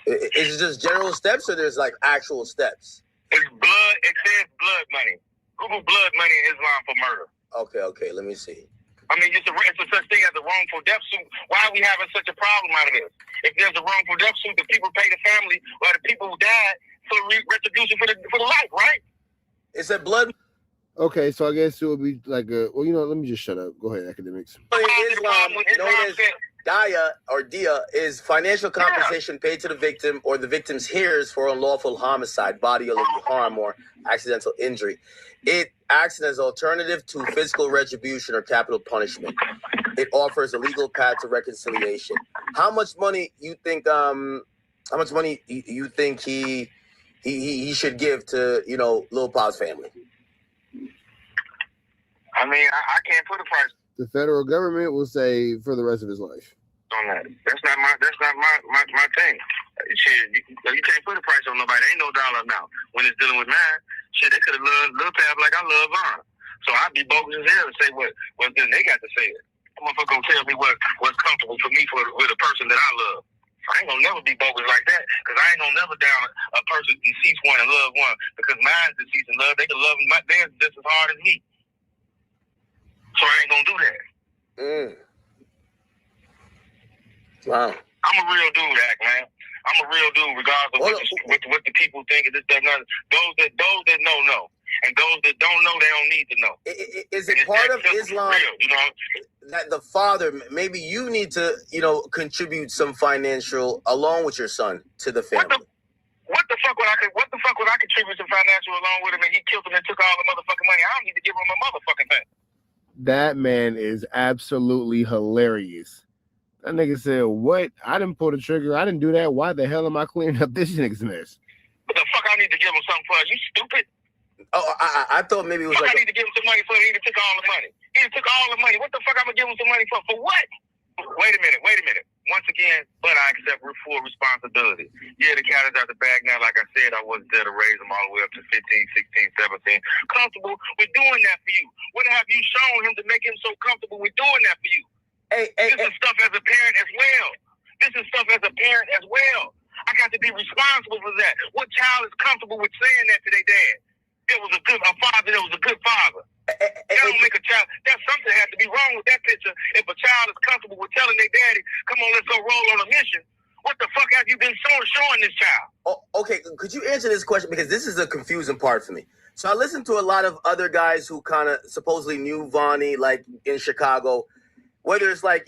Is it just general steps, or there's like actual steps? It's blood. It says blood money. Google blood money in Islam for murder. Okay. Let me see. I mean, it's a such thing as a wrongful death suit. Why are we having such a problem out of this? If there's a wrongful death suit, the people pay the family or the people who died for retribution for the life, right? It said blood. Okay, so I guess it would be like a. Well, let me just shut up. Go ahead, academics. Islam, known as Daya or Dia, is financial compensation paid to the victim or the victim's heirs for unlawful homicide, bodily harm, or accidental injury. It acts as an alternative to physical retribution or capital punishment. It offers a legal path to reconciliation. How much money you think? How much money you think he should give to Lil Pop's family? I mean, I can't put a price The federal government will say for the rest of his life. on that. That's not my thing. Shit, you can't put a price on nobody. There ain't no dollar amount. When it's dealing with mine, shit, they could have loved Lil Pap like I love Vaughn. So I'd be bogus as hell to say what then they got to say it. Motherfucker gonna tell me what's comfortable for me with a person that I love. I ain't gonna never be bogus like that, because I ain't gonna never down a person deceased one and love one, because mine's deceased and love, they can love theirs just as hard as me. So I ain't gonna do that. Wow. I'm a real dude, Act, man. I'm a real dude, regardless of what the people think of this, that, and other. Those that know. And those that don't know, they don't need to know. Is it part of Islam that the father, maybe you need to, contribute some financial along with your son to the family? What the fuck would I contribute some financial along with him, and he killed him and took all the motherfucking money? I don't need to give him a motherfucking thing. That man is absolutely hilarious. That nigga said, what? I didn't pull the trigger. I didn't do that. Why the hell am I cleaning up this nigga's mess? What the fuck I need to give him something for? You stupid? Oh, I thought maybe it was I need to give him some money for it. He took all the money. What the fuck I'm gonna give him some money for? For what? Wait a minute. Once again, but I accept full responsibility. Yeah, the cat is out the bag now. Like I said, I wasn't there to raise him all the way up to 15, 16, 17. Comfortable with doing that for you. What have you shown him to make him so comfortable with doing that for you? This is stuff as a parent as well. I got to be responsible for that. What child is comfortable with saying that to their dad? There was a father that was a good father. That don't make a child. There's something has to be wrong with that picture. If a child is comfortable with telling their daddy, come on, let's go roll on a mission. What the fuck have you been showing this child? Oh, okay, could you answer this question? Because this is a confusing part for me. So I listened to a lot of other guys who kind of supposedly knew Vonnie, like in Chicago. Whether it's like,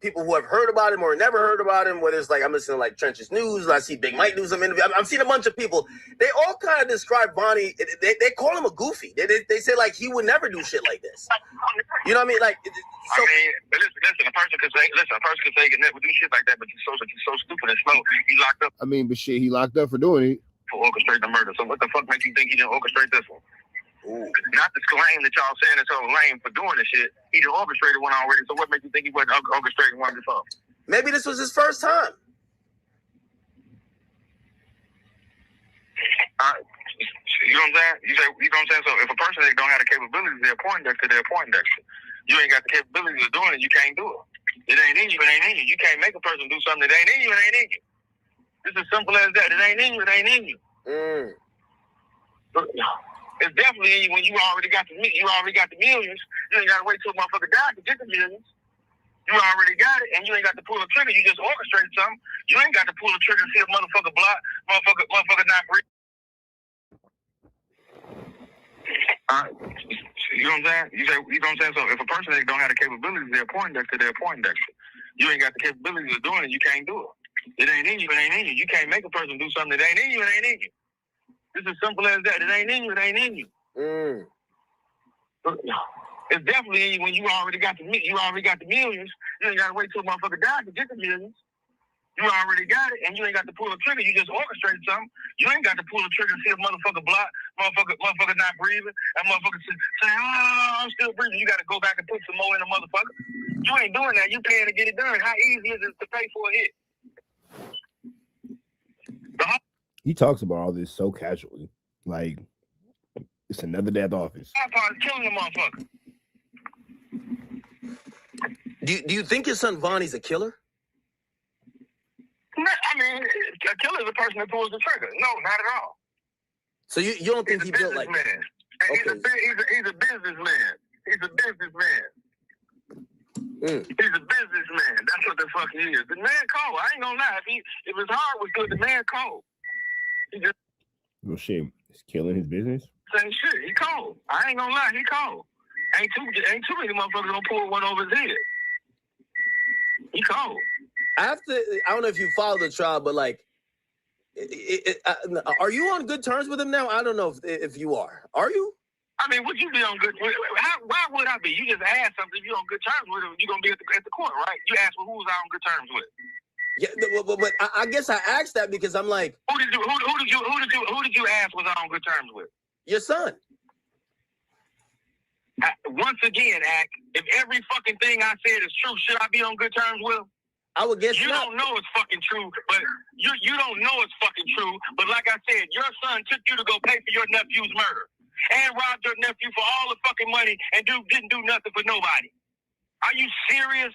people who have heard about him or never heard about him, whether it's like I'm listening to like Trenches News, I see Big Mike do some interview. I've seen a bunch of people. They all kind of describe Vonnie. They call him a goofy. They say like he would never do shit like this. You know what I mean? Like, listen. A person could say he could never do shit like that, but he's so stupid and slow. He locked up. I mean, but shit, he locked up for doing it. For orchestrating the murder. So what the fuck makes you think he didn't orchestrate this one? Ooh. Not the claim that y'all saying it's so lame for doing this shit. He done orchestrated one already. So what makes you think he wasn't orchestrating one before? Maybe this was his first time. You know what I'm saying? You know what I'm saying? So if a person that don't have the capabilities, they're Poindexter. You ain't got the capabilities of doing it, you can't do it. It ain't in you, it ain't in you. You can't make a person do something that ain't in you, it ain't in you. It's as simple as that. It ain't in you, it ain't in you. It's definitely in you when you already got the millions. You ain't got to wait till a motherfucker dies to get the millions. You already got it, and you ain't got to pull a trigger. You just orchestrate something. You ain't got to pull a trigger and see a motherfucker block, motherfucker not breathe. You know what I'm saying? You know what I'm saying? So if a person that don't have the capabilities, they're Poindexter, they're Poindexter. You ain't got the capabilities of doing it, you can't do it. It ain't in you, it ain't in you. You can't make a person do something that ain't in you, it ain't in you. It's as simple as that. It ain't in you, it ain't in you. It's definitely in you when you already got the millions. You ain't gotta wait till a motherfucker dies to get the millions. You already got it, and you ain't got to pull a trigger. You just orchestrate something. You ain't got to pull a trigger and see a motherfucker block, motherfucker not breathing, and motherfucker say, oh, I'm still breathing. You got to go back and put some more in the motherfucker. You ain't doing that. You paying to get it done. How easy is it to pay for a hit? He talks about all this so casually, like it's another day at the office. That part is killing the motherfucker. Do you think your son Vonnie's a killer? I mean, a killer is a person that pulls the trigger. No, not at all. So you don't think he built like that? Okay. He's a businessman. He's a businessman. He's a businessman. That's what the fuck he is. The man cold. I ain't gonna lie. If his heart was good, the man cold. He just Well, shit, it's killing his business. same shit. He cold. I ain't gonna lie. He cold. Ain't too many motherfuckers gonna pull one over his head. He cold. I don't know if you follow the trial, but like, are you on good terms with him now? I don't know if you are. Are you? I mean, would you be on good? Why would I be? You just asked something. If you're on good terms with him, you're gonna be at the court, right? You asked, well, who was I on good terms with? Yeah, but I guess I asked that because I'm like, who did you ask was I on good terms with? Your son. Once again, Ack, if every fucking thing I said is true, should I be on good terms with him? I would guess you not. don't know it's fucking true, but you don't know it's fucking true. But like I said, your son took you to go pay for your nephew's murder and robbed your nephew for all the fucking money and didn't do nothing for nobody. Are you serious?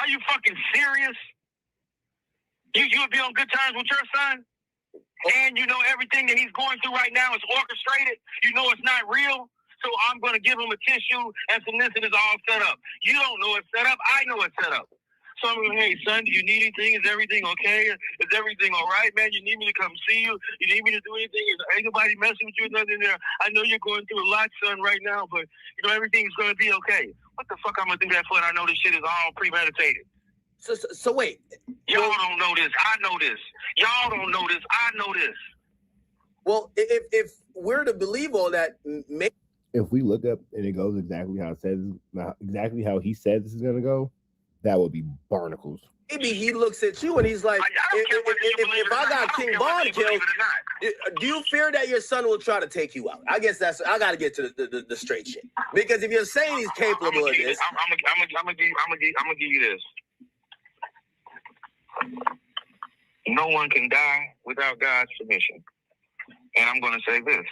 Are you fucking serious? You would be on good terms with your son, and you know everything that he's going through right now is orchestrated. You know it's not real. So I'm going to give him a tissue and some this and it's all set up. You don't know it's set up. I know it's set up. So I'm going, hey, son, do you need anything? Is everything okay? Is everything all right, man? You need me to come see you? You need me to do anything? Ain't nobody messing with you or nothing there? I know you're going through a lot, son, right now, but, you know, everything's going to be okay. What the fuck I'm going to do that for? And I know this shit is all premeditated. So wait. Y'all don't know this. I know this. Y'all don't know this. I know this. Well, if we're to believe all that, if we look up and it goes exactly how it says, exactly how he says this is gonna go, that would be barnacles. Maybe he looks at you and he's like, if I got King Von killed, do you fear that your son will try to take you out? I guess I got to get to the straight shit. Because if you're saying he's capable of this, I'm gonna give you this. No one can die without God's permission. And I'm gonna say this: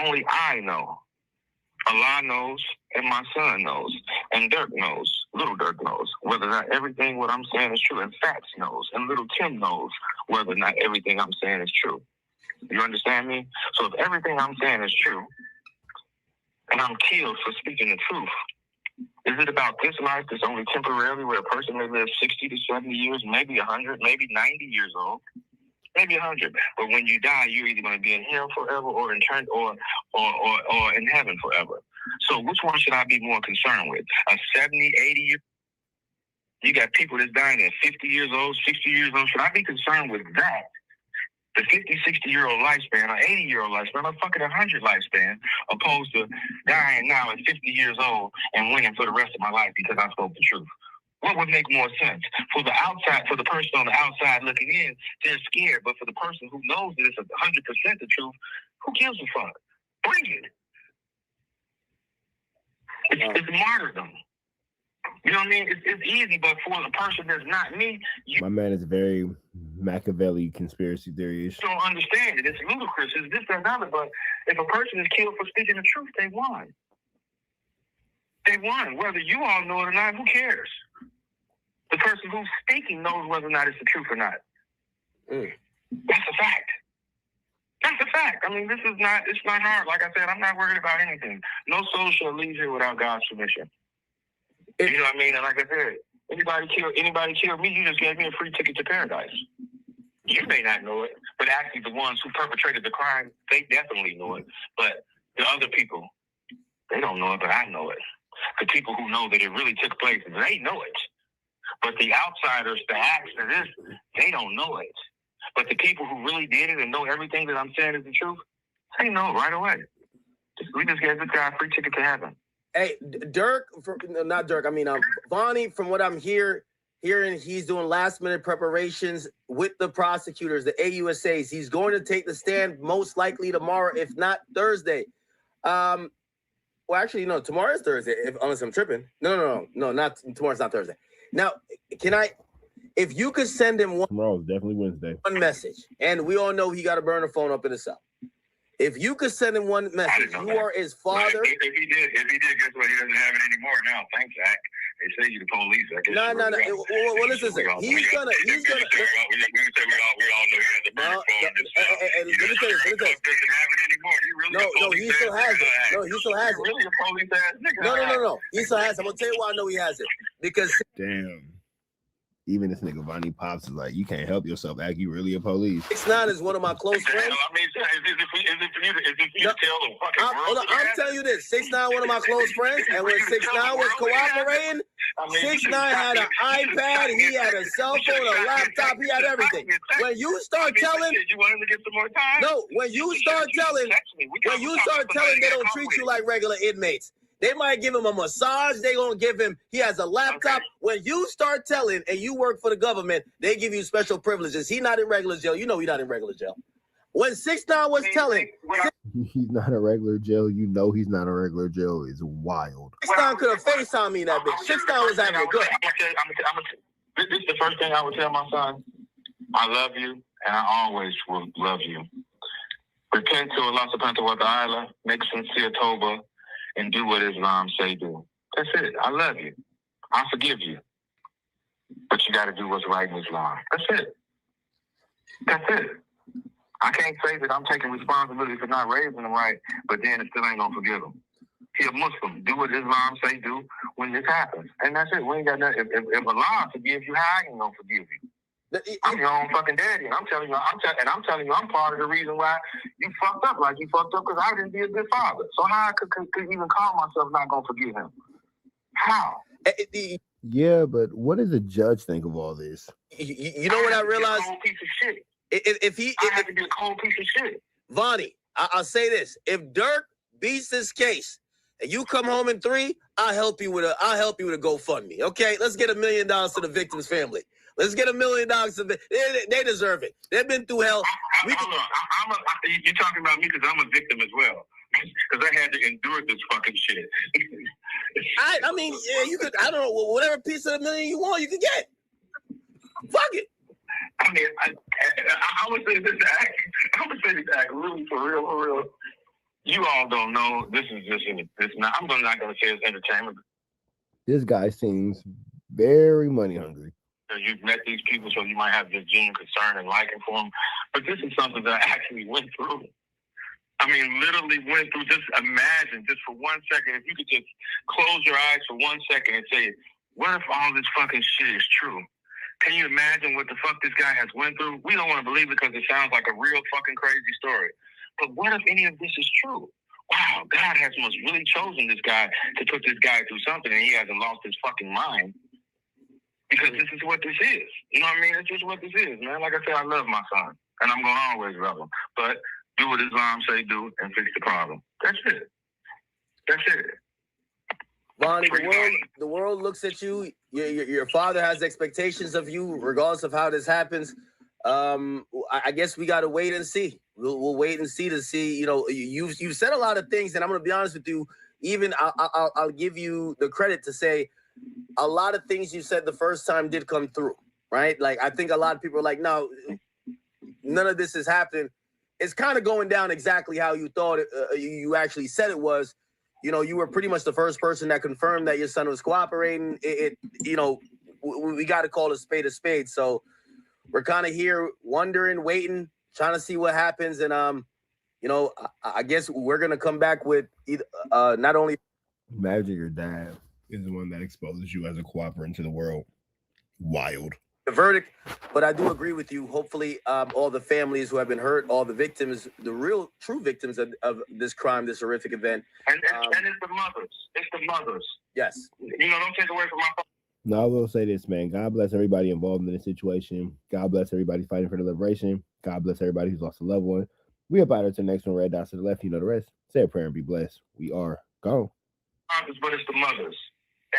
only I know. Allah knows, and my son knows, and Dirk knows, little Dirk knows, whether or not everything what I'm saying is true, and Fats knows, and little Tim knows whether or not everything I'm saying is true. You understand me? So if everything I'm saying is true, and I'm killed for speaking the truth, is it about this life that's only temporarily, where a person may live 60 to 70 years, maybe 100, maybe 90 years old? Maybe 100, but when you die, you're either going to be in hell forever, or in heaven forever. So, which one should I be more concerned with? A 70, 80 year? You got people that's dying at 50 years old, 60 years old. Should I be concerned with that? The 50, 60-year-old lifespan, or 80-year-old lifespan, or fucking 100 lifespan, opposed to dying now at 50 years old and winning for the rest of my life because I spoke the truth. What would make more sense? For the person on the outside looking in, they're scared. But for the person who knows that it's 100% the truth, who gives a fuck? Bring it. It's martyrdom. You know what I mean? It's easy, but for the person that's not me, My man is very Machiavelli conspiracy theories. don't understand it. It's ludicrous. It's this, that, and other. But if a person is killed for speaking the truth, they won. They won. Whether you all know it or not, who cares? The person who's speaking knows whether or not it's the truth or not. That's a fact. That's a fact. I mean, it's not hard. Like I said, I'm not worried about anything. No soul shall leave here without God's permission. You know what I mean? And like I said, anybody kill me, you just gave me a free ticket to paradise. You may not know it, but actually the ones who perpetrated the crime, they definitely know it. But the other people, They don't know it, but I know it. The people who know that it really took place, they know it. But the outsiders, the acts of this, they don't know it. But the people who really did it and know everything that I'm saying is the truth, they know right away. We just gave this guy a free ticket to heaven. Hey, Dirk, not Dirk, I mean, Vonnie, from what I'm hearing, he's doing last-minute preparations with the prosecutors, the AUSAs. He's going to take the stand most likely tomorrow, if not Thursday. Well, actually, no, tomorrow is Thursday, unless I'm tripping. No, not tomorrow's not Thursday. Now, if you could send him tomorrow is definitely Wednesday. One message, and we all know he got to burn the phone up in the cell. If you could send him one message, you are his father. If he did, guess what? He doesn't have it anymore now. Thanks, Zach. They say you the police. I guess No. Well, listen. He's gonna. We can say we all know he has a burner phone. And let me tell you. Doesn't have it anymore. You really No, he still has it. No, he still has it. Really a police ass nigga. No. He still has it. I'm gonna tell you why I know he has it. Because damn. Even this nigga Vonnie Pops is like, you can't help yourself, Act. You really a police. 6ix9ine is one of my close friends. I mean, is it for you to tell the fucking world? I'm telling you this. 6ix9ine, one of my close friends, and when 6ix9ine was cooperating, 6ix9ine had an iPad, he had a cell phone, a laptop, he had everything. When you start telling, you want him to get some more time? No, when you start telling, they don't treat you like regular inmates. They might give him a massage. They gonna give him. He has a laptop. Okay. When you start telling and you work for the government, they give you special privileges. He's not in regular jail. You know he's not in regular jail. When 6ix9ine was telling, he's not a regular jail. You know he's not a regular jail. It's wild. 6ix9ine could have FaceTimed me in that bitch. 6ix9ine was having it good. This is the first thing I would tell my son. I love you, and I always will love you. Repent to Allah subhanahu wa ta'ala. Make sincere tawbah. And do what Islam say do. That's it. I love you. I forgive you. But you got to do what's right in Islam. That's it. That's it. I can't say that I'm taking responsibility for not raising him right, but then it still ain't going to forgive him. He a Muslim. Do what Islam say do when this happens. And that's it. We ain't got nothing. If Allah forgives you, how I ain't going to forgive you? I'm your own fucking daddy, and I'm telling you, I'm part of the reason why you fucked up like you fucked up because I didn't be a good father. So how I could even call myself not gonna forgive him? How? Yeah, but what does the judge think of all this? You know what I realized? A cold piece of shit. I have to be a cold piece of shit. Vonnie, I'll say this: if Dirk beats this case and you come home in 3, I'll help you with a GoFundMe. Okay, let's get $1 million to the victim's family. Let's get $1 million of it. They deserve it. They've been through hell. You're talking about me because I'm a victim as well. Because I had to endure this fucking shit. I mean, yeah, you could. I don't know, whatever piece of $1 million you want, you can get. Fuck it. I mean, I would say this act. Really for real. You all don't know. This not. I'm not going to say it's entertainment. This guy seems very money hungry. You've met these people, so you might have this genuine concern and liking for them. But this is something that I actually went through. I mean, literally went through. Just imagine, just for 1 second, if you could just close your eyes for 1 second and say, what if all this fucking shit is true? Can you imagine what the fuck this guy has went through? We don't want to believe it because it sounds like a real fucking crazy story. But what if any of this is true? Wow, God has most really chosen this guy to put this guy through something, and he hasn't lost his fucking mind. Because this is what this is. You know what I mean? It's just what this is, man. Like I said, I love my son. And I'm going to always love him. But do what Islam say do and fix the problem. That's it. That's it. Vonnie, the world looks at you. Your father has expectations of you, regardless of how this happens. I guess we got to wait and see. We'll wait and see to see. You know, you've said a lot of things, and I'm going to be honest with you. Even I'll give you the credit to say, a lot of things you said the first time did come through, right? Like, I think a lot of people are like, no, none of this is happening. It's kind of going down exactly how you thought you actually said it was. You know, you were pretty much the first person that confirmed that your son was cooperating. You know, we got to call a spade. So we're kind of here wondering, waiting, trying to see what happens. And, you know, I guess we're going to come back with either, not only. Imagine your dad is the one that exposes you as a cooperant to the world. Wild. the verdict, but I do agree with you. Hopefully, all the families who have been hurt, all the victims, the real, true victims of this crime, this horrific event. And it's the mothers. It's the mothers. Yes. You know, don't take away from my. No, I will say this, man. God bless everybody involved in this situation. God bless everybody fighting for the liberation. God bless everybody who's lost a loved one. We up out here to the next one. Red dots to the left. You know the rest. Say a prayer and be blessed. We are gone. But it's the mothers.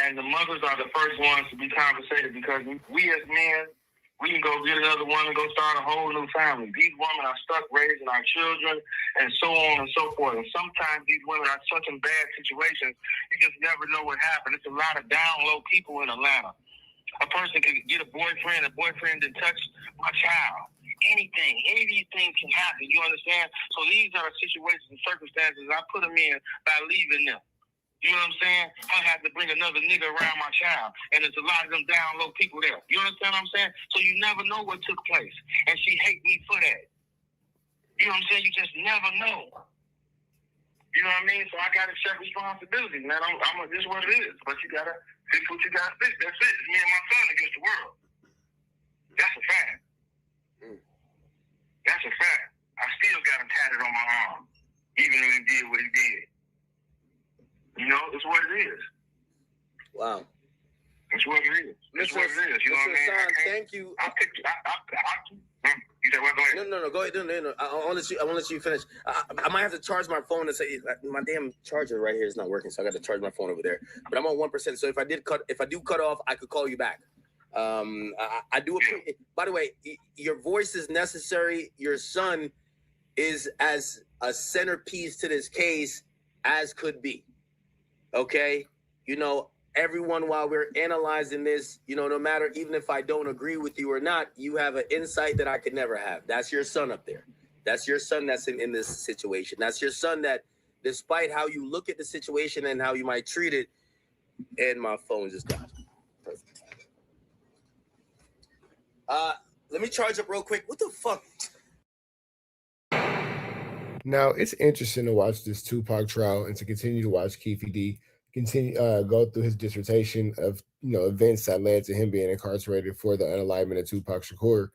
And the mothers are the first ones to be compensated because we as men, we can go get another one and go start a whole new family. These women are stuck raising our children and so on and so forth. And sometimes these women are stuck in bad situations. You just never know what happened. It's a lot of down low people in Atlanta. A person can get a boyfriend didn't touch my child. Anything, any of these things can happen. You understand? So these are situations and circumstances I put them in by leaving them. You know what I'm saying? I had to bring another nigga around my child. And there's a lot of them down low people there. You understand what I'm saying? So you never know what took place. And she hate me for that. You know what I'm saying? You just never know. You know what I mean? So I got to accept responsibility, man. This is what it is. But you got to fix what you got to fix. That's it. It's me and my son against the world. That's a fact. That's a fact. I still got him tatted on my arm. Even though he did what he did. You know, it's what it is. Wow. It's what it is. It's what it is. You know what I mean? Hassan, thank you. You said what? Go ahead. No. Go ahead. No. I want to let you finish. I might have to charge my phone and say my damn charger right here is not working, so I got to charge my phone over there. But I'm on 1%. So if I do cut off, I could call you back. I do. By the way, your voice is necessary. Your son is as a centerpiece to this case as could be. Okay, you know, everyone, while we're analyzing this, you know, no matter, even if I don't agree with you or not, you have an insight that I could never have. That's your son up there. That's your son that's in this situation. That's your son that, despite how you look at the situation and how you might treat it, and my phone just died. Perfect. Let me charge up real quick. What the fuck? Now, it's interesting to watch this Tupac trial and to continue to watch Keefe D go through his dissertation of, you know, events that led to him being incarcerated for the unalignment of Tupac Shakur.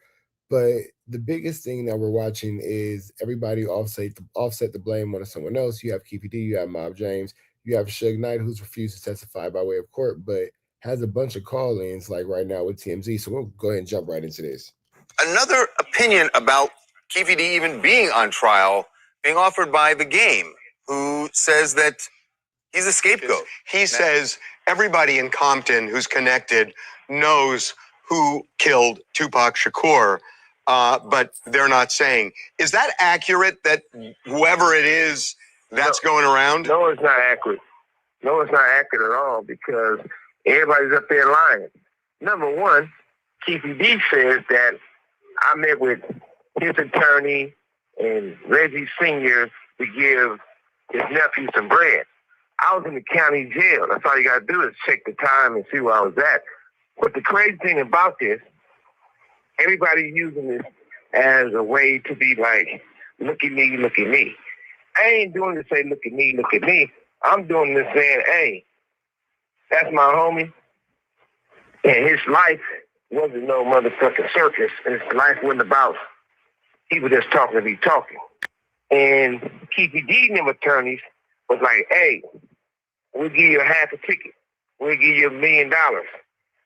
But the biggest thing that we're watching is everybody offset the blame onto someone else. You have Keefe D, you have Mob James, you have Suge Knight, who's refused to testify by way of court, but has a bunch of call-ins like right now with TMZ. So we'll go ahead and jump right into this. Another opinion about Keefe D even being on trial being offered by The Game, who says that he's a scapegoat. He says everybody in Compton who's connected knows who killed Tupac Shakur, but they're not saying. Is that accurate that whoever it is that's going around? No, it's not accurate. No, it's not accurate at all because everybody's up there lying. Number one, Keefe D says that I met with his attorney and Reggie Sr. to give his nephew some bread. I was in the county jail. That's all you got to do is check the time and see where I was at. But the crazy thing about this, everybody's using this as a way to be like, look at me, look at me. I ain't doing this to say, look at me, look at me. I'm doing this saying, hey, that's my homie. And his life wasn't no motherfucking circus. And his life wasn't about people just talking to be talking. And Keefe D and them attorneys was like, hey, we'll give you a half a ticket. We'll give you $1 million.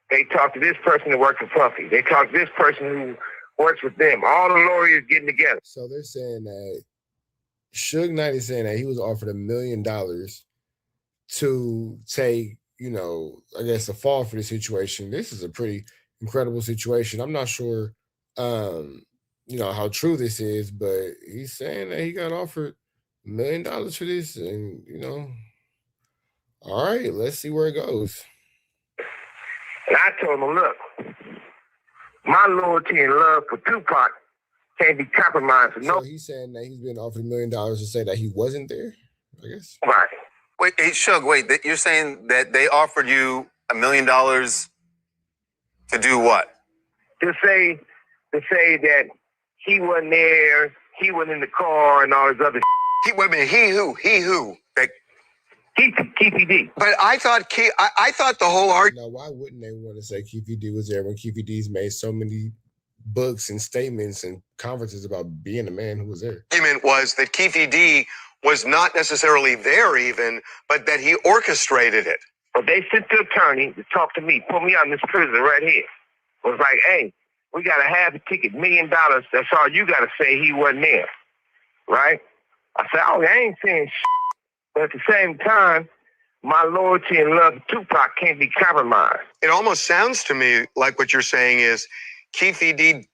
They talked to this person that worked for Puffy. They talked to this person who works with them. All the lawyers getting together. So they're saying that Suge Knight is saying that he was offered $1 million to take, you know, I guess, a fall for the situation. This is a pretty incredible situation. I'm not sure, you know, how true this is, but he's saying that he got offered $1 million for this, and, you know, all right, let's see where it goes. And I told him, look, my loyalty and love for Tupac can't be compromised for no. So he's saying that he's been offered $1 million to say that he wasn't there, I guess. Right. Wait, hey, Suge, wait, you're saying that they offered you $1 million to do what? To say that he wasn't there, he wasn't in the car, and all this other. Wait a minute, he who? Keefy D. But I thought the whole argument. Now, why wouldn't they want to say Keefy D was there when Keefy D's made so many books and statements and conferences about being a man who was there? Argument was that Keefy D was not necessarily there even, but that he orchestrated it. But they sent the attorney to talk to me, put me out in this prison right here. Was like, hey, we got to have a ticket, $1 million. That's all you got to say. He wasn't there, right? I said, oh, I ain't saying shit. But at the same time, my loyalty and love to Tupac can't be compromised. It almost sounds to me like what you're saying is Keefy D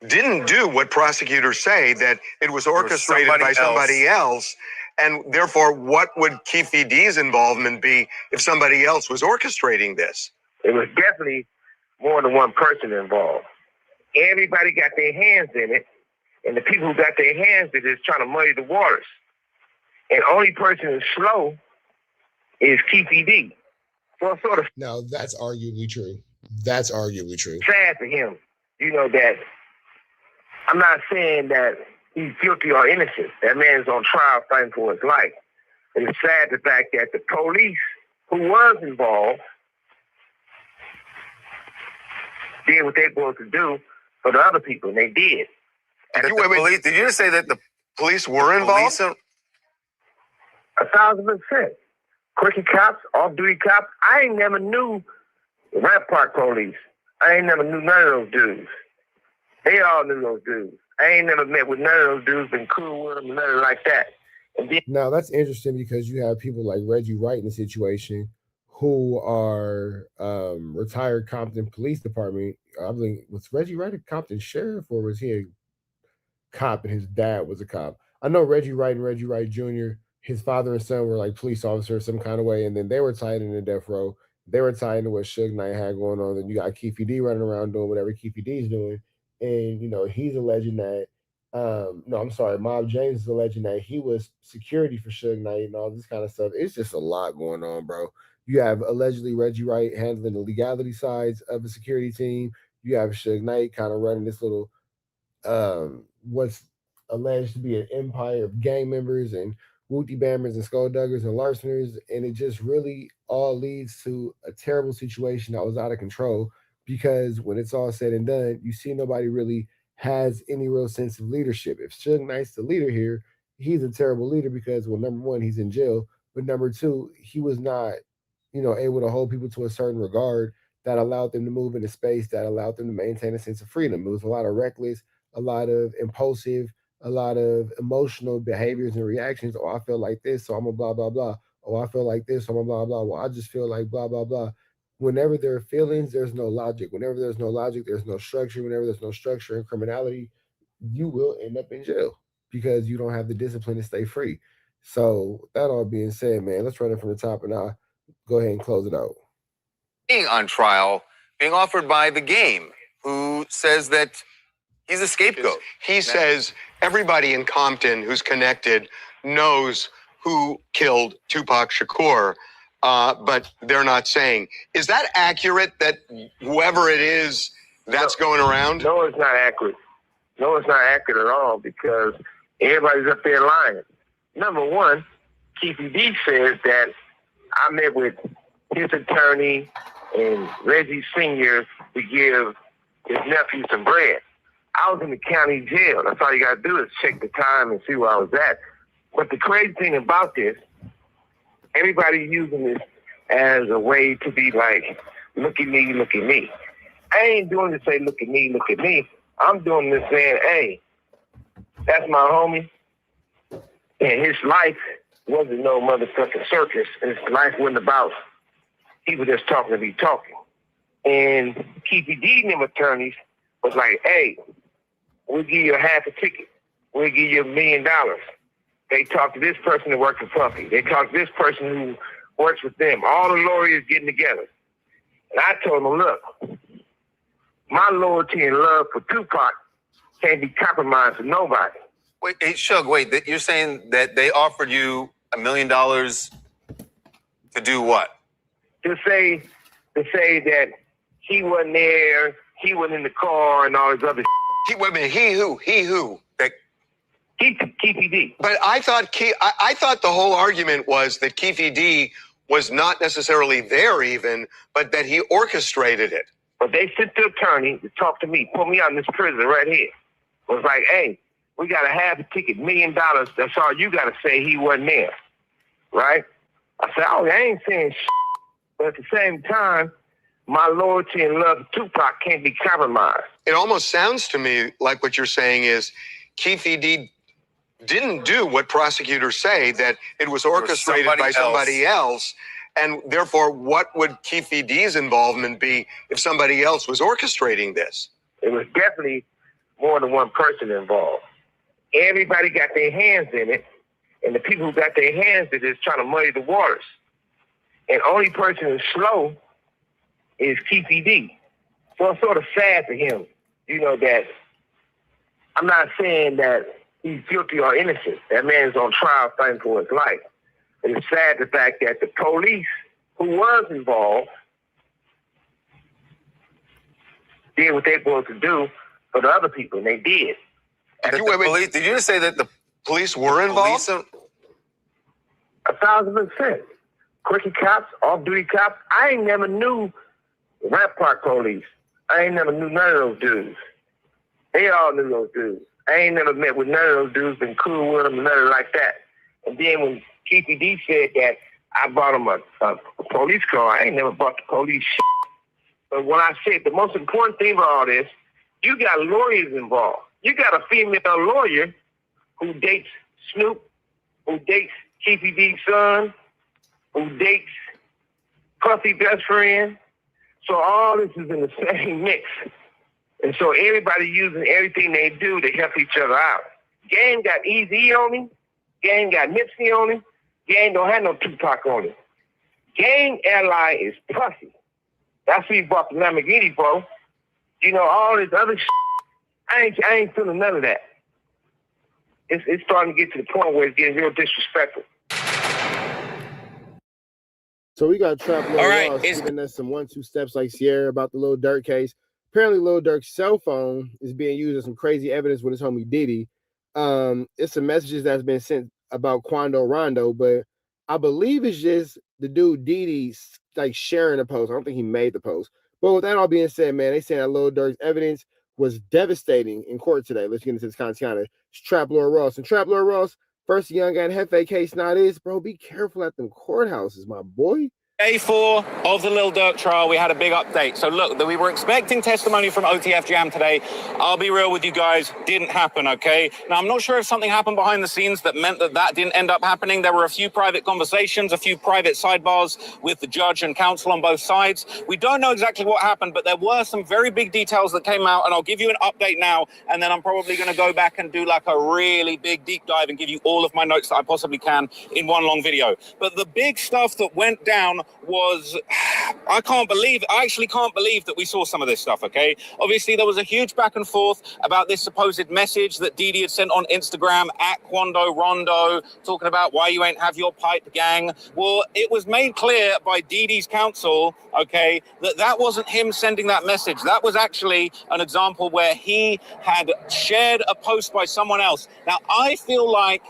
didn't do what prosecutors say, that it was orchestrated by somebody else. And therefore, what would Keefy D's involvement be if somebody else was orchestrating this? It was definitely more than one person involved. Everybody got their hands in it, and the people who got their hands in it is trying to muddy the waters. And only person who's slow is Keefy D. So sort of now that's arguably true. That's arguably true. Sad for him, you know, that I'm not saying that he's guilty or innocent. That man is on trial fighting for his life. And it's sad the fact that the police who was involved did what they were supposed to do for the other people, and they did. Did you just say that the police were involved? 1,000%. Quickie cops, off-duty cops. I ain't never knew the Rap Park police. I ain't never knew none of those dudes. They all knew those dudes. I ain't never met with none of those dudes, been cool with them, nothing like that. And then, now that's interesting because you have people like Reggie Wright in the situation who are retired Compton Police Department. I believe, was Reggie Wright a Compton sheriff or was he a cop and his dad was a cop? I know Reggie Wright and Reggie Wright Jr., his father and son were like police officers some kind of way, and then they were tied into death row. They were tied into what Suge Knight had going on. Then you got Keefy D running around doing whatever Keefy D's doing. And, you know, he's alleging that, Mob James is alleging that he was security for Suge Knight and all this kind of stuff. It's just a lot going on, bro. You have allegedly Reggie Wright handling the legality sides of the security team. You have Suge Knight kind of running this little, what's alleged to be an empire of gang members and Wooty Bammers and Skullduggers and Larceners. And it just really all leads to a terrible situation that was out of control. Because when it's all said and done, you see nobody really has any real sense of leadership. If Suge Knight's the leader here, he's a terrible leader because, well, number one, he's in jail. But number two, he was not, able to hold people to a certain regard that allowed them to move into space, that allowed them to maintain a sense of freedom. It was a lot of reckless, a lot of impulsive, a lot of emotional behaviors and reactions. Oh, I feel like this, so I'm a blah, blah, blah. Oh, I feel like this, so I'm a blah, blah. Well, I just feel like blah, blah, blah. Whenever there are feelings, there's no logic. Whenever there's no logic, there's no structure. Whenever there's no structure and criminality, you will end up in jail because you don't have the discipline to stay free. So that all being said, man, let's run it from the top and I'll go ahead and close it out. Being on trial, being offered by the Game, who says that he's a scapegoat. He says everybody in Compton who's connected knows who killed Tupac Shakur. But they're not saying. Is that accurate that whoever it is that's going around? No, it's not accurate. No, it's not accurate at all because everybody's up there lying. Number one, Keefy D says that I met with his attorney and Reggie Sr. to give his nephew some bread. I was in the county jail. That's all you got to do is check the time and see where I was at. But the crazy thing about this, everybody's using this as a way to be like, look at me, look at me. I ain't doing this to say, look at me, look at me. I'm doing this saying, hey, that's my homie. And his life wasn't no motherfucking circus. And his life wasn't about people just talking to be talking. And Keefy D and them attorneys was like, hey, we'll give you a half a ticket. We'll give you $1 million. They talk to this person that works for Puffy. They talk to this person who works with them. All the lawyers getting together. And I told them, look, my loyalty and love for Tupac can't be compromised with nobody. Wait, hey, Suge, wait, you're saying that they offered you $1 million to do what? To say that he wasn't there, he wasn't in the car, and all this other Wait a minute, he who? Keefy D. But I thought the whole argument was that Keefy D was not necessarily there even, but that he orchestrated it. But they sent the attorney to talk to me, put me out in this prison right here. Was like, hey, we got a half a ticket, $1 million. That's all you got to say. He wasn't there, right? I said, oh, I ain't saying shit. But at the same time, my loyalty and love to Tupac can't be compromised. It almost sounds to me like what you're saying is Keefy D didn't do what prosecutors say, that it was orchestrated by somebody else. And therefore, what would Keefy D's involvement be if somebody else was orchestrating this? It was definitely more than one person involved. Everybody got their hands in it, and the people who got their hands in it is trying to muddy the waters. And only person who's slow is Keefy D. So it's sort of sad to him, that I'm not saying that he's guilty or innocent. That man's on trial fighting for his life. But it's sad the fact that the police who was involved did what they were supposed to do for the other people, and they did. Did you just say that the police were involved? 1,000%. Quickie cops, off-duty cops. I ain't never knew Rap Park police. I ain't never knew none of those dudes. They all knew those dudes. I ain't never met with none of those dudes, been cool with them, nothing like that. And then when Keefy D said that I bought him a police car, I ain't never bought the police shit. But when I said the most important thing about all this, you got lawyers involved. You got a female lawyer who dates Snoop, who dates Keefy D's son, who dates Puffy best friend. So all this is in the same mix. And so everybody using everything they do to help each other out. Gang got Easy on him. Gang got Nipsey on him. Gang don't have no Tupac on him. Gang ally is Puffy. That's who he bought the Lamborghini for. All this other shit. I ain't feeling none of that. It's starting to get to the point where it's getting real disrespectful. So we got Trap Lil Ross giving us some 1-2 steps like Sierra about the Lil Durk case. Apparently, Lil Durk's cell phone is being used as some crazy evidence with his homie Diddy. It's some messages that's been sent about Quando Rondo, but I believe it's just the dude Diddy like sharing a post. I don't think he made the post. But with that all being said, man, they saying that Lil Durk's evidence was devastating in court today. Let's get into this content. It's Trap Lil Ross. And Trap Lil Ross, first young and Hefe case now is, bro, be careful at them courthouses, my boy. Day 4 of the Lil Durk trial, we had a big update. So look, we were expecting testimony from OTF Jam today. I'll be real with you guys, didn't happen, okay? Now, I'm not sure if something happened behind the scenes that meant that didn't end up happening. There were a few private conversations, a few private sidebars with the judge and counsel on both sides. We don't know exactly what happened, but there were some very big details that came out, and I'll give you an update now, and then I'm probably going to go back and do like a really big deep dive and give you all of my notes that I possibly can in one long video. But the big stuff that went down was, I actually can't believe that we saw some of this stuff, okay? Obviously, there was a huge back and forth about this supposed message that Diddy had sent on Instagram at Quando Rondo, talking about why you ain't have your pipe gang. Well, it was made clear by Diddy's counsel, okay, that wasn't him sending that message. That was actually an example where he had shared a post by someone else. Now, I feel like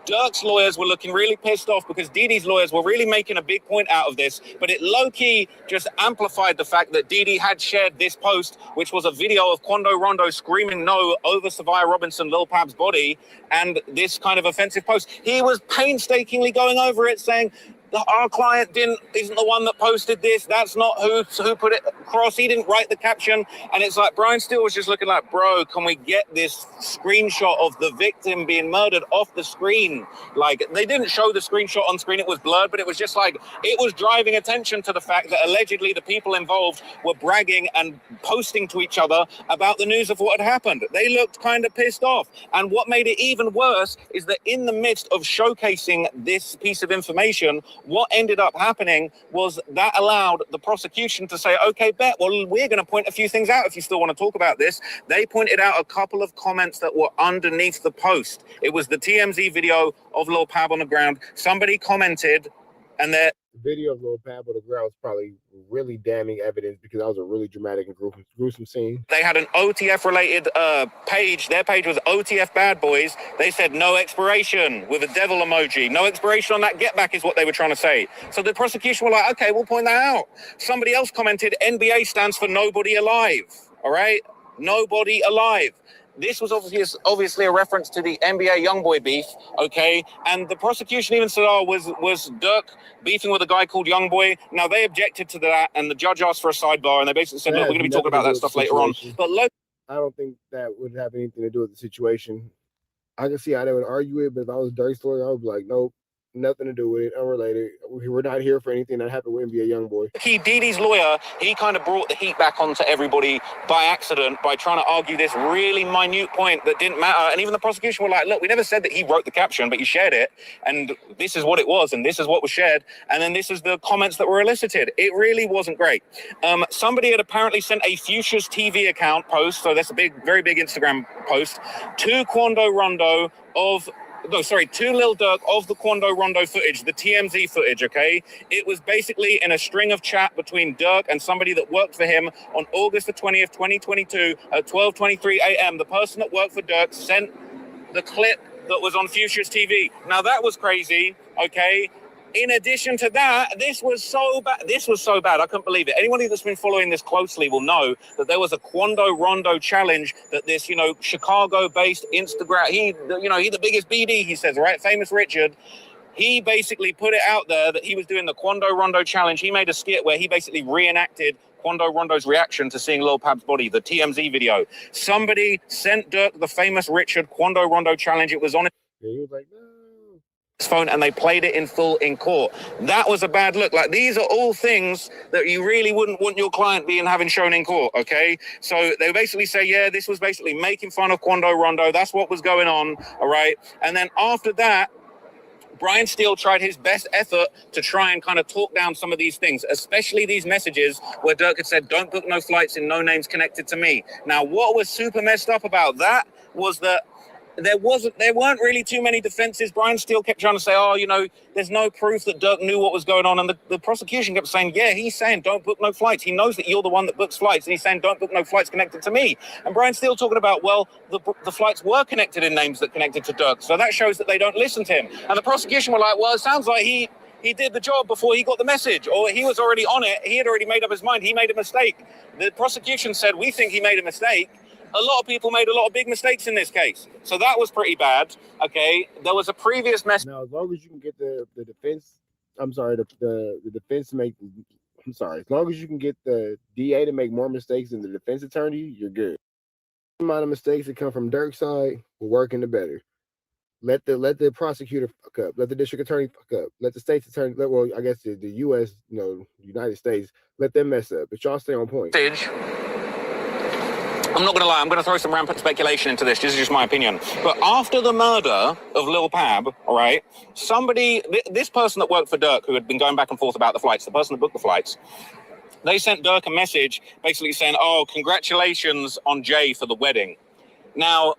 Durk's lawyers were looking really pissed off because Diddy's lawyers were really making a big point out of this, but it low-key just amplified the fact that Diddy had shared this post, which was a video of Quando Rondo screaming no over Savia Robinson, Lil Pab's body, and this kind of offensive post. He was painstakingly going over it, saying, our client isn't the one that posted this. That's not who put it across. He didn't write the caption. And it's like, Brian Steele was just looking like, bro, can we get this screenshot of the victim being murdered off the screen? Like, they didn't show the screenshot on screen. It was blurred, but it was just like, it was driving attention to the fact that allegedly the people involved were bragging and posting to each other about the news of what had happened. They looked kind of pissed off. And what made it even worse is that in the midst of showcasing this piece of information, what ended up happening was that allowed the prosecution to say, okay, bet, well, we're going to point a few things out if you still want to talk about this. They pointed out a couple of comments that were underneath the post. It was the TMZ video of Lil Pab on the ground. Somebody commented, and they're video of Lil Pab on the ground was probably really damning evidence because that was a really dramatic and gruesome scene. They had an OTF related page. Their page was OTF Bad Boys. They said no expiration with a devil emoji. No expiration on that get back is what they were trying to say. So the prosecution were like, okay, we'll point that out. Somebody else commented NBA stands for nobody alive. All right? Nobody alive. This was obviously a reference to the NBA Youngboy beef, okay? And the prosecution even said, was Dirk beefing with a guy called Youngboy? Now, they objected to that, and the judge asked for a sidebar, and they basically said, look, we're going to be talking about that stuff later on. But I don't think that would have anything to do with the situation. I can see how they would argue it, but if I was Dirk's lawyer, I would be like, nope. Nothing to do with it, unrelated. We're not here for anything that happened with NBA Youngboy. Didi's lawyer, he kind of brought the heat back onto everybody by accident by trying to argue this really minute point that didn't matter. And even the prosecution were like, look, we never said that he wrote the caption, but he shared it. And this is what it was. And this is what was shared. And then this is the comments that were elicited. It really wasn't great. Somebody had apparently sent a Fuchsia's TV account post. So that's a very big Instagram post to Quando Rondo to Lil Durk of the Quando Rondo footage, the TMZ footage, okay? It was basically in a string of chat between Durk and somebody that worked for him on August the 20th, 2022 at 12:23 a.m. The person that worked for Durk sent the clip that was on Fuchsia's TV. Now, that was crazy, okay? In addition to that, this was so bad. I couldn't believe it. Anybody that's been following this closely will know that there was a Quando Rondo challenge that this, Chicago-based Instagram, he the biggest BD, he says, right? Famous Richard. He basically put it out there that he was doing the Quando Rondo challenge. He made a skit where he basically reenacted Quando Rondo's reaction to seeing Lil Pab's body, the TMZ video. Somebody sent Dirk the famous Richard Quando Rondo challenge. It was on it. Yeah, he was like, no. Phone, and they played it in full in court. That was a bad look. Like, these are all things that you really wouldn't want your client having shown in court, okay? So they basically say, yeah, this was basically making fun of Quando Rondo. That's what was going on, all right? And then after that, Brian Steele tried his best effort to try and kind of talk down some of these things, especially these messages where Dirk had said, don't book no flights in no names connected to me. Now, what was super messed up about that was that there weren't really too many defenses. Brian Steele kept trying to say, there's no proof that Dirk knew what was going on. And the prosecution kept saying, yeah, he's saying don't book no flights. He knows that you're the one that books flights. And he's saying don't book no flights connected to me. And Brian Steele talking about, well, the flights were connected in names that connected to Dirk. So that shows that they don't listen to him. And the prosecution were like, well, it sounds like he did the job before he got the message, or he was already on it. He had already made up his mind. He made a mistake. The prosecution said, we think he made a mistake. A lot of people made a lot of big mistakes in this case. So that was pretty bad. Okay. There was a previous message. Now, as long as you can get the defense, the defense to make, as long as you can get the DA to make more mistakes than the defense attorney, you're good. The amount of mistakes that come from Dirk's side will work in the better. Let the prosecutor fuck up. Let the district attorney fuck up. Let the state's attorney, I guess the U.S., United States, let them mess up. But y'all stay on point. I'm not going to lie, I'm going to throw some rampant speculation into this. This is just my opinion. But after the murder of Lil Pab, all right, this person that worked for Dirk, who had been going back and forth about the flights, the person that booked the flights, they sent Dirk a message basically saying, congratulations on Jay for the wedding. Now,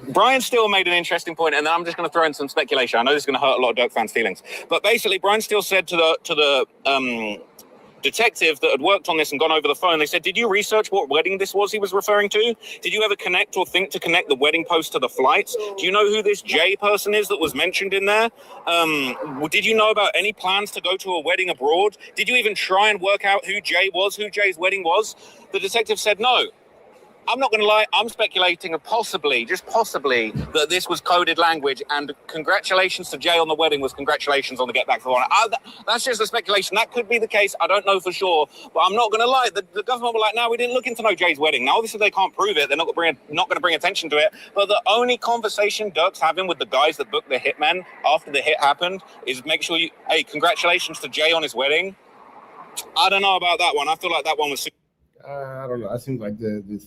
Brian Steele made an interesting point, and then I'm just going to throw in some speculation. I know this is going to hurt a lot of Dirk fans' feelings. But basically, Brian Steele said to the detective that had worked on this and gone over the phone, they said, did you research what wedding this was he was referring to? Did you ever connect or think to connect the wedding post to the flights? Do you know who this Jay person is that was mentioned in there? Did you know about any plans to go to a wedding abroad? Did you even try and work out who Jay was, who Jay's wedding was? The detective said no. I'm not going to lie, I'm speculating just possibly, that this was coded language, and congratulations to Jay on the wedding was congratulations on the get back for one. That's just a speculation. That could be the case. I don't know for sure, but I'm not going to lie. The government were like, no, we didn't look into no Jay's wedding. Now, obviously, they can't prove it. They're not going to bring attention to it. But the only conversation Dirk's having with the guys that booked the hitmen after the hit happened is make sure hey, congratulations to Jay on his wedding. I don't know about that one. I feel like that one was I don't know. That seems like the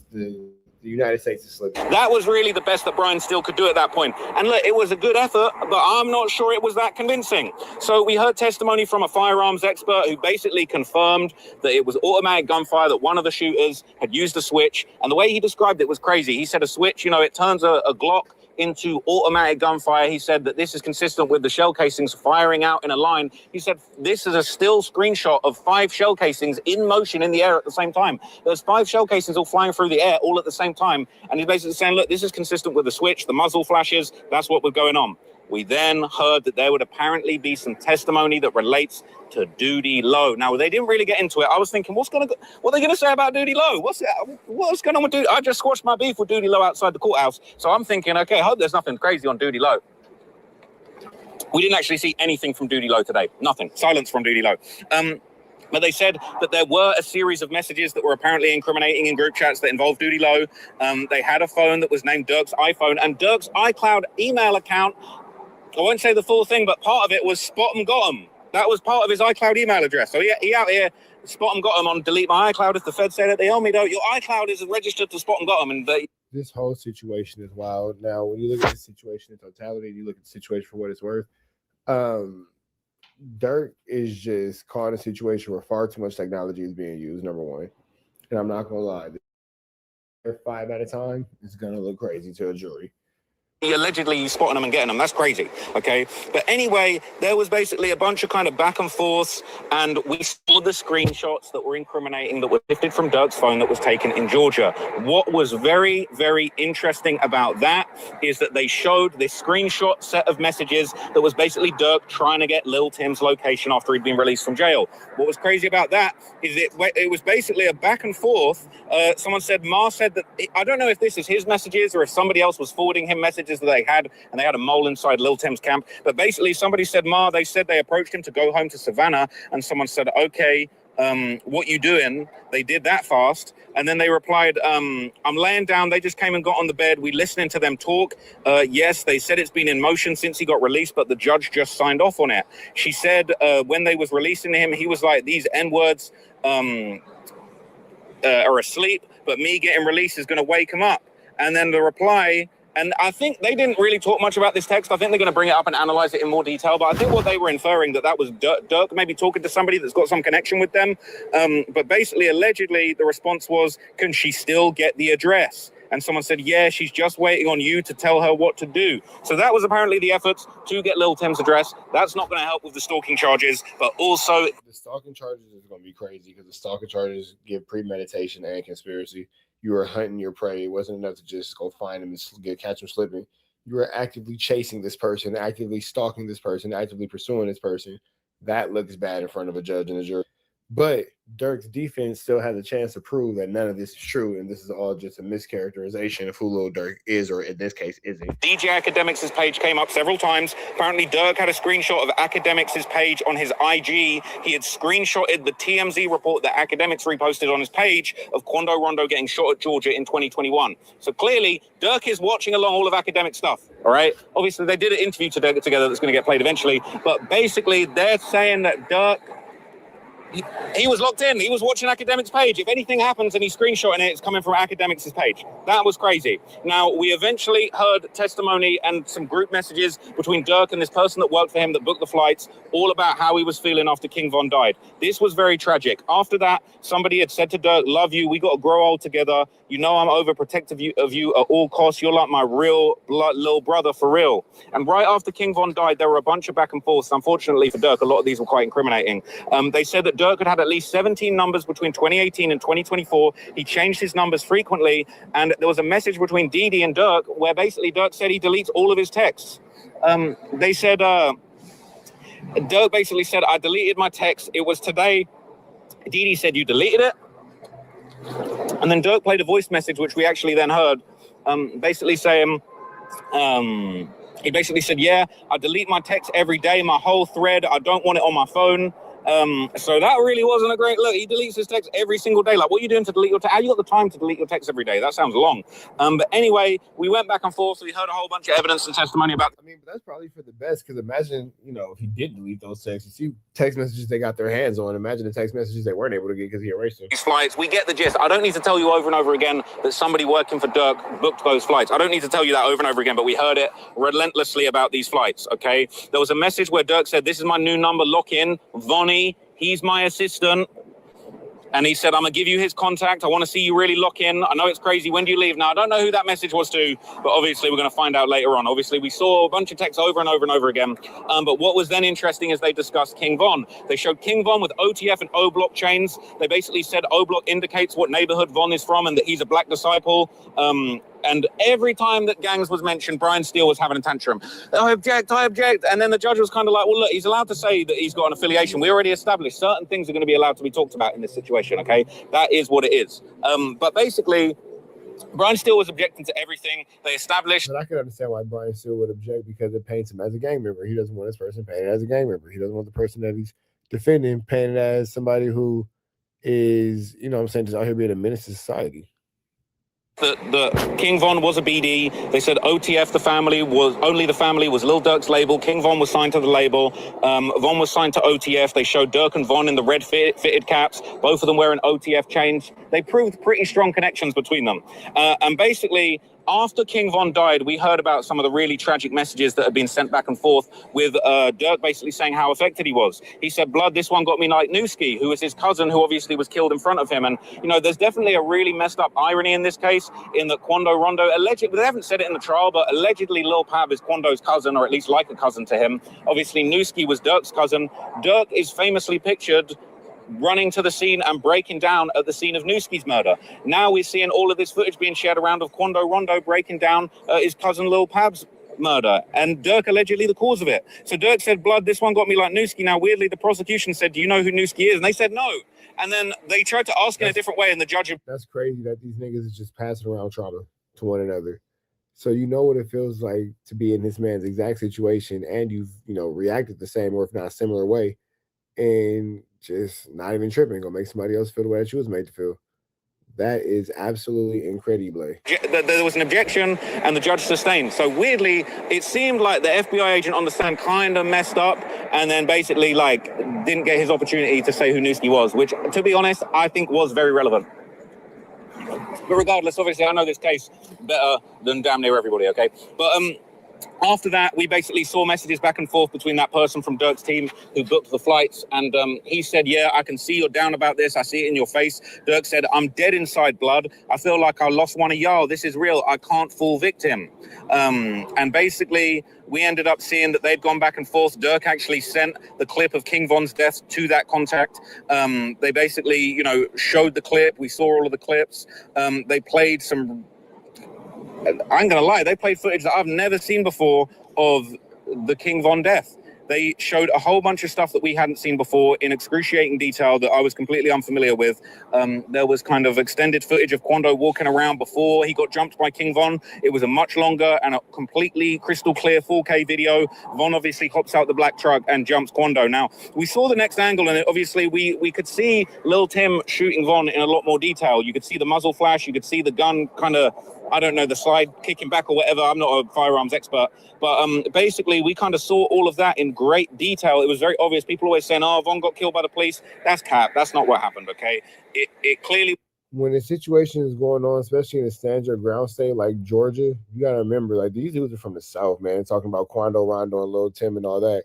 United States is slipping. That was really the best that Brian Steele could do at that point. And look, it was a good effort, but I'm not sure it was that convincing. So we heard testimony from a firearms expert who basically confirmed that it was automatic gunfire, that one of the shooters had used a switch. And the way he described it was crazy. He said a switch, it turns a Glock into automatic gunfire. He said that this is consistent with the shell casings firing out in a line. He said this is a still screenshot of 5 shell casings in motion in the air at the same time. There's 5 shell casings all flying through the air all at the same time. And he's basically saying, look, this is consistent with the switch, the muzzle flashes. That's what was going on. We then heard that there would apparently be some testimony that relates to Duty Low. Now, they didn't really get into it. I was thinking, what are they going to say about Duty Low? What's going on with Duty? I just squashed my beef with Duty Low outside the courthouse. So I'm thinking, okay, I hope there's nothing crazy on Duty Low. We didn't actually see anything from Duty Low today. Nothing. Silence from Duty Low. But they said that there were a series of messages that were apparently incriminating in group chats that involved Duty Low. They had a phone that was named Dirk's iPhone, and Dirk's iCloud email account, I won't say the full thing, but part of it was Spot 'em Got 'em. That was part of his iCloud email address. So he out here, Spot 'em Got 'em on delete my iCloud. If the Fed said it, they owe me though. Your iCloud is registered to Spot 'em Got 'em. And this whole situation is wild. Now, when you look at the situation in totality, you look at the situation for what it's worth. Dirk is just caught in a situation where far too much technology is being used, number one. And I'm not going to lie, 5 at a time is going to look crazy to a jury. Allegedly spotting them and getting them. That's crazy. Okay. But anyway, there was basically a bunch of kind of back and forths, and we saw the screenshots that were incriminating that were lifted from Dirk's phone that was taken in Georgia. What was very, very interesting about that is that they showed this screenshot set of messages that was basically Dirk trying to get Lil Tim's location after he'd been released from jail. What was crazy about that is it was basically a back and forth. Someone said, Ma said that, I don't know if this is his messages or if somebody else was forwarding him messages that they had, and they had a mole inside Lil Tim's camp. But basically somebody said, Ma, they said they approached him to go home to Savannah, and someone said, okay, what you doing? They did that fast. And then they replied, I'm laying down. They just came and got on the bed. We listening to them talk. Yes, they said it's been in motion since he got released, but the judge just signed off on it. She said when they was releasing him, he was like, these N-words are asleep, but me getting released is going to wake him up. And then the reply, and I think they didn't really talk much about this text. I think they're going to bring it up and analyze it in more detail. But I think what they were inferring that was Dirk maybe talking to somebody that's got some connection with them. But basically, allegedly, the response was, can she still get the address? And someone said, yeah, she's just waiting on you to tell her what to do. So that was apparently the efforts to get Lil Tim's address. That's not going to help with the stalking charges, but also... The stalking charges is going to be crazy because the stalking charges give premeditation and conspiracy. You were hunting your prey. It wasn't enough to just go find him and catch him slipping. You were actively chasing this person, actively stalking this person, actively pursuing this person. That looks bad in front of a judge and a jury. But Dirk's defense still has a chance to prove that none of this is true, and this is all just a mischaracterization of who Lil Dirk is, or in this case, isn't. DJ Academics' page came up several times. Apparently, Dirk had a screenshot of Academics' page on his IG. He had screenshotted the TMZ report that Academics reposted on his page of Quando Rondo getting shot at Georgia in 2021. So clearly, Dirk is watching along all of Academic stuff, all right? Obviously, they did an interview together that's going to get played eventually, but basically, they're saying that Dirk... He was locked in. He was watching Academics' page. If anything happens and he's screenshotting it, it's coming from Academics' page. That was crazy. Now, we eventually heard testimony and some group messages between Dirk and this person that worked for him that booked the flights, all about how he was feeling after King Von died. This was very tragic. After that, somebody had said to Dirk, love you. We got to grow old together. You know I'm overprotective of you at all costs. You're like my real blood little brother for real. And right after King Von died, there were a bunch of back and forths. Unfortunately for Dirk, a lot of these were quite incriminating. They said that Dirk had at least 17 numbers between 2018 and 2024. He changed his numbers frequently. And there was a message between Didi and Dirk where basically Dirk said he deletes all of his texts. They said, Dirk basically said, I deleted my text. It was today. Didi said, you deleted it? And then Dirk played a voice message, which we actually then heard, basically saying, he basically said, yeah, I delete my text every day, my whole thread. I don't want it on my phone. So that really wasn't a great look. He deletes his text every single day. Like, what are you doing to delete your text? How you got the time to delete your text every day? That sounds long. But anyway, we went back and forth. So we heard a whole bunch of evidence and testimony about. I mean, but that's probably for the best, because imagine, if he did delete those texts, you see text messages they got their hands on. Imagine the text messages they weren't able to get because he erased them. These flights, we get the gist. I don't need to tell you over and over again that somebody working for Dirk booked those flights. I don't need to tell you that over and over again, but we heard it relentlessly about these flights, okay? There was a message where Dirk said, this is my new number, lock in, Vonnie. He's my assistant. And he said, I'm going to give you his contact. I want to see you really lock in. I know it's crazy. When do you leave? Now, I don't know who that message was to, but obviously we're going to find out later on. Obviously, we saw a bunch of texts over and over and over again. But what was then interesting is they discussed King Von. They showed King Von with OTF and O-Block chains. They basically said O-Block indicates what neighborhood Von is from and that he's a black disciple. And every time that gangs was mentioned, Brian Steele was having a tantrum. I object. And then the judge was kind of like, well, look, he's allowed to say that he's got an affiliation. We already established certain things are going to be allowed to be talked about in this situation, okay? That is what it is. But basically, Brian Steele was objecting to everything. They established... But I can understand why Brian Steele would object because it paints him as a gang member. He doesn't want this person painted as a gang member. He doesn't want the person that he's defending painted as somebody who is, you know what I'm saying, just out here being a menace to society. The King Von was a BD. They said OTF, the family was Lil Durk's label. King Von was signed to the label. Von was signed to OTF. They showed Durk and Von in the red fitted caps. Both of them wearing OTF chains. They proved pretty strong connections between them. And basically, after King Von died, we heard about some of the really tragic messages that had been sent back and forth with Durk basically saying how affected he was. He said, blood, this one got me like Newski, who was his cousin, who obviously was killed in front of him. And, you know, there's definitely a really messed up irony in this case, in that Quando Rondo, allegedly, they haven't said it in the trial, but allegedly Lil Pab is Quando's cousin, or at least like a cousin to him. Obviously, Newski was Durk's cousin. Durk is famously pictured running to the scene and breaking down at the scene of Newski's murder. Now we're seeing all of this footage being shared around of Quando Rondo breaking down his cousin Lil Pab's murder, and Durk allegedly the cause of it. So Durk said, blood, this one got me like Newski. Now, weirdly, the prosecution said, do you know who Newski is? And they said no. And then they tried to ask in a different way, and the judge... That's crazy that these niggas is just passing around trauma to one another. So you know what it feels like to be in this man's exact situation, and you've, you know, reacted the same or if not similar way, and just not even tripping, gonna make somebody else feel the way that you was made to feel. That is absolutely incredible. There was an objection and the judge sustained. So weirdly, it seemed like the FBI agent on the stand kind of messed up and then basically like didn't get his opportunity to say who Newski was, which to be honest, I think was very relevant. But regardless, obviously I know this case better than damn near everybody, okay? But after that, we basically saw messages back and forth between that person from Durk's team who booked the flights. And he said, yeah, I can see you're down about this. I see it in your face. Durk said, I'm dead inside, blood. I feel like I lost one of y'all. This is real. I can't fall victim. And basically, we ended up seeing that they'd gone back and forth. Durk actually sent the clip of King Von's death to that contact. They basically, you know, showed the clip. We saw all of the clips. They played some... I ain't gonna lie, they played footage that I've never seen before of the King Von death. They showed a whole bunch of stuff that we hadn't seen before in excruciating detail that I was completely unfamiliar with. There was kind of extended footage of Quando walking around before he got jumped by King Von. It was a much longer and a completely crystal clear 4K video. Von obviously hops out the black truck and jumps Quando. Now, we saw the next angle, and obviously we could see Lil Tim shooting Von in a lot more detail. You could see the muzzle flash, you could see the gun kind of, I don't know, the slide kicking back or whatever. I'm not a firearms expert. But basically, we kind of saw all of that in great detail. It was very obvious. People always saying, oh, Von got killed by the police. That's cap. That's not what happened, okay? It clearly... When a situation is going on, especially in a stand your ground state like Georgia, you got to remember, like, these dudes are from the South, man. Talking about Quando, Rondo, and Lil Tim and all that.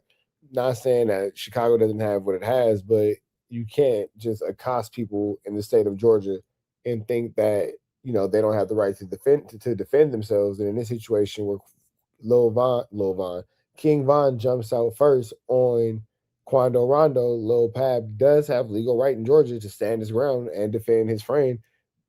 Not saying that Chicago doesn't have what it has, but you can't just accost people in the state of Georgia and think that, you know, they don't have the right to defend themselves. And in this situation where King Von jumps out first on Quando Rondo, Lil Pab does have legal right in Georgia to stand his ground and defend his friend,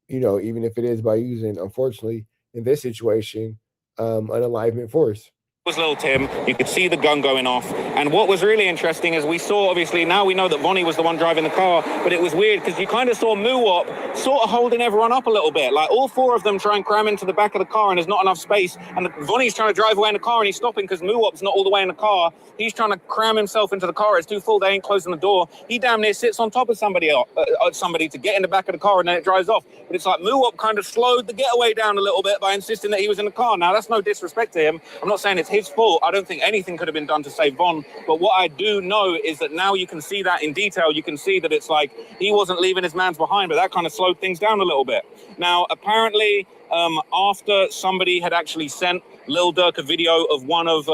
you know, even if it is by using, unfortunately, in this situation, unalignment force. Was Lil Tim. You could see the gun going off. And what was really interesting is we saw, obviously, now we know that Vonnie was the one driving the car, but it was weird because you kind of saw Muwop sort of holding everyone up a little bit. Like all four of them try and cram into the back of the car and there's not enough space. And Vonnie's trying to drive away in the car and he's stopping because Muwop's not all the way in the car. He's trying to cram himself into the car. It's too full. They ain't closing the door. He damn near sits on top of somebody to get in the back of the car and then it drives off. But it's like Muwop kind of slowed the getaway down a little bit by insisting that he was in the car. Now, that's no disrespect to him. I'm not saying it's his fault. I don't think anything could have been done to save Von. But what I do know is that now you can see that in detail. You can see that it's like he wasn't leaving his mans behind, but that kind of slowed things down a little bit. Now, apparently, after somebody had actually sent Lil Durk a video of one of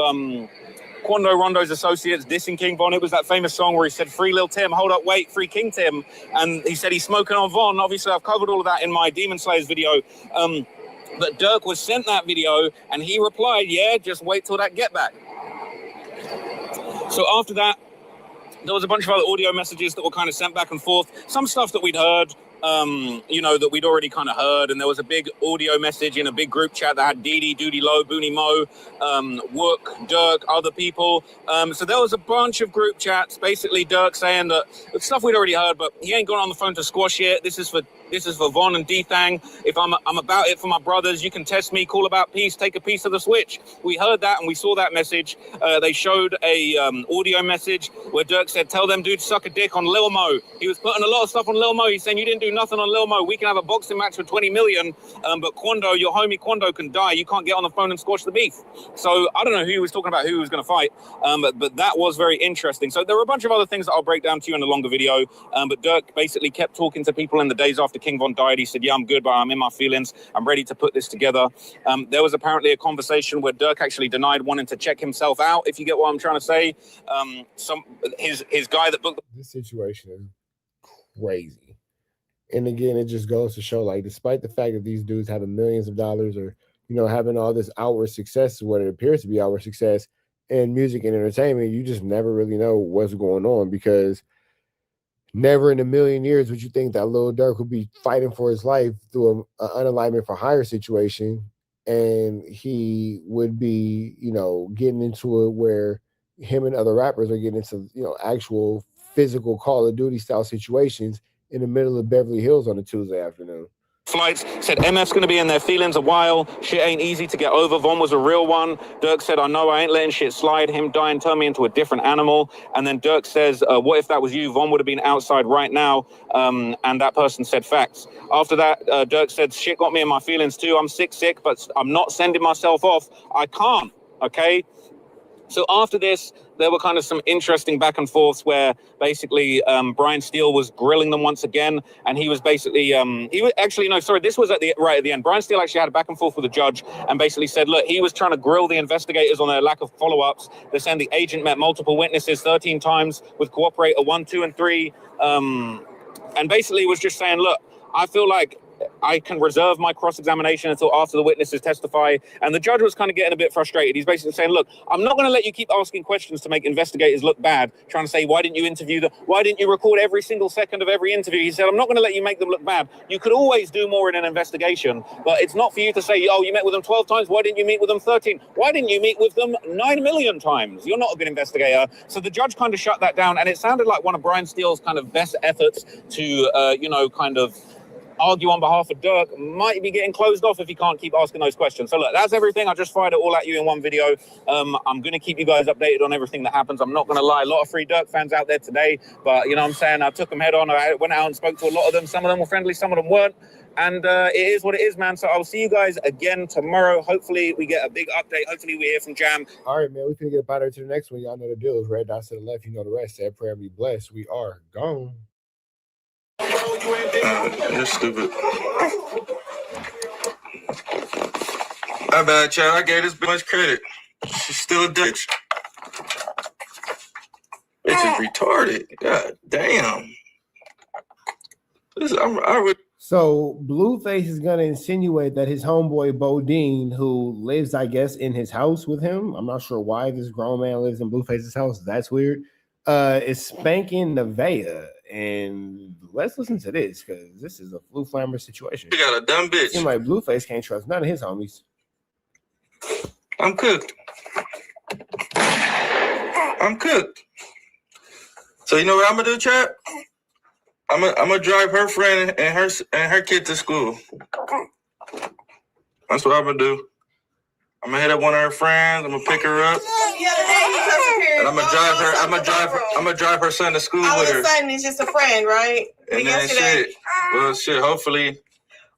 Quando Rondo's associates dissing King Von. It was that famous song where he said, "Free Lil Tim, hold up, wait, free King Tim." And he said he's smoking on Von. Obviously, I've covered all of that in my Demon Slayers video. But Dirk was sent that video and he replied, "Yeah, just wait till that get back." So after that, there was a bunch of other audio messages that were kind of sent back and forth. Some stuff that we'd heard, that we'd already kind of heard. And there was a big audio message in a big group chat that had Didi, Doody Low, Booney Mo, Wook, Dirk, other people. So there was a bunch of group chats, basically Dirk saying that stuff we'd already heard, but he ain't gone on the phone to squash it. This is for Von and D-Thang. If I'm about it for my brothers, you can test me, call about peace, take a piece of the switch. We heard that and we saw that message. They showed a audio message where Dirk said, "Tell them dudes suck a dick on Lil Mo." He was putting a lot of stuff on Lil Mo. He's saying, "You didn't do nothing on Lil Mo. We can have a boxing match for 20 million, but Quando, your homie Quando, can die. You can't get on the phone and squash the beef." So I don't know who he was talking about, who he was going to fight, but that was very interesting. So there were a bunch of other things that I'll break down to you in a longer video, but Dirk basically kept talking to people in the days after King Von died. He said, "Yeah, I'm good, but I'm in my feelings. I'm ready to put this together." There was apparently a conversation where Dirk actually denied wanting to check himself out, if you get what I'm trying to say. His guy that booked this situation is crazy. And again, it just goes to show, like, despite the fact that these dudes having millions of dollars or, having all this outward success, what it appears to be outward success in music and entertainment, you just never really know what's going on, because never in a million years would you think that Lil Durk would be fighting for his life through an unalignment for hire situation, and he would be, getting into it where him and other rappers are getting into, actual physical Call of Duty style situations in the middle of Beverly Hills on a Tuesday afternoon. flights, said MF's going to be in their feelings a while. Shit ain't easy to get over. Von was a real one. Dirk said, "I know, I ain't letting shit slide. Him dying turned me into a different animal." And then Dirk says, "What if that was you? Von would have been outside right now." And that person said facts. After that, Dirk said, "Shit got me in my feelings too. I'm sick, but I'm not sending myself off. I can't." Okay. So after this, there were kind of some interesting back and forths where basically Brian Steele was grilling them once again, and he was basically this was right at the end. Brian Steele actually had a back and forth with the judge and basically said, look, he was trying to grill the investigators on their lack of follow-ups. They're saying the agent met multiple witnesses 13 times with cooperator 1, 2, and 3, and basically was just saying, look, I feel like I can reserve my cross-examination until after the witnesses testify. And the judge was kind of getting a bit frustrated. He's basically saying, look, I'm not going to let you keep asking questions to make investigators look bad, trying to say, why didn't you interview them? Why didn't you record every single second of every interview? He said, I'm not going to let you make them look bad. You could always do more in an investigation, but it's not for you to say, oh, you met with them 12 times. Why didn't you meet with them 13? Why didn't you meet with them 9 million times? You're not a good investigator. So the judge kind of shut that down. And it sounded like one of Brian Steele's kind of best efforts to, kind of argue on behalf of Dirk might be getting closed off if he can't keep asking those questions. So look, that's everything. I just fired it all at you in one video. I'm going to keep you guys updated on everything that happens. I'm not going to lie. A lot of Free Dirk fans out there today, but you know what I'm saying? I took them head on. I went out and spoke to a lot of them. Some of them were friendly, some of them weren't. And it is what it is, man. So I'll see you guys again tomorrow. Hopefully we get a big update. Hopefully we hear from Jam. All right, man. We're going to get up out of here to the next one. Y'all know the deal. Is red dots to the left. You know the rest. Say a prayer and be blessed. We are gone. You're stupid. My bad, Chad. I gave this bitch much credit. She's still a bitch. Bitch is retarded. God damn. So Blueface is going to insinuate that his homeboy Bodine, who lives, I guess, in his house with him, I'm not sure why this grown man lives in Blueface's house. That's weird. Is spanking Nevaeh. And let's listen to this, because this is a Blue Flammer situation. You got a dumb bitch. Seems like Blueface can't trust none of his homies. I'm cooked. So you know what I'm gonna do, Chad? I'm gonna drive her friend and her kid to school. That's what I'm gonna do. I'm gonna hit up one of her friends. I'm gonna pick her up. And I'm gonna drive her son to school with her. All of a sudden, it's just a friend, right? And then shit. Well, shit. Hopefully.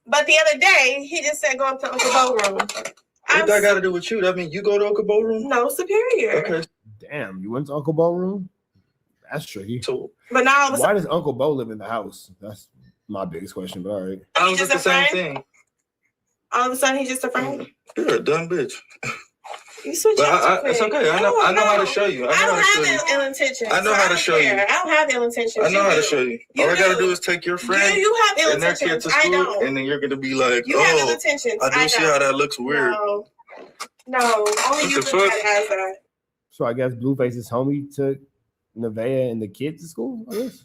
But the other day, he just said go up to Uncle Bo's room. What that got to do with you? That mean you go to Uncle Bo's room? No, Superior. Okay. Damn, you went to Uncle Bo's room? That's tricky. But now all of a Why sudden, does Uncle Bo live in the house? That's my biggest question. But all right. I was just the same thing. all of a sudden, he's just a friend. You're a dumb bitch. You switch But up too it's quick. okay. I know how to show you. I don't have ill intentions. I know how to show you. I don't have ill intentions. I know how to do. show you. You All I gotta do. do is take your friend You have ill and their kid intentions. to I school, don't. and then you're gonna be like, You have ill oh, intentions. I do see don't. how that looks weird. No, only you What the look fuck? at it as that. So I guess Blueface's homie took Nevaeh and the kids to school, I guess.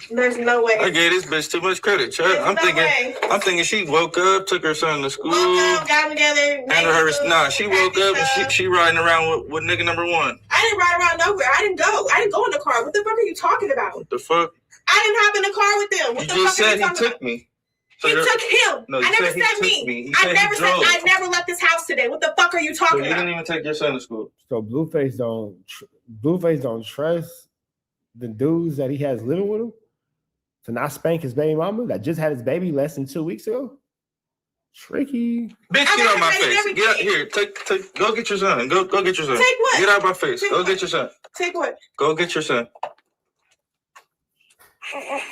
There's no way. I gave this bitch too much credit, Chad. There's I'm no thinking, way. she woke up, took her son to school. Woke up, got them together. Handed her, she woke up and she riding around with nigga number one. I didn't ride around nowhere. I didn't go. I didn't go in the car. What the fuck are you talking about? What the fuck? I didn't hop in the car with them. What You the just fuck are said you he talking took about? me. He took him. No, you I never said he said took me. me. He I said never he said drove. I never left this house today. What the fuck are you So talking you about? didn't even take your son to school. So Blueface don't trust the dudes that he has living with him to not spank his baby mama that just had his baby less than 2 weeks ago. Tricky. Bitch, get out my face. Get out here. Take. Go get your son. Go get your son. Take what? Get out my face. Take Go what? get your son. Take what? Go get your son.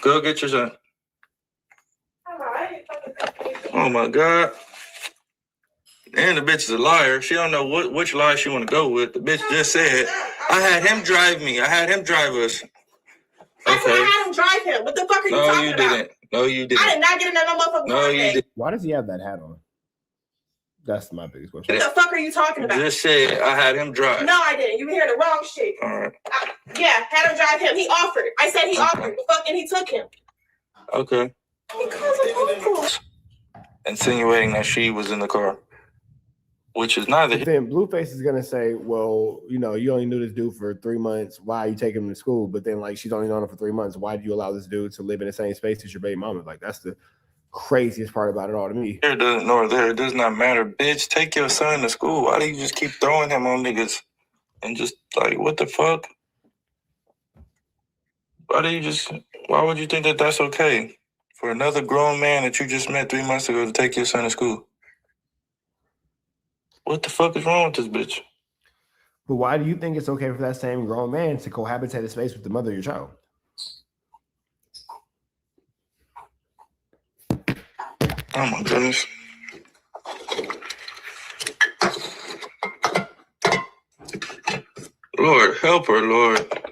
Go get your son. Oh my God. And the bitch is a liar. She don't know which lie she want to go with. The bitch just said, I had him drive me. I had him drive us. That's why Okay. I had him drive him. What the fuck are you No, talking you about? didn't. No, you didn't. I did not get in that no motherfucking No, car you today. didn't. Why does he have that hat on? That's my biggest question. What the fuck are you talking about? Just said, I had him drive. No, I didn't. You hear the wrong shit. All right. Yeah, had him drive him. He offered. I said he offered. The fuck, and he took him. Okay. Because of uncle. Insinuating that she was in the car, which is neither. But then Blueface is gonna say, well, you only knew this dude for 3 months. Why are you taking him to school? But then, like, she's only known him for 3 months. Why do you allow this dude to live in the same space as your baby mama? Like, that's the craziest part about it all to me. Here doesn't nor there. It does not matter. Bitch, take your son to school. Why do you just keep throwing him on niggas? And just like, what the fuck? Why would you think that that's okay? For another grown man that you just met 3 months ago to take your son to school? What the fuck is wrong with this bitch? But why do you think it's okay for that same grown man to cohabitate a space with the mother of your child? Oh my goodness. Lord, help her, Lord.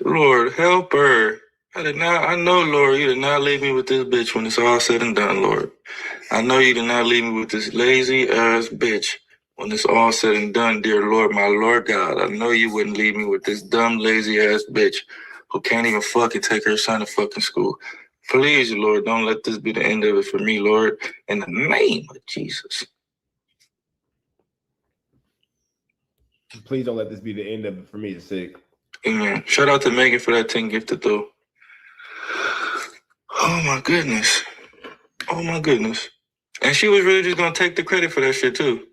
Lord, help her. I know, Lord, you did not leave me with this bitch when it's all said and done, Lord. I know you did not leave me with this lazy ass bitch when it's all said and done, dear Lord, my Lord God. I know you wouldn't leave me with this dumb, lazy ass bitch who can't even fucking take her son to fucking school. Please, Lord, don't let this be the end of it for me, Lord. In the name of Jesus. Please don't let this be the end of it for me. It's sick. Amen. Shout out to Megan for that 10 gifted though. Oh my goodness. Oh my goodness. And she was really just gonna take the credit for that shit too.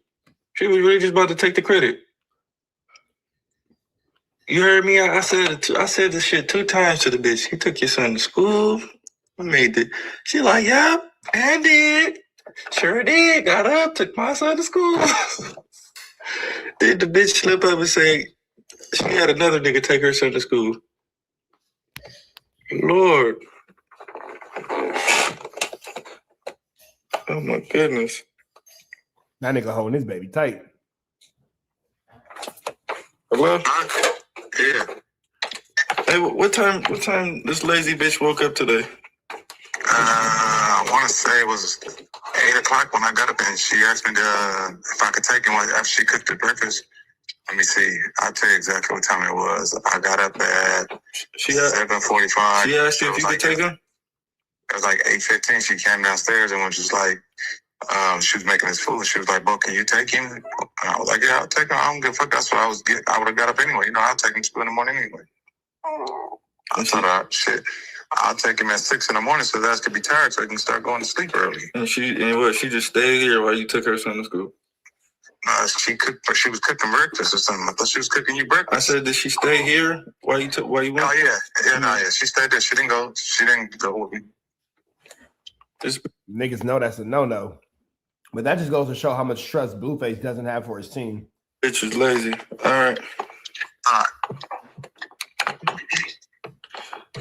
She was really just about to take the credit. You heard me? I said this shit 2 times to the bitch. He took your son to school. I made it. She like, yep, I did. Sure did. Got up, took my son to school. Did the bitch slip up and say she had another nigga take her son to school? Lord. Oh my goodness. That nigga holding his baby tight. Hello? Yeah. Hey, what time this lazy bitch woke up today? I want to say it was 8 o'clock when I got up, and she asked me if I could take him after she cooked the breakfast. Let me see. I'll tell you exactly what time it was. I got up at 7:45. She asked you if you could take him? It was like 8:15. She came downstairs and was just like, she was making his food. She was like, "Bo, can you take him?" And I was like, "Yeah, I'll take him. I don't give a fuck. That's what I would have got up anyway. I'll take him to school in the morning anyway." I thought, shit, I'll take him at 6 in the morning so that could be tired so he can start going to sleep early. And she just stayed here while you took her son to school? She was cooking breakfast or something. I thought she was cooking you breakfast. I said, did she stay here while you went? Oh yeah. She stayed there. She didn't go with me. Niggas know that's a no-no. But that just goes to show how much trust Blueface doesn't have for his team. Bitch is lazy. All right.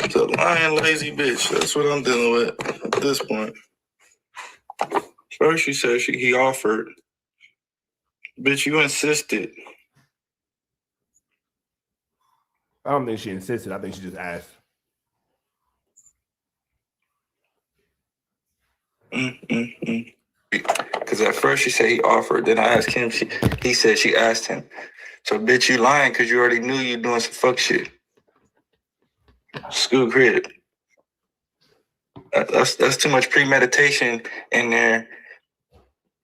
It's a lying, lazy bitch. That's what I'm dealing with at this point. First, she said he offered. Bitch, you insisted. I don't think she insisted. I think she just asked. Because at first she said he offered. Then I asked him. He said she asked him. So, bitch, you lying because you already knew you doing some fuck shit. School grid. That's too much premeditation in there.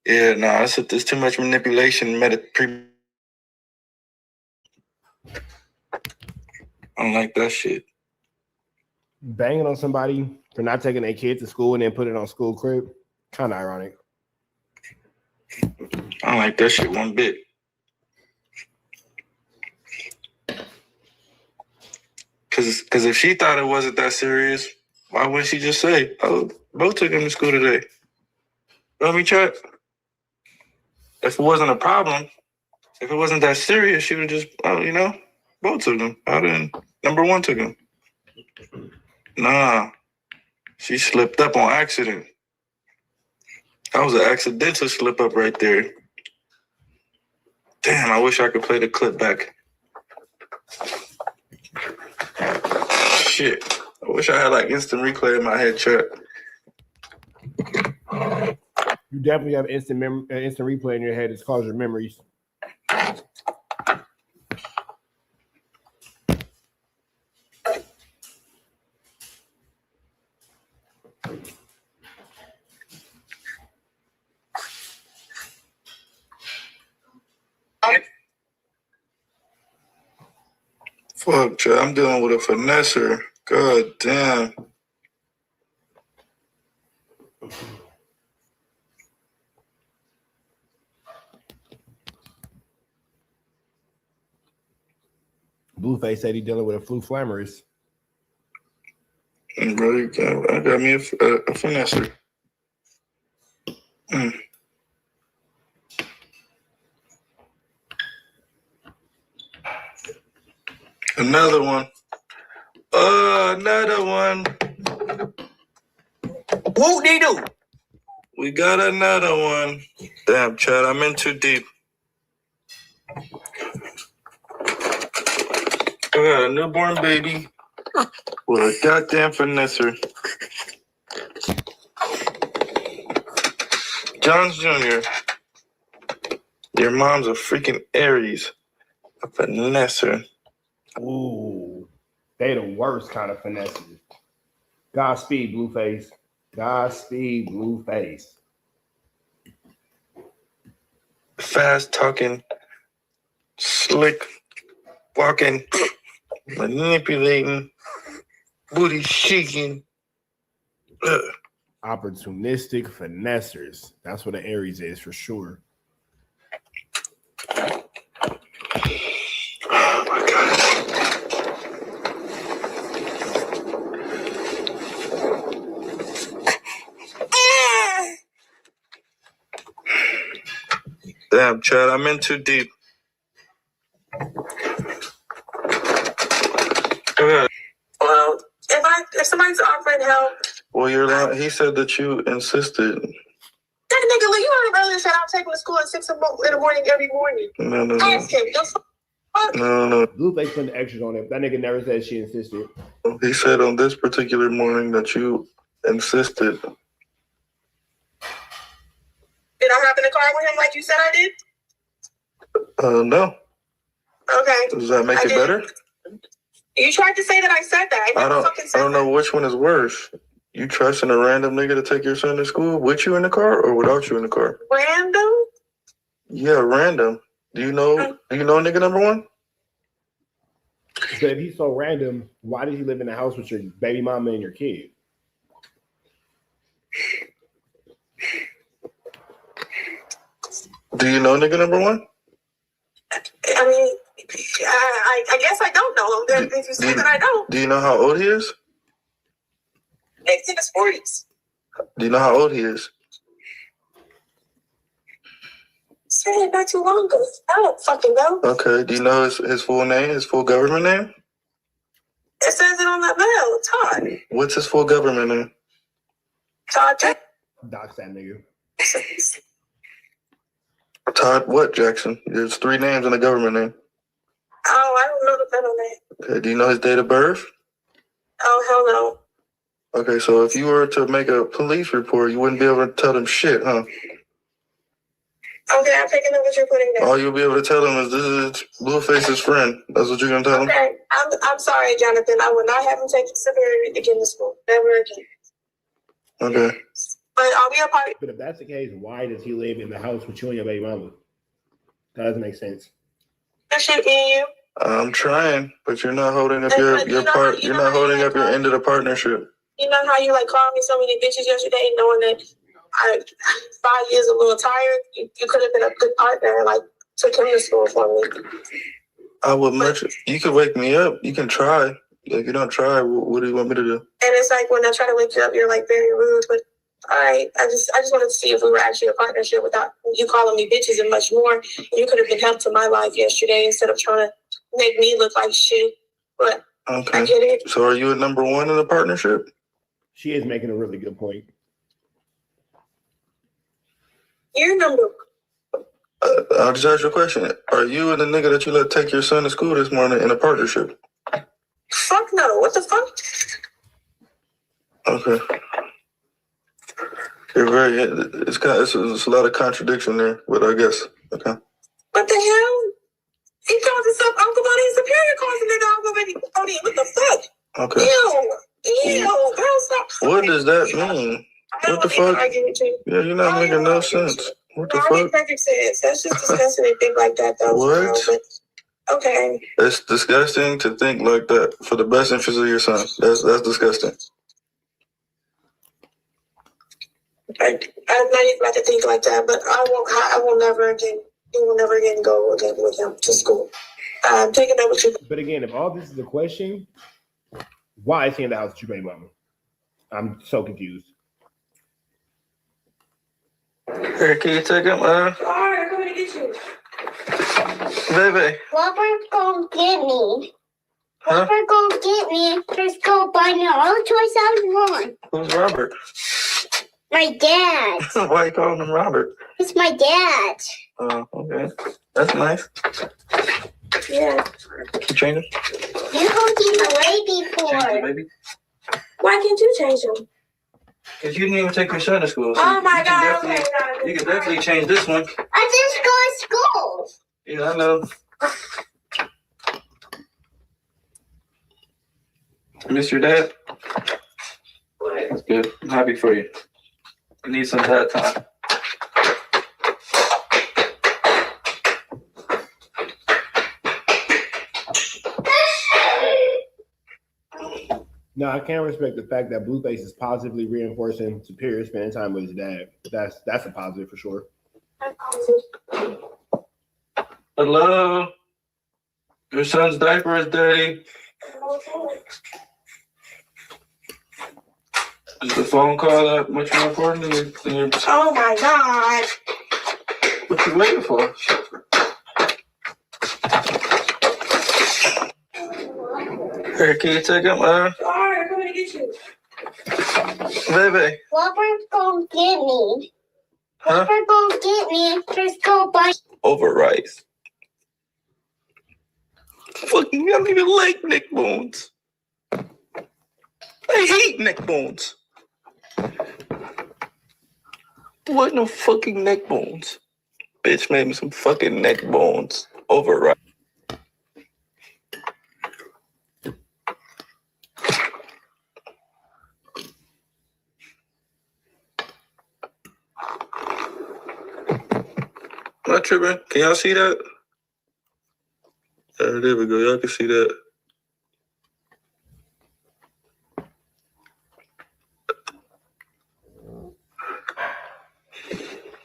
Yeah, nah, there's too much manipulation. I don't like that shit. Banging on somebody for not taking their kid to school and then put it on school crib. Kind of ironic. I don't like that shit one bit. Cause if she thought it wasn't that serious, why wouldn't she just say, "Oh, both took him to school today"? Let me check. If it wasn't a problem, if it wasn't that serious, she would just, both took him. I didn't. Number one took him. Nah, she slipped up on accident. That was an accidental slip up right there. Damn, I wish I could play the clip back. Shit. I wish I had like instant replay in my head, chat. You definitely have instant replay in your head. It's called your memories. Fuck, chat. I'm dealing with a finesser. God damn. Blueface said he's dealing with a flu flammerist. Bro, I got me a finesser. Another one. Another one. Whoop-de-doo. We got another one. Damn, Chad, I'm in too deep. I got a newborn baby with a goddamn finesser. Jones Jr., your mom's a freaking Aries. A finesser. Ooh, they the worst kind of finesses. Godspeed, Blueface. Godspeed, Blueface. Fast talking, slick walking, manipulating, booty shaking. Opportunistic finessers. That's what an Aries is for sure. Oh my God. Damn, Chad, I'm in too deep. Well, if somebody's offering help, Well, you're lying. He said that you insisted. that nigga, look, you already earlier said I'll take him to school at 6 in the morning every morning. No. Ask him. No. Blueface put the extras on it. That nigga never said she insisted. He said on this particular morning that you insisted. Did I hop in the car with him like you said I did? No. Okay. Does that make it better? You tried to say that I said that. I don't know which one is worse. You trusting a random nigga to take your son to school with you in the car or without you in the car? Random? Yeah, random. Do you know nigga number one? So if he's so random, why did he live in the house with your baby mama and your kid? Do you know nigga number one? I mean, I guess I don't know. If you say that I don't. Do you know how old he is? It's in his 40s. Do you know how old he is? Said it not too long ago. I don't fucking know. Okay. Do you know his full name, his full government name? It says it on that mail. Todd. What's his full government name? Todd. Dox that nigga. Todd what, Jackson? There's 3 names and a government name. Oh, I don't know the middle name. Okay, do you know his date of birth? Oh, hell no. Okay, so if you were to make a police report, you wouldn't be able to tell them shit, huh? Okay, I'm picking up what you're putting down. All you'll be able to tell them is this is Blueface's friend. That's what you're gonna tell them? Okay, I'm sorry, Jonathan. I will not have him take Superior again to school. Never again. Okay. But are we a part? But if that's the case, why does he live in the house with you and your baby mama? That doesn't make sense. That shit in you. I'm trying, but you're not holding up your part. You're not holding up your end of the partnership. You know how you like called me so many bitches yesterday, knowing that 5 years a little tired. You could have been a good partner, like took him to school for me. I would much. You could wake me up. You can try. If you don't try, what do you want me to do? And it's like when I try to wake you up, you're like very rude. But all right, I just wanted to see if we were actually a partnership without you calling me bitches and much more. You could have been help to my life yesterday instead of trying to make me look like shit. But Okay. I get it. So are you a number one in the partnership? She is making a really good point. You're number. I'll just ask you a question. Are you and the nigga that you let take your son to school this morning in a partnership? Fuck no. What the fuck? Okay. You're very. It's a lot of contradiction there, but I guess okay. What the hell? He calls himself Uncle Buddy and Superior calls him their Uncle Buddy. What the fuck? Okay. Ew, girl, stop. What does that mean? What the fuck? Yeah, you're not making no sense. What the No, I fuck? make perfect sense. That's just disgusting to think like that, though. What? Girl, but, okay. It's disgusting to think like that for the best interest of your son. That's disgusting. I know you're about to think like that, but I will never again. You will never again go again with him to school. I'm taking over with you. But again, if all this is a question, why is he in the house with your baby mama? I'm so confused. Here, can you take him, All right, I'm going to get you. baby? Robert's gonna get me. Huh? Robert gonna get me. Just go buy me all the toys I want. Who's Robert? My dad. Why you calling him Robert? It's my dad. Oh, okay. That's nice. Yeah. You change him? You don't get away before. Baby? Why can't you change him? Because you didn't even take your son to school. So Oh my you can God. definitely- Okay, You can definitely change this one. I just go to school. Yeah, I know. Miss your dad? That's good. I'm happy for you. You need some dad time. No, I can't respect the fact that Blueface is positively reinforcing Superior spending time with his dad. That's a positive for sure. Hello? Your son's diaper is dirty. Is the phone call that much more important than your... Oh my God. What you waiting for? Here, can you take him, All right, I'm going to get you. baby? Robert's gonna get me. Huh? Robert gonna get me. Just go buy. Over rice. Fucking, I don't even like neck bones. I hate neck bones. What no fucking neck bones? Bitch made me some fucking neck bones. Over rice. Am I tripping? Can y'all see that? There we go. Y'all can see that.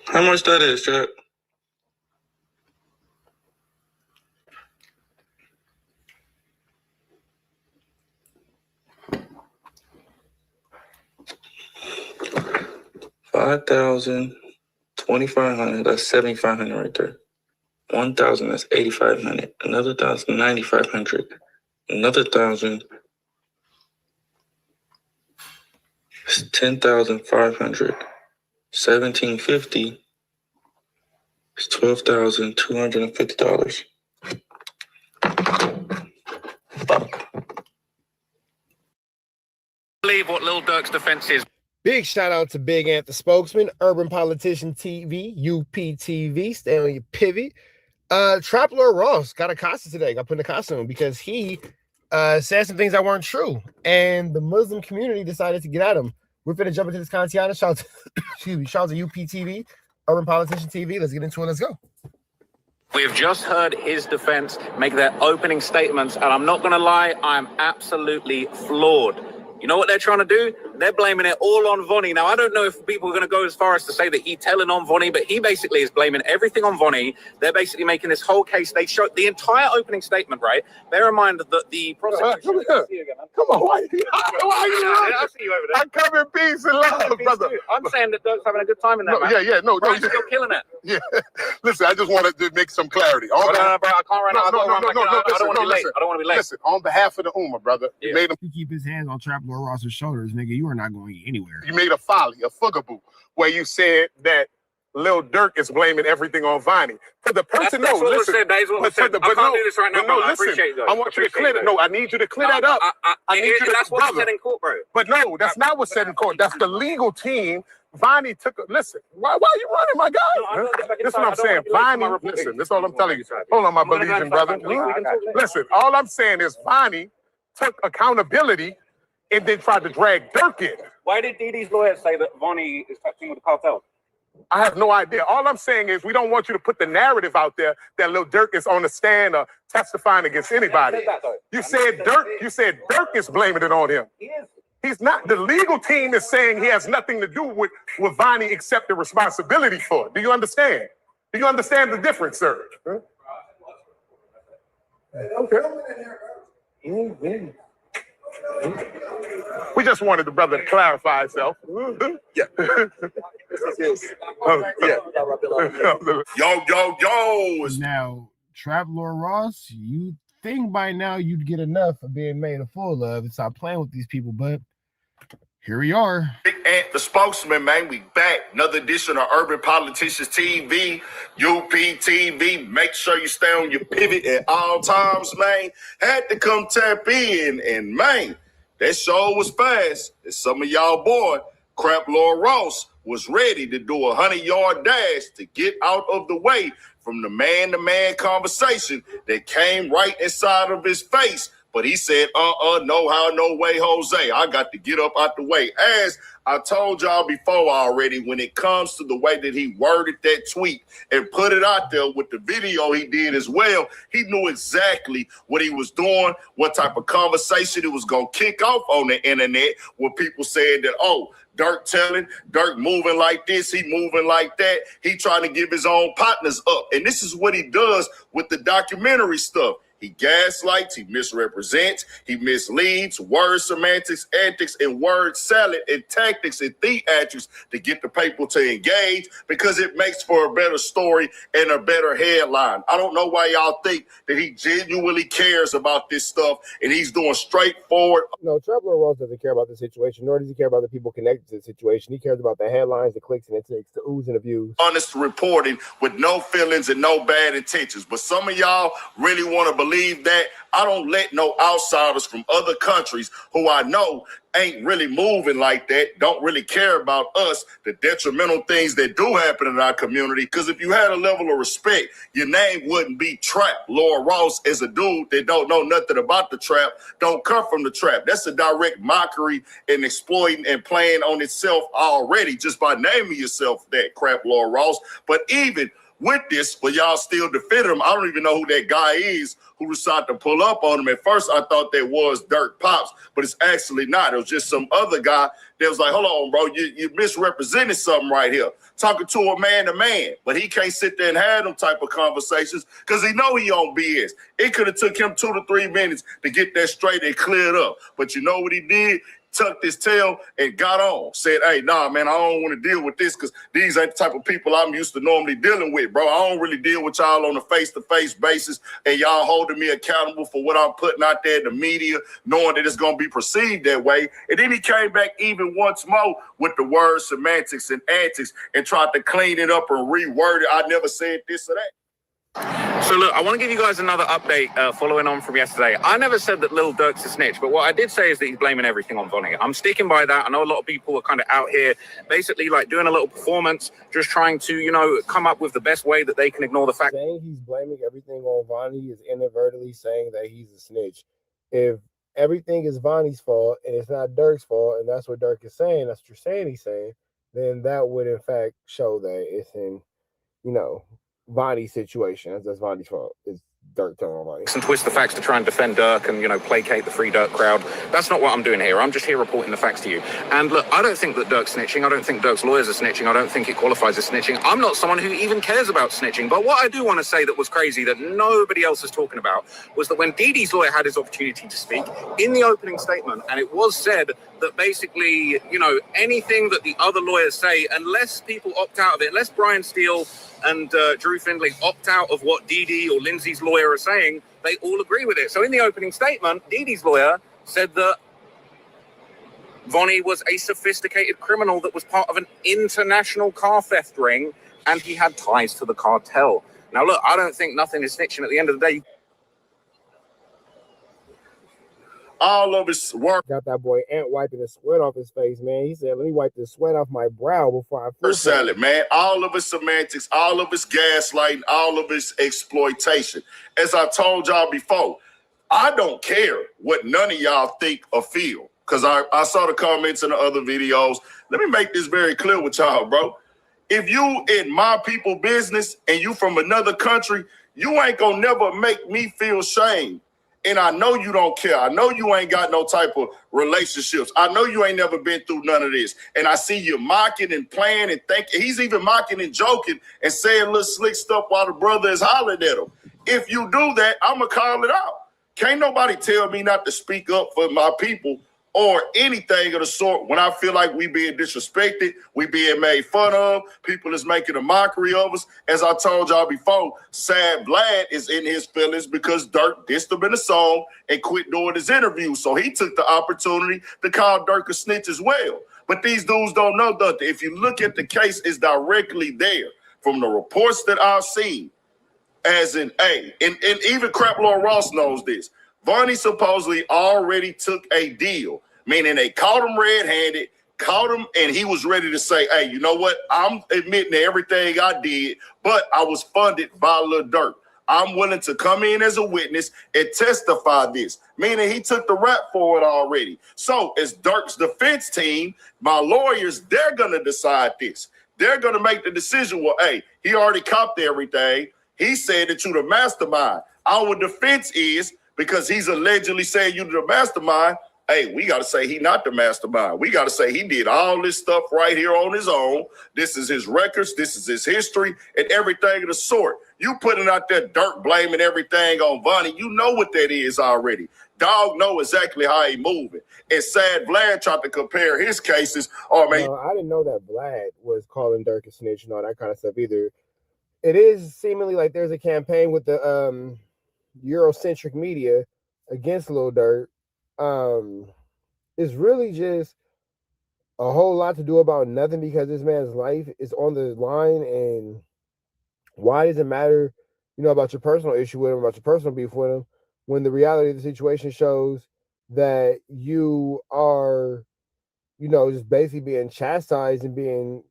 How much that is, chat? $5,000, $2,500. That's $7,500 right there. 1,000. That's 8,500. Another 1,000, 9,500. Another 1,000. It's 10,500. 1,750. It's $12,250. Believe what Lil Durk's defense is. Big shout out to Big Ant, the spokesman, Urban Politician TV, UPTV. Stay on your pivot. Trap Lord Ross got a costume today. Got put in a costume because he said some things that weren't true, and the Muslim community decided to get at him. We're finna jump into this content. Shout out to, excuse me, shout out to UPTV, Urban Politician TV. Let's get into it. Let's go. We have just heard his defense make their opening statements, and I'm not going to lie, I'm absolutely floored. You know what they're trying to do? They're blaming it all on Vonnie. Now, I don't know if people are going to go as far as to say that he's telling on Vonnie, but he basically is blaming everything on Vonnie. They're basically making this whole case. They showed the entire opening statement, right? Bear in mind that the prosecution... Come on, why are you I'll see you over there. I come in peace and love, brother. I'm saying that Dirk's having a good time in that, No, man. yeah, no. Brian's still killing it. Yeah. Listen, I just wanted to make some clarity. Bro, I can't right now. I don't want to be late. Listen, I don't want to be late. Listen, on behalf of the Ummah, brother, you made He keep his hands on Trap Lord Ross's shoulders, nigga. You are not going anywhere. you made a folly, a fugaboo, where you said that Lil Durk is blaming everything on Vonnie. For the person, That's what listen. was said. That is what was said. I can't do this right now, no, bro. I listen. appreciate that. I want you to clear that. No, I need you to clear that up. I need you to. That's what was brother. said in court, bro. But no, that's not what's said in court. That's the legal team. Vonnie took. Listen, why are you running, my guy? This is what I'm saying. Vonnie, listen. This is all I'm telling you. Hold on, my Belizean brother. Listen, all I'm saying is Vonnie took accountability and then tried to drag Durk in. Why did DD's lawyers say that Vonnie is touching with the cartel? I have no idea. All I'm saying is we don't want you to put the narrative out there that Lil Durk is on the stand or testifying against anybody. You said Durk is blaming it on him. He's not. The legal team is saying he has nothing to do with Vonnie except the responsibility for it. Do you understand? Do you understand the difference, sir? Huh? Okay. Mm-hmm. We just wanted the brother to clarify himself. Yeah. Yo. Now, Trap Lord Ross, you think by now you'd get enough of being made a fool of and stop playing with these people, but here we are. Big Ant, the spokesman, man. We back. Another edition of Urban Politicians TV, UPTV. Make sure you stay on your pivot at all times, man. Had to come tap in, and man, that show was fast. And some of y'all boy, Crap Lord Ross, was ready to do a 100-yard dash to get out of the way from the man-to-man conversation that came right inside of his face. But he said, no how, no way, Jose. I got to get up out the way. As I told y'all before already, when it comes to the way that he worded that tweet and put it out there with the video he did as well, he knew exactly what he was doing, what type of conversation it was going to kick off on the internet, where people said that, oh, Durk telling, Durk moving like this, he moving like that. He trying to give his own partners up. And this is what he does with the documentary stuff. He gaslights, he misrepresents, he misleads, word semantics, antics, and word salad, and tactics and theatrics to get the people to engage because it makes for a better story and a better headline. I don't know why y'all think that he genuinely cares about this stuff and he's doing straightforward. No, Trap Lord Ross doesn't care about the situation, nor does he care about the people connected to the situation. He cares about the headlines, the clicks, and it takes the oohs and the views. Honest reporting with no feelings and no bad intentions. But some of y'all really want to believe that. I don't let no outsiders from other countries who I know ain't really moving like that, don't really care about us, the detrimental things that do happen in our community. Because if you had a level of respect, your name wouldn't be Trap Lord Ross as a dude that don't know nothing about the trap, don't come from the trap. That's a direct mockery and exploiting and playing on itself already just by naming yourself that, Crap Lord Ross. But even with this, but y'all still defend him. I don't even know who that guy is who decided to pull up on him. At first, I thought that was Durk Pops, but it's actually not. It was just some other guy that was like, hold on, bro, you misrepresented something right here. Talking to a man-to-man, but he can't sit there and have them type of conversations because he know he on BS. It could have took him 2 to 3 minutes to get that straight and cleared up. But you know what he did? Tucked his tail and got on. Said, hey, nah, man, I don't want to deal with this because these ain't the type of people I'm used to normally dealing with, bro. I don't really deal with y'all on a face-to-face basis, and y'all holding me accountable for what I'm putting out there in the media, knowing that it's going to be perceived that way. And then he came back even it once more with the word semantics and antics and tried to clean it up and reword it. I never said this or that. So look, I want to give you guys another update following on from yesterday. I never said that Lil Durk's a snitch, but what I did say is that he's blaming everything on Vonnie. I'm sticking by that. I know a lot of people are kind of out here basically like doing a little performance, just trying to, you know, come up with the best way that they can ignore the fact. Saying he's blaming everything on Vonnie is inadvertently saying that he's a snitch. If everything is Vonnie's fault and it's not Durk's fault, and that's what Durk is saying, that's what you're saying he's saying, then that would in fact show that it's in, you know, Vonnie's situation. That's Vonnie's fault. It's Durk telling Vonnie. And twist the facts to try and defend Durk and, you know, placate the Free Durk crowd. That's not what I'm doing here. I'm just here reporting the facts to you. And look, I don't think that Durk's snitching. I don't think Durk's lawyers are snitching. I don't think it qualifies as snitching. I'm not someone who even cares about snitching. But what I do want to say that was crazy that nobody else is talking about was that when Didi's lawyer had his opportunity to speak in the opening statement, and it was said that basically, you know, anything that the other lawyers say, unless people opt out of it, unless Brian Steele and Drew Findlay opt out of what Didi or Lindsay's lawyer are saying, they all agree with it. So in the opening statement, Didi's lawyer said that Vonnie was a sophisticated criminal that was part of an international car theft ring, and he had ties to the cartel. Now, look, I don't think nothing is snitching. At the end of the day, all of his work. Got that boy Ant wiping the sweat off his face, man. He said, let me wipe the sweat off my brow before I sell it, man. All of his semantics, all of his gaslighting, all of his exploitation. As I told y'all before, I don't care what none of y'all think or feel, because I saw the comments in the other videos. Let me make this very clear with y'all, bro. If you in my people business and you from another country, you ain't gonna never make me feel shame. And I know you don't care. I know you ain't got no type of relationships. I know you ain't never been through none of this. And I see you mocking and playing and thinking. He's even mocking and joking and saying little slick stuff while the brother is hollering at him. If you do that, I'm going to call it out. Can't nobody tell me not to speak up for my people or anything of the sort when I feel like we being disrespected, we being made fun of, people is making a mockery of us. As I told y'all before, Sad Vlad is in his feelings because Durk dissed him in a song and quit doing his interview. So he took the opportunity to call Durk a snitch as well. But these dudes don't know nothing. If you look at the case, it's directly there from the reports that I've seen, as in, and even Crap Lord Ross knows this. Vonnie supposedly already took a deal, meaning they caught him red-handed, caught him, and he was ready to say, hey, you know what? I'm admitting to everything I did, but I was funded by Lil Durk. I'm willing to come in as a witness and testify this, meaning he took the rap for it already. So as Durk's defense team, my lawyers, they're going to decide this. They're going to make the decision, well, hey, he already copped everything. He said that you're the mastermind. Our defense is, because he's allegedly saying you're the mastermind, hey, we got to say he not the mastermind. We got to say he did all this stuff right here on his own. This is his records. This is his history and everything of the sort. You putting out that Durk blaming everything on Vonnie. You know what that is already. Dog know exactly how he moving. And Sad Vlad tried to compare his cases. Oh, man. I didn't know that Vlad was calling Durk a snitch and all that kind of stuff either. It is seemingly like there's a campaign with the Eurocentric media against Lil Durk. It's really just a whole lot to do about nothing because this man's life is on the line. And why does it matter, you know, about your personal issue with him, about your personal beef with him, when the reality of the situation shows that you are, you know, just basically being chastised and being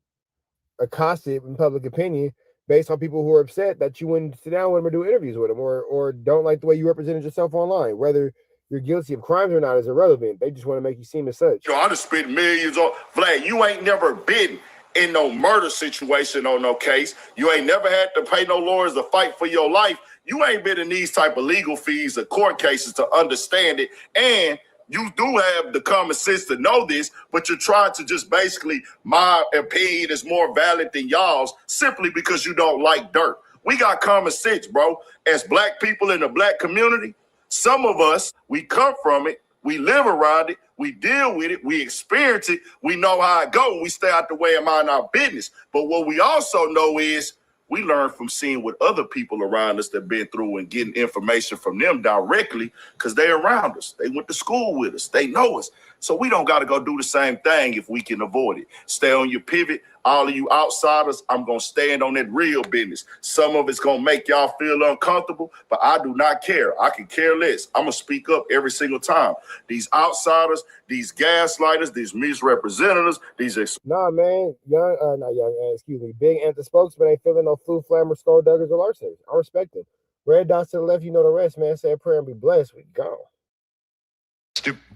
accosted in public opinion based on people who are upset that you wouldn't sit down with him or do interviews with him, or don't like the way you represented yourself online. Whether you're guilty of crimes or not is irrelevant. They just want to make you seem as such. Yo, I just spent millions on Vlad. You ain't never been in no murder situation on no case. You ain't never had to pay no lawyers to fight for your life. You ain't been in these type of legal fees or court cases to understand it. And you do have the common sense to know this, but you're trying to just basically, my opinion is more valid than y'all's simply because you don't like Durk. We got common sense, bro. As black people in the black community, some of us, we come from it, we live around it, we deal with it, we experience it, we know how it goes, we stay out the way and mind our business. But what we also know is We learn from seeing what other people around us that been through and getting information from them directly because they're around us. They went to school with us. They know us. So we don't got to go do the same thing if we can avoid it. Stay on your pivot. All of you outsiders, I'm going to stand on that real business. Some of it's going to make y'all feel uncomfortable, but I do not care. I can care less. I'm going to speak up every single time. These outsiders, these gaslighters, these misrepresentatives, these... Nah, man. Not young, excuse me. Big Ant the spokesman ain't feeling no flu, flammer, skull duggers, or larcenies. I respect him. Red dots to the left, you know the rest, man. Say a prayer and be blessed. We go.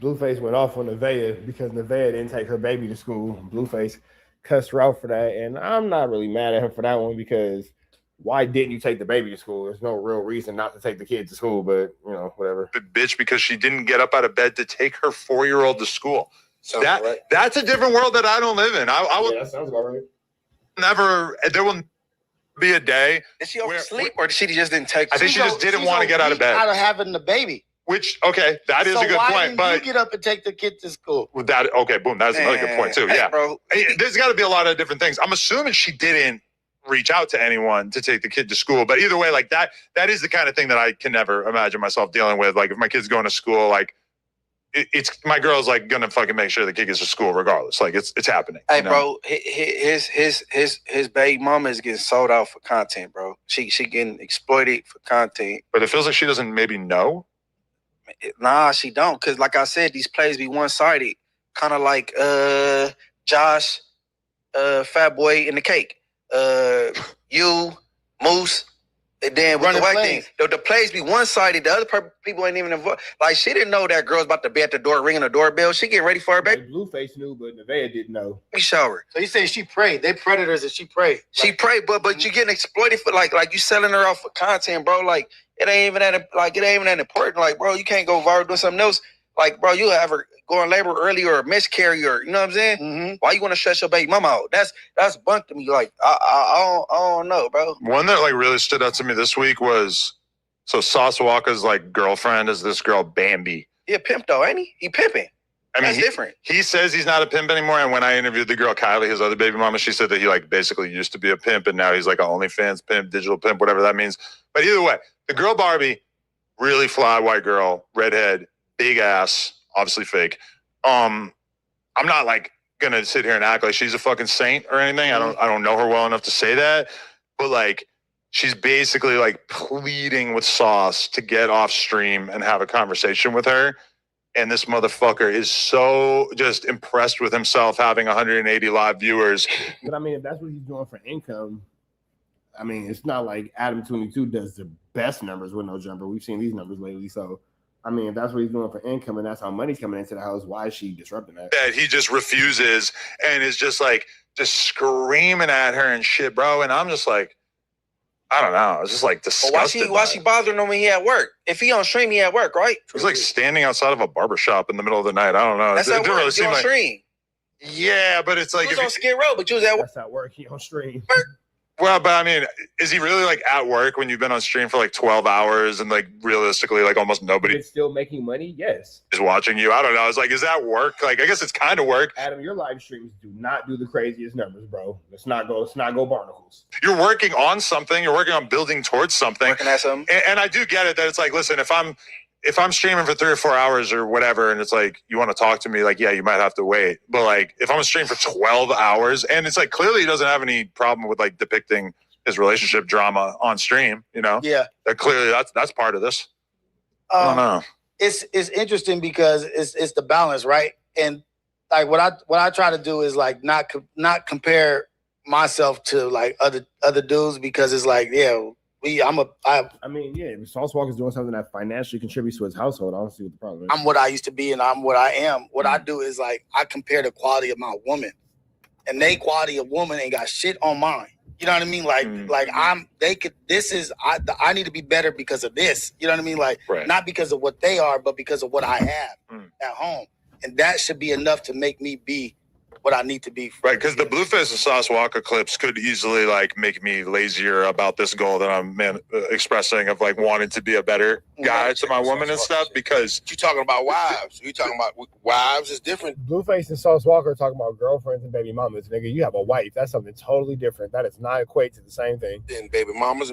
Blueface went off on Nevaeh because Nevaeh didn't take her baby to school. Blueface cussed her out for that, and I'm not really mad at him for that one because why didn't you take the baby to school? There's no real reason not to take the kid to school, but whatever. Bitch, because she didn't get up out of bed to take her 4-year-old to school. So that's a different world that I don't live in. I would that sounds about right. never. There will be a day. Did she oversleep or she just didn't take? I think she just didn't want to get out of bed. Out of having the baby. Which that is a good point. But you get up and take the kid to school? Boom. That's another good point too. Yeah, bro. There's got to be a lot of different things. I'm assuming she didn't reach out to anyone to take the kid to school. But either way, like that is the kind of thing that I can never imagine myself dealing with. Like if my kid's going to school, like it's my girl's like gonna fucking make sure the kid gets to school regardless. Like it's happening. Hey, bro, his baby mama is getting sold out for content, bro. She getting exploited for content. But it feels like she doesn't maybe know. Nah, she don't. Cause like I said, these plays be one-sided. Kind of like Josh, Fat Boy in the Cake. You, Moose, and then with the Wack thing. The plays be one-sided. The other people ain't even involved. Like she didn't know that girl's about to be at the door ringing the doorbell. She getting ready for her baby. Blueface knew, but Nevaeh didn't know. We show her. So you say she prayed. They predators and she prayed. She prayed, but you getting exploited for like you selling her off for content, bro. Like it ain't even that important. Like, bro, you can't go viral doing something else. Like, bro, you ever go in labor early or miscarry or you know what I'm saying? Mm-hmm. Why you want to shut your baby mama out? That's bunk to me. Like, I don't know, bro. One that like really stood out to me this week was Sauce Walker's like girlfriend is this girl Bambi. He a pimp though, ain't he? He pimping. I mean, that's different. He says he's not a pimp anymore. And when I interviewed the girl Kylie, his other baby mama, she said that he like basically used to be a pimp and now he's like an OnlyFans pimp, digital pimp, whatever that means. But either way, the girl Barbie, really fly white girl, redhead, big ass, obviously fake. I'm not like gonna sit here and act like she's a fucking saint or anything. I don't know her well enough to say that. But like she's basically like pleading with Sauce to get off stream and have a conversation with her. And this motherfucker is so just impressed with himself having 180 live viewers. But I mean, if that's what he's doing for income, I mean, it's not like Adam 22 does the best numbers with no jumper. We've seen these numbers lately. So, I mean, if that's what he's doing for income and that's how money's coming into the house, why is she disrupting that? That he just refuses and is just screaming at her and shit, bro. And I'm just like, I don't know. It's just like disgusting. Why she bothering him when he at work? If he on stream, he at work, right? He's like standing outside of a barbershop in the middle of the night. I don't know. That's it at didn't work. really seem on like stream. Yeah, but it's like you was on Skid Row, but you was at work. That's at work. He on stream. Well, but I mean, is he really like at work when you've been on stream for like 12 hours and like realistically like almost nobody is still making money? Yes. Is watching you? I don't know. It's like, is that work? Like, I guess it's kind of work. Adam, your live streams do not do the craziest numbers, bro. Let's not go barnacles. You're working on something. You're working on building towards something. Working at something. And I do get it that it's like, listen, if I'm streaming for 3 or 4 hours or whatever, and it's like, you want to talk to me, like, yeah, you might have to wait. But like, if I'm on stream for 12 hours and it's like, clearly he doesn't have any problem with like depicting his relationship drama on stream, you know? Yeah. That clearly that's part of this. I don't know. It's interesting because it's the balance, right? And like what I try to do is like not compare myself to like other dudes because it's like, yeah, I mean, yeah, if Sauce Walker's doing something that financially contributes to his household, I don't see what the problem is. I'm what I used to be and I'm what I am. What I do is like I compare the quality of my woman, and they quality of woman ain't got shit on mine. You know what I mean? Like I need to be better because of this. You know what I mean? Like not because of what they are, but because of what I have at home. And that should be enough to make me be what I need to be. Right, because the Blueface and Sauce Walker clips could easily like make me lazier about this goal that I'm expressing of like wanting to be a better guy to my woman and stuff. Because you talking about wives? You talking about wives is different. Blueface and Sauce Walker are talking about girlfriends and baby mamas. Nigga, you have a wife. That's something totally different. That does not equate to the same thing. And baby mamas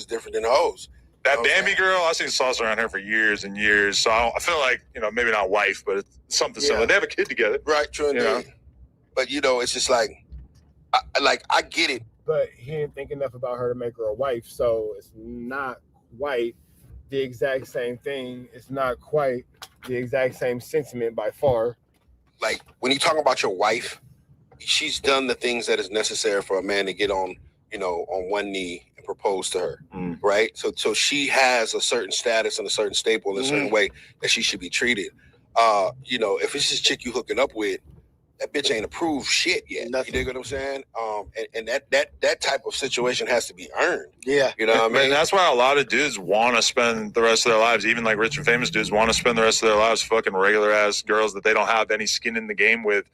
different than hoes. that Bambi girl, I've seen Sauce around here for years and years. So I feel like, maybe not wife, but it's something similar. They have a kid together. Right, true indeed. But, it's just like I get it. But he didn't think enough about her to make her a wife, so it's not quite the exact same thing. It's not quite the exact same sentiment by far. Like, when you talk about your wife, she's done the things that is necessary for a man to get on, on one knee and propose to her, right? So she has a certain status and a certain staple in a certain way that she should be treated. If it's this chick you hooking up with, that bitch ain't approved shit yet. Nothing. You dig what I'm saying? And that type of situation has to be earned. Yeah. You know what I mean? And that's why a lot of dudes want to spend the rest of their lives, even like rich and famous dudes want to spend the rest of their lives fucking regular ass girls that they don't have any skin in the game with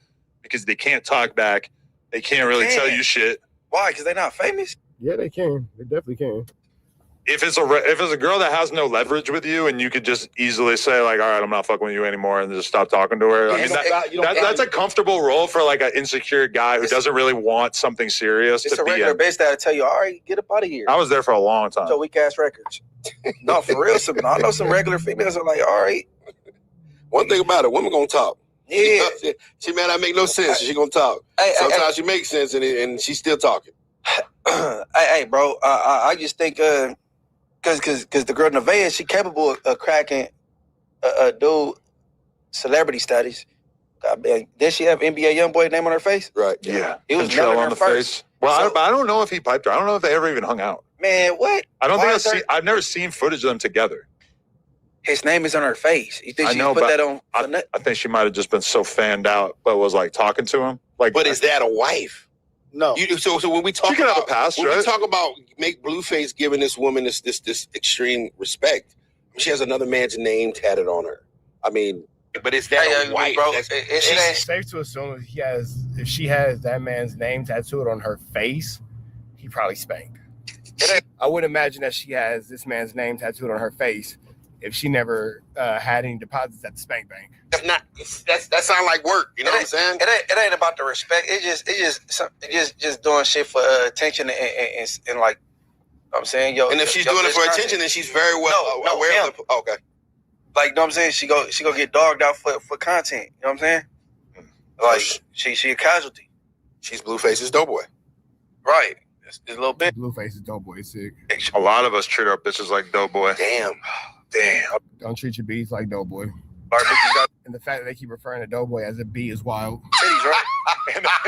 because they can't talk back. They can't really tell you shit. Why? Because they're not famous? Yeah, they can. They definitely can. If it's a girl that has no leverage with you and you could just easily say like, all right, I'm not fucking with you anymore and just stop talking to her. That's a comfortable role for like an insecure guy who doesn't really want something serious. It's a regular bitch that'll tell you, all right, get up out of here. I was there for a long time. So weak ass records. No, for real. I know some regular females are like, all right. One thing about it, women gonna talk. Yeah. She may not make no sense. She gonna talk. Sometimes she makes sense and she's still talking. Hey, bro. I just think because the girl Nevaeh, she capable of cracking a dude celebrity status. Did she have NBA YoungBoy name on her face? Right. Yeah. It was Control none on her the first. face. Well, I don't know if he piped her. I don't know if they ever even hung out. Man, what? I don't think I've never seen footage of them together. His name is on her face. You think she put that on? I think she might have just been so fanned out, but was like talking to him. Like, but is that a wife? No. So when we talk She could have a past, when right? we talk about make Blueface giving this woman this extreme respect, she has another man's name tatted on her. I mean, but is that a wife? Bro, It's safe to assume if she has that man's name tattooed on her face, he probably spanked. I would imagine that she has this man's name tattooed on her face if she never had any deposits at the spank bank. That sounds like work. You know what I'm saying? It ain't about the respect. It's just doing shit for attention and like I'm saying, yo. And if she's doing it for attention, then she's very well aware of it. Okay. Like, you know what I'm saying? She go get dogged out for content. You know what I'm saying? Like she a casualty. She's Blueface's doughboy. Right. It's a little bit. Blueface is doughboy is sick. A lot of us treat our bitches like doughboy. Damn. Don't treat your bees like doughboy. And the fact that they keep referring to doughboy as a bee is wild. Titties, right? He got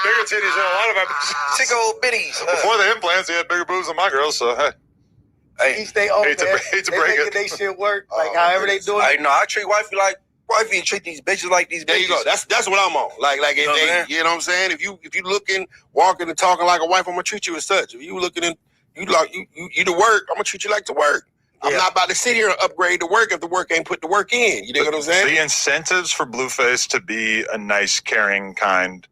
bigger titties than a lot of my bitches. Sick old bitties. Before the implants, he had bigger boobs than my girls, so hey. He stay old, hate to break it. They shit work. Like, however they do it. I treat wifey like wifey and treat these bitches like these bitches. There you go. That's what I'm on. Like if you know what I'm saying? If you looking, walking and talking like a wife, I'm gonna treat you as such. If you looking and you to work, I'm gonna treat you like to work. I'm not about to sit here and upgrade the work if the work ain't put the work in. You know what I'm saying? The incentives for Blueface to be a nice, caring, kind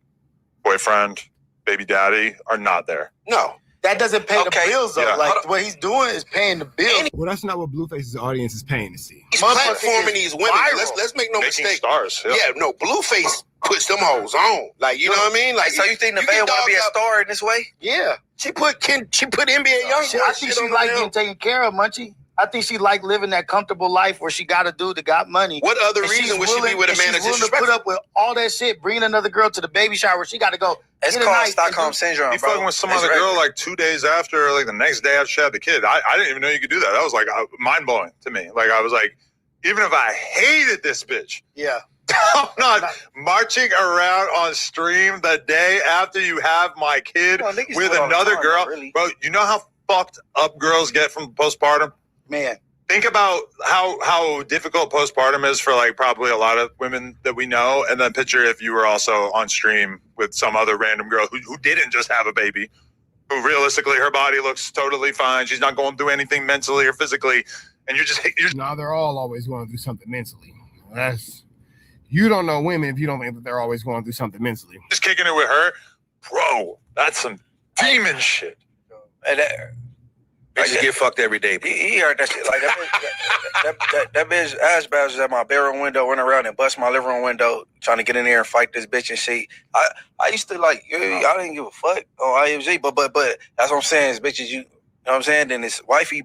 boyfriend, baby daddy are not there. No. That doesn't pay the bills, though. Yeah. Like, what he's doing is paying the bills. Well, that's not what Blueface's audience is paying to see. He's platforming these women. Let's make no Making mistake. stars. Yeah, no, Blueface puts them hoes on. Like, you know what I mean? Like, so you think Nevaeh want to be a star in this way? Yeah. She put NBA YoungBoy. I think she like getting taken care of, Munchie. I think she like living that comfortable life where she got a dude that got money. What other And reason she's would she be with a man that's willing to put up with all that shit, bringing another girl to the baby shower. She got to go. It's called Stockholm Syndrome, He bro. fucking with some other girl like 2 days after, or like the next day after she had the kid. I didn't even know you could do that. That was like mind blowing to me. Like I was like, even if I hated this bitch, Yeah. I'm not marching around on stream the day after you have my kid Well, niggas with do it all the another time, girl. really. Bro, you know how fucked up girls get from postpartum? Man. Think about how difficult postpartum is for like probably a lot of women that we know, and then picture if you were also on stream with some other random girl who didn't just have a baby, who realistically her body looks totally fine. She's not going through anything mentally or physically, and you're just No, they're all always going through something mentally. You don't know women if you don't think that they're always going through something mentally. Just kicking it with her, bro. That's some demon shit. And Bitches get fucked every day. he heard that shit. Like that bitch ass was at my bedroom window, running around and bust my living room window, trying to get in there and fight this bitch and shit. I used to like, I didn't give a fuck on IMG, but that's what I'm saying. Is bitches, you know what I'm saying? Then it's wifey,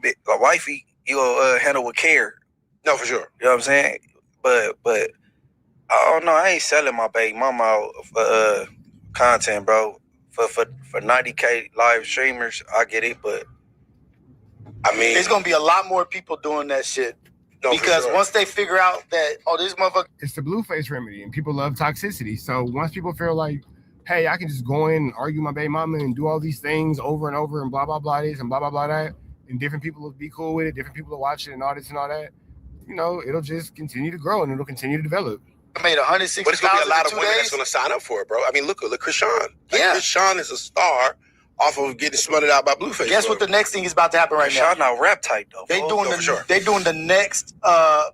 you handle with care. No, for sure. You know what I'm saying? But I don't know. I ain't selling my baby mama out for content, bro. For 90K live streamers, I get it, but I mean, there's gonna be a lot more people doing that shit. No, because once they figure out that, this motherfucker, it's the Blueface remedy, and people love toxicity. So once people feel like, hey, I can just go in and argue my baby mama and do all these things over and over and blah blah blah this and blah blah blah that, and different people will be cool with it, different people will watch it and all this and all that, it'll just continue to grow and it'll continue to develop. I made 160,000. But it's gonna be a lot of women that's gonna sign up for it, bro. I mean, look Chrisean. Chrisean is a star off of getting smutted out by Blueface. Guess what the next thing is about to happen right now? Y'all not rap tight though. They doing the next.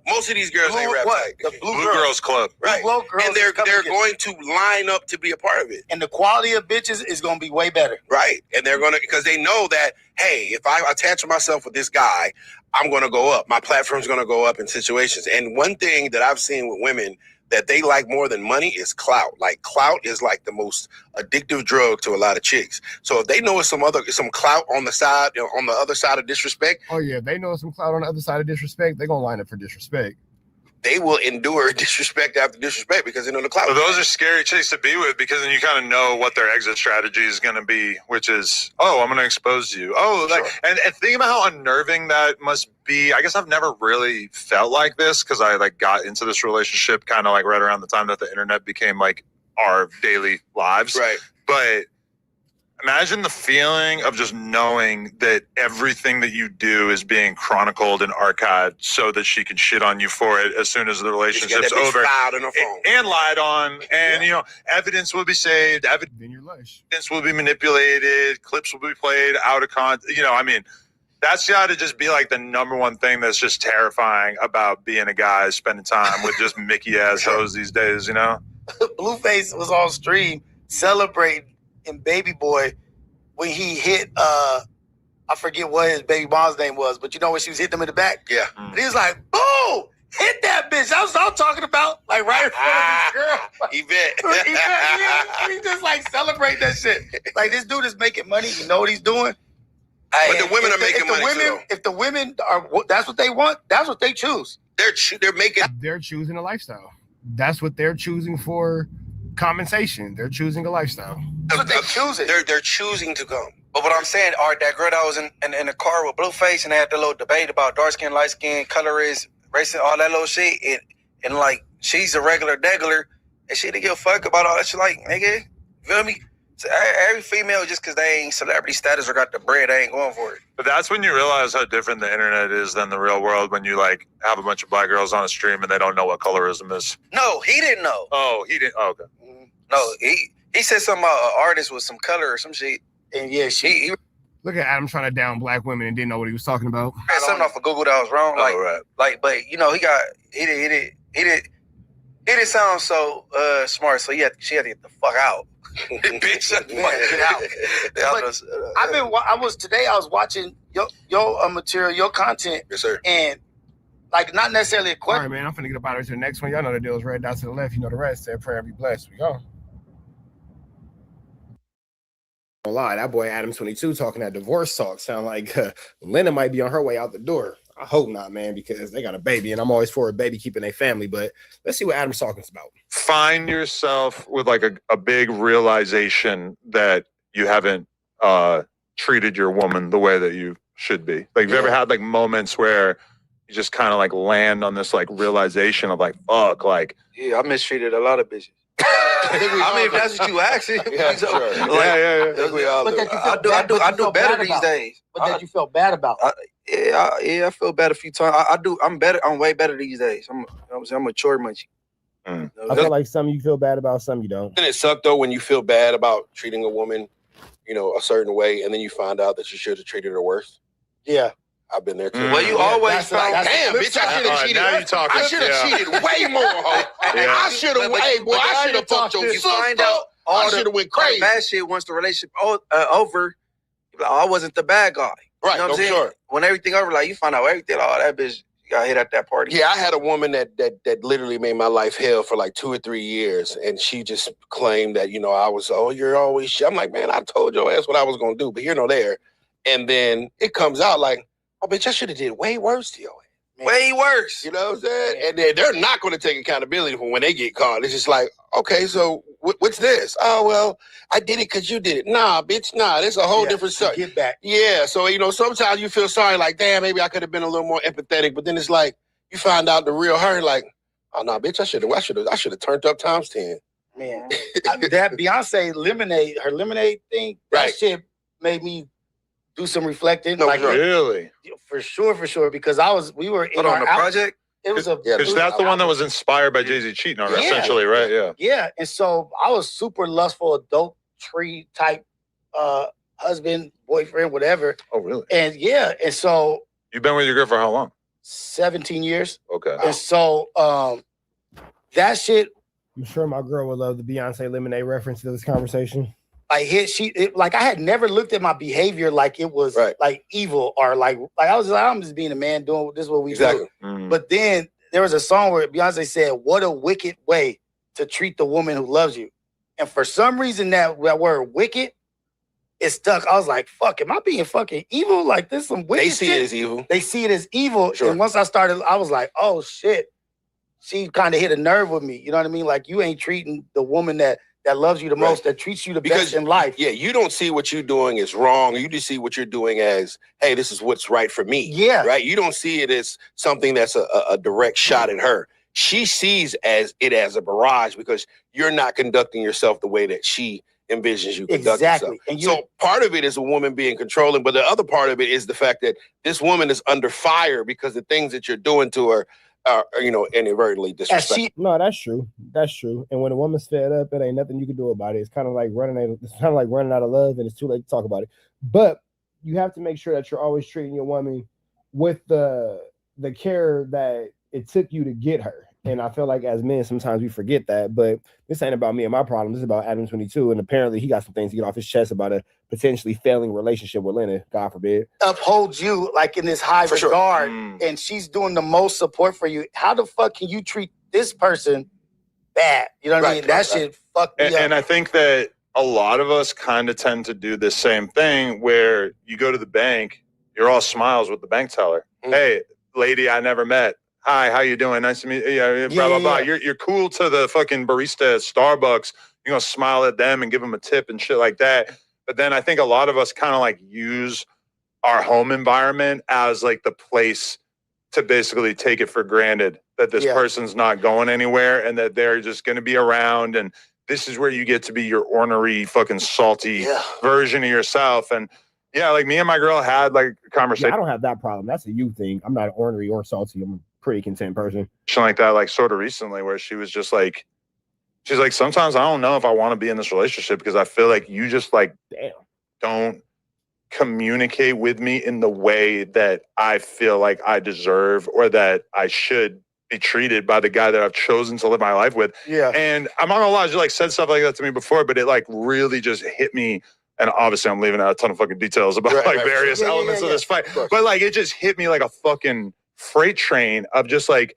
Most of these girls ain't rap tight. The Blue Girls Club, right? Girls and they're going to line up to be a part of it. And the quality of bitches is gonna be way better, right? And they're gonna, because they know that, hey, if I attach myself with this guy, I'm gonna go up. My platform's gonna go up in situations. And one thing that I've seen with women that they like more than money is clout. Like, clout is like the most addictive drug to a lot of chicks. So if they know it's some clout on the side, on the other side of disrespect. Oh yeah, they know some clout on the other side of disrespect. They're gonna line up for disrespect. They will endure disrespect after disrespect because they know the clout. But those are scary chicks to be with, because then you kind of know what their exit strategy is going to be, which is, I'm going to expose you. And think about how unnerving that must be. I guess I've never really felt like this because I got into this relationship kind of right around the time that the internet became our daily lives. Right. But imagine the feeling of just knowing that everything that you do is being chronicled and archived so that she can shit on you for it as soon as the relationship's over. Filed in her phone. And lied on. And, evidence will be saved. Then you're lush. Evidence will be manipulated. Clips will be played out of context. That's got to just be the number one thing that's just terrifying about being a guy spending time with just Mickey-ass hoes these days, Blueface was on stream celebrating in Baby Boy when he hit I forget what his baby mom's name was, but when she was hitting him in the back? Yeah. And he was like, boom! Hit that bitch. That's what I'm talking about. Right in front of this girl. He bet. He just celebrate that shit. This dude is making money. You know what he's doing? But the women are making money too. If the women are, that's what they want, that's what they choose. They're choosing a lifestyle. That's what they're choosing for compensation. They're choosing a lifestyle. That's what they're choosing. They're choosing to come. But what I'm saying, that girl that was in the car with Blueface and they had the little debate about dark skin, light skin, color is, racing, all that little shit, and she's a regular degular, and she didn't give a fuck about all that shit. Nigga, feel me? So every female, just because they ain't celebrity status or got the bread, they ain't going for it. But that's when you realize how different the internet is than the real world, when you have a bunch of black girls on a stream and they don't know what colorism is. No, he didn't know. Oh, he didn't. Oh, okay. No, he said something about an artist with some color or some shit. And yeah, he look at Adam trying to down black women and didn't know what he was talking about. had something off of Google that was wrong. Right. But he didn't sound so smart. So she had to get the fuck out. Bitch, get out. Today I was watching your material, your content. Yes, sir. And not necessarily a question. All right, man, I'm finna get up out of here to the next one. Y'all know the deal is red dots to the left. You know the rest. Say a prayer and be blessed. We go. Don't lie, that boy Adam 22 talking that divorce talk sound like Lena might be on her way out the door. I hope not, man, because they got a baby, and I'm always for a baby keeping their family. But let's see what Adam's talking about. Find yourself with a big realization that you haven't treated your woman the way that you should be. You've ever had moments where you just kind of land on this realization of fuck, yeah, I mistreated a lot of bitches. I mean, if that's what you asking, yeah, sure. I do better these days. But that you felt bad about. I feel bad a few times. I'm better. I'm way better these days. I'm mature much. I feel like some you feel bad about, some you don't. Doesn't it suck though when you feel bad about treating a woman, a certain way, and then you find out that you should have treated her worse? Yeah. I've been there too. Well, you always found. Damn, bitch, I should have cheated. Now you talking. I should have cheated way more, ho. I should have. Hey, boy, I should have fucked your sister. I should have went crazy. Bad shit once the relationship over. Like, I wasn't the bad guy. Right, you know what I'm saying? sure. When everything over, like you find out everything, all that bitch got hit at that party. Yeah, I had a woman that literally made my life hell for like 2 or 3 years, and she just claimed that I was, you're always shit. I'm like, man, I told your ass what I was gonna do, but here nor there. And then it comes out like, oh, bitch, I should have did way worse to your ass. Man. Way worse. You know what I'm saying? And they're not going to take accountability for when they get caught. It's just like, okay, so what's this? Oh, well, I did it because you did it. Nah, bitch, nah. It's a whole different stuff. Get back. Yeah, so, sometimes you feel sorry, like, damn, maybe I could have been a little more empathetic. But then it's like, you find out the real her, like, oh, no, bitch, I should have turned up times 10. Man, that Beyonce lemonade thing, that shit made me do some reflecting. No, like, really? For sure. Because we were in on the project. It was a because that's the one that was inspired by Jay-Z cheating on her, essentially, right? Yeah. Yeah, and so I was super lustful, adultery type husband, boyfriend, whatever. Oh, really? And and so you've been with your girl for how long? 17 years. Okay. And so that shit. I'm sure my girl would love the Beyonce Lemonade reference to this conversation. Like I had never looked at my behavior like it was like evil or like I was I'm just being a man doing this is what we do. Mm-hmm. But then there was a song where Beyonce said, "What a wicked way to treat the woman who loves you." And for some reason that word wicked, it stuck. I was like, fuck, am I being fucking evil? Like this some wicked They see shit? it as evil. They see it as evil. Sure. And once I started, I was like, oh shit. She kind of hit a nerve with me. You know what I mean? Like you ain't treating the woman that loves you the most, that treats you the best in life. Yeah, you don't see what you're doing as wrong. You just see what you're doing as, hey, this is what's right for me. Yeah. Right? You don't see it as something that's a direct shot at her. She sees it as a barrage because you're not conducting yourself the way that she envisions you conduct yourself. And so part of it is a woman being controlling, but the other part of it is the fact that this woman is under fire because the things that you're doing to her are inadvertently disrespectful. No, that's true. That's true. And when a woman's fed up, it ain't nothing you can do about it. It's kind of like running out of love, and it's too late to talk about it. But you have to make sure that you're always treating your woman with the care that it took you to get her. And I feel like as men, sometimes we forget that. But this ain't about me and my problem. This is about Adam 22. And apparently he got some things to get off his chest about a potentially failing relationship with Lena, God forbid. Upholds you like in this high For sure. regard, and she's doing the most support for you. How the fuck can you treat this person bad? You know what I mean? That shit fucked me up. And I think that a lot of us kind of tend to do the same thing where you go to the bank, you're all smiles with the bank teller. Hey, lady I never met. Hi, how you doing? Nice to meet you. Blah, blah, blah. You're cool to the fucking barista at Starbucks. You're going to smile at them and give them a tip and shit like that. But then I think a lot of us kind of like use our home environment as like the place to basically take it for granted that this person's not going anywhere and that they're just going to be around. And this is where you get to be your ornery, fucking salty version of yourself. And yeah, like me and my girl had like a conversation. Yeah, I don't have that problem. That's a you thing. I'm not ornery or salty. I'm a pretty content person. Like that, like sort of recently where she was just like, she's like, sometimes I don't know if I want to be in this relationship because I feel like you just like don't communicate with me in the way that I feel like I deserve or that I should be treated by the guy that I've chosen to live my life with. Yeah. And I'm not gonna lie, she like said stuff like that to me before, but it like really just hit me. And obviously I'm leaving out a ton of fucking details about various elements of this fight. But like it just hit me like a fucking freight train of just like,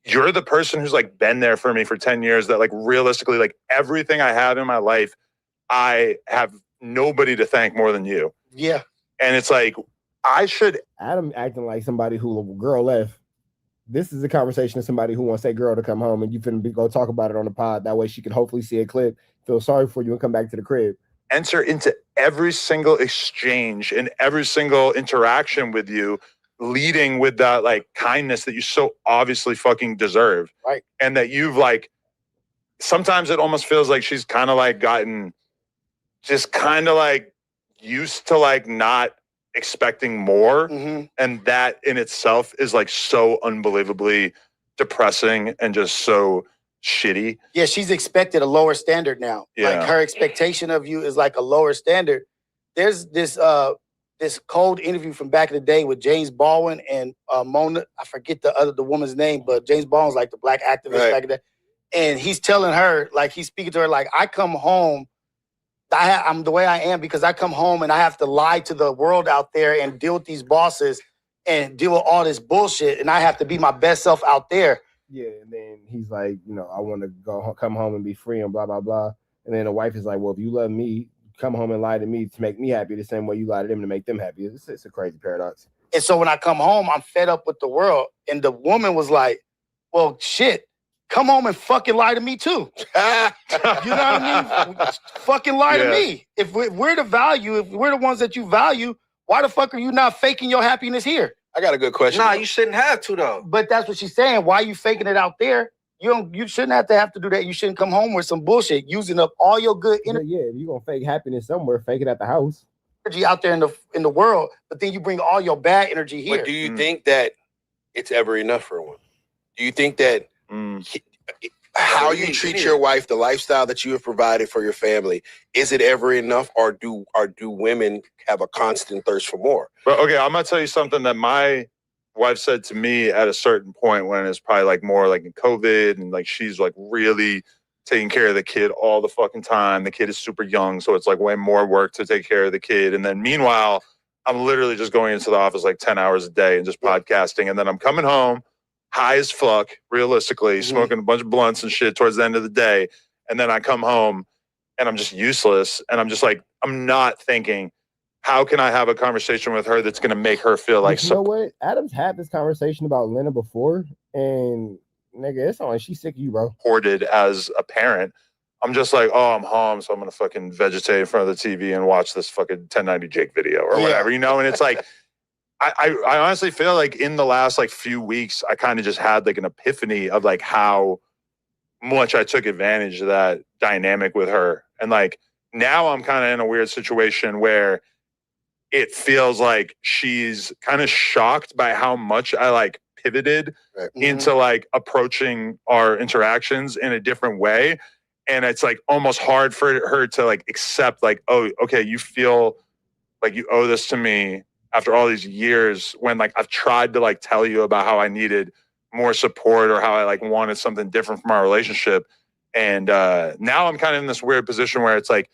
you're the person who's like been there for me for 10 years that like realistically like everything I have in my life, I have nobody to thank more than you. Yeah. And it's like, I should. Adam acting like somebody who a girl left. This is a conversation of somebody who wants that girl to come home and you finna go talk about it on the pod. That way she can hopefully see a clip, feel sorry for you and come back to the crib. Enter into every single exchange and every single interaction with you, leading with that like kindness that you so obviously fucking deserve. Right. And that you've like, sometimes it almost feels like she's kind of like gotten just kind of like used to like not expecting more. And that in itself is like so unbelievably depressing and just so shitty. Yeah, she's expected a lower standard now. Yeah. Like her expectation of you is like a lower standard. There's this this cold interview from back in the day with James Baldwin and Mona. I forget the woman's name, but James Baldwin's like the black activist back in the day. And he's telling her, like, he's speaking to her like, I come home, I'm the way I am because I come home and I have to lie to the world out there and deal with these bosses and deal with all this bullshit, and I have to be my best self out there. Yeah, and then he's like, I want to come home and be free and blah, blah, blah. And then the wife is like, well, if you love me, come home and lie to me to make me happy the same way you lie to them to make them happy. It's a crazy paradox. And so when I come home, I'm fed up with the world. And the woman was like, well, shit, come home and fucking lie to me too. You know what I mean? Fucking lie to me. If we're the value, if we're the ones that you value, why the fuck are you not faking your happiness here? I got a good question. Nah, you shouldn't have to though. But that's what she's saying. Why are you faking it out there? You shouldn't have to do that. You shouldn't come home with some bullshit, using up all your good energy. Yeah, if you're gonna fake happiness somewhere, fake it at the house. Energy out there in the world, but then you bring all your bad energy here. But do you think that it's ever enough for a woman? Do you think that how you treat your wife, the lifestyle that you have provided for your family, is it ever enough, or do women have a constant thirst for more? But okay, I'm gonna tell you something that my wife said to me at a certain point when it's probably like more like in COVID, and like she's like really taking care of the kid all the fucking time. The kid is super young, so it's like way more work to take care of the kid. And then meanwhile, I'm literally just going into the office like 10 hours a day and just podcasting. And then I'm coming home high as fuck, realistically, smoking a bunch of blunts and shit towards the end of the day. And then I come home and I'm just useless. And I'm just like, I'm not thinking, how can I have a conversation with her that's going to make her feel like... You know what? Adam's had this conversation about Lena before, and nigga, it's not like she's sick of you, bro. Supported as a parent. I'm just like, oh, I'm home, so I'm going to fucking vegetate in front of the TV and watch this fucking 1090 Jake video or whatever, And it's like... I honestly feel like in the last like few weeks, I kind of just had like an epiphany of like how much I took advantage of that dynamic with her. And like now I'm kind of in a weird situation where it feels like she's kind of shocked by how much I like pivoted into like approaching our interactions in a different way. And it's like almost hard for her to like accept like, oh, okay, you feel like you owe this to me after all these years, when like I've tried to like tell you about how I needed more support or how I like wanted something different from our relationship. And now I'm kind of in this weird position where it's like,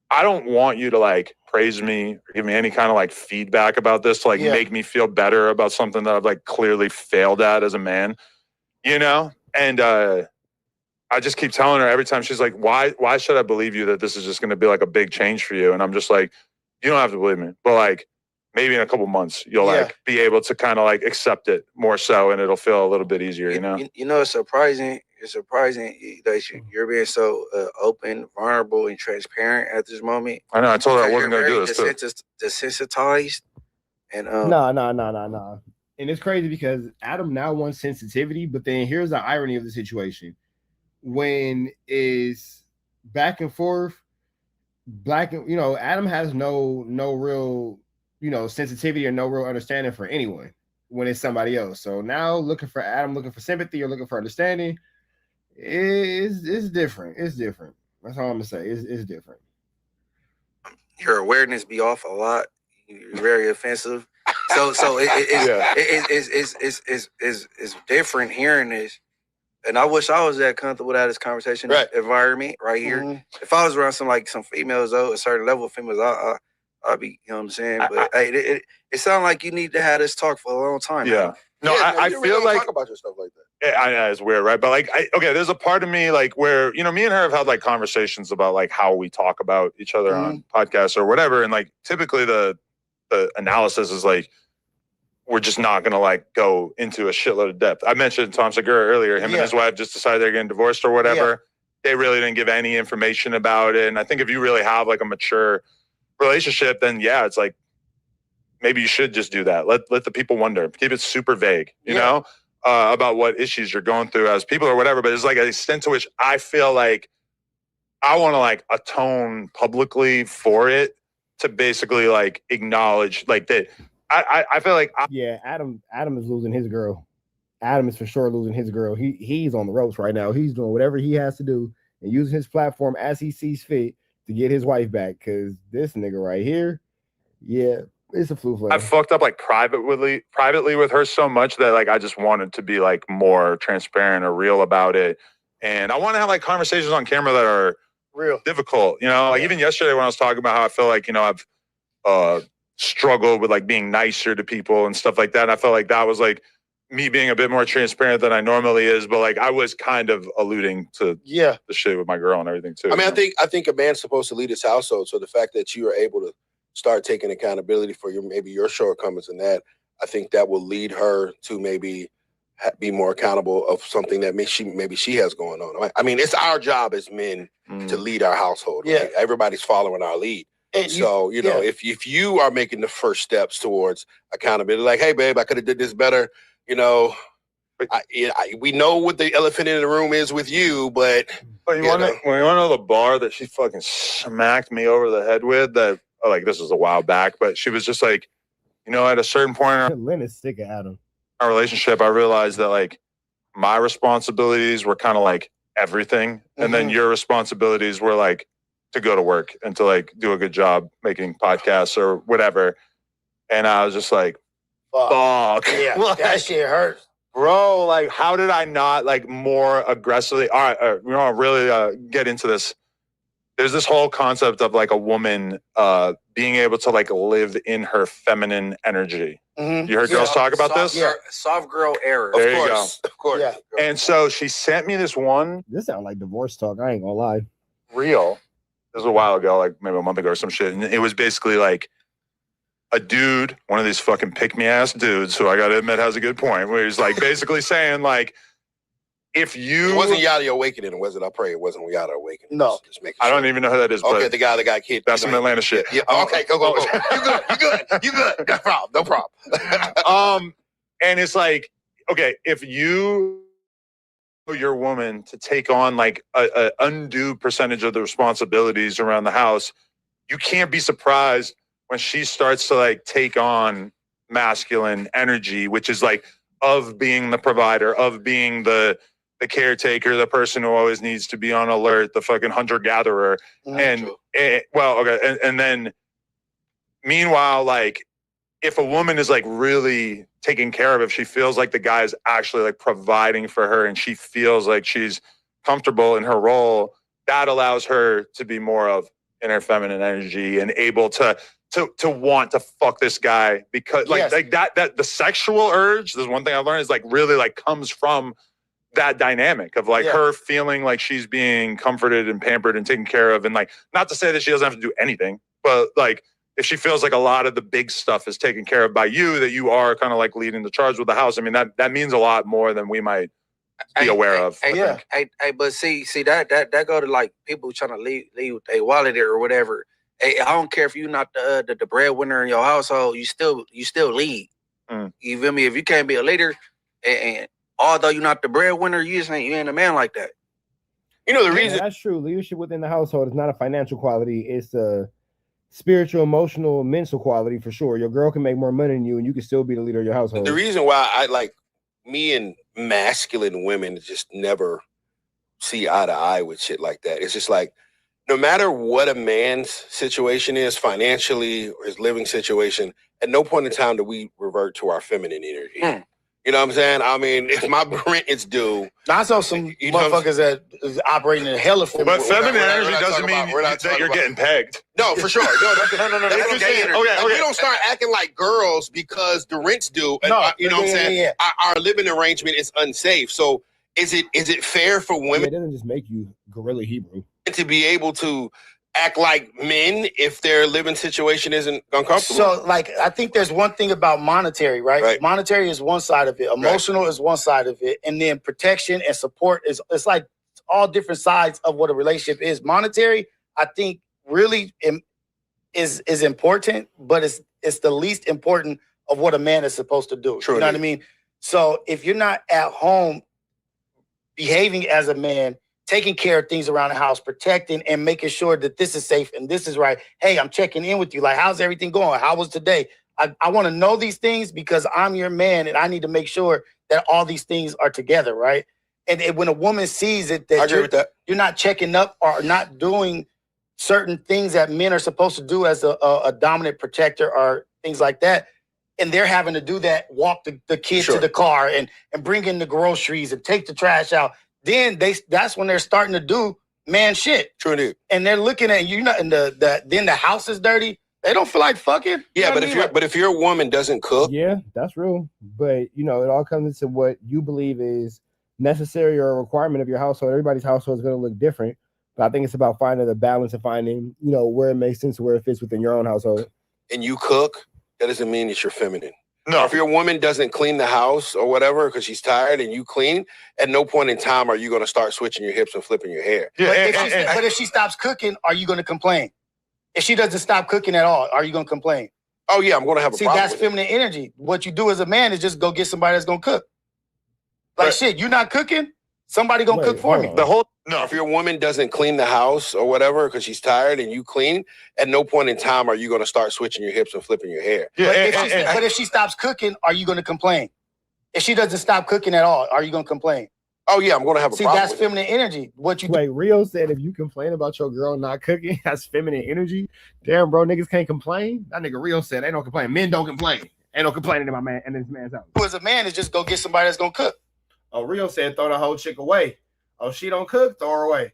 I don't want you to like praise me or give me any kind of like feedback about this to like make me feel better about something that I've like clearly failed at as a man, And I just keep telling her every time, she's like, why should I believe you that this is just going to be like a big change for you? And I'm just like, you don't have to believe me, but like, maybe in a couple months, you'll like be able to kind of like accept it more so, and it'll feel a little bit easier, It's surprising. It's surprising that you're being so open, vulnerable, and transparent at this moment. I know. I told her I wasn't going to do this too. Desensitized. And No. And it's crazy because Adam now wants sensitivity, but then here's the irony of the situation. When it's back and forth, Adam has no real sensitivity or no real understanding for anyone when it's somebody else. So now looking for sympathy or looking for understanding is different. It's different. That's all I'm gonna say. It's different. Your awareness be off a lot. You're very offensive. So it's different hearing this. And I wish I was that comfortable to have this conversation environment right here. If I was around some females though, a certain level of females, I'll be, you know what I'm saying? But it sounds like you need to have this talk for a long time. Yeah. No, I feel like talk about your stuff like that. Yeah, I know it's weird, right? But like, there's a part of me like where me and her have had like conversations about like how we talk about each other on podcasts or whatever, and like typically the analysis is like we're just not gonna like go into a shitload of depth. I mentioned Tom Segura earlier. Him and his wife just decided they're getting divorced or whatever. Yeah. They really didn't give any information about it, and I think if you really have like a mature relationship, then it's like maybe you should just do that. Let the people wonder. Keep it super vague, you know, about what issues you're going through as people or whatever. But there's like an extent to which I feel like I want to like atone publicly for it to basically like acknowledge like that. I feel like Adam is losing his girl. Adam is for sure losing his girl. He's on the ropes right now. He's doing whatever he has to do and using his platform as he sees fit to get his wife back, because this nigga right here, Yeah, it's a flu flare. I fucked up like privately with her so much that like I just wanted to be like more transparent or real about it. And I want to have like conversations on camera that are real difficult. You know, like even yesterday when I was talking about how I feel like, you know, I've struggled with like being nicer to people and stuff like that. And I felt like that was like me being a bit more transparent than I normally is, but like I was kind of alluding to the shit with my girl and everything too. I mean, I think a man's supposed to lead his household. So the fact that you are able to start taking accountability for your shortcomings in that, I think that will lead her to maybe be more accountable of something that maybe she has going on. I mean, it's our job as men to lead our household. Right? Everybody's following our lead. And so, you know, if you are making the first steps towards accountability, like, hey, babe, I could have did this better. You know, we know what the elephant in the room is with you, but you want to know the bar that she fucking smacked me over the head with? That like this was a while back, but she was just like, you know, at a certain point in Lynn is sticking at him. our relationship, I realized that like my responsibilities were kind of like everything, and then your responsibilities were like to go to work and to like do a good job making podcasts or whatever. And I was just like, fuck. Yeah, Like, that shit hurts. bro, like, how did I not like more aggressively? All right, we want to really get into this. There's this whole concept of like a woman being able to like live in her feminine energy. You heard girls talk about this? Yeah, soft girl error. There you go. Of course. Yeah. And so she sent me this one This sounds like divorce talk. I ain't gonna lie. reel. This was a while ago, like maybe a month ago or some shit. And it was basically like a dude, one of these fucking pick-me-ass dudes, who I gotta admit has a good point, where he's like basically saying like, if you... It wasn't Yada Awakening, was it? I pray it wasn't Yada Awakening. No. Just making I sure. don't even know who that is, Okay, but the guy that got kicked. that's some Atlanta shit. Yeah. Okay, go. You good. No problem. And it's like, okay, if you your woman to take on like a undue percentage of the responsibilities around the house, you can't be surprised when she starts to like take on masculine energy, which is like of being the provider, of being the caretaker, the person who always needs to be on alert, the fucking hunter-gatherer. And then meanwhile, like if a woman is like really taken care of, if she feels like the guy is actually like providing for her and she feels like she's comfortable in her role, that allows her to be more of in her feminine energy and able to want to fuck this guy, because like that the sexual urge, there's one thing I've learned, is like really like comes from that dynamic of like her feeling like she's being comforted and pampered and taken care of. And like, not to say that she doesn't have to do anything, but like if she feels like a lot of the big stuff is taken care of by you, that you are kind of like leading the charge with the house. I mean, that means a lot more than we might be aware of. But see that go to like people trying to leave with their wallet or whatever. Hey, I don't care if you're not the breadwinner in your household, you still lead. You feel me? If you can't be a leader, and although you're not the breadwinner, you ain't a man like that. You know the reason that's true. Leadership within the household is not a financial quality; it's a spiritual, emotional, mental quality for sure. Your girl can make more money than you, and you can still be the leader of your household. The reason why I like me and masculine women just never see eye to eye with shit like that. It's just like, no matter what a man's situation is financially or his living situation, at no point in time do we revert to our feminine energy. You know what I'm saying? I mean, if my rent is due, I saw some motherfuckers that is operating in hella feminine. But feminine energy doesn't mean that you're getting pegged. No, for sure. No. That's Okay. We don't start acting like girls because the rent's due. And, you know what I'm saying? Our living arrangement is unsafe. So is it fair for women? It doesn't just make you gorilla Hebrew to be able to act like men if their living situation isn't uncomfortable? So, like, I think there's one thing about monetary, right? Monetary is one side of it. Emotional is one side of it. And then protection and support it's like all different sides of what a relationship is. Monetary, I think, really is important, but it's the least important of what a man is supposed to do. You know what I mean? So if you're not at home behaving as a man, taking care of things around the house, protecting and making sure that this is safe and this is right. Hey, I'm checking in with you. Like, how's everything going? How was today? I want to know these things because I'm your man and I need to make sure that all these things are together, right? And when a woman sees it, that you're not checking up or not doing certain things that men are supposed to do as a dominant protector or things like that. And they're having to do that, walk the kid to the car and bring in the groceries and take the trash out. Then that's when they're starting to do man shit. True indeed. And they're looking at you, and then the house is dirty. They don't feel like fucking. Yeah, but if your woman doesn't cook, Yeah, that's real. But it all comes into what you believe is necessary or a requirement of your household. Everybody's household is going to look different. But I think it's about finding the balance and finding, where it makes sense, where it fits within your own household. and you cook, that doesn't mean that you're feminine. No. If your woman doesn't clean the house or whatever because she's tired and you clean, at no point in time are you going to start switching your hips and flipping your hair. Yeah, but if she stops cooking, are you going to complain? If she doesn't stop cooking at all, are you going to complain? Oh, yeah, I'm going to have a problem. See, that's feminine energy. What you do as a man is just go get somebody that's going to cook. Like, shit, you not cooking? Somebody going to cook for me. If your woman doesn't clean the house or whatever because she's tired and you clean, at no point in time are you going to start switching your hips and flipping your hair. But if she stops cooking, are you going to complain? If she doesn't stop cooking at all, are you going to complain? Oh, yeah, I'm going to have a See, problem. that's feminine energy. What you Wait, Rio said if you complain about your girl not cooking, that's feminine energy. Damn, bro, niggas can't complain. That nigga Rio said they don't complain. Men don't complain. Ain't no complaining in my man and this man's house. do as a man is just go get somebody that's going to cook. Oh, Rio said throw the whole chick away. Oh, she don't cook, throw her away.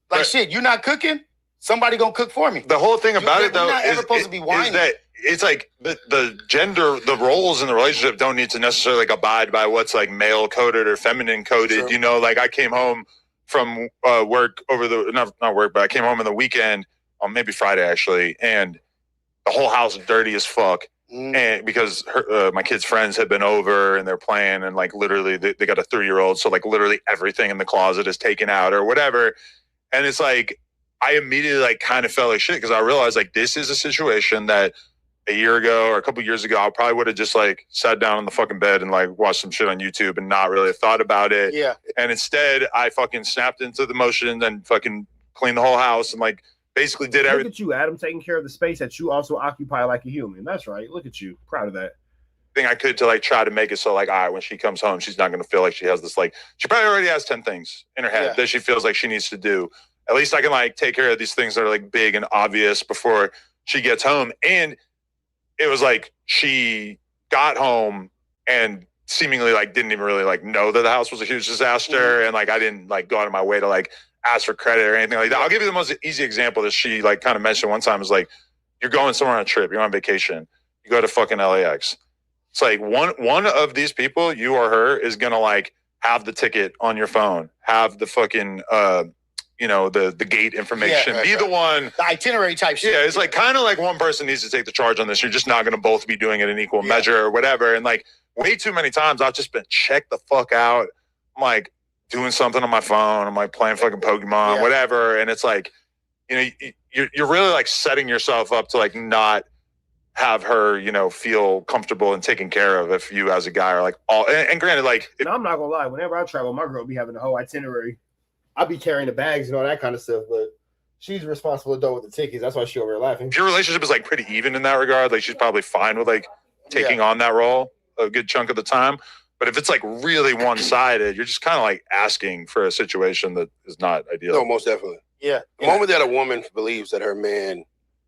Like, shit, you not cooking? Somebody going to cook for me. The whole thing about it, though, you're not ever is, supposed to be whining. is that it's like the gender, the roles in the relationship don't need to necessarily like abide by what's like male coded or feminine coded. Sure. You know, like I came home from work over the not work, but I came home on the weekend, maybe Friday actually, and the whole house is dirty as fuck. And because my kids' friends had been over and they're playing, and like literally they got a 3-year-old, so like literally everything in the closet is taken out or whatever. And it's like I immediately like kind of felt like shit because I realized like this is a situation that a year ago or a couple years ago I probably would have just like sat down on the fucking bed and like watched some shit on YouTube and not really thought about it. Yeah. And instead I fucking snapped into the motion and fucking cleaned the whole house and like basically did everything. Look at you, Adam, taking care of the space that you also occupy like a human. That's right. Look at you. Proud of that. Thing I could to like try to make it so like, all right, when she comes home, she's not going to feel like she has this like, she probably already has 10 things in her head that she feels like she needs to do. At least I can like take care of these things that are like big and obvious before she gets home. And it was like she got home and seemingly like didn't even really like know that the house was a huge disaster. And like I didn't like go out of my way to like ask for credit or anything like that. I'll give you the most easy example that she like kind of mentioned one time is like, you're going somewhere on a trip, you're on vacation, you go to fucking LAX. It's like one of these people, you or her, is gonna like have the ticket on your phone, have the fucking the gate information, be the one, the itinerary type shit. Yeah, it's like kind of like one person needs to take the charge on this. You're just not gonna both be doing it in equal measure or whatever. And like way too many times I've just been checked the fuck out. I'm like doing something on my phone. I'm like playing fucking Pokemon, whatever. And it's like, you're really like setting yourself up to like not have her, feel comfortable and taken care of if you as a guy are like all, and granted, like. And I'm not gonna lie, whenever I travel, my girl be having the whole itinerary. I'll be carrying the bags and all that kind of stuff, but she's responsible though with the tickets. That's why she over here laughing. If your relationship is like pretty even in that regard, like she's probably fine with like taking on that role a good chunk of the time. But if it's like really one-sided, you're just kind of like asking for a situation that is not ideal. No, most definitely. Yeah. The moment that a woman believes that her man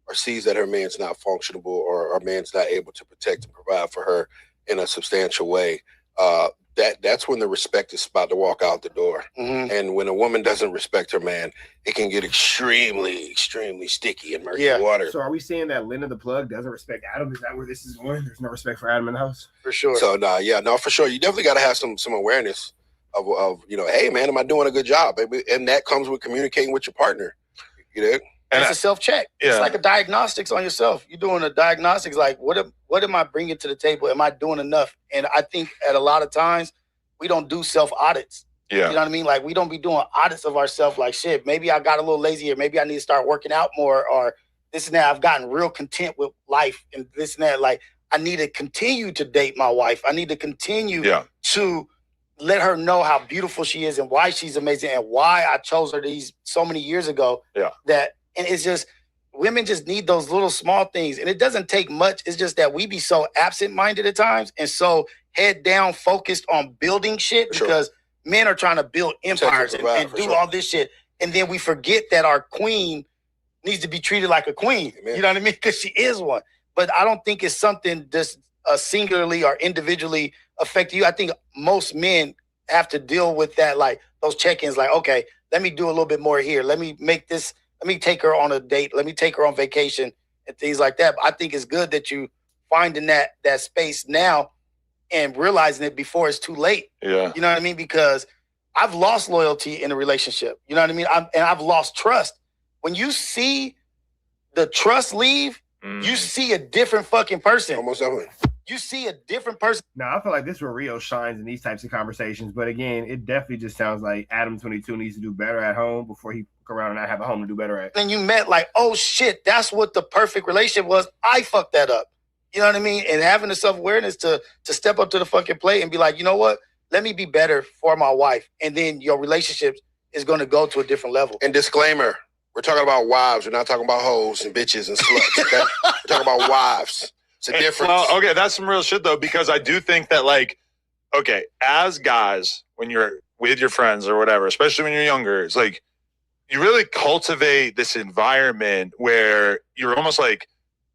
or sees that her man's not functionable or her man's not able to protect and provide for her in a substantial way, that's when the respect is about to walk out the door. And when a woman doesn't respect her man, it can get extremely, extremely sticky and murky water. So are we saying that Linda the plug doesn't respect Adam? Is that where this is going? There's no respect for Adam in the house? For sure. So for sure. You definitely got to have some awareness of hey man, am I doing a good job, baby? And that comes with communicating with your partner. You know? And it's a self-check. It's like a diagnostics on yourself. You're doing a diagnostics like, what am I bringing to the table? Am I doing enough? And I think at a lot of times, we don't do self-audits. Yeah. You know what I mean? Like, we don't be doing audits of ourselves like, shit, maybe I got a little lazy or maybe I need to start working out more or this and that. I've gotten real content with life and this and that. Like, I need to continue to date my wife. I need to continue to let her know how beautiful she is and why she's amazing and why I chose her so many years ago. And it's just, women just need those little small things. And it doesn't take much. It's just that we be so absent-minded at times and so head down focused on building shit because men are trying to build empires and do all this shit. And then we forget that our queen needs to be treated like a queen. You know what I mean? Because she is one. But I don't think it's something just singularly or individually affecting you. I think most men have to deal with that, like those check-ins, like, okay, let me do a little bit more here. Let me take her on a date. Let me take her on vacation and things like that. But I think it's good that you finding that space now and realizing it before it's too late. Yeah. You know what I mean? Because I've lost loyalty in a relationship. You know what I mean? I've lost trust. When you see the trust leave, you see a different fucking person. Almost definitely. You see a different person. Now, I feel like this is where Rio shines in these types of conversations. But again, it definitely just sounds like Adam 22 needs to do better at home before he come around and not have a home to do better at. And you met like, oh shit, that's what the perfect relationship was. I fucked that up. You know what I mean? And having the self-awareness to step up to the fucking plate and be like, you know what? Let me be better for my wife. And then your relationship is going to go to a different level. And disclaimer, we're talking about wives. We're not talking about hoes and bitches and sluts. Okay? We're talking about wives. It's a difference. Well, okay, that's some real shit though, because I do think that, like, okay, as guys, when you're with your friends or whatever, especially when you're younger, it's like you really cultivate this environment where you're almost like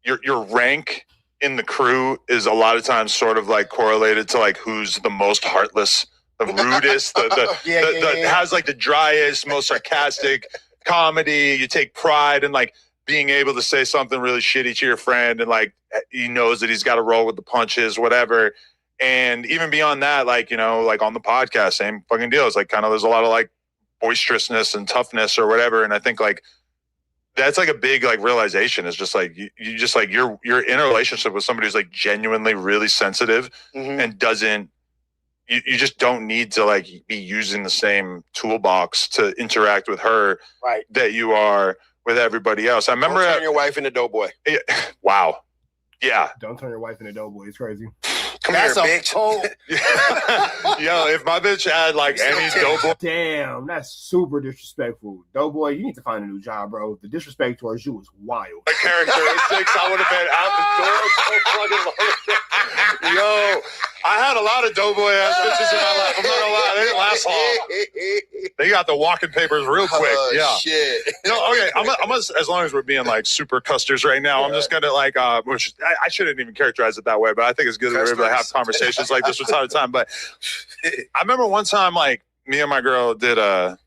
your rank in the crew is a lot of times sort of like correlated to like who's the most heartless, the rudest, the has like the driest, most sarcastic comedy. You take pride in like being able to say something really shitty to your friend and like he knows that he's got to roll with the punches, whatever. And even beyond that, like, you know, like on the podcast, same fucking deal. It's like kind of there's a lot of like boisterousness and toughness or whatever. And I think like that's like a big like realization. It's just like you just like you're in a relationship with somebody who's like genuinely really sensitive and doesn't you just don't need to like be using the same toolbox to interact with her that you are with everybody else. I remember Don't turn your wife into Doughboy. Wow. Yeah. Don't turn your wife into Doughboy. It's crazy. Come here, bitch. Yo, if my bitch had like any Doughboy. Damn, that's super disrespectful. Doughboy, you need to find a new job, bro. The disrespect towards you is wild. The characteristics, I would have been out the door so fucking long. Yo, I had a lot of Doughboy ass bitches in my life. I'm not gonna lie, they didn't last long. They got the walking papers real quick. Yeah. Shit. No, okay. I'm as long as we're being like super custers right now, I'm just gonna like which I shouldn't even characterize it that way, but I think it's good that we're able to have conversations like this from time to time. But I remember one time like me and my girl did a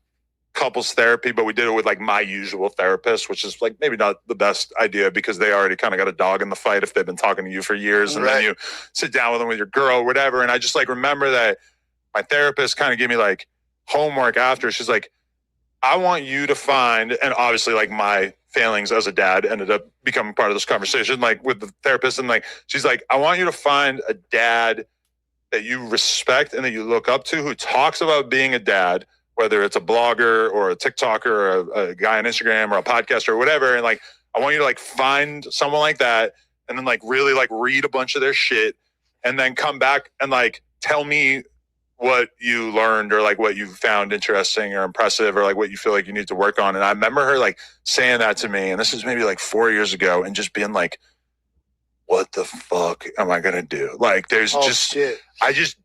couples therapy, but we did it with like my usual therapist, which is like maybe not the best idea because they already kind of got a dog in the fight if they've been talking to you for years. And then you sit down with them with your girl or whatever. And I just like remember that my therapist kind of gave me like homework after. She's like, I want you to find, and obviously like my failings as a dad ended up becoming part of this conversation, like with the therapist. And like, she's like, I want you to find a dad that you respect and that you look up to who talks about being a dad, whether it's a blogger or a TikToker or a guy on Instagram or a podcaster or whatever. And like, I want you to like find someone like that and then like really like read a bunch of their shit and then come back and like tell me what you learned or like what you found interesting or impressive or like what you feel like you need to work on. And I remember her like saying that to me, and this was maybe like 4 years ago, and just being like, what the fuck am I going to do? Like there's shit. I just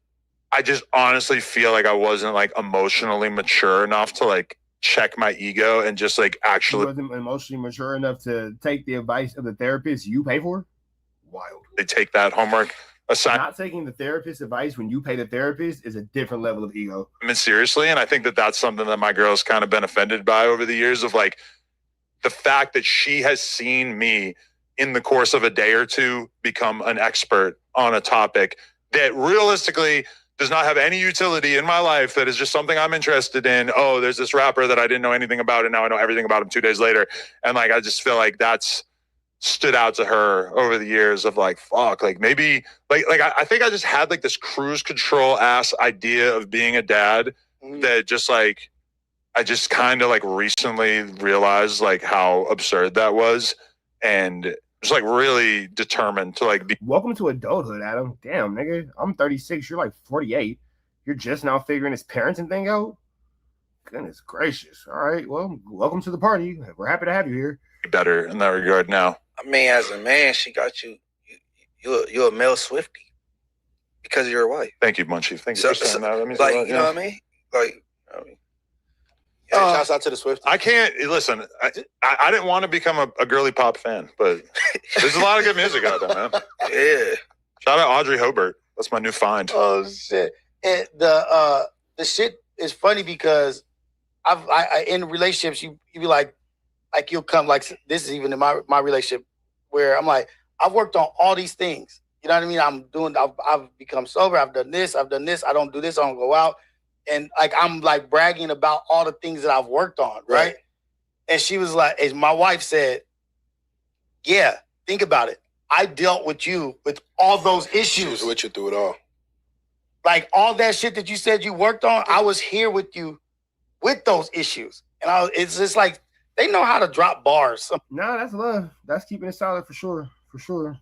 honestly feel like I wasn't like emotionally mature enough to like check my ego and just like actually. You wasn't emotionally mature enough to take the advice of the therapist you pay for? Wild. They take that homework aside. Not taking the therapist's advice when you pay the therapist is a different level of ego. I mean, seriously. And I think that that's something that my girl's kind of been offended by over the years of like the fact that she has seen me in the course of a day or two become an expert on a topic that realistically does not have any utility in my life, that is just something I'm interested in. Oh, there's this rapper that I didn't know anything about, and now I know everything about him 2 days later. And like, I just feel like that's stood out to her over the years of like, fuck, like maybe, like I think I just had like this cruise control ass idea of being a dad that just like, I just kind of like recently realized like how absurd that was. And just like really determined to like be. Welcome to adulthood, Adam. Damn, nigga. I'm 36. You're like 48. You're just now figuring this parenting thing out? Goodness gracious. All right. Well, welcome to the party. We're happy to have you here. Better in that regard now. I mean, as a man, she got you. You're a male Swiftie because you're a wife. Thank you, Munchie. Thank you for saying that. That means like, a lot, you know what I mean? Like, I mean, Shouts out to the Swift. I can't listen. I didn't want to become a girly pop fan, but there's a lot of good music out there, man. Yeah. Shout out Audrey Hobart. That's my new find. Oh shit! And the shit is funny because I in relationships you be like you'll come like this is even in my relationship where I'm like I've worked on all these things. You know what I mean? I've become sober. I've done this. I don't do this. I don't go out. And like I'm like bragging about all the things that I've worked on, right? And she was like, as my wife said, yeah, think about it. I dealt with you with all those issues. She was with you through it all. Like all that shit that you said you worked on, I was here with you with those issues. And it's just like they know how to drop bars. No, that's love. That's keeping it solid for sure. For sure.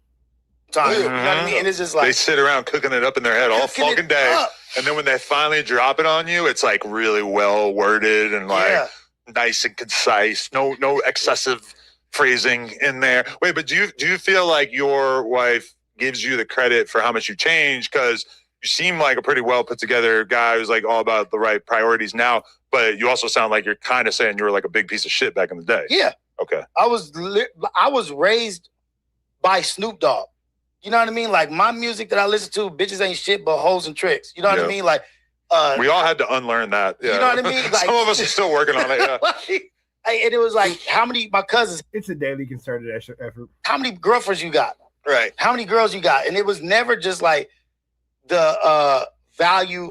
Time. You know what I mean? And it's just like they sit around cooking it up in their head all fucking day, and then when they finally drop it on you, it's like really well worded and like nice and concise. No excessive phrasing in there. Wait, but do you feel like your wife gives you the credit for how much you changed? Because you seem like a pretty well put together guy who's like all about the right priorities now, but you also sound like you're kind of saying you were like a big piece of shit back in the day. Yeah. Okay. I was raised by Snoop Dogg. You know what I mean? Like my music that I listen to, bitches ain't shit but hoes and tricks. You know what I mean? Like we all had to unlearn that. Yeah. You know what I mean? Like, some of us are still working on it. Yeah. And it was like, how many my cousins? It's a daily concerted effort. How many girlfriends you got? Right. How many girls you got? And it was never just like the value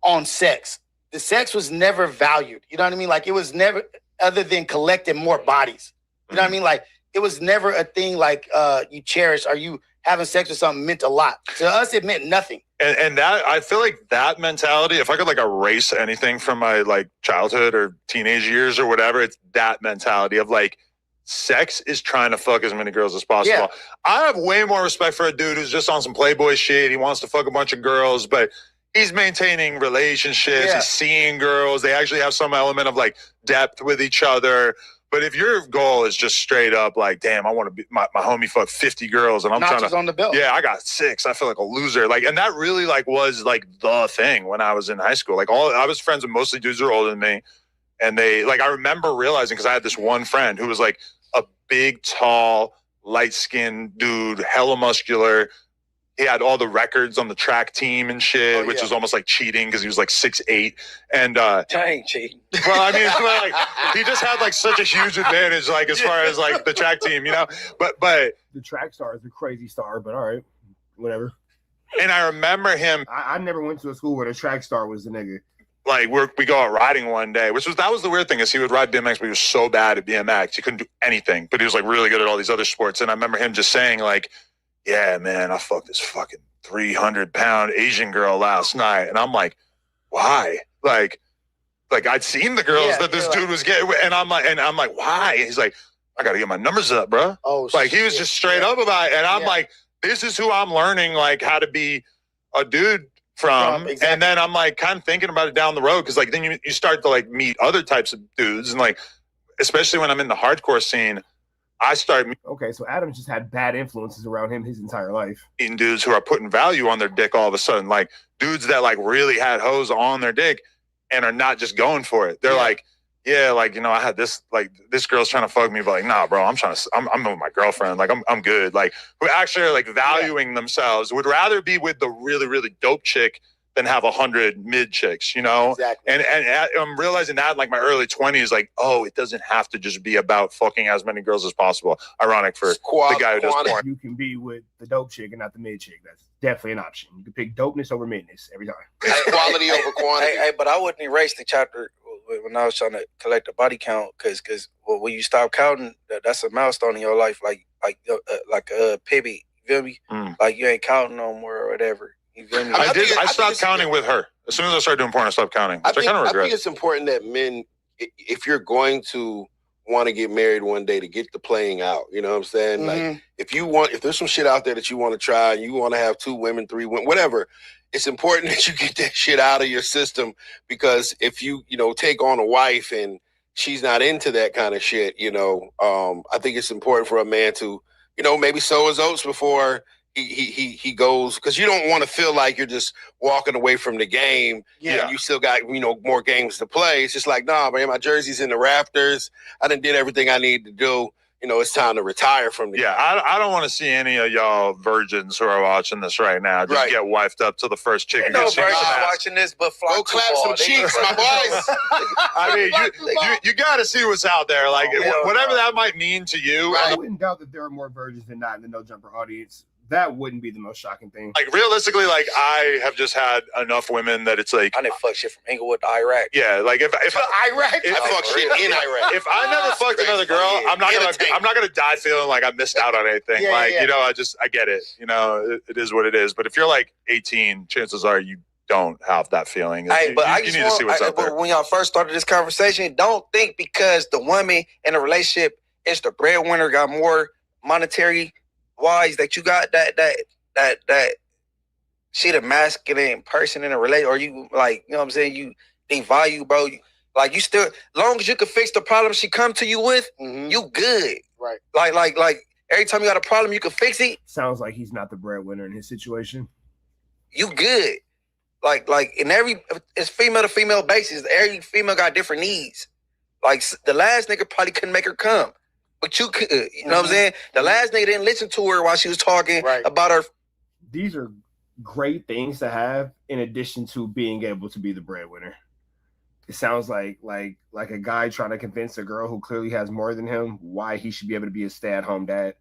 on sex. The sex was never valued. You know what I mean? Like it was never other than collecting more bodies. You know what I mean? Like it was never a thing like you cherish or you having sex with something meant a lot. To us, it meant nothing. And that I feel like that mentality, if I could like erase anything from my like childhood or teenage years or whatever, it's that mentality of like sex is trying to fuck as many girls as possible. Yeah. I have way more respect for a dude who's just on some Playboy shit. He wants to fuck a bunch of girls, but he's maintaining relationships. Yeah. He's seeing girls. They actually have some element of like depth with each other. But if your goal is just straight up like, damn, I want to be my homie fuck 50 girls and I'm Notches trying to on the belt. Yeah, I got 6. I feel like a loser. Like, and that really like was like the thing when I was in high school. Like I was friends with mostly dudes who were older than me. And they like I remember realizing because I had this one friend who was like a big, tall, light-skinned dude, hella muscular. He had all the records on the track team and shit, which was almost like cheating because he was like 6'8". And I ain't cheating. well, I mean, like he just had like such a huge advantage, like as far as like the track team, you know. But the track star is a crazy star, but all right, whatever. And I remember him. I never went to a school where the track star was the nigga. Like we go out riding one day, that was the weird thing is he would ride BMX, but he was so bad at BMX he couldn't do anything. But he was like really good at all these other sports. And I remember him just saying like, yeah, man, I fucked this fucking 300-pound Asian girl last night. And I'm like, why? Like I'd seen the girls that this dude was getting, and I'm like, why? He's like, I gotta get my numbers up, bro. Oh, like he was just straight up about it. And I'm like, this is who I'm learning like how to be a dude from. Exactly. And then I'm like kind of thinking about it down the road because like then you start to like meet other types of dudes and like especially when I'm in the hardcore scene. Okay, so Adam's just had bad influences around him his entire life. Meeting dudes who are putting value on their dick all of a sudden, like dudes that like really had hoes on their dick and are not just going for it. They're like, yeah, like, you know, I had this, like this girl's trying to fuck me, but like, nah, bro, I'm with my girlfriend. Like, I'm good. Like, who actually are like valuing themselves, would rather be with the really, really dope chick than have 100 mid chicks, you know? Exactly. And I'm realizing that in like my early 20s, like, oh, it doesn't have to just be about fucking as many girls as possible. Ironic for the guy who does porn. You can be with the dope chick and not the mid chick. That's definitely an option. You can pick dopeness over midness every time. Quality over quantity. Hey, but I wouldn't erase the chapter when I was trying to collect a body count because when you stop counting, that's a milestone in your life. Like a pivot, you feel me? Like you ain't counting no more or whatever. You feel me? I stopped counting with her. As soon as I started doing porn, I stopped counting. Which I kind of regret. I think it's important that men, if you're going to want to get married one day, to get the playing out. You know what I'm saying? Mm-hmm. Like if there's some shit out there that you want to try, and you want to have 2 women, 3 women, whatever, it's important that you get that shit out of your system, because if you take on a wife and she's not into that kind of shit, I think it's important for a man to, maybe sow his oats before he goes, because you don't want to feel like you're just walking away from the game. Yeah. You still got, more games to play. It's just like, nah, man, my jersey's in the rafters. I done did everything I need to do. It's time to retire from the game. I don't want to see any of y'all virgins who are watching this right now just get wifed up to the first chick. No virgins watching this, but go clap some cheeks, my boys. I mean, you got to see what's out there. Like, whatever that might mean to you. I wouldn't doubt that there are more virgins than not in the No Jumper audience. That wouldn't be the most shocking thing. Like, realistically, like, I have just had enough women that it's like, I didn't fuck shit from Inglewood to Iraq. Yeah, like if Iraq, I fuck shit in Iraq. If I never fucked another girl, I'm not gonna die feeling like I missed out on anything. I get it. It is what it is. But if you're like 18, chances are you don't have that feeling. Hey, but you need to see what's out there. But when y'all first started this conversation, don't think because the woman in a relationship is the breadwinner, got more monetary wise that you got that she the masculine person in a relationship, or you like, what I'm saying, they value, bro. You still, long as you can fix the problem she come to you with, you good. Right. Like every time you got a problem, you can fix it. Sounds like he's not the breadwinner in his situation. You good. Like in it's female to female basis. Every female got different needs. Like the last nigga probably couldn't make her come. But you could, you know what I'm saying? The last nigga didn't listen to her while she was talking about her. These are great things to have in addition to being able to be the breadwinner. It sounds like a guy trying to convince a girl who clearly has more than him why he should be able to be a stay-at-home dad.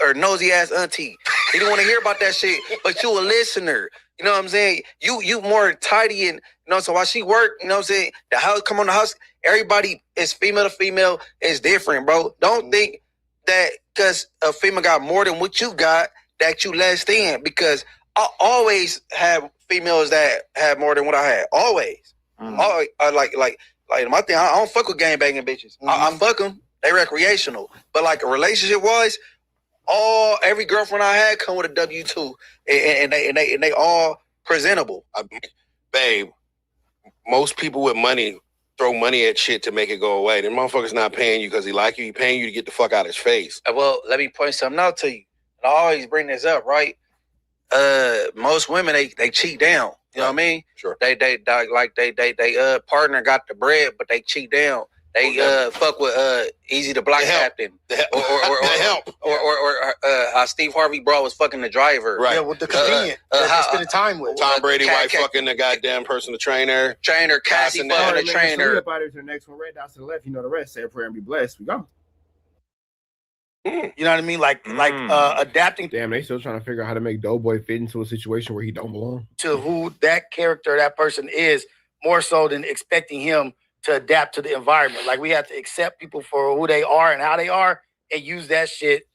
Or nosy ass auntie. He didn't want to hear about that shit, but you a listener. You know what I'm saying? You more tidy and so while she work, you know what I'm saying? The house, come on the house, everybody is female to female is different, bro. Don't think that because a female got more than what you got that you less than, because I always have females that have more than what I had. Always. Always. Like my thing, I don't fuck with gangbanging bitches. I fuck them. They recreational. But like a relationship wise, every girlfriend I had come with a W-2 and they all presentable. Babe, most people with money throw money at shit to make it go away. Them motherfuckers not paying you because he like you. He paying you to get the fuck out of his face. Well, let me point something out to you. I always bring this up, right? Most women they cheat down. You know what I mean? Sure. They partner got the bread, but they cheat down. They fuck with Easy the Block Captain, or Steve Harvey bro was fucking the driver, right? Yeah, with the convenient that spending time with. Tom Brady wife fucking the goddamn personal trainer, Cassie fucking the trainer. Up out of the next one, red dots to the left. You know the rest. Say a prayer and be blessed. We go. You know what I mean? Like adapting. Damn, they still trying to figure out how to make Doughboy fit into a situation where he don't belong. To who that character, that person is, more so than expecting him to adapt to the environment. Like, we have to accept people for who they are and how they are and use that shit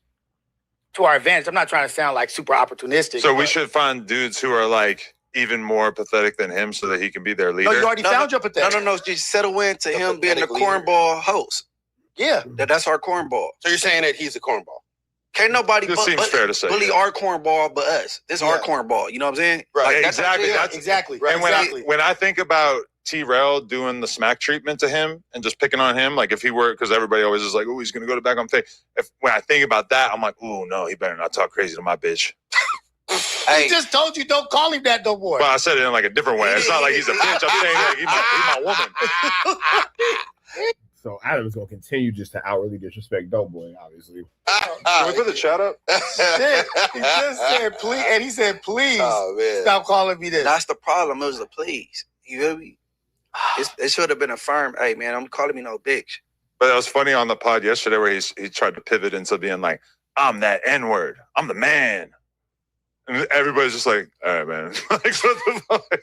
to our advantage. I'm not trying to sound like super opportunistic. So we should find dudes who are like even more pathetic than him so that he can be their leader. No, you already found your pathetic. No. Just settle into him being the cornball host. Yeah. That's our cornball. So you're saying that he's a cornball? Can't nobody seems fair to say, bully our cornball but us. This is our cornball. You know what I'm saying? Right. Like, Exactly. Exactly. And when I think about T-Rail doing the smack treatment to him and just picking on him, like if he were, because everybody always is like, oh, he's gonna go to back on face. When I think about that, I'm like, oh no, he better not talk crazy to my bitch. He just told you don't call him that no more. Well, I said it in like a different way. It's not like he's a bitch. I'm saying like he's my woman. So Adam's gonna continue just to outwardly disrespect Doughboy, obviously. Can we put the chat up? He just said please, and he said please stop calling me this. That's the problem. It was the please. You feel me? It should have been a firm. Hey man, I'm calling me no bitch. But it was funny on the pod yesterday where he tried to pivot into being like, I'm that N-word. I'm the man. And everybody's just like, all right, man. Like, what the fuck?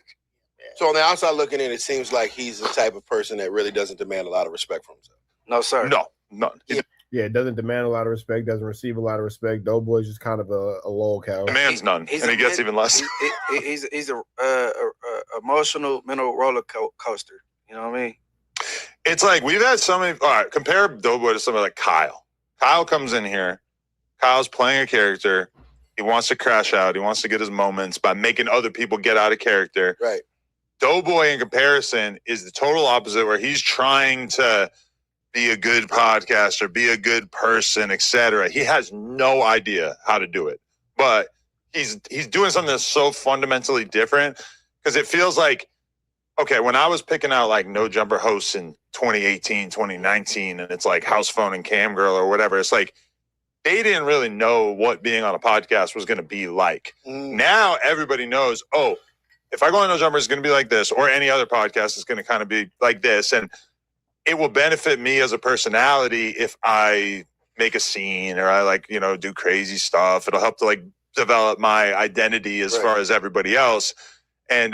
So on the outside looking in, it seems like he's the type of person that really doesn't demand a lot of respect from himself. No, sir. No, none. Yeah, doesn't demand a lot of respect, doesn't receive a lot of respect. Doughboy's just kind of a lolcow. Demands none, and he gets even less. He's a emotional mental roller coaster. You know what I mean? It's like we've had so many. All right, compare Doughboy to somebody like Kyle. Kyle comes in here. Kyle's playing a character. He wants to crash out. He wants to get his moments by making other people get out of character. Right. Doughboy, in comparison, is the total opposite, where he's trying to be a good podcaster, be a good person, etc. He has no idea how to do it, but he's doing something that's so fundamentally different because it feels like, okay, when I was picking out like No Jumper hosts in 2018, 2019, and it's like House Phone and Cam Girl or whatever, it's like they didn't really know what being on a podcast was going to be like. Now everybody knows, oh, if I go on No Jumper, it's going to be like this, or any other podcast is going to kind of be like this. And it will benefit me as a personality if I make a scene or I like, do crazy stuff. It'll help to like develop my identity as far as everybody else. And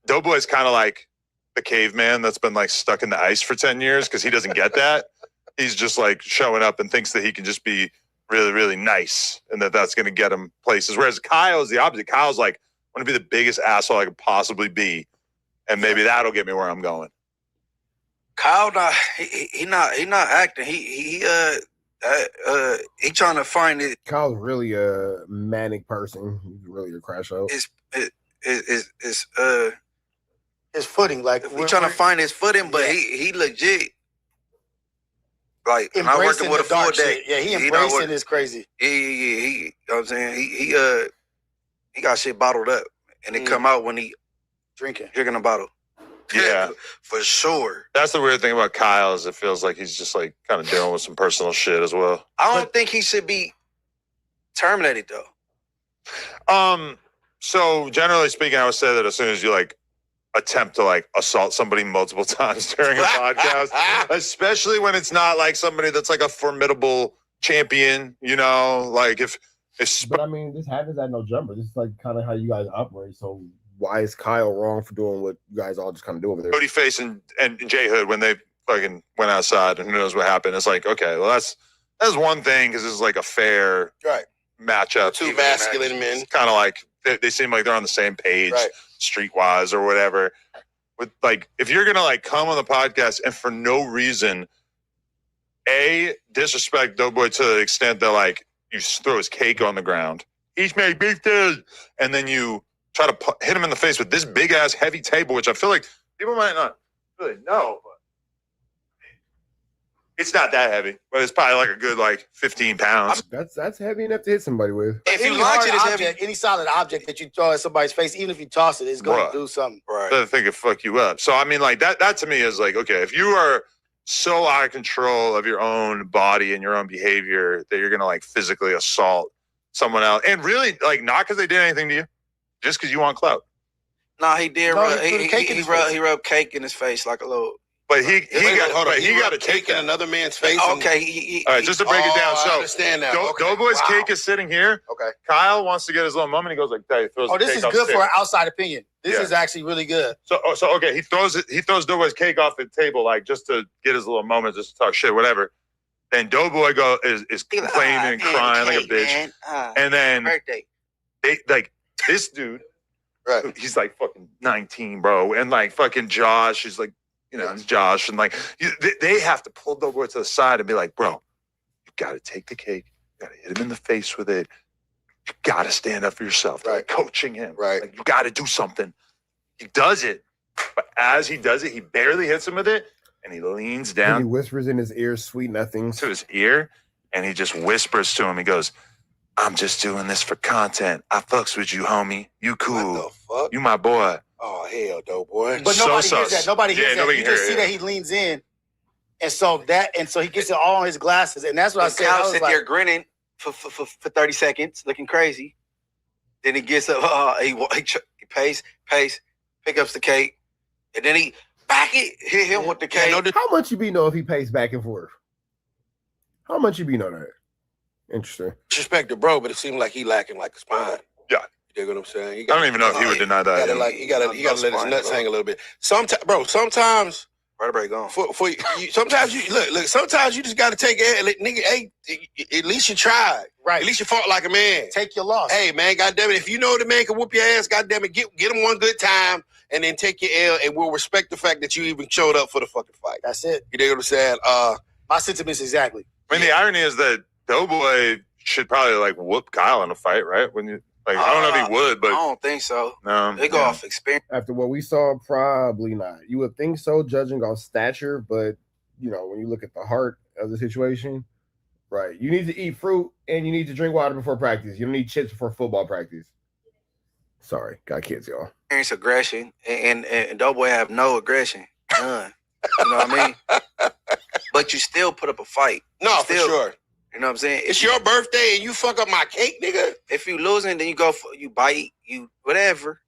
Doughboy's kind of like the caveman that's been like stuck in the ice for 10 years because he doesn't get that. He's just like showing up and thinks that he can just be really, really nice and that's going to get him places. Whereas Kyle is the opposite. Kyle's like, I want to be the biggest asshole I could possibly be. And maybe that'll get me where I'm going. Kyle, he not acting. He trying to find it. Kyle's really a manic person. He's really a crash out. His footing, like he trying to find his footing, but he legit. Like not working with a full day. Yeah, he embracing is crazy. Yeah. You know what I'm saying? He got shit bottled up, and it come out when he drinking a bottle. Yeah, for sure. That's the weird thing about Kyle is it feels like he's just like kind of dealing with some personal shit as well. I don't think he should be terminated though. So generally speaking, I would say that as soon as you like attempt to like assault somebody multiple times during a podcast, especially when it's not like somebody that's like a formidable champion, like if But I mean, this happens at No Jumper. This is like kind of how you guys operate. So why is Kyle wrong for doing what you guys all just kind of do over there? Blueface and J Hood, when they fucking went outside and who knows what happened, it's like, okay, well that's one thing because this is like a fair matchup. Two masculine men. It's kind of like they seem like they're on the same page, streetwise or whatever. With like, if you're gonna like come on the podcast and for no reason, disrespect Doughboy to the extent that like you throw his cake on the ground, each make big things, and then you try to hit him in the face with this big ass heavy table, which I feel like people might not really know, but it's not that heavy, but it's probably like a good like 15 pounds. That's heavy enough to hit somebody with. If you launch it, any solid object that you throw at somebody's face, even if you toss it, it's going to do something. Right. I think it fuck you up. So I mean, like that to me is like, okay, if you are so out of control of your own body and your own behavior that you're gonna like physically assault someone else, and really like not because they did anything to you, just because you want clout. Nah, he did. He rubbed cake in his face like a little. But he got a cake in another man's face. Okay. All right, just to break it down. So I understand that. Doughboy's cake is sitting here. Okay. Kyle wants to get his little moment. He goes like that. He throws the this cake is off good the for an table. outside opinion. This is actually really good. So okay, he throws Doughboy's cake off the table like just to get his little moment, just to talk shit, whatever. Then Doughboy is complaining and crying like a bitch. And then they like this dude. Right. He's like fucking 19, bro, and like fucking Josh is like. It's Josh, and like they have to pull Doughboy to the side and be like, bro, you got to take the cake, you got to hit him in the face with it, you got to stand up for yourself. They're like coaching him, like you got to do something. He does it, but as he does it, he barely hits him with it, and he leans down. And he whispers in his ear sweet nothings to his ear, and he just whispers to him. He goes, "I'm just doing this for content. I fucks with you, homie. You cool. What the fuck? You my boy." Oh hell, Doughboy. But nobody hears that. Nobody hears that. Nobody You just see that he leans in, and so he gets it all on his glasses, and that's what I said. I Kyle was sit like, there grinning for 30 seconds, looking crazy. Then he gets up, he pace, pick up the cake, and then he back it, hit him with the cake. How much you be know if he pays back and forth? How much you be know that? Interesting. Disrespect the bro, but it seemed like he lacking like a spine. Yeah. You dig what I'm saying? I don't even know if he would deny that. He gotta let his nuts hang a little bit. Sometimes vertebrae gone. For you, sometimes you look. Sometimes you just gotta take it. Like, nigga, hey, at least you tried. Right. At least you fought like a man. Take your loss. Hey man, goddamn it! If you know the man can whoop your ass, goddamn it, get him one good time, and then take your L, and we'll respect the fact that you even showed up for the fucking fight. That's it. You dig what I'm saying? My sentiments exactly. I mean, the irony is that Doughboy should probably like whoop Kyle in a fight, right? When you like, I don't know if he would, but I don't think so. No, they go off experience. After what we saw, probably not. You would think so, judging on stature, but when you look at the heart of the situation, Right. You need to eat fruit and you need to drink water before practice. You don't need chips before football practice. Sorry, got kids, y'all. Parents' aggression and Doughboy have no aggression. None. You know what I mean? But you still put up a fight. No, for sure. You know what I'm saying? It's your birthday and you fuck up my cake, nigga. If you losing, then you go for, you bite, you whatever.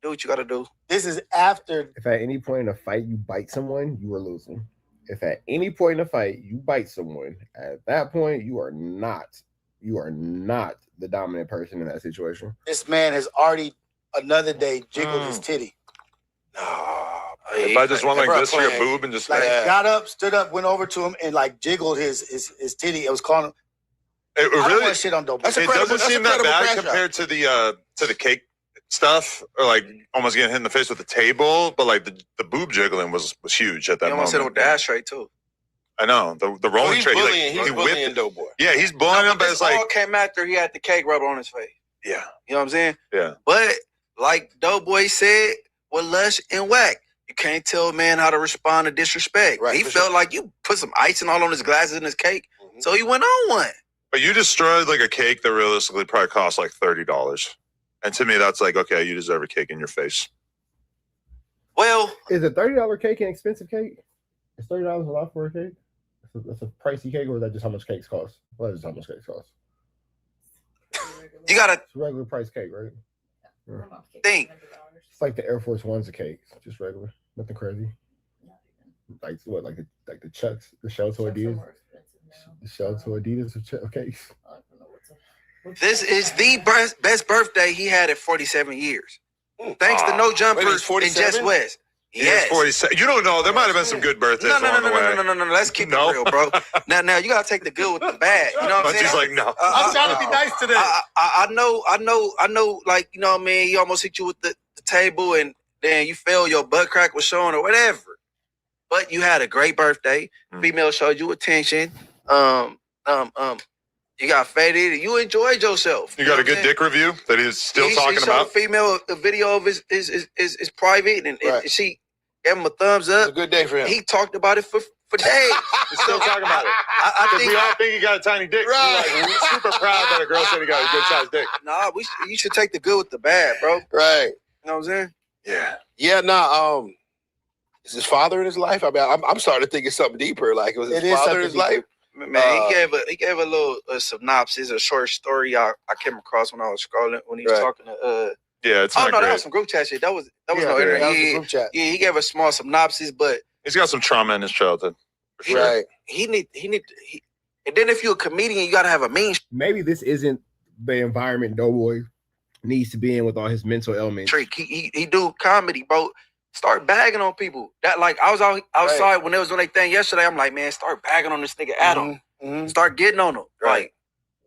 Do what you gotta do. This is after. If at any point in a fight you bite someone, you are losing. If at any point in a fight you bite someone, at that point you are not the dominant person in that situation. This man has already another day jiggled his titty. If I just went like this to your boob and just like got up, stood up, went over to him and like jiggled his titty. It was calling him. It I don't really want shit on Doughboy. it doesn't seem that bad compared to the cake stuff, or like almost getting hit in the face with the table, but like the boob jiggling was huge at that He moment. almost hit him with the ashtray too. I know the rolling he's tray. bullying, He he's whipped bullying it. Doughboy. Yeah, he's bullying him, but it's like all came after he had the cake rubber on his face. yeah, You know what I'm saying? yeah. But like Doughboy said with Lush and Wack, you can't tell a man how to respond to disrespect. Right, He for felt sure. like you put some icing all on his glasses and his cake, so he went on one. But you destroyed like a cake that realistically probably cost like $30, and to me that's like okay, you deserve a cake in your face. Well, is a $30 cake an expensive cake? Is $30 a lot for a cake? That's a pricey cake, or is that just how much cakes cost? Well, that's just how much cakes cost. You gotta It's a regular price cake, right? Yeah. think. It's like the Air Force One's a cake, just regular, nothing crazy. Like what? Like the Chucks, the shell to Adidas, the shell to Adidas of cakes. This is the best birthday he had at 47 years. Thanks to No Jumper Wait, he's and 47? Jess West. Yes. 47. You don't know. There might have been some good birthdays along the way. No. Let's keep it real, bro. Now you gotta take the good with the bad. You know what I'm saying? She's like, no. I'm trying to be nice today. I know. Like, you know what I mean? He almost hit you with the table, and then you felt your butt crack was showing or whatever. But you had a great birthday. Female showed you attention. You got faded. You enjoyed yourself. You got a good dick review that he's still talking He showed about. a female a video of his private, and she gave him a thumbs up. It's a good day for him. He talked about it for days. He's still talking about it. I think we all think he got a tiny dick. Right. We're super proud that a girl said he got a good sized dick. Nah, you should take the good with the bad, bro. Right. You know what I'm saying? Yeah. Yeah, nah, is his father in his life? I mean, I'm starting to think it's something deeper. Like, was his father in his life? Man, he gave a little synopsis, a short story I came across when I was scrolling when he was talking to Yeah, it's oh not no, great. that was some group chat shit. That was no Yeah, internet. that was the group chat. Yeah, he gave a small synopsis, but He's got some trauma in his childhood. For sure. Right. he and then if you're a comedian, you gotta have a mean Maybe this isn't the environment Doughboy needs to be in with all his mental ailments. streak. He do comedy, bro. Start bagging on people. That like I was outside when they was doing their thing yesterday. I'm like, man, start bagging on this nigga Adam. Start getting on him. Right. Like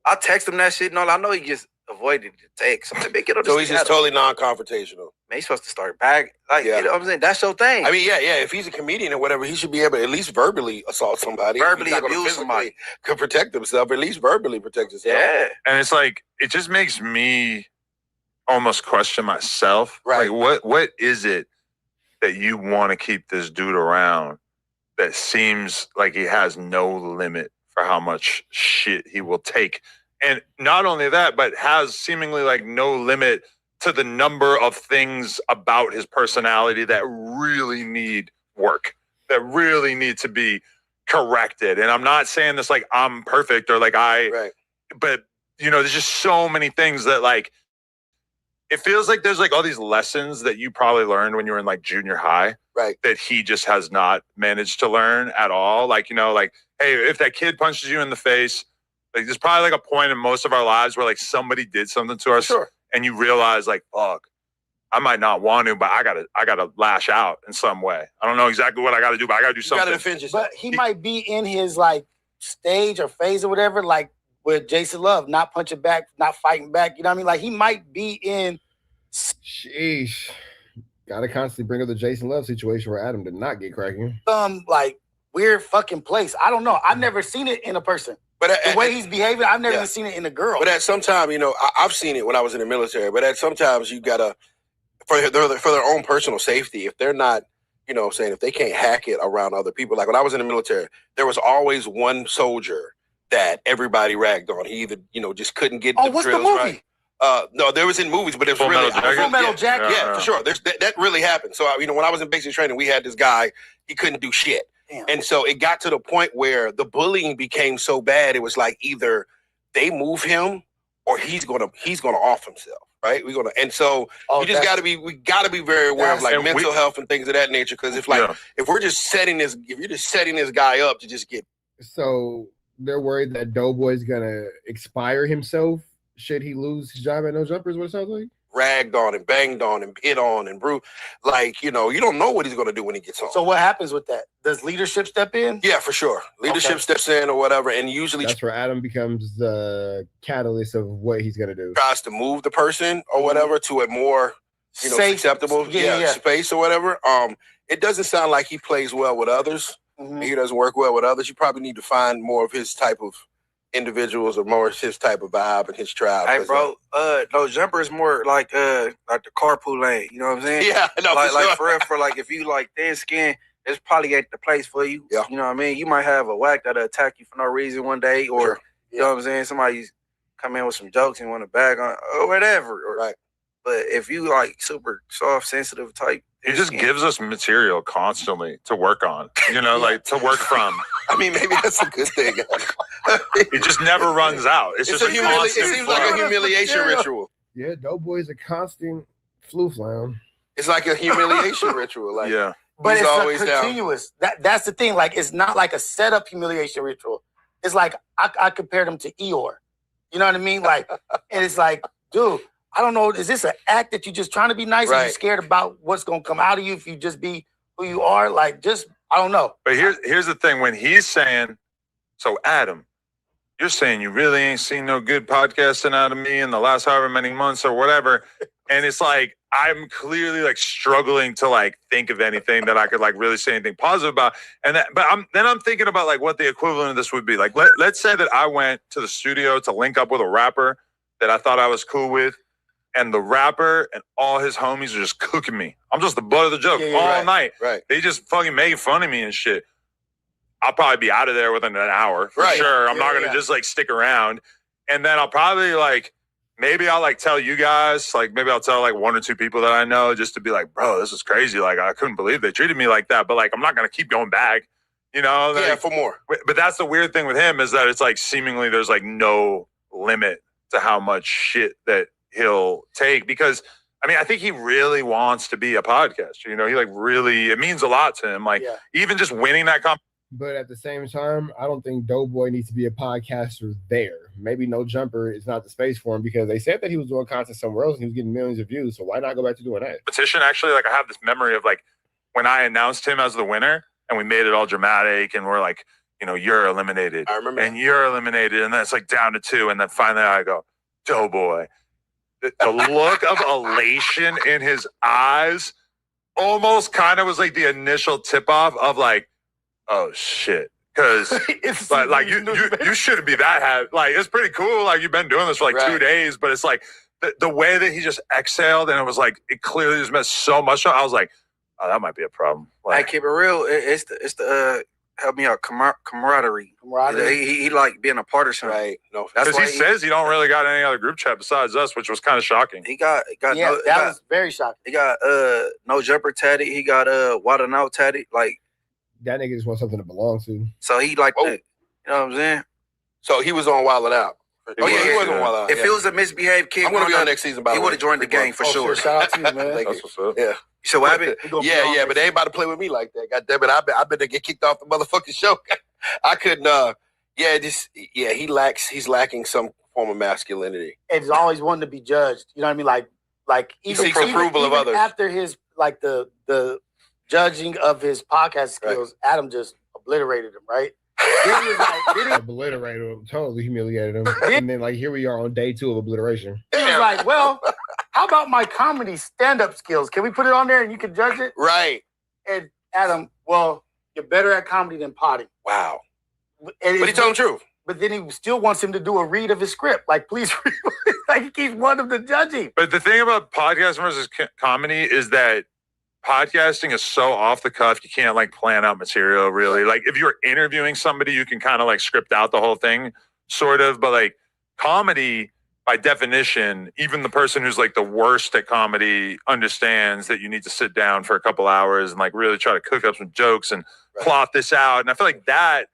I text him that shit and all. I know he just avoided the text. I'm like, man, get on this So he's nigga just Adam. totally non-confrontational. Man, he's supposed to start bagging. Like, Yeah. you know what I'm saying? That's your thing. I mean, yeah. If he's a comedian or whatever, he should be able to at least verbally assault somebody. Verbally He's not gonna abuse physically somebody. Could protect himself. At least verbally protect himself. Yeah. And it's like it just makes me almost question myself. Right. Like what is it that you want to keep this dude around that seems like he has no limit for how much shit he will take? And not only that, but has seemingly like no limit to the number of things about his personality that really need work, that really need to be corrected. And I'm not saying this like I'm perfect or like but you know, there's just so many things that like, it feels like there's like all these lessons that you probably learned when you were in like junior high, right? That he just has not managed to learn at all. Like, you know, like, hey, if that kid punches you in the face, like there's probably like a point in most of our lives where like somebody did something to us, and you realize like, fuck, I might not want to, but I gotta lash out in some way. I don't know exactly what I gotta do, but I gotta do something. But he might be in his like stage or phase or whatever, like with Jason Love, not punching back, not fighting back. You know what I mean? Like he might be in. Sheesh. Gotta constantly bring up the Jason Love situation where Adam did not get cracking. Some like weird fucking place. I don't know. I've never seen it in a person. But the way he's behaving, I've never even seen it in a girl. But at some time, you know, I've seen it when I was in the military. But at sometimes you gotta, for their own personal safety, if they're not, you know what I'm saying, if they can't hack it around other people. Like when I was in the military, there was always one soldier that everybody ragged on. He either, just couldn't get the what's the drills movie? right. No, there was in movies, but it's Full really Metal Jacket? Full Metal Jacket. Yeah, for sure. That really happened. So, when I was in basic training, we had this guy. He couldn't do shit, and so it got to the point where the bullying became so bad. It was like either they move him or he's gonna off himself. Right, and so we gotta be very aware of like mental health and things of that nature. Because if you're just setting this guy up to just get. So they're worried that Doughboy's gonna expire himself should he lose his job at No Jumper, is what it sounds like? Ragged on and banged on and hit on and bruised. Like, you don't know what he's going to do when he gets home. So what happens with that? Does leadership step in? Yeah, for sure. Leadership steps in or whatever, and usually that's where Adam becomes the catalyst of what he's going to do. Tries to move the person or whatever to a more, Safe, acceptable space or whatever. It doesn't sound like he plays well with others. Mm-hmm. He doesn't work well with others. You probably need to find more of his type of individuals or more of his type of vibe and his tribe. Hey, bro, No Jumper is more like the carpool lane. You know what I'm saying? Yeah, no, like for real, for like if you like thin skin, it's probably ain't the place for you. Yeah. You know what I mean? You might have a whack that'll attack you for no reason one day, or you know what I'm saying? Somebody come in with some jokes and want to bag on or whatever. Right. But if you like super soft, sensitive type, he just gives us material constantly to work on. Like to work from. I mean, maybe that's a good thing. It just never runs out. It's just a constant. It seems like a humiliation ritual. Yeah, Doughboy's a constant flu clown. It's like a humiliation ritual. Like, but he's it's always continuous. That's the thing. Like, it's not like a setup humiliation ritual. It's like I compared him to Eeyore. You know what I mean? Like, and it's like, dude, I don't know. Is this an act that you're just trying to be nice? Right. Or you scared about what's gonna come out of you if you just be who you are? Like, just I don't know. But here's the thing: when he's saying, "So Adam, you're saying you really ain't seen no good podcasting out of me in the last however many months or whatever," and it's like I'm clearly like struggling to like think of anything that I could like really say anything positive about, but I'm thinking about like what the equivalent of this would be. Like let's say that I went to the studio to link up with a rapper that I thought I was cool with. And the rapper and all his homies are just cooking me. I'm just the butt of the joke all night. Right. They just fucking make fun of me and shit. I'll probably be out of there within an hour for sure. I'm not gonna just like stick around. And then I'll probably like maybe I'll like tell you guys, like maybe I'll tell like one or two people that I know just to be like, bro, this is crazy. Like I couldn't believe they treated me like that. But like I'm not gonna keep going back. Like, for more. But that's the weird thing with him is that it's like seemingly there's like no limit to how much shit that he'll take, because I think he really wants to be a podcaster. He like really, it means a lot to him. Like even just winning that competition. But at the same time, I don't think Doughboy needs to be a podcaster there. Maybe No Jumper is not the space for him, because they said that he was doing content somewhere else and he was getting millions of views. So why not go back to doing that? Competition, actually, like I have this memory of like when I announced him as the winner and we made it all dramatic and we're like, you're eliminated. I remember. And you're eliminated. And then it's like down to 2. And then finally I go, Doughboy. The look of elation in his eyes almost kind of was like the initial tip off of like, oh shit. Because like you shouldn't be that happy. Like it's pretty cool. Like you've been doing this for like 2 days, but it's like the way that he just exhaled and it was like it clearly just meant so much. I was like, oh, that might be a problem. Like, I keep it real. It's the help me out camaraderie. He like being a part of something. Right. No, because he says he don't really got any other group chat besides us, which was kind of shocking. He got that was very shocking. He got No Jumper tatty. He got Water Now tatty. Like that nigga just wants something to belong to. So he like that. You know what I'm saying? So he was on Wild 'N Out. He was on Wild 'N Out. If it was a misbehaved kid, I'm gonna be on next season. By the way, he would have joined the gang for sure. Shout out to you, man. That's what's up. Yeah. So what happened? Yeah, but they ain't about to play with me like that. God damn it, I better get kicked off the motherfucking show. I couldn't. He's lacking some form of masculinity. And he's always wanting to be judged. You know what I mean? Like he seeks approval of others. After his like the judging of his podcast skills, Adam just obliterated him. Right? Then he was like, obliterated him, totally humiliated him, and then like here we are on day 2 of obliteration. He was like, well, how about my comedy stand-up skills? Can we put it on there and you can judge it? Right. And Adam, well, you're better at comedy than potting. Wow. But he told the truth. But then he still wants him to do a read of his script. Like, please read. Like, he keeps wanting him to judge him. But the thing about podcast versus comedy is that podcasting is so off the cuff. You can't like plan out material really. Like if you're interviewing somebody, you can kind of like script out the whole thing sort of, but like comedy by definition, even the person who's like the worst at comedy understands that you need to sit down for a couple hours and like really try to cook up some jokes and plot this out. And I feel like that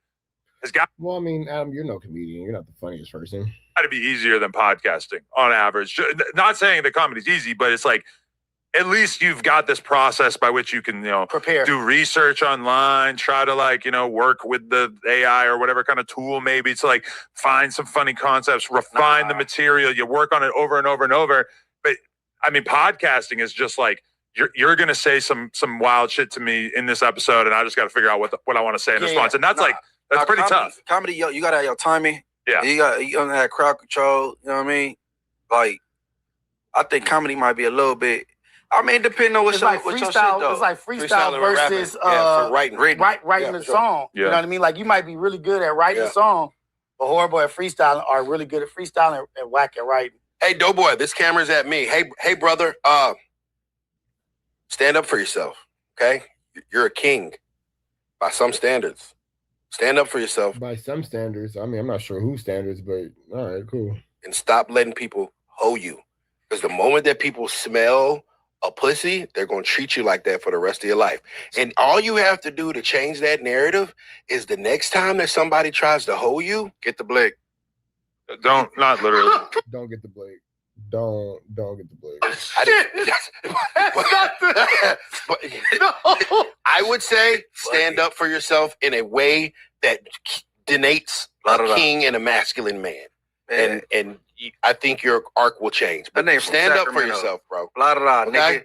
has got. Well, I mean, Adam, you're no comedian. You're not the funniest person. To be easier than podcasting on average. Not saying that comedy's easy, but it's like at least you've got this process by which you can, prepare, do research online, try to like, work with the AI or whatever kind of tool maybe to like find some funny concepts, refine the material. You work on it over and over and over. But I mean, podcasting is just like you're going to say some wild shit to me in this episode, and I just got to figure out what I want to say in response. And that's that's pretty tough. Comedy, you got to have your timing. Yeah, you got to have crowd control. You know what I mean? Like, I think comedy might be a little bit. I mean, depending on what your shit, though. It's like freestyle versus for writing a song. Yeah. You know what I mean? Like you might be really good at writing a song, but horrible at freestyling, or really good at freestyling and whack at writing. Hey, Doughboy, this camera's at me. Hey, brother, stand up for yourself, okay? You're a king by some standards. Stand up for yourself. By some standards. I mean, I'm not sure whose standards, but all right, cool. And stop letting people hoe you. Because the moment that people smell a pussy, they're going to treat you like that for the rest of your life. And all you have to do to change that narrative is the next time that somebody tries to hoe you, get the blick. Not literally. Don't get the blade. Don't get the blade. I would say stand up for yourself in a way that denotes a king and a masculine man. And I think your arc will change. But stand up for yourself, bro. Okay?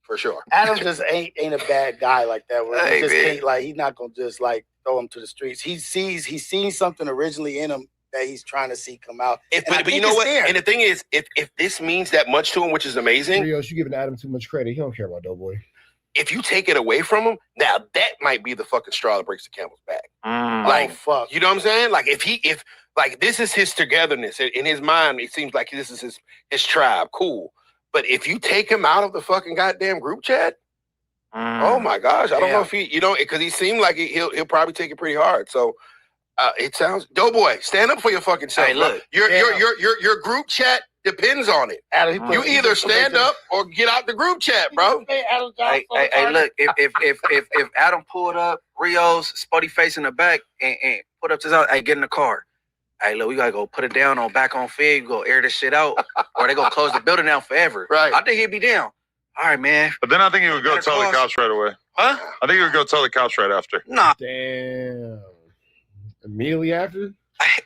For sure. Adam just ain't a bad guy like that. Where he just can't, like, he's not gonna just like throw him to the streets. He's seen something originally in him that he's trying to see come out. But you know what? There. And the thing is, if this means that much to him, which is amazing. Rios, you giving Adam too much credit. He don't care about Doughboy. If you take it away from him, now that might be the fucking straw that breaks the camel's back. Like, fuck. You know what I'm saying? Like if like this is his togetherness in his mind, it seems like this is his tribe. Cool. But if you take him out of the fucking goddamn group chat, oh my gosh, I don't know if because he seemed like he'll probably take it pretty hard. So it sounds Doughboy, stand up for your fucking self. Hey, look, your group chat depends on it. Adam, you either stand up or get out the group chat, bro. Hey, look, if Adam pulled up Rio's spuddy face in the back and put up his out, hey, get in the car. Hey, look, we gotta go put it down back on Fig, go air this shit out, or they gonna close the building down forever. Right. I think he'd be down. All right, man. But then I think he would go tell the couch right away. Huh? I think he would go tell the couch right after. Nah. Damn. Immediately after?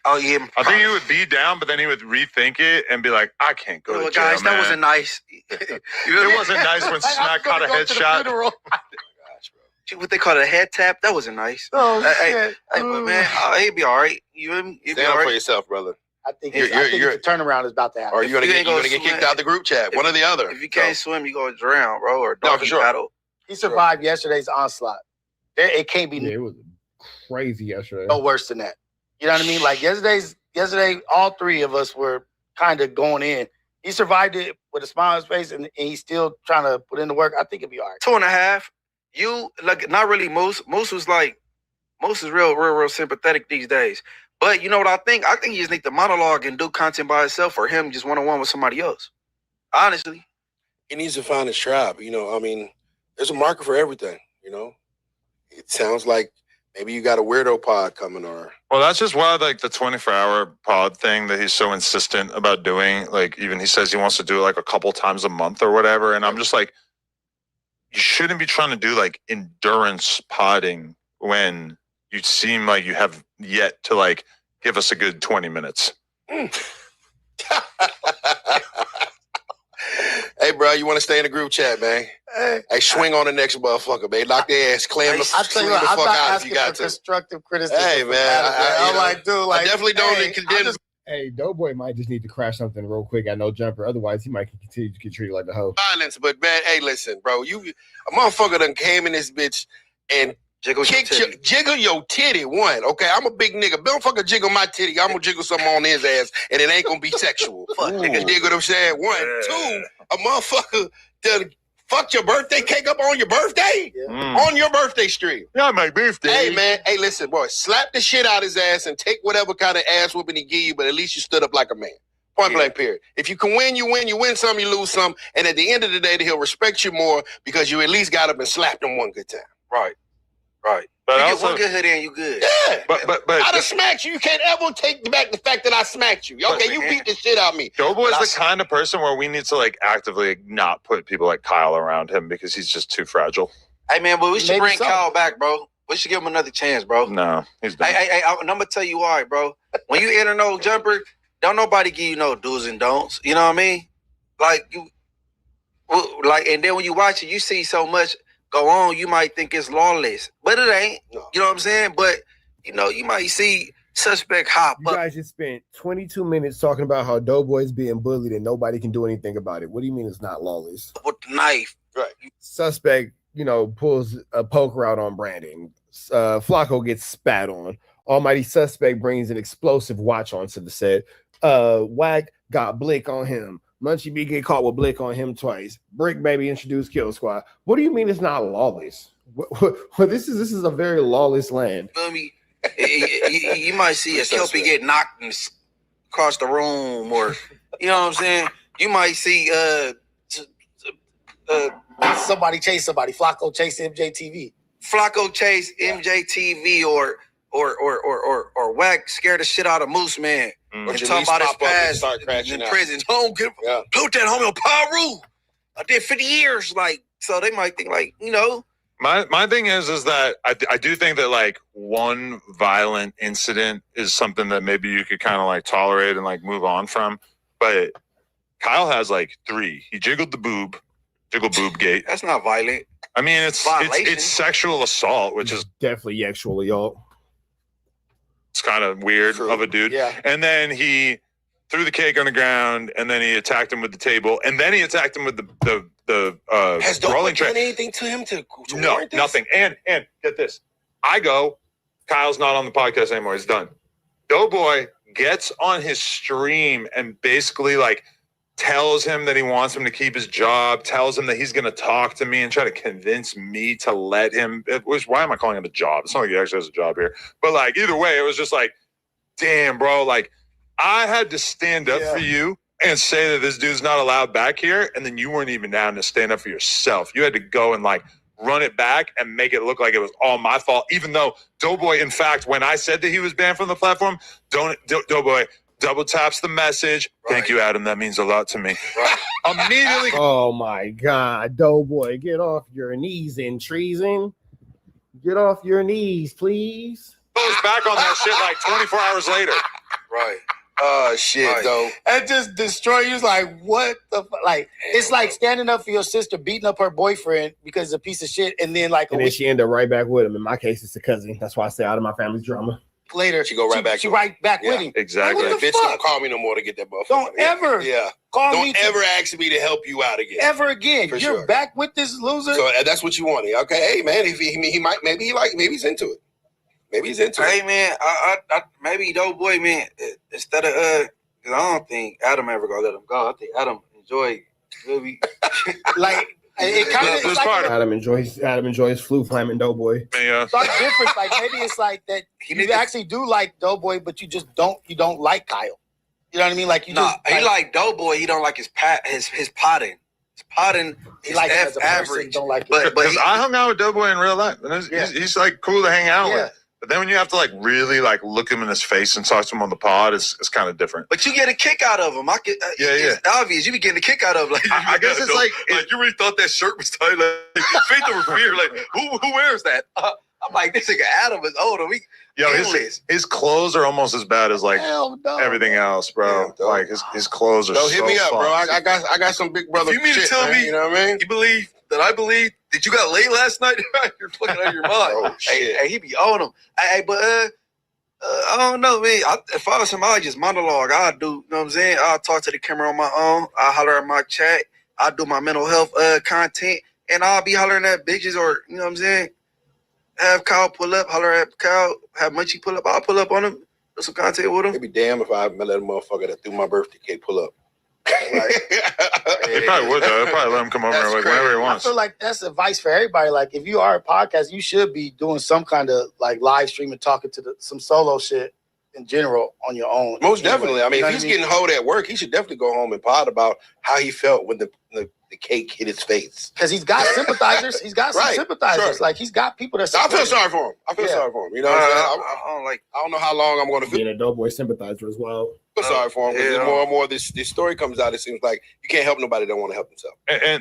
Oh, yeah. I think he would be down, but then he would rethink it and be like, I can't go to jail, guys, that man. wasn't nice. It wasn't nice when Smack caught a headshot. What they call it, a head tap? That wasn't nice. Oh, shit. Hey, but man, he'd be all right. He'd be Stand all up for right. yourself, brother. I think the turnaround is about to happen. Or you're gonna get kicked out the group chat. One or the other. If you can't swim, you go drown, bro, or No, doggy for sure. paddle. He survived yesterday's onslaught. It can't be It was crazy yesterday. no worse than that. You know what I mean? Like yesterday, all three of us were kind of going in. He survived it with a smile on his face, and he's still trying to put in the work. I think it'll be all right. 2.5. You like not really Moose. Moose was like Moose is real sympathetic these days. But you know what I think? I think he just need to monologue and do content by himself, or him just one-on-one with somebody else. Honestly. He needs to find his tribe. You know, I mean, there's a market for everything, you know. It sounds like maybe you got a weirdo pod coming or Well, that's just why, like, the 24-hour pod thing that he's so insistent about doing. Like, even he says he wants to do it, like, a couple times a month or whatever. And I'm just like, you shouldn't be trying to do, like, endurance podding when you seem like you have yet to, like, give us a good 20 minutes. Hey, bro, you want to stay in the group chat, man? Hey, swing on the next motherfucker, man. Lock their ass, clam the fuck out if you got to. Constructive criticism. Hey, man. I'm like, dude, like, I definitely don't condemn. Hey, Doughboy might just need to crash something real quick at no jumper. Otherwise, he might continue to get treated like a hoe. Violence, but man, hey, listen, bro. A motherfucker done came in this bitch and jiggle your titty. One, okay, I'm a big nigga. Don't fucking jiggle my titty. I'm gonna jiggle something on his ass, and it ain't gonna be sexual. Fuck, nigga, dig what I'm saying? One, two, a motherfucker done Fucked your birthday cake up on your birthday? On your birthday stream. Yeah, my birthday. Hey, man. Hey, listen, boy. Slap the shit out his ass and take whatever kind of ass whooping he give you, but at least you stood up like a man. Point blank, period. If you can win, you win. You win some, you lose some. And at the end of the day, he'll respect you more because you at least got up and slapped him one good time. Right. But You also, get one good hood in, you good. Yeah. but I done smacked you. You can't ever take back the fact that I smacked you. Okay, you beat the shit out of me. Doughboy's But the kind of person where we need to like actively not put people like Kyle around him because he's just too fragile. Hey, man, but we should Maybe bring so. Kyle back, bro. We should give him another chance, bro. No, he's done. Hey, I'm going to tell you why, bro. When you enter no jumper, don't nobody give you no do's and don'ts. You know what I mean? And then when you watch it, you see so much go on, you might think it's lawless, but it ain't. No. You know what I'm saying? But, you might see suspect hop You up. guys just spent 22 minutes talking about how Doughboy's being bullied and nobody can do anything about it. What do you mean it's not lawless? With the knife. Right. Suspect, pulls a poker out on Brandon. Flacco gets spat on. Almighty Suspect brings an explosive watch onto the set. Wack got Blick on him. Munchie B get caught with Blick on him twice. Brick Baby introduced Kill Squad. What do you mean it's not lawless? This is a very lawless land. Feel me? You might see a Kelpie get knocked across the room, or you know what I'm saying? You might see somebody chase somebody. Flacco chase MJTV. Flacco chase MJTV or Wack scare the shit out of Moose Man. Or And Janice talk about his pop up and past start crashing in out. prison. Don't get put that homie on Paru. I did 50 years. So they might think My thing is that I do think that like one violent incident is something that maybe you could kind of like tolerate and like move on from. But Kyle has like 3. He jiggle boob gate. That's not violent. I mean, it's sexual assault, which is definitely sexual, y'all. It's kind of weird of a dude. Yeah. And then he threw the cake on the ground, and then he attacked him with the table, and then he attacked him with the Has rolling Doughboy tray. done anything to him to No, warrant this? nothing. And get this. Kyle's not on the podcast anymore. He's done. Doughboy gets on his stream and basically like tells him that he wants him to keep his job, tells him that he's going to talk to me and try to convince me to let him. Why am I calling it a job? It's not like he actually has a job here. But like either way, it was just like, damn, bro. Like I had to stand up for you and say that this dude's not allowed back here, and then you weren't even down to stand up for yourself. You had to go and like run it back and make it look like it was all my fault, even though Doughboy, in fact, when I said that he was banned from the platform, Doughboy double taps the message. Right. Thank you, Adam. That means a lot to me. Right. Immediately. Oh my God, Doughboy, get off your knees in treason. Get off your knees, please. Goes back on that shit like 24 hours later. Right. Shit, Right. though. And just destroy you. It's like, what the like? It's like standing up for your sister, beating up her boyfriend because he's a piece of shit, and then like a And then week she ended up right back with him. In my case, it's a cousin. That's why I stay out of my family's drama. later, She go right back She to him. right back with him. Exactly. Like, what the Bitch, fuck? don't call me no more to get that buff. Don't ever call me Don't ever ask me to help you out again. ever again. For You're sure. back with this loser. So that's what you wanted. Okay, hey man, if he might, maybe he's into it. Maybe he's into Hey it. man, I maybe Doughboy, man, instead of because I don't think Adam ever gonna let him go. I think Adam enjoy movie. Like it kind of it's like Adam enjoys flu flaming Doughboy. Yeah. it's like different. Like maybe it's like that you actually do like Doughboy, but you just don't like Kyle. You know what I mean? Like you Nah, just he like Doughboy. He don't like his potting. His potting he is like him as a person, average. don't like it. But Because I hung out with Doughboy in real life, and he's like cool to hang out Yeah. with. But then when you have to like really like look him in his face and talk to him on the pod, it's kind of different. But you get a kick out of him. It's obvious. You be getting a kick out of him. Like, I guess it's like you really thought that shirt was tight. Like, faith over fear. Like who wears that? I'm like, this nigga Adam is older. his clothes are almost as bad as like Hell no. everything else, bro. Like his clothes are. Don't hit so me up, bro. fun. I got some big brother. You mean to shit, tell man, me you know what I mean? You believe that I believe that you got laid last night? You're fucking out of your mind. Oh, shit. Hey, he be on him. But I don't know, man. If I was him, I'd just monologue. I'd do, you know what I'm saying? I'll talk to the camera on my own. I'll holler at my chat. I'll do my mental health content. And I'll be hollering at bitches or, you know what I'm saying? Have Kyle pull up, holler at Kyle, have Munchie pull up. I'll pull up on him, do some content with him. It'd be damn if I let a motherfucker that threw my birthday cake pull up. He probably would though. He'll probably let him come over like whenever he I wants. feel like that's advice for everybody. Like if you are a podcast, you should be doing some kind of like live stream and talking to some solo shit in general on your own. Most definitely. I mean, You know if he's what I mean? getting hold at work, he should definitely go home and pod about how he felt when the cake hit his face. Because he's got sympathizers. He's got some Right, sympathizers. sure. Like he's got people that I feel support him. sorry for him. I feel Yeah. sorry for him. You know what I'm saying? I don't know how long I'm going to feel Being a Doughboy sympathizer as well. sorry for him. Because more and more this story comes out, it seems like you can't help nobody that want to help themselves.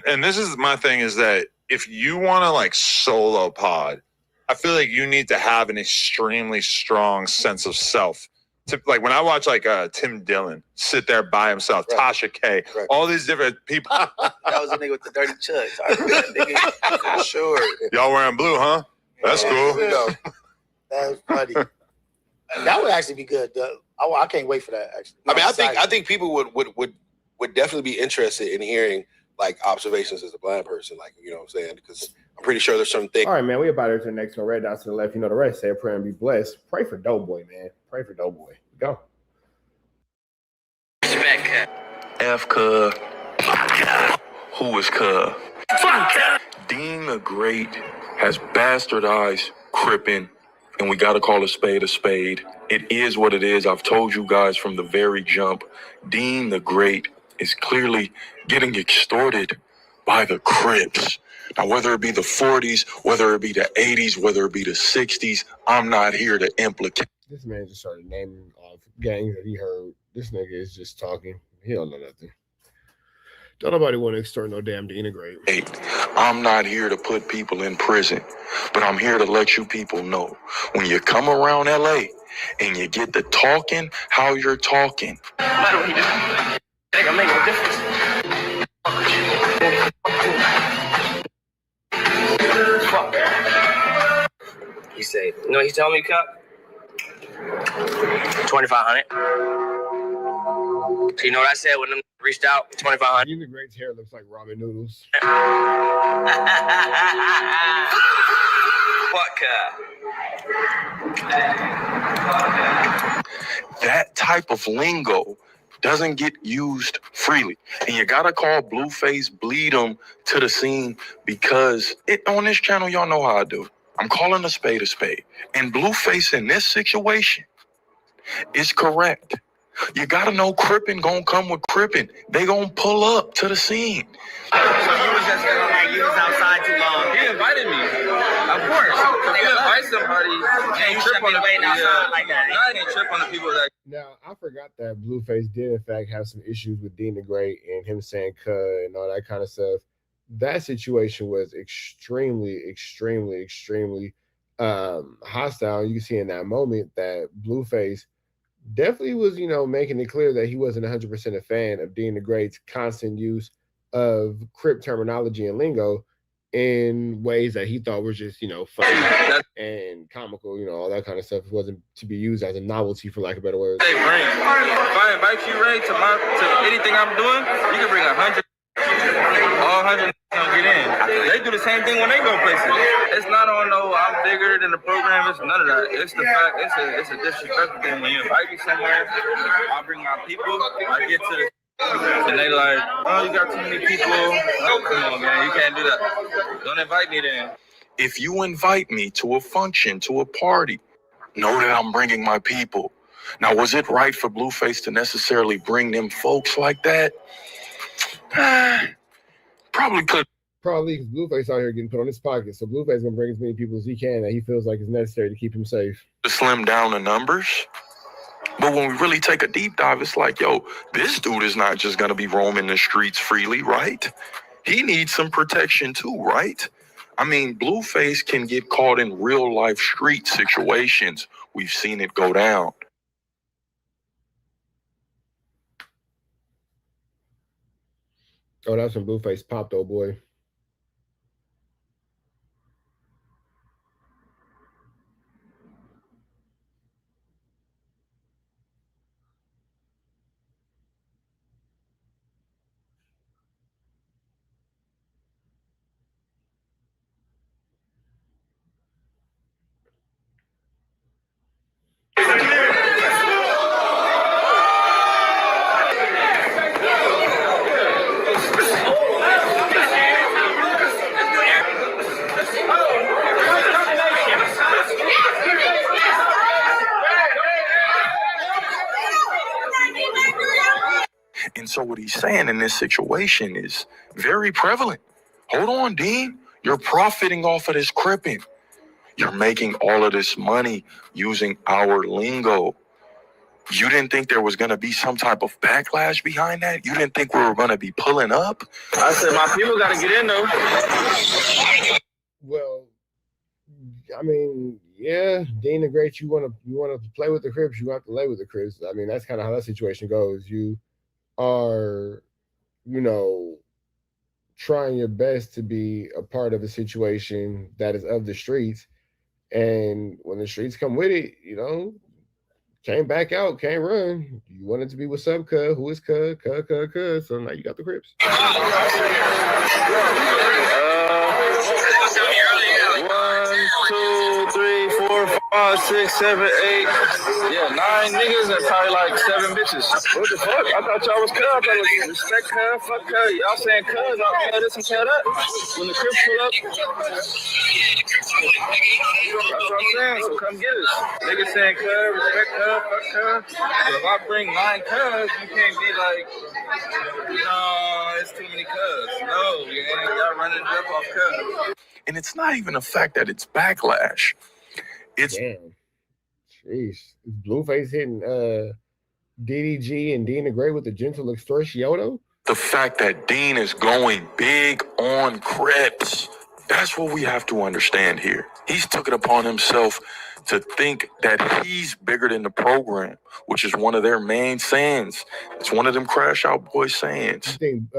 And this is my thing is that if you want to like solo pod, I feel like you need to have an extremely strong sense of self. Like when I watch like Tim Dillon sit there by himself, Tasha K, all these different people. That was a nigga with the dirty chucks. I remember that nigga. Sure. Y'all wearing blue, huh? That's cool. That's funny. That would actually be good. I can't wait for that. Actually, I mean, I think people would definitely be interested in hearing like observations as a blind person, like you know what I'm saying, because I'm pretty sure there's some things. All right, man. We about to the next one. Red dots to the left. You know the rest. Say a prayer and be blessed. Pray for Doughboy, man. Pray for Doughboy. Go. F cuz. Who is cuz? Dean the Great has bastardized Crippen, and we gotta call a spade a spade. It is what it is. I've told you guys from the very jump. Dean the Great is clearly getting extorted by the Crips. Now, whether it be the 40s, whether it be the 80s, whether it be the 60s, I'm not here to implicate. This man just started naming off gangs that he heard. This nigga is just talking. He don't know nothing. Don't nobody want to extort no damn Dean the Great. I'm not here to put people in prison, but I'm here to let you people know when you come around LA and you get to talking how you're talking. I'm making a difference. Fuck. He said, you know what he told me, Cup? 2,500. So you know what I said when them reached out? 2,500. Dean the Great's hair looks like ramen noodles. Fuck. That type of lingo doesn't get used freely. And you gotta call Blueface, bleed him to the scene, because on this channel, y'all know how I do. I'm calling a spade a spade. And Blueface in this situation is correct. You gotta know Crippen gonna come with Crippen. They gonna pull up to the scene. So you was just feeling like you was outside too long. He invited me. Of course. If you invite somebody, you trip on the people. Like that. I didn't trip on the people that. Now, I forgot that Blueface did, in fact, have some issues with Dean the Great and him saying "cuh" and all that kind of stuff. That situation was extremely hostile. You can see in that moment that Blueface definitely was, making it clear that he wasn't 100% a fan of Dean the Great's constant use of Crip terminology and lingo in ways that he thought were just, funny and comical, all that kind of stuff. It wasn't to be used as a novelty, for lack of better words. Hey, Ray, if I invite you, Ray, to anything I'm doing, you can bring 100. All 100 don't get in. They do the same thing when they go places. It's not on no I'm bigger than the program. It's none of that. It's the fact it's a disrespectful thing. When you invite me somewhere, I bring my people. I get to the and they like, oh, you got too many people. Oh, come on, man, you can't do that. Don't invite me then. If you invite me to a function, to a party, know that I'm bringing my people. Now, was it right for Blueface to necessarily bring them folks like that? Probably could. Probably because Blueface out here getting put on his pocket. So Blueface gonna bring as many people as he can that he feels like is necessary to keep him safe. To slim down the numbers. But when we really take a deep dive, it's like, yo, this dude is not just gonna be roaming the streets freely, right? He needs some protection too, right? I mean, Blueface can get caught in real life street situations. We've seen it go down. Oh, that's when Blueface popped, old boy. And so what he's saying in this situation is very prevalent. Hold on, Dean. You're profiting off of this cripping. You're making all of this money using our lingo. You didn't think there was going to be some type of backlash behind that? You didn't think we were going to be pulling up? I said, my people got to get in, though. Well, I mean, yeah, Dean the Great, you want to play with the Crips, you have to lay with the Crips. I mean, that's kind of how that situation goes. You are, trying your best to be a part of a situation that is of the streets. And when the streets come with it, can't back out, can't run. You want it to be what's up, cuz, who is cuz, cuz. So now you got the Crips. 1, 2, 3, 4, 5, 6, 7, 8. Yeah, 9 niggas and probably like 7 bitches. What the fuck? I thought y'all was cuz. I thought it was respect cuz, fuck cuz. Y'all saying cuz, I'll cut this and cut that. When the Crips pull up, that's what I'm saying, so come get us. Niggas saying cuz, respect cuz, fuck cuz. So if I bring 9 cuz, you can't be like, no, it's too many cuz. No, y'all running it up off cuz. And it's not even the fact that it's backlash. It's damn. Jeez. Blueface hitting DDG and Dean the Great with the gentle extortioto. the fact that Dean is going big on Crips. That's what we have to understand here. He's took it upon himself to think that he's bigger than the program, which is one of their main sayings. It's one of them Crash Out Boys sayings. You think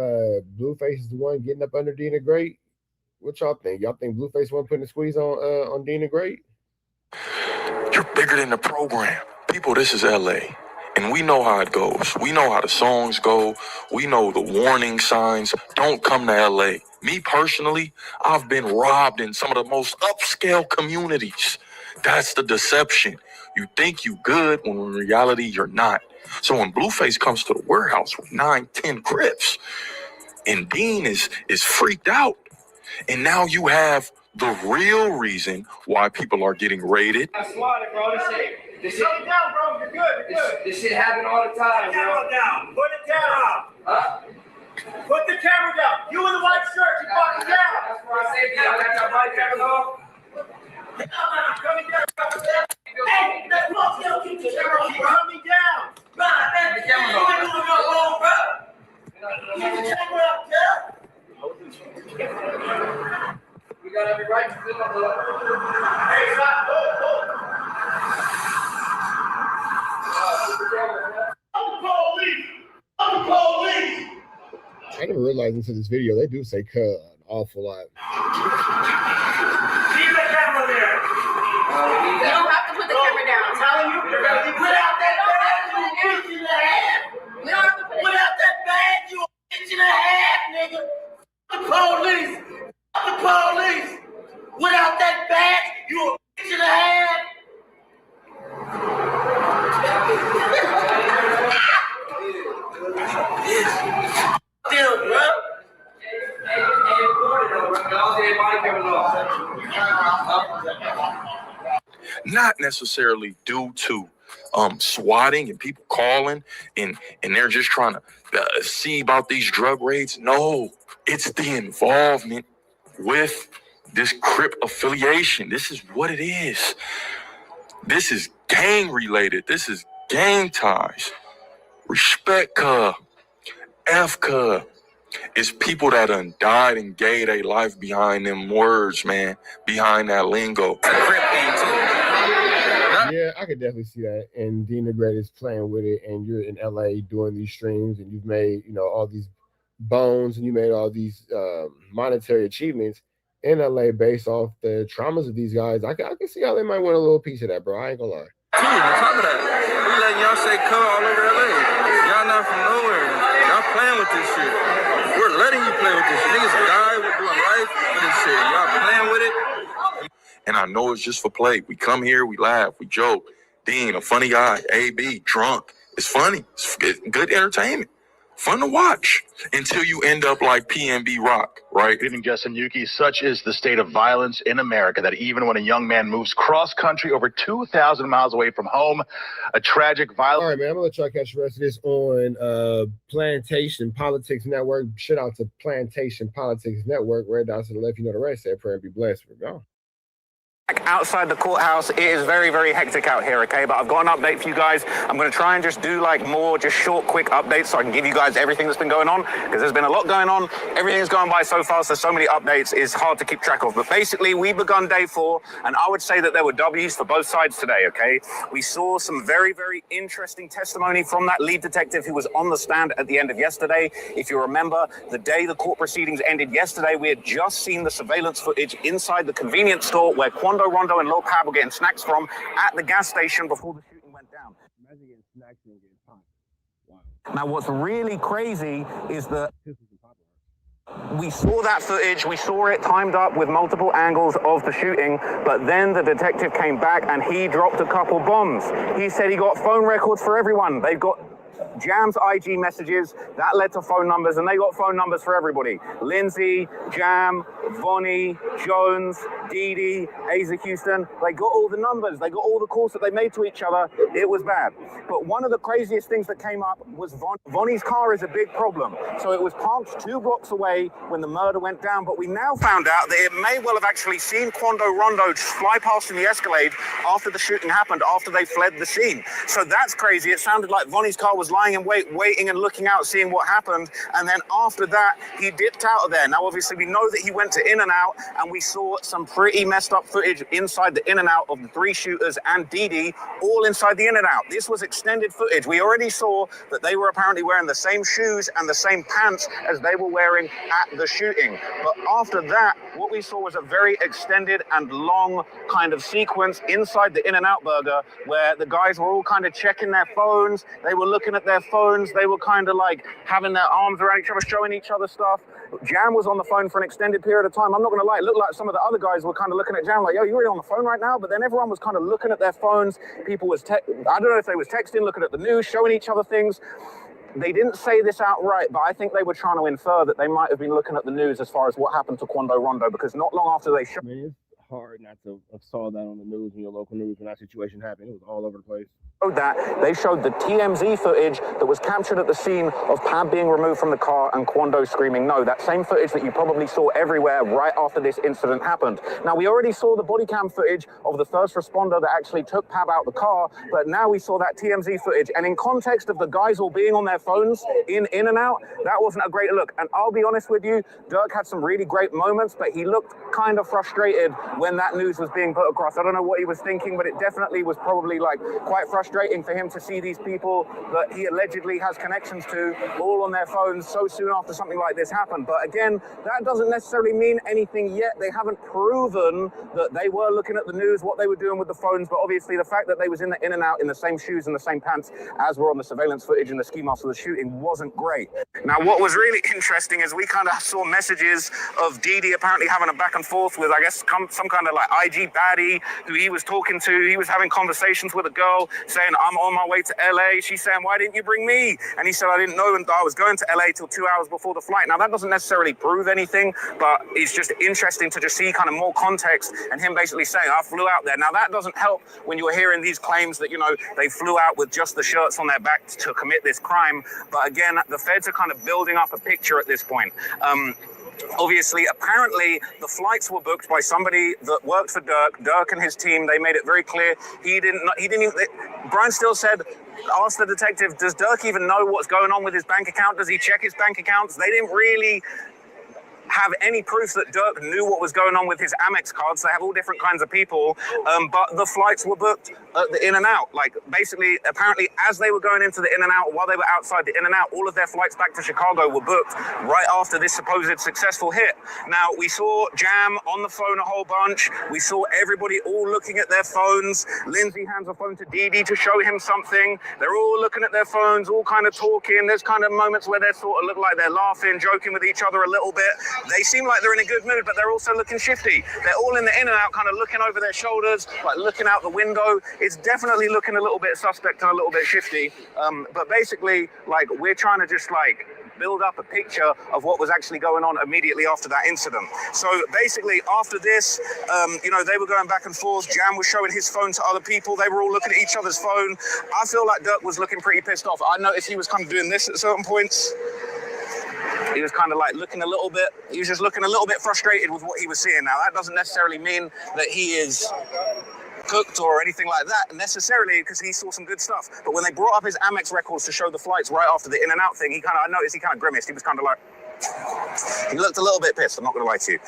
Blueface is the one getting up under Dean the Great? What y'all think? Y'all think Blueface one putting the squeeze on Dean the Great? You're bigger than the program. People, this is LA. And we know how it goes. We know how the songs go. We know the warning signs. Don't come to LA. Me personally, I've been robbed in some of the most upscale communities. That's the deception. You think you good when in reality you're not. So when Blueface comes to the warehouse with 9, 10 Crips, and Dean is freaked out, and now you have the real reason why people are getting raided. I swatted, bro. This shit. Shut it down, bro. You're good. This shit happen all the time, bro. Camera down. Put it down. Huh? Put the camera down. You in the white shirt. You fucking down. That's where I say, y'all got your body cameras off. Coming down. Hey, that's what I'm keep the camera on. Coming down. Right, man. The camera on. You're doing your wrong, bro. Keep the camera up, yeah. We got every right to sit on the. Hey, stop. I'm the police. I didn't realize until this video they do say "cuh" an awful lot. Leave the camera there. You don't have to put the camera down. I'm telling you, you're gonna put out that bag, you a bitch and a half. You don't have to put out that bag, you a bitch and a half, nigga. The police. The police. Without that badge, you a bitch and a half. Still, bro. Not necessarily due to swatting and people calling and they're just trying to see about these drug raids. No, it's the involvement with this Crip affiliation. This is what it is. This is gang related. This is gang ties. Respect cuh. F cuh. It's people that done died and gave their life behind them words, man. Behind that lingo. Yeah, I could definitely see that. And Dean the Great is playing with it, and you're in LA doing these streams, and you've made, all these bones, and you made all these monetary achievements in LA based off the traumas of these guys. I can see how they might want a little piece of that, bro. I ain't gonna lie. On top of that, we letting y'all say "cuh" all over LA. Y'all not from nowhere. Y'all playing with this shit. We're letting you play with this shit. Niggas die. We're doing life with this shit. Y'all playing with it. And I know it's just for play. We come here, we laugh, we joke. Dean, a funny guy. AB, drunk. It's funny. It's good entertainment. Fun to watch until you end up like PNB Rock, right? Good evening, Justin Yuki. Such is the state of violence in America that even when a young man moves cross country over 2,000 miles away from home, a tragic violence. All right, man. I'm gonna let y'all catch the rest of this on Plantation Politics Network. Shout out to Plantation Politics Network. Red dots to the left, you know the rest. Say a prayer and be blessed. We're gone. Outside the courthouse, it is very, very hectic out here, okay? But I've got an update for you guys. I'm going to try and just do like more just short, quick updates so I can give you guys everything that's been going on, because there's been a lot going on. Everything's going by so fast. There's so many updates. It's hard to keep track of. But basically, we begun day 4, and I would say that there were W's for both sides today, okay? We saw some very, very interesting testimony from that lead detective who was on the stand at the end of yesterday. If you remember, the day the court proceedings ended yesterday, we had just seen the surveillance footage inside the convenience store where Rondo and Lil Pab were getting snacks from at the gas station before the shooting went down. Imagine getting snacks and getting popped. Wow. Now, what's really crazy is that we saw that footage, we saw it timed up with multiple angles of the shooting, but then the detective came back and he dropped a couple bombs. He said he got phone records for everyone. They've got Jam's IG messages, that led to phone numbers, and they got phone numbers for everybody. Lindsay, Jam, Vonnie, Jones, Dee Dee, Asa Houston, they got all the numbers, they got all the calls that they made to each other. It was bad. But one of the craziest things that came up was Vonnie's car is a big problem. So it was parked 2 blocks away when the murder went down, but we now found out that it may well have actually seen Quando Rondo fly past in the Escalade after the shooting happened, after they fled the scene. So that's crazy. It sounded like Vonnie's car was lying in wait, waiting and looking out, seeing what happened. And then after that, he dipped out of there. Now, obviously, we know that he went to In-N-Out, and we saw some pretty messed up footage inside the In-N-Out of the 3 shooters and Dee Dee, all inside the In-N-Out. This was extended footage. We already saw that they were apparently wearing the same shoes and the same pants as they were wearing at the shooting. But after that, what we saw was a very extended and long kind of sequence inside the In-N-Out burger where the guys were all kind of checking their phones. They were looking at their phones. They were kind of like having their arms around each other, showing each other stuff. Jam was on the phone for an extended period of time. I'm not going to lie, it looked like some of the other guys were kind of looking at Jam like, yo, you really on the phone right now? But then everyone was kind of looking at their phones. People was, I don't know if they was texting, looking at the news, showing each other things. They didn't say this outright, but I think they were trying to infer that they might have been looking at the news as far as what happened to Quando Rondo, because not long after they showed... It's hard not to have saw that on the news, in your local news, when that situation happened. It was all over the place. That they showed the TMZ footage that was captured at the scene of Pab being removed from the car and Quando screaming no. That same footage that you probably saw everywhere right after this incident happened. Now, we already saw the body cam footage of the first responder that actually took Pab out the car, but now we saw that TMZ footage. And in context of the guys all being on their phones in and out, that wasn't a great look. And I'll be honest with you, Dirk had some really great moments, but he looked kind of frustrated when that news was being put across. I don't know what he was thinking, but it definitely was probably like quite frustrating for him to see these people that he allegedly has connections to all on their phones so soon after something like this happened. But again, that doesn't necessarily mean anything yet. They haven't proven that they were looking at the news, what they were doing with the phones, but obviously the fact that they was in the In-N-Out in the same shoes and the same pants as were on the surveillance footage and the ski mask of the shooting wasn't great. Now, what was really interesting is we kind of saw messages of Dee Dee apparently having a back and forth with, I guess, some kind of like IG baddie who he was talking to. He was having conversations with a girl saying, I'm on my way to LA. She's saying, why didn't you bring me? And he said, I didn't know, and I was going to LA till 2 hours before the flight. Now, that doesn't necessarily prove anything, but it's just interesting to just see kind of more context and him basically saying, I flew out there. Now, that doesn't help when you're hearing these claims that, you know, they flew out with just the shirts on their back to commit this crime. But again, the feds are kind of building up a picture at this point. Obviously, apparently, the flights were booked by somebody that worked for Dirk. Dirk and his team, they made it very clear. He didn't even, Brian Steele said, asked the detective, does Dirk even know what's going on with his bank account? Does he check his bank accounts? They didn't really have any proof that Dirk knew what was going on with his Amex cards. They have all different kinds of people, but the flights were booked at the In-N-Out. Like, basically, apparently, as they were going into the In-N-Out, while they were outside the In-N-Out, all of their flights back to Chicago were booked right after this supposed successful hit. Now, we saw Jam on the phone a whole bunch. We saw everybody all looking at their phones. Lindsay hands a phone to Dee Dee to show him something. They're all looking at their phones, all kind of talking. There's kind of moments where they sort of look like they're laughing, joking with each other a little bit. They seem like they're in a good mood, but they're also looking shifty. They're all in the in and out, kind of looking over their shoulders, like looking out the window. It's definitely looking a little bit suspect and a little bit shifty. But basically, like, we're trying to just like build up a picture of what was actually going on immediately after that incident. So basically after this, you know, they were going back and forth. Jam was showing his phone to other people. They were all looking at each other's phone. I feel like Dirk was looking pretty pissed off. I noticed he was kind of doing this at certain points. He was kind of like looking a little bit, he was just looking a little bit frustrated with what he was seeing. Now that doesn't necessarily mean that he is cooked or anything like that necessarily, because he saw some good stuff. But when they brought up his Amex records to show the flights right after the in and out thing, I noticed he kind of grimaced. He was kind of like, he looked a little bit pissed, I'm not going to lie to you.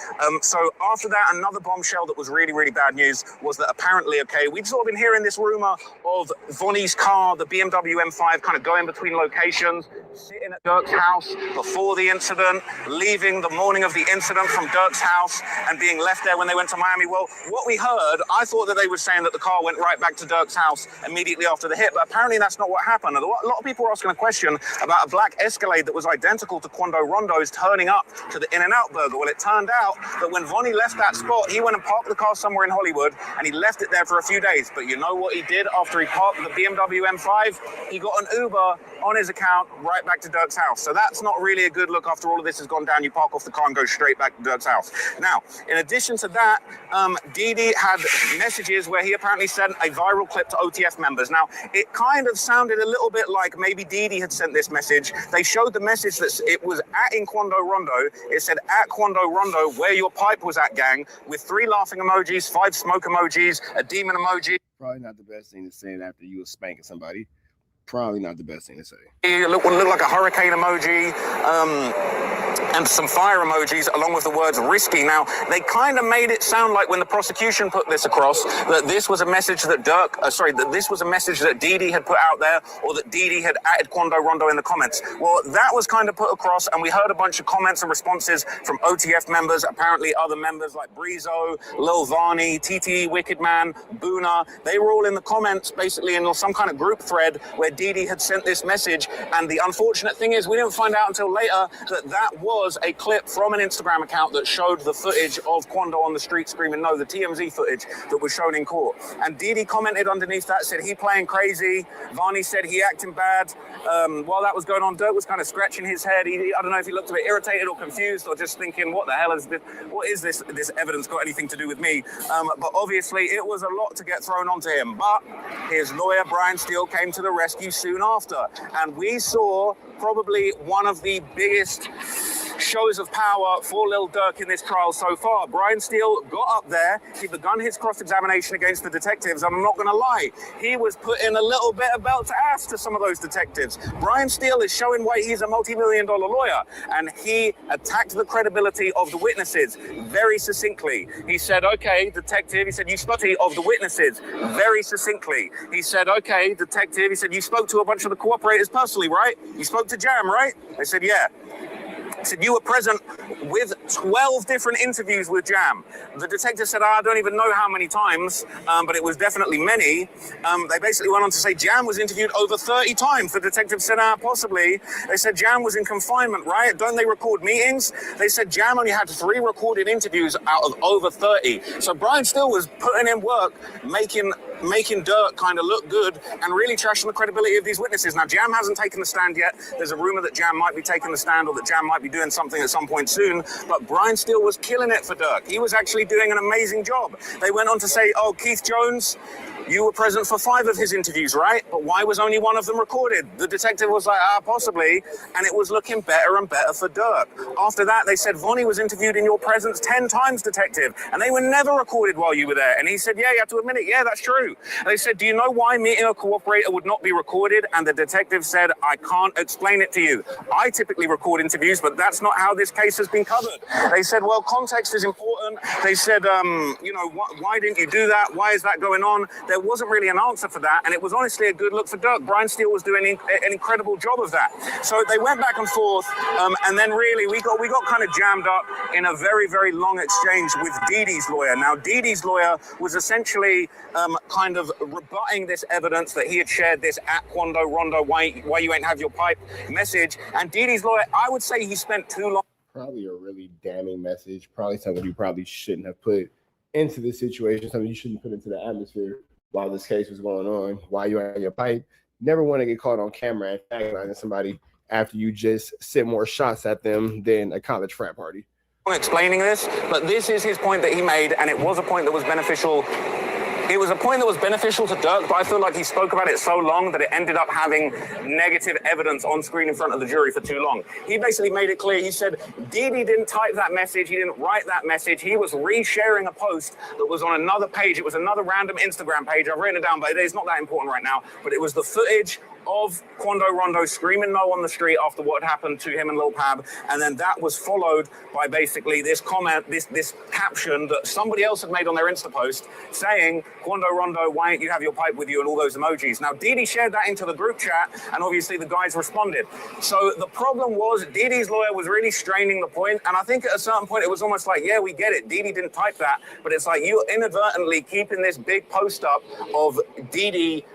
So after that, another bombshell that was really, really bad news was that apparently, okay, we'd sort of been hearing this rumor of Vonnie's car, the BMW M5, kind of going between locations, sitting at Dirk's house before the incident, leaving the morning of the incident from Dirk's house and being left there when they went to Miami. Well, what we heard, I thought that they were saying that the car went right back to Dirk's house immediately after the hit, but apparently that's not what happened. A lot of people were asking a question about a black Escalade that was identical to Quando Rondo's turning up to the In-N-Out burger. Well, it turned out that when Vonnie left that spot, he went and parked the car somewhere in Hollywood and he left it there for a few days. But you know what he did after he parked the BMW M5? He got an Uber on his account right back to Dirk's house. So that's not really a good look after all of this has gone down. You park off the car and go straight back to Dirk's house. Now, in addition to that, Didi had messages where he apparently sent a viral clip to OTF members. Now, it kind of sounded a little bit like maybe Didi had sent this message. They showed the message that it was at in Quando Rondo. It said, at Quando Rondo, where your pipe was at, gang, with 3 laughing emojis, 5 smoke emojis, a demon emoji. Probably not the best thing to say after you was spanking somebody. Probably not the best thing to say. It looked like a hurricane emoji, and some fire emojis along with the words risky. Now, they kind of made it sound like when the prosecution put this across that this was a message that that this was a message that Didi had put out there, or that Didi had added Quando Rondo in the comments. Well, that was kind of put across, and we heard a bunch of comments and responses from OTF members, apparently other members like Breezo, Lil Varney, TTE Wicked Man, Boona. They were all in the comments basically in some kind of group thread where Didi had sent this message, and the unfortunate thing is we didn't find out until later that was a clip from an Instagram account that showed the footage of Quando on the street screaming no, the TMZ footage that was shown in court. And Didi commented underneath that, said he playing crazy. Varney said he acting bad. While that was going on, Dirk was kind of scratching his head. I don't know if he looked a bit irritated or confused or just thinking, what the hell is this? What is this evidence got anything to do with me? But obviously it was a lot to get thrown onto him. But his lawyer, Brian Steele, came to the rescue soon after. And we saw probably one of the biggest shows of power for Lil Durk in this trial so far. Brian Steele got up there, he begun his cross-examination against the detectives, and I'm not gonna lie, he was putting a little bit of belt to ass to some of those detectives. Brian Steele is showing why he's a multi-million-dollar lawyer, and he attacked the credibility of the witnesses very succinctly. He said, okay, detective, he said, you spoke of the witnesses very succinctly. He said, okay, detective, he said, you spoke to a bunch of the cooperators personally, right? You spoke to Jam, right? They said, yeah. He said, you were present with 12 different interviews with Jam. The detective said, I don't even know how many times, but it was definitely many. They basically went on to say Jam was interviewed over 30 times. The detective said, possibly. They said Jam was in confinement, right? Don't they record meetings? They said Jam only had 3 recorded interviews out of over 30. So Brian Steele was putting in work, making Dirk kind of look good and really trashing the credibility of these witnesses. Now, Jam hasn't taken the stand yet. There's a rumor that Jam might be taking the stand, or that Jam might be doing something at some point soon, but Brian Steele was killing it for Dirk. He was actually doing an amazing job. They went on to say, oh, Keith Jones, you were present for 5 of his interviews, right? But why was only 1 of them recorded? The detective was like, possibly, and it was looking better and better for Dirk. After that, they said, Vonnie was interviewed in your presence 10 times, detective, and they were never recorded while you were there. And he said, yeah, you have to admit it. Yeah, that's true. And they said, do you know why meeting a cooperator would not be recorded? And the detective said, I can't explain it to you. I typically record interviews, but that's not how this case has been covered. They said, well, context is important. They said, why didn't you do that? Why is that going on? There wasn't really an answer for that, and it was honestly a good look for Dirk. Brian Steele was doing an incredible job of that. So they went back and forth, and then really we got kind of jammed up in a very, very long exchange with Didi's lawyer. Now, Didi's lawyer was essentially kind of rebutting this evidence that he had shared this at Quando Rondo, why you ain't have your pipe message. And Didi's lawyer, I would say he spent too long. probably a really damning message, probably something you probably shouldn't have put into the situation, something you shouldn't put into the atmosphere while this case was going on, while you're on your pipe. Never want to get caught on camera and taglining somebody after you just sent more shots at them than a college frat party. Explaining this, but this is his point that he made, and it was a point that was beneficial. It was a point that was beneficial to Dirk, but I feel like he spoke about it so long that it ended up having negative evidence on screen in front of the jury for too long. He basically made it clear. He said Didi didn't type that message. He didn't write that message. He was resharing a post that was on another page. It was another random Instagram page. I've written it down, but it's not that important right now. But it was the footage of Quando Rondo screaming no on the street after what had happened to him and Lil Pab, and then that was followed by basically this comment, this caption that somebody else had made on their Insta post saying, Quando Rondo, why don't you have your pipe with you, and all those emojis. Now, Didi shared that into the group chat, and obviously the guys responded. So the problem was Didi's lawyer was really straining the point, and I think at a certain point it was almost like, yeah, we get it, Didi didn't type that, but it's like you inadvertently keeping this big post up of Didi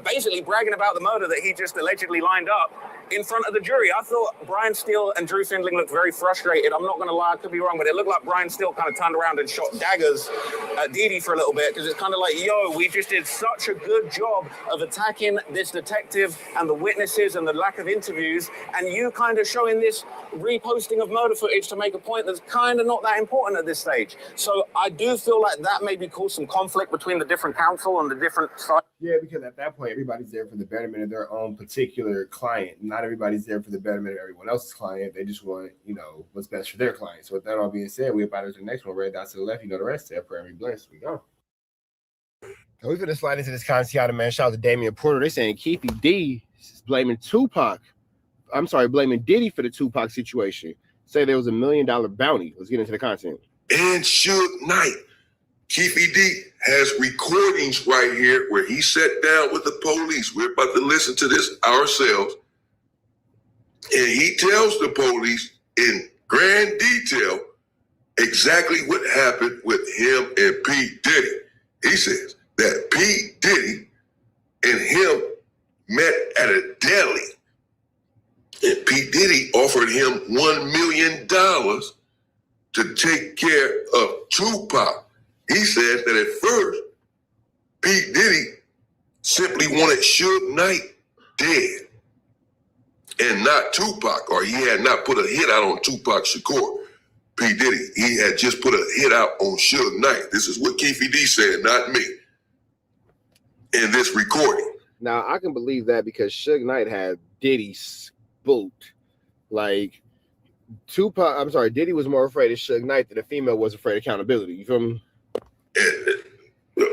basically bragging about the murder that he just allegedly lined up in front of the jury. I thought Brian Steele and Drew Findling looked very frustrated. I'm not going to lie, I could be wrong, but it looked like Brian Steele kind of turned around and shot daggers at Didi for a little bit, because it's kind of like, yo, we just did such a good job of attacking this detective and the witnesses and the lack of interviews, and you kind of showing this reposting of murder footage to make a point that's kind of not that important at this stage. So I do feel like that maybe caused some conflict between the different counsel and the different sides. Yeah, because at that point, everybody's there for the betterment of their own particular client. Not everybody's there for the betterment of everyone else's client. They just want, what's best for their client. So with that all being said, we're about to the next one. Red dots to the left. You know the rest. Say a prayer and be blessed. We go. So we're going to slide into this Consiata, man. Shout out to Damian Porter. They're saying Keefy D is blaming blaming Diddy for the Tupac situation. Say there was $1 million bounty. Let's get into the content. And Suge Knight. Keefy D has recordings right here where he sat down with the police. We're about to listen to this ourselves. And he tells the police in grand detail exactly what happened with him and P. Diddy. He says that P. Diddy and him met at a deli. And P. Diddy offered him $1 million to take care of Tupac. He says that at first, P. Diddy simply wanted Suge Knight dead and not Tupac, or he had not put a hit out on Tupac Shakur. P. Diddy, he had just put a hit out on Suge Knight. This is what Keefy D said, not me, in this recording. Now, I can believe that because Suge Knight had Diddy spooked. Like, Diddy was more afraid of Suge Knight than a female was afraid of accountability. You feel me? And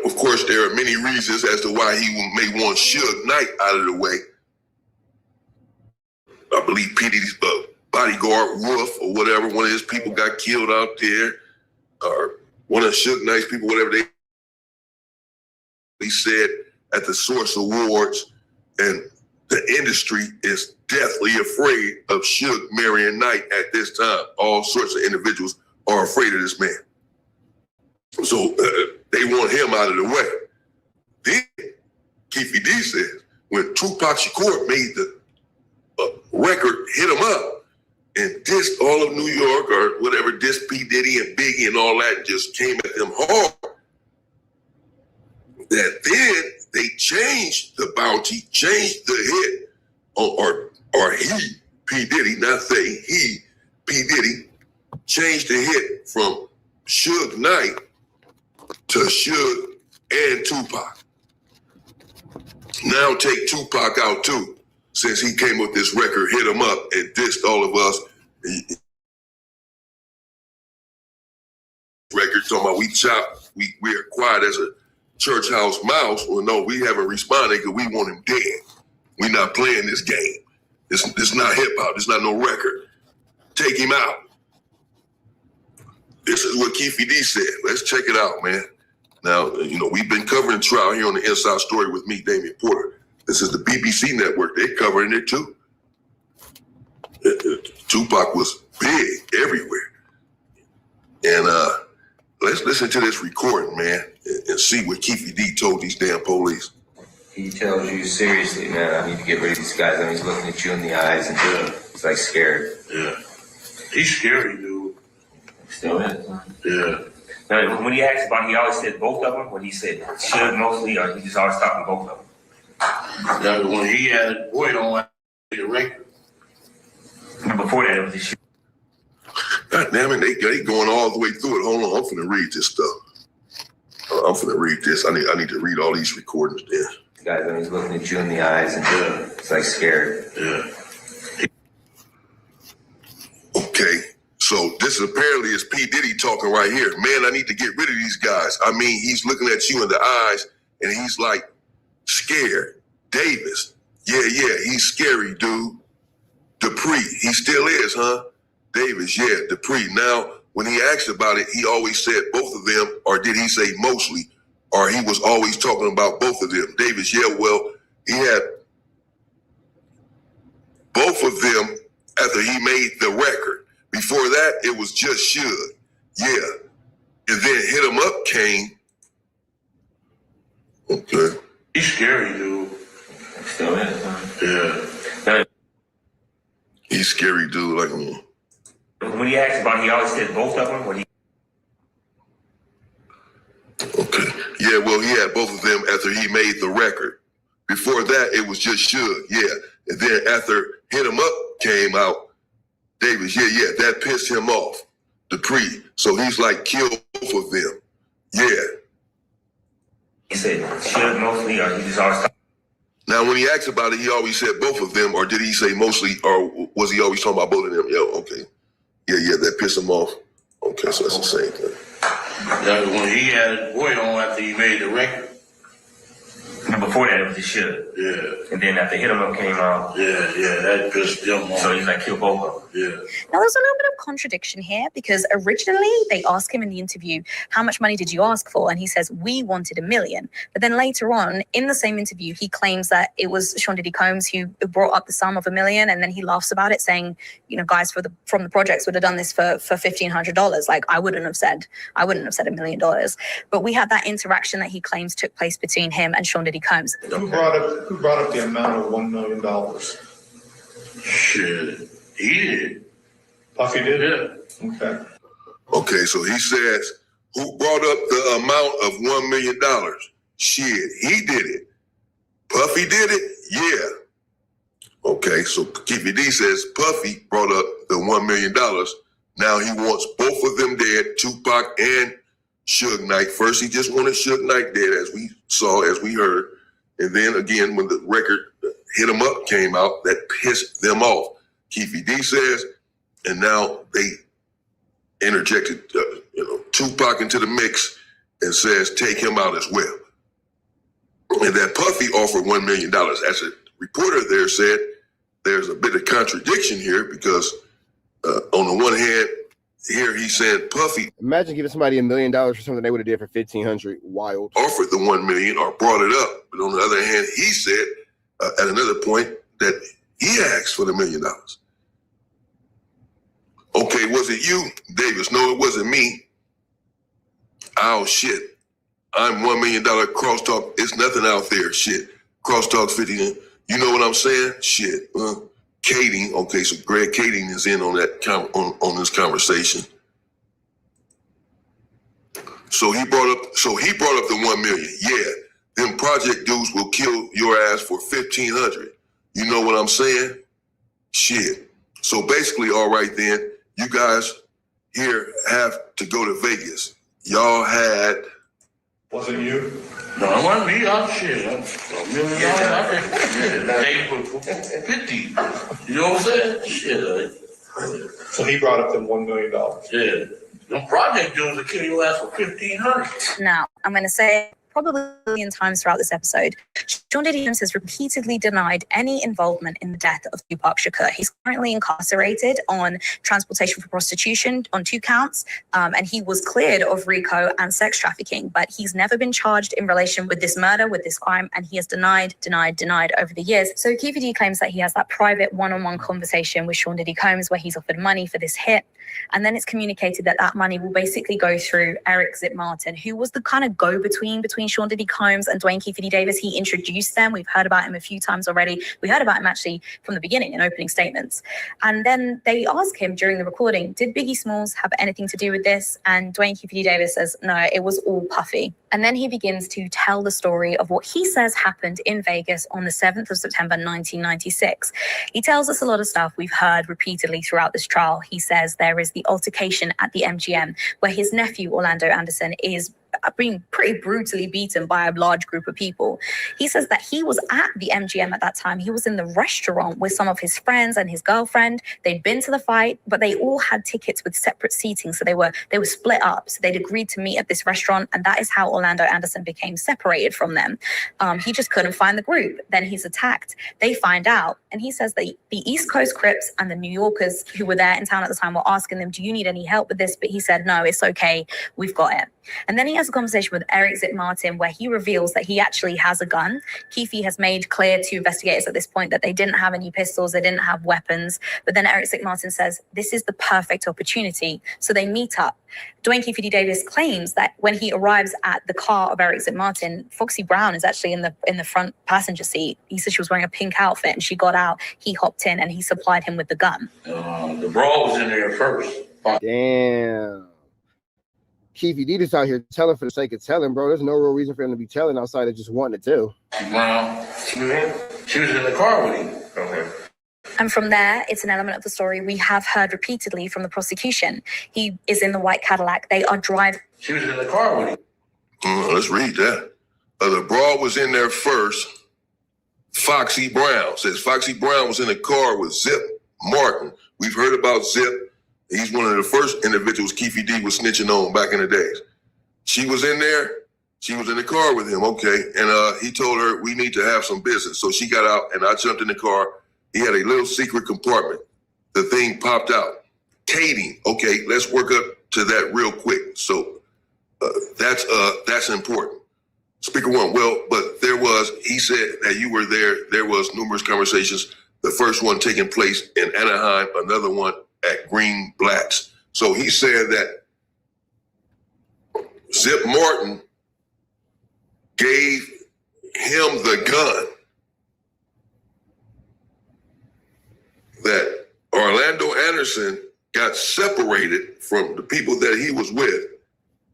of course, there are many reasons as to why he may want Suge Knight out of the way. I believe P. Diddy's bodyguard, Wolf, or whatever, one of his people got killed out there, or one of Suge Knight's people, whatever they said at the Source Awards, and the industry is deathly afraid of Suge marrying Knight at this time. All sorts of individuals are afraid of this man. So they want him out of the way. Then Keefy D says when Tupac Shakur made the record, hit him up and dissed all of New York or whatever, dissed P. Diddy and Biggie and all that, and just came at them hard, that then they changed the bounty, changed the hit, or he, P. Diddy, not they, he, P. Diddy, changed the hit from Suge Knight to Suge and Tupac. Now take Tupac out too, since he came with this record, hit him up and dissed all of us. Record talking about we're quiet as a church house mouse. Well, no, we haven't responded because we want him dead. We're not playing this game. It's not hip hop. It's not no record. Take him out. This is what Keefy D said. Let's check it out, man. Now, we've been covering the trial here on the Inside Story with me, Damian Porter. This is the BBC network. They're covering it too. Tupac was big everywhere. And let's listen to this recording, man, and see what Keefy D told these damn police. He tells you, seriously, man, I need to get rid of these guys. I mean, he's looking at you in the eyes and he's like scared. Yeah. He's scary, dude. Still is. Huh? Yeah. Now, when he asked about, he always said both of them. When he said should mostly, or he just always talking both of them. Yeah, when he had Boyd on the record. And before that, it was the should. God damn it, they going all the way through it. Hold on, I'm finna read this stuff. I'm finna read this. I need to read all these recordings there. The guy that he's looking at you in the eyes and it's like scared. Yeah. Okay, so this apparently is P. Diddy talking right here. Man, I need to get rid of these guys. I mean, he's looking at you in the eyes and he's like scared. Davis, yeah, he's scary, dude. Dupree, he still is, huh? Davis, yeah, Dupree. Now, when he asked about it, he always said both of them, or did he say mostly? Or he was always talking about both of them. Davis, yeah, well, he had both of them after he made the record. Before that, it was just should. Yeah. And then Hit 'Em Up came. Okay. He's scary, dude. Still is, huh? Yeah. He's scary, dude. Like, when he asked about, he always said both of them. When he okay. Yeah, well, he had both of them after he made the record. Before that, it was just should. Yeah. And then after Hit 'Em Up came out, Davis, yeah, that pissed him off. Dupree. So he's like, kill both of them. Yeah. He said should mostly, or he just always. Now, when he asked about it, he always said both of them, or did he say mostly, or was he always talking about both of them? Yeah, okay. Yeah, that pissed him off. Okay, so that's the same thing. Yeah, when he had Boyd on after he made the record. And before that, it was the should. Yeah. And then after Hit 'Em Up came out. Yeah, that pissed him off. So he's like, kill both of them. Yeah. Now, there's a little bit of contradiction here because originally they asked him in the interview, how much money did you ask for? And he says, we wanted $1 million. But then later on in the same interview, he claims that it was Sean Diddy Combs who brought up the sum of $1 million. And then he laughs about it saying, guys from the projects would have done this for $1,500. Like, I wouldn't have said $1 million. But we had that interaction that he claims took place between him and Sean Diddy Combs. Who brought up the amount of $1 million? Shit, he did. Puffy did? Yeah. Okay. Okay, so he says, who brought up the amount of $1 million? Shit, he did it. Puffy did it? Yeah. Okay, so Keefy D says Puffy brought up the $1 million. Now he wants both of them dead, Tupac and Suge Knight. First, he just wanted Suge Knight dead, as we saw, as we heard. And then again, when the record Hit 'Em Up came out, that pissed them off. Keefy D says, and now they interjected, Tupac into the mix and says, take him out as well. And that Puffy offered $1 million. As a reporter there said, there's a bit of contradiction here because on the one hand, here he said Puffy Imagine giving somebody $1 million for something they would have did for $1,500. Wild. offered the $1 million or brought it up. But on the other hand, he said at another point that he asked for the $1 million. Okay, was it you, Davis? No, it wasn't me. Oh, shit. I'm $1 million crosstalk. It's nothing out there. Shit. Crosstalk 50. You know what I'm saying? Shit. Kading. Okay, so Greg Kading is in on that on this conversation. So he brought up the $1 million. Yeah. Them project dudes will kill your ass for $1,500. You know what I'm saying? Shit. So basically, all right then, you guys here have to go to Vegas. Y'all had. Wasn't you? No, it wasn't me. I'm shit. $1 million. I think for 50. You know what I'm saying? Shit. So he brought up the $1 million. Yeah. Them project dudes will kill your ass for $1,500. Now, I'm going to say probably a million times throughout this episode, Sean Diddy Combs has repeatedly denied any involvement in the death of Tupac Shakur. He's currently incarcerated on transportation for prostitution on 2 counts, and he was cleared of RICO and sex trafficking, but he's never been charged in relation with this murder, with this crime, and he has denied over the years. So Keefy D claims that he has that private one-on-one conversation with Sean Diddy Combs where he's offered money for this hit, and then it's communicated that that money will basically go through Eric Zip Martin, who was the kind of go-between between between Sean Diddy Combs and Dwayne Keefe Davis. He introduced them. We've heard about him a few times already. We heard about him actually from the beginning in opening statements. And then they ask him during the recording, did Biggie Smalls have anything to do with this? And Dwayne Keefe Davis says, no, it was all Puffy. And then he begins to tell the story of what he says happened in Vegas on the 7th of September, 1996. He tells us a lot of stuff we've heard repeatedly throughout this trial. He says there is the altercation at the MGM where his nephew, Orlando Anderson, is being pretty brutally beaten by a large group of people. He says that he was at the MGM at that time. He was in the restaurant with some of his friends and his girlfriend. They'd been to the fight, but they all had tickets with separate seating. So they were split up. So they'd agreed to meet at this restaurant. And that is how Orlando Anderson became separated from them. He just couldn't find the group. Then he's attacked. They find out. And he says that the East Coast Crips and the New Yorkers who were there in town at the time were asking them, do you need any help with this? But he said, no, it's okay. We've got it. And then he has a conversation with Eric Zip Martin where he reveals that he actually has a gun. Keefe has made clear to investigators at this point that they didn't have any pistols, they didn't have weapons. But then Eric Zip Martin says, this is the perfect opportunity. So they meet up. Dwayne Keefe Davis claims that when he arrives at the car of Eric Zip Martin, Foxy Brown is actually in the front passenger seat. He said she was wearing a pink outfit and she got out. He hopped in and he supplied him with the gun. The brawl was in there first. Damn. Keefe D just out here telling for the sake of telling, bro. There's no real reason for him to be telling outside of just wanting to tell. Brown, she was in the car with him. Okay. And from there, it's an element of the story we have heard repeatedly from the prosecution. He is in the white Cadillac. They are driving. She was in the car with him. Let's read that. The brawl was in there first. Foxy Brown says Foxy Brown was in the car with Zip Martin. We've heard about Zip. He's one of the first individuals Keefe D was snitching on back in the days. She was in there. She was in the car with him. Okay. And he told her, we need to have some business. So she got out and I jumped in the car. He had a little secret compartment. The thing popped out. Katie. Okay. Let's work up to that real quick. So that's important. Speaker one. Well, but he said that you were there. There was numerous conversations. The first one taking place in Anaheim, another one at Green Blacks. So he said that Zip Martin gave him the gun that Orlando Anderson got separated from the people that he was with.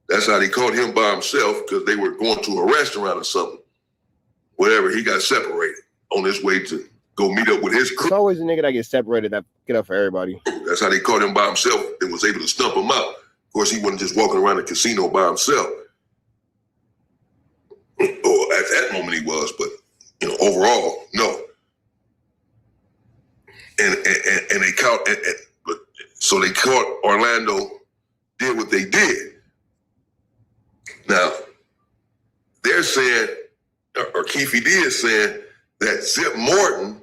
That's how they caught him by himself because they were going to a restaurant or something. Whatever, he got separated on his way to go meet up with his crew. It's always a nigga that gets separated that get up for everybody. That's how they caught him by himself and was able to stump him out. Of course, he wasn't just walking around the casino by himself. Or at that moment he was, but overall, no. And they caught, so they caught Orlando, did what they did. Now, they're saying, or Keefe D is saying that Zip Martin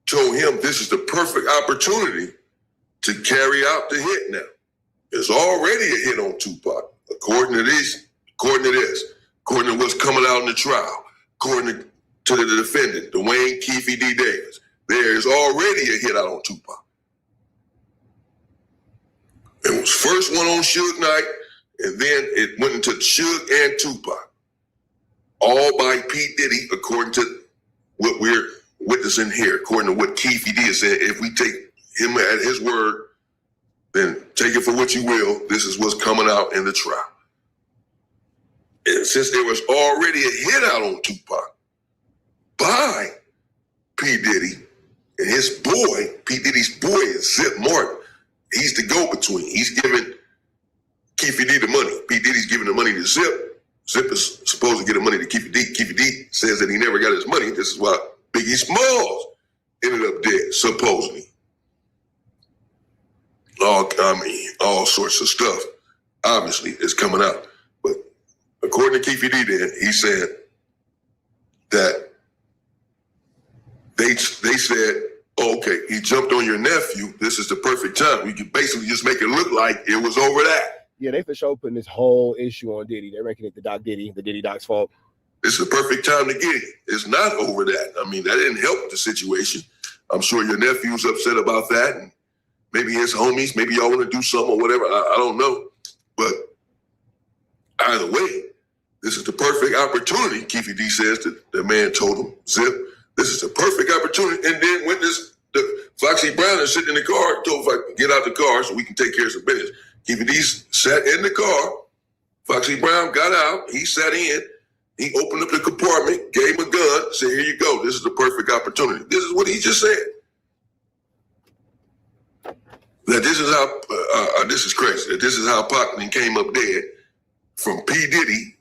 told him this is the perfect opportunity to carry out the hit now. There's already a hit on Tupac, according to this, according to what's coming out in the trial, according to the defendant, Dwayne Keefe D. Davis. There's already a hit out on Tupac. It was first one on Suge Knight, and then it went into Suge and Tupac. All by P. Diddy, according to what we're witnessing here, according to what Keefe D. said. If we take him at his word, then take it for what you will. This is what's coming out in the trial. And since there was already a hit out on Tupac by P. Diddy and his boy, P. Diddy's boy is Zip Martin. He's the go-between. He's giving Keefe D the money. P. Diddy's giving the money to Zip. Zip is supposed to get the money to Keefe D. Keefe D says that he never got his money. This is why Biggie Smalls ended up dead, supposedly. All sorts of stuff, obviously, is coming out. But according to Keefe D, then, he said that they said, oh, okay, he jumped on your nephew. This is the perfect time. We could basically just make it look like it was over that. Yeah, they for sure putting this whole issue on Diddy. They're making it the Diddy Doc's fault. This is the perfect time to get it. It's not over that. I mean, that didn't help the situation. I'm sure your nephew's upset about that. And maybe his homies, maybe y'all want to do something or whatever. I don't know. But either way, This is the perfect opportunity, Keefe D says, that the man told him, Zip, this is the perfect opportunity. And then when the Foxy Brown is sitting in the car, told Foxy, get out the car so we can take care of some business. Keefe D sat in the car. Foxy Brown got out. He sat in. He opened up the compartment, gave him a gun, said, here you go. This is the perfect opportunity. This is what he just said. That this is how, this is crazy, that this is how Pac came up dead from P. Diddy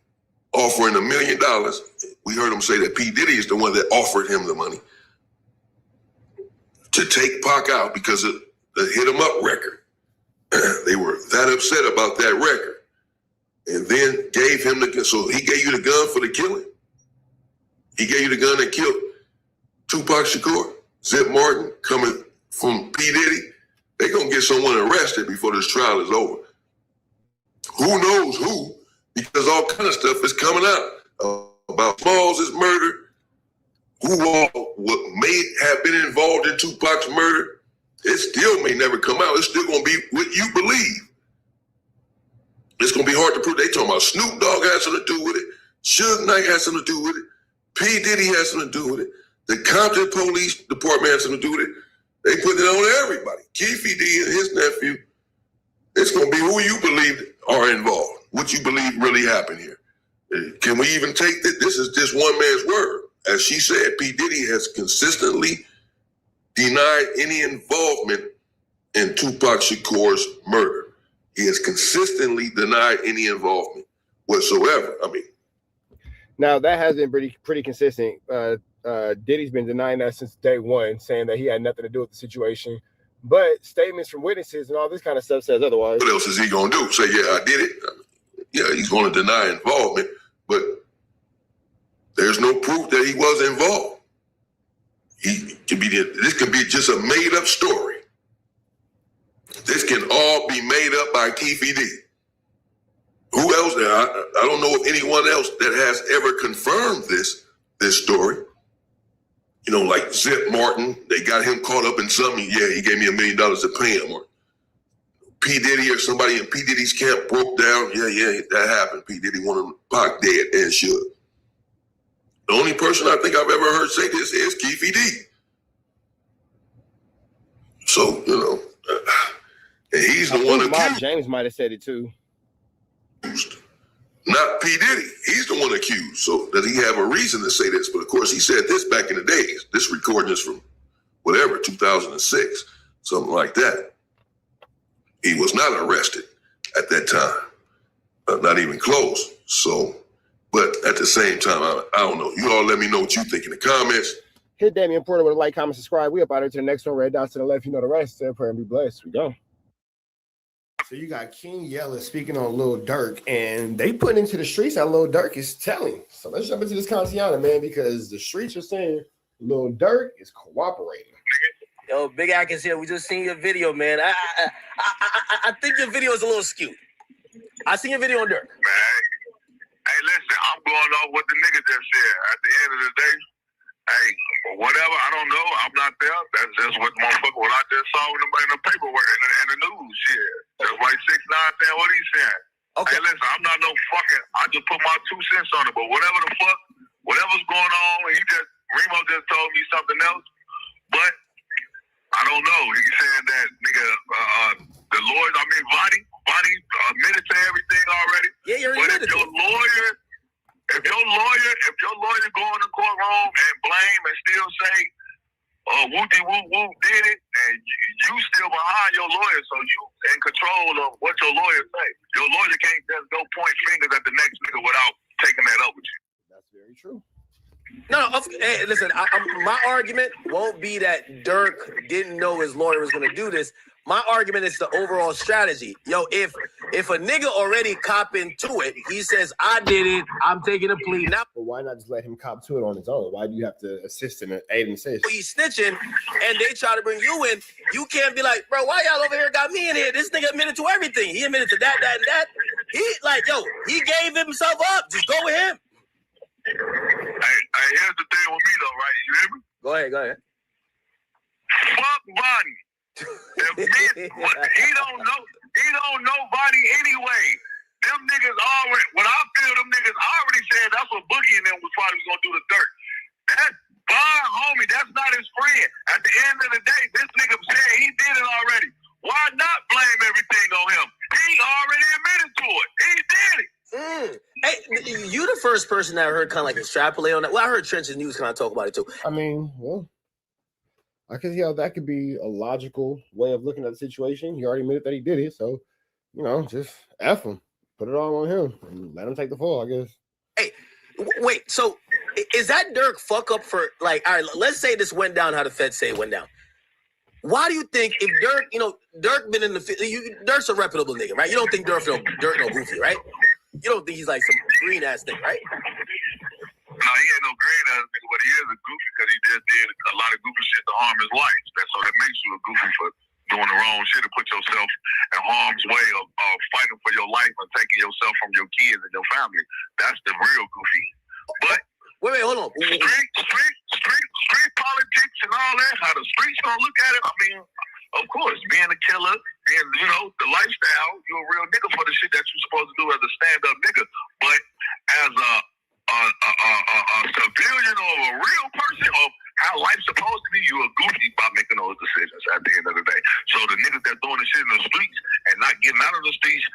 offering $1 million. We heard him say that P. Diddy is the one that offered him the money to take Pac out because of the Hit 'Em Up record. They were that upset about that record. And then gave him the gun. So he gave you the gun for the killing? He gave you the gun that killed Tupac Shakur, Zip Martin, coming from P. Diddy? They're going to get someone arrested before this trial is over. Who knows who? Because all kind of stuff is coming out about Smalls' murder, who all may have been involved in Tupac's murder. It still may never come out. It's still going to be what you believe. It's going to be hard to prove. They talking about Snoop Dogg has something to do with it. Suge Knight has something to do with it. P. Diddy has something to do with it. The Compton Police Department has something to do with it. They put it on everybody. Keefe D and his nephew. It's going to be who you believe are involved. What you believe really happened here. Can we even take that? This is just one man's word. As she said, P. Diddy has consistently denied any involvement in Tupac Shakur's murder. He has consistently denied any involvement whatsoever. I mean, now that has been pretty consistent. Diddy's been denying that since day one, saying that he had nothing to do with the situation. But statements from witnesses and all this kind of stuff says otherwise. What else is he going to do? Say, yeah, I did it? Yeah, he's going to deny involvement, but there's no proof that he was involved. This could be just a made-up story. This can all be made up by Keefe D. Who else? I don't know of anyone else that has ever confirmed this story. You know, like Zip Martin, they got him caught up in something. Yeah, he gave me $1 million to pay him. Or P. Diddy or somebody in P. Diddy's camp broke down. Yeah, that happened. P. Diddy wanted Pac dead and should. The only person I think I've ever heard say this is Keefe D. So, you know, and he's the one accused. James might have said it too. Not P. Diddy. He's the one accused. So does he have a reason to say this? But of course, he said this back in the days. This recording is from whatever, 2006, something like that. He was not arrested at that time. Not even close. So, but at the same time, I don't know. You all let me know what you think in the comments. Hit Damian Porter with a like, comment, subscribe. We up out here to the next one. Red dots to the left. You know the rest. Stay prayer and be blessed. We go. So you got King Yella speaking on Lil Durk, and they put into the streets how Lil Durk is telling. So let's jump into this Kantiana, man, because the streets are saying Lil Durk is cooperating. Yo, Big Ack is here. We just seen your video, man. I think your video is a little skewed. I seen your video on Durk. Man, hey, listen, I'm going off what the nigga just said. At the end of the day, hey, whatever, I don't know. I'm not there. That's just what I just saw in the paperwork, in the news, shit. That's why 6ix9ine saying what he's saying. Okay. Hey, listen, I'm not no fucking, I just put my 2 cents on it, but whatever's going on, Remo just told me something else, but I don't know. He said that, nigga, the lawyers, Vonnie admitted to everything already. Yeah, you're admitted to it. If your lawyer go in the courtroom and blame and still say, whoop did it, and you still behind your lawyer, so you in control of what your lawyer say. Your lawyer can't just go point fingers at the next nigga without taking that up with you. That's very true. No, hey, listen, my argument won't be that Durk didn't know his lawyer was going to do this. My argument is the overall strategy. Yo, if a nigga already cop into it, he says, I did it, I'm taking a plea. Now, but why not just let him cop to it on his own? Why do you have to assist and aid and assist? He's snitching, and they try to bring you in. You can't be like, bro, why y'all over here got me in here? This nigga admitted to everything. He admitted to that, and that. He gave himself up. Just go with him. Hey, here's the thing with me though, right? You hear me? Go ahead. Fuck Bonnie. He don't know Bonnie anyway. Them them niggas already, what I feel them niggas already said, that's what Boogie and them was probably going to do to Dirt. That's fine, homie. That's not his friend. At the end of the day, this nigga said he did it already. Why not blame everything on him? He already admitted to it. He did it. Hey, you the first person that I heard kind of like extrapolate on that. Well, I heard Trench's News kind of talk about it too. I mean, well, I can see how that could be a logical way of looking at the situation. He already admitted that he did it, so just F him, put it all on him, and let him take the fall, I guess. Hey, wait, so is that Dirk fuck up for like? All right, let's say this went down how the Feds say it went down. Why do you think if Dirk, Dirk been in the Dirk's a reputable nigga, right? You don't think Dirk no goofy, right? You don't think he's like some green ass nigga, right? No, he ain't no green ass nigga, but he is a goofy because he just did a lot of goofy shit to harm his wife. So that makes you a goofy for doing the wrong shit to put yourself in harm's way of fighting for your life and taking yourself from your kids and your family. That's the real goofy. But wait, hold on. Street politics and all that, how the streets gonna look at it. I mean, of course, being a killer and the lifestyle, you're a real nigga for the shit that you're supposed to do as a stand-up nigga. But as a civilian or a real person of how life's supposed to be, you a goofy by making those decisions at the end of the day. So the niggas that doing the shit in the streets and not getting out of the streets,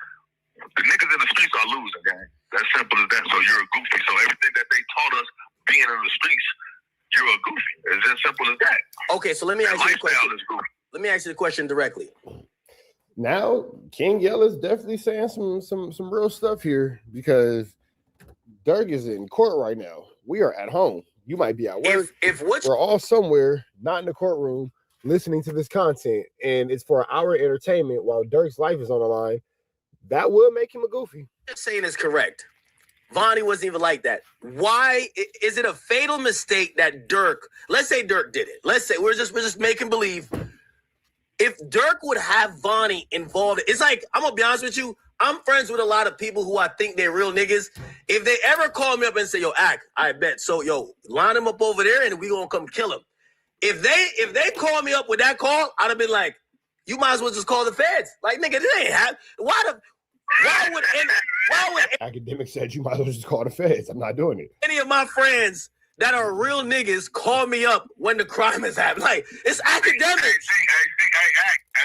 the niggas in the streets are losing, gang. That's simple as that. So you're a goofy. So everything that they taught us being in the streets, you're a goofy. It's as simple as that. Okay, so let me ask you a question. Let me ask you the question directly. Now, King Yell is definitely saying some real stuff here because Dirk is in court right now. We are at home. You might be at work. We're all somewhere, not in the courtroom, listening to this content, and it's for our entertainment while Dirk's life is on the line. That would make him a goofy. You're saying is correct. Vonnie wasn't even like that. Why is it a fatal mistake that Dirk? Let's say Dirk did it. Let's say we're just making believe. If Dirk would have Vonnie involved, it's like, I'm gonna be honest with you. I'm friends with a lot of people who I think they're real niggas. If they ever call me up and say, yo, Ack, I bet. So, yo, line him up over there and we gonna come kill him. If they call me up with that call, I'd have been like, you might as well just call the feds. Like, nigga, this ain't happen. Why would Academic said you might as well just call the feds. I'm not doing it. any of my friends that are real niggas call me up when the crime has happened? Like, it's academic. Hey,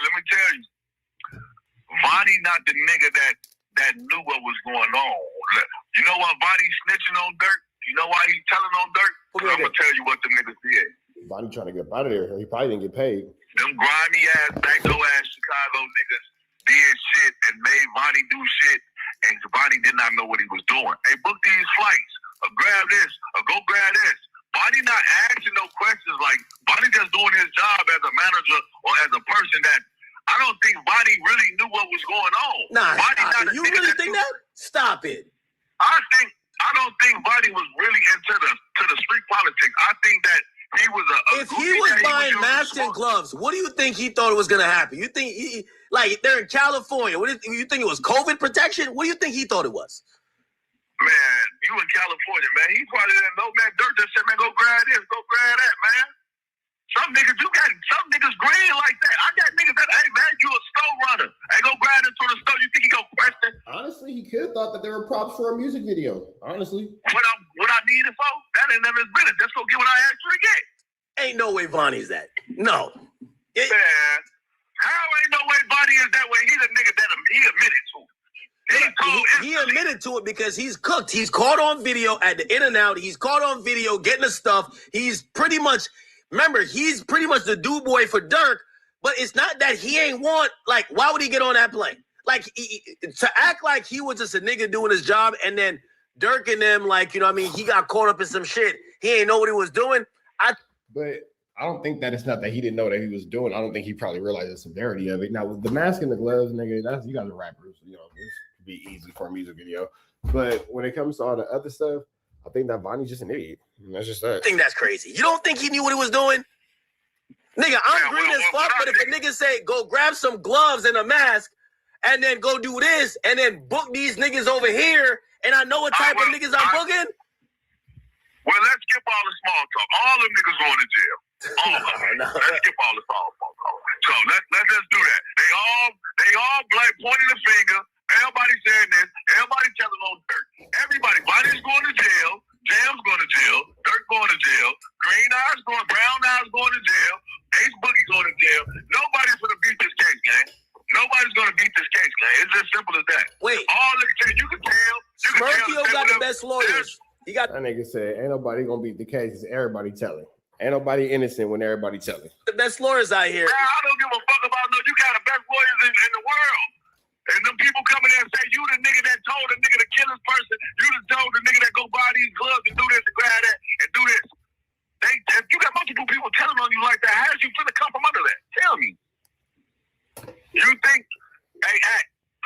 let me tell you, Vonnie not the nigga that knew what was going on. You know why Vonnie snitching on Dirk? You know why he telling on Dirk? I'm gonna tell you what the niggas did. Vonnie trying to get out of there. He probably didn't get paid. Them grimy ass, backdoor ass Chicago niggas did shit and made Vonnie do shit, and Vonnie did not know what he was doing. Hey, book these flights, or grab this, or go grab this. Vonnie not asking no questions. Like, Vonnie just doing his job as a manager or as a person that I don't think Vonnie really knew what was going on. Nah, you really think that? Stop it. I don't think Vonnie was really into the street politics. I think that he was if he was buying masks and gloves, what do you think he thought was gonna happen? You think like they're in California? What do you think it was COVID protection? What do you think he thought it was? Man, you in California, man. He probably didn't know, man. Dirk just said, man, go grab this, go grab that, man. Some niggas green like that. I got niggas that, hey, man, you a store runner. Hey, go grab into the store. You think he gonna question? Honestly, he could have thought that there were props for a music video. Honestly. What I need it for? That ain't never been it. Just go get what I actually get. Ain't no way Vonnie's that. No. Man, how ain't no way Vonnie is that way? He's a nigga that he admitted to. He admitted to it because he's cooked. He's caught on video at the In and Out. He's caught on video getting the stuff. He's pretty much the do boy for Dirk. But it's not that he ain't want. Like, why would he get on that plane? Like, to act like he was just a nigga doing his job, and then Dirk and them, like, you know what I mean, he got caught up in some shit. He ain't know what he was doing. But I don't think that it's not that he didn't know that he was doing. I don't think he probably realized the severity of it. Now, with the mask and the gloves, nigga, that's, you guys are rappers. You know, this could be easy for a music video. But when it comes to all the other stuff, I think that Vonnie's just an idiot. That's just that. I think that's crazy. You don't think he knew what he was doing? Nigga, I'm green as fuck, but if a nigga say, go grab some gloves and a mask, and then go do this, and then book these niggas over here, and I know what type of niggas I'm booking. Well, let's skip all the small talk. All them niggas going to jail. All of them. Let's skip all the small talk. So let's just do that. They all pointing the finger. Everybody saying this. Everybody tell. Nobody's gonna beat this case, gang. Nobody's gonna beat this case, gang. It's as simple as that. Wait. All you can tell. Smirkio got the best lawyers. He got that nigga said, ain't nobody gonna beat the case. It's everybody telling. Ain't nobody innocent when everybody telling. the best lawyers out here. Man, I don't give a fuck about no. You got the best lawyers in the world. And them people come in there and say, you the nigga that told the nigga to kill this person. You the told the nigga that go buy these gloves and do this and grab that and do this. If you got multiple people telling on you like that, how is you finna come from under that? Tell me. You think? Hey,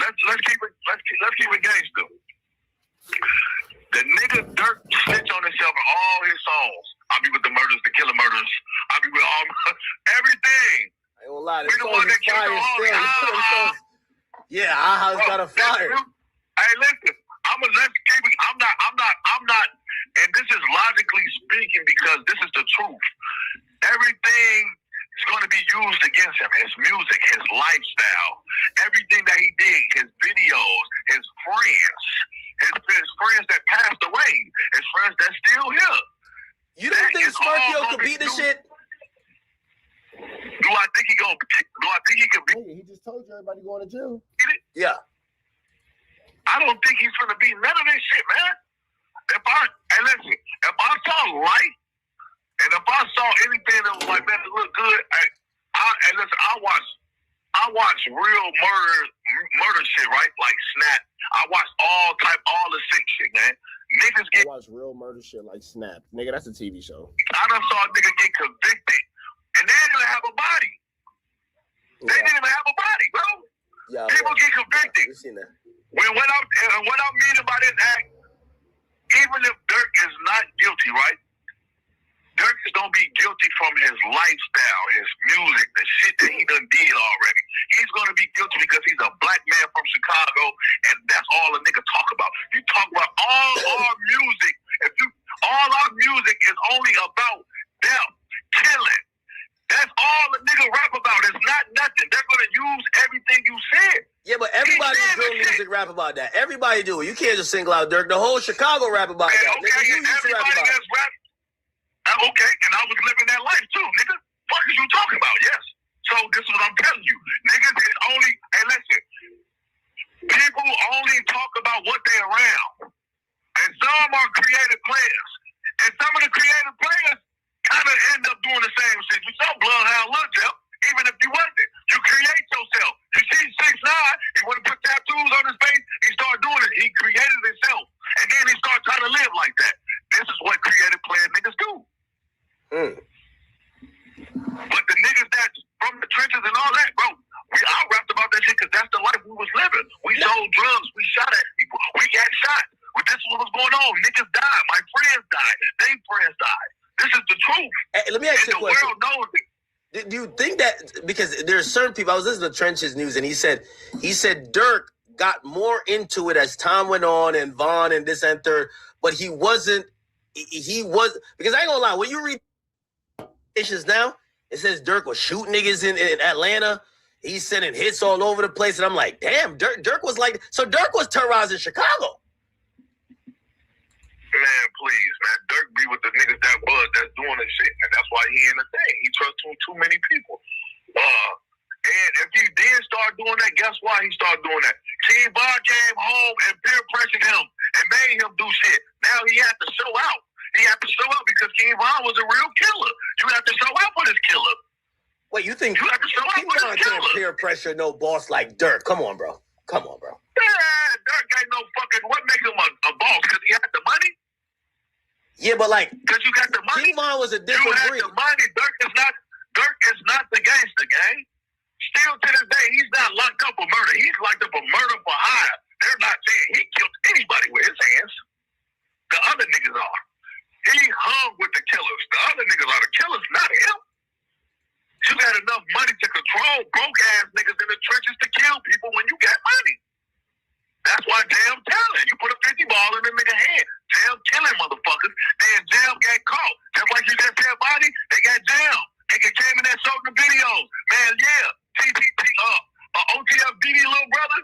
let's keep it gangster. The nigga Dirk snitch on himself in all his songs. I be with the murders, the killer murders. I be with all everything. I ain't gonna lie, we the one that killed the homie. Yeah, Aha's got a fire. Hey, listen, I'm not, and this is logically speaking because this is the truth. Everything is going to be used against him. His music, his lifestyle, everything that he did, his videos, his friends that passed away, his friends that's still here. You don't think Smirkio could beat the shit? Do I think he can beat? He just told you everybody going to jail. Yeah. I don't think he's gonna beat none of this shit, man. If I saw light, and if I saw anything that was like, man, it look good, I watch real murder shit, right? Like Snap. I watch all the sick shit, man. Niggas get. I watch real murder shit like Snap. Nigga, that's a TV show. I done saw a nigga get convicted, and they didn't even have a body. They didn't even have a body, bro. Yeah, people get convicted. We've seen that. What I'm meaning by this act, even if Dirk is not guilty, right? Dirk is gonna be guilty from his lifestyle, his music, the shit that he done did already. He's gonna be guilty because he's a black man from Chicago, and that's all a nigga talk about. You talk about all our music. All our music is only about them killing. That's all the nigga rap about. It's not nothing. They're gonna use everything you said. Yeah, but everybody drill music rap about that. Everybody do it. You can't just single out Dirk. The whole Chicago rap about that. Okay, Nigga, you used to rap about it. Okay, and I was living that life too, nigga. What is you talking about? Yes. So this is what I'm telling you. Niggas is only, and listen, people only talk about what they're around. And some are creative players. And some of the creative players kind of end up doing the same shit. You saw Bloodhound Lil Jeff, even if you wasn't. You create yourself. You see 6ix9ine, he want to put tattoos on his face, he started doing it. He created himself. And then he started trying to live like that. This is what creative player niggas do. But the niggas that's from the trenches and all that, bro, I rapped about that shit because that's the life we was living. We sold drugs, we shot at people, we got shot. But this is what was going on. Niggas died, my friends died, they friends died. This is the truth. Hey, let me ask you a question. The world knows it. Do you think that, because there's certain people, I was listening to Trenches News, and he said Dirk got more into it as time went on, and Vaughn and this and third, but he was, because I ain't gonna lie, when you read issues now, it says Dirk was shooting niggas in Atlanta, he's sending hits all over the place, and I'm like, damn, Dirk was like, so Dirk was terrorizing Chicago. Man, please, man. Dirk be with the niggas that's doing this shit, and that's why he in the thing. He trusts too many people. And if he did start doing that, guess why he started doing that? King Von came home and peer pressured him and made him do shit. Now he had to show out. He had to show out because King Von was a real killer. You have to show out for this killer. Wait, you think you have to show out King for Von this can't killer? peer pressure no boss like Dirk? Come on, bro. Yeah, Dirk ain't no fucking. What makes him a boss? Because he had the money. Yeah, but like, because you got the money. King Von was a different breed. You had the money. Dirk is not the gangster gang. Still to this day, he's not locked up for murder. He's locked up for murder for hire. They're not saying he killed anybody with his hands. The other niggas are. He hung with the killers. The other niggas are the killers, not him. You got enough money to control broke ass niggas in the trenches to kill people when you got money. That's why Jam telling. You put a 50 ball in the nigga hand. Jam killing motherfuckers. Then Jam got caught. Just like you just said, body, they got Jam. They came in there showing the videos. Man, yeah. TPT, OTF Diddy little brother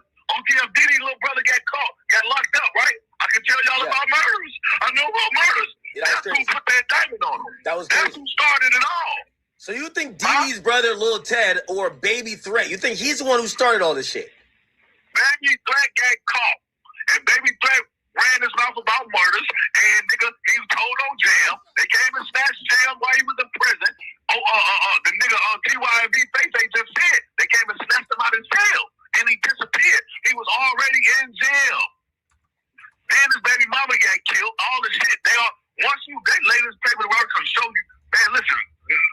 got caught. Got locked up, right? I can tell y'all about murders. I know about murders. Yeah, that's who put that diamond on him. That's who started it all. So you think Diddy Diddy's brother, Lil Ted, or Baby Threat? You think he's the one who started all this shit? Baby Threat got caught, and Baby Threat ran his mouth about murders, and nigga, he was told on jail. They came and snatched jail while he was in prison. The nigga TYV Face they just said they came and snatched him out of jail, and he disappeared. He was already in jail. Then his baby mama got killed. All the shit they all once you they lay this paper to work and show you, man. Listen,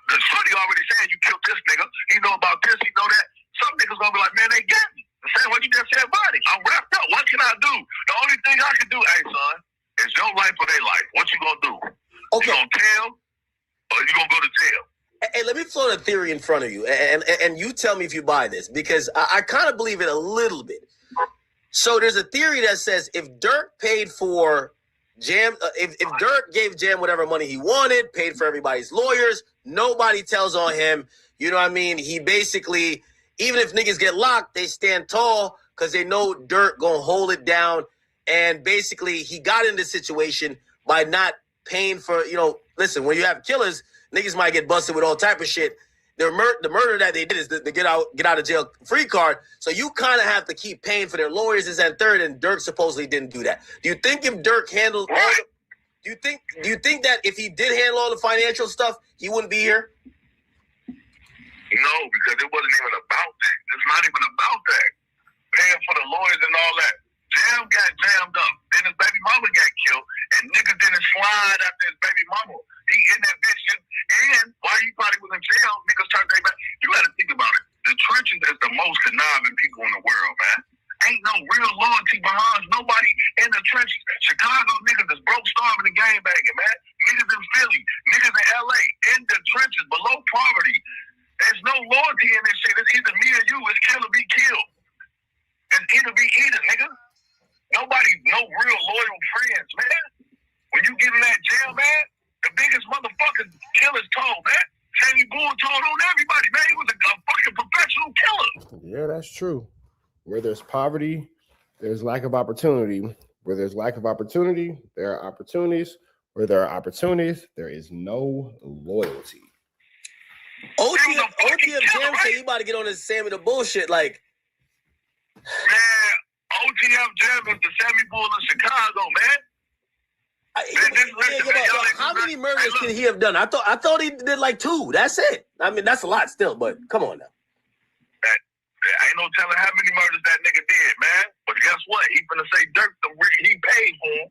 the shorty already saying you killed this nigga. He know about this. He know that. Some niggas gonna be like, man, they got me. The same what you just said, buddy. I'm wrapped up. What can I do? The only thing I can do, hey son, is your life or their life. What you gonna do? Okay. You gonna tell, or you gonna go to jail? Hey, let me float a theory in front of you, and you tell me if you buy this, because I kind of believe it a little bit. So there's a theory that says if Dirk paid for Jam, if Dirk gave Jam whatever money he wanted, paid for everybody's lawyers, nobody tells on him. You know what I mean? He basically, even if niggas get locked, they stand tall because they know Dirk gonna hold it down. And basically, he got in this situation by not paying for, listen, when you have killers, niggas might get busted with all type of shit. The murder that they did is the get out of jail free card. So you kind of have to keep paying for their lawyers, this and third, and Dirk supposedly didn't do that. Do you think if Dirk handled all the, do you think that if he did handle all the financial stuff, he wouldn't be here? No, because it wasn't even about that. It's not even about that. Paying for the lawyers and all that. Jam got jammed up. Then his baby mama got killed, and niggas didn't slide after his baby mama. He in that bitch, and while he probably was in jail, niggas turned their back. You got to think about it. The trenches is the most conniving people in the world, man. Ain't no real loyalty behind nobody in the trenches. Chicago niggas is broke, starving, and gang banging, man. Niggas in Philly, niggas in LA, in the trenches, below poverty. There's no loyalty in this shit. It's either me or you. It's kill or be killed. It's either be either, nigga. Nobody, no real loyal friends, man. When you get in that jail, man, the biggest motherfucking killers told, man. Sammy Bull told on everybody, man. He was a fucking professional killer. Yeah, that's true. Where there's poverty, there's lack of opportunity. Where there's lack of opportunity, there are opportunities. Where there are opportunities, there is no loyalty. OTM Jam said you about to get on this Sammy the bullshit, like. Man, OTM Jam is the Sammy Bull of Chicago, man. How many murders can he have done? I thought he did like 2. That's it. I mean, that's a lot still, but come on now. Ain't no telling how many murders that nigga did, man. But guess what? He finna say Dirk, he paid for him.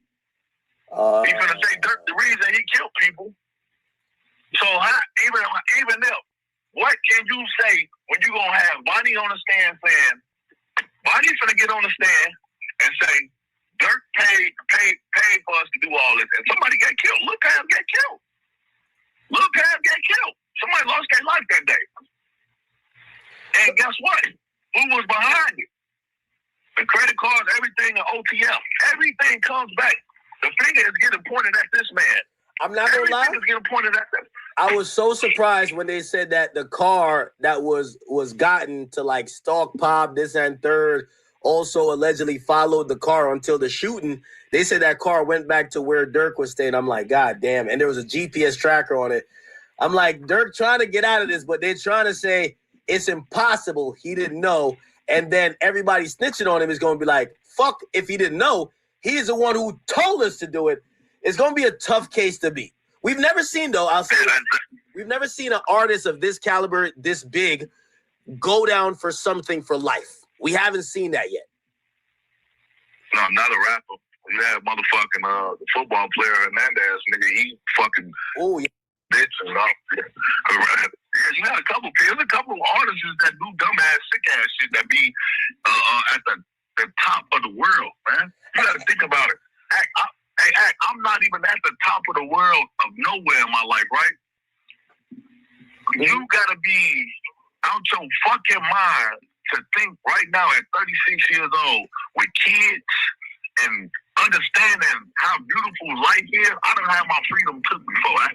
He finna say Dirk the reason he killed people. So even if, what can you say when you gonna have Bonnie on the stand saying, Bonnie's finna get on the stand and say, Dirk paid for us to do all this, and somebody got killed. Lil Cam got killed. Lil Cam got killed. Somebody lost their life that day. And guess what? Who was behind it? The credit cards, everything in OTM. Everything comes back. The finger is getting pointed at this man. I'm not gonna lie. Is getting pointed at this. I was so surprised when they said that the car that was gotten to like stalk Pop, this and third, also allegedly followed the car until the shooting. They said that car went back to where Dirk was staying. I'm like, God damn. And there was a GPS tracker on it. I'm like, Dirk trying to get out of this, but they're trying to say it's impossible. He didn't know. And then everybody snitching on him is going to be like, fuck if he didn't know. He's the one who told us to do it. It's going to be a tough case to beat. We've never seen, though, I'll say, we've never seen an artist of this caliber, this big, go down for something for life. We haven't seen that yet. No, not a rapper. You have motherfucking the football player Hernandez, nigga. He fucking bitch and all. You got a couple of artists that do dumbass, sick ass shit that be at the top of the world, man. You got to think about it. I'm not even at the top of the world of nowhere in my life, right? You got to be out your fucking mind to think right now at 36 years old with kids and understanding how beautiful life is. I done had my freedom took before.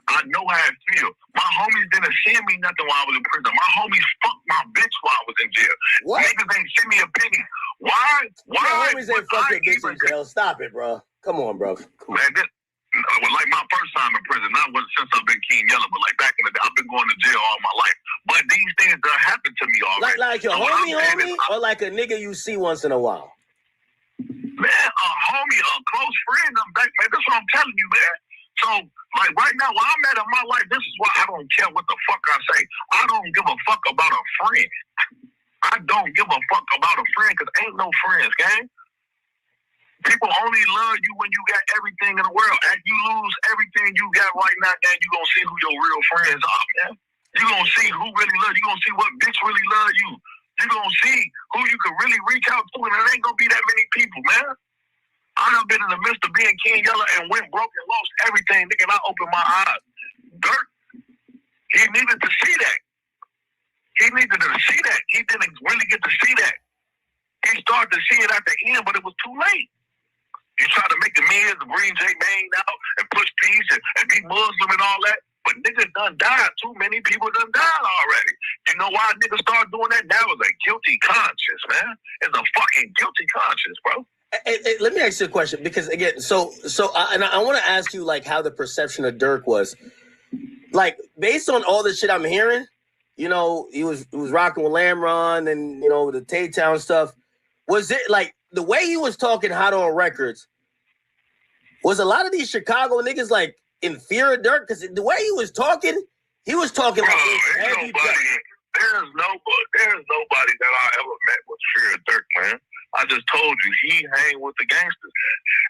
I know how it feels. My homies didn't send me nothing while I was in prison. My homies fucked my bitch while I was in jail. What? Niggas ain't send me a penny. Why? Your homies ain't fuck your bitch in jail. Stop it, bro. Come on, bro. Come on. Well, like my first time in prison, not since I've been King Yellow, but like back in the day, I've been going to jail all my life. But these things that happened to me already. Like your So what I'm homie, saying is, or like a nigga you see once in a while? man, a homie, a close friend, man, that's what I'm telling you, man. So, like right now, where I'm at in my life, this is why I don't care what the fuck I say. I don't give a fuck about a friend. I don't give a fuck about a friend because ain't no friends, gang. People only love you when you got everything in the world. After you lose everything you got right now, then you gonna see who your real friends are, man. You gonna see who really love you. You gonna see what bitch really love you. You gonna see who you can really reach out to, and it ain't gonna be that many people, man. I done been in the midst of being King Yellow and went broke and lost everything, nigga, and I opened my eyes. Dirk, he needed to see that. He needed to see that. He didn't really get to see that. He started to see it at the end, but it was too late. You try to make the men bring J Mane out and push peace and be Muslim and all that, but niggas done died. Too many people done died already. You know why niggas start doing that now? It's a guilty conscience, man. It's a fucking guilty conscience, bro. Hey, let me ask you a question, because again, and I want to ask you like how the perception of Dirk was, like based on all the shit I'm hearing. You know, he was rocking with Lamron and you know the Tay-Town stuff. Was it like the way he was talking hot on records? Was a lot of these Chicago niggas like in fear of Dirk? Because the way he was talking like there's nobody that I ever met with fear of Dirk, man. I just told you he hang with the gangsters,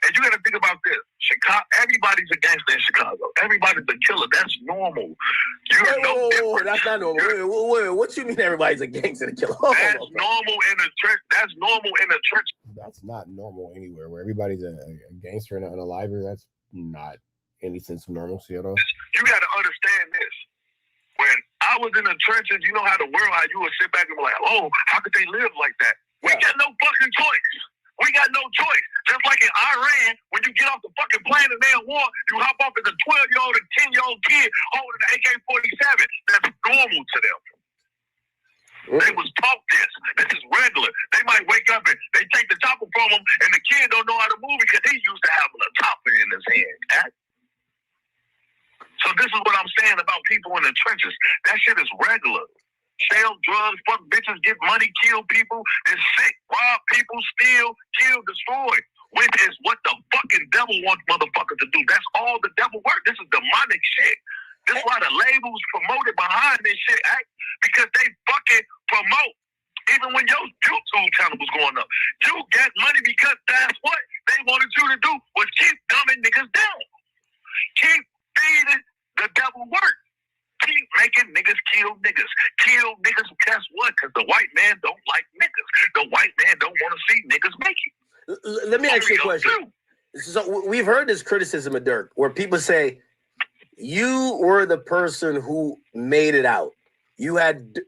and you got to think about this: Chicago, everybody's a gangster in Chicago. Everybody's a killer. That's normal. That's not normal. Wait, what you mean everybody's a gangster and a killer? That's normal in the church. That's normal in the church. That's not normal anywhere. Where everybody's a gangster and an aliver. That's not any sense of normalcy at all. You got to understand this. When I was in the trenches, you know how you would sit back and be like, oh, how could they live like that? We got no fucking choice. We got no choice. Just like in Iran, when you get off the fucking plane and they're at war, you hop off as a 12-year-old and 10-year-old kid holding an AK-47. That's normal to them. They was taught this. This is regular. They might wake up and they take the chopper from them, and the kid don't know how to move because he used to having a chopper in his hand. So this is what I'm saying about people in the trenches. That shit is regular. Sell drugs, fuck bitches, get money, kill people, is sick, rob people, steal, kill, destroy. Which is what the fucking devil wants motherfuckers to do. That's all the devil work. This is demonic shit. This is why the labels promoted behind this shit, because they fucking promote. Even when your YouTube channel was going up, you got money because that's what they wanted you to do, was keep dumbing niggas down. Keep feeding the devil work. Keep making niggas kill niggas. Kill niggas, guess what? Because the white man don't like niggas. The white man don't want to see niggas make it. Let me ask you a question. So we've heard this criticism of Dirk, where people say, you were the person who made it out. You had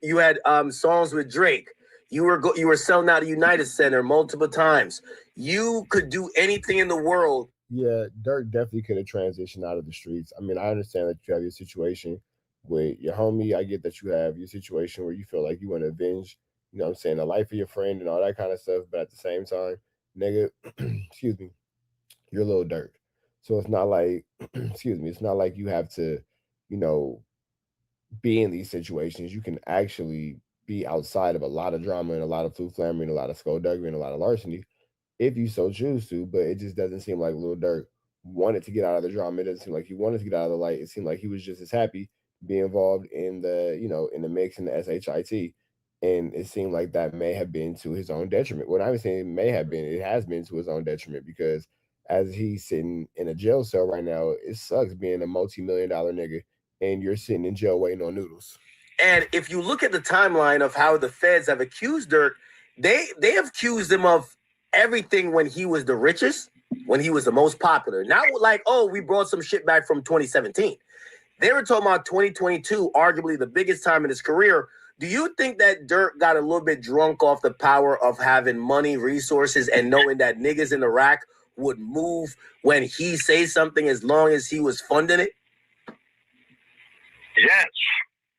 songs with Drake. You were selling out a United Center multiple times. You could do anything in the world. Yeah, Dirk definitely could have transitioned out of the streets. I mean, I understand that you have your situation with your homie. I get that you have your situation where you feel like you want to avenge, you know what I'm saying, the life of your friend and all that kind of stuff. But at the same time, nigga, excuse me, you're a little Dirk. So it's not like, excuse me, it's not like you have to, you know, be in these situations. You can actually be outside of a lot of drama and a lot of flaming, a lot of skullduggery and a lot of larceny if you so choose to. But it just doesn't seem like Lil Durk wanted to get out of the drama. It doesn't seem like he wanted to get out of the light. It seemed like he was just as happy being involved in the, you know, in the mix and the SHIT. And it seemed like that may have been to his own detriment. Well, I would say it may have been, it has been to his own detriment, because as he's sitting in a jail cell right now, it sucks being a multi-million-dollar nigga and you're sitting in jail waiting on noodles. And if you look at the timeline of how the feds have accused Dirk, they have accused him of everything when he was the richest, when he was the most popular. Not like, oh, we brought some shit back from 2017. They were talking about 2022, arguably the biggest time in his career. Do you think that Dirk got a little bit drunk off the power of having money, resources, and knowing that niggas in the rack would move when he says something as long as he was funding it? Yes.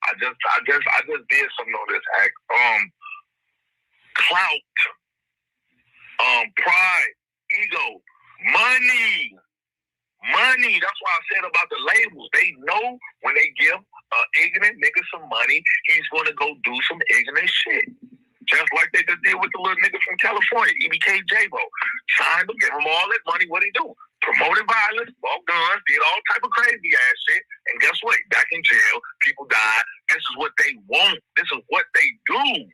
I just did something on this act. Clout, pride, ego, Money. That's why I said about the labels. They know when they give ignorant nigga some money, he's going to go do some ignorant shit. Just like they just did with the little nigga from California, EBK J-Bo. Signed him, gave him all that money. What he do? Promoted violence, bought guns, did all type of crazy ass shit. And guess what? Back in jail, people died. This is what they want. This is what they do.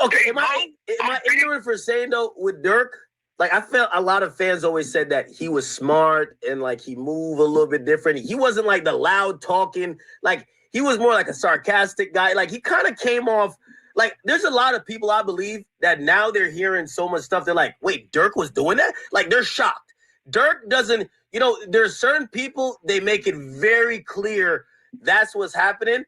Okay, am I ignorant for saying though with Dirk? Like I felt a lot of fans always said that he was smart and like he moved a little bit different. He wasn't like the loud talking, like he was more like a sarcastic guy. Like he kind of came off like there's a lot of people I believe that now they're hearing so much stuff. They're like, wait, Dirk was doing that? Like they're shocked. Dirk doesn't, you know, there's certain people, they make it very clear that's what's happening.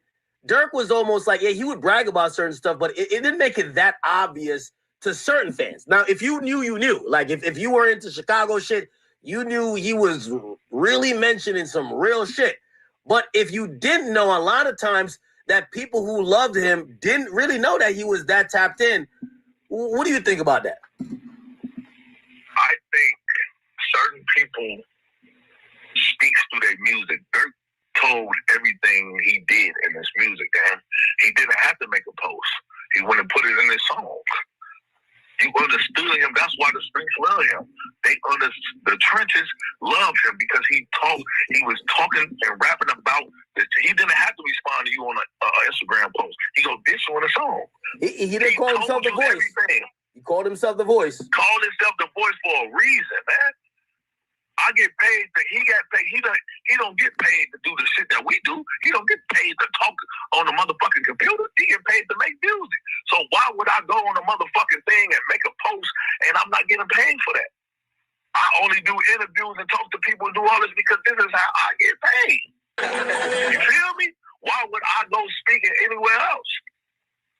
Dirk was almost like, yeah, he would brag about certain stuff, but it didn't make it that obvious to certain fans. Now, if you knew, you knew. Like, if you were into Chicago shit, you knew he was really mentioning some real shit. But if you didn't know, a lot of times that people who loved him didn't really know that he was that tapped in. What do you think about that? I think certain people speaks through their music. Dirk told everything he did in his music, man. He didn't have to make a post. He went and put it in his songs. You understood him. That's why the streets love him. The trenches love him because he was talking and rapping about this. He didn't have to respond to you on an Instagram post. He go dish you on a song. He didn't call himself the voice. Everything. He called himself the voice. Called himself the voice for a reason, man. I get paid. He got paid. He don't get paid to do the shit that we do. He don't get paid to talk on the motherfucking computer. He get paid to make music. So why would I go on a motherfucking thing and make a post and I'm not getting paid for that? I only do interviews and talk to people and do all this because this is how I get paid. You feel me? Why would I go speaking anywhere else?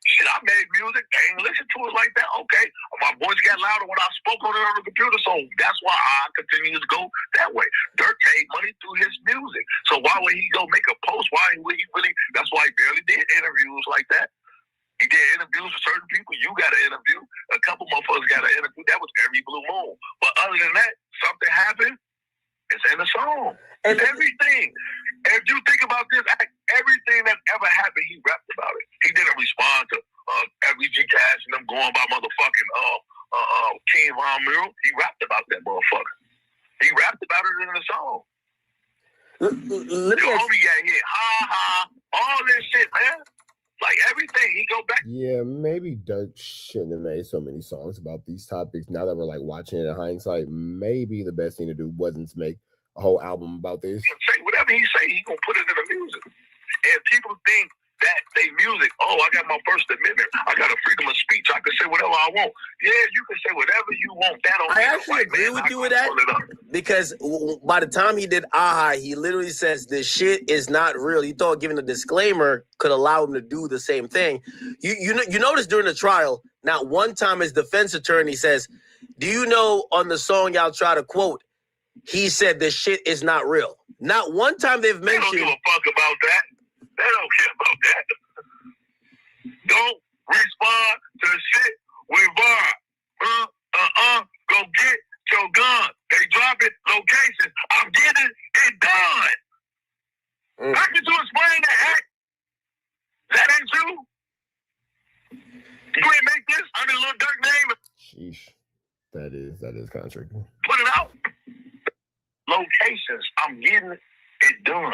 Shit, I made music. They ain't listen to it like that. Okay. My voice got louder when I spoke on it on the computer, so that's why I continue to go that way. Dirk made money through his music. So why would he go make a post? Why would he really? That's why he barely did interviews like that. He did interviews with certain people. You got an interview. A couple motherfuckers got an interview. That was every blue moon. But other than that, something happened. It's in the song. And everything. If you think about this, everything that ever happened, he rapped about it. He didn't respond to FBG Cash and them going by motherfucking King Von Mule. He rapped about that motherfucker. He rapped about it in the song. Your homie got hit. All this shit, man. Like everything, he go back. Yeah, maybe Dirk shouldn't have made so many songs about these topics. Now that we're like watching it in hindsight, maybe the best thing to do wasn't to make a whole album about this. Say whatever he say, he gonna put it in the music. And people think that they music, oh, I got my First Amendment. I got a freedom of speech. I can say whatever I want. Yeah, you can say whatever you want. That don't I actually agree with you with that because by the time he did Aha, he literally says this shit is not real. He thought giving a disclaimer could allow him to do the same thing. You notice during the trial, not one time his defense attorney says, do you know on the song y'all try to quote, he said this shit is not real. Not one time they've mentioned. They don't give a fuck about that. They don't care about that. Don't respond to shit with bar. Go get your gun. They drop it. Location. I'm getting it done. How could you explain that? That ain't true. You ain't make this under Lil Durk name. Sheesh. That is contrary. Put it out. Locations. I'm getting it done.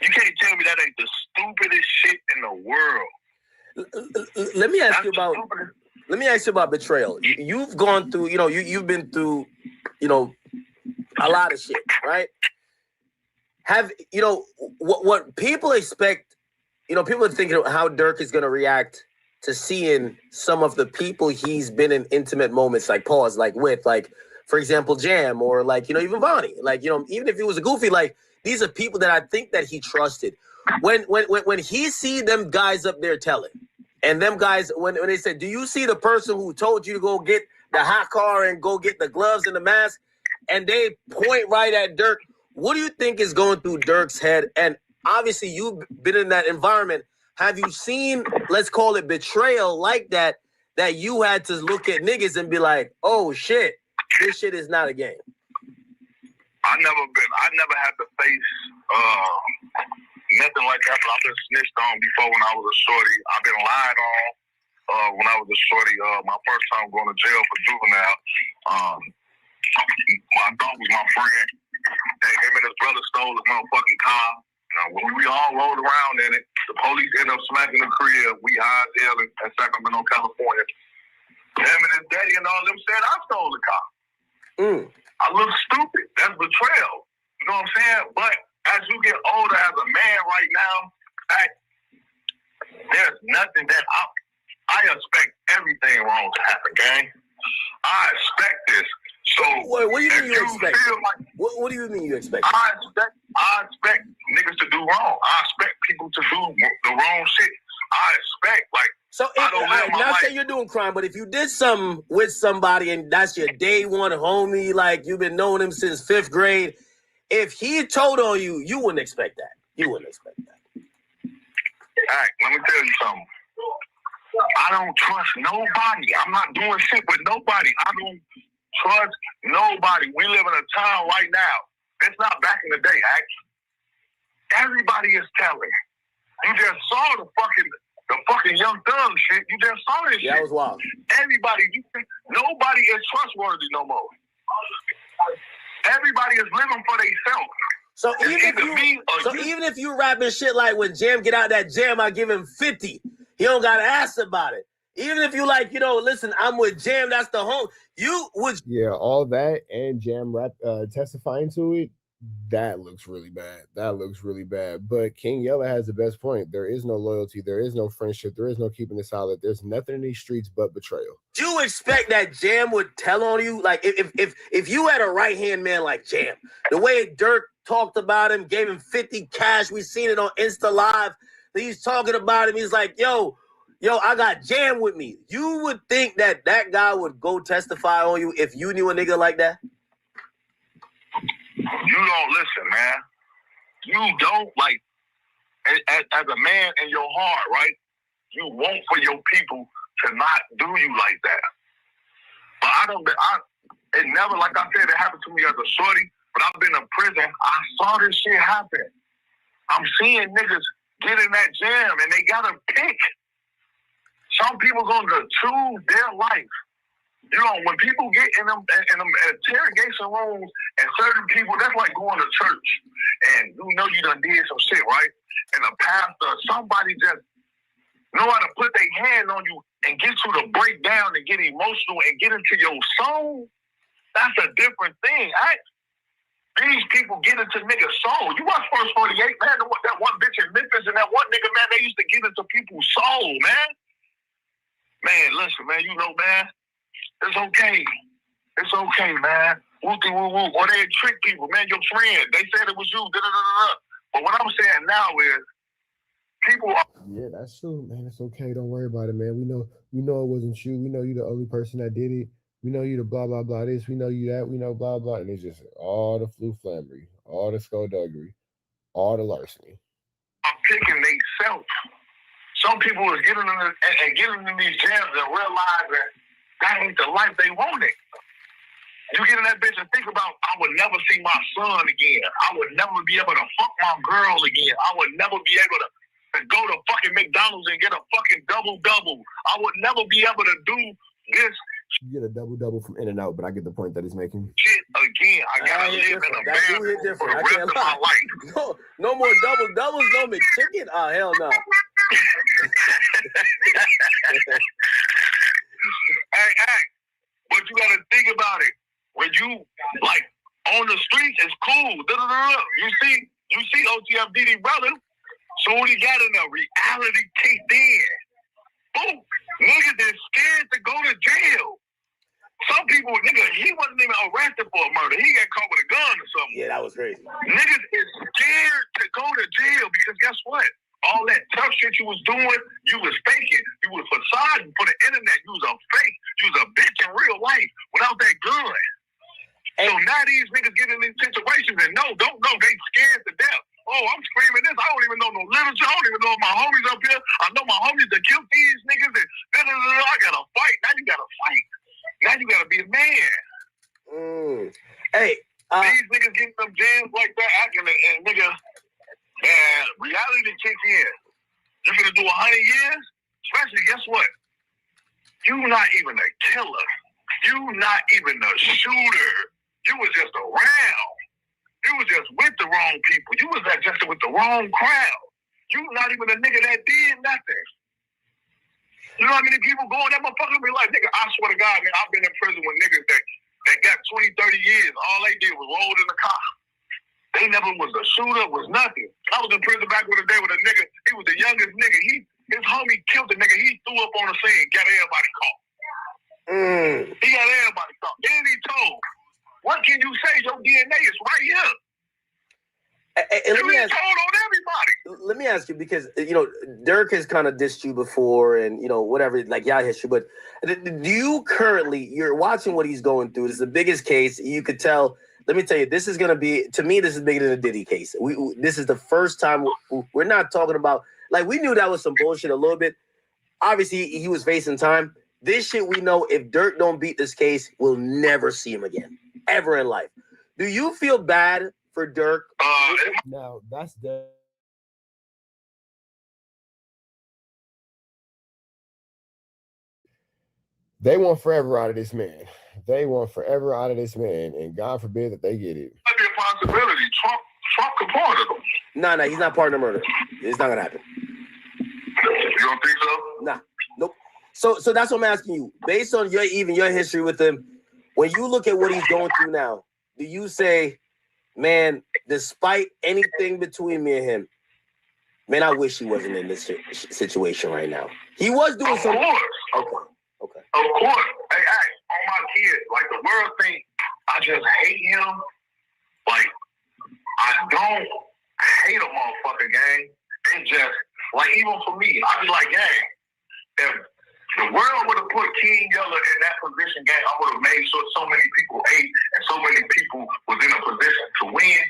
You can't tell me that ain't the stupidest shit in the world. Let me ask you about betrayal. You've gone through, you've been through, a lot of shit, right? What people expect, people are thinking how Dirk is going to react to seeing some of the people he's been in intimate moments, like pause, like with, like, for example, Jam, or like, even Vonnie, like, even if he was a goofy, like, these are people that I think that he trusted. When he see them guys up there telling, and them guys, when they said, do you see the person who told you to go get the hot car and go get the gloves and the mask? And they point right at Dirk. What do you think is going through Dirk's head? And obviously you've been in that environment. Have you seen, let's call it betrayal like that you had to look at niggas and be like, oh shit, this shit is not a game? I never had to face nothing like that. But I've been snitched on before when I was a shorty. I've been lied on when I was a shorty. My first time going to jail for juvenile. My dog was my friend. Him and his brother stole his motherfucking car. When we all rolled around in it, the police ended up smacking the crib. We high as hell in Sacramento, California. Him and his daddy and all them said I stole the car. I look stupid. That's betrayal. You know what I'm saying? But as you get older as a man right now, there's nothing that I expect everything wrong to happen, gang. I expect this. So what do you mean you expect? Like, what do you mean you expect? I expect niggas to do wrong. I expect people to do the wrong shit. I expect so. Not say you're doing crime, but if you did something with somebody and that's your day one homie, like you've been knowing him since 5th grade, if he told on you, you wouldn't expect that. You wouldn't expect that. All right, let me tell you something. I don't trust nobody. I'm not doing shit with nobody. I don't trust nobody. We live in a time right now. It's not back in the day, actually. Everybody is telling. You just saw the fucking Young Thug shit. You just saw this shit. That was wild. Everybody, nobody is trustworthy no more. Everybody is living for themselves. So even if you rapping shit like when Jam get out that jam, I give him 50. He don't gotta ask about it. Even if you like, listen, I'm with Jam, that's the home. You would all that and Jam rap testifying to it. That looks really bad. But King Yella has the best point. There is no loyalty. There is no friendship. There is no keeping it solid. There's nothing in these streets but betrayal. Do you expect that Jam would tell on you? Like if you had a right-hand man like Jam, the way Dirk talked about him, gave him 50 cash. We seen it on Insta Live. He's talking about him. He's like, yo, I got Jam with me. You would think that guy would go testify on you if you knew a nigga like that? You don't listen, man. You don't as a man in your heart, right? You want for your people to not do you like that. But it never, like I said, it happened to me as a shorty, but I've been in prison. I saw this shit happen. I'm seeing niggas get in that jam and they gotta pick. Some people gonna choose their life. When people get in them interrogation rooms and certain people, that's like going to church and you done did some shit, right? And a pastor, somebody just know how to put their hand on you and get you to break down and get emotional and get into your soul. That's a different thing. These people get into niggas' soul. You watch First 48, man, that one bitch in Memphis and that one nigga, man, they used to get into people's soul, man. Man, listen, man, man. It's okay. It's okay, man. Woo-dee woo-woo. Or they trick people, man. Your friend, they said it was you. Da-da-da-da-da. But what I'm saying now is people are... Yeah, that's true, man. It's okay. Don't worry about it, man. We know it wasn't you. We know you the only person that did it. We know you the blah, blah, blah this. We know you that. We know blah, blah. And it's just all the flambery, all the skullduggery, all the larceny. I'm picking themselves. Some people is getting in these jams and realizing that ain't the life they wanted. You get in that bitch and think about, I would never see my son again. I would never be able to fuck my girl again. I would never be able to go to fucking McDonald's and get a fucking double-double. I would never be able to do this. You get a double-double from In-N-Out, but I get the point that he's making. Shit again. I gotta live in a man for the rest of my life. No more double-doubles, no McChicken? Oh, hell no. Hey, but you gotta think about it. When you on the streets, it's cool. You see OTFDD brother. Soon he got in a reality kicked in. Boom, niggas is scared to go to jail. Some people, he wasn't even arrested for a murder. He got caught with a gun or something. Yeah, that was crazy. Niggas is scared to go to jail because guess what? All that tough shit you was doing, you was faking. You was fasading for the internet. You was a fake. You was a bitch in real life without that gun. So now these niggas get in these situations and don't know. They scared to death. Oh, I'm screaming this. I don't even know no literature. I don't even know my homies up here. I know my homies that killed these niggas. And I gotta fight. Now you gotta fight. Now you gotta be a man. Hey. These niggas getting them honestly, guess what? You not even a killer. You not even a shooter. You was just around. You was just with the wrong people. You was just with the wrong crowd. You not even a nigga that did nothing. You know how many people go in that motherfucker be like, nigga, I swear to God, man, I've been in prison with niggas that got 20, 30 years. All they did was roll in the car. They never was a shooter, was nothing. I was in prison back in the day with a nigga. He was the youngest nigga. His homie killed the nigga. He threw up on the scene, got everybody caught. He got everybody caught. Then he told, what can you say? Your DNA is right here. And let me ask you, because Dirk has kind of dissed you before, and whatever, like y'all history. But do you currently, you're watching what he's going through? This is the biggest case. You could tell. Let me tell you, this is going to be, to me, this is bigger than a Diddy case. This is the first time we're not talking about, like, we knew that was some bullshit a little bit. Obviously, he was facing time. This shit, we know if Dirk don't beat this case, we'll never see him again, ever in life. Do you feel bad for Dirk? Now, that's the... They want forever out of this man. They want forever out of this man, and God forbid that they get it. Might be a possibility. Trump could pardon him. No, he's not part of the murder. It's not gonna happen. You don't think so? Nah, nope. So that's what I'm asking you. Based on your history with him, when you look at what he's going through now, do you say, man, despite anything between me and him, man, I wish he wasn't in this situation right now. He was doing something. Okay. Of course. Hey, on my kid, like the world think I just hate him. Like, I don't hate a motherfucker, gang. They just, like, even for me, I be like, gang, if the world would have put King Yeller in that position, gang, I would have made sure so many people ate and so many people was in a position to win.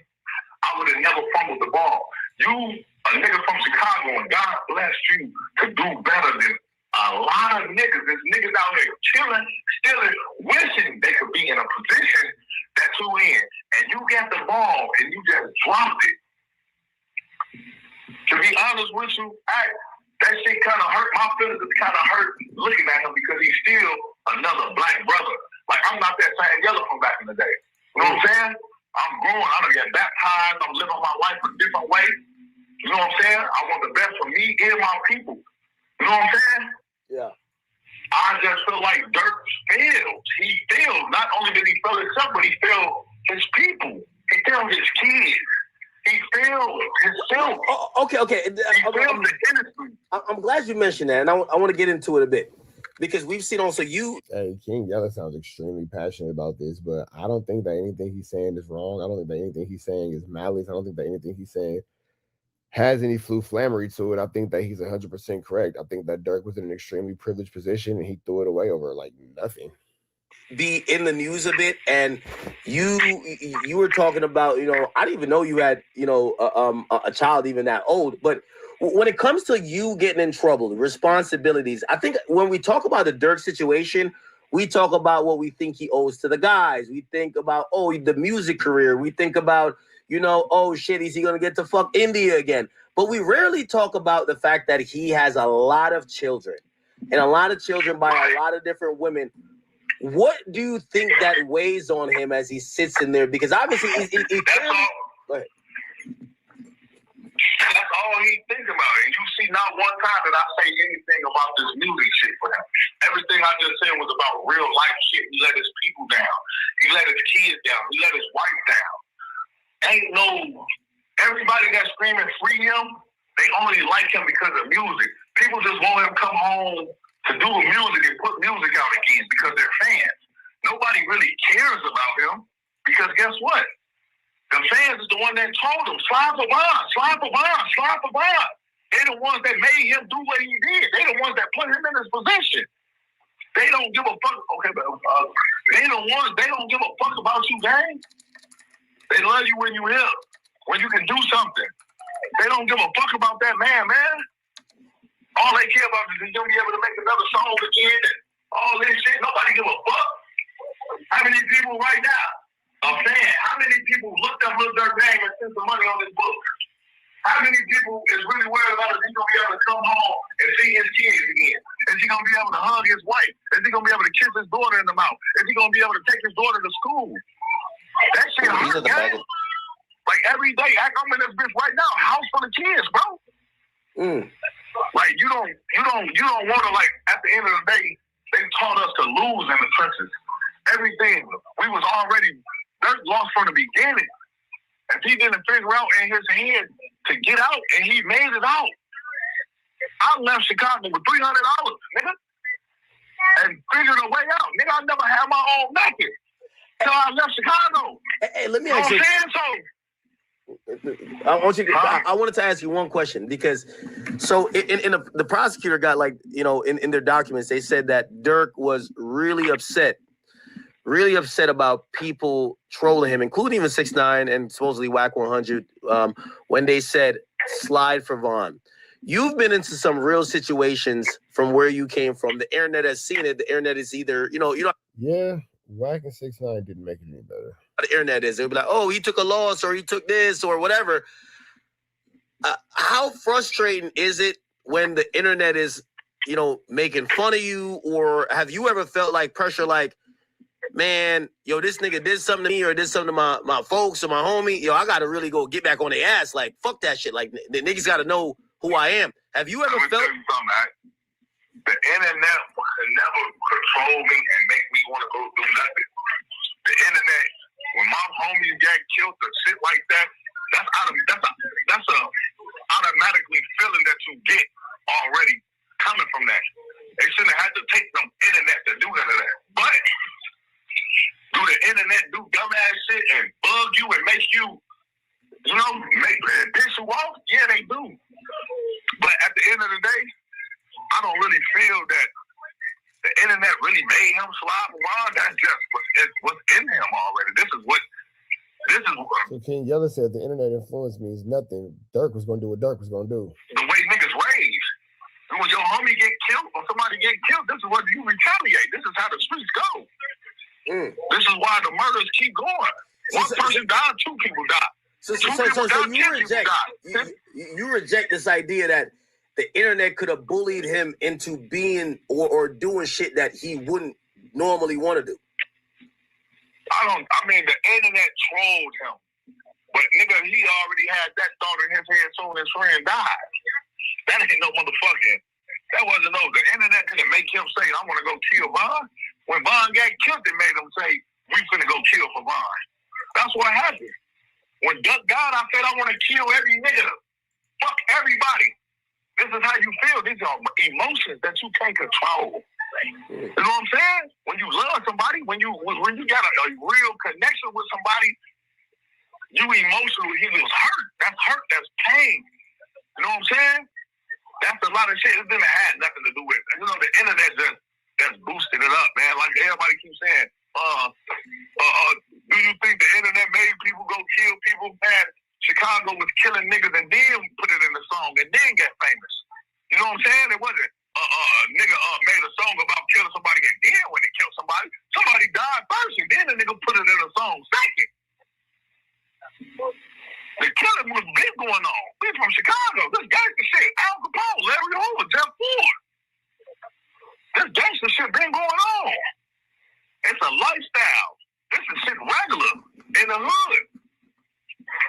I would have never fumbled the ball. You, a nigga from Chicago, and God bless you to do better than a lot of niggas. There's niggas out here chilling, stealing, wishing they could be in a position that you in. And you got the ball and you just dropped it. To be honest with you, that shit kind of hurt. My feelings is kind of hurt looking at him because he's still another black brother. Like, I'm not that same Yeller from back in the day. You know what I'm saying? I'm growing. I done get baptized. I'm living my life a different way. You know what I'm saying? I want the best for me and my people. You know what I'm saying? Yeah. I just feel like Dirk failed. He failed. Not only did he fail himself, but he failed his people. He failed his kids. He failed himself. Okay. I'm glad you mentioned that, and I want to get into it a bit because we've seen also you. Hey, King Yeller sounds extremely passionate about this, but I don't think that anything he's saying is wrong. I don't think that anything he's saying is malice. I don't think that anything he's saying has any flammery to it. I think that he's 100% correct. I think that Dirk was in an extremely privileged position and he threw it away over like nothing. Be in the news a bit, and you were talking about, I didn't even know you had, a child even that old. But when it comes to you getting in trouble, responsibilities, I think when we talk about the Dirk situation, we talk about what we think he owes to the guys. We think about, the music career. We think about, oh shit, is he gonna get to fuck India again? But we rarely talk about the fact that he has a lot of children, and a lot of children by a lot of different women. What do you think that weighs on him as he sits in there? Because obviously he clearly... Go ahead. That's all he thinks about. And you see not one time that I say anything about this music shit for him. Everything I just said was about real life shit. He let his people down. He let his kids down. He let his wife down. Everybody that's screaming free him, they only like him because of music. People just want him to come home to do music and put music out again because they're fans. Nobody really cares about him because guess what? The fans is the one that told him, slide for bond, slide for bond, slide for bond. They're the ones that made him do what he did. They're the ones that put him in his position. They don't give a fuck. Okay, but they the ones, they don't give a fuck about you, gang. They love you when you here, when you can do something. They don't give a fuck about that man. All they care about is he's gonna be able to make another song again and all this shit. Nobody give a fuck. How many people right now are fans? How many people looked up Lil Durk's name and spent some money on this book? How many people is really worried about if he's gonna be able to come home and see his kids again? gonna be able to kiss his daughter in the mouth? Is he gonna be able to take his daughter to school? That shit hurt, gang. Like every day, I'm in this bitch right now, house full of kids, bro. Like you don't want to, like, at the end of the day, they taught us to lose in the trenches. Everything we was already Dirk lost from the beginning. If he didn't figure out in his head to get out, and he made it out, I left Chicago with $300, nigga, and figured a way out. Nigga, I never had my own method till I left Chicago. Hey, let me ask you. I wanted to ask you one question, because so in the prosecutor got, like, you know, in their documents, they said that Dirk was really upset about people trolling him, including even 6ix9ine and supposedly Wack 100, when they said slide for Von. You've been into some real situations from where you came from. The internet has seen it. The internet is either, you know. Yeah, Wack and 6ix9ine didn't make it any better. The internet is. They'll be like, oh, he took a loss or he took this or whatever. How frustrating is it when the internet is, you know, making fun of you? Or have you ever felt like pressure, like, man, yo, this nigga did something to me or did something to my folks or my homie? Yo, I got to really go get back on their ass. Like, fuck that shit. Like, the niggas got to know who I am. Have you ever felt? The internet can never control me and make me want to go do nothing. The internet, when my homies get killed or shit like that, that's a automatically feeling that you get already coming from that. They shouldn't have had to take them internet to do none of that. But do the internet do dumbass shit and bug you and make you, you know, piss you off? Yeah, they do. But at the end of the day, I don't really feel that the internet really made him slide around. That's just what's in him already. This is what. So King Yella said the internet influence means nothing. Dirk was gonna do what Dirk was gonna do. The way niggas raised. When your homie get killed or somebody get killed, this is what you retaliate. This is how the streets go. This is why the murders keep going. One person died, 2 people died. So you reject this idea that the internet could have bullied him into being or doing shit that he wouldn't normally want to do. I mean, the internet trolled him. But nigga, he already had that thought in his head soon as friend died. That ain't no motherfucking. That wasn't no. The internet didn't make him say, I want to go kill Von. When Von got killed, it made him say, we finna go kill for Von. That's what happened. When Duck died, I said, I want to kill every nigga. Fuck everybody. This is how you feel. These are emotions that you can't control. You know what I'm saying? When you love somebody, when you got a real connection with somebody, you emotionally, he was hurt. That's hurt. That's pain. You know what I'm saying? That's a lot of shit. It didn't have nothing to do with it. You know, the internet just boosted it up, man. Like everybody keeps saying, do you think the internet made people go kill people? Man, Chicago was killing niggas and then put it in the song and then get famous. You know what I'm saying? It wasn't nigga made a song about killing somebody and then when they killed somebody died first and then the nigga put it in a song second. The killing was big going on. We from Chicago. This gangster shit. Al Capone, Larry Hoover, Jeff Ford. This gangster shit been going on. It's a lifestyle. This is shit regular in the hood.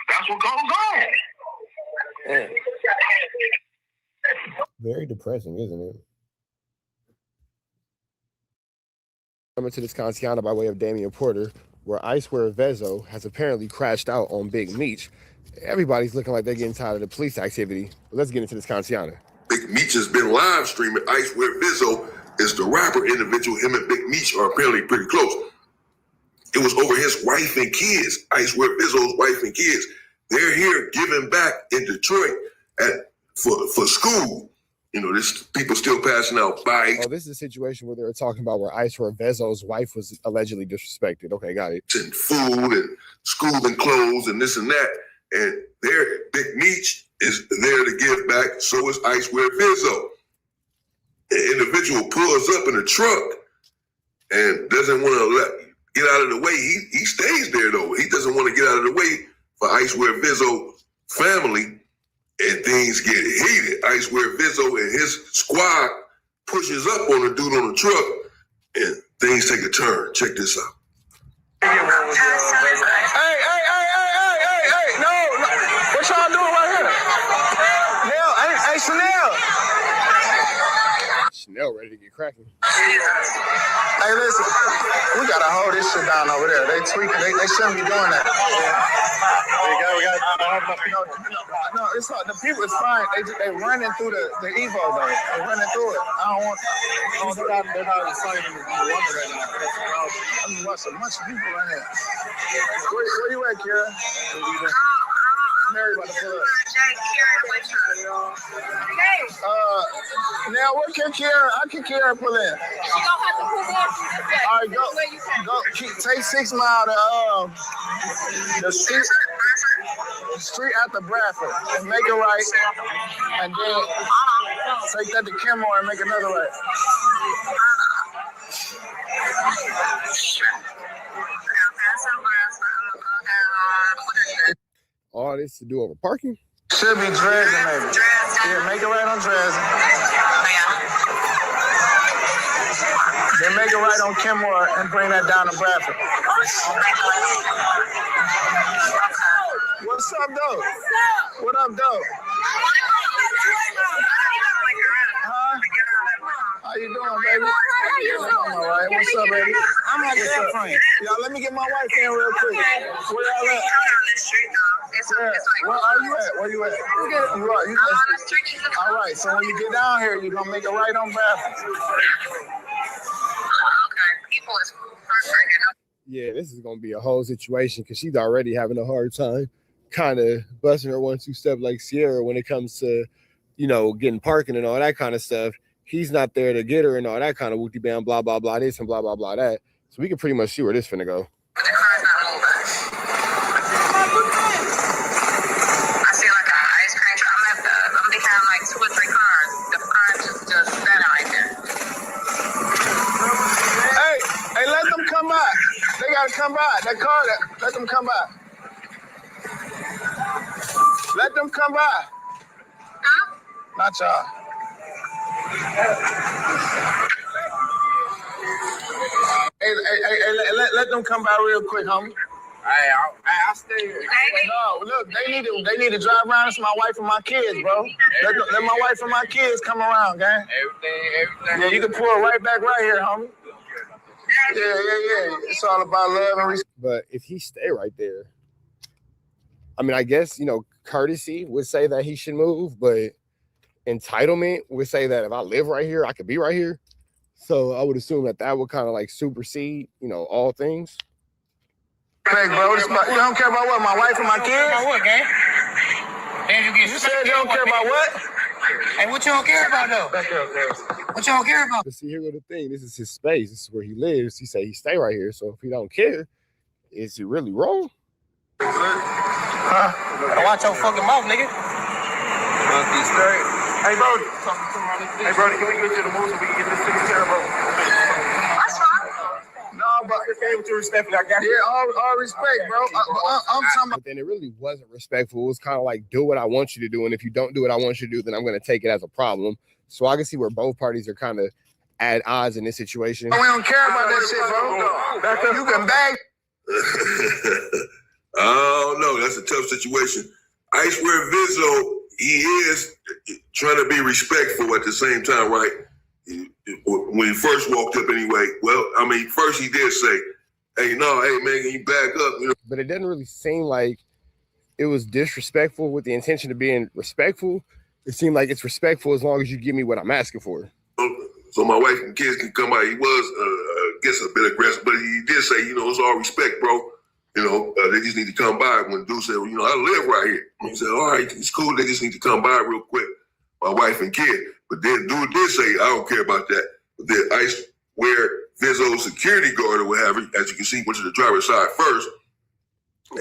That's what goes on. Very depressing, isn't it? Coming to this Canciana by way of Damian Porter, where I Swear Vezo has apparently crashed out on Big Meech. Everybody's looking like they're getting tired of the police activity. But let's get into this Canciana. Big Meech has been live streaming I Swear Vezo is the rapper individual. Him and Big Meech are apparently pretty close. It was over his wife and kids. I Swear Vezo's wife and kids. They're here giving back in Detroit for school. You know, this people still passing out bikes. Oh, this is a situation where they were talking about where I Swear Vezo's wife was allegedly disrespected. Okay, got it. And food and school and clothes and this and that. And Big Meech is there to give back. So is I Swear Vezo. An individual pulls up in a truck and doesn't want to get out of the way. He stays there though. He doesn't want to get out of the way for I Swear Vezo family. And things get heated. I Swear Vezo and his squad pushes up on the dude on the truck and things take a turn. Check this out. Hey, no. What y'all doing right here? Hey, Chanel. Chanel ready to get cracking. Hey, listen, we gotta hold this shit down over there. They tweaking. They shouldn't be doing that. No, it's not. The people is fine. They running through the Evo though. They running through it. I don't want. They're not excited in the water right now. I mean, watch a bunch of people right here. Where you at, Kira? Mary about to pull up. Now what can Kira? How can Kira pull in? She gonna have to pull off. All right, go. Take 6 Mile to the street after Bradford and make it right, and then take that to Kenmore and make another right. All this to do over parking? Should be Dresden, maybe. Yeah, make it right on Dresden. Then make it right on Kenmore and bring that down to Bradford. What's up, though? What up, though? Huh? How you doing, baby? I'm all right. What's up, baby? I'm a girlfriend. Y'all, let me get my wife in real quick. Where y'all at? Where are you at? Where you at? You are. All right. So when you get down here, you're gonna make a right on Bradford. Yeah, this is gonna be a whole situation because she's already having a hard time kind of busting her 1-2 step like Sierra when it comes to, getting parking and all that kind of stuff. He's not there to get her and all that kind of whoopty bam, blah, blah, blah, this and blah, blah, blah, that. So we can pretty much see where this finna go. I see like an ice cream truck. I'm behind like 2 or 3 cars. The car just standing right there. Hey, let them come by. They gotta come by. That car, let them come by. Let them come by. Huh? Not y'all. Hey, let them come by real quick, homie. I'll stay here. No, look, they need to drive around. It's my wife and my kids, bro. Let my wife and my kids come around, gang. Everything. Yeah, you can pull right back right here, homie. Yeah. It's all about love and respect. But if he stay right there, I mean, I guess, courtesy would say that he should move, but entitlement would say that if I live right here, I could be right here. So I would assume that would kind of like supersede, all things. Hey, bro, you don't care about what? My wife and my kids? About what, gang? You said you don't care about what? Hey, what you don't care about, though? What you don't care about? But see, here go the thing. This is his space. This is where he lives. He say he stay right here. So if he don't care, is he really wrong? Huh? Watch your fucking mouth, nigga. Hey, bro, can we get to the moon so we can get this taken care of, bro? That's fine. No, but it's able to respectfully. I got you. Yeah, all respect, bro. I'm talking about. But then it really wasn't respectful. It was kind of like, do what I want you to do. And if you don't do what I want you to do, then I'm going to take it as a problem. So I can see where both parties are kind of at odds in this situation. We don't care about that shit, bro. You can bag. I don't know. That's a tough situation. I swear Vizzo, he is trying to be respectful at the same time, right? When he first walked up anyway, first he did say, hey, man, can you back up? But it doesn't really seem like it was disrespectful with the intention of being respectful. It seemed like it's respectful as long as you give me what I'm asking for. So my wife and kids can come out. He was, I guess, a bit aggressive, but he did say, it's all respect, bro. They just need to come by. When dude said, I live right here. He said, all right, it's cool. They just need to come by real quick. My wife and kid. But then dude did say, I don't care about that. But then ICE, where Vizzo's security guard or whatever, as you can see, went to the driver's side first.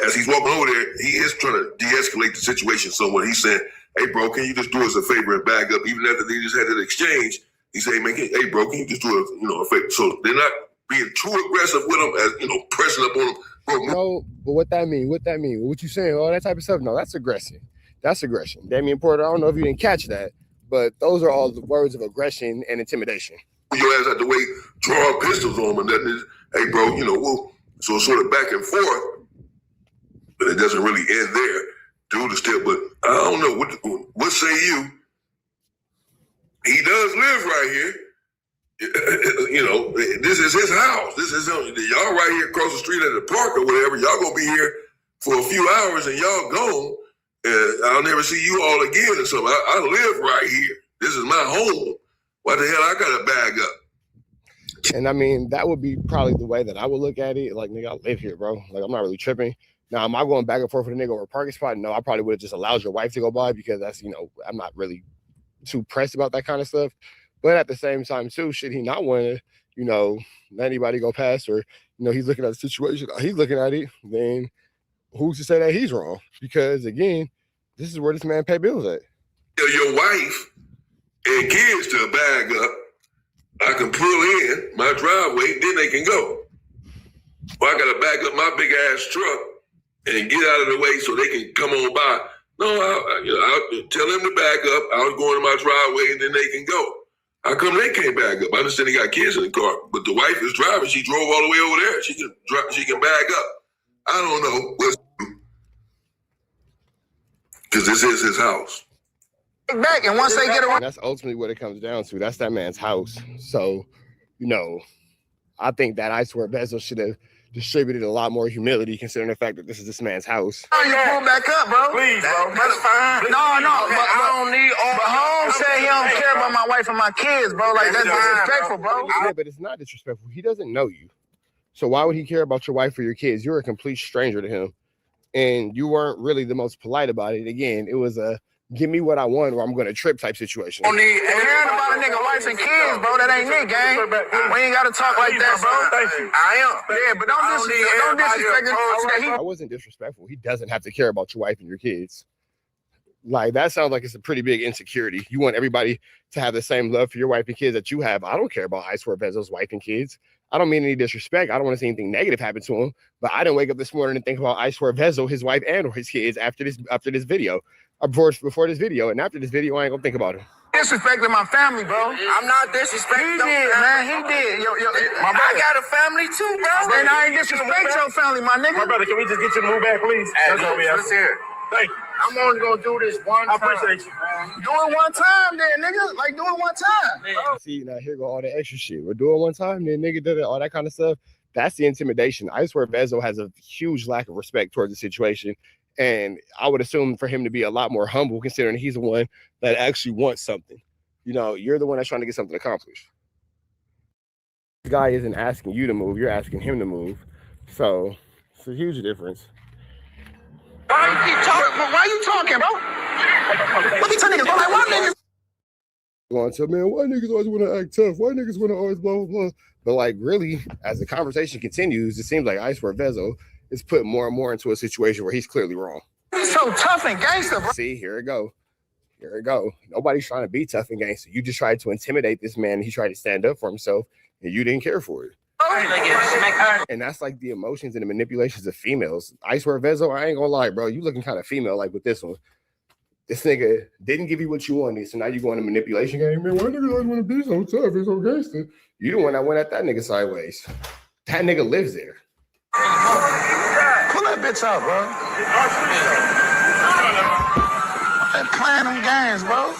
As he's walking over there, he is trying to de-escalate the situation somewhat. He said, hey, bro, can you just do us a favor and back up? Even after they just had that exchange, he said, hey, bro, can you just do a favor? So they're not being too aggressive with him, as pressing up on him. No, but what that mean? What you saying? All that type of stuff? No, that's aggression. That's aggression. Damian Porter, I don't know if you didn't catch that, but those are all the words of aggression and intimidation. your ass have to wait, draw pistols on him and then, hey, bro, you know, so it's sort of back and forth, but it doesn't really end there. Dude is still, but I don't know, what say you? He does live right here. You know, this is his house. This is y'all right here across the street at the park or whatever. Y'all gonna be here for a few hours and y'all gone. And I'll never see you all again or something. I live right here. This is my home. Why the hell I gotta bag up? And I mean, that would be probably the way that I would look at it. Like, nigga, I live here, bro. Like, I'm not really tripping. Now, am I going back and forth with a nigga over a parking spot? No, I probably would have just allowed your wife to go by because that's, you know, I'm not really too pressed about that kind of stuff. But at the same time, too, should he not want to, you know, let anybody go past, or, you know, he's looking at the situation, he's looking at it, then who's to say that he's wrong? Because, again, this is where this man pay bills at. Your wife and kids to bag up, I can pull in my driveway, then they can go. Or I got to back up my big ass truck and get out of the way so they can come on by. No, I'll tell them to back up. I'll go into my driveway and then they can go. How come they can't back up? I understand they got kids in the car, but the wife is driving. She drove all the way over there. She can back up. I don't know. Because this is his house. Back, and once they get around, that's ultimately what it comes down to. That's that man's house. So, you know, I think that I swear Bezos should have distributed a lot more humility considering the fact that this is this man's house. Oh, you pull back up, bro. Please, bro. That's fine. No, but I don't need all. But Holmes said he don't care about my wife and my kids, bro. Like, that's disrespectful, bro. Yeah, but it's not disrespectful. He doesn't know you. So why would he care about your wife or your kids? You're a complete stranger to him. And you weren't really the most polite about it. Again, it was a give me what I want or I'm going to trip type situation. Don't need hearing about a nigga wife and kids, bro. That ain't me, gang. We ain't got to talk like that, bro. Thank you. I am. Yeah, but don't disrespect him. I wasn't disrespectful. He doesn't have to care about your wife and your kids. Like, that sounds like it's a pretty big insecurity. You want everybody to have the same love for your wife and kids that you have. I don't care about I swear Bezos' wife and kids. I don't mean any disrespect. I don't want to see anything negative happen to him. But I didn't wake up this morning and think about I swear Bezos, his wife and or his kids after this video. Before this video. And after this video, I ain't gonna think about him. Disrespecting my family, bro. I'm not disrespecting. He did, man. He did. I got a family too, bro. Then I ain't disrespect your family, my nigga. My brother, can we just get you to move back, please? Let's hear it. Thank you. I'm only gonna do this one time. I appreciate you. Do it one time, then, nigga. Like, do it one time. See, now here go all the extra shit. We're doing one time, then nigga did it, all that kind of stuff. That's the intimidation. I swear Bezos has a huge lack of respect towards the situation. And I would assume for him to be a lot more humble, considering he's the one that actually wants something. You know, you're the one that's trying to get something accomplished. The guy isn't asking you to move, you're asking him to move. So it's a huge difference. Why you keep talking? Why you talking, bro? Look at your niggas, bro. Like, why niggas? Going to, man, why niggas always want to act tough? Why niggas want to always blah, blah, blah? But like, really, as the conversation continues, it seems like I swear Bezos is put more and more into a situation where he's clearly wrong. He's so tough and gangster, bro. See, here it go. Here it go. Nobody's trying to be tough and gangster. You just tried to intimidate this man. And he tried to stand up for himself, and you didn't care for it. And that's like the emotions and the manipulations of females. I swear, Vezo, I ain't gonna lie, bro. You looking kind of female like with this one. This nigga didn't give you what you wanted, so now you going to manipulation game. Man, why niggas always want to be so tough and so gangster? You the one that went at that nigga sideways. That nigga lives there. Pull that bitch out, bro. And playing them games, bro.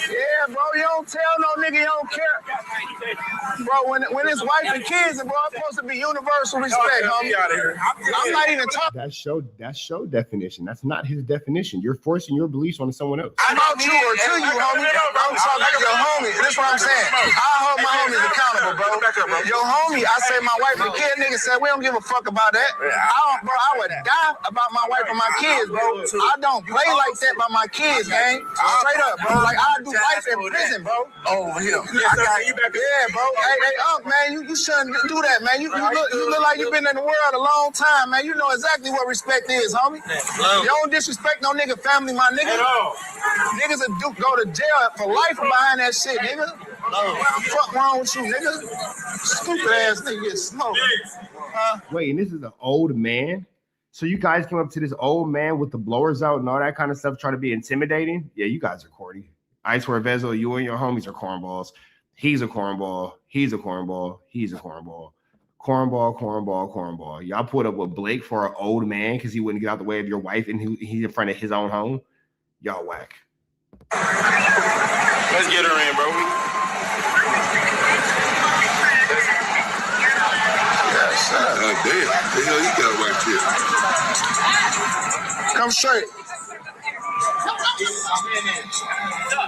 Yeah, bro, you don't tell no nigga you don't care. Bro, when it's wife and kids, bro, it's supposed to be universal respect, homie. I'm not even talking. That's show definition. That's not his definition. You're forcing your beliefs on someone else. About you or to you, homie. I'm talking to your homie. That's what I'm saying. I hold my homies accountable, bro. Your homie, I say my wife and kid, nigga said we don't give a fuck about that. I would die about my wife and my kids, bro. I don't play like that by my kids, gang. Straight up, bro. Like I do life in prison, bro. Oh, him. Yeah, bro. Hey, man, you shouldn't do that, man. You look like you've been in the world a long time, man. You know exactly what respect is, homie. You don't disrespect no nigga family, my nigga. Niggas will go to jail for life behind that shit, nigga. Fuck wrong with you, nigga? Stupid ass nigga get smoked. Wait, and this is an old man So you guys came up to this old man with the blowers out and all that kind of stuff, trying to be intimidating? Yeah, you guys are corny. I swear, Vezo, you and your homies are cornballs. He's a cornball. He's a cornball. He's a cornball. Cornball, cornball, cornball. Y'all put up with Blake for an old man because he wouldn't get out the way of your wife and he's in front of his own home. Y'all whack. Let's get her in, bro. Damn, the hell you got right here? Come straight.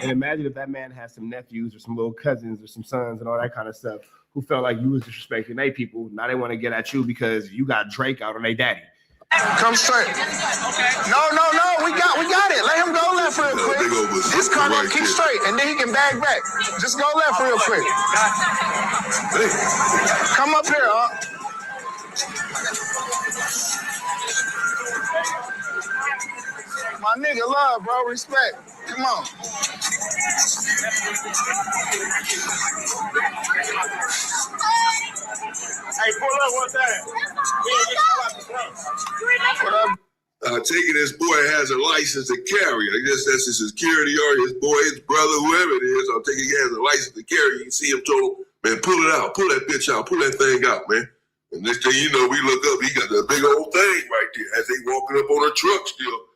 And imagine if that man has some nephews or some little cousins or some sons and all that kind of stuff who felt like you was disrespecting their people. Now they want to get at you because you got Drake out on their daddy. Come straight. No, we got it. Let him go left real quick. This car gonna keep straight, and then he can bag back. Just go left real quick. Hey. Come up here, huh? My nigga love, bro. Respect. Come on. Hey, pull up one time. What up? Taking this boy has a license to carry. I guess that's his security or his boy, his brother, whoever it is. I'm taking he has a license to carry. You see him told, man, pull it out, pull that bitch out, pull that thing out, man. And next thing you know, we look up, he got that big old thing right there as they walking up on a truck still.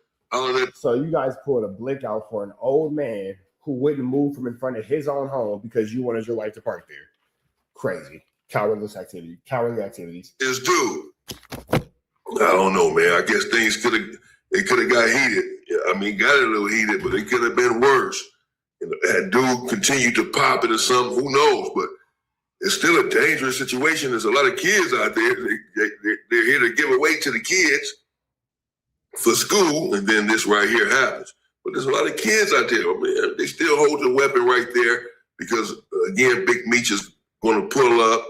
So you guys pulled a blick out for an old man who wouldn't move from in front of his own home because you wanted your wife to park there. Crazy. Cowardly activities. This dude, I don't know, man. I guess things could have got heated. Yeah, I mean, got a little heated, but it could have been worse. And that dude continued to pop it or something. Who knows? But it's still a dangerous situation. There's a lot of kids out there. They're here to give away to the kids for school, and then this right here happens. But there's a lot of kids out there, man. They still hold the weapon right there because, again, Big Meech is going to pull up.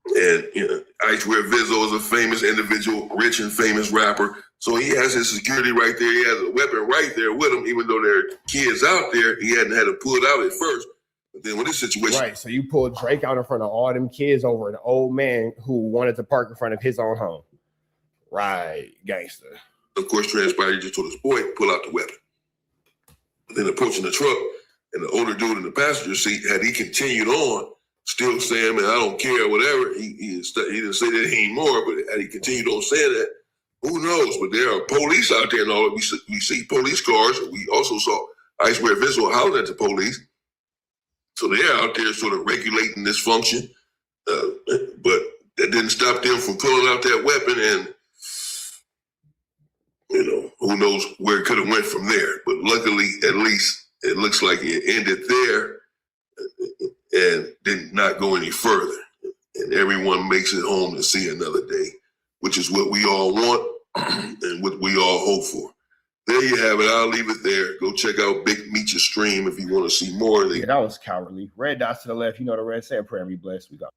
And, you know, Icewear Vizzo is a famous individual, rich and famous rapper. So he has his security right there. He has a weapon right there with him, even though there are kids out there. He hadn't had to pull it out at first. But then with this situation. Right, so you pulled Drake out in front of all them kids over an old man who wanted to park in front of his own home. Right, gangster. Of course, transpired, he just told his boy, pull out the weapon. But then approaching the truck, and the older dude in the passenger seat, had he continued on, still saying, man, I don't care, whatever. He didn't say that anymore, but had he continued on saying that, who knows? But there are police out there and all. We see police cars. We also saw Icewear Visual hollering at the police. So they're out there sort of regulating this function. But that didn't stop them from pulling out that weapon, and, you know, who knows where it could have went from there. But luckily, at least, it looks like it ended there and did not go any further. And everyone makes it home to see another day, which is what we all want and what we all hope for. There you have it. I'll leave it there. Go check out Big Meech's stream if you want to see more. Yeah, that was cowardly. Red dots to the left. You know the red. Say a prayer and be blessed. We got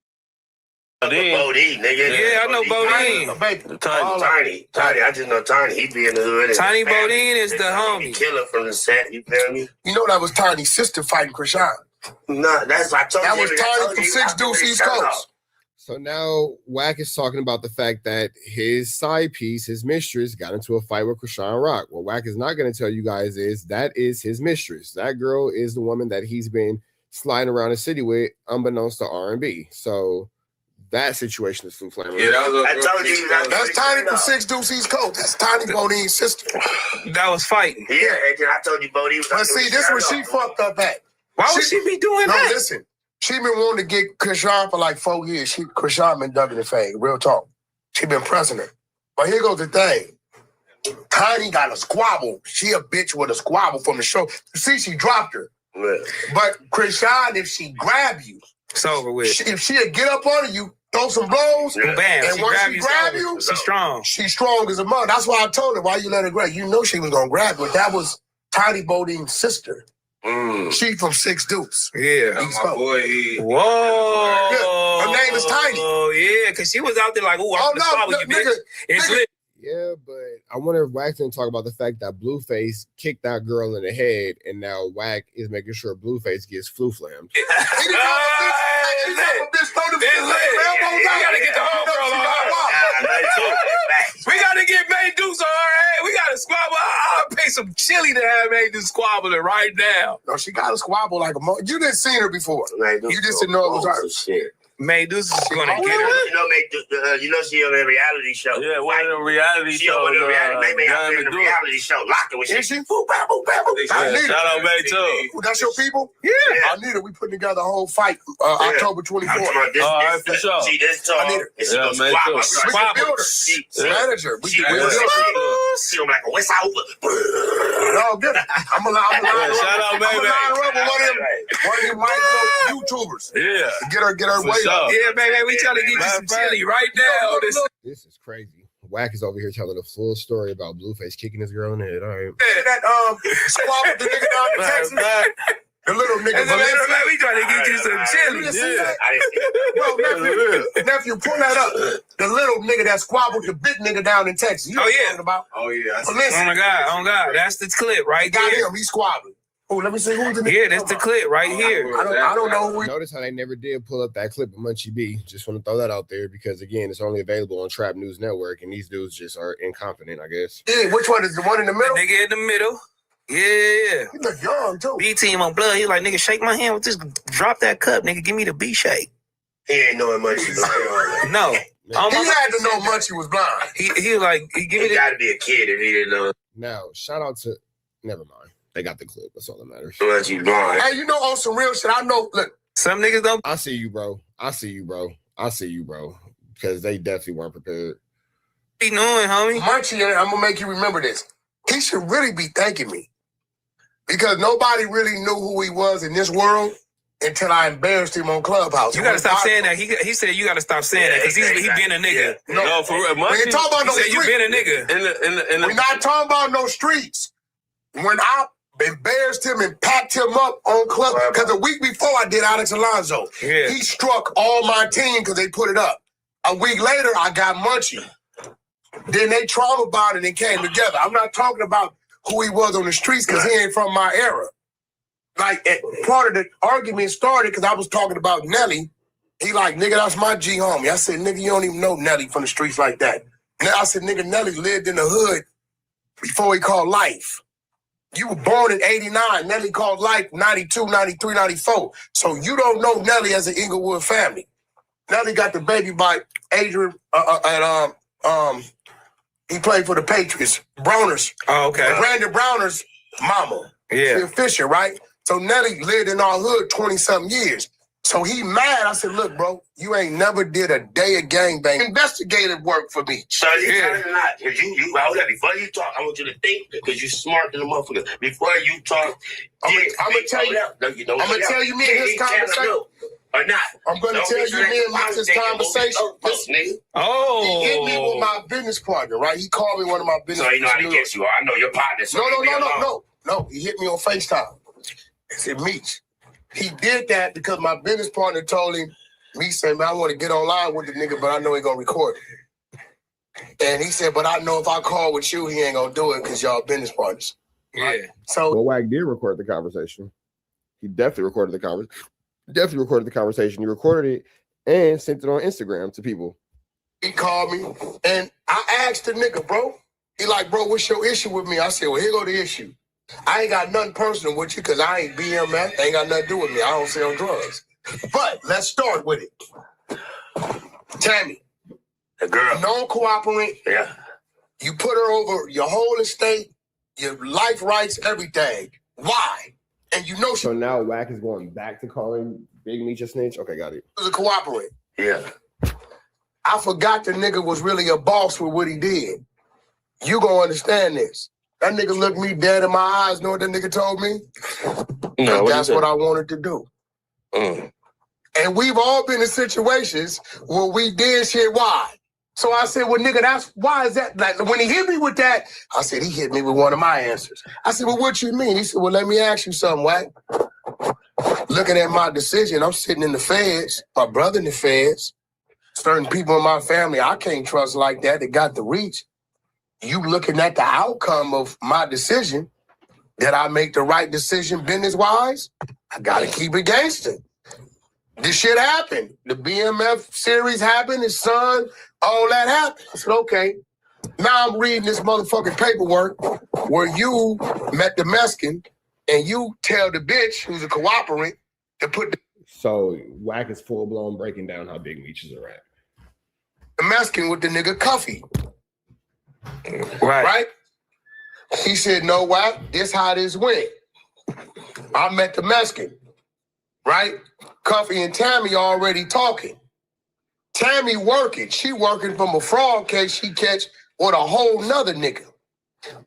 Bodine, nigga. Yeah, I know Bodine. Tiny. I just know Tiny. He be in the hood. Tiny Bodine is the homie. Killer from the set. You feel me? You know that was Tiny's sister fighting Chrisean. No, that's what I told you. That was Tiny from 6 Deuce East Coast. So now Wack is talking about the fact that his side piece, his mistress, got into a fight with Chrisean Rock. What Wack is not going to tell you guys is that is his mistress. That girl is the woman that he's been sliding around the city with, unbeknownst to R&B. So that situation is too flammable. Yeah, I told you that's Tiny from 6 Deuce East Coast. That's Tiny Bodine's sister. That was fighting. Yeah, and then I told you Bodine. But see, this where she fucked up at. Why would she be doing that? No, listen. She been wanting to get Chrisean for like 4 years. Chrisean been ducking the fade. Real talk. She been pressing her. But here goes the thing. Tiny got a squabble. She a bitch with a squabble from the show. You see, she dropped her. Yeah. But Chrisean, if she grab you, it's over with. If she'll get up under you, throw some blows, yeah. Bam, and once she grab you, she's strong. She's strong as a mother. That's why I told her, why you let her grab? You know she was going to grab you. But that was Tiny Bodine's sister. She from 6 Deuce. Yeah. My boy. Whoa. Yeah. Her name is Tiny. Oh, yeah, because she was out there like, ooh, I'm going to follow you, bitch. It's lit. Yeah, but I wonder if Wack didn't talk about the fact that Blueface kicked that girl in the head, and now Wack is making sure Blueface gets flu flammed. We gotta get the whole girl on her. We gotta get May Deuce on her head. We gotta squabble. I'll pay some chili to have May Deuce squabbling right now. No, she got to squabble like a you didn't see her before. You just didn't know it was her. Shit. May Deuce is gonna get her. You know she on a reality show. Yeah, one of the reality She shows. on a reality. They out there in the reality show, locking with Is shit. she? Boop, bam, boop, bam, boop. I need Shout out her. May too. That's your people? Yeah. I need her. We putting together a whole fight October 24th. Alright, for sure. See this I tall. need her. Yeah, May too. We can build her. Manager. We can build her. She on like a West Side. No, good. I'm gonna line her Shout out, up. baby. I'm gonna line her up with one of them micro YouTubers. Yeah. Get her For way up. sure. Yeah, baby, we trying to get you some chili right now. This is crazy. Wack is over here telling a full story about Blueface kicking his girl in the head. All right. That squad with the nigga down in Texas. The little nigga. We trying to get you some chili. Bro, nephew, pull that up. The little nigga that squabbled the big nigga down in Texas. You know what I'm talking about? Oh yeah. Listen. Oh my God, that's the clip right Got there. him. He squabbled. Oh, let me see who's in the Yeah, that's the clip right here. I don't know who. Notice how they never did pull up that clip of Munchie B. Just want to throw that out there because, again, it's only available on Trap News Network, and these dudes just are incompetent, I guess. Yeah, which one is the one in the middle? The nigga in the middle. Yeah. He look young too. B team on blood. He like, nigga, shake my hand with this. Drop that cup, nigga. Give me the B shake. He ain't knowing much. No. He had to know Munchie was blind. He like, he give me He the. got to be a kid if he didn't know. Now, shout out to... Never mind. They got the clip. That's all that matters. Munchie blind. Hey, you know, on some real shit, I know. Look, some niggas don't. I see you, bro. Because they definitely weren't prepared. Be knowing, homie. Munchie, I'm gonna make you remember this. He should really be thanking me because nobody really knew who he was in this world until I embarrassed him on Clubhouse. You gotta stop saying that. He said you gotta stop saying that because he been a nigga. No, for real. We ain't talking about no He said you streets. been a nigga. We're not talking about no streets. When I embarrassed him and packed him up on Club, because the week before I did Alex Alonso, he struck all my team because they put it up. A week later, I got Munchie. Then they trauma bonded and came together. I'm not talking about who he was on the streets because he ain't from my era. Like, part of the argument started because I was talking about Nelly. He like, nigga, that's my G homie. I said, nigga, you don't even know Nelly from the streets like that. Now I said, nigga, Nelly lived in the hood before he called life. You were born in 89. Nelly called life 92, 93, 94. So you don't know Nelly as an Inglewood family. Nelly got the baby by Adrian he played for the Patriots. Browners. Oh, okay. Brandon Browner's mama. Yeah. Phil Fisher, right? So Nelly lived in our hood 20-something years. So he mad. I said, look, bro, you ain't never did a day of gangbang. Investigative work for me. So you trying to not, because hold on, before you talk, I want you to think, because you're smart than a motherfucker. Before you talk, I'm gonna tell you me and his conversation. Or not. I'm gonna tell you me and Max's conversation. He hit me with my business partner, right? He called me one of my business partners. So he know how to get you. I know your partner. So No. He hit me on FaceTime. I said, Meech. He did that because my business partner told him, me said, man, I want to get online with the nigga, but I know he gonna record it. And he said, but I know if I call with you, he ain't gonna do it because y'all business partners. Right? Yeah. So Wack did record the conversation. He definitely recorded the conversation. He recorded it and sent it on Instagram to people. He called me and I asked the nigga, bro. He like, bro, what's your issue with me? I said, well, here go the issue. I ain't got nothing personal with you because I ain't BMF. Ain't got nothing to do with me. I don't sell drugs. But let's start with it. Tammy. The girl. Non-cooperant. Yeah. You put her over your whole estate, your life rights, everything. Why? And you know she So now Wack is going back to calling Big Meech a snitch? Okay, got it. was a cooperant. Yeah. I forgot the nigga was really a boss with what he did. You gonna understand this. That nigga looked me dead in my eyes. Know what that nigga told me? No, that's what I wanted to do. And we've all been in situations where we did shit. Why? So I said, well, nigga, that's why is that? Like when he hit me with that, I said, he hit me with one of my answers. I said, well, what you mean? He said, well, let me ask you something, Wack. Looking at my decision, I'm sitting in the feds, my brother in the feds, certain people in my family I can't trust like that got the reach. you looking at the outcome of my decision, did I make the right decision business-wise? I gotta keep it gangster. This shit happened. The BMF series happened, his son, all that happened. I said, okay. Now I'm reading this motherfucking paperwork where you met the Mexican and you tell the bitch who's a cooperant to put So Wack is full blown breaking down how big Meech's are at. the Mexican with the nigga Cuffy. Right? He said, no, Wack, this how this went. I met the Mexican. Right? Cuffy and Tammy already talking. Tammy working. She working from a fraud case she catch with a whole nother nigga.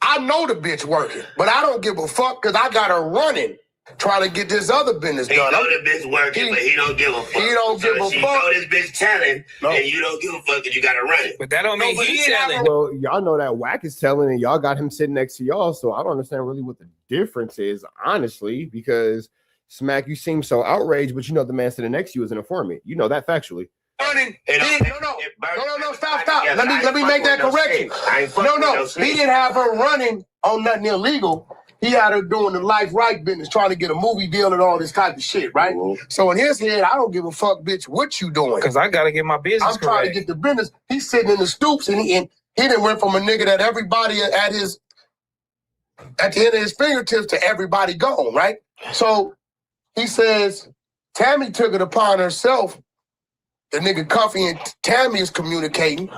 I know the bitch working, but I don't give a fuck because I got her running, trying to get this other business done. He know the bitch working, but he don't give a fuck. He don't give a fuck. You know this bitch telling, and you don't give a fuck because you got to run it. But that don't mean he's telling. Well, y'all know that Wack is telling, and y'all got him sitting next to y'all, so I don't understand really what the difference is, honestly, because Smack, you seem so outraged, but you know the man sitting next to you is an informant. You know that factually. Running. No, stop. Let me make that correction. No, he didn't have her running on nothing illegal. He had her doing the life right business, trying to get a movie deal and all this type of shit, right? So in his head, I don't give a fuck, bitch, what you doing. Because I got to get my business I'm trying to get the business. He's sitting in the stoops, and he done went from a nigga that everybody at the end of his fingertips to everybody gone, right? So he says, Tammy took it upon herself. The nigga Cuffy and Tammy is communicating,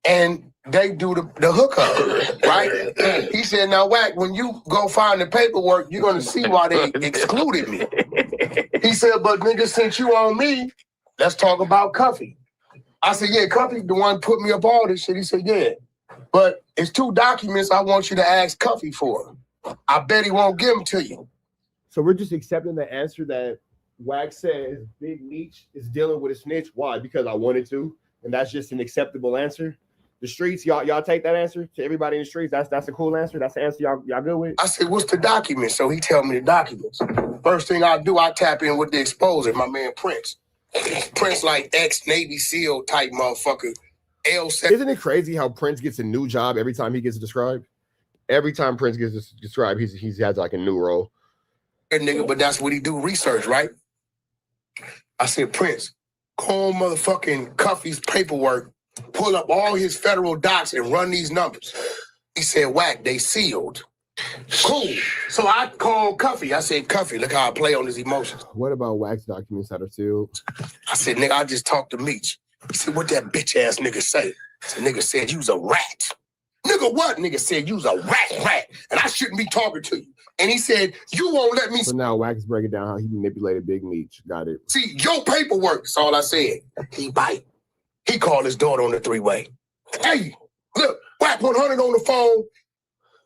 and they do the hookup, right? He said, now, Wack, when you go find the paperwork, you're going to see why they excluded me. He said, but nigga, since you on me, let's talk about Cuffy. I said, yeah, Cuffy the one put me up all this shit. He said, yeah, but it's 2 documents I want you to ask Cuffy for. I bet he won't give them to you. So we're just accepting the answer that Wack says Big Meech is dealing with a snitch. Why? Because I wanted to, and that's just an acceptable answer. The streets, y'all take that answer to everybody in the streets. That's a cool answer. That's the answer y'all good with. I said, what's the document? So he tell me the documents. First thing I do, I tap in with the exposer, my man Prince. Prince like ex-Navy SEAL type motherfucker. Isn't it crazy how Prince gets a new job every time he gets described? Every time Prince gets described, he has like a new role. Nigga, but that's what he do, research, right? I said, Prince, call motherfucking Cuffy's paperwork, pull up all his federal docs and run these numbers. He said, Wack, they sealed. Cool. So I called Cuffy. I said, Cuffy, look how I play on his emotions. What about Wack's documents that are sealed? I said, nigga, I just talked to Meech. He said, what that bitch ass nigga say? The nigga said, you's a rat. Nigga, what? Nigga said, you's a rat, and I shouldn't be talking to you. And he said, you won't let me. So now Wack is breaking down how he manipulated Big Meech. Got it. See, your paperwork, that's all I said. He bite. He called his daughter on the 3-way. Hey, look, Wack 100 on the phone.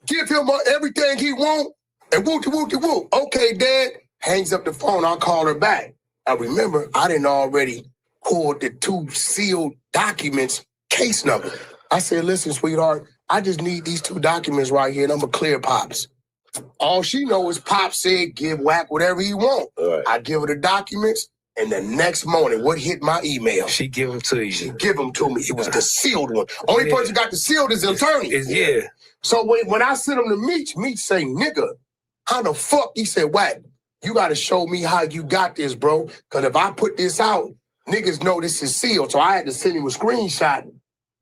Give him everything he want. And woo. Okay, Dad. Hangs up the phone. I'll call her back. I remember I didn't already pull the 2 sealed documents case number. I said, listen, sweetheart, I just need these 2 documents right here and I'm going to clear Pops. All she knows is Pop said, give Wack whatever he want. Right. I give her the documents, and the next morning, what hit my email? She give them to you. She give them to me. It was the sealed one. Only person got the sealed is the attorney. Yeah. So when I sent him to Meech say, nigga, how the fuck? He said, Wack, you got to show me how you got this, bro. Because if I put this out, niggas know this is sealed. So I had to send him a screenshot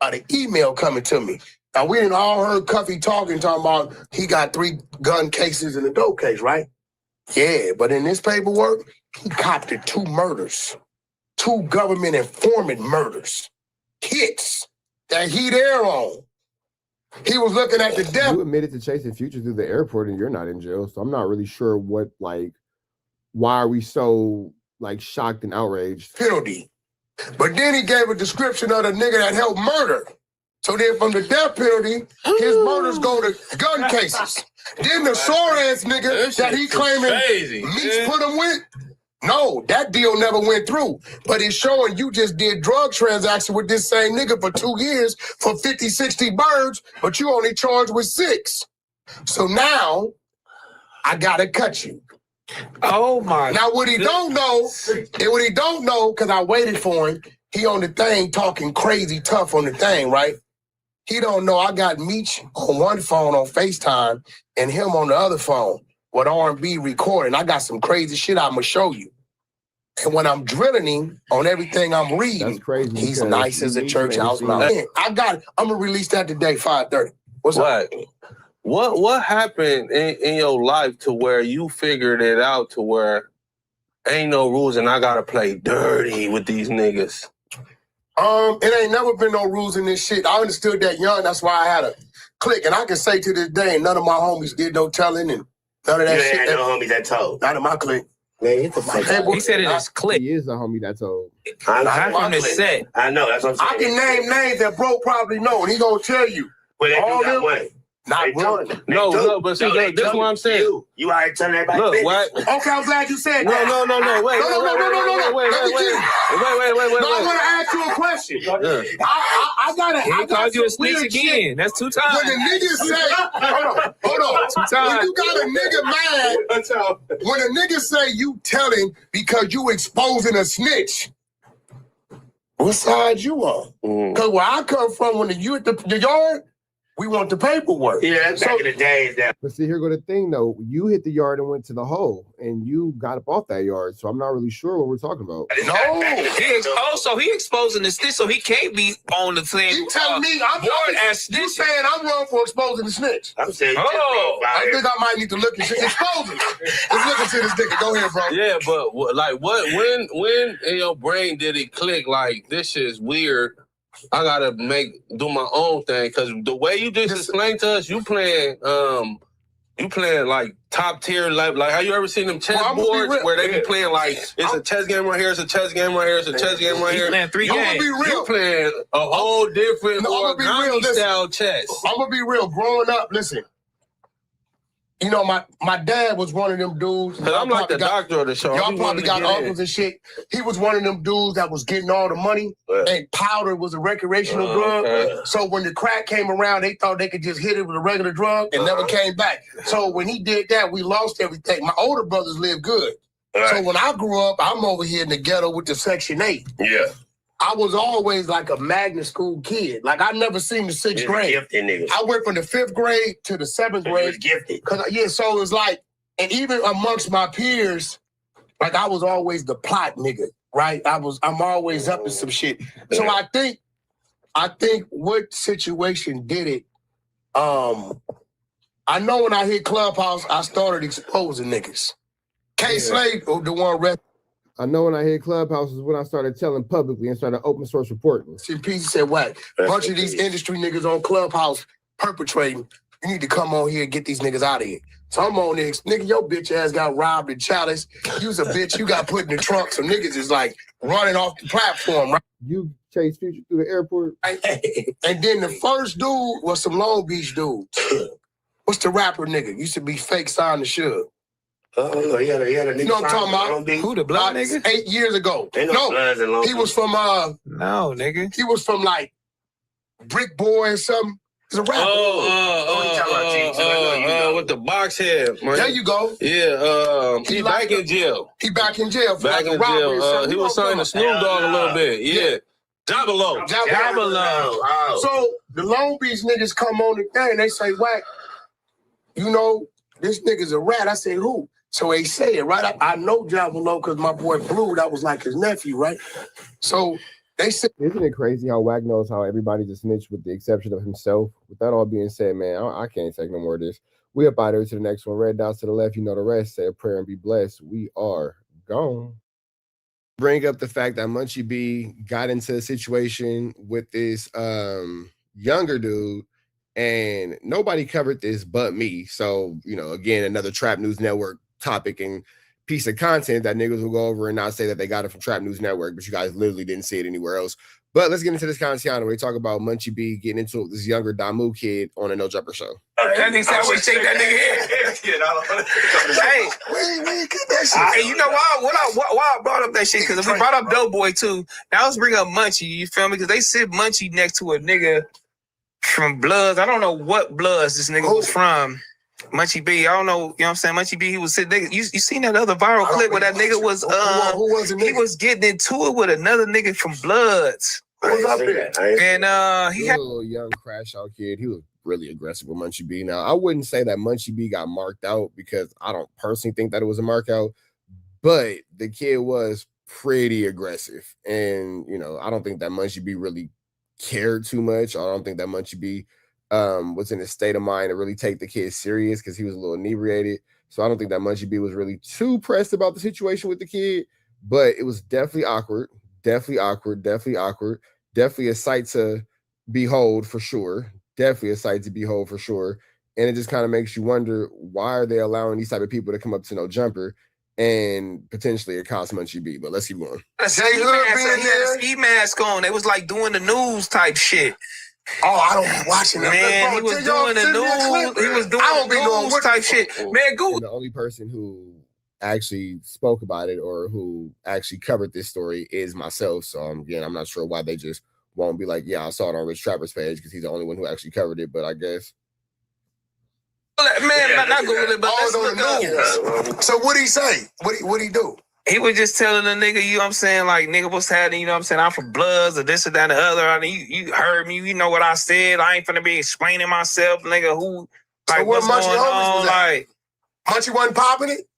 of the email coming to me. Now, we didn't all heard Cuffy talking about he got 3 gun cases in the dope case, right? Yeah, but in this paperwork, he copped 2 murders. 2 government informant murders. Hits that he there on. He was looking at the death. You admitted to chasing Future through the airport and you're not in jail, so I'm not really sure why are we so, shocked and outraged? Penalty. But then he gave a description of the nigga that helped murder. So then from the death penalty, his murders go to gun cases. Then the sore-ass nigga that he claiming Meech put him with, no, that deal never went through. But it's showing you just did drug transaction with this same nigga for 2 years for 50, 60 birds, but you only charged with 6. So now, I gotta cut you. Oh my. Now what he don't know, because I waited for him, he on the thing talking crazy tough on the thing, right? He don't know I got Meech on one phone on FaceTime and him on the other phone with R&B recording. I got some crazy shit I'm gonna show you. And when I'm drilling him on everything I'm reading, That's crazy. he's nice as a church house mouse. I got it. I'm gonna release that today, 5:30. What's up? What happened in your life to where you figured it out to where ain't no rules and I gotta play dirty with these niggas? It ain't never been no rules in this shit. I understood that young. That's why I had a click. And I can say to this day, none of my homies did no telling and none of that shit. You ain't had no homies that told. Not in my clique. Man, get the fuck out. He said it is click. He is a homie that told. I'm from the set. I know, that's what I'm saying. I can name names that bro probably know, and he gonna tell you. Well, they all do got them, money. not one. No, but see, this is what I'm saying. You already telling everybody. Look, what? Okay, I'm glad you said No, that. no. Wait. No, I want to ask you a question. I gotta. He called you a snitch again. That's 2 times. When the niggas say, hold on. When you got a nigga mad, when a nigga say you telling because you exposing a snitch, what side you on? Because where I come from, when you at the yard, we want the paperwork. Yeah, that's back in the days. But see, here go the thing though. You hit the yard and went to the hole, and you got up off that yard. So I'm not really sure what we're talking about. No, he exposing the snitch, so he can't be on the thing. You telling me you saying I'm wrong for exposing the snitch? I'm saying, I think I might need to look at shit. Exposing. Let's look into this nigga. Go ahead, bro. Yeah, but when in your brain did it click like this shit is weird? I gotta do my own thing because the way you just explained to us, you playing like top tier, like how you ever seen them chess boards where they be playing like it's a chess game right here, it's a chess game right here, it's a chess game right here. Playing 3 games. You playing a whole different origami style chess. I'm gonna be real. Growing up, listen. You know, my dad was one of them dudes. Because I'm like the doctor of the show. Y'all probably got uncles and shit. He was one of them dudes that was getting all the money, and powder was a recreational drug. Okay. So when the crack came around, they thought they could just hit it with a regular drug and never came back. So when he did that, we lost everything. My older brothers lived good. So when I grew up, I'm over here in the ghetto with the Section 8. Yeah. I was always like a magnet school kid. Like I never seen the 6th grade. I went from the 5th grade to the 7th grade. You was gifted. So it was like, and even amongst my peers, like I was always the plot nigga, right? I'm always up to some shit. So I think what situation did it? I know when I hit Clubhouse, I started exposing niggas. K-Slade, the one rest. I know when I hit Clubhouse is when I started telling publicly and started open source reporting. CP said, Wack, a bunch of these industry niggas on Clubhouse perpetrating. You need to come on here and get these niggas out of here. So I'm on this. Nigga, your bitch ass got robbed in Chalice. You's a bitch. You got put in the trunk. Some niggas is like running off the platform, right? You chased Future through the airport. And then the first dude was some Long Beach dudes. What's the rapper nigga? Used to be fake signed to Suge. Oh, he had a nigga. You know what I'm talking about? Who, the blood nigga? 8 years ago. No, he was from no, nigga. He was from like Brick Boy or something. He's a rapper. With the box head. Man. There you go. Yeah, he back in jail. He back in jail for back like in jail. He was signed to Snoop Dogg a little bit. Yeah. Jabalo. So the Long Beach niggas come on the thing. They say, Wack, you know, this nigga's a rat. I said, who? So they say it, right? I know Jabalo because my boy Blue, that was like his nephew, right? So they said... Isn't it crazy how Wack knows how everybody's a snitch with the exception of himself? With that all being said, man, I can't take no more of this. We up out here to the next one. Red dots to the left. You know the rest. Say a prayer and be blessed. We are gone. Bring up the fact that Munchie B got into a situation with this younger dude, and nobody covered this but me. So, you know, again, another Trap News Network topic and piece of content that niggas will go over and not say that they got it from Trap News Network, but you guys literally didn't see it anywhere else. But let's get into this content. We talk about Munchie B getting into this younger Damu kid on a No Jumper show. That nigga said I would shake that nigga head. Hey, you know why I brought up that shit? Because if we brought up Doughboy too, now let's bring up Munchie, you feel me? Because they sit Munchie next to a nigga from Bloods. I don't know what Bloods this nigga was from. Munchie B, I don't know, you know what I'm saying? Munchie B, he was sitting, you seen that other viral clip where that nigga was, who was the nigga? He was getting into it with another nigga from Bloods. Who's up there? And he had a little young crash out kid. He was really aggressive with Munchie B. Now, I wouldn't say that Munchie B got marked out because I don't personally think that it was a mark out, but the kid was pretty aggressive. And, you know, I don't think that Munchie B really cared too much. I don't think that Munchie B was in a state of mind to really take the kid serious because he was a little inebriated. So I don't think that Munchie B was really too pressed about the situation with the kid, but it was definitely awkward. Definitely a sight to behold for sure. Definitely a sight to behold for sure. And it just kind of makes you wonder, why are they allowing these type of people to come up to No Jumper and potentially accost Munchie B? But let's keep going. He had a ski mask on. It was like doing the news type shit. Oh, I don't be watching that. Man, he was doing the news. He was doing the news type shit. Man, the only person who actually spoke about it or who actually covered this story is myself. So again, I'm not sure why they just won't be like, yeah, I saw it on Rich Trapper's page because he's the only one who actually covered it. But I guess, man, not Google it, but let's look up. So what'd he say? What'd he do? He was just telling the nigga, you know what I'm saying, like, nigga, what's happening, you know what I'm saying, I'm from Bloods or this or that and the other. I mean, you heard me, you know what I said. I ain't finna be explaining myself, nigga, who, like, so what's going on, like. Munchie wasn't popping it?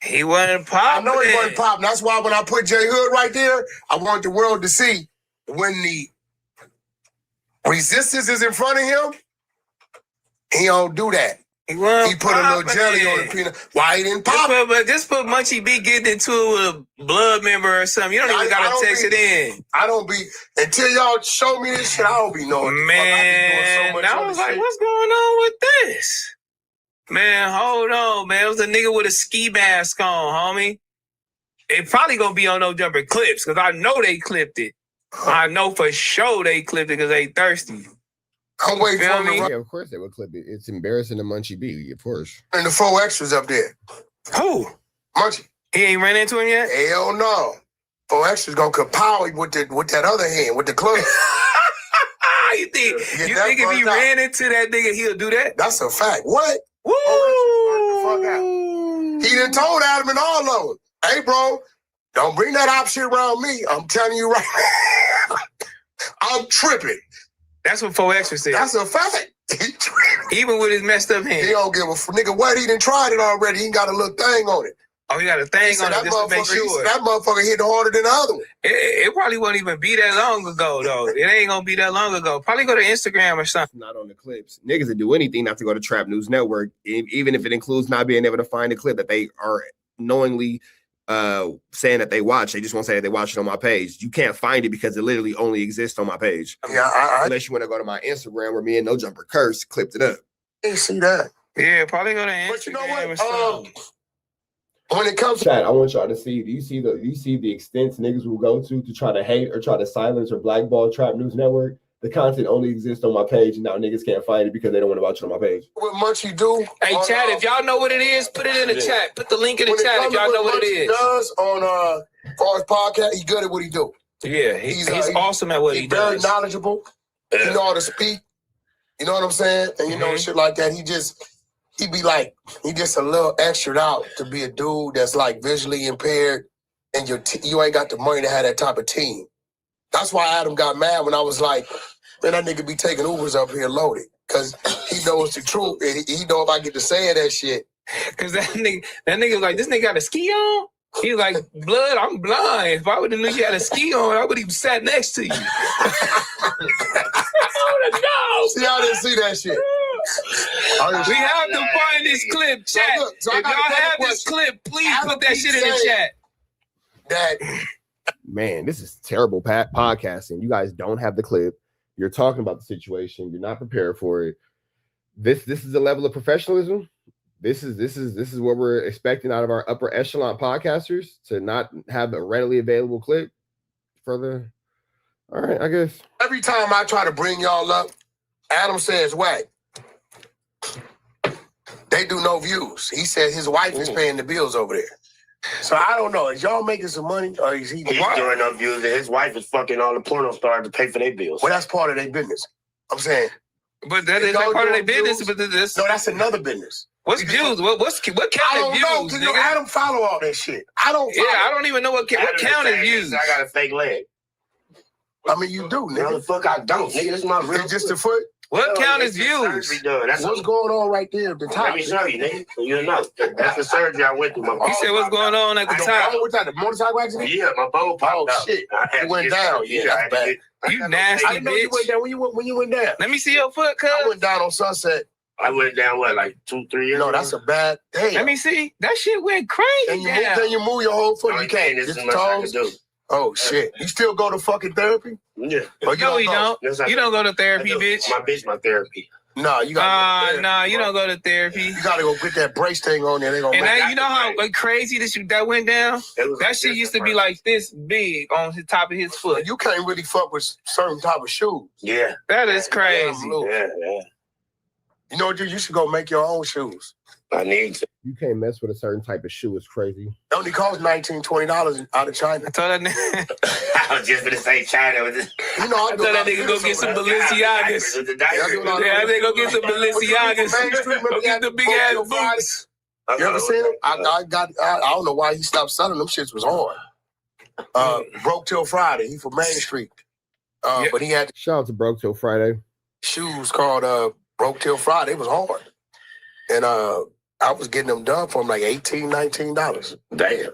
He wasn't popping I know he wasn't popping. That's why when I put J Hood right there, I want the world to see when the resistance is in front of him, he don't do that. He put a little jelly on the peanut. Why he didn't pop it? But just put Munchie B getting into it with a blood member or something. You don't even got to text it in. I don't be, until y'all show me this shit, I don't be knowing. Man, I was like, what's going on with this? Man, hold on, man. It was a nigga with a ski mask on, homie. It probably gonna be on No Jumper clips, because I know they clipped it. I know for sure they clipped it because they thirsty. I'm waiting for me. Yeah, of course they would clip it. It's embarrassing to Munchie B, of course. And the 4 extras up there. Who? Munchie. He ain't ran into him yet? Hell no. 4 extras gonna kapow with that other hand, with the club. You think if he ran into that nigga, he'll do that? That's a fact. What? Woo! Fuck out. He done told Adam and all of them, hey, bro, don't bring that op shit around me. I'm telling you right. I'm tripping. That's what 4X said. That's a fact. Even with his messed up hand. He don't give a nigga what. He done tried it already. He got a little thing on it. Oh, he got a thing on it just to make sure. That motherfucker hit harder than the other one. It probably won't even be that long ago, though. It ain't gonna be that long ago. Probably go to Instagram or something. Not on the clips. Niggas that do anything not to go to Trap News Network, even if it includes not being able to find a clip that they are knowingly saying that they watch. They just won't say that they watch it on my page. You can't find it because it literally only exists on my page. Yeah, unless you want to go to my Instagram where me and No Jumper Curse clipped it up. I didn't see that. Yeah, probably go to Instagram. But you know what? Or something. When it comes to chat, I want y'all to see. Do you see the extents niggas will go to try to hate or try to silence or blackball Trap News Network? The content only exists on my page, and now niggas can't find it because they don't want to watch it on my page. What Munchie do? Hey, chat, if y'all know what it is, put it in the chat. Put the link in the chat if y'all know what it is. Does on far as podcast, he's good at what he do. Yeah, he's awesome at what he does. Very knowledgeable. He know how to speak. You know what I'm saying? And you know shit like that. He be like, he just a little extra out to be a dude that's like visually impaired, and you ain't got the money to have that type of team. That's why Adam got mad when I was like, man, that nigga be taking Ubers up here loaded. Cause he knows the truth. And he know if I get to say that shit. Cause that nigga was like, this nigga got a ski on? He was like, blood, I'm blind. If I would have knew you had a ski on, I would have sat next to you. I would have known. See, I didn't see that shit. We have to find this clip, chat. So if y'all have this clip, please put that shit in the chat. That man, this is terrible podcasting. You guys don't have the clip. You're talking about the situation. You're not prepared for it. This is a level of professionalism. This is what we're expecting out of our upper echelon podcasters, to not have a readily available clip further. All right, I guess. Every time I try to bring y'all up, Adam says, Wack, they do no views. He said his wife is paying the bills over there. So I don't know. Is y'all making some money, or is he? He's doing no views, and his wife is fucking all the porno stars to pay for their bills. Well, that's part of their business. I'm saying. But that is not part of their business. But this. No, that's another business. What's views? What counted views? I don't know. You know, Adam follow all that shit. I don't. Yeah, I don't even know what counted views. I got a fake leg. I mean, you do, nigga. No, the fuck I don't, nigga. This is my real. It's just a foot. What count as That's views? What's going on right there at the top? Let me show you, nigga. So you know. That's the surgery I went through. He said, what's going on at the top? What's that, the motorcycle accident? Yeah, my bone popped out. Shit. It went down. Yeah, that's bad. You nasty I didn't know you went bitch. down when you went down. Let me see your foot, cuz. I went down on Sunset. I went down, what, like 2-3 years No, ago? that's a bad damn. Let me see. That shit went crazy. Can you move your whole foot? You can't. This Just is the much I can toes. do. Oh shit! You still go to fucking therapy? Yeah. Or No, you don't. Yes, You don't go to therapy, I do. bitch. My therapy. Nah, you got. Nah, you don't go to therapy. You gotta go get that brace thing on there. They gonna. And make that, you know how crazy that went down? That shit used to be like this big on the top of his foot. You can't really fuck with certain type of shoes. Yeah. That is crazy. Yeah. You know what? You should go make your own shoes. I need to. You can't mess with a certain type of shoe. It's crazy. It only costs $19-$20 out of China. I told that nigga. I was just gonna say China with this. You know, I told that nigga go get some Balenciagas. Yeah, I think go get some Balenciagas. Go get the big ass boots. You ever seen them? I don't know why he stopped selling them. Shits was hard. Broke Till Friday. He from Main Street. But he had Shout out to Broke Till Friday. shoes called Broke Till Friday. It was hard. And I was getting them done for him like $18, $19. Damn.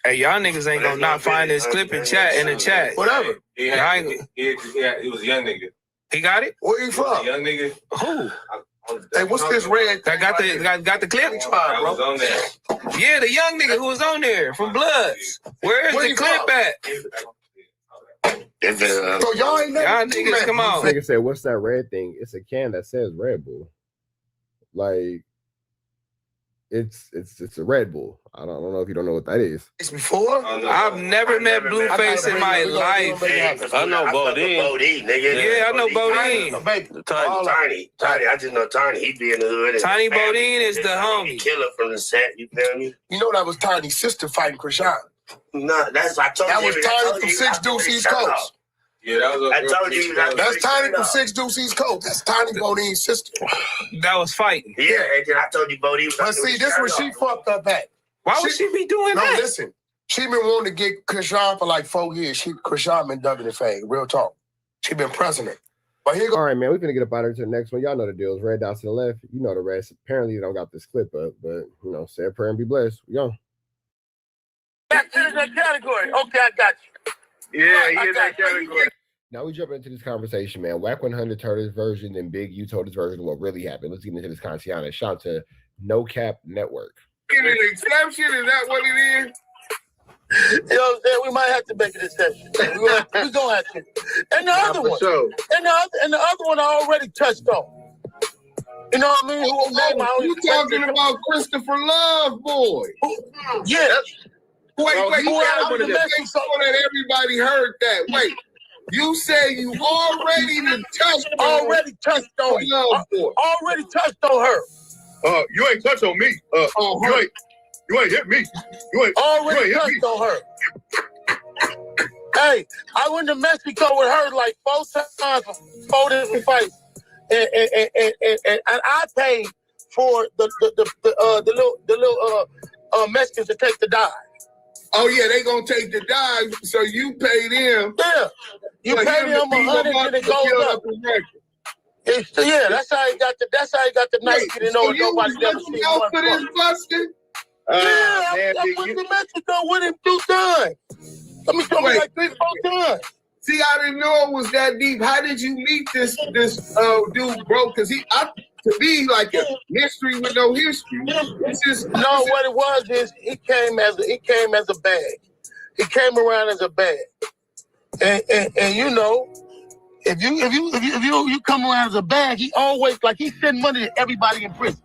Hey, y'all niggas ain't gonna not find this clip in the chat. Whatever. He was a young nigga. He got it? Where you from? Young nigga. Who? Hey, what's this red? That got the clip? I was on there. Yeah, the young nigga who was on there from Bloods. Where's Where the you clip from? at? So y'all ain't never. Y'all niggas, come on. Nigga said, "What's that red thing?" It's a can that says Red Bull. Like, it's a Red Bull. I don't know if you don't know what that is. It's before. I've never met Blueface in my life. I know Bodine. Bodine, nigga. Yeah, I know Bodine. Tiny. I just know Tiny. He be in the hood. Tiny Bodine is the homie. Killer from the set. You feel me? You know that was Tiny's sister fighting Chrisean. No, that's I told That you. was Tiny from Six Deuce East Coast. Yeah, that was. I told you. That's Tiny from Six Deuce East Coast. That's Tiny Bodine's sister. That was fighting. Yeah, and then I told you Bodine. But see, this where she fucked up at. Why would she be doing that? No, listen. She been wanting to get Chrisean for like 4 years. Chrisean been dubbing the fade. Real talk. She been pressing it. But here go. All right, man. We're gonna get up out of here to the next one. Y'all know the deal. Red dots to the left. You know the rest. Apparently, you don't got this clip up, but you know, say a prayer and be blessed. We go. Back to that category. Okay, I got you. Yeah, he in that category. Now we jump into this conversation, man. Wack 100 told his version, and Big U told his version of what really happened. Let's get into this conversation. Shout out to No Cap Network. Is it an exception? Is that what it is? You know what I'm saying? We might have to make an exception. We're gonna have to. And the other one. Sure. And the other one I already touched on. You know what I mean? You talking about Christopher Love, boy? Yeah. Wait, you I want to make sure that everybody heard that. Wait, you say you already touched on Already touched on her. Love, boy. Already touched on her. You ain't touched on me. You ain't hit me. Already touched on her. Hey, I went to Mexico with her like 4 times for 4 different fights, and I paid for the little Mexicans to take the dive. Oh yeah, they gonna take the dive, so you pay them. Yeah, you pay them $100 and it goes up. Yeah, that's how he got the Nike. You know, nobody's ever seen one. For this busting? I went to Mexico with him 2 times. Let me show me like 3-4 times. See, I didn't know it was that deep. How did you meet this dude, bro? Because to be like a mystery with no history. It's just what it was is he came as a bag. He came around as a bag, and you know, if you come around as a bag, he always he send money to everybody in prison.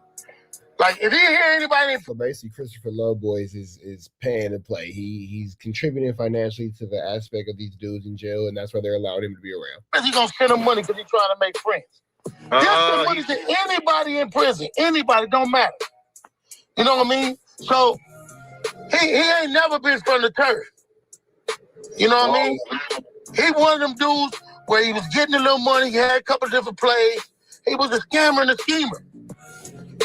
Like if he hear anybody in So basically, Christopher Love Boys is paying to play. He's contributing financially to the aspect of these dudes in jail, and that's why they're allowing him to be around. He's gonna send him money because he's trying to make friends. He'll send money to anybody in prison. Anybody, don't matter. You know what I mean? So he ain't never been from the turf. You know what I mean? He one of them dudes where he was getting a little money. He had a couple different plays. He was a scammer and a schemer.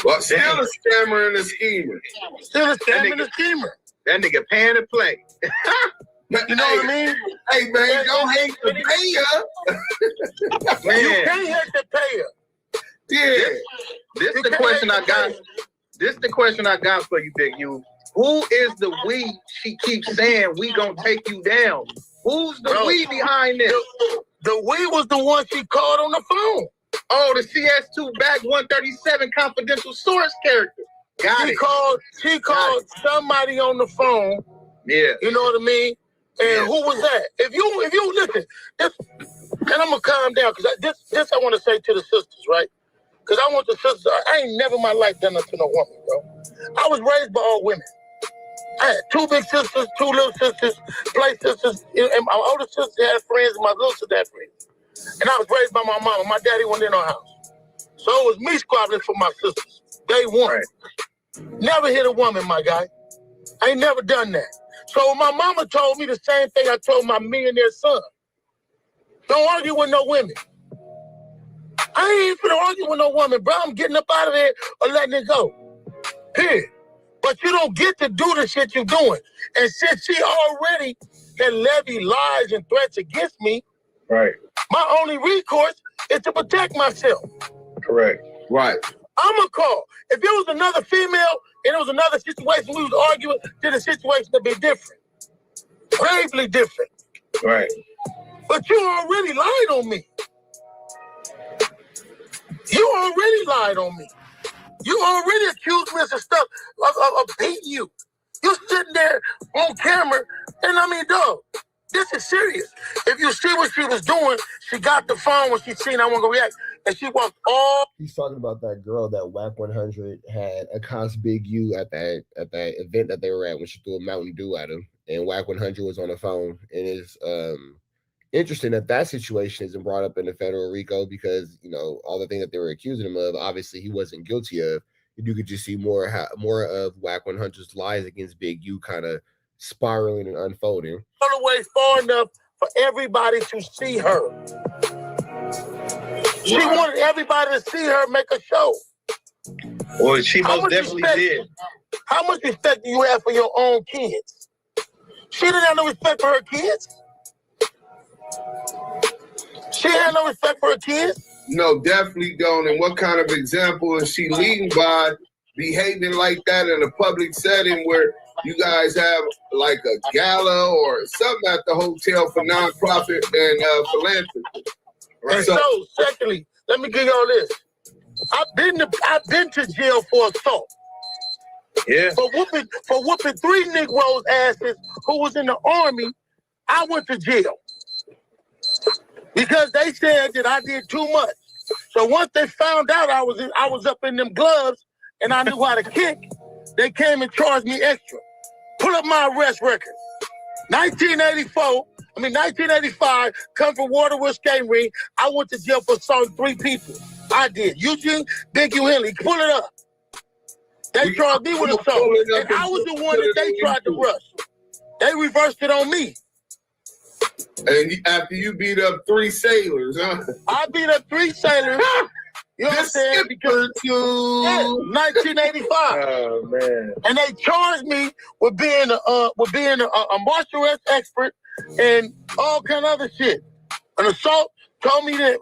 Well, still a scammer and a schemer. Still a scammer and a schemer. That nigga paying to play. You know what I mean? Hey, man, don't hate the payer. You can't hate the payer. Yeah. This the question I got. This the question I got for you, Big U. Who is the we she keeps saying we gonna take you down? Who's the we behind this? The we was the one she called on the phone. Oh, the CS2 back 137 confidential source character. She called somebody on the phone. Yeah. You know what I mean? And who was that? If you listen, and I'm gonna calm down because this I want to say to the sisters, right? Because I want the sisters. I ain't never in my life done that to no woman, bro. I was raised by all women. I had 2 big sisters, 2 little sisters, play sisters, and my older sister had friends, and my little sister had friends. And I was raised by my mama. My daddy wasn't in our house. So it was me squabbling for my sisters. Day one. Right. Never hit a woman, my guy. I ain't never done that. So my mama told me the same thing I told my millionaire son. Don't argue with no women. I ain't even finna argue with no woman, bro. I'm getting up out of there or letting it go. Period. But you don't get to do the shit you're doing. And since she already had levied lies and threats against me, right, my only recourse is to protect myself. Correct. Right. I'm going to call. If it was another female and it was another situation we was arguing, then the situation would be different. Gravely different. Right. But you already lied on me. You already lied on me. You already accused me of some stuff of beating you. You sitting there on camera, and I mean, dog, this is serious. If you see what she was doing, she got the phone when she seen I wasn't gonna react, and she walked all. He's talking about that girl that Wack 100 had accost Big U at that event that they were at when she threw a Mountain Dew at him, and Wack 100 was on the phone. And it's interesting that situation isn't brought up in the federal RICO because, you know, all the things that they were accusing him of, obviously he wasn't guilty of. You could just see more of Wack 100's lies against Big U kind of spiraling and unfolding. All the way far enough for everybody to see her. She wanted everybody to see her make a show. Well, she most definitely did. How much respect do you have for your own kids? She didn't have no respect for her kids. She had no respect for her kids. No, definitely don't. And what kind of example is she leading by behaving like that in a public setting where you guys have like a gala or something at the hotel for nonprofit and philanthropy? Right. And so, secondly, let me give y'all this. I've been to jail for assault. Yeah. For whooping 3 Negroes' asses who was in the army, I went to jail. Because they said that I did too much. So once they found out I was up in them gloves and I knew how to kick, they came and charged me extra. Pull up my arrest record. 1985, come from Waterwood Skating Ring. I went to jail for assaulting 3 people. I did. Eugene, Big U Henley, pull it up. They charged me with assault. And I was the one that they tried to rush. They reversed it on me. And after you beat up 3 sailors, huh? I beat up 3 sailors. You know what I'm saying? Because 1985. Oh man! And they charged me with being a martial arts expert and all kind of other shit. An assault told me that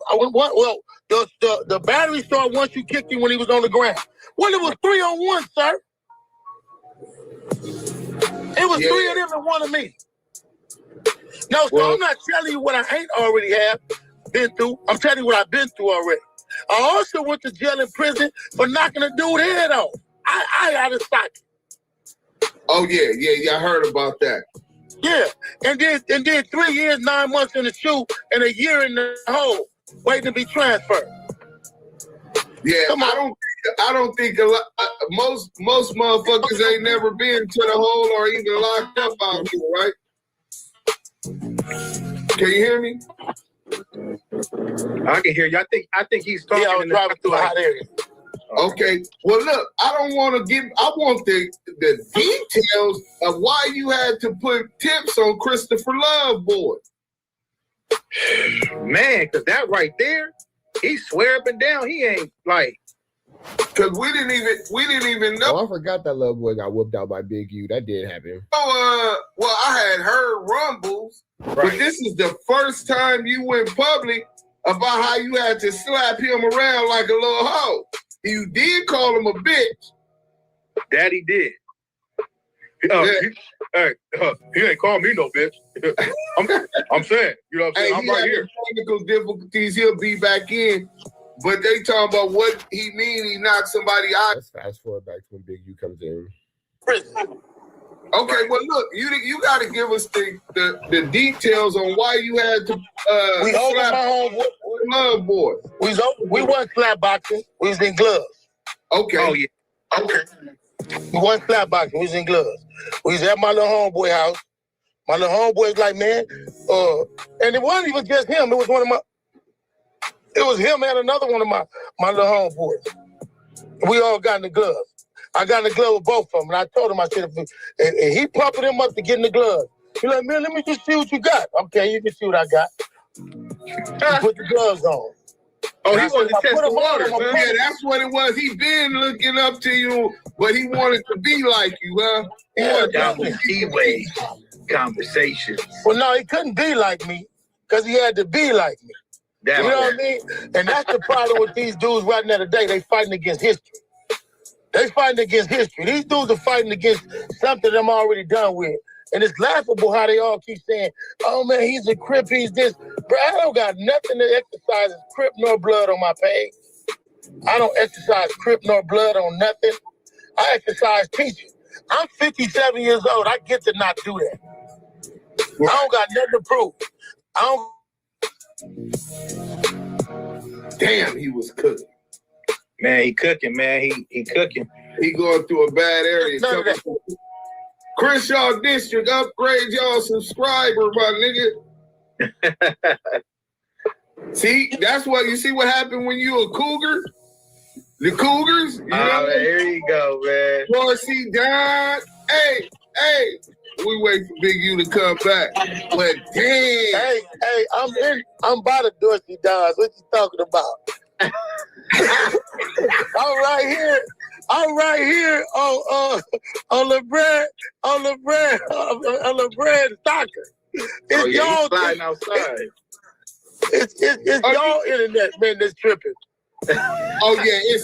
the battery started once you kicked him when he was on the ground. Well, it was 3-on-1, sir. It was 3 of them and 1 of me. No, so I'm not telling you what I ain't already been through. I'm telling you what I've been through already. I also went to jail and prison for knocking a dude head off. I out of socket. Oh yeah, I heard about that. Yeah, and then 3 years, 9 months in the shoe, and a year in the hole, waiting to be transferred. Yeah, I don't think a lot, most motherfuckers ain't never been to the hole or even locked up out here, right? Can you hear me? I can hear you. I think he's talking. Yeah, I was driving through a hot area. Okay. Well, look, I want the details of why you had to put tips on Christopher Love, boy. Man, because that right there, he swear up and down he ain't like Cause we didn't even know. Oh, I forgot that little boy got whooped out by Big U. That did happen. Well, I had heard rumbles, but this is the first time you went public about how you had to slap him around like a little hoe. You did call him a bitch. Daddy did. He ain't call me no bitch. I'm saying, you know what I'm saying? I'm right here. Technical difficulties, he'll be back in. But they talking about what he mean he knocked somebody out. Let's fast forward back to when Big U comes in. Okay, well look, you got to give us the details on why you had to we over my glove boy. We wasn't slap boxing. We was in gloves. Okay. Oh yeah. Okay. We wasn't slap boxing. We was in gloves. We was at my little homeboy house. My little homeboy was like, man, and it wasn't even just him. It was one of my. It was him and another one of my little homeboys. We all got in the gloves. I got in the glove with both of them, and I told him, I said, and he pumping him up to get in the glove. He's like, man, let me just see what you got. Okay, you can see what I got. He put the gloves on. Oh, he wanted to test the water. Yeah, that's what it was. He been looking up to you, but he wanted to be like you, huh? Yeah, that was T-way conversation. Well, no, he couldn't be like me because he had to be like me. You know what I mean? And that's the problem with these dudes right now today. They fighting against history. They fighting against history. These dudes are fighting against something I'm already done with. And it's laughable how they all keep saying, oh, man, he's a Crip, he's this. Bro, I don't got nothing to exercise Crip nor blood on my page. I don't exercise Crip nor blood on nothing. I exercise teaching. I'm 57 years old. I get to not do that. I don't got nothing to prove. I don't. Damn, he was cooking. Man, he cooking, man. He cooking. He going through a bad area. Chrisean District, upgrade y'all subscriber, my nigga. See, that's what you see what happened when you a cougar? The Cougars? You know? Here you go, man. Dorsey Don. Hey, we wait for Big U to come back. But damn. Hey, I'm by the Dorsey Dons. What you talking about? I'm right here on LeBron soccer. It's y'all sliding outside. It's y'all internet, man, that's tripping. Oh yeah, it's